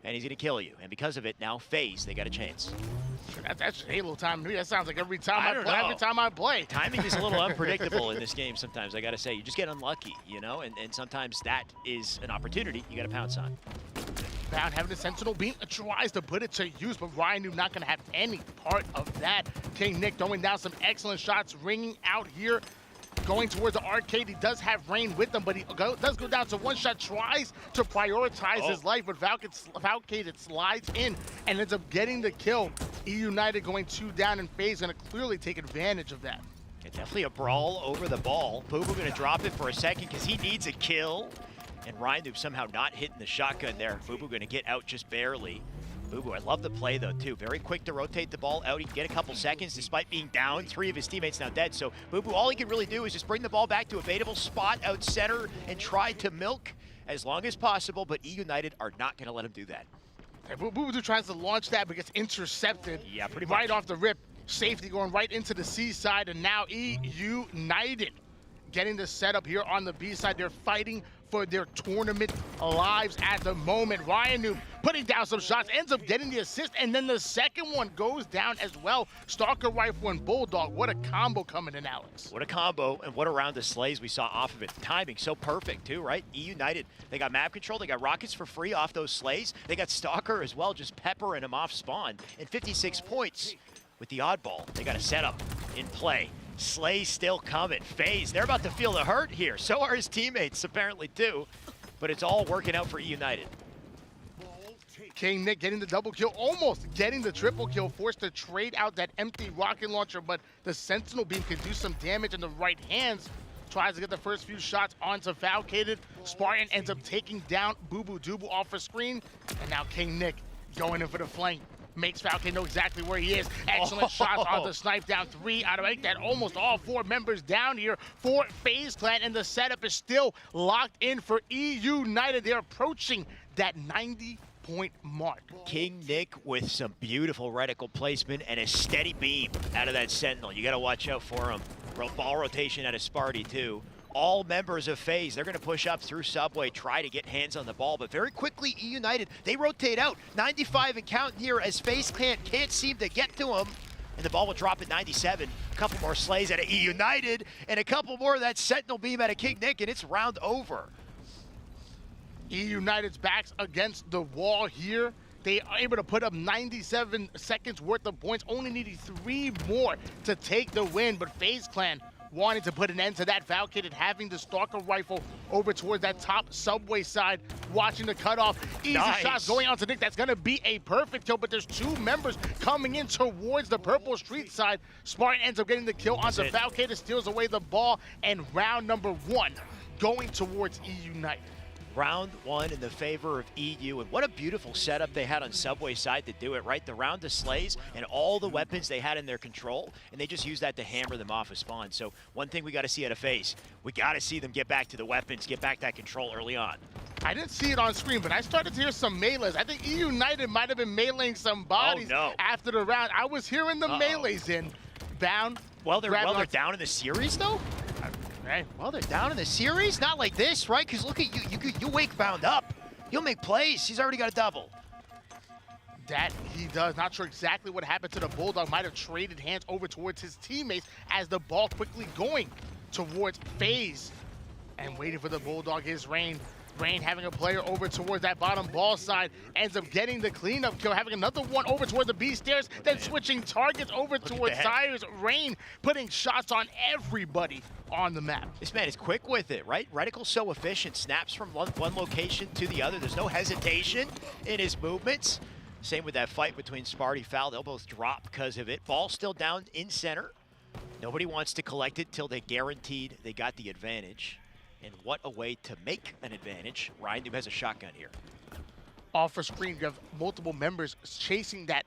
and he's going to kill you. And because of it, now FaZe, they got a chance. That's Halo time to me. That sounds like every time I play. Timing is a little unpredictable in this game sometimes, I got to say. You just get unlucky, you know, and sometimes that is an opportunity you got to pounce on. Bound having the Sentinel beam, tries to put it to use, but Ryan Noob not going to have any part of that. King Nick throwing down some excellent shots, ringing out here. Going towards the arcade, he does have Rain with him, but he does go down to one shot, tries to prioritize his life, but Valcade slides in and ends up getting the kill. E United going 2 down, and FaZe going to clearly take advantage of that. Yeah, definitely a brawl over the ball. Boo Boo going to drop it for a second because he needs a kill. And Ryan Noob somehow not hitting the shotgun there. Boo Boo going to get out just barely. Boo Boo, I love the play though too. Very quick to rotate the ball out. He can get a couple seconds despite being down. 3 of his teammates now dead. So Boo Boo, all he can really do is just bring the ball back to a baitable spot out center and try to milk as long as possible. But E United are not going to let him do that. Boo Boo tries to launch that, but gets intercepted. Yeah, pretty much. Right off the rip. Safety going right into the C side, and now E United getting the setup here on the B side. They're fighting for their tournament lives at the moment. Ryan Noob putting down some shots, ends up getting the assist, and then the second one goes down as well. Stalker Rifle and Bulldog, what a combo coming in, Alex. What a combo, and what a round of slays we saw off of it. The timing so perfect too, right? E United, they got map control, they got rockets for free off those slays. They got Stalker as well, just peppering him off spawn. And 56 points with the oddball. They got a setup in play. Slay's still coming. FaZe, they're about to feel the hurt here. So are his teammates, apparently, too. But it's all working out for E United. King Nick getting the double kill, almost getting the triple kill, forced to trade out that empty rocket launcher, but the Sentinel beam can do some damage in the right hands. Tries to get the first few shots onto Valcade. Spartan ends up taking down Boo Boo Doobu off the screen. And now King Nick going in for the flank. Makes Valcade know exactly where he is. Excellent shots on the snipe down. 3 out of 8. That almost all 4 members down here for FaZe Clan, and the setup is still locked in for E United. They're approaching that 90 3-point mark. King Nick with some beautiful reticle placement and a steady beam out of that Sentinel. You got to watch out for him. Ball rotation out of Sparty too. All members of FaZe, they're going to push up through Subway, try to get hands on the ball, but very quickly E United, they rotate out. 95 and counting here as FaZe can't seem to get to him. And the ball will drop at 97. A couple more slays out of E United, and a couple more of that Sentinel beam out of King Nick, and it's round over. E United's backs against the wall here. They are able to put up 97 seconds worth of points, only needing 3 more to take the win, but FaZe Clan wanting to put an end to that. Valkid and having the Stalker rifle over towards that top Subway side, watching the cutoff. Easy shots going on to Nick. That's going to be a perfect kill, but there's 2 members coming in towards the purple street side. Spartan ends up getting the kill onto Valkid, steals away the ball, and round number 1 going towards E United. Round 1 in the favor of EU, and what a beautiful setup they had on Subway side to do it, right? The round of slays and all the weapons they had in their control, and they just used that to hammer them off of spawn. So one thing we got to see out of FaZe, we got to see them get back to the weapons, get back that control early on. I didn't see it on screen, but I started to hear some melees. I think E United might have been meleeing some bodies after the round. I was hearing the melees in. Bound. Well, they're down in the series, though? Right. Well, they're down in the series? Not like this, right? Because look at you wake Bound up. He'll make plays. He's already got a double. That he does. Not sure exactly what happened to the Bulldog. Might have traded hands over towards his teammates as the ball quickly going towards FaZe. And waiting for the Bulldog is Rain. Rain having a player over towards that bottom ball side, ends up getting the cleanup kill, having another one over towards the B stairs, then switching targets over towards Tires. Rain putting shots on everybody on the map. This man is quick with it, right? Reticle's so efficient, snaps from one location to the other. There's no hesitation in his movements. Same with that fight between Sparty Foul. They'll both drop because of it. Ball still down in center. Nobody wants to collect it till they guaranteed they got the advantage. And what a way to make an advantage. Ryan Noob has a shotgun here. Off a screen, you have multiple members chasing that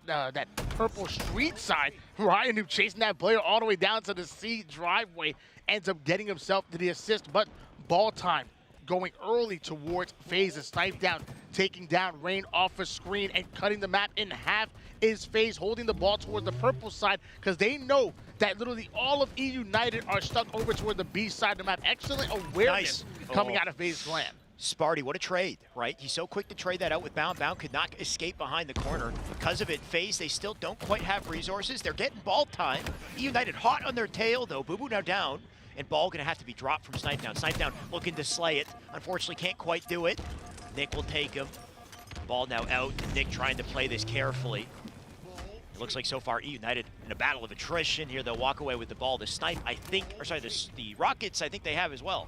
purple street side. Ryan Noob chasing that player all the way down to the C driveway. Ends up getting himself to the assist, but ball time going early towards FaZe. A snipe down, taking down Rain off a screen and cutting the map in half is FaZe, holding the ball towards the purple side because they know that literally all of E United are stuck over toward the B side of the map. Excellent awareness coming out of FaZe Clan. Sparty, what a trade, right? He's so quick to trade that out with Bound. Bound could not escape behind the corner. Because of it, FaZe, they still don't quite have resources. They're getting ball time. E United hot on their tail, though. Boo Boo now down. And ball gonna have to be dropped from Snipe Down. Snipe Down looking to slay it. Unfortunately, can't quite do it. Nick will take him. Ball now out. Nick trying to play this carefully. It looks like so far E United in a battle of attrition here. They'll walk away with the ball. The Snipe, I think, or sorry, the Rockets, I think they have as well.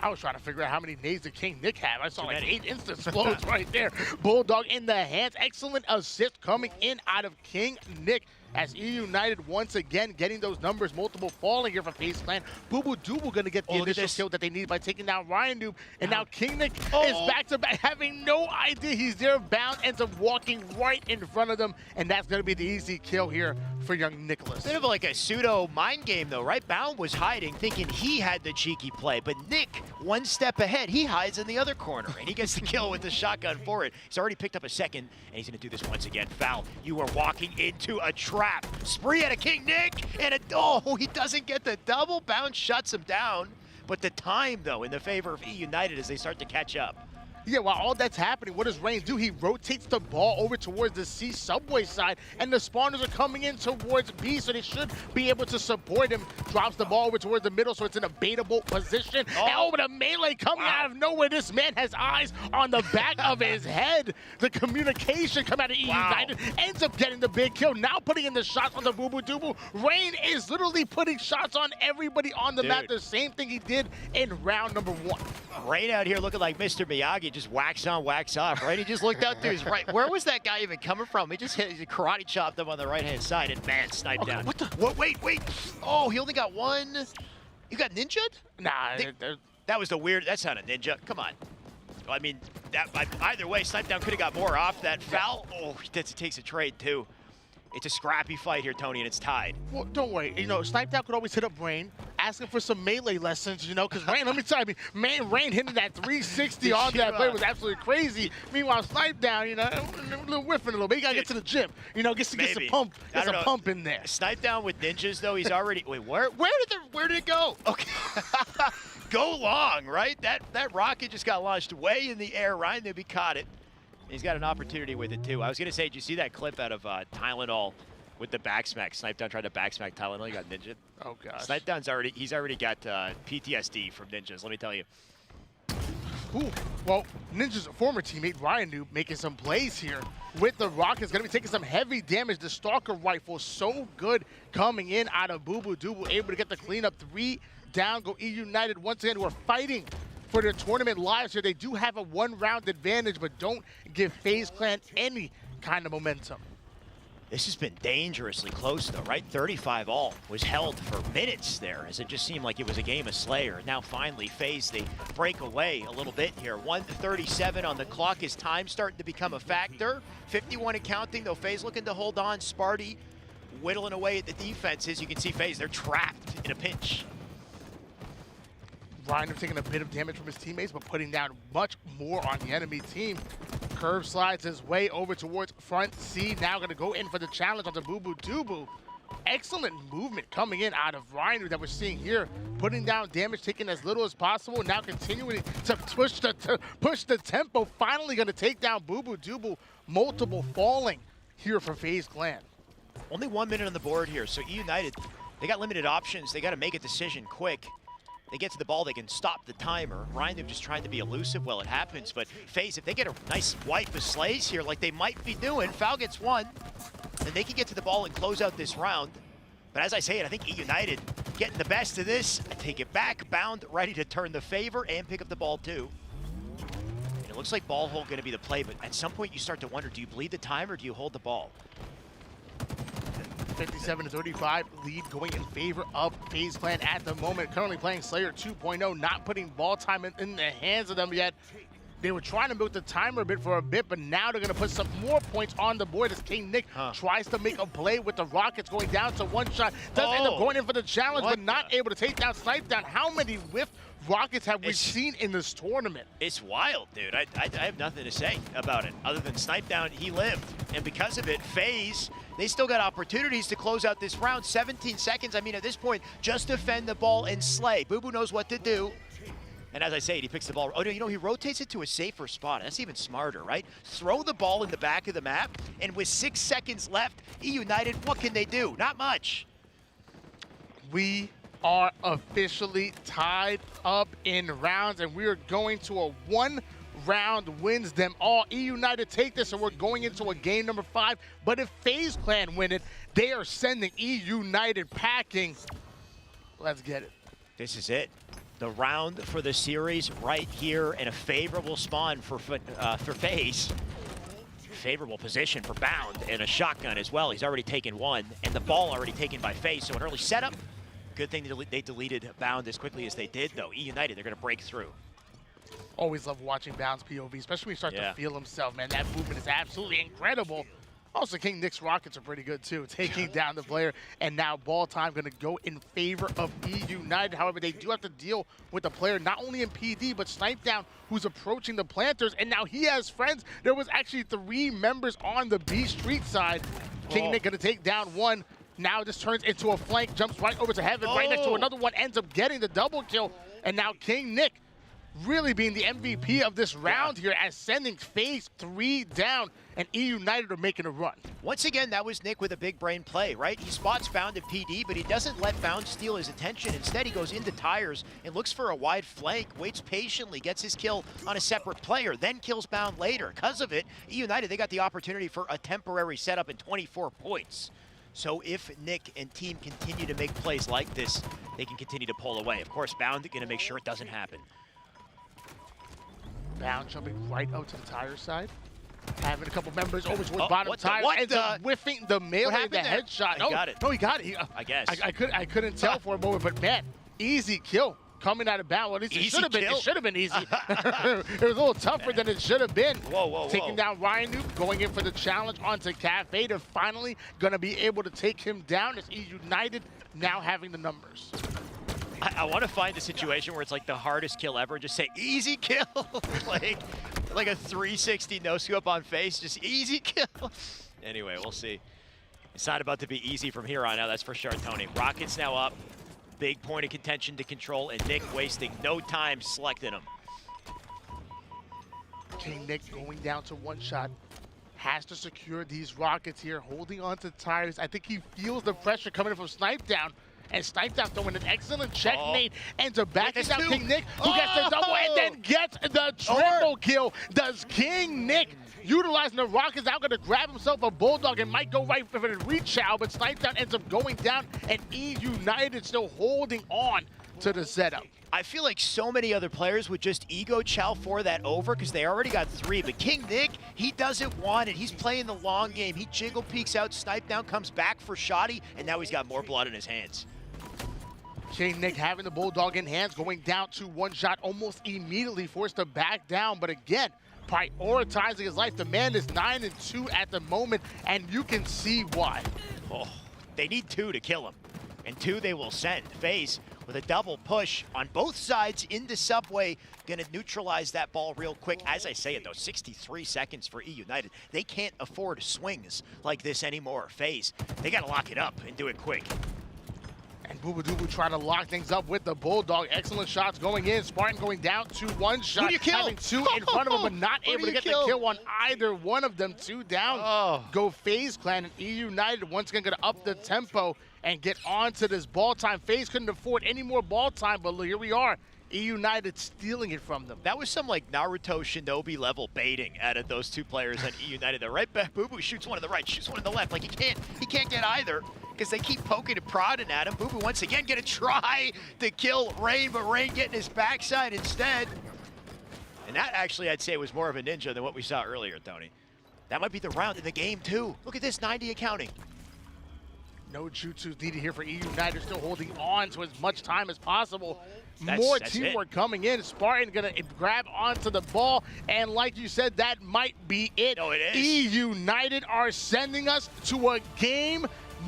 I was trying to figure out how many nades did King Nick have. I saw like 8 instant explodes right there. Bulldog in the hands. Excellent assist coming in out of King Nick as E United once again getting those numbers, multiple falling here from FaZe Clan. Boo Boo Dooble gonna get the initial kill that they need by taking down Ryan Noob. And now King Nick is back-to-back, having no idea he's there. Bound ends up walking right in front of them, and that's gonna be the easy kill here for young Nicholas. Bit of like a pseudo mind game though, right? Bound was hiding, thinking he had the cheeky play, but Nick, one step ahead, he hides in the other corner, and he gets the kill with the shotgun for it. He's already picked up a second, and he's gonna do this once again. Foul, you are walking into a trap. Spree out of King Nick, and he doesn't get the double. Bound shuts him down, but the time though in the favor of E United as they start to catch up. Yeah, while all that's happening, what does Rain do? He rotates the ball over towards the C subway side, and the spawners are coming in towards B, so they should be able to support him. Drops the ball over towards the middle, so it's in a baitable position. And the melee coming out of nowhere. This man has eyes on the back of his head. The communication coming out of E United ends up getting the big kill. Now putting in the shots on the Boo Boo Dooble. Rain is literally putting shots on everybody on the map. The same thing he did in round number 1. Rain out here looking like Mr. Miyagi, just wax on, wax off, right? He just looked out to his right. Where was that guy even coming from? He just karate chopped him on the right-hand side, and man, sniped down. What the? What? Wait. Oh, he only got one. You got ninja'd? Nah. That was the weird. That's not a ninja. Come on. I mean, either way, Snipe Down could have got more off that foul. Oh, it takes a trade, too. It's a scrappy fight here, Tony, and it's tied. Well, don't worry. You know, Snipe Down could always hit up Rain. asking for some melee lessons, you know, because Rain, let me tell you, man, Rain hitting that 360 on that play was absolutely crazy. Meanwhile, Snipe down, you know, a little whiffing a little bit. You got to get to the gym, you know, get some pump, get some pump in there. Snipe down with ninjas, though, he's already, wait, where did it go? Okay. Go long, right? That rocket just got launched way in the air. Ryan Newby caught it. He's got an opportunity with it, too. I was going to say, did you see that clip out of Tylenol with the backsmack? Snipedown tried to backsmack Tylenol. He got ninja. Oh, gosh. Snipedown's already got PTSD from ninjas, let me tell you. Ooh, well, Ninja's former teammate, Ryan Noob, making some plays here with the Rockets. Going to be taking some heavy damage. The Stalker rifle so good coming in out of Boo Boo Doobu, able to get the cleanup. 3 down, go E United once again, who are fighting for their tournament lives here. They do have a 1-round advantage, but don't give FaZe Clan any kind of momentum. This has been dangerously close, though, right? 35-all was held for minutes there, as it just seemed like it was a game of Slayer. Now, finally, FaZe, they break away a little bit here. 1:37 on the clock. Is time starting to become a factor? 51 and counting, though. FaZe looking to hold on. Sparty whittling away at the defenses. You can see FaZe, they're trapped in a pinch. Ryan taking a bit of damage from his teammates, but putting down much more on the enemy team. Curve slides his way over towards front C. Now going to go in for the challenge on the Boo Boo Doobu. Excellent movement coming in out of Ryan that we're seeing here. Putting down damage, taking as little as possible. Now continuing to push the tempo. Finally going to take down Boo Boo Doobu. Multiple falling here for FaZe Clan. Only 1 minute on the board here, so E United, they got limited options. They got to make a decision quick. They get to the ball, they can stop the timer. Ryan, they've just tried to be elusive while it happens, but FaZe, if they get a nice wipe of Slays here like they might be doing, foul gets one, then they can get to the ball and close out this round. But as I say it, I think E United getting the best of this, take it back, Bound ready to turn the favor and pick up the ball too. And it looks like ball hold gonna be the play, but at some point you start to wonder, do you bleed the time or do you hold the ball? 57-35 lead going in favor of FaZe Clan at the moment. Currently playing Slayer 2.0, not putting ball time in the hands of them yet. They were trying to milk the timer a bit for a bit, but now they're going to put some more points on the board as King Nick tries to make a play with the Rockets going down to one shot. Does end up going in for the challenge, but not able to take down Snipedown. How many whiff Rockets have we seen in this tournament? It's wild, dude. I have nothing to say about it other than Snipedown, he lived. And because of it, FaZe, they still got opportunities to close out this round. 17 seconds. I mean, at this point, just defend the ball and slay. Boo Boo knows what to do. And as I say, he picks the ball. Oh, no, you know, he rotates it to a safer spot. That's even smarter, right? Throw the ball in the back of the map, and with 6 seconds left, E United, what can they do? Not much. We are officially tied up in rounds, and we are going to a 1-round wins them all. E United take this, and we're going into a game number 5. But if FaZe Clan win it, they are sending E United packing. Let's get it. This is it. The round for the series right here, and a favorable spawn for FaZe. Favorable position for Bound, and a shotgun as well. He's already taken one, and the ball already taken by FaZe. So an early setup. Good thing they deleted Bound as quickly as they did, though. E United, they're going to break through. Always love watching Bound's POV, especially when he starts to feel himself, man. That movement is absolutely incredible. Also, King Nick's Rockets are pretty good, too, taking down the player. And now ball time going to go in favor of E United. However, they do have to deal with the player, not only in PD, but Snipedown, who's approaching the planters. And now he has friends. There was actually 3 members on the B Street side. King Nick going to take down one. Now this turns into a flank, jumps right over to Heaven, right next to another one, ends up getting the double kill. And now King Nick really being the MVP of this round here as sending FaZe 3 down, and E United are making a run. Once again, that was Nick with a big brain play, right? He spots Bound at PD, but he doesn't let Bound steal his attention. Instead, he goes into tires and looks for a wide flank, waits patiently, gets his kill on a separate player, then kills Bound later. Because of it, E United, they got the opportunity for a temporary setup and 24 points. So if Nick and team continue to make plays like this, they can continue to pull away. Of course, Bound going to make sure it doesn't happen. Bound jumping right out to the tire side. Having a couple members over towards bottom tire. Ends up whiffing the melee, the headshot. He got it. No, he got it. I guess. I couldn't tell for a moment, but man, easy kill coming out of Bound. Well, at least it should have been. It should have been easy. It was a little tougher than it should have been. Whoa. Taking down Ryan Noob, going in for the challenge onto Cafe to finally gonna be able to take him down as E United now having the numbers. I want to find a situation where it's like the hardest kill ever. Just say easy kill, like a 360 no scope on face, just easy kill. Anyway, we'll see. It's not about to be easy from here on out, that's for sure, Tony. Rockets now up, big point of contention to control, and Nick wasting no time selecting him. King Nick going down to one shot. Has to secure these Rockets here, holding on to tires. I think he feels the pressure coming from Snipe Down. And Snipe Down throwing an excellent checkmate. Ends up backing down King Nick, who gets the double and then gets the triple kill. Does King Nick, utilizing the Rockets, now going to grab himself a Bulldog and might go right for the reach out, but Snipe Down ends up going down, and E United still holding on to the setup. I feel like so many other players would just ego chow for that over because they already got 3. But King Nick, he doesn't want it. He's playing the long game. He jiggle peeks out, Snipe Down, comes back for Shoddy, and now he's got more blood in his hands. King Nick having the Bulldog in hands, going down to one shot, almost immediately forced to back down. But again, prioritizing his life. The man is 9-2 at the moment, and you can see why. Oh, they need 2 to kill him, and 2 they will send. FaZe with a double push on both sides into Subway, gonna neutralize that ball real quick. As I say it though, 63 seconds for E United. They can't afford swings like this anymore. FaZe, they gotta lock it up and do it quick. And Boo Boo Doo trying to lock things up with the Bulldog. Excellent shots going in. Spartan going down to one shot. Who do you kill? Having 2 in front of him, but not able to get the kill on either one of them. 2 down. Go FaZe Clan, and E United once again going to up the tempo and get onto this ball time. FaZe couldn't afford any more ball time, but here we are. E United stealing it from them. That was some like Naruto Shinobi level baiting out of those 2 players on E United. The right back, Boo Boo shoots one to the right, shoots one to the left. Like he can't get either because they keep poking and prodding at him. Boo Boo once again gonna try to kill Rain, but Rain getting his backside instead. And that actually I'd say was more of a ninja than what we saw earlier, Tony. That might be the round in the game too. Look at this, 90 accounting. No jutsu needed here for E United, still holding on to as much time as possible. That's More it. teamwork coming in. Spartan gonna grab onto the ball, and like you said, that might be it. No, it is. E United are sending us to a game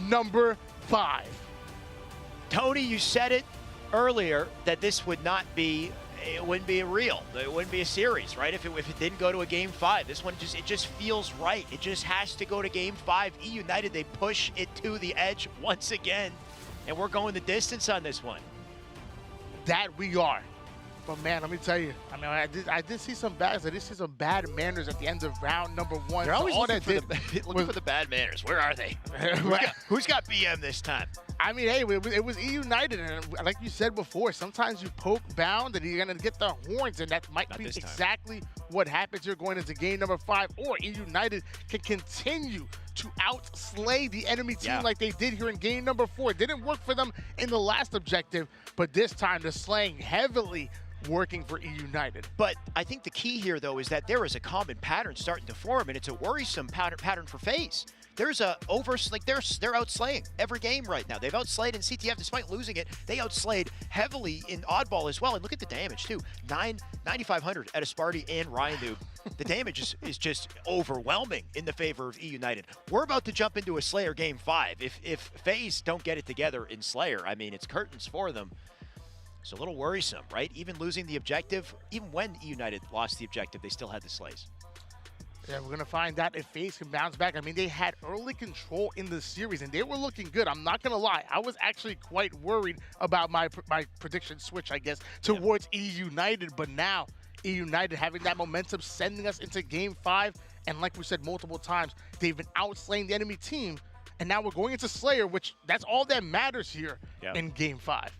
number 5. Tony, you said it earlier that this would not be, it wouldn't be a real, it wouldn't be a series, right? If it didn't go to a game 5, this one just feels right. It just has to go to game 5. E United, they push it to the edge once again, and we're going the distance on this one. That we are. But man, let me tell you, I mean, I did see some bad manners at the end of round number 1. They're always all looking, that looking for the bad manners. Where are they? Who's got BM this time? I mean, hey, it was E United, and like you said before, sometimes you poke bound and you're going to get the horns, and that might be exactly what happens here going into game number 5, or E United can continue to outslay the enemy team like they did here in game number 4. It didn't work for them in the last objective, but this time the slaying heavily working for E United. But I think the key here, though, is that there is a common pattern starting to form, and it's a worrisome pattern for FaZe. There's they're outslaying every game right now. They've outslayed in CTF despite losing it. They outslayed heavily in Oddball as well. And look at the damage too. 9,500 out of Sparty and Ryan Noob. The damage is just overwhelming in the favor of E United. We're about to jump into a Slayer game 5. If FaZe don't get it together in Slayer, I mean, it's curtains for them. It's a little worrisome, right? Even losing the objective, even when E United lost the objective, they still had the slays. Yeah, we're going to find out if FaZe can bounce back. I mean, they had early control in the series, and they were looking good. I'm not going to lie. I was actually quite worried about my prediction switch, I guess, towards E United. But now, E United having that momentum, sending us into Game 5. And like we said multiple times, they've been outslaying the enemy team. And now we're going into Slayer, which that's all that matters here in Game 5.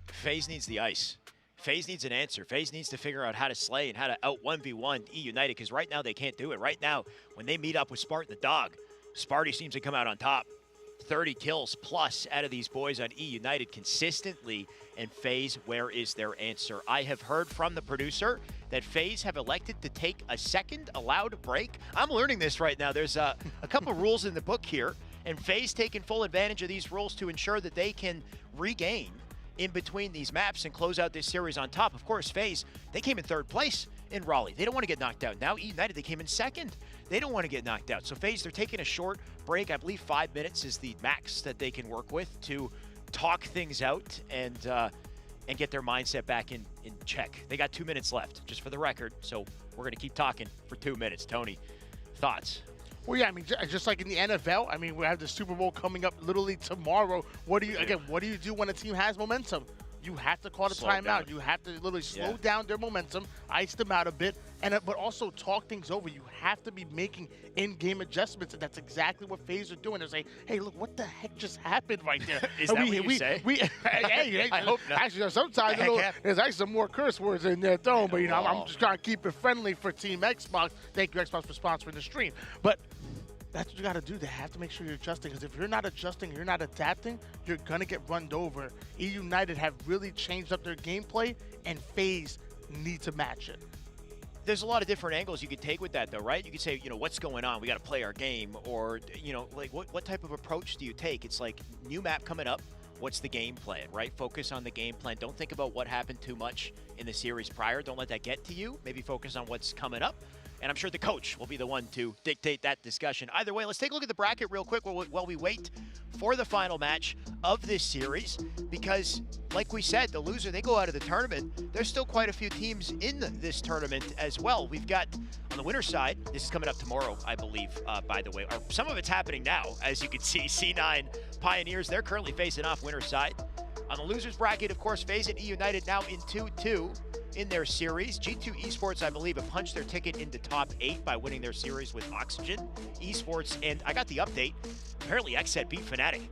FaZe needs the ice. FaZe needs an answer. FaZe needs to figure out how to slay and how to out 1v1 E United, because right now they can't do it. Right now, when they meet up with Spartan the Dog, Sparty seems to come out on top. 30 kills plus out of these boys on E United consistently. And FaZe, where is their answer? I have heard from the producer that FaZe have elected to take a second allowed break. I'm learning this right now. There's a couple rules in the book here, and FaZe taking full advantage of these rules to ensure that they can regain in between these maps and close out this series on top. Of course, FaZe, they came in 3rd place in Raleigh. They don't want to get knocked out. Now E United, they came in 2nd. They don't want to get knocked out. So FaZe, they're taking a short break. I believe 5 minutes is the max that they can work with to talk things out and get their mindset back in check. They got 2 minutes left, just for the record, so we're going to keep talking for 2 minutes. Tony, thoughts? Well, yeah, I mean, just like in the NFL, I mean, we have the Super Bowl coming up literally tomorrow. What do you do when a team has momentum? You have to call the timeout. You have to literally slow down their momentum, ice them out a bit, but also talk things over. You have to be making in-game adjustments, and that's exactly what FaZe are doing. They're saying, hey, look, what the heck just happened right there? Is that what you say? Hey, I hope not. Actually, sometimes there's actually some more curse words in there, though, but, I'm just trying to keep it friendly for Team Xbox. Thank you, Xbox, for sponsoring the stream. But that's what you got to do. They have to make sure you're adjusting, because if you're not adjusting, you're not adapting, you're going to get run over. United have really changed up their gameplay, and FaZe need to match it. There's a lot of different angles you could take with that, though, right? You could say, what's going on? We got to play our game. Or, like, what type of approach do you take? It's like, new map coming up. What's the game plan, right? Focus on the game plan. Don't think about what happened too much in the series prior. Don't let that get to you. Maybe focus on what's coming up. And I'm sure the coach will be the one to dictate that discussion. Either way, let's take a look at the bracket real quick while we wait for the final match of this series. Because, like we said, the loser, they go out of the tournament. There's still quite a few teams in this tournament as well. We've got, on the winner's side, this is coming up tomorrow, I believe, by the way. Or some of it's happening now, as you can see. C9 Pioneers, they're currently facing off winner's side. On the loser's bracket, of course, FaZe and United now in 2-2 in their series. G2 Esports, I believe, have punched their ticket into top 8 by winning their series with Oxygen Esports. And I got the update. Apparently, XSET beat Fnatic.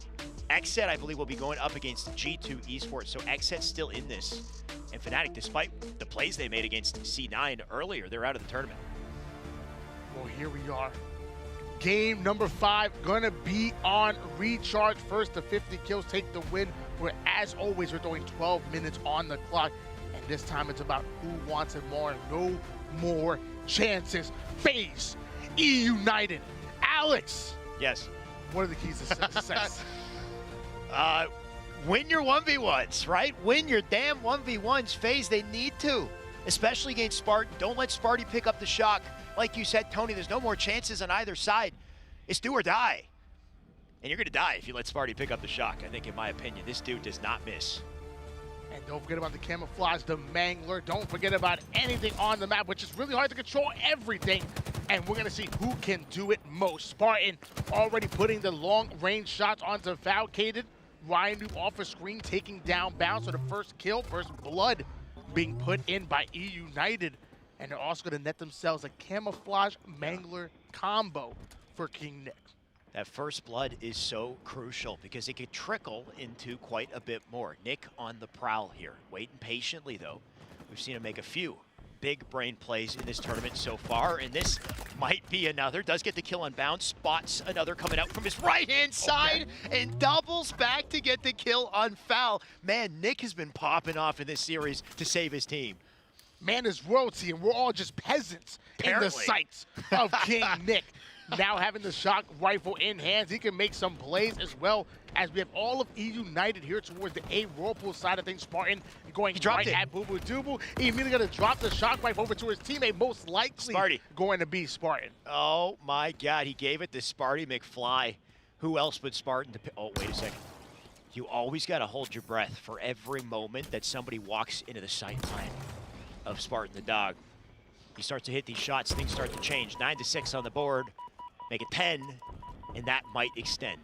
XSET, I believe, will be going up against G2 Esports. So XSET's still in this. And Fnatic, despite the plays they made against C9 earlier, they're out of the tournament. Well, here we are. Game number 5 gonna be on Recharge. First to 50 kills take the win. Where, as always, we're throwing 12 minutes on the clock. And this time it's about who wants it more. No more chances. FaZe, United. Alex. Yes. What are the keys to success? Win your 1v1s, right? Win your damn 1v1s. FaZe, they need to, especially against Spartan. Don't let Sparty pick up the shock. Like you said, Tony, there's no more chances on either side. It's do or die. And you're going to die if you let Sparty pick up the shock, I think, in my opinion. This dude does not miss. And don't forget about the camouflage, the mangler. Don't forget about anything on the map, which is really hard to control everything. And we're going to see who can do it most. Spartan already putting the long-range shots onto Falcated. Ryan Noob off a screen, taking down Bounce. So the first kill, first blood being put in by United. And they're also going to net themselves a camouflage mangler combo for King Nick. That first blood is so crucial because it could trickle into quite a bit more. Nick on the prowl here, waiting patiently though. We've seen him make a few big brain plays in this tournament so far, and this might be another. Does get the kill on Bounce, spots another coming out from his right-hand side, and doubles back to get the kill on Foul. Man, Nick has been popping off in this series to save his team. Man is royalty, and we're all just peasants in the sights of King Nick. Now having the shock rifle in hands, he can make some plays as well as we have all of United here towards the A Whirlpool side of things. Spartan going right at Boo Boo Doobu. He immediately going to drop the shock rifle over to his teammate, most likely going to be Spartan. Oh my God, he gave it to Sparty McFly. Who else but Spartan to oh, wait a second. You always got to hold your breath for every moment that somebody walks into the sight line of Spartan the dog. He starts to hit these shots, things start to change. 9-6 on the board. Make it 10, and that might extend.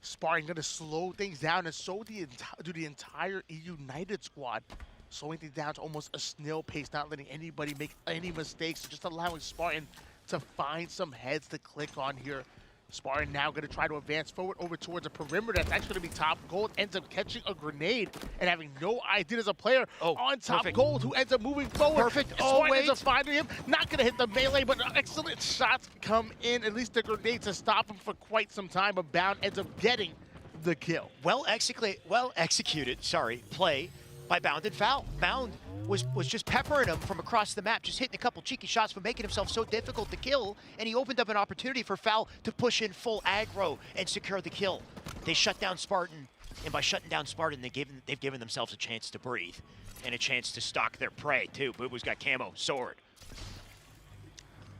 Spartan going to slow things down, and so do the entire United squad. Slowing things down to almost a snail pace, not letting anybody make any mistakes, just allowing Spartan to find some heads to click on here. Spartan now going to try to advance forward over towards a perimeter that's actually going to be top gold, ends up catching a grenade and having no idea as a player on top gold, who ends up moving forward. Perfect. Spartan ends up finding him, not going to hit the melee, but excellent shots come in, at least the grenade to stop him for quite some time, but Bound ends up getting the kill. Well executed, play by Bound and Foul. Bound was just peppering him from across the map, just hitting a couple cheeky shots, but making himself so difficult to kill, and he opened up an opportunity for Foul to push in full aggro and secure the kill. They shut down Spartan, and by shutting down Spartan, they've given themselves a chance to breathe and a chance to stalk their prey, too. Boo Boo's got camo, sword.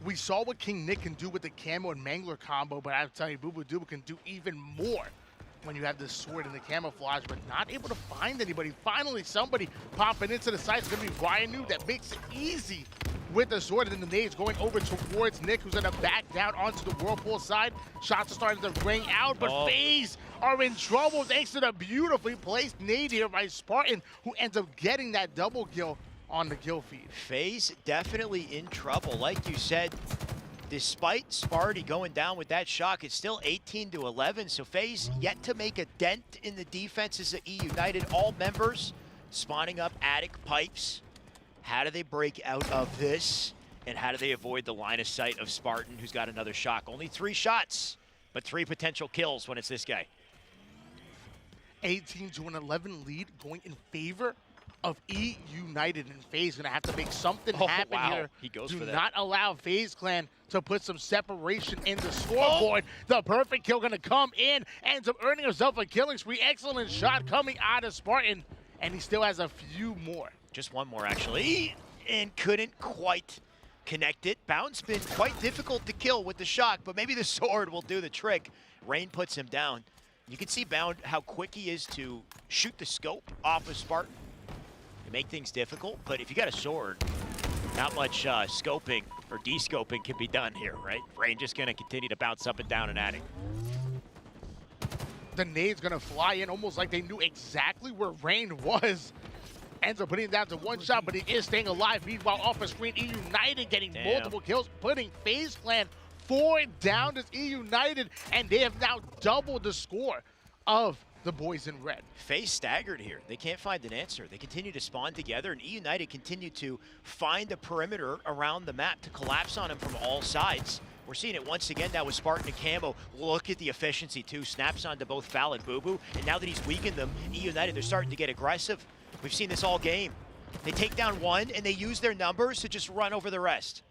We saw what King Nick can do with the camo and mangler combo, but I'm telling you, Boo Boo Doobu can do even more when you have the sword and the camouflage, but not able to find anybody. Finally, somebody popping into the site. It's going to be Ryan Noob that makes it easy with the sword, and then the nades going over towards Nick, who's going to back down onto the Whirlpool side. Shots are starting to ring out, but FaZe are in trouble thanks to the beautifully placed nade here by Spartan, who ends up getting that double kill on the kill feed. FaZe definitely in trouble. Like you said, despite Sparty going down with that shock, it's still 18-11, so FaZe yet to make a dent in the defenses of E United. All members spawning up attic pipes. How do they break out of this? And how do they avoid the line of sight of Spartan, who's got another shock? Only 3 shots, but 3 potential kills when it's this guy. 18-11 lead going in favor of E United, and FaZe gonna have to make something happen here. He goes Do for that. not allow FaZe Clan to put some separation in the scoreboard. The perfect kill gonna come in, ends up earning himself a killing spree. Excellent shot coming out of Spartan, and he still has a few more. Just one more, actually, and couldn't quite connect it. Bound's been quite difficult to kill with the shock, but maybe the sword will do the trick. Rain puts him down. You can see Bound how quick he is to shoot the scope off of Spartan. Make things difficult, but if you got a sword, not much scoping or de-scoping can be done here, right? Rain just gonna continue to bounce up and down and at it. The nade's gonna fly in almost like they knew exactly where Rain was. Ends up putting it down to 1 shot, but he is staying alive. Meanwhile, off the screen, E United getting multiple kills, putting FaZe Clan 4 down as E United, and they have now doubled the score of the boys in red. FaZe staggered here. They can't find an answer. They continue to spawn together, and E United continue to find a perimeter around the map to collapse on them from all sides. We're seeing it once again now with Spartan and Camo. Look at the efficiency, too. Snaps onto both Foul and Boo Boo, and now that he's weakened them, E United, they're starting to get aggressive. We've seen this all game. They take down one, and they use their numbers to just run over the rest.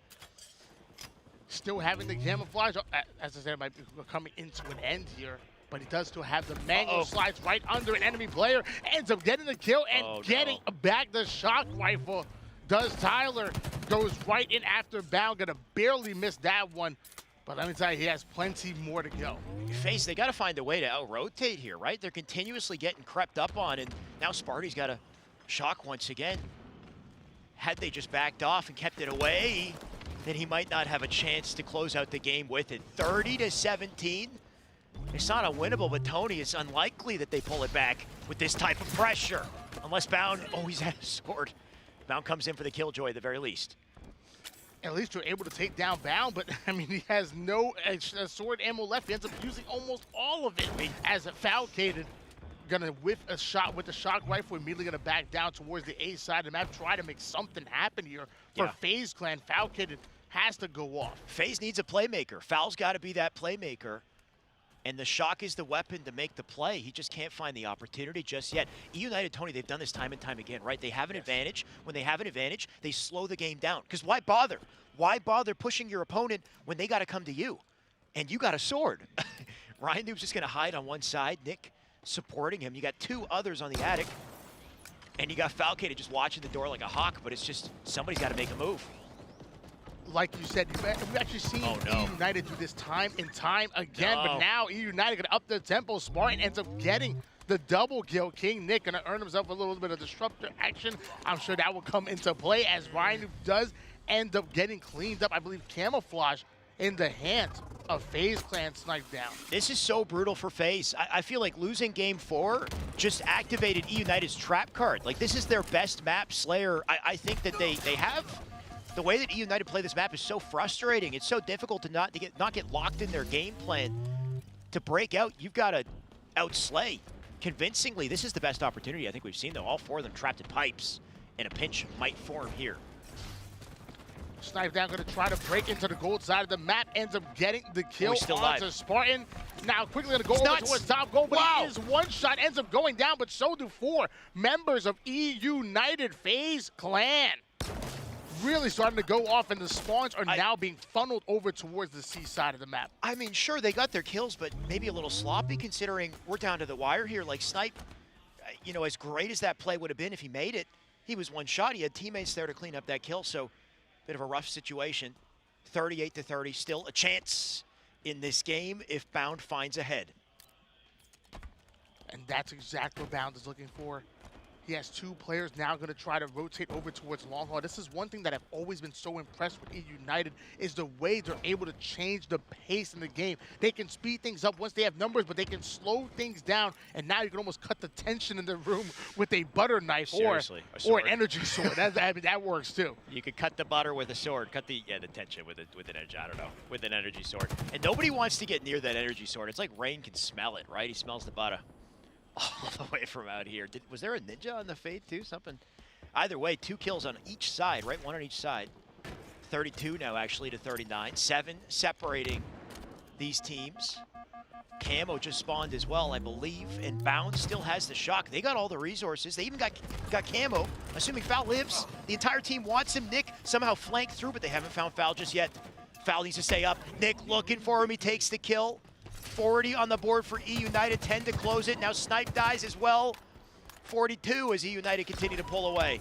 Still having the camouflage, as I said, it might be coming into an end here. But he does still have the manual slides right under an enemy player. Ends up getting the kill and getting back the shock rifle. Does Tyler. Goes right in after Bound. Gonna barely miss that one. But let me tell you, he has plenty more to go. FaZe, they got to find a way to out-rotate here, right? They're continuously getting crept up on, and now Sparty's got a shock once again. Had they just backed off and kept it away, then he might not have a chance to close out the game with it. 30-17. It's not unwinnable, but Tony, it's unlikely that they pull it back with this type of pressure. Unless Bound, he's had a sword. Bound comes in for the killjoy at the very least. At least you're able to take down Bound, but I mean, he has no sword ammo left. He ends up using almost all of it as a Falcated. Gonna whiff a shot with the shock rifle, immediately gonna back down towards the A side of the map, try to make something happen here for FaZe Clan. Falcated has to go off. FaZe needs a playmaker. Foul's gotta be that playmaker. And the shock is the weapon to make the play. He just can't find the opportunity just yet. E United, Tony, they've done this time and time again, right? They have an advantage. When they have an advantage, they slow the game down. Because why bother? Why bother pushing your opponent when they got to come to you? And you got a sword. Ryan Noob's just going to hide on one side. Nick supporting him. You got 2 others on the attic. And you got Falcated just watching the door like a hawk, but it's just somebody's got to make a move. Like you said, we've actually seen E United do this time and time again, but now E United gonna up the tempo. Spartan ends up getting the double kill. King Nick gonna earn himself a little bit of disruptor action. I'm sure that will come into play as Ryan does end up getting cleaned up. I believe camouflage in the hands of FaZe Clan sniped down. This is so brutal for FaZe. I feel like losing game 4 just activated E United's trap card. Like, this is their best map, Slayer. I think that they have. The way that E United play this map is so frustrating. It's so difficult to not get locked in their game plan. To break out, you've got to outslay convincingly. This is the best opportunity I think we've seen, though. All 4 of them trapped in pipes, and a pinch might form here. Snipe down, gonna try to break into the gold side of the map, ends up getting the kill still onto alive. Spartan. Now quickly gonna go over towards top goal, but he is 1 shot, ends up going down, but so do 4 members of E United. FaZe Clan really starting to go off, and the spawns are now being funneled over towards the C side of the map. I mean, sure, they got their kills, but maybe a little sloppy considering we're down to the wire here. Like, Snipe, you know, as great as that play would have been if he made it, he was 1 shot. He had teammates there to clean up that kill, so bit of a rough situation. 38-30, still a chance in this game if Bound finds ahead. And that's exactly what Bound is looking for. He has 2 players now going to try to rotate over towards long haul. This is one thing that I've always been so impressed with E United is the way they're able to change the pace in the game. They can speed things up once they have numbers, but they can slow things down. And now you can almost cut the tension in the room with a butter knife or an energy sword. That works too. You could cut the butter with a sword. Cut the tension with an energy. I don't know, with an energy sword. And nobody wants to get near that energy sword. It's like Rain can smell it, right? He smells the butter. All the way from out here. Was there a ninja on the Fade too? Something. Either way, 2 kills on each side, right? 1 on each side. 32 now actually to 39. 7 separating these teams. Camo just spawned as well, I believe. And Bound still has the shock. They got all the resources. They even got Camo. Assuming Foul lives. The entire team wants him. Nick somehow flanked through, but they haven't found Foul just yet. Foul needs to stay up. Nick looking for him. He takes the kill. 40 on the board for E United, 10 to close it. Now Snipe dies as well. 42 as E United continue to pull away.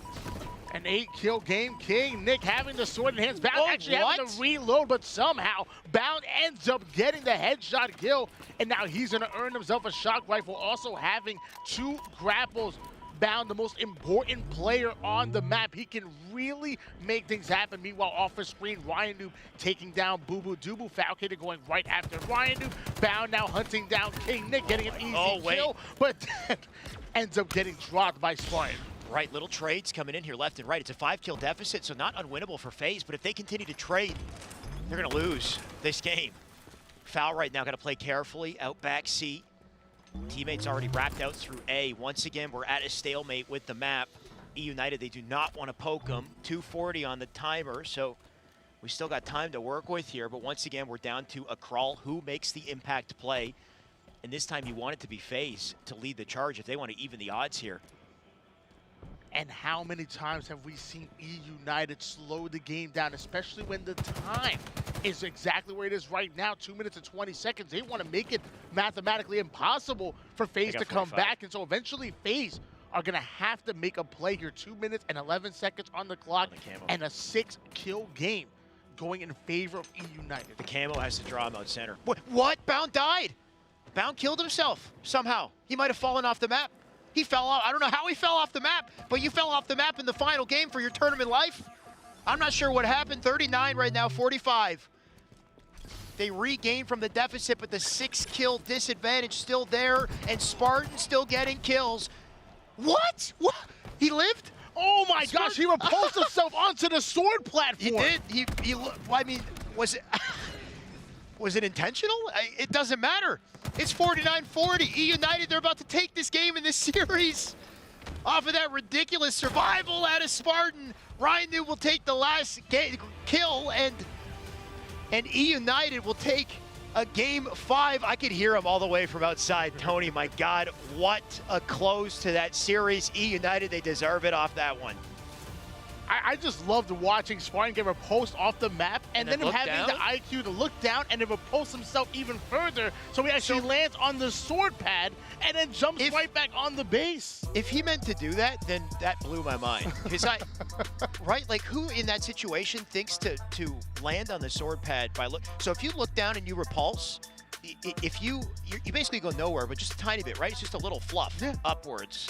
An 8-kill game. King Nick having the sword in hands. Bound actually having to reload, but somehow Bound ends up getting the headshot kill. And now he's going to earn himself a shock rifle, also having 2 grapples. Bound, the most important player on the map. He can really make things happen. Meanwhile, off the screen, Ryan Noob taking down Boo Boo Dubu. Falcator going right after Ryan Noob. Bound now hunting down King Nick, getting an easy kill, but ends up getting dropped by Spartan. Right, little trades coming in here left and right. It's a 5-kill deficit, so not unwinnable for FaZe, but if they continue to trade, they're going to lose this game. Foul right now, got to play carefully, out back C. Teammates already wrapped out through A. Once again, we're at a stalemate with the map. E United, they do not want to poke them. 2:40 on the timer, so we still got time to work with here. But once again, we're down to a crawl. Who makes the impact play? And this time you want it to be FaZe to lead the charge if they want to even the odds here. And how many times have we seen E United slow the game down, especially when the time is exactly where it is right now, 2 minutes and 20 seconds. They want to make it mathematically impossible for FaZe to come back. And so eventually FaZe are going to have to make a play here. 2 minutes and 11 seconds on the clock and a 6-kill game going in favor of E United. The Camo has to draw him out center. What? Bound died. Bound killed himself somehow. He might have fallen off the map. He fell off. I don't know how he fell off the map, but you fell off the map in the final game for your tournament life. I'm not sure what happened. 39 right now, 45. They regained from the deficit, but the 6-kill disadvantage still there, and Spartan still getting kills. What? What? He lived? Oh my gosh, he repulsed himself onto the sword platform. He did. I mean, was it intentional? It doesn't matter. It's 49-40. E United, they're about to take this game in this series. Off of that ridiculous survival out of Spartan, Ryan New will take the last kill, and E United will take a game 5. I could hear him all the way from outside. Tony, my God, what a close to that series. E United, they deserve it off that one. I just loved watching Spartan get repulsed off the map and then him having the IQ to look down and then repulse himself even further. So he actually lands on the sword pad and then jumps right back on the base. If he meant to do that, then that blew my mind. Because right, like who in that situation thinks to land on the sword pad by look? So if you look down and you repulse, if you basically go nowhere, but just a tiny bit, right? It's just a little fluff upwards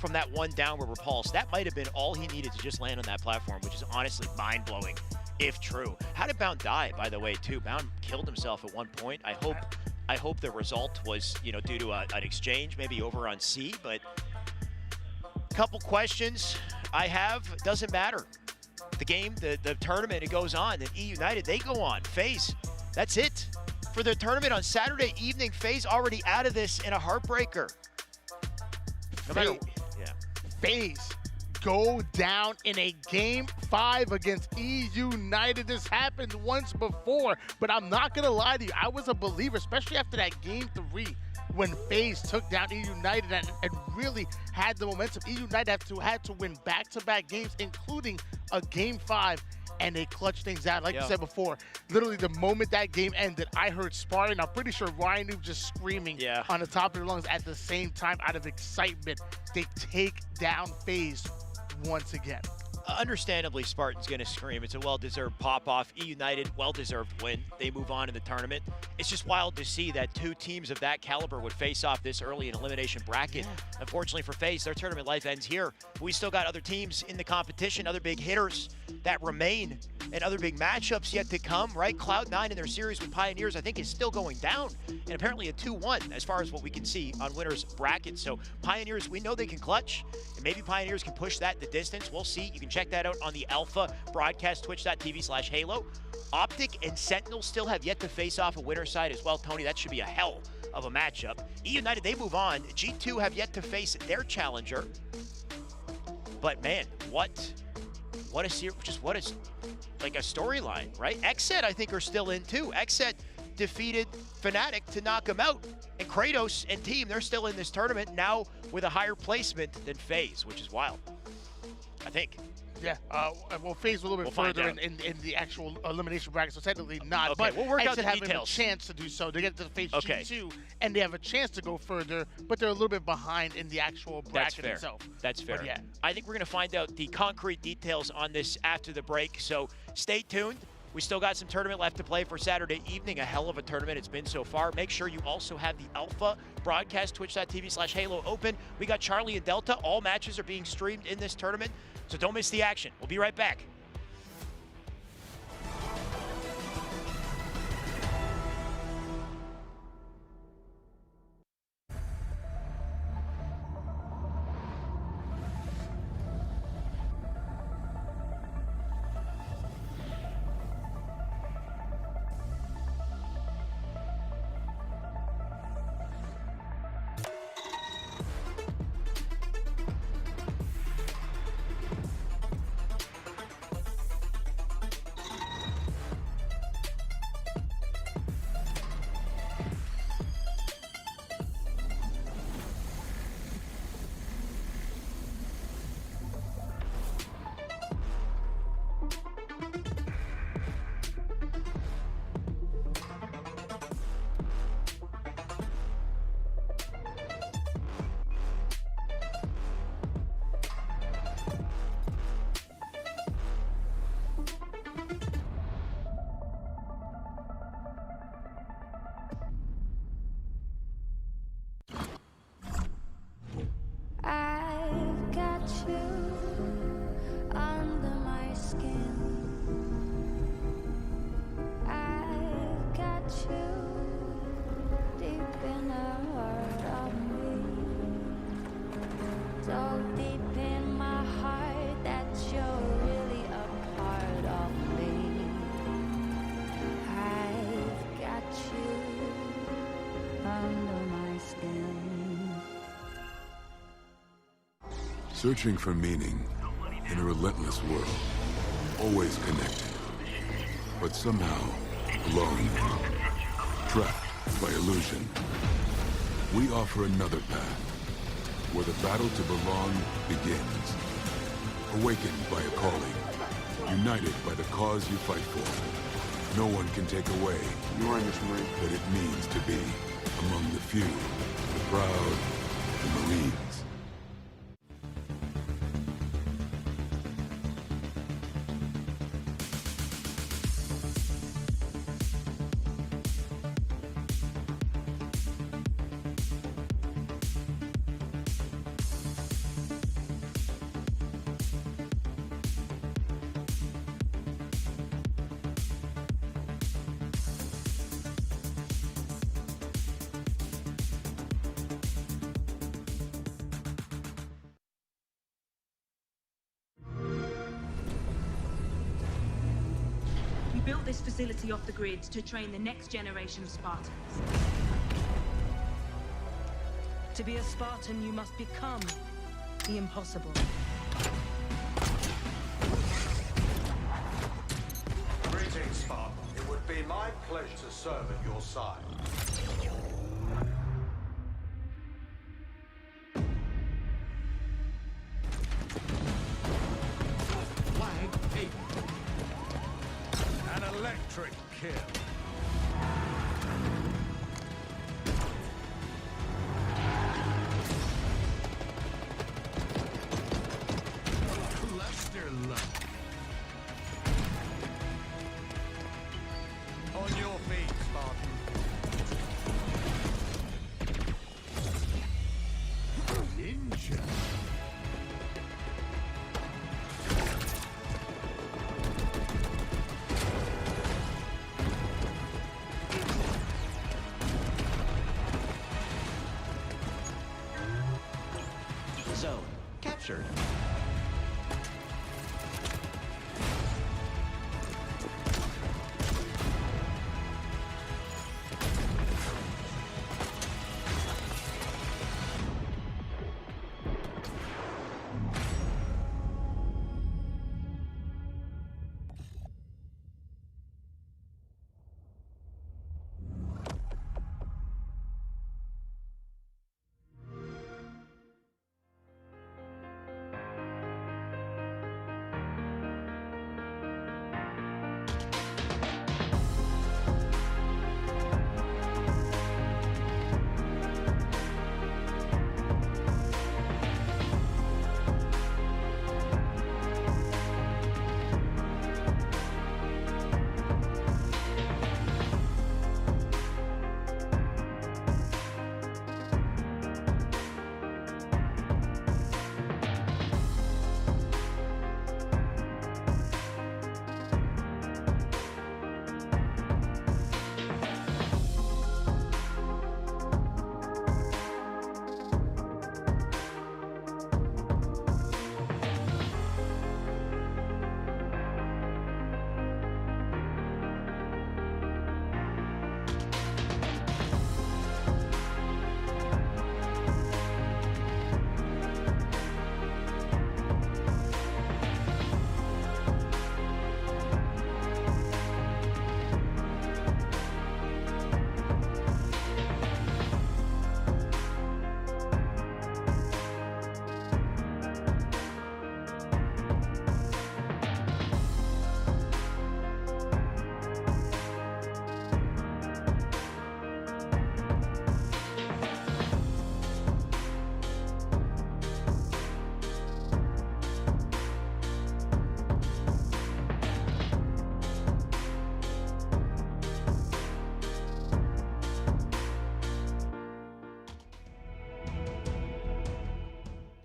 from that one downward repulse. That might have been all he needed to just land on that platform, which is honestly mind-blowing, if true. How did Bound die, by the way, too? Bound killed himself at one point. I hope the result was, due to an exchange, maybe over on C, but a couple questions I have. Doesn't matter. The game, the tournament, it goes on. And E United, they go on. FaZe, that's it. For the tournament on Saturday evening, FaZe already out of this in a heartbreaker. No matter, FaZe go down in a game 5 against E United. This happened once before, but I'm not gonna lie to you, I was a believer, especially after that game 3 when FaZe took down E United and really had the momentum. E United had to win back-to-back games, including a game 5, and they clutched things out. Like you said before, literally the moment that game ended, I heard Spartan. I'm pretty sure Ryan Noob just screaming on the top of their lungs at the same time out of excitement. They take down FaZe once again. understandably, Spartan's going to scream. It's a well-deserved pop-off. E United, well-deserved win. They move on in the tournament. It's just wild to see that two teams of that caliber would face off this early in elimination bracket. Unfortunately for FaZe, their tournament life ends here. We still got other teams in the competition, other big hitters that remain, and other big matchups yet to come, right? Cloud9 in their series with Pioneers, I think, is still going down, and apparently a 2-1 as far as what we can see on winners bracket. So Pioneers, we know they can clutch, and maybe Pioneers can push that the distance. We'll see. You can check that out on the Alpha broadcast, twitch.tv/Halo. Optic and Sentinel still have yet to face off a winner's side as well. Tony, that should be a hell of a matchup. E United, they move on. G2 have yet to face their challenger. But man, what a series, what a, like a storyline, right? XSET, I think, are still in too. XSET defeated Fnatic to knock them out. And Kratos and team, they're still in this tournament now with a higher placement than FaZe, which is wild, I think. Yeah, well, FaZe a little bit further in the actual elimination bracket, so technically not. Okay, but we'll work out the having details. A chance to do so. They get to FaZe G2, and they have a chance to go further, but they're a little bit behind in the actual bracket itself. That's fair. But yeah. I think we're going to find out the concrete details on this after the break, so stay tuned. We still got some tournament left to play for Saturday evening. A hell of a tournament it's been so far. Make sure you also have the Alpha broadcast, twitch.tv/Halo open. We got Charlie and Delta. All matches are being streamed in this tournament, so don't miss the action. We'll be right back. I've got you under my skin. I've got you deep in the heart of me. So deep in my heart that you're really a part of me. I've got you under my skin. Searching for meaning in a relentless world. Always connected, but somehow alone. Trapped by illusion. We offer another path, where the battle to belong begins. Awakened by a calling. United by the cause you fight for. No one can take away what it means to be among the few, the proud, the Marines. We built this facility off the grid to train the next generation of Spartans. To be a Spartan, you must become the impossible. Greetings, Spartan. It would be my pleasure to serve at your side. Flag 8. An electric kill. Cluster love. answered.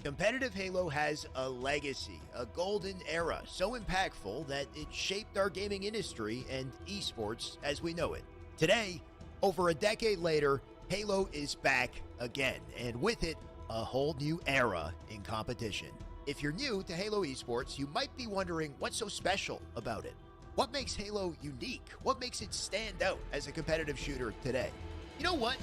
Competitive Halo has a legacy, a golden era, so impactful that it shaped our gaming industry and esports as we know it. Today, over a decade later, Halo is back again, and with it, a whole new era in competition. If you're new to Halo Esports, you might be wondering what's so special about it. What makes Halo unique? What makes it stand out as a competitive shooter today? You know what?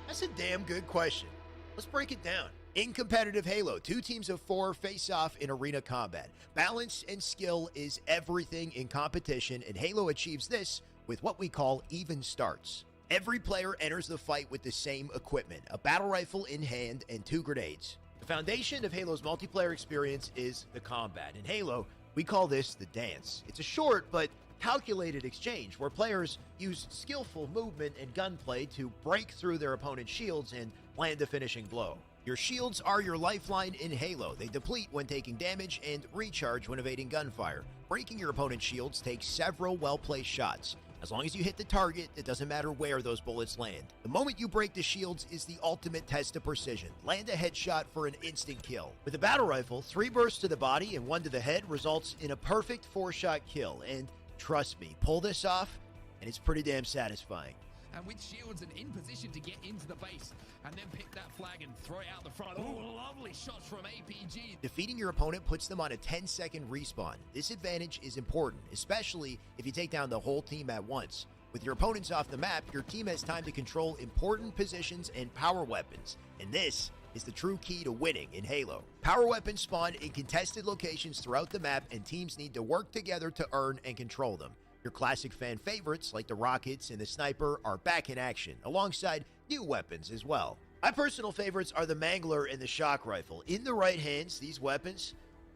That's a damn good question. Let's break it down. In competitive Halo, 2 teams of 4 face off in arena combat. Balance and skill is everything in competition, and Halo achieves this with what we call even starts. Every player enters the fight with the same equipment, a battle rifle in hand and 2 grenades. The foundation of Halo's multiplayer experience is the combat. In Halo, we call this the dance. It's a short but calculated exchange where players use skillful movement and gunplay to break through their opponent's shields and land a finishing blow. Your shields are your lifeline in Halo. They deplete when taking damage and recharge when evading gunfire. Breaking your opponent's shields takes several well-placed shots. As long as you hit the target, it doesn't matter where those bullets land. The moment you break the shields is the ultimate test of precision. Land a headshot for an instant kill. With a battle rifle, 3 bursts to the body and 1 to the head results in a perfect 4-shot kill. And trust me, pull this off, and it's pretty damn satisfying. And with shields and in position to get into the base and then pick that flag and throw it out the front. Oh, lovely shots from APG. Defeating your opponent puts them on a 10-second respawn. This advantage is important, especially if you take down the whole team at once. With your opponents off the map, your team has time to control important positions and power weapons. And this is the true key to winning in Halo. Power weapons spawn in contested locations throughout the map, and teams need to work together to earn and control them. Your classic fan favorites, like the rockets and the sniper, are back in action, alongside new weapons as well. My personal favorites are the Mangler and the shock rifle. In the right hands, these weapons,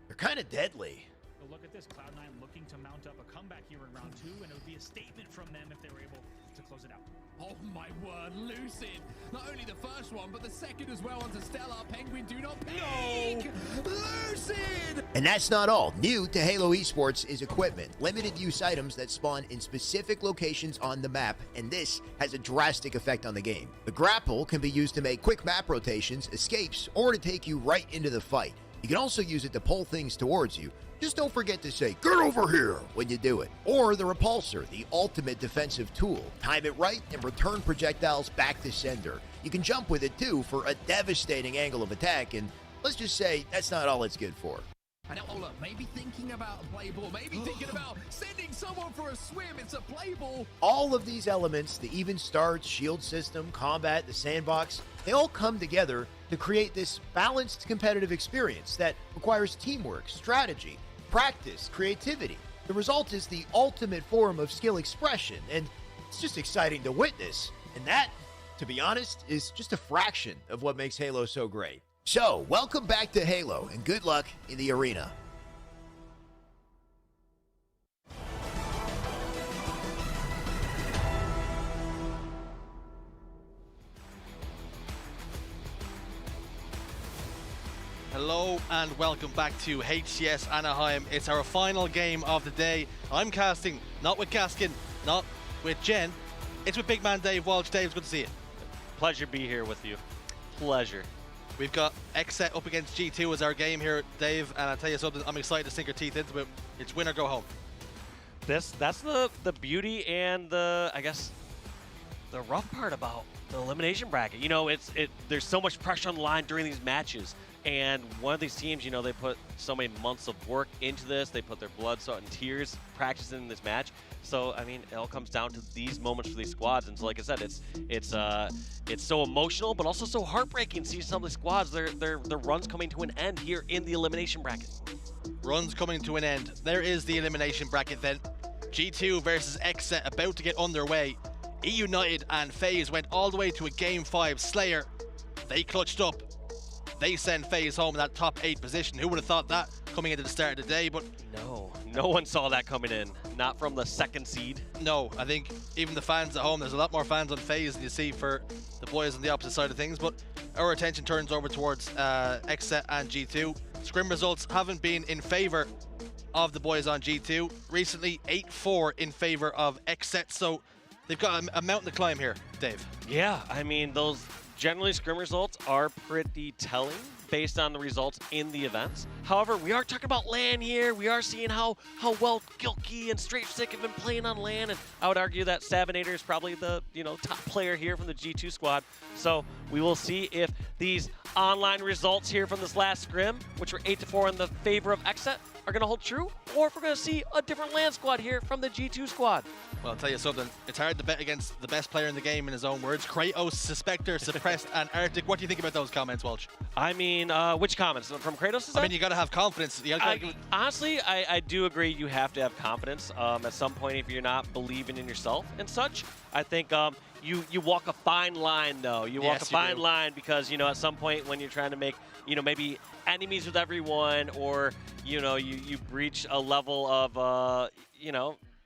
they're kind of deadly. But look at this, Cloud9 looking to mount up a comeback here in round 2, and it would be a statement from them if they were able to close it out. Oh my word, Lucid. Not only the first one, but the second as well onto Stellar. Penguin do not peek. No. Lucid! And that's not all. New to Halo Esports is equipment. Limited use items that spawn in specific locations on the map, and this has a drastic effect on the game. The grapple can be used to make quick map rotations, escapes, or to take you right into the fight. You can also use it to pull things towards you. Just don't forget to say, "Get over here," when you do it. Or the repulsor, the ultimate defensive tool. Time it right and return projectiles back to sender. You can jump with it too for a devastating angle of attack, and let's just say that's not all it's good for. And now, look, maybe thinking about a play ball, maybe thinking about sending someone for a swim. It's a play ball. All of these elements, the even starts, shield system, combat, the sandbox, they all come together to create this balanced competitive experience that requires teamwork, strategy, practice, creativity. The result is the ultimate form of skill expression, and it's just exciting to witness. And that, to be honest, is just a fraction of what makes Halo so great. So, welcome back to Halo, and good luck in the arena. Hello and welcome back to HCS Anaheim. It's our final game of the day. I'm casting, not with Gaskin, not with Jen. It's with big man Dave Walsh. Dave, it's good to see you. Pleasure to be here with you. Pleasure. We've got XSET up against G2 as our game here, Dave, and I'll tell you something, I'm excited to sink our teeth into it. It's win or go home. That's the beauty and the, I guess, the rough part about the elimination bracket. You know, there's so much pressure on the line during these matches. And one of these teams, you know, they put so many months of work into this. They put their blood, sweat, and tears practicing this match. So, I mean, it all comes down to these moments for these squads. And so, like I said, it's so emotional, but also so heartbreaking to see some of the squads, their runs coming to an end here in the elimination bracket. Runs coming to an end. There is the elimination bracket then. G2 versus XSET about to get underway. E-United and FaZe went all the way to a Game 5. Slayer, they clutched up. They send FaZe home in that top 8 position. Who would have thought that coming into the start of the day? But no one saw that coming in. Not from the second seed. No, I think even the fans at home, there's a lot more fans on FaZe than you see for the boys on the opposite side of things. But our attention turns over towards XSET and G2. Scrim results haven't been in favor of the boys on G2. Recently, 8-4 in favor of XSET. So they've got a mountain to climb here, Dave. Yeah, I mean, those generally scrim results are pretty telling based on the results in the events. However, we are talking about LAN here. We are seeing how well Gilkey and Straight Stick have been playing on LAN, and I would argue that Savinator is probably the top player here from the G2 squad. So we will see if these online results here from this last scrim, which were 8-4 in the favor of XSET, are going to hold true, or if we're going to see a different LAN squad here from the G2 squad. Well, I'll tell you something. It's hard to bet against the best player in the game, in his own words. Kratos, Suspector, Suppressed, and Arctic. What do you think about those comments, Walsh? I mean, which comments? From Kratos? I mean, you got to have confidence. Honestly, I do agree you have to have confidence. At some point, if you're not believing in yourself and such, I think you walk a fine line, though. You walk a fine line because, at some point when you're trying to make, maybe enemies with everyone, or, you breach a level of,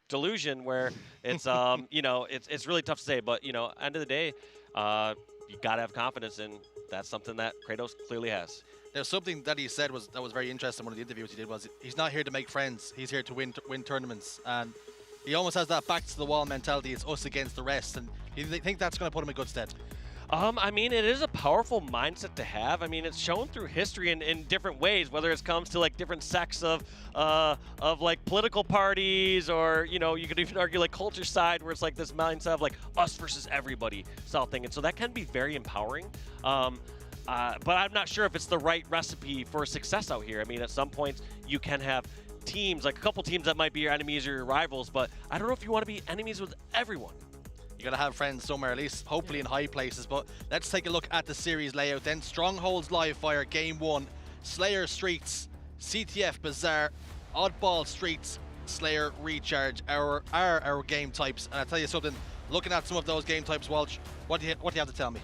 delusion where it's, it's really tough to say. But, end of the day, you got to have confidence, and that's something that Kratos clearly has. Now, something that he said that was very interesting. One of the interviews he did was he's not here to make friends. He's here to win tournaments. And he almost has that back to the wall mentality. It's us against the rest. And you think that's going to put him in good stead? I mean, it is a powerful mindset to have. I mean, it's shown through history in different ways, whether it comes to like different sects of like political parties, or you could even argue like culture side, where it's like this mindset of like us versus everybody style thing, and so that can be very empowering. But I'm not sure if it's the right recipe for success out here. I mean, at some points you can have teams, like a couple teams that might be your enemies or your rivals, but I don't know if you want to be enemies with everyone. You got to have friends somewhere, at least, hopefully in high places. But let's take a look at the series layout then. Strongholds Live Fire, Game 1. Slayer Streets, CTF Bazaar, Oddball Streets, Slayer Recharge are our game types. And I'll tell you something, looking at some of those game types, Walsh, what do you have to tell me?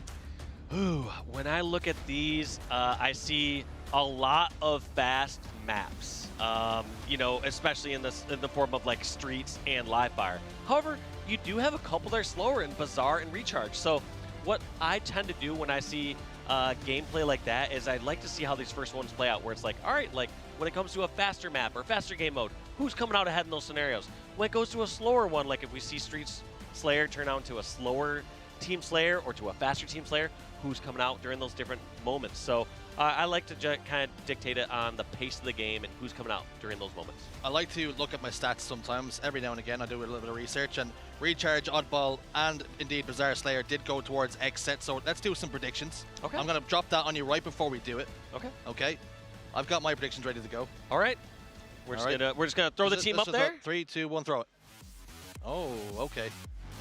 Ooh, when I look at these, I see a lot of fast maps, especially in the form of like Streets and Live Fire. However, you do have a couple that are slower in Bazaar and Recharge. So what I tend to do when I see gameplay like that is I'd like to see how these first ones play out, where it's like, all right, like when it comes to a faster map or faster game mode, who's coming out ahead in those scenarios? When it goes to a slower one, like if we see Streets Slayer turn out into a slower Team Slayer or to a faster Team Slayer, who's coming out during those different moments. So I like to kind of dictate it on the pace of the game and who's coming out during those moments. I like to look at my stats sometimes. Every now and again, I do a little bit of research, and Recharge, Oddball, and indeed Bizarre Slayer did go towards X set. So let's do some predictions. Okay. I'm going to drop that on you right before we do it. Okay. Okay. I've got my predictions ready to go. All right. We're just gonna throw the team up there. 3, 2, 1, throw it. Oh, okay.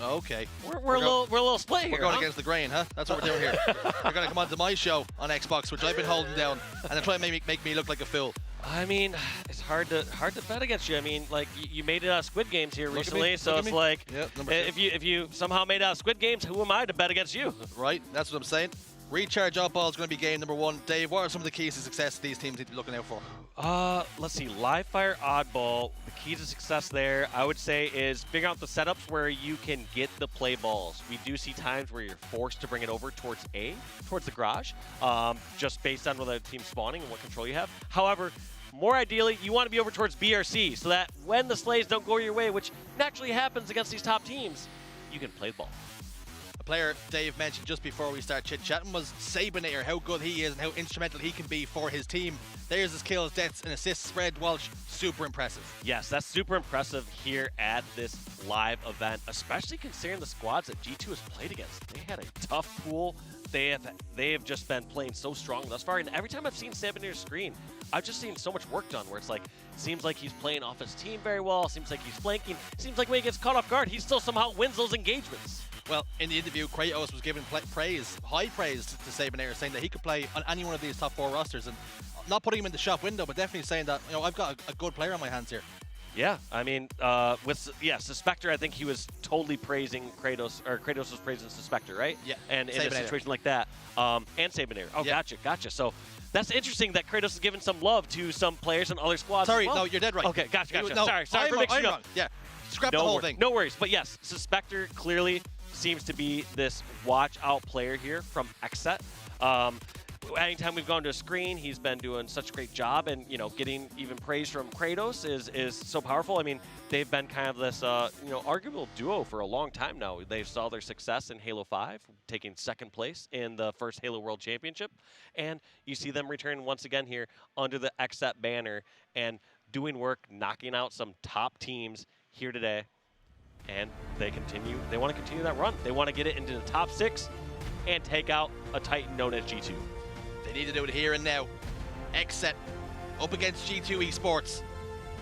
Okay. We're a little split here. We're going against the grain, huh? That's what we're doing here. You're going to come onto my show on Xbox, which I've been holding down, and then try and make me look like a fool. I mean, it's hard to bet against you. I mean, like you made it out of Squid Games here recently, so it's like if you somehow made it out of Squid Games, who am I to bet against you? Right. That's what I'm saying. Recharge Oddball is going to be game number 1. Dave, what are some of the keys to success these teams need to be looking out for? Let's see. Live Fire, Oddball. The key to success there, I would say, is figuring out the setups where you can get the play balls. We do see times where you're forced to bring it over towards the garage, just based on where the team's spawning and what control you have. However, more ideally, you want to be over towards BRC so that when the slays don't go your way, which naturally happens against these top teams, you can play the ball. A player Dave mentioned just before we start chit-chatting was Sabinator, how good he is and how instrumental he can be for his team. There's his kills, deaths, and assists spread. Walsh, super impressive. Yes, that's super impressive here at this live event, especially considering the squads that G2 has played against. They had a tough pool. They have just been playing so strong thus far, and every time I've seen Sabinator's screen, I've just seen so much work done where it's like, seems like he's playing off his team very well, seems like he's flanking, seems like when he gets caught off guard, he still somehow wins those engagements. Well, in the interview, Kratos was giving high praise to Sabinator, saying that he could play on any one of these top 4 rosters, and not putting him in the shop window, but definitely saying that, you know, I've got a good player on my hands here. Yeah, I mean, Suspector, I think he was totally praising Kratos, or Kratos was praising Suspector, right? Yeah. And in a situation like that, and Sabinator. Oh, yeah. Gotcha. So that's interesting that Kratos is giving some love to some players and other squads. Sorry, as well. No, you're dead right. Okay, gotcha. No, Sorry I'm for mixing up. wrong. Yeah, scrap the whole thing. No worries. But yes, Suspector clearly seems to be this watch-out player here from Xset. Anytime we've gone to a screen, he's been doing such a great job, and getting even praise from Kratos is so powerful. I mean, they've been kind of this arguable duo for a long time now. They saw their success in Halo 5, taking 2nd place in the first Halo World Championship, and you see them return once again here under the Xset banner and doing work, knocking out some top teams here today. And they want to continue that run. They want to get it into the top 6 and take out a Titan known as G2. They need to do it here and now. Xset up against G2 Esports.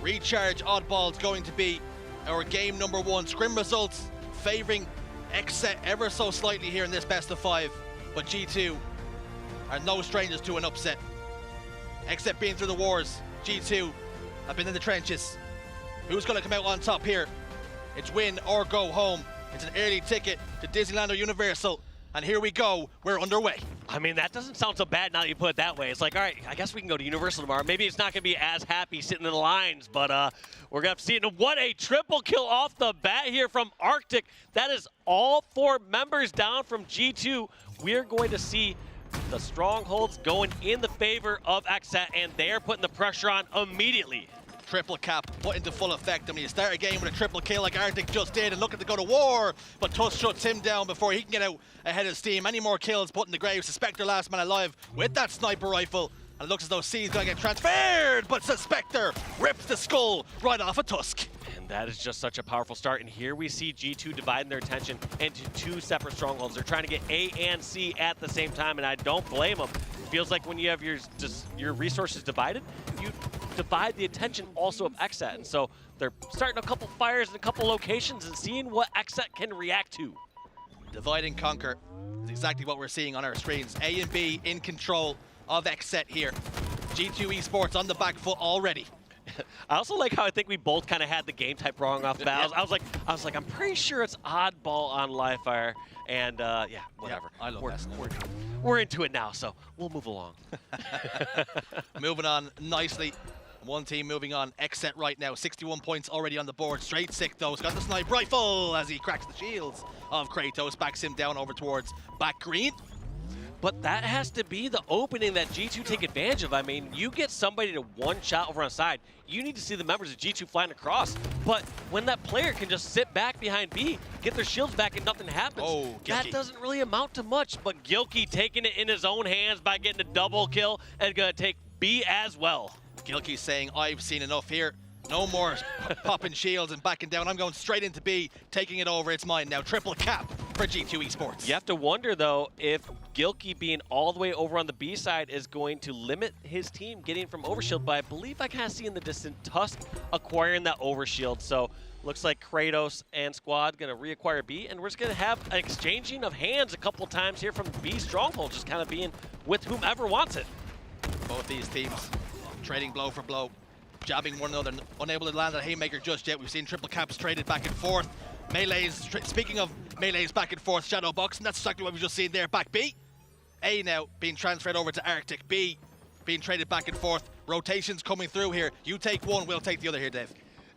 Recharge Oddball is going to be our game number 1. Scrim results favoring Xset ever so slightly here in this best of 5. But G2 are no strangers to an upset. Xset being through the wars. G2 have been in the trenches. Who's going to come out on top here? It's win or go home. It's an early ticket to Disneyland or Universal. And here we go. We're underway. I mean, that doesn't sound so bad now that you put it that way. It's like, all right, I guess we can go to Universal tomorrow. Maybe it's not going to be as happy sitting in the lines, but we're going to have to see it. What a triple kill off the bat here from Arctic. That is all 4 members down from G2. We're going to see the strongholds going in the favor of Xset, and they're putting the pressure on immediately. Triple cap put into full effect, and when you start a game with a triple kill like Arctic just did and looking to go to war, but Tusk shuts him down before he can get out ahead of steam. Any more kills put in the grave. Suspector last man alive with that sniper rifle, and it looks as though C's gonna get transferred, but Suspector rips the skull right off of Tusk. And that is just such a powerful start, and here we see G2 dividing their attention into 2 separate strongholds. They're trying to get A and C at the same time, and I don't blame them. It feels like when you have your resources divided, you divide the attention also of Xset, and so they're starting a couple fires in a couple locations and seeing what Xset can react to. Divide and conquer is exactly what we're seeing on our screens. A and B in control of Xset here. G2 Esports on the back foot already. I also like how I think we both kind of had the game type wrong off the bat. I was like, I'm pretty sure it's Oddball on Livefire, and yeah, whatever. Yeah, I love that. We're into it now, so we'll move along. Moving on nicely. One team moving on. Xset right now, 61 points already on the board. Straight sick though. He's got the snipe rifle as he cracks the shields of Kratos, backs him down over towards back green. But that has to be the opening that G2 take advantage of. I mean, you get somebody to one shot over on the side, you need to see the members of G2 flying across. But when that player can just sit back behind B, get their shields back and nothing happens, that doesn't really amount to much. But Gilkey taking it in his own hands by getting a double kill and gonna take B as well. Gilkey saying, I've seen enough here. No more popping shields and backing down. I'm going straight into B, taking it over. It's mine now. Triple cap for G2 Esports. You have to wonder, though, if Gilkey being all the way over on the B side is going to limit his team getting from Overshield. But I believe I kind of see in the distance Tusk acquiring that Overshield. So looks like Kratos and Squad going to reacquire B. And we're just going to have an exchanging of hands a couple times here from B Stronghold, just kind of being with whomever wants it. Both these teams trading blow for blow, jabbing one another, unable to land a haymaker just yet. We've seen triple caps traded back and forth. Melees, speaking of melees back and forth, shadow box, and that's exactly what we've just seen there. Back B. A now being transferred over to Arctic. B being traded back and forth. Rotations coming through here. You take one, we'll take the other here, Dave.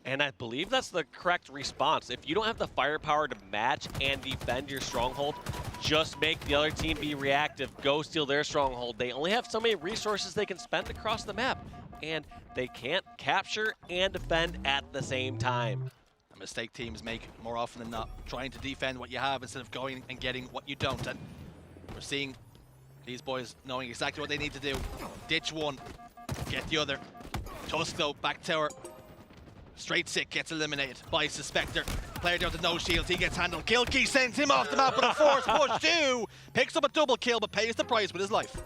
And I believe that's the correct response. If you don't have the firepower to match and defend your stronghold, just make the other team be reactive. Go steal their stronghold. They only have so many resources they can spend across the map, and they can't capture and defend at the same time. A mistake teams make more often than not, trying to defend what you have instead of going and getting what you don't. And we're seeing these boys knowing exactly what they need to do. Ditch one, get the other. Tusk though, back tower. Straight Sick gets eliminated by Suspector. Player down to no shields, he gets handled. Gilkey sends him off the map with a force push too. Picks up a double kill, but pays the price with his life.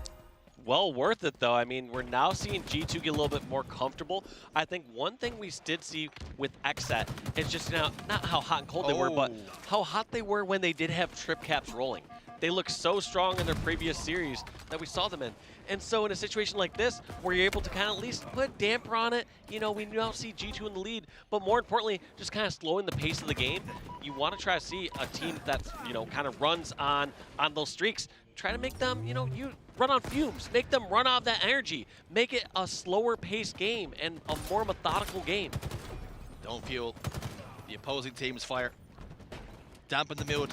Well worth it, though. I mean, we're now seeing G2 get a little bit more comfortable. I think one thing we did see with XSET is just not how hot and cold they were, but how hot they were when they did have trip caps rolling. They looked so strong in their previous series that we saw them in. And so in a situation like this, where you're able to kind of at least put a damper on it, you know, we now see G2 in the lead, but more importantly, just kind of slowing the pace of the game. You want to try to see a team that's, you know, kind of runs on those streaks. Try to make them, you know, you run on fumes. Make them run out of that energy. Make it a slower paced game and a more methodical game. Don't fuel the opposing team's fire. Dampen the mood.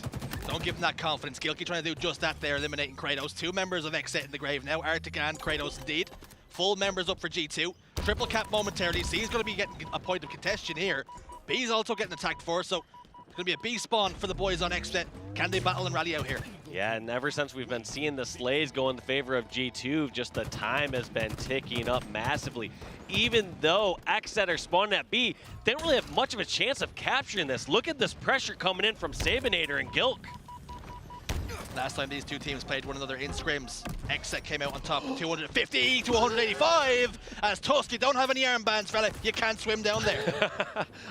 Don't give them that confidence. Gilkey trying to do just that there, eliminating Kratos. Two members of XSET in the grave now. Arctic and Kratos indeed. Full members up for G2. Triple cap momentarily. C's going to be getting a point of contention here. B's also getting attacked for, so it's going to be a B spawn for the boys on XSET. Can they battle and rally out here? Yeah, and ever since we've been seeing the Slays go in favor of G2, just the time has been ticking up massively. Even though XSET are spawning at B, they don't really have much of a chance of capturing this. Look at this pressure coming in from Sabinator and Gilk. Last time these two teams played one another in scrims, XSET came out on top 250 to 185. As Tusk, you don't have any armbands, fella. You can't swim down there.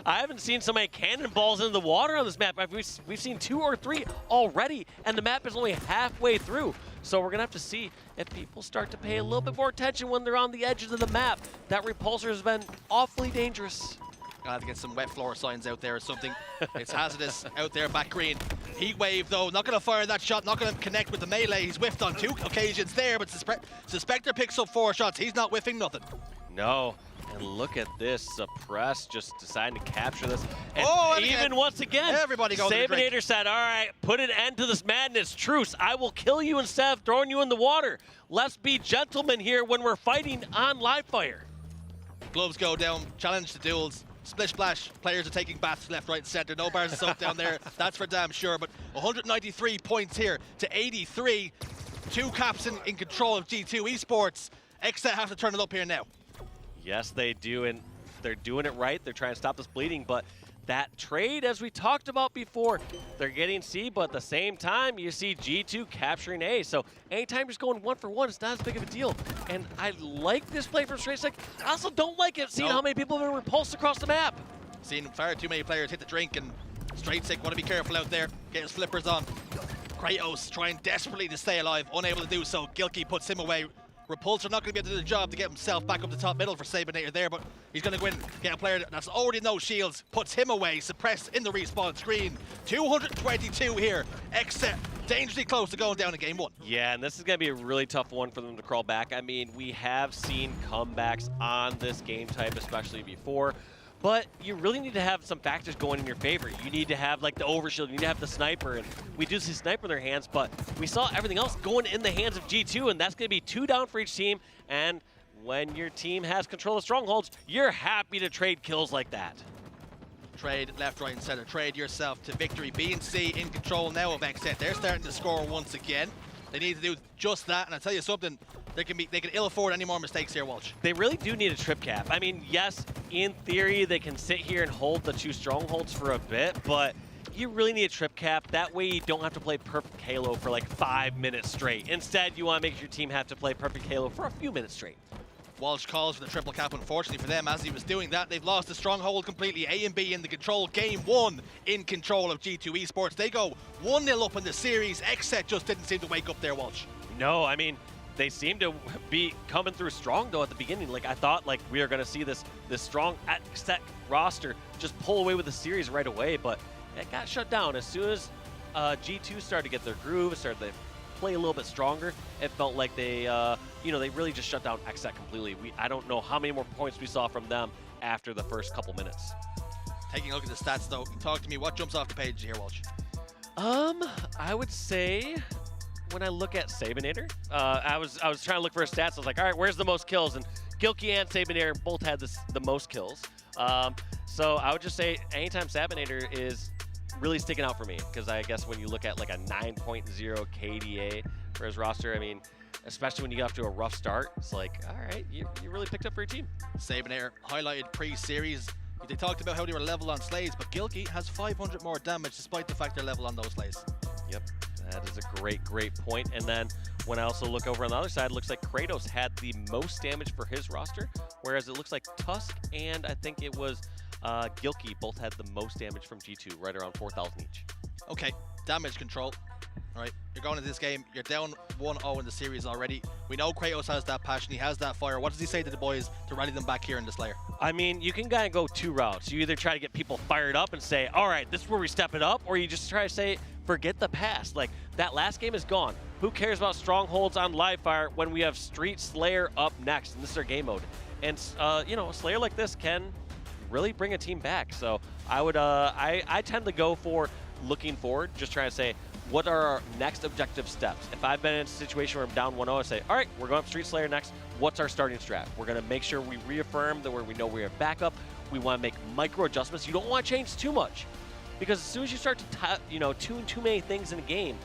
I haven't seen so many cannonballs in the water on this map. We've seen 2 or 3 already, and the map is only halfway through. So we're going to have to see if people start to pay a little bit more attention when they're on the edges of the map. That repulsor has been awfully dangerous. Got to get some wet floor signs out there or something. It's hazardous out there back green. Heat wave though, not going to fire that shot, not going to connect with the melee. He's whiffed on 2 occasions there, but Suspector picks up 4 shots. He's not whiffing nothing. No, and look at this. Suppress just deciding to capture this. And even once again, everybody goes Sabinator said, all right, put an end to this madness. Truce, I will kill you instead of throwing you in the water. Let's be gentlemen here when we're fighting on live fire. Gloves go down, challenge to duels. Splish splash, players are taking baths left, right, and center. No bars of soap down there, that's for damn sure. But 193 points here to 83. 2 caps in control of G2 Esports. XSET have to turn it up here now. Yes, they do, and they're doing it right. They're trying to stop this bleeding, but that trade, as we talked about before, they're getting C, but at the same time, you see G2 capturing A. So anytime you're just going 1 for 1, it's not as big of a deal. And I like this play from Straight Sick. I also don't like it, seeing how many people have been repulsed across the map. Seen far too many players hit the drink, and Straight Sick want to be careful out there. Get his flippers on. Kratos trying desperately to stay alive, unable to do so. Gilkey puts him away. Repulsor not going to be able to do the job to get himself back up the top middle for Sabinator there, but he's going to go in, get a player that's already no shields, puts him away, suppressed in the respawn screen. 222 here. XSET dangerously close to going down in game 1. Yeah, and this is going to be a really tough one for them to crawl back. I mean, we have seen comebacks on this game type, especially before, but you really need to have some factors going in your favor. You need to have like the overshield, you need to have the sniper, and we do see sniper in their hands, but we saw everything else going in the hands of G2, and that's going to be 2 down for each team, and when your team has control of strongholds, you're happy to trade kills like that. Trade left, right, and center. Trade yourself to victory. B and C in control now of XZ. They're starting to score once again. They need to do just that, and I'll tell you something, they can ill afford any more mistakes here, Walsh. They really do need a trip cap. I mean, yes, in theory, they can sit here and hold the 2 strongholds for a bit, but you really need a trip cap. That way you don't have to play perfect Halo for like 5 minutes straight. Instead, you want to make your team have to play perfect Halo for a few minutes straight. Walsh calls for the triple cap. Unfortunately for them, as he was doing that, they've lost the stronghold completely. A and B in the control. Game 1 in control of G2 Esports. They go 1-0 up in the series. XZ just didn't seem to wake up there, Walsh. No, I mean, they seem to be coming through strong, though, at the beginning. Like, I thought, like, we are going to see this strong XZ roster just pull away with the series right away, but it got shut down. As soon as G2 started to get their groove, started to play a little bit stronger, it felt like they, they really just shut down XZ completely. I don't know how many more points we saw from them after the first couple minutes. Taking a look at the stats, though, talk to me. What jumps off the page here, Walsh? I would say when I look at Sabinator, I was trying to look for his stats. I was like, all right, where's the most kills? And Gilkey and Sabinator both had the most kills. So I would just say anytime Sabinator is really sticking out for me, because I guess when you look at like a 9.0 KDA for his roster, I mean, especially when you get off to a rough start, it's like, all right, you really picked up for your team. Sabinator highlighted pre-series. They talked about how they were level on slays, but Gilkey has 500 more damage despite the fact they're level on those slays. Yep, that is a great point. And then when I also look over on the other side, it looks like Kratos had the most damage for his roster, whereas it looks like Tusk and I think it was Gilkey both had the most damage from G2, right around 4,000 each. Okay, damage control. All right, you're going into this game, you're down 1-0 in the series already. We know Kratos has that passion, he has that fire. What does he say to the boys to rally them back here in the Slayer? I mean, you can kind of go 2 routes. You either try to get people fired up and say, all right, this is where we step it up, or you just try to say, forget the past. Like, that last game is gone. Who cares about strongholds on live fire when we have Street Slayer up next, and this is our game mode. And, a Slayer like this can really bring a team back. So I would, I tend to go for looking forward, just trying to say, what are our next objective steps? If I've been in a situation where I'm down 1-0, I say, all right, we're going up Street Slayer next. What's our starting strat? We're going to make sure we reaffirm that we know we have backup. We want to make micro adjustments. You don't want to change too much, because as soon as you start to tune too many things in a game,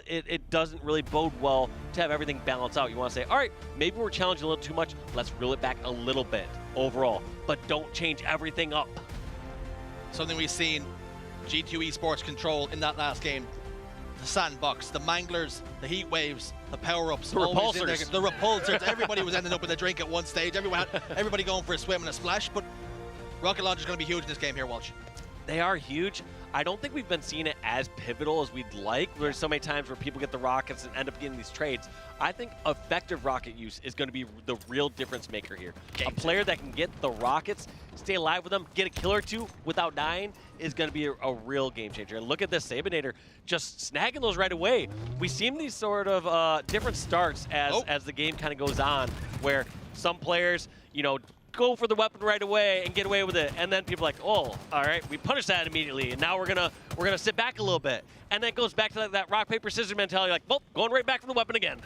it doesn't really bode well to have everything balanced out. You want to say, all right, maybe we're challenging a little too much. Let's reel it back a little bit overall, but don't change everything up. Something we've seen G2 Esports control in that last game. The sandbox, the manglers, the heat waves, the power-ups, the repulsors. The repulsors. Everybody was ending up with a drink at one stage. Everybody going for a swim and a splash, but rocket launch is going to be huge in this game here, Walsh. They are huge. I don't think we've been seeing it as pivotal as we'd like. There's so many times where people get the rockets and end up getting these trades. I think effective rocket use is going to be the real difference maker here. A player that can get the rockets, stay alive with them, get a kill or 2 without dying is going to be a real game changer. And look at this, Sabinator just snagging those right away. We see these sort of different starts as the game kind of goes on, where some players, go for the weapon right away and get away with it, and then people are like, oh, all right, we punished that immediately, and now we're gonna sit back a little bit, and then it goes back to that rock paper scissors mentality, like, well, going right back for the weapon again.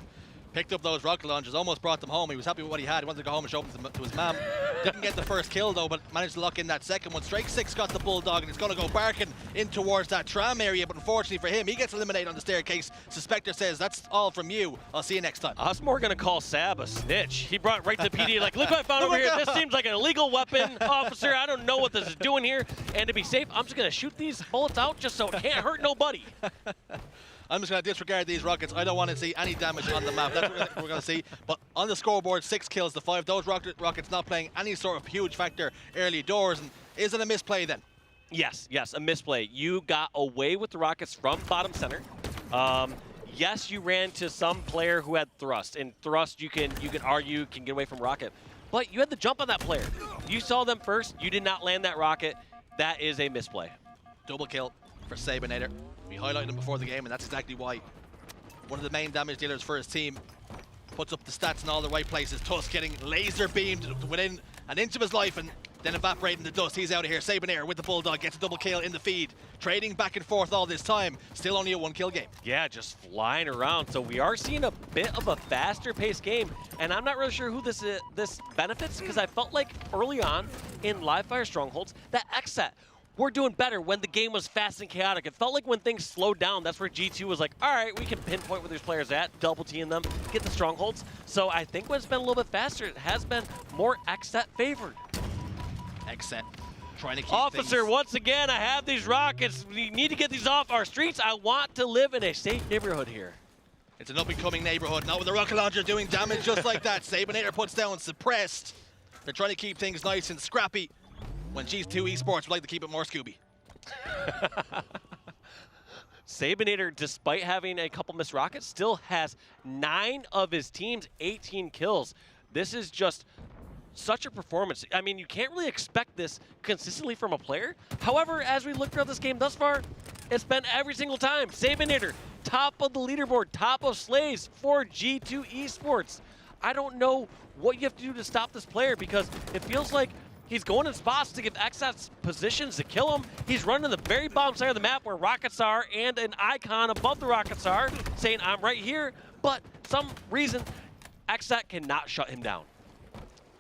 Picked up those rocket launches, almost brought them home. He was happy with what he had. He wanted to go home and show them to his mom. Didn't get the first kill though, but managed to lock in that second one. Strike 6 got the Bulldog, and he's going to go barking in towards that tram area, but unfortunately for him, he gets eliminated on the staircase. Suspector says, that's all from you. I'll see you next time. I was more going to call Sab a snitch. He brought it right to the PD, like, look what I found over here. This seems like an illegal weapon, officer. I don't know what this is doing here. And to be safe, I'm just going to shoot these bullets out just so it can't hurt nobody. I'm just going to disregard these rockets. I don't want to see any damage on the map. That's what we're going to see. But on the scoreboard, 6 kills to 5. Those rockets not playing any sort of huge factor early doors. And is it a misplay then? Yes, a misplay. You got away with the rockets from bottom center. Yes, you ran to some player who had thrust. And thrust, you can argue, can get away from rocket. But you had the jump on that player. You saw them first. You did not land that rocket. That is a misplay. Double kill for Sabinator. We highlighted him before the game, and that's exactly why. One of the main damage dealers for his team puts up the stats in all the right places. Tusk getting laser beamed within an inch of his life, and then evaporating the dust. He's out of here. Sabonair with the Bulldog gets a double kill in the feed. Trading back and forth all this time. Still only a 1-kill game. Yeah, just flying around. So we are seeing a bit of a faster paced game. And I'm not really sure who this benefits, because I felt like early on in Live Fire Strongholds that XSET were doing better when the game was fast and chaotic. It felt like when things slowed down, that's where G2 was like, all right, we can pinpoint where these players at, double team them, get the strongholds. So I think when it's been a little bit faster, it has been more XSET favored. XSET trying to keep Officer, things. once again, I have these rockets. We need to get these off our streets. I want to live in a safe neighborhood here. It's an up-and-coming neighborhood. Not with the rocket launcher doing damage just like that. Sabonator puts down Suppressed. They're trying to keep things nice and scrappy. When G2 Esports would like to keep it more Scooby. Sabonator, despite having a couple missed rockets, still has 9 of his team's 18 kills. This is just such a performance. I mean, you can't really expect this consistently from a player. However, as we look throughout this game thus far, it's been every single time. Sabonator, top of the leaderboard, top of slaves for G2 Esports. I don't know what you have to do to stop this player, because it feels like he's going in spots to give XSET's positions to kill him. He's running the very bottom side of the map where rockets are, and an icon above the rockets are saying, I'm right here. But some reason, XSET cannot shut him down.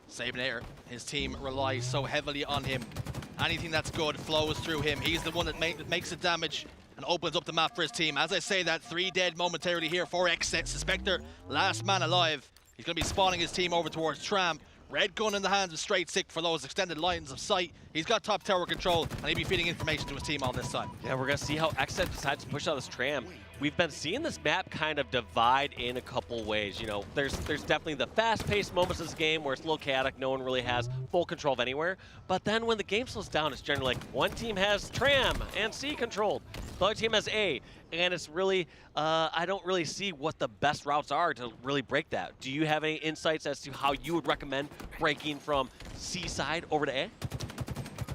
Sabonator, his team relies so heavily on him. Anything that's good flows through him. He's the one that makes the damage and opens up the map for his team. As I say that, 3 dead momentarily here for XSET. Suspector, last man alive. He's going to be spawning his team over towards Tram. Red gun in the hands of Straight Sick for those extended lines of sight. He's got top tower control, and he'll be feeding information to his team all this time. Yeah, we're going to see how XSET decides to push out this Tram. We've been seeing this map kind of divide in a couple ways. You know, there's definitely the fast-paced moments of this game where it's a little chaotic, no one really has full control of anywhere. But then when the game slows down, it's generally like one team has Tram and C controlled, the other team has A, and it's really, I don't really see what the best routes are to really break that. Do you have any insights as to how you would recommend breaking from C side over to A?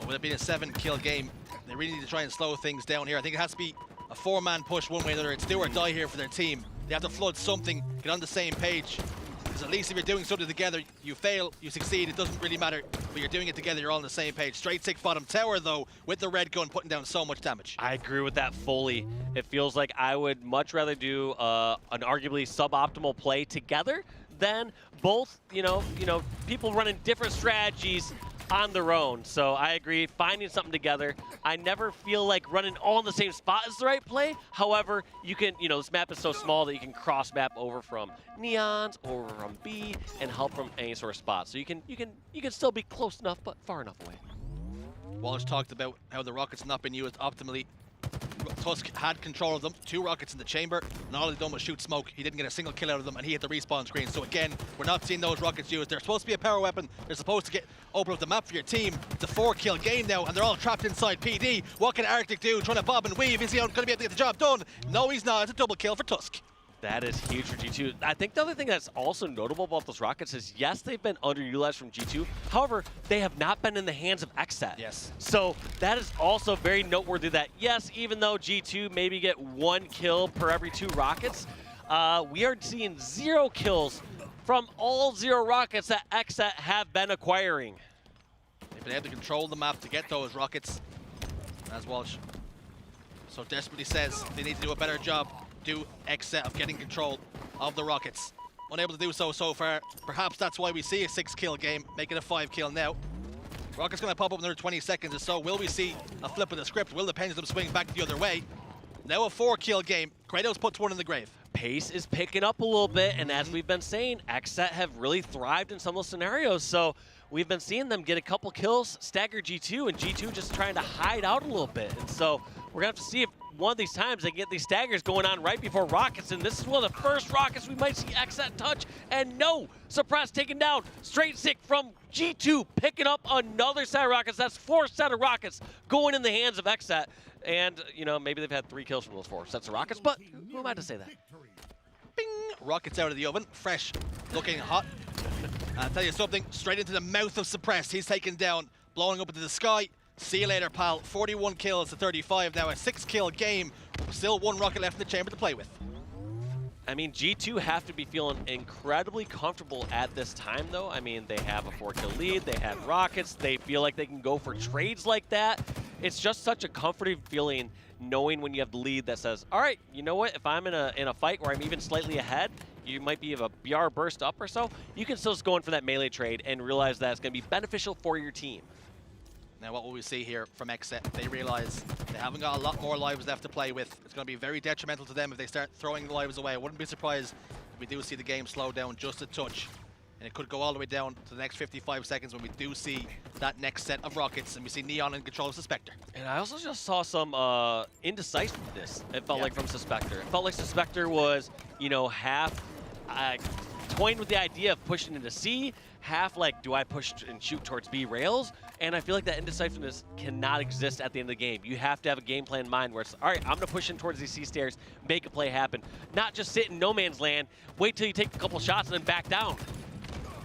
Well, with it being a 7-kill game, they really need to try and slow things down here. I think it has to be a 4-man push one way or another. It's do or die here for their team. They have to flood something, get on the same page. Because at least if you're doing something together, you fail, you succeed, it doesn't really matter. But you're doing it together, you're all on the same page. Straight Sick bottom tower, though, with the red gun, putting down so much damage. I agree with that fully. It feels like I would much rather do an arguably suboptimal play together than both, you know, people running different strategies on their own. So I agree, finding something together. I never feel like running all in the same spot is the right play. However, you can, this map is so small that you can cross map over from Neons, over from B, and help from any sort of spot. So you can still be close enough, but far enough away. Walsh talked about how the rockets not been used optimally. Tusk had control of them, 2 rockets in the chamber, and all he done was shoot smoke. He didn't get a single kill out of them, and he hit the respawn screen. So again, we're not seeing those rockets used. They're supposed to be a power weapon. They're supposed to open up the map for your team. It's a 4-kill game now, and they're all trapped inside PD. What can Arctic do? Trying to bob and weave. Is he going to be able to get the job done? No, he's not. It's a double kill for Tusk. That is huge for G2. I think the other thing that's also notable about those rockets is, yes, they've been underutilized from G2. However, they have not been in the hands of XSET. Yes. So that is also very noteworthy that, yes, even though G2 maybe get 1 kill per every 2 rockets, we are seeing 0 kills from all 0 rockets that XSET have been acquiring. They've been able to control the map to get those rockets, as Walsh so desperately says they need to do a better job. Do XSET of getting control of the rockets. Unable to do so far. Perhaps that's why we see a 6-kill game, making a 5-kill now. Rocket's going to pop up in another 20 seconds or so. Will we see a flip of the script? Will the pendulum swing back the other way? Now a 4-kill game. Kratos puts one in the grave. Pace is picking up a little bit, and as we've been saying, XSET have really thrived in some of those scenarios. So we've been seeing them get a couple kills, stagger G2, and G2 just trying to hide out a little bit. And so we're going to have to see if one of these times they can get these staggers going on right before rockets, and this is one of the first rockets we might see XSET touch. And no, Suppress taken down. Straight Sick from G2 picking up another set of rockets. That's 4 set of rockets going in the hands of XSET. And, maybe they've had 3 kills from those 4 sets of rockets, but who am I to say that? Bing! Rockets out of the oven, fresh, looking hot. I'll tell you something, straight into the mouth of Suppressed. He's taken down, blowing up into the sky. See you later, pal. 41 kills to 35 now, a 6-kill game. Still 1 rocket left in the chamber to play with. I mean, G2 have to be feeling incredibly comfortable at this time, though. I mean, they have a 4-kill lead, they have rockets, they feel like they can go for trades like that. It's just such a comforting feeling knowing when you have the lead that says, all right, you know what, if I'm in a fight where I'm even slightly ahead, you might be of a BR burst up or so, you can still just go in for that melee trade and realize that it's going to be beneficial for your team. Now what will we see here from XSET? They realize they haven't got a lot more lives left to play with. It's going to be very detrimental to them if they start throwing the lives away. I wouldn't be surprised if we do see the game slow down just a touch. And it could go all the way down to the next 55 seconds when we do see that next set of rockets and we see Neon in control of Suspector. And I also just saw some indecisiveness, it felt like, from Suspector. It felt like Suspector was, you know, half toying with the idea of pushing into C, half like, do I push and shoot towards B rails? And I feel like that indecisiveness cannot exist at the end of the game. You have to have a game plan in mind where it's, all right, I'm going to push in towards these C stairs, make a play happen. Not just sit in no man's land, wait till you take a couple shots and then back down.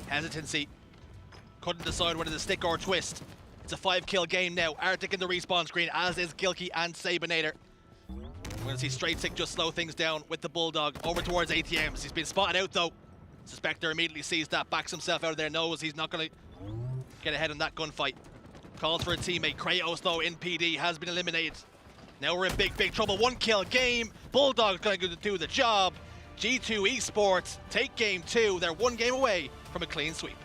Hesitancy. Couldn't decide whether to stick or twist. It's a 5-kill game now. Arctic in the respawn screen, as is Gilkey and Sabinator. We're going to see Straight Sick just slow things down with the Bulldog over towards ATMs. He's been spotted out though. Suspector immediately sees that, backs himself out of there, knows he's not going to get ahead in that gunfight. Calls for a teammate. Kratos though in PD has been eliminated. Now we're in big trouble. 1-kill game. Bulldog's going to do the job. G2 Esports take game 2. They're 1 game away from a clean sweep.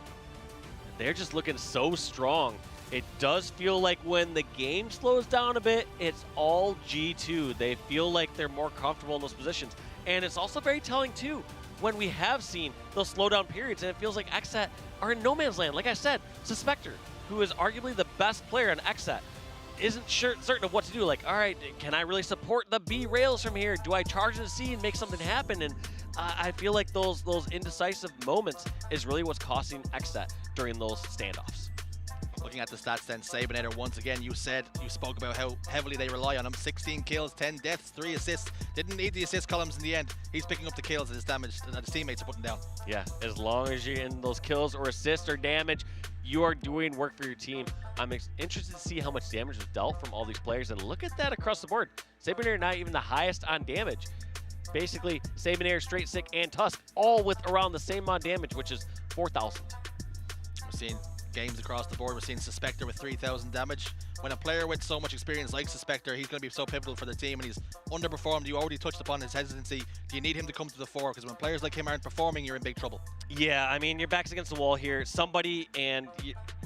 They're just looking so strong. It does feel like when the game slows down a bit, it's all G2. They feel like they're more comfortable in those positions. And it's also very telling too, when we have seen those slowdown periods and it feels like XSET are in no man's land. Like I said, Suspector, who is arguably the best player in XSET, isn't certain of what to do. Like, all right, can I really support the B rails from here? Do I charge the C and make something happen? And I feel like those indecisive moments is really what's costing XSET during those standoffs. Looking at the stats then, Sabinator, once again, you spoke about how heavily they rely on him. 16 kills, 10 deaths, 3 assists. Didn't need the assist columns in the end. He's picking up the kills that his teammates are putting down. Yeah, as long as you're in those kills or assists or damage, you are doing work for your team. I'm interested to see how much damage was dealt from all these players, and look at that across the board. Sabinator not even the highest on damage. Basically, Sabinator, Straight Sick, and Tusk all with around the same amount of damage, which is 4,000. We're seeing games across the board. We're seeing Suspector with 3,000 damage. When a player with so much experience like Suspector, he's going to be so pivotal for the team, and he's underperformed. You already touched upon his hesitancy. Do you need him to come to the fore? Because when players like him aren't performing, you're in big trouble. Yeah, I mean, your back's against the wall here. Somebody, and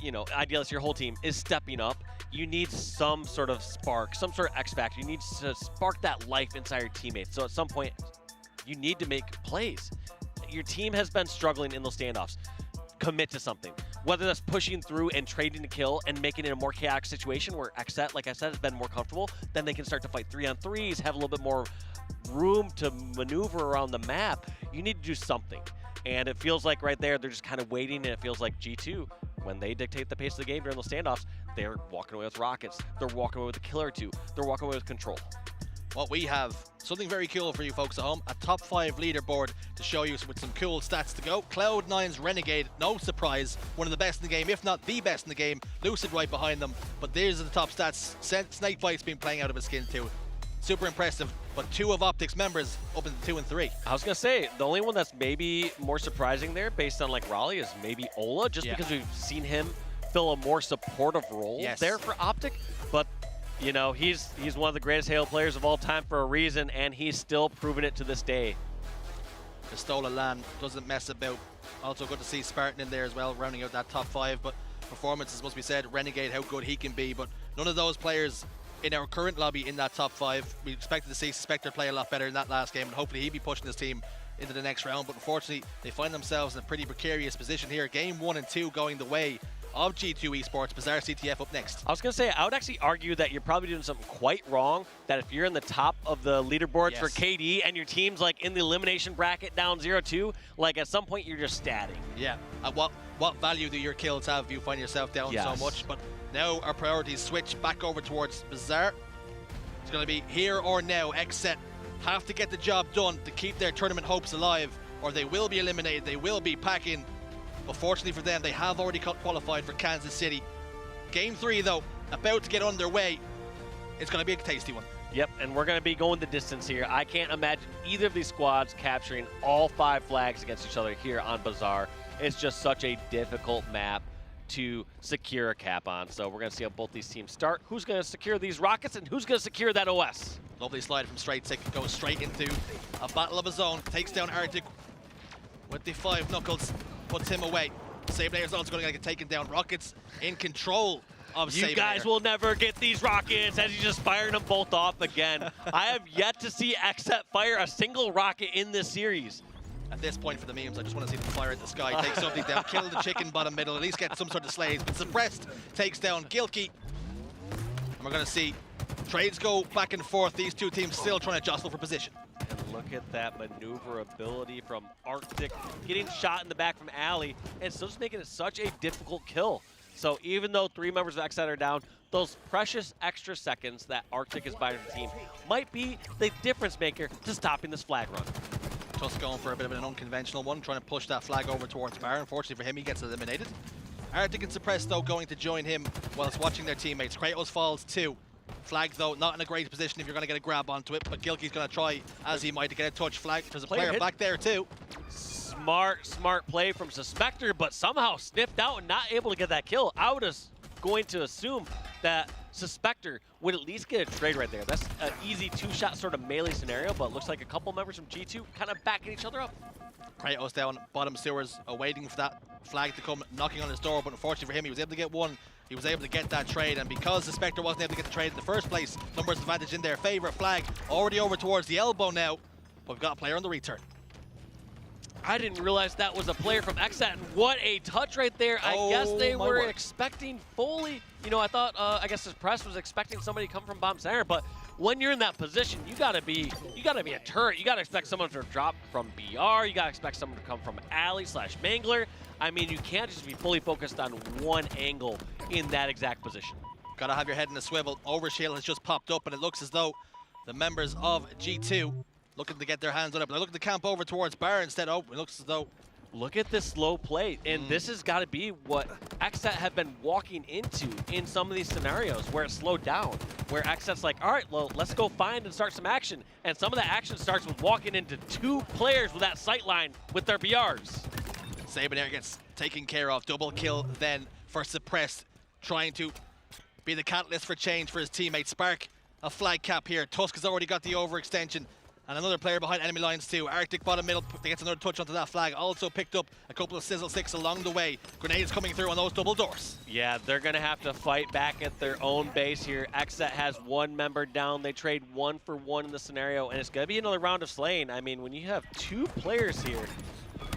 you know, ideally it's your whole team, is stepping up. You need some sort of spark, some sort of X factor. You need to spark that life inside your teammates. So at some point, you need to make plays. Your team has been struggling in those standoffs. Commit to something. Whether that's pushing through and trading to kill and making it a more chaotic situation where XSET, like I said, has been more comfortable, then they can start to fight 3-on-3s, have a little bit more room to maneuver around the map. You need to do something. And it feels like right there, they're just kind of waiting, and it feels like G2, when they dictate the pace of the game during those standoffs, they're walking away with rockets, they're walking away with a kill or two, they're walking away with control. What we have, something very cool for you folks at home, a top 5 leaderboard to show you with some cool stats to go. Cloud9's Renegade, no surprise, one of the best in the game, if not the best in the game. Lucid right behind them, but these are the top stats. Snakebite's been playing out of his skin too. Super impressive, but 2 of Optic's members up in 2 and 3. I was gonna say, the only one that's maybe more surprising there, based on like Raleigh, is maybe Ola, just because we've seen him fill a more supportive role there for Optic, but you know, he's one of the greatest Halo players of all time for a reason, and he's still proving it to this day. Pistola Lan doesn't mess about. Also good to see Spartan in there as well, rounding out that top 5, but performances must be said. Renegade, how good he can be, but none of those players in our current lobby in that top 5. We expected to see Spectre play a lot better in that last game, and hopefully he'd be pushing his team into the next round, but unfortunately they find themselves in a pretty precarious position here. Game 1 and 2 going the way of G2 Esports. Bizarre CTF up next. I was going to say, I would actually argue that you're probably doing something quite wrong, that if you're in the top of the leaderboards for KD and your team's like in the elimination bracket down 0-2, like at some point you're just statting. Yeah. What value do your kills have if you find yourself down so much? But now our priorities switch back over towards Bizarre. It's going to be here or now. XSET have to get the job done to keep their tournament hopes alive, or they will be eliminated. They will be packing. But fortunately for them, they have already qualified for Kansas City. Game 3, though, about to get underway. it's going to be a tasty one. Yep, and we're going to be going the distance here. I can't imagine either of these squads capturing all 5 flags against each other here on Bazaar. It's just such a difficult map to secure a cap on. So we're going to see how both these teams start. Who's going to secure these rockets and who's going to secure that OS? Lovely slide from Straight Sick, goes straight into a battle of his own. Takes down Arctic with the 5 knuckles, puts him away. Sableair's also going to get taken down. Rockets in control of Sableair. You guys will never get these rockets as he's just firing them both off again. I have yet to see XSET fire a single rocket in this series. At this point for the memes, I just want to see them fire at the sky, take something down, kill the chicken bottom middle, at least get some sort of slays. But Suppressed takes down Gilkey. And we're going to see trades go back and forth. These two teams still trying to jostle for position. And look at that maneuverability from Arctic, getting shot in the back from Alley, and still just making it such a difficult kill. So even though 3 members of XSET are down, those precious extra seconds that Arctic is buying the team might be the difference maker to stopping this flag run. Tusk going for a bit of an unconventional one, trying to push that flag over towards Bar. Unfortunately for him, he gets eliminated. Arctic and Suppressed, though, going to join him whilst watching their teammates. Kratos falls 2. Flag, though, not in a great position if you're going to get a grab onto it, but Gilkey's going to try, as he might, to get a touch flag. There's a player back there, too. Smart play from Suspector, but somehow sniffed out and not able to get that kill. I was going to assume that Suspector would at least get a trade right there. That's an easy 2-shot sort of melee scenario, but looks like a couple members from G2 kind of backing each other up. Kratos down bottom sewers, awaiting for that flag to come knocking on his door, but unfortunately for him, he was able to get one. He was able to get that trade, and because the Spectre wasn't able to get the trade in the first place, numbers advantage in their favor. Flag already over towards the elbow now, but we've got a player on the return. I didn't realize that was a player from XSET, and what a touch right there. I guess they were expecting fully, you know, I thought, I guess his press was expecting somebody to come from bomb center, but when you're in that position, you gotta be a turret. You gotta expect someone to drop from BR. You gotta expect someone to come from Alley/Mangler. I mean, you can't just be fully focused on one angle in that exact position. Gotta have your head in a swivel. Overshield has just popped up, and it looks as though the members of G2 looking to get their hands on it, but they're looking to camp over towards Bar instead. Oh, it looks as though... Look at this slow play, and this has got to be what XSET have been walking into in some of these scenarios where it's slowed down, where XSET's like, all right, well, let's go find and start some action, and some of the action starts with walking into 2 players with that sight line with their BRs. Sableair gets taken care of. Double kill then for Suppressed, trying to be the catalyst for change for his teammate. Spark, a flag cap here. Tusk has already got the overextension. And another player behind enemy lines too. Arctic bottom middle gets another touch onto that flag. Also picked up a couple of sizzle sticks along the way. Grenades coming through on those double doors. Yeah, they're going to have to fight back at their own base here. XSET has 1 member down. They trade 1 for 1 in the scenario, and it's going to be another round of slaying. I mean, when you have 2 players here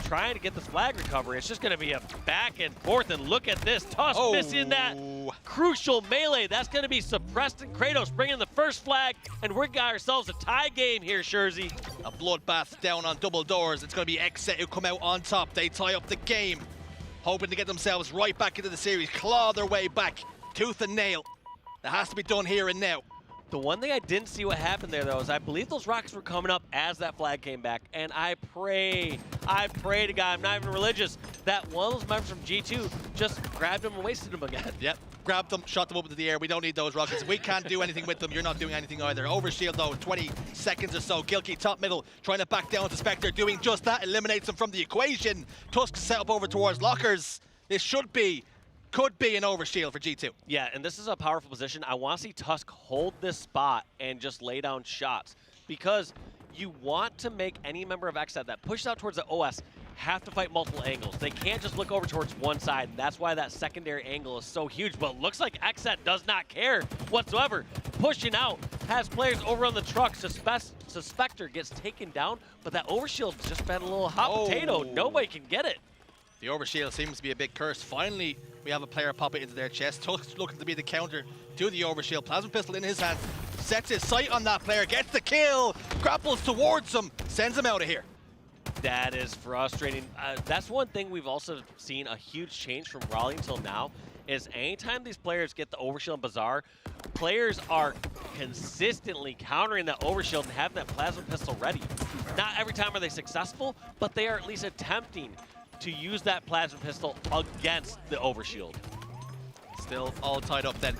trying to get this flag recovery, it's just going to be a back and forth. And look at this. Tusk missing that crucial melee. That's going to be Suppressed, and Kratos bringing the first flag, and we got ourselves a tie game here, Shurzy. A bloodbath down on double doors. It's going to be XSET who come out on top. They tie up the game, hoping to get themselves right back into the series, claw their way back, tooth and nail. That has to be done here and now. The one thing I didn't see what happened there, though, is I believe those rockets were coming up as that flag came back, and I pray to God, I'm not even religious, that one of those members from G2 just grabbed them and wasted them again. Yep, grabbed them, shot them up into the air. We don't need those rockets. If we can't do anything with them, you're not doing anything either. Overshield, though, 20 seconds or so. Gilkey top middle, trying to back down to Spectre, doing just that, eliminates them from the equation. Tusk set up over towards lockers. This could be an overshield for G2. Yeah, and this is a powerful position. I want to see Tusk hold this spot and just lay down shots, because you want to make any member of XSET that pushes out towards the OS have to fight multiple angles. They can't just look over towards one side, and that's why that secondary angle is so huge. But it looks like XSET does not care whatsoever. Pushing out, has players over on the truck. Suspector gets taken down, but that overshield's just been a little hot potato. Nobody can get it. The overshield seems to be a bit cursed. Finally, we have a player pop it into their chest. Tusk looking to be the counter to the overshield. Plasma pistol in his hand. Sets his sight on that player. Gets the kill. Grapples towards him. Sends him out of here. That is frustrating. That's one thing we've also seen a huge change from Raleigh until now, is anytime these players get the overshield in Bazaar, players are consistently countering that overshield and having that plasma pistol ready. Not every time are they successful, but they are at least attempting to use that plasma pistol against the overshield. Still all tied up then.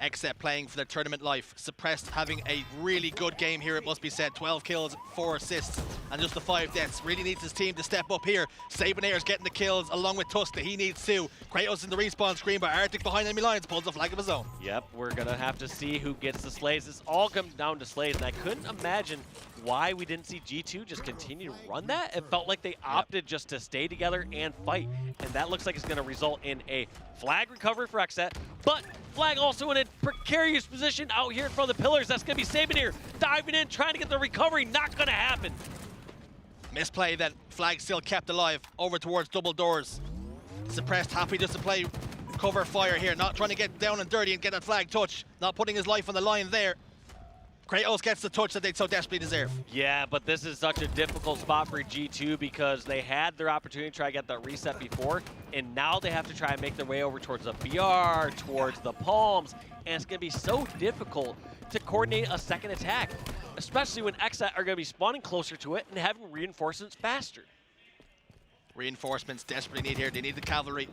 Xset playing for their tournament life. Suppressed having a really good game here, it must be said. 12 kills, 4 assists, and just the 5 deaths. Really needs his team to step up here. Sabonair's getting the kills along with Tuska. He needs 2. Kratos in the respawn screen, but Arctic behind enemy lines pulls a flag of his own. Yep, we're going to have to see who gets the Slays. This all comes down to Slays, and I couldn't imagine why we didn't see G2 just continue to run that. It felt like they opted just to stay together and fight, and that looks like it's going to result in a flag recovery for Xset, but flag also in a precarious position out here in front of the pillars. That's going to be Sabonair diving in, trying to get the recovery. Not going to happen. Misplay that flag still kept alive over towards double doors. Suppressed happy just to play cover fire here, not trying to get down and dirty and get that flag touch, not putting his life on the line there. Kratos gets the touch that they so desperately deserve. Yeah, but this is such a difficult spot for G2 because they had their opportunity to try to get that reset before, and now they have to try and make their way over towards the BR, towards the palms, and it's going to be so difficult to coordinate a second attack, especially when Xset are going to be spawning closer to it and having reinforcements faster. Reinforcements desperately need here. They need the cavalry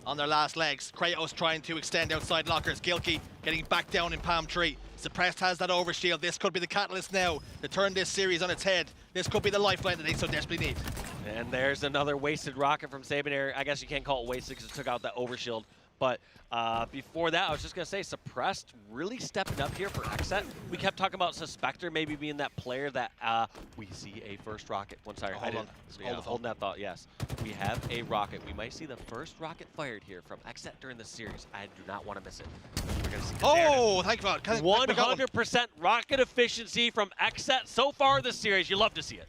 on their last legs. Kratos trying to extend outside lockers. Gilkey getting back down in Palm Tree. Suppressed has that overshield. This could be the catalyst now to turn this series on its head. This could be the lifeline that they so desperately need. And there's another wasted rocket from Sabonair. I guess you can't call it wasted because it took out that overshield. But before that, I was just going to say, Suppressed really stepping up here for Xset. We kept talking about Suspector maybe being that player that we see a first rocket. Sorry, hold that thought, yes. We have a rocket. We might see the first rocket fired here from Xset during the series. I do not want to miss it. We're going to see. Oh, thank God. 100% rocket efficiency from Xset so far this series. You love to see it.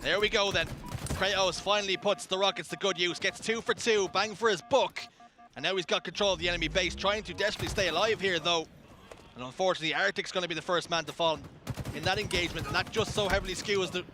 There we go then. Kratos finally puts the rockets to good use. Gets 2 for 2. Bang for his buck. And now he's got control of the enemy base, trying to desperately stay alive here, though. And unfortunately, Arctic's going to be the first man to fall in that engagement, and that just so heavily skews the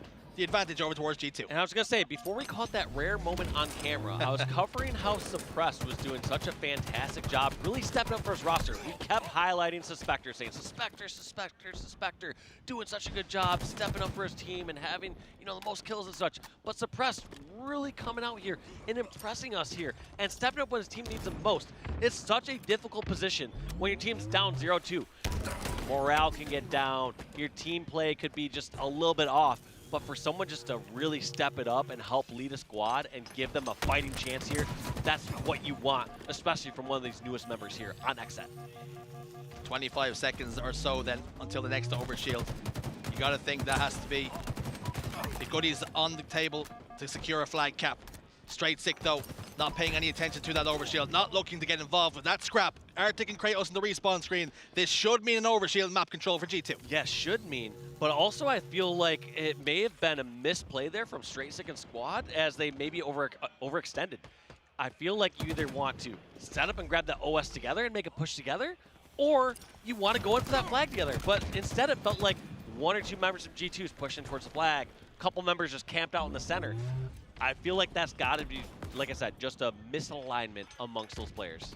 advantage over towards G2. And I was going to say, before we caught that rare moment on camera, I was covering how Suppressed was doing such a fantastic job, really stepping up for his roster. We kept highlighting Suspector, saying, Suspector, Suspector, Suspector, doing such a good job, stepping up for his team and having, you know, the most kills and such. But Suppressed really coming out here and impressing us here and stepping up when his team needs him most. It's such a difficult position when your team's down 0-2. Morale can get down, your team play could be just a little bit off. But for someone just to really step it up and help lead a squad and give them a fighting chance here, that's what you want, especially from one of these newest members here on Xset. 25 seconds or so then until the next overshield. You got to think that has to be the goodies on the table to secure a flag cap. Straight sick though, not paying any attention to that overshield, not looking to get involved with that scrap. Arctic and Kratos in the respawn screen. This should mean an overshield map control for G2. Yes, should mean. But also I feel like it may have been a misplay there from Straight Sick and Squad as they maybe overextended. I feel like you either want to set up and grab the OS together and make a push together, or you want to go in for that flag together. But instead it felt like 1 or 2 members of G2 is pushing towards the flag. A couple members just camped out in the center. I feel like that's got to be, like I said, just a misalignment amongst those players.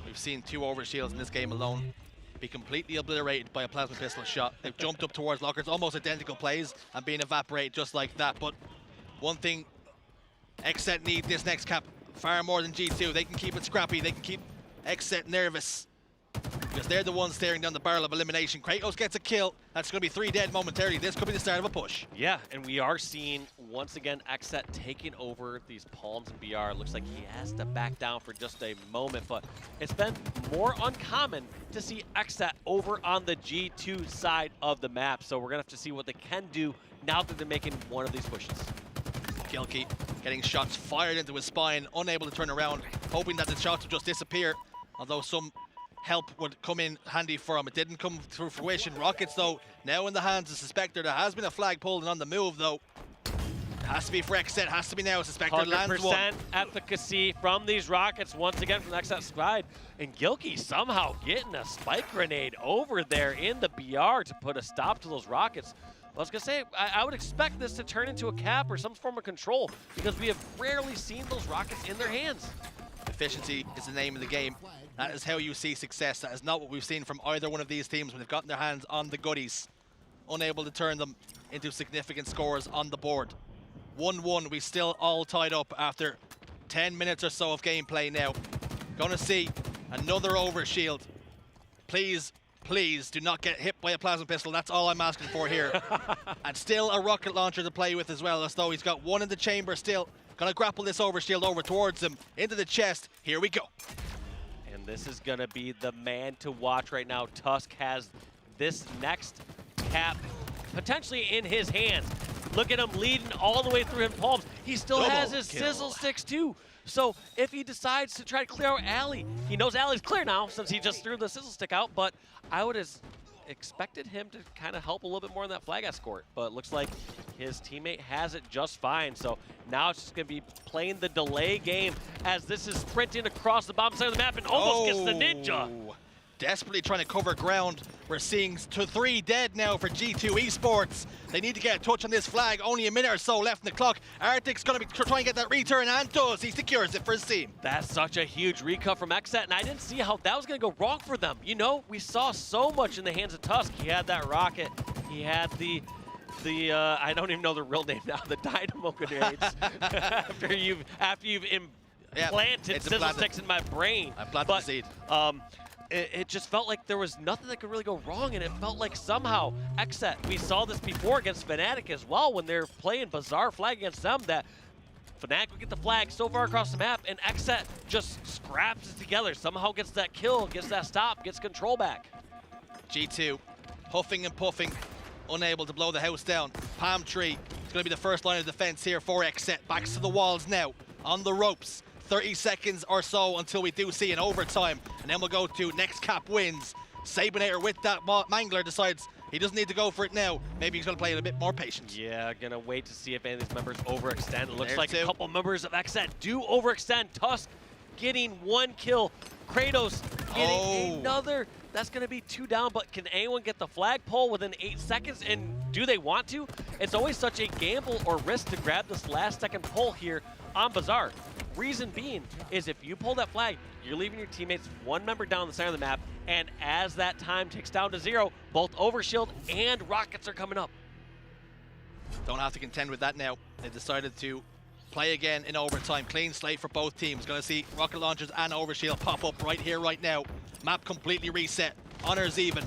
We've seen 2 overshields in this game alone be completely obliterated by a plasma pistol shot. They've jumped up towards lockers, almost identical plays, and being evaporated just like that. But one thing Xset need this next cap far more than G2. They can keep it scrappy. They can keep Xset nervous because they're the ones staring down the barrel of elimination. Kratos gets a kill. That's going to be 3 dead momentarily. This could be the start of a push. Yeah, and we are seeing, once again, Xset taking over these palms and BR. It looks like he has to back down for just a moment, but it's been more uncommon to see Xset over on the G2 side of the map. So we're going to have to see what they can do now that they're making one of these pushes. Gilkey getting shots fired into his spine, unable to turn around, hoping that the shots would just disappear, although some help would come in handy for him. It didn't come to fruition. Rockets, though, now in the hands of Suspector. There has been a flag pulled and on the move, though. It has to be for Xset, has to be now. Suspector lands one. 100% efficacy from these rockets, once again from the Xset side. And Gilkey somehow getting a spike grenade over there in the BR to put a stop to those rockets. I was going to say, I would expect this to turn into a cap or some form of control because we have rarely seen those rockets in their hands. Efficiency is the name of the game. That is how you see success. That is not what we've seen from either one of these teams when they've gotten their hands on the goodies. Unable to turn them into significant scores on the board. 1-1, we still all tied up after 10 minutes or so of gameplay now. Gonna see another overshield Please, please do not get hit by a plasma pistol. That's all I'm asking for here. And still a rocket launcher to play with as well, as though he's got one in the chamber still. Gonna grapple this overshield over towards him, into the chest. Here we go. And this is gonna be the man to watch right now. Tusk has this next cap potentially in his hands. Look at him leading all the way through in palms. He still has his sizzle sticks too. So if he decides to try to clear out Alley, he knows Alley's clear now since he just threw the sizzle stick out, but I would have expected him to kind of help a little bit more in that flag escort, but it looks like his teammate has it just fine. So now it's just going to be playing the delay game as this is sprinting across the bottom side of the map and almost gets the ninja. Desperately trying to cover ground. We're seeing 3 dead now for G2 Esports. They need to get a touch on this flag. Only a minute or so left in the clock. Arctic's going to be trying to get that return, and does. He secures it for his team. That's such a huge recut from XSET, and I didn't see how that was going to go wrong for them. You know, we saw so much in the hands of Tusk. He had that rocket. He had the I don't even know the real name now, the dynamo grenades. after you've implanted sizzle sticks in my brain. I planted the seed. It just felt like there was nothing that could really go wrong, and it felt like somehow XSET, we saw this before against Fnatic as well when they're playing Bizarre Flag against them, that Fnatic would get the flag so far across the map, and XSET just scraps it together, somehow gets that kill, gets that stop, gets control back. G2 huffing and puffing, unable to blow the house down. Palm Tree is going to be the first line of defense here for XSET. Backs to the walls now, on the ropes. 30 seconds or so until we do see an overtime, and then we'll go to next cap wins. Sabinator with that Mangler decides he doesn't need to go for it now. Maybe he's going to play it a bit more patient. Yeah, gonna wait to see if any of these members overextend. It looks like a couple members of XSET do overextend. Tusk getting 1 kill. Kratos getting another. That's going to be 2 down, but can anyone get the flagpole within 8 seconds? And do they want to? It's always such a gamble or risk to grab this last second pull here on Bizarre. Reason being is if you pull that flag, you're leaving your teammates 1 member down the center of the map, and as that time ticks down to 0, both Overshield and Rockets are coming up. Don't have to contend with that now. They decided to play again in overtime. Clean slate for both teams. Going to see rocket launchers and Overshield pop up right here, right now. Map completely reset. Honors even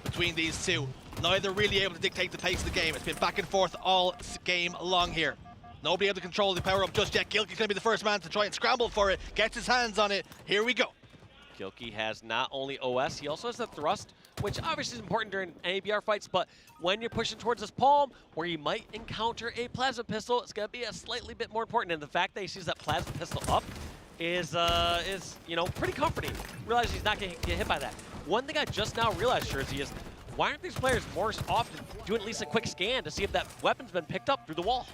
between these two. Neither really able to dictate the pace of the game. It's been back and forth all game long here. Nobody able to control the power up just yet. Gilky's going to be the first man to try and scramble for it. Gets his hands on it. Here we go. Gilky has not only OS, he also has the thrust, which obviously is important during NABR fights, but when you're pushing towards this palm, where you might encounter a plasma pistol, it's going to be a slightly bit more important. And the fact that he sees that plasma pistol up is you know, pretty comforting. Realize he's not going to get hit by that. One thing I just now realized, Jersey, is why aren't these players more often doing at least a quick scan to see if that weapon's been picked up through the wall?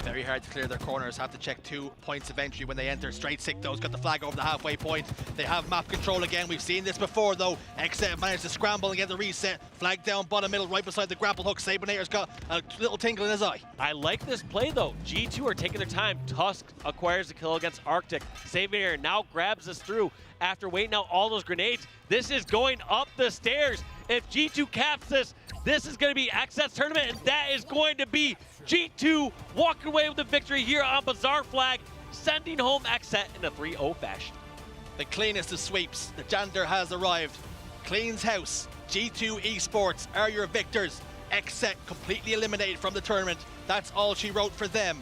Very hard to clear their corners. Have to check 2 points of entry when they enter. Straight sick, those got the flag over the halfway point. They have map control again. We've seen this before, though. XSET managed to scramble and get the reset. Flag down, bottom middle, right beside the grapple hook. Sabinator's got a little tingle in his eye. I like this play, though. G2 are taking their time. Tusk acquires the kill against Arctic. Sabinator now grabs this through after waiting out all those grenades. This is going up the stairs. If G2 caps this, this is going to be XSET's tournament, and that is going to be G2 walking away with the victory here on Bizarre Flag, sending home XSET in a 3-0 fashion. The cleanest of sweeps. The janitor has arrived. Cleans house. G2 Esports are your victors. XSET completely eliminated from the tournament. That's all she wrote for them.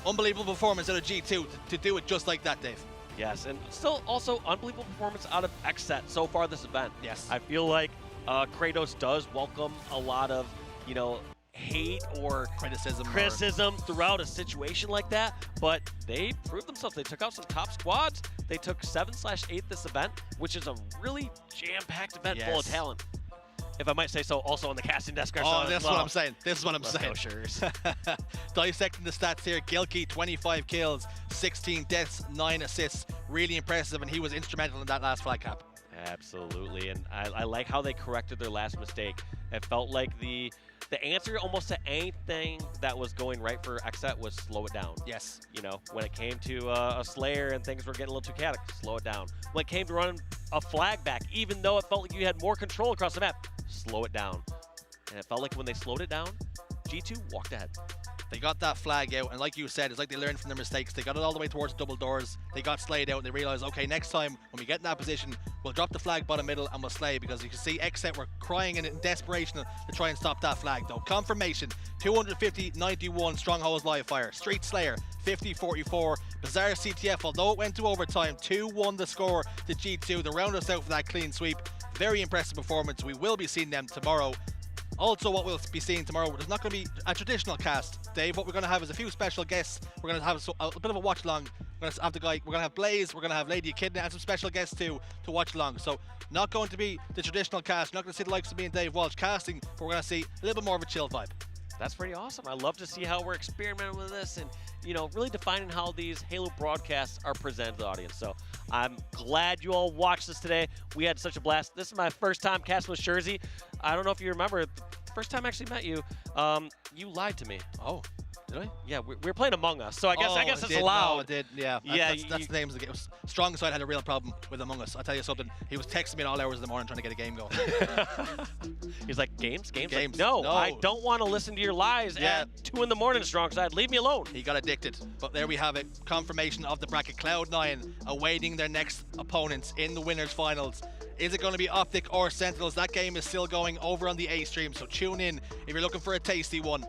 Unbelievable performance out of G2 to do it just like that, Dave. Yes, and still also unbelievable performance out of XSET so far this event. Yes. I feel like Kratos does welcome a lot of, you know, hate or criticism throughout a situation like that, but they proved themselves. They took out some top squads. They took 7/8 this event, which is a really jam-packed event full of talent. If I might say so, also on the casting desk. Oh, that's what I'm saying. This is what I'm saying. Let's go, Shurs. Dissecting the stats here, Gilky, 25 kills, 16 deaths, 9 assists. Really impressive, and he was instrumental in that last flag cap. Absolutely, and I like how they corrected their last mistake. It felt like the answer almost to anything that was going right for XSET was slow it down. Yes. You know, when it came to a Slayer and things were getting a little too chaotic, slow it down. When it came to running a flag back, even though it felt like you had more control across the map, slow it down. And it felt like when they slowed it down, G2 walked ahead. They got that flag out, and like you said, it's like they learned from their mistakes. They got it all the way towards double doors. They got slayed out, and they realized, okay, next time when we get in that position, we'll drop the flag bottom middle and we'll slay, because you can see XSET were crying in desperation to try and stop that flag, though. Confirmation, 250-91 Strongholds live fire. Street Slayer, 50-44. Bizarre CTF, although it went to overtime, 2-1 the score to G2. They round us out for that clean sweep. Very impressive performance. We will be seeing them tomorrow. Also, what we'll be seeing tomorrow, there's not going to be a traditional cast, Dave. What we're going to have is a few special guests. We're going to have a bit of a watch along. We're going to have we're going to have Blaze, we're going to have Lady Echidna, and some special guests too to watch along. So, not going to be the traditional cast. You're not going to see the likes of me and Dave Walsh casting, but we're going to see a little bit more of a chill vibe. That's pretty awesome. I love to see how we're experimenting with this and, you know, really defining how these Halo broadcasts are presented to the audience. So I'm glad you all watched this today. We had such a blast. This is my first time casting with Jersey. I don't know if you remember, the first time I actually met you, you lied to me. Oh, did I? Yeah, we were playing Among Us, so I guess it's allowed. No, it did, yeah. That's the name of the game. Strong Side had a real problem with Among Us. I'll tell you something. He was texting me at all hours of the morning trying to get a game going. He's like, games? Like, no, I don't want to listen to your lies at 2 in the morning, Strong Side. Leave me alone. He got addicted. But there we have it. Confirmation of the bracket. Cloud9 awaiting their next opponents in the winners finals. Is it going to be Optic or Sentinels? That game is still going over on the A stream, so tune in if you're looking for a tasty one.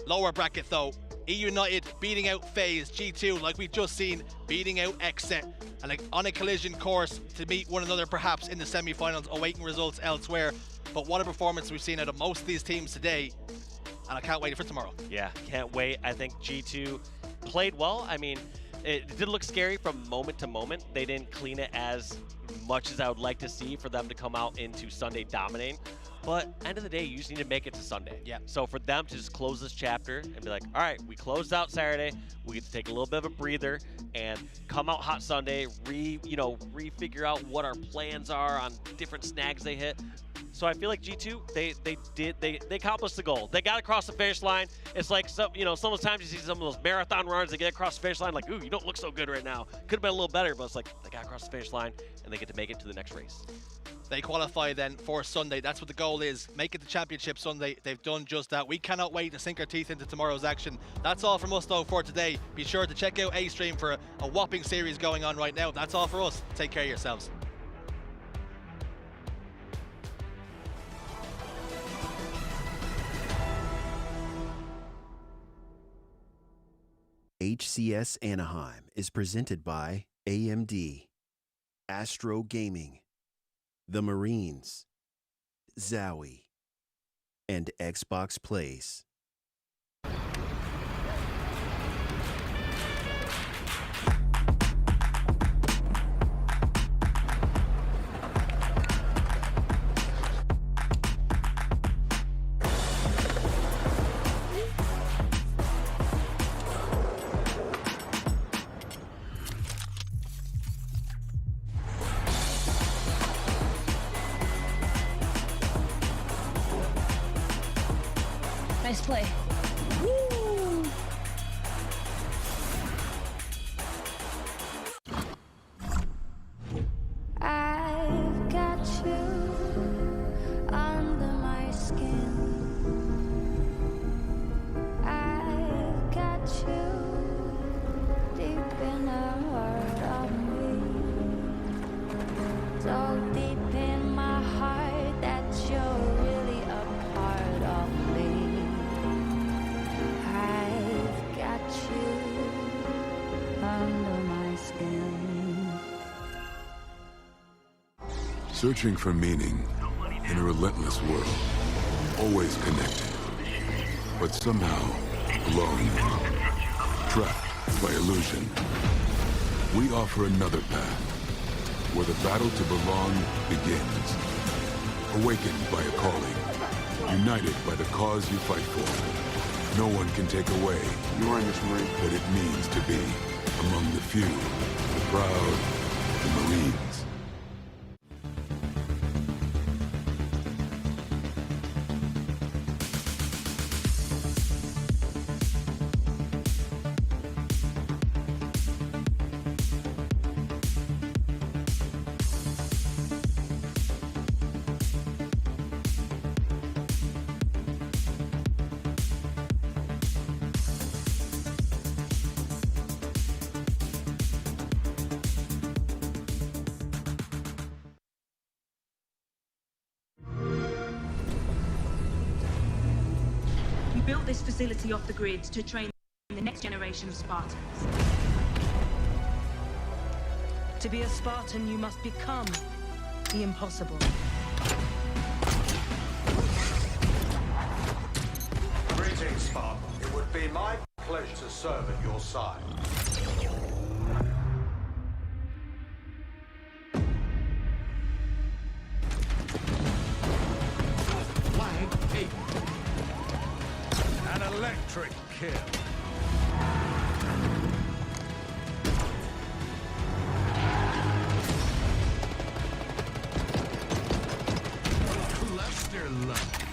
Lower bracket though, E United beating out FaZe, G2 like we've just seen beating out XSET, and on a collision course to meet one another perhaps in the semi-finals, awaiting results elsewhere. But what a performance we've seen out of most of these teams today, and I can't wait for tomorrow. Yeah, can't wait. I think G2 played well. I mean, it did look scary from moment to moment. They didn't clean it as much as I would like to see for them to come out into Sunday dominating. But end of the day, you just need to make it to Sunday. Yeah. So for them to just close this chapter and be like, all right, we closed out Saturday. We get to take a little bit of a breather and come out hot Sunday, refigure out what our plans are on different snags they hit. So I feel like G2, they accomplished the goal. They got across the finish line. It's like some of those times you see some of those marathon runners, they get across the finish line like, ooh, you don't look so good right now. Could have been a little better, but it's like they got across the finish line and they get to make it to the next race. They qualify then for Sunday. That's what the goal is. Make it the championship Sunday. They've done just that. We cannot wait to sink our teeth into tomorrow's action. That's all from us though for today. Be sure to check out A-Stream for a whopping series going on right now. That's all for us. Take care of yourselves. HCS Anaheim is presented by AMD, Astro Gaming, the Marines, Zowie, and Xbox Plays. Nice play. Woo! I've got you under my skin. I've got you deep in the heart of me. So deep in my heart that you're really a part of me. I've got you under my skin. Searching for meaning in a relentless world. Always connected, but somehow alone. Trapped by illusion. We offer another path, where the battle to belong begins. Awakened by a calling. United by the cause you fight for. No one can take away what it means to be among the few, the proud, the Marines. built this facility off the grid to train the next generation of Spartans. To be a Spartan, you must become the impossible. Greetings, Spartan. It would be my pleasure to serve at your side. Flag 8. An electric kill. Cluster luck.